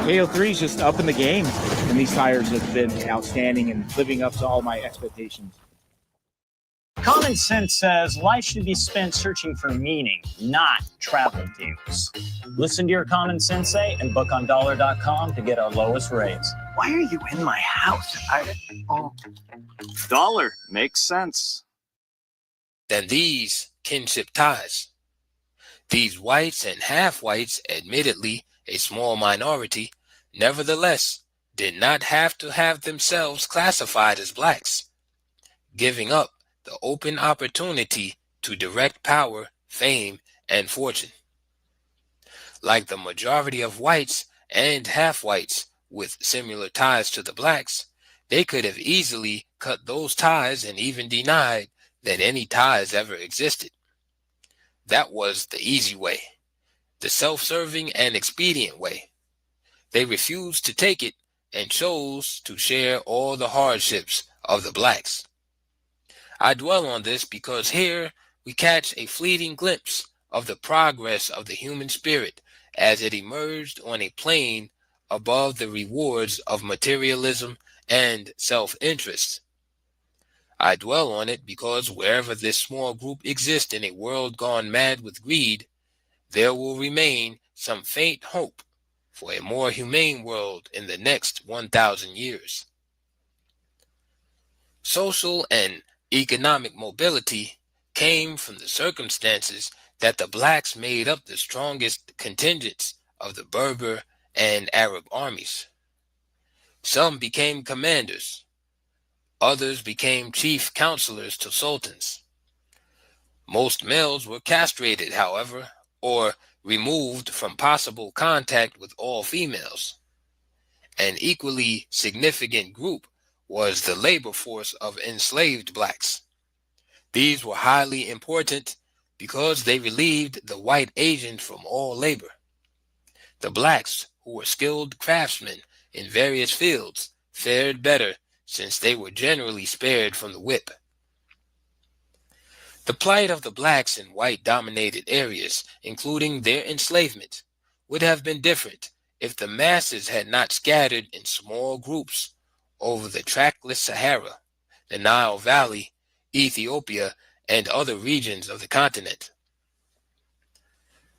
KO3 is just up in the game, and these tires have been outstanding and living up to all my expectations. Common sense says life should be spent searching for meaning, not travel deals. Listen to your common sensei and book on dollar.com to get our lowest rates. Why are you in my house? Dollar makes sense. Than these kinship ties. These whites and half-whites, admittedly a small minority, nevertheless did not have to have themselves classified as blacks, giving up the open opportunity to direct power, fame, and fortune. Like the majority of whites and half-whites with similar ties to the blacks, they could have easily cut those ties and even denied that any ties ever existed. That was the easy way, the self-serving and expedient way. They refused to take it and chose to share all the hardships of the blacks. I dwell on this because here we catch a fleeting glimpse of the progress of the human spirit as it emerged on a plane above the rewards of materialism and self-interest. I dwell on it because wherever this small group exists in a world gone mad with greed, there will remain some faint hope for a more humane world in the next 1,000 years. Social and economic mobility came from the circumstances that the blacks made up the strongest contingents of the Berber and Arab armies. Some became commanders, others became chief counselors to sultans. Most males were castrated, however, or removed from possible contact with all females. An equally significant group was the labor force of enslaved blacks. These were highly important because they relieved the white agent from all labor. The blacks, who were skilled craftsmen in various fields, fared better since they were generally spared from the whip. The plight of the blacks in white-dominated areas, including their enslavement, would have been different if the masses had not scattered in small groups over the trackless Sahara, the Nile Valley, Ethiopia, and other regions of the continent.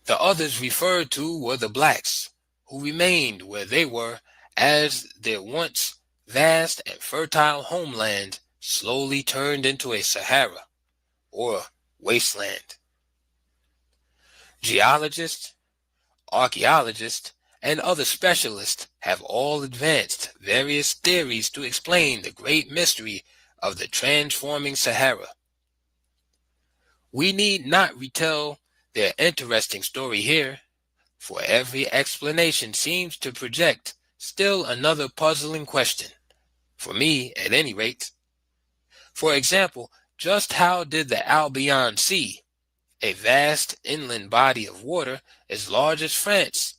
The others referred to were the blacks, who remained where they were as their once vast and fertile homeland slowly turned into a Sahara, or wasteland. Geologists, archaeologists, and other specialists have all advanced various theories to explain the great mystery of the transforming Sahara. We need not retell their interesting story here, for every explanation seems to project still another puzzling question, for me at any rate. For example, just how did the Albion Sea, a vast inland body of water as large as France,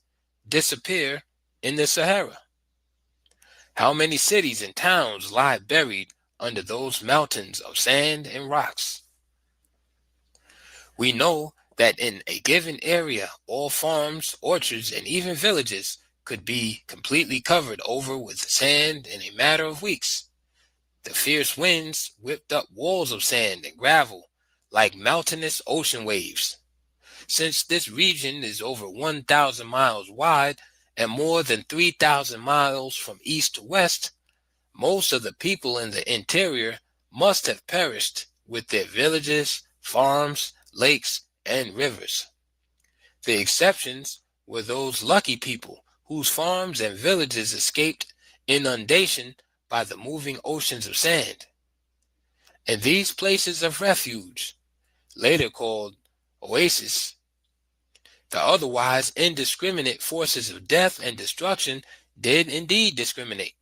disappear in the Sahara? How many cities and towns lie buried under those mountains of sand and rocks? We know that in a given area, all farms, orchards, and even villages could be completely covered over with sand in a matter of weeks. The fierce winds whipped up walls of sand and gravel like mountainous ocean waves. Since this region is over 1,000 miles wide and more than 3,000 miles from east to west, most of the people in the interior must have perished with their villages, farms, lakes, and rivers. The exceptions were those lucky people whose farms and villages escaped inundation by the moving oceans of sand. And these places of refuge, later called oases, the otherwise indiscriminate forces of death and destruction did indeed discriminate.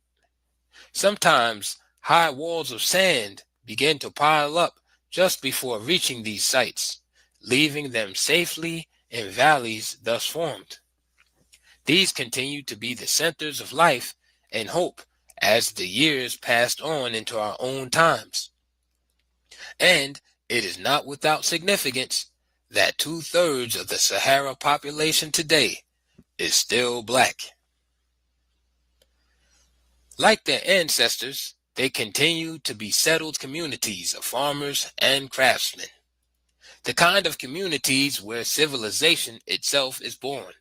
Sometimes high walls of sand began to pile up just before reaching these sites, leaving them safely in valleys thus formed. These continued to be the centers of life and hope as the years passed on into our own times. And it is not without significance that 2/3 of the Sahara population today is still black. Like their ancestors, they continue to be settled communities of farmers and craftsmen, the kind of communities where civilization itself is born.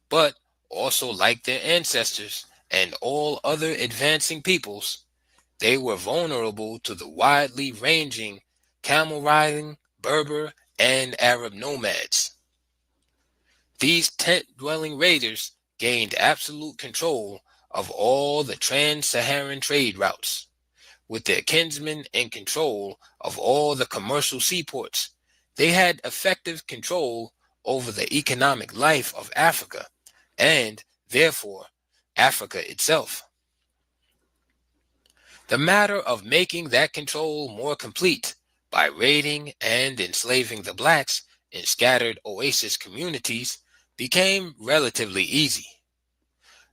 But also like their ancestors and all other advancing peoples, they were vulnerable to the widely ranging camel riding, Berber, and Arab nomads. These tent-dwelling raiders gained absolute control of all the trans-Saharan trade routes, with their kinsmen in control of all the commercial seaports. They had effective control over the economic life of Africa, and therefore Africa itself. The matter of making that control more complete by raiding and enslaving the blacks in scattered oasis communities became relatively easy.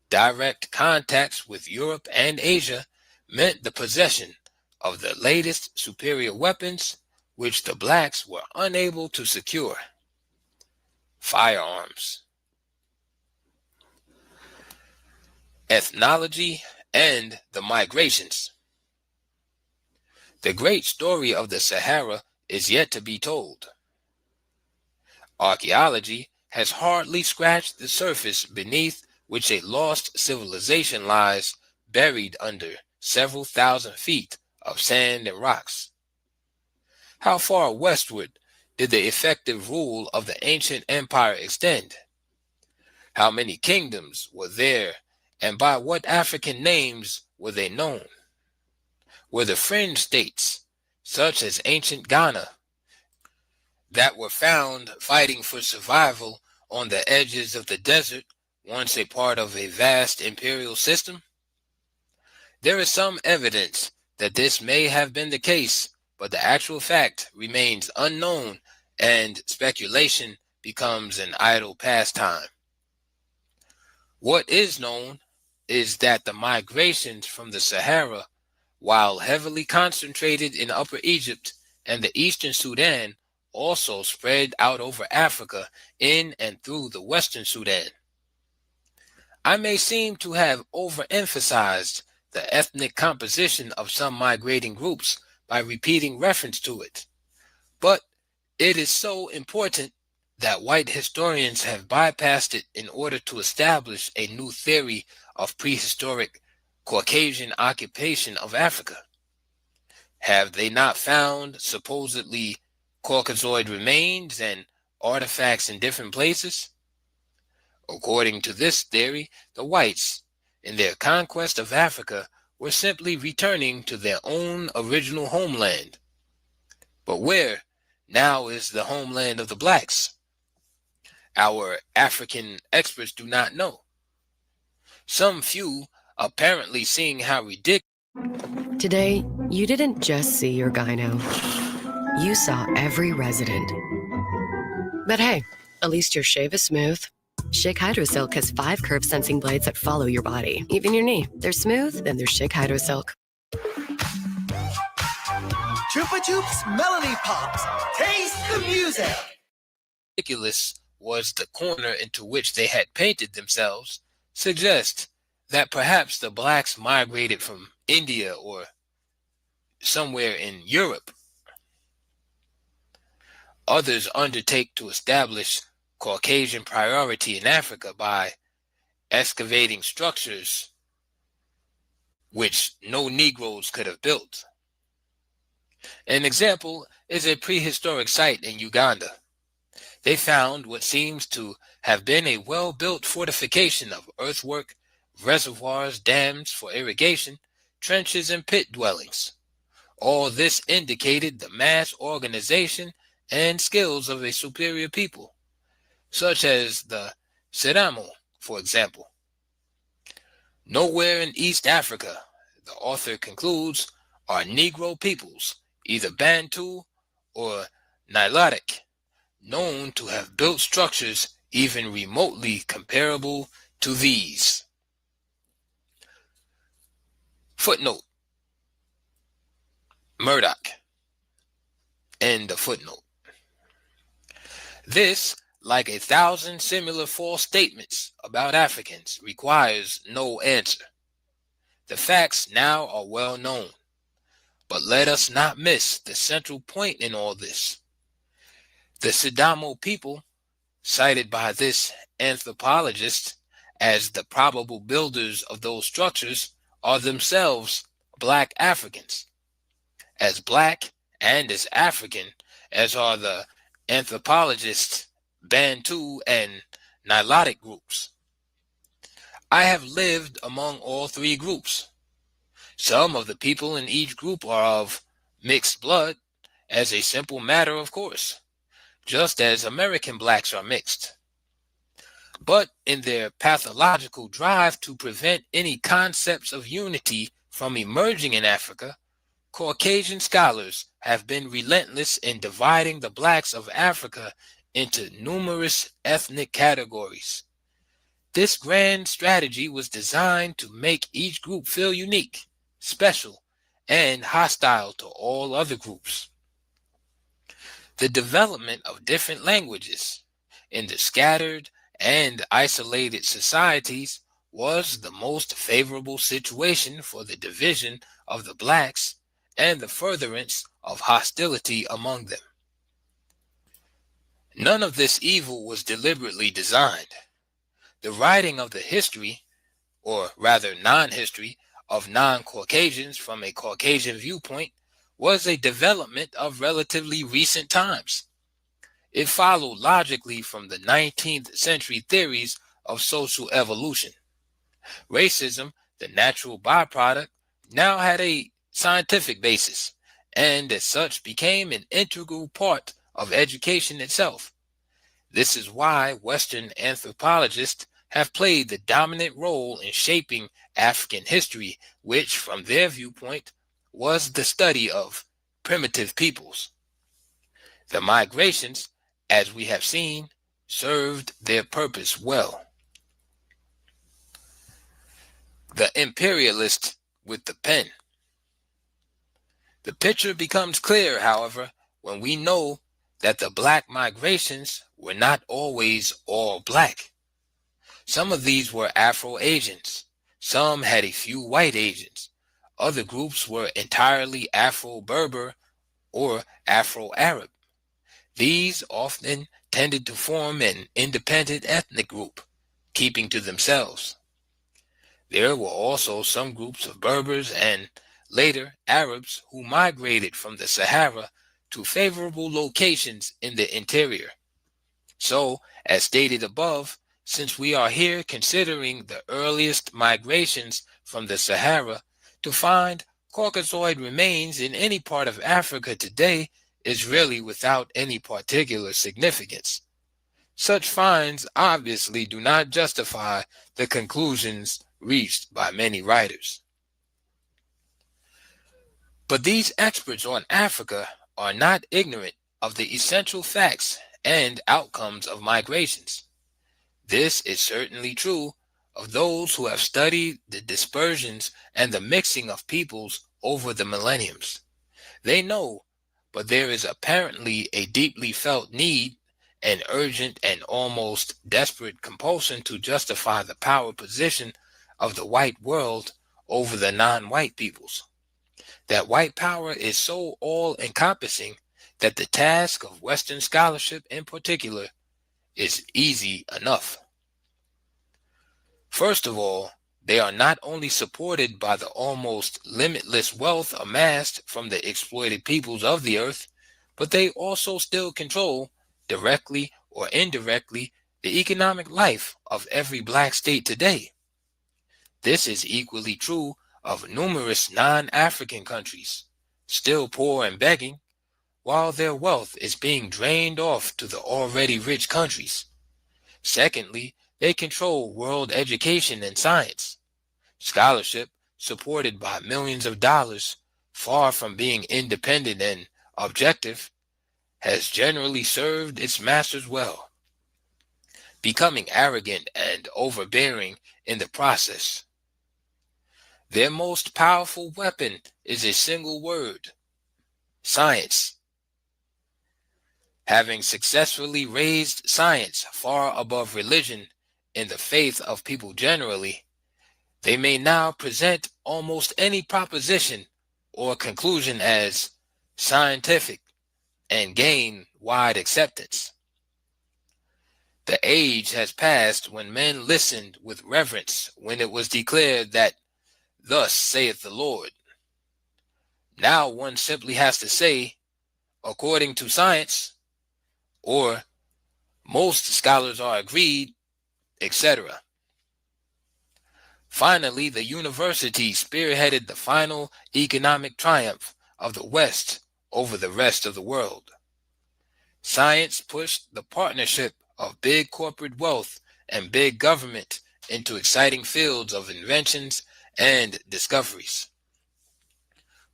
Direct contacts with Europe and Asia meant the possession of the latest superior weapons which the blacks were unable to secure: firearms. Ethnology and the migrations. The great story of the Sahara is yet to be told. Archaeology has hardly scratched the surface beneath which a lost civilization lies buried under several thousand feet of sand and rocks. How far westward did the effective rule of the ancient empire extend? How many kingdoms were there, and by what African names were they known? Were the fringe states, such as ancient Ghana, that were found fighting for survival on the edges of the desert, once a part of a vast imperial system? There is some evidence that this may have been the case, but the actual fact remains unknown, and speculation becomes an idle pastime. What is known is that the migrations from the Sahara, while heavily concentrated in Upper Egypt and the Eastern Sudan, also spread out over Africa in and through the Western Sudan. I may seem to have overemphasized the ethnic composition of some migrating groups by repeating reference to it, but it is so important that white historians have bypassed it in order to establish a new theory of prehistoric Caucasian occupation of Africa. Have they not found supposedly Caucasoid remains and artifacts in different places? According to this theory, the whites, in their conquest of Africa, were simply returning to their own original homeland. But where now is the homeland of the blacks? Our African experts do not know. Some few, apparently seeing how ridiculous. Today, you didn't just see your gyno. You saw every resident. But hey, at least your shave is smooth. Schick Hydrosilk has 5 curve sensing blades that follow your body, even your knee. They're smooth, then they're Schick Hydrosilk. Chupa Chups Melody Pops. Taste the music. Ridiculous was the corner into which they had painted themselves, suggest that perhaps the blacks migrated from India or somewhere in Europe. Others undertake to establish Caucasian priority in Africa by excavating structures which no Negroes could have built. An example is a prehistoric site in Uganda. They found what seems to have been a well-built fortification of earthwork, reservoirs, dams for irrigation, trenches, and pit dwellings. All this indicated the mass organization and skills of a superior people, such as the Sedamo, for example. Nowhere in East Africa, the author concludes, are Negro peoples, either Bantu or Nilotic, known to have built structures even remotely comparable to these. Footnote. Murdoch. End of footnote. This, like 1,000 similar false statements about Africans, requires no answer. The facts now are well known, but let us not miss the central point in all this. The Sidamo people, cited by this anthropologist as the probable builders of those structures, are themselves black Africans, as black and as African as are the anthropologists Bantu and Nilotic groups. I have lived among all three groups. Some of the people in each group are of mixed blood as a simple matter of course, just as American blacks are mixed. But in their pathological drive to prevent any concepts of unity from emerging in Africa, Caucasian scholars have been relentless in dividing the blacks of Africa into numerous ethnic categories. This grand strategy was designed to make each group feel unique, special, and hostile to all other groups. The development of different languages in the scattered and isolated societies was the most favorable situation for the division of the blacks and the furtherance of hostility among them. None of this evil was deliberately designed. The writing of the history, or rather non-history, of non-Caucasians from a Caucasian viewpoint was a development of relatively recent times. It followed logically from the 19th century theories of social evolution. Racism, the natural byproduct, now had a scientific basis, and as such became an integral part of education itself. This is why Western anthropologists have played the dominant role in shaping African history, which, from their viewpoint, was the study of primitive peoples. The migrations, as we have seen, served their purpose well. The imperialist with the pen. The picture becomes clear, however, when we know that the black migrations were not always all black. Some of these were Afro-Asians. Some had a few white Asians. Other groups were entirely Afro-Berber or Afro-Arab. These often tended to form an independent ethnic group, keeping to themselves. There were also some groups of Berbers and later Arabs who migrated from the Sahara to favorable locations in the interior. So, as stated above, since we are here considering the earliest migrations from the Sahara, to find Caucasoid remains in any part of Africa today is really without any particular significance. Such finds obviously do not justify the conclusions reached by many writers. But these experts on Africa are not ignorant of the essential facts and outcomes of migrations. This is certainly true of those who have studied the dispersions and the mixing of peoples over the millenniums. They know, but there is apparently a deeply felt need, an urgent and almost desperate compulsion to justify the power position of the white world over the non-white peoples. That white power is so all-encompassing that the task of Western scholarship in particular is easy enough. First of all, they are not only supported by the almost limitless wealth amassed from the exploited peoples of the earth, but they also still control, directly or indirectly, the economic life of every black state today. This is equally true of numerous non-African countries, still poor and begging, while their wealth is being drained off to the already rich countries. Secondly, they control world education and science. Scholarship, supported by millions of dollars, far from being independent and objective, has generally served its masters well, becoming arrogant and overbearing in the process. Their most powerful weapon is a single word: science. Having successfully raised science far above religion in the faith of people generally, they may now present almost any proposition or conclusion as scientific and gain wide acceptance. The age has passed when men listened with reverence when it was declared that, "Thus saith the Lord." Now one simply has to say, "According to science," or most scholars are agreed etc. Finally, the university spearheaded the final economic triumph of the West over the rest of the world. Science pushed the partnership of big corporate wealth and big government into exciting fields of inventions and discoveries.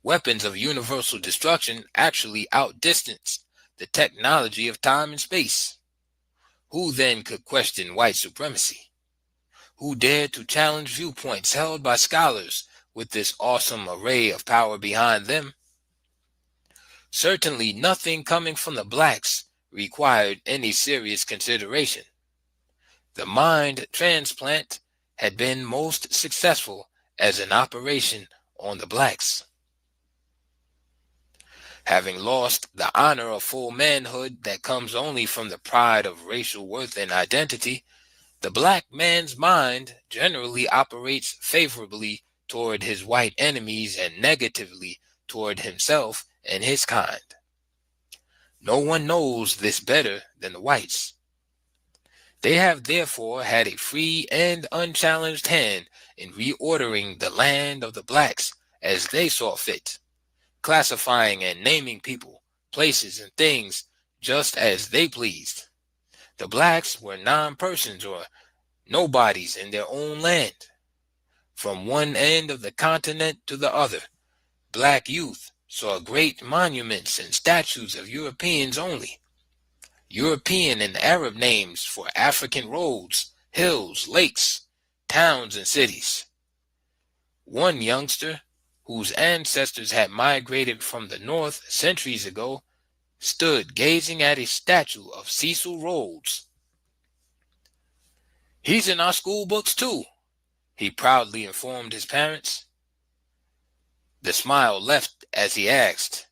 Weapons of universal destruction actually outdistanced the technology of time and space. Who then could question white supremacy? Who dared to challenge viewpoints held by scholars with this awesome array of power behind them? Certainly nothing coming from the blacks required any serious consideration. The mind transplant had been most successful as an operation on the blacks. Having lost the honor of full manhood that comes only from the pride of racial worth and identity, the black man's mind generally operates favorably toward his white enemies and negatively toward himself and his kind. No one knows this better than the whites. They have therefore had a free and unchallenged hand in reordering the land of the blacks as they saw fit, classifying and naming people, places, and things just as they pleased. The blacks were non-persons or nobodies in their own land. From one end of the continent to the other, black youth saw great monuments and statues of Europeans only. European and Arab names for African roads, hills, lakes, towns, and cities. One youngster, whose ancestors had migrated from the north centuries ago, stood gazing at a statue of Cecil Rhodes. "He's in our school books too," he proudly informed his parents. The smile left as he asked,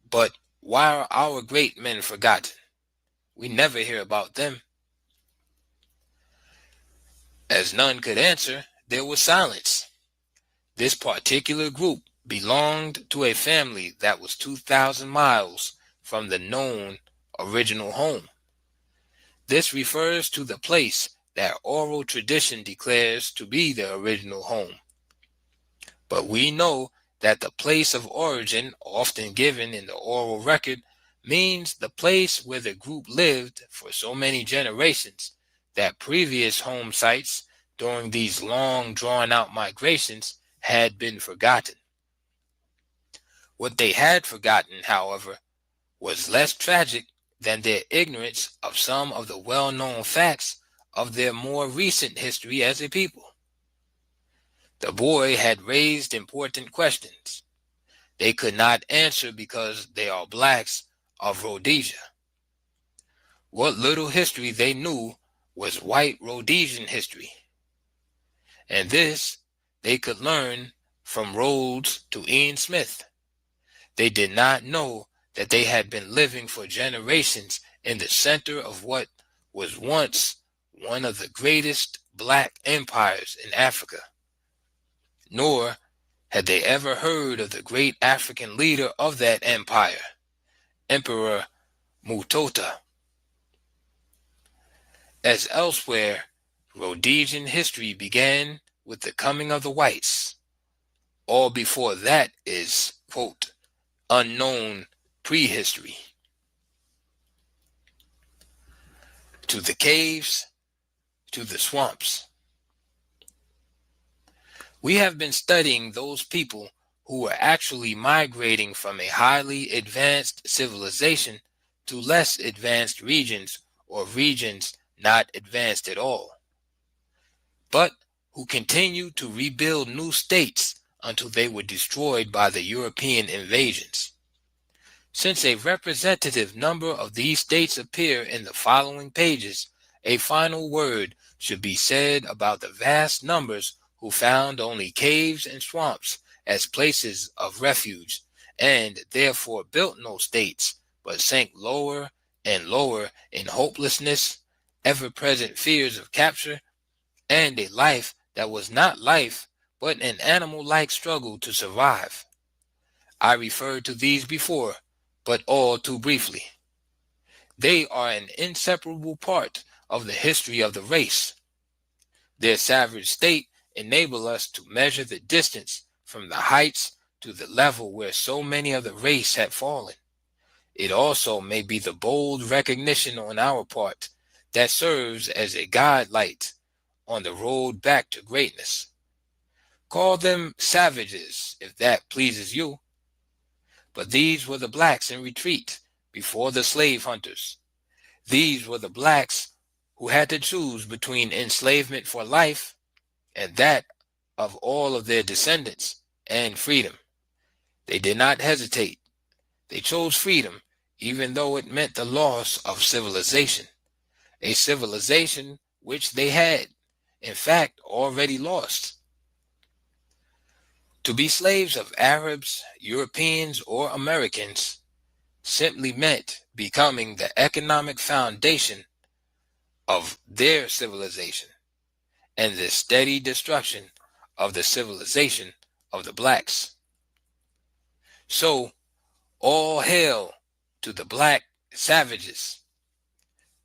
"But why are our great men forgotten? We never hear about them." As none could answer, there was silence. This particular group belonged to a family that was 2,000 miles from the known original home. This refers to the place that oral tradition declares to be the original home. But we know that the place of origin, often given in the oral record, means the place where the group lived for so many generations that previous home sites during these long drawn-out migrations had been forgotten. What they had forgotten, however, was less tragic than their ignorance of some of the well-known facts of their more recent history as a people. The boy had raised important questions. They could not answer because they are blacks of Rhodesia. What little history they knew was white Rhodesian history. And this they could learn from Rhodes to Ian Smith. They did not know that they had been living for generations in the center of what was once one of the greatest black empires in Africa. Nor had they ever heard of the great African leader of that empire, Emperor Mutota. As elsewhere, Rhodesian history began with the coming of the whites. All before that is, quote, unknown prehistory. To the caves, to the swamps. We have been studying those people who were actually migrating from a highly advanced civilization to less advanced regions or regions not advanced at all, but who continued to rebuild new states until they were destroyed by the European invasions. Since a representative number of these states appear in the following pages, a final word should be said about the vast numbers who found only caves and swamps as places of refuge, and therefore built no states, but sank lower and lower in hopelessness, ever-present fears of capture, and a life that was not life, but an animal-like struggle to survive. I referred to these before, but all too briefly. They are an inseparable part of the history of the race. Their savage state enabled us to measure the distance from the heights to the level where so many of the race had fallen. It also may be the bold recognition on our part that serves as a guidelight on the road back to greatness. Call them savages if that pleases you. But these were the blacks in retreat before the slave hunters. These were the blacks who had to choose between enslavement for life and that of all of their descendants and freedom. They did not hesitate. They chose freedom even though it meant the loss of civilization, a civilization which they had, in fact, already lost. To be slaves of Arabs, Europeans, or Americans simply meant becoming the economic foundation of their civilization and the steady destruction of the civilization of the blacks. So, all hail to the black savages,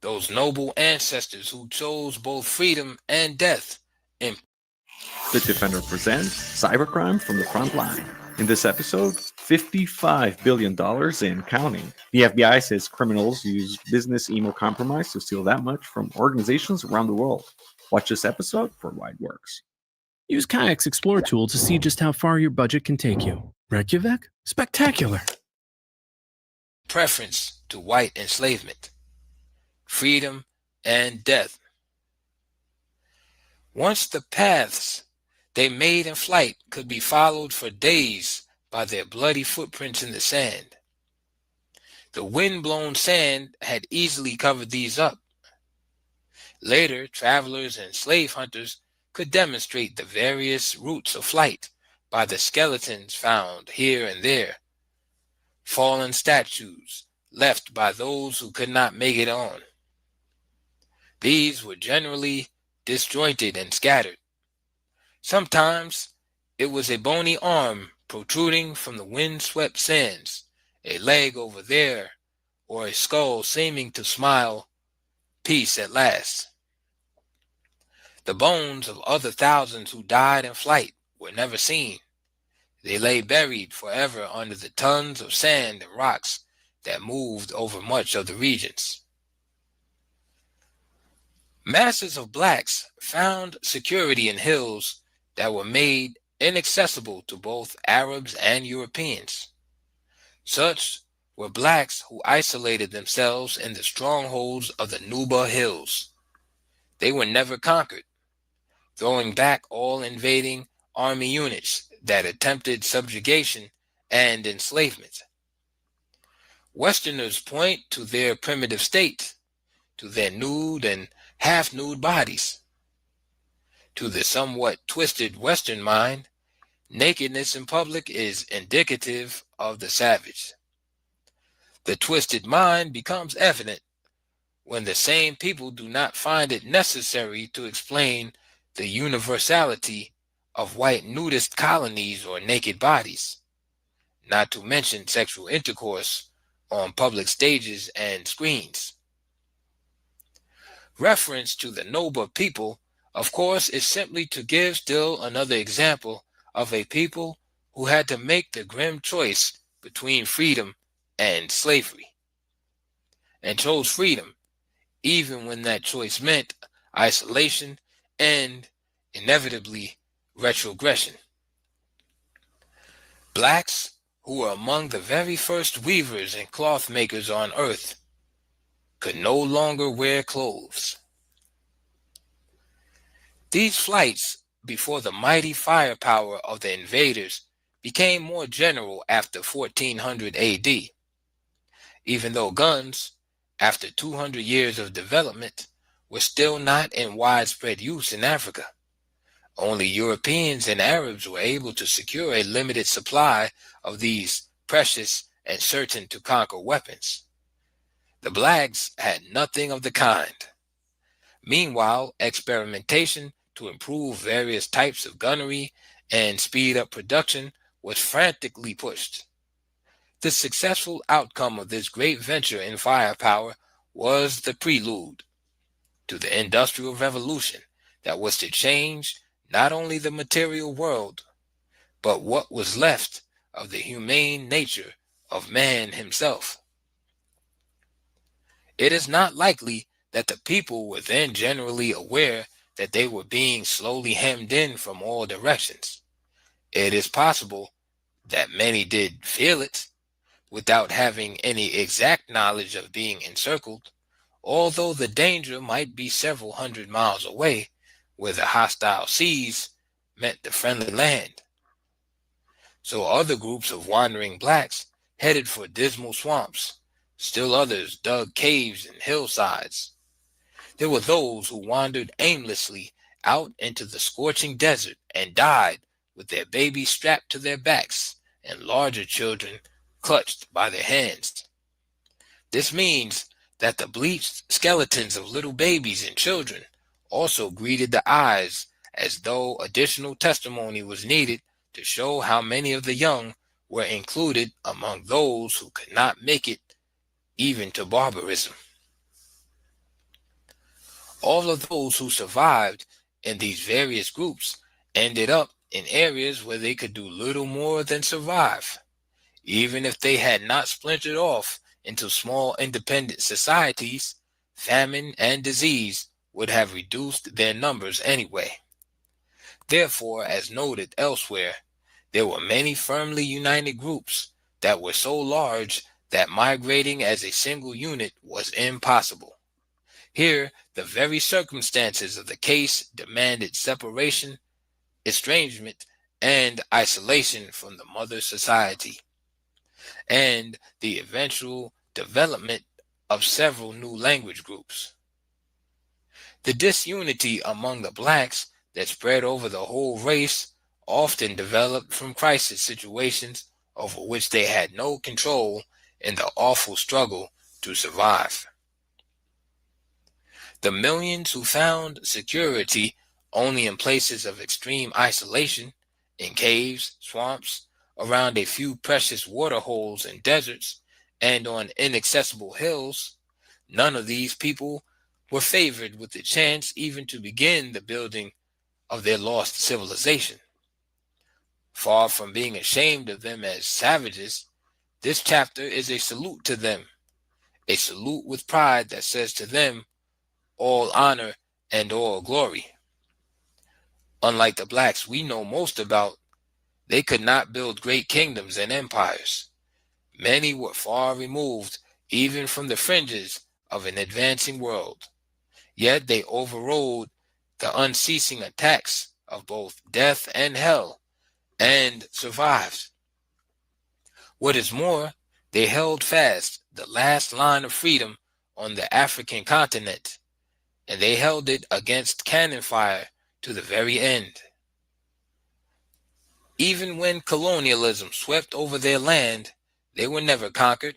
those noble ancestors who chose both freedom and death in The Defender presents Cybercrime from the Front Line. In this episode, $55 billion and counting. The FBI says criminals use business email compromise to steal that much from organizations around the world. Watch this episode for why it works. Use Kayak's Explore tool to see just how far your budget can take you. Reykjavik? Spectacular. preference to white enslavement, freedom, and death. Once the paths they made in flight could be followed for days by their bloody footprints in the sand, the wind-blown sand had easily covered these up. Later, travelers and slave hunters could demonstrate the various routes of flight by the skeletons found here and there, fallen statues left by those who could not make it on. These were generally disjointed and scattered. Sometimes it was a bony arm protruding from the wind-swept sands, a leg over there, or a skull seeming to smile peace at last. The bones of other thousands who died in flight were never seen. They lay buried forever under the tons of sand and rocks that moved over much of the regions. Masses of blacks found security in hills that were made inaccessible to both Arabs and Europeans. Such were blacks who isolated themselves in the strongholds of the Nuba Hills. They were never conquered, throwing back all invading army units that attempted subjugation and enslavement. Westerners point to their primitive state, to their nude and half-nude bodies. To the somewhat twisted Western mind, nakedness in public is indicative of the savage. The twisted mind becomes evident when the same people do not find it necessary to explain the universality of white nudist colonies or naked bodies, not to mention sexual intercourse on public stages and screens. Reference to the Noba people, of course, is simply to give still another example of a people who had to make the grim choice between freedom and slavery, and chose freedom even when that choice meant isolation and inevitably retrogression. Blacks, who were among the very first weavers and cloth makers on earth, could no longer wear clothes. These flights before the mighty firepower of the invaders became more general after 1400 AD, even though guns, after 200 years of development, were still not in widespread use in Africa. Only Europeans and Arabs were able to secure a limited supply of these precious and certain to conquer weapons. The blacks had nothing of the kind. Meanwhile, experimentation to improve various types of gunnery and speed up production was frantically pushed. The successful outcome of this great venture in firepower was the prelude. to the Industrial Revolution that was to change not only the material world, but what was left of the humane nature of man himself. It is not likely that the people were then generally aware that they were being slowly hemmed in from all directions. It is possible that many did feel it, without having any exact knowledge of being encircled, although the danger might be several hundred miles away, where the hostile seas met the friendly land. So other groups of wandering blacks headed for dismal swamps. Still others dug caves and hillsides. There were those who wandered aimlessly out into the scorching desert and died with their babies strapped to their backs and larger children clutched by their hands. This means that the bleached skeletons of little babies and children also greeted the eyes as though additional testimony was needed to show how many of the young were included among those who could not make it even to barbarism. All of those who survived in these various groups ended up in areas where they could do little more than survive. Even if they had not splintered off into small independent societies, famine and disease would have reduced their numbers anyway. Therefore, as noted elsewhere, there were many firmly united groups that were so large that migrating as a single unit was impossible. Here, the very circumstances of the case demanded separation, estrangement, and isolation from the mother society, and the eventual development of several new language groups. The disunity among the blacks that spread over the whole race often developed from crisis situations over which they had no control in the awful struggle to survive. The millions who found security only in places of extreme isolation, in caves, swamps, around a few precious water holes and deserts, and on inaccessible hills, none of these people were favored with the chance even to begin the building of their lost civilization. Far from being ashamed of them as savages, this chapter is a salute to them, a salute with pride that says to them, all honor and all glory. Unlike the blacks we know most about, they could not build great kingdoms and empires. Many were far removed even from the fringes of an advancing world. Yet they overrode the unceasing attacks of both death and hell and survived. What is more, they held fast the last line of freedom on the African continent, and they held it against cannon fire to the very end. Even when colonialism swept over their land, they were never conquered.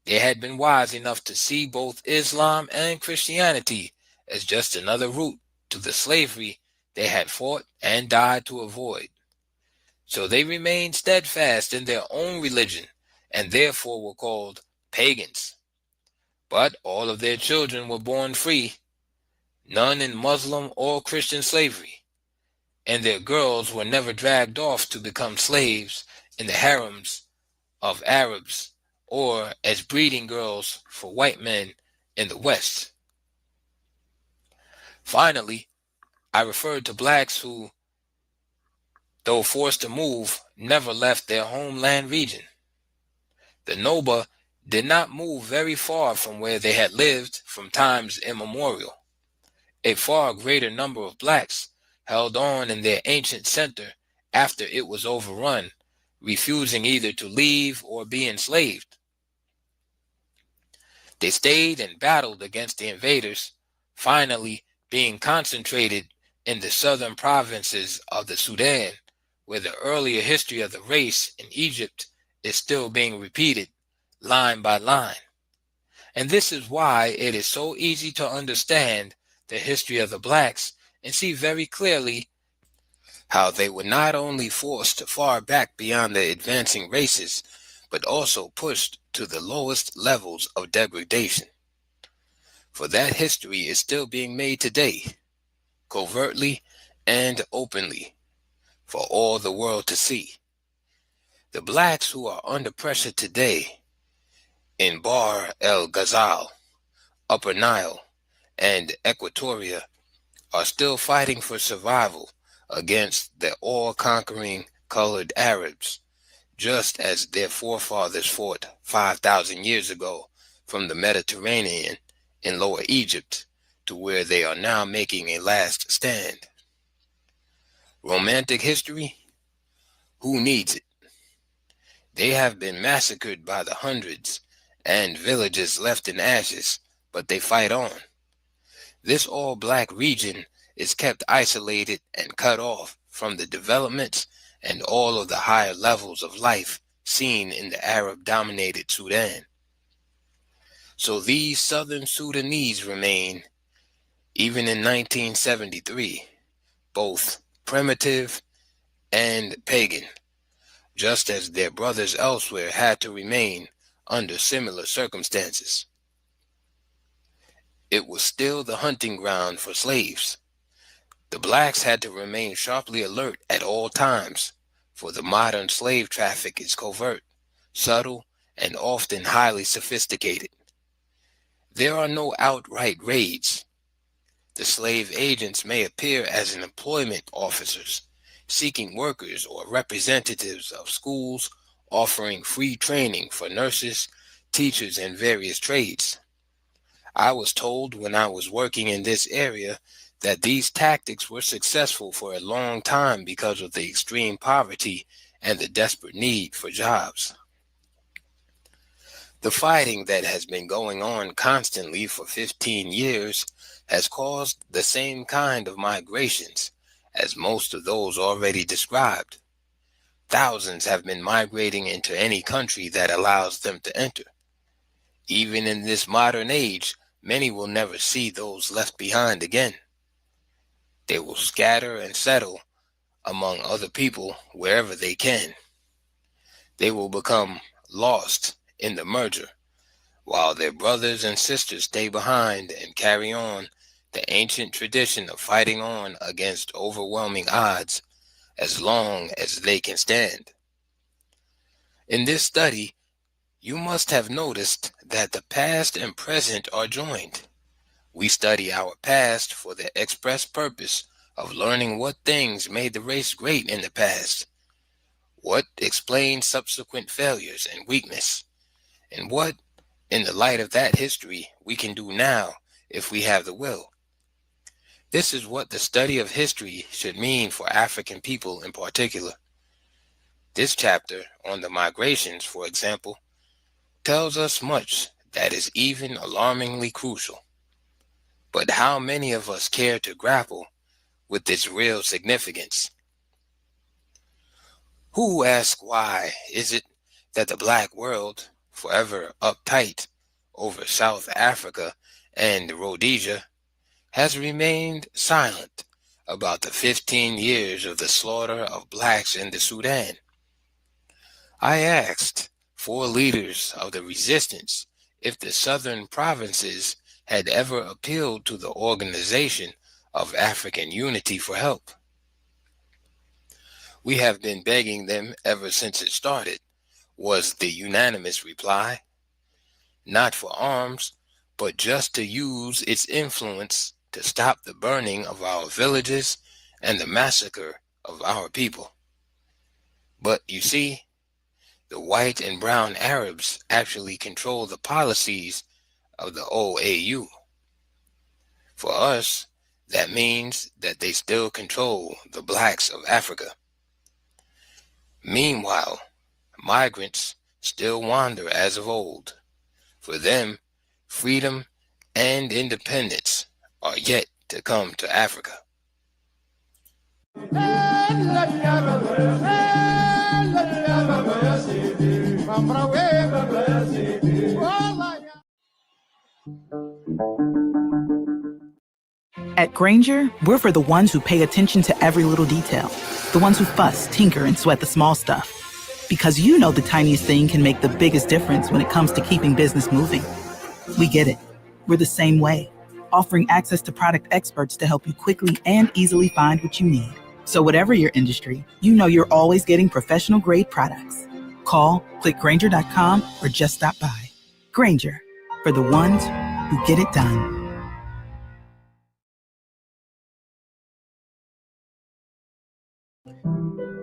They had been wise enough to see both Islam and Christianity as just another route to the slavery they had fought and died to avoid. So they remained steadfast in their own religion and therefore were called pagans. But all of their children were born free, none in Muslim or Christian slavery, and their girls were never dragged off to become slaves in the harems of Arabs or as breeding girls for white men in the West. Finally, I referred to blacks who, though forced to move, never left their homeland region. The Noba did not move very far from where they had lived from times immemorial. A far greater number of blacks held on in their ancient center after it was overrun, refusing either to leave or be enslaved. They stayed and battled against the invaders, finally being concentrated in the southern provinces of the Sudan, where the earlier history of the race in Egypt is still being repeated line by line. And this is why it is so easy to understand the history of the blacks and see very clearly how they were not only forced far back beyond the advancing races, but also pushed to the lowest levels of degradation. for that history is still being made today, covertly and openly, for all the world to see. The blacks who are under pressure today in Bahr el Ghazal, Upper Nile, and Equatoria are still fighting for survival against the all-conquering colored Arabs, just as their forefathers fought 5,000 years ago from the Mediterranean in Lower Egypt to where they are now making a last stand. Romantic history? Who needs it? They have been massacred by the hundreds and villages left in ashes, but they fight on. This all-black region is kept isolated and cut off from the developments and all of the higher levels of life seen in the Arab-dominated Sudan. So these southern Sudanese remain, even in 1973, both primitive and pagan, just as their brothers elsewhere had to remain under similar circumstances. It was still the hunting ground for slaves. The blacks had to remain sharply alert at all times, for the modern slave traffic is covert, subtle, and often highly sophisticated. There are no outright raids. The slave agents may appear as employment officers, seeking workers or representatives of schools, offering free training for nurses, teachers, and various trades. I was told when I was working in this area that these tactics were successful for a long time because of the extreme poverty and the desperate need for jobs. The fighting that has been going on constantly for 15 years has caused the same kind of migrations as most of those already described. Thousands have been migrating into any country that allows them to enter. Even in this modern age, many will never see those left behind again. They will scatter and settle among other people wherever they can. They will become lost in the merger, while their brothers and sisters stay behind and carry on the ancient tradition of fighting on against overwhelming odds as long as they can stand. In this study, you must have noticed that the past and present are joined. We study our past for the express purpose of learning what things made the race great in the past, what explained subsequent failures and weakness, and what, in the light of that history, we can do now if we have the will. This is what the study of history should mean for African people in particular. This chapter on the migrations, for example, tells us much that is even alarmingly crucial. But how many of us care to grapple with its real significance? Who asks why is it that the black world, forever uptight over South Africa and Rhodesia, has remained silent about the 15 years of the slaughter of blacks in the Sudan? I asked 4 leaders of the resistance if the southern provinces had ever appealed to the Organization of African Unity for help. We have been begging them ever since it started, was the unanimous reply. Not for arms, but just to use its influence to stop the burning of our villages and the massacre of our people. But you see, the white and brown Arabs actually control the policies of the OAU. For us, that means that they still control the blacks of Africa. Meanwhile, migrants still wander as of old. For them, freedom and independence are yet to come to Africa. At Granger, we're for the ones who pay attention to every little detail, the ones who fuss, tinker, and sweat the small stuff. Because you know the tiniest thing can make the biggest difference when it comes to keeping business moving. We get it. We're the same way, offering access to product experts to help you quickly and easily find what you need. So whatever your industry, you know you're always getting professional grade products. Call, click Grainger.com, or just stop by. Grainger, for the ones who get it done.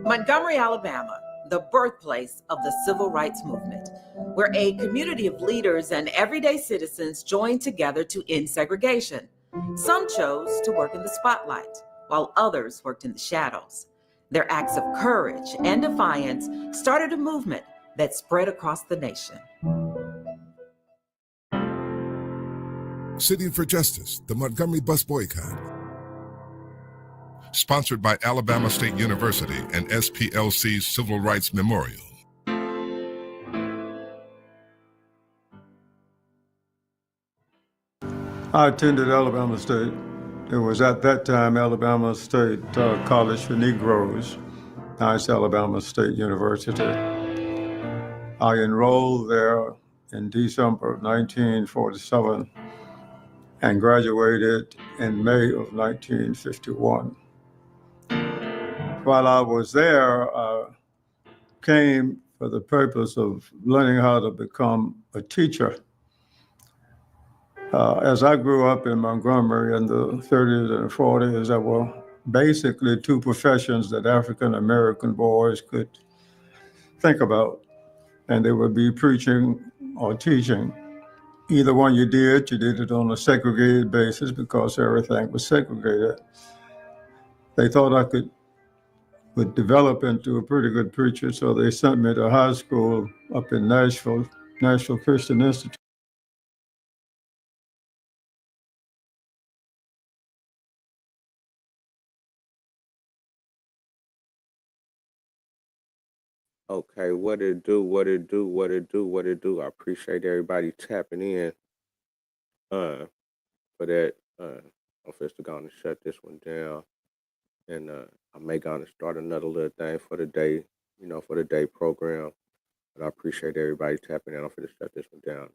Montgomery, Alabama, the birthplace of the civil rights movement, where a community of leaders and everyday citizens joined together to end segregation. Some chose to work in the spotlight, while others worked in the shadows. Their acts of courage and defiance started a movement that spread across the nation. Sitting for Justice, the Montgomery Bus Boycott. Sponsored by Alabama State University and SPLC's Civil Rights Memorial. I attended Alabama State. It was at that time Alabama State College for Negroes. Now it's Alabama State University. I enrolled there in December of 1947 and graduated in May of 1951. While I was there, I came for the purpose of learning how to become a teacher. As I grew up in Montgomery in the 30s and 40s, there were basically two professions that African American boys could think about, and they would be preaching or teaching. Either one you did it on a segregated basis because everything was segregated. They thought I would develop into a pretty good preacher, so they sent me to high school up in Nashville, Nashville Christian Institute. Okay, what it do, what it do, what it do, what it do. I appreciate everybody tapping in for that. I'm first going to shut this one down. And I may going to start another little thing for the day, for the day program. But I appreciate everybody tapping in. I'm going to shut this one down.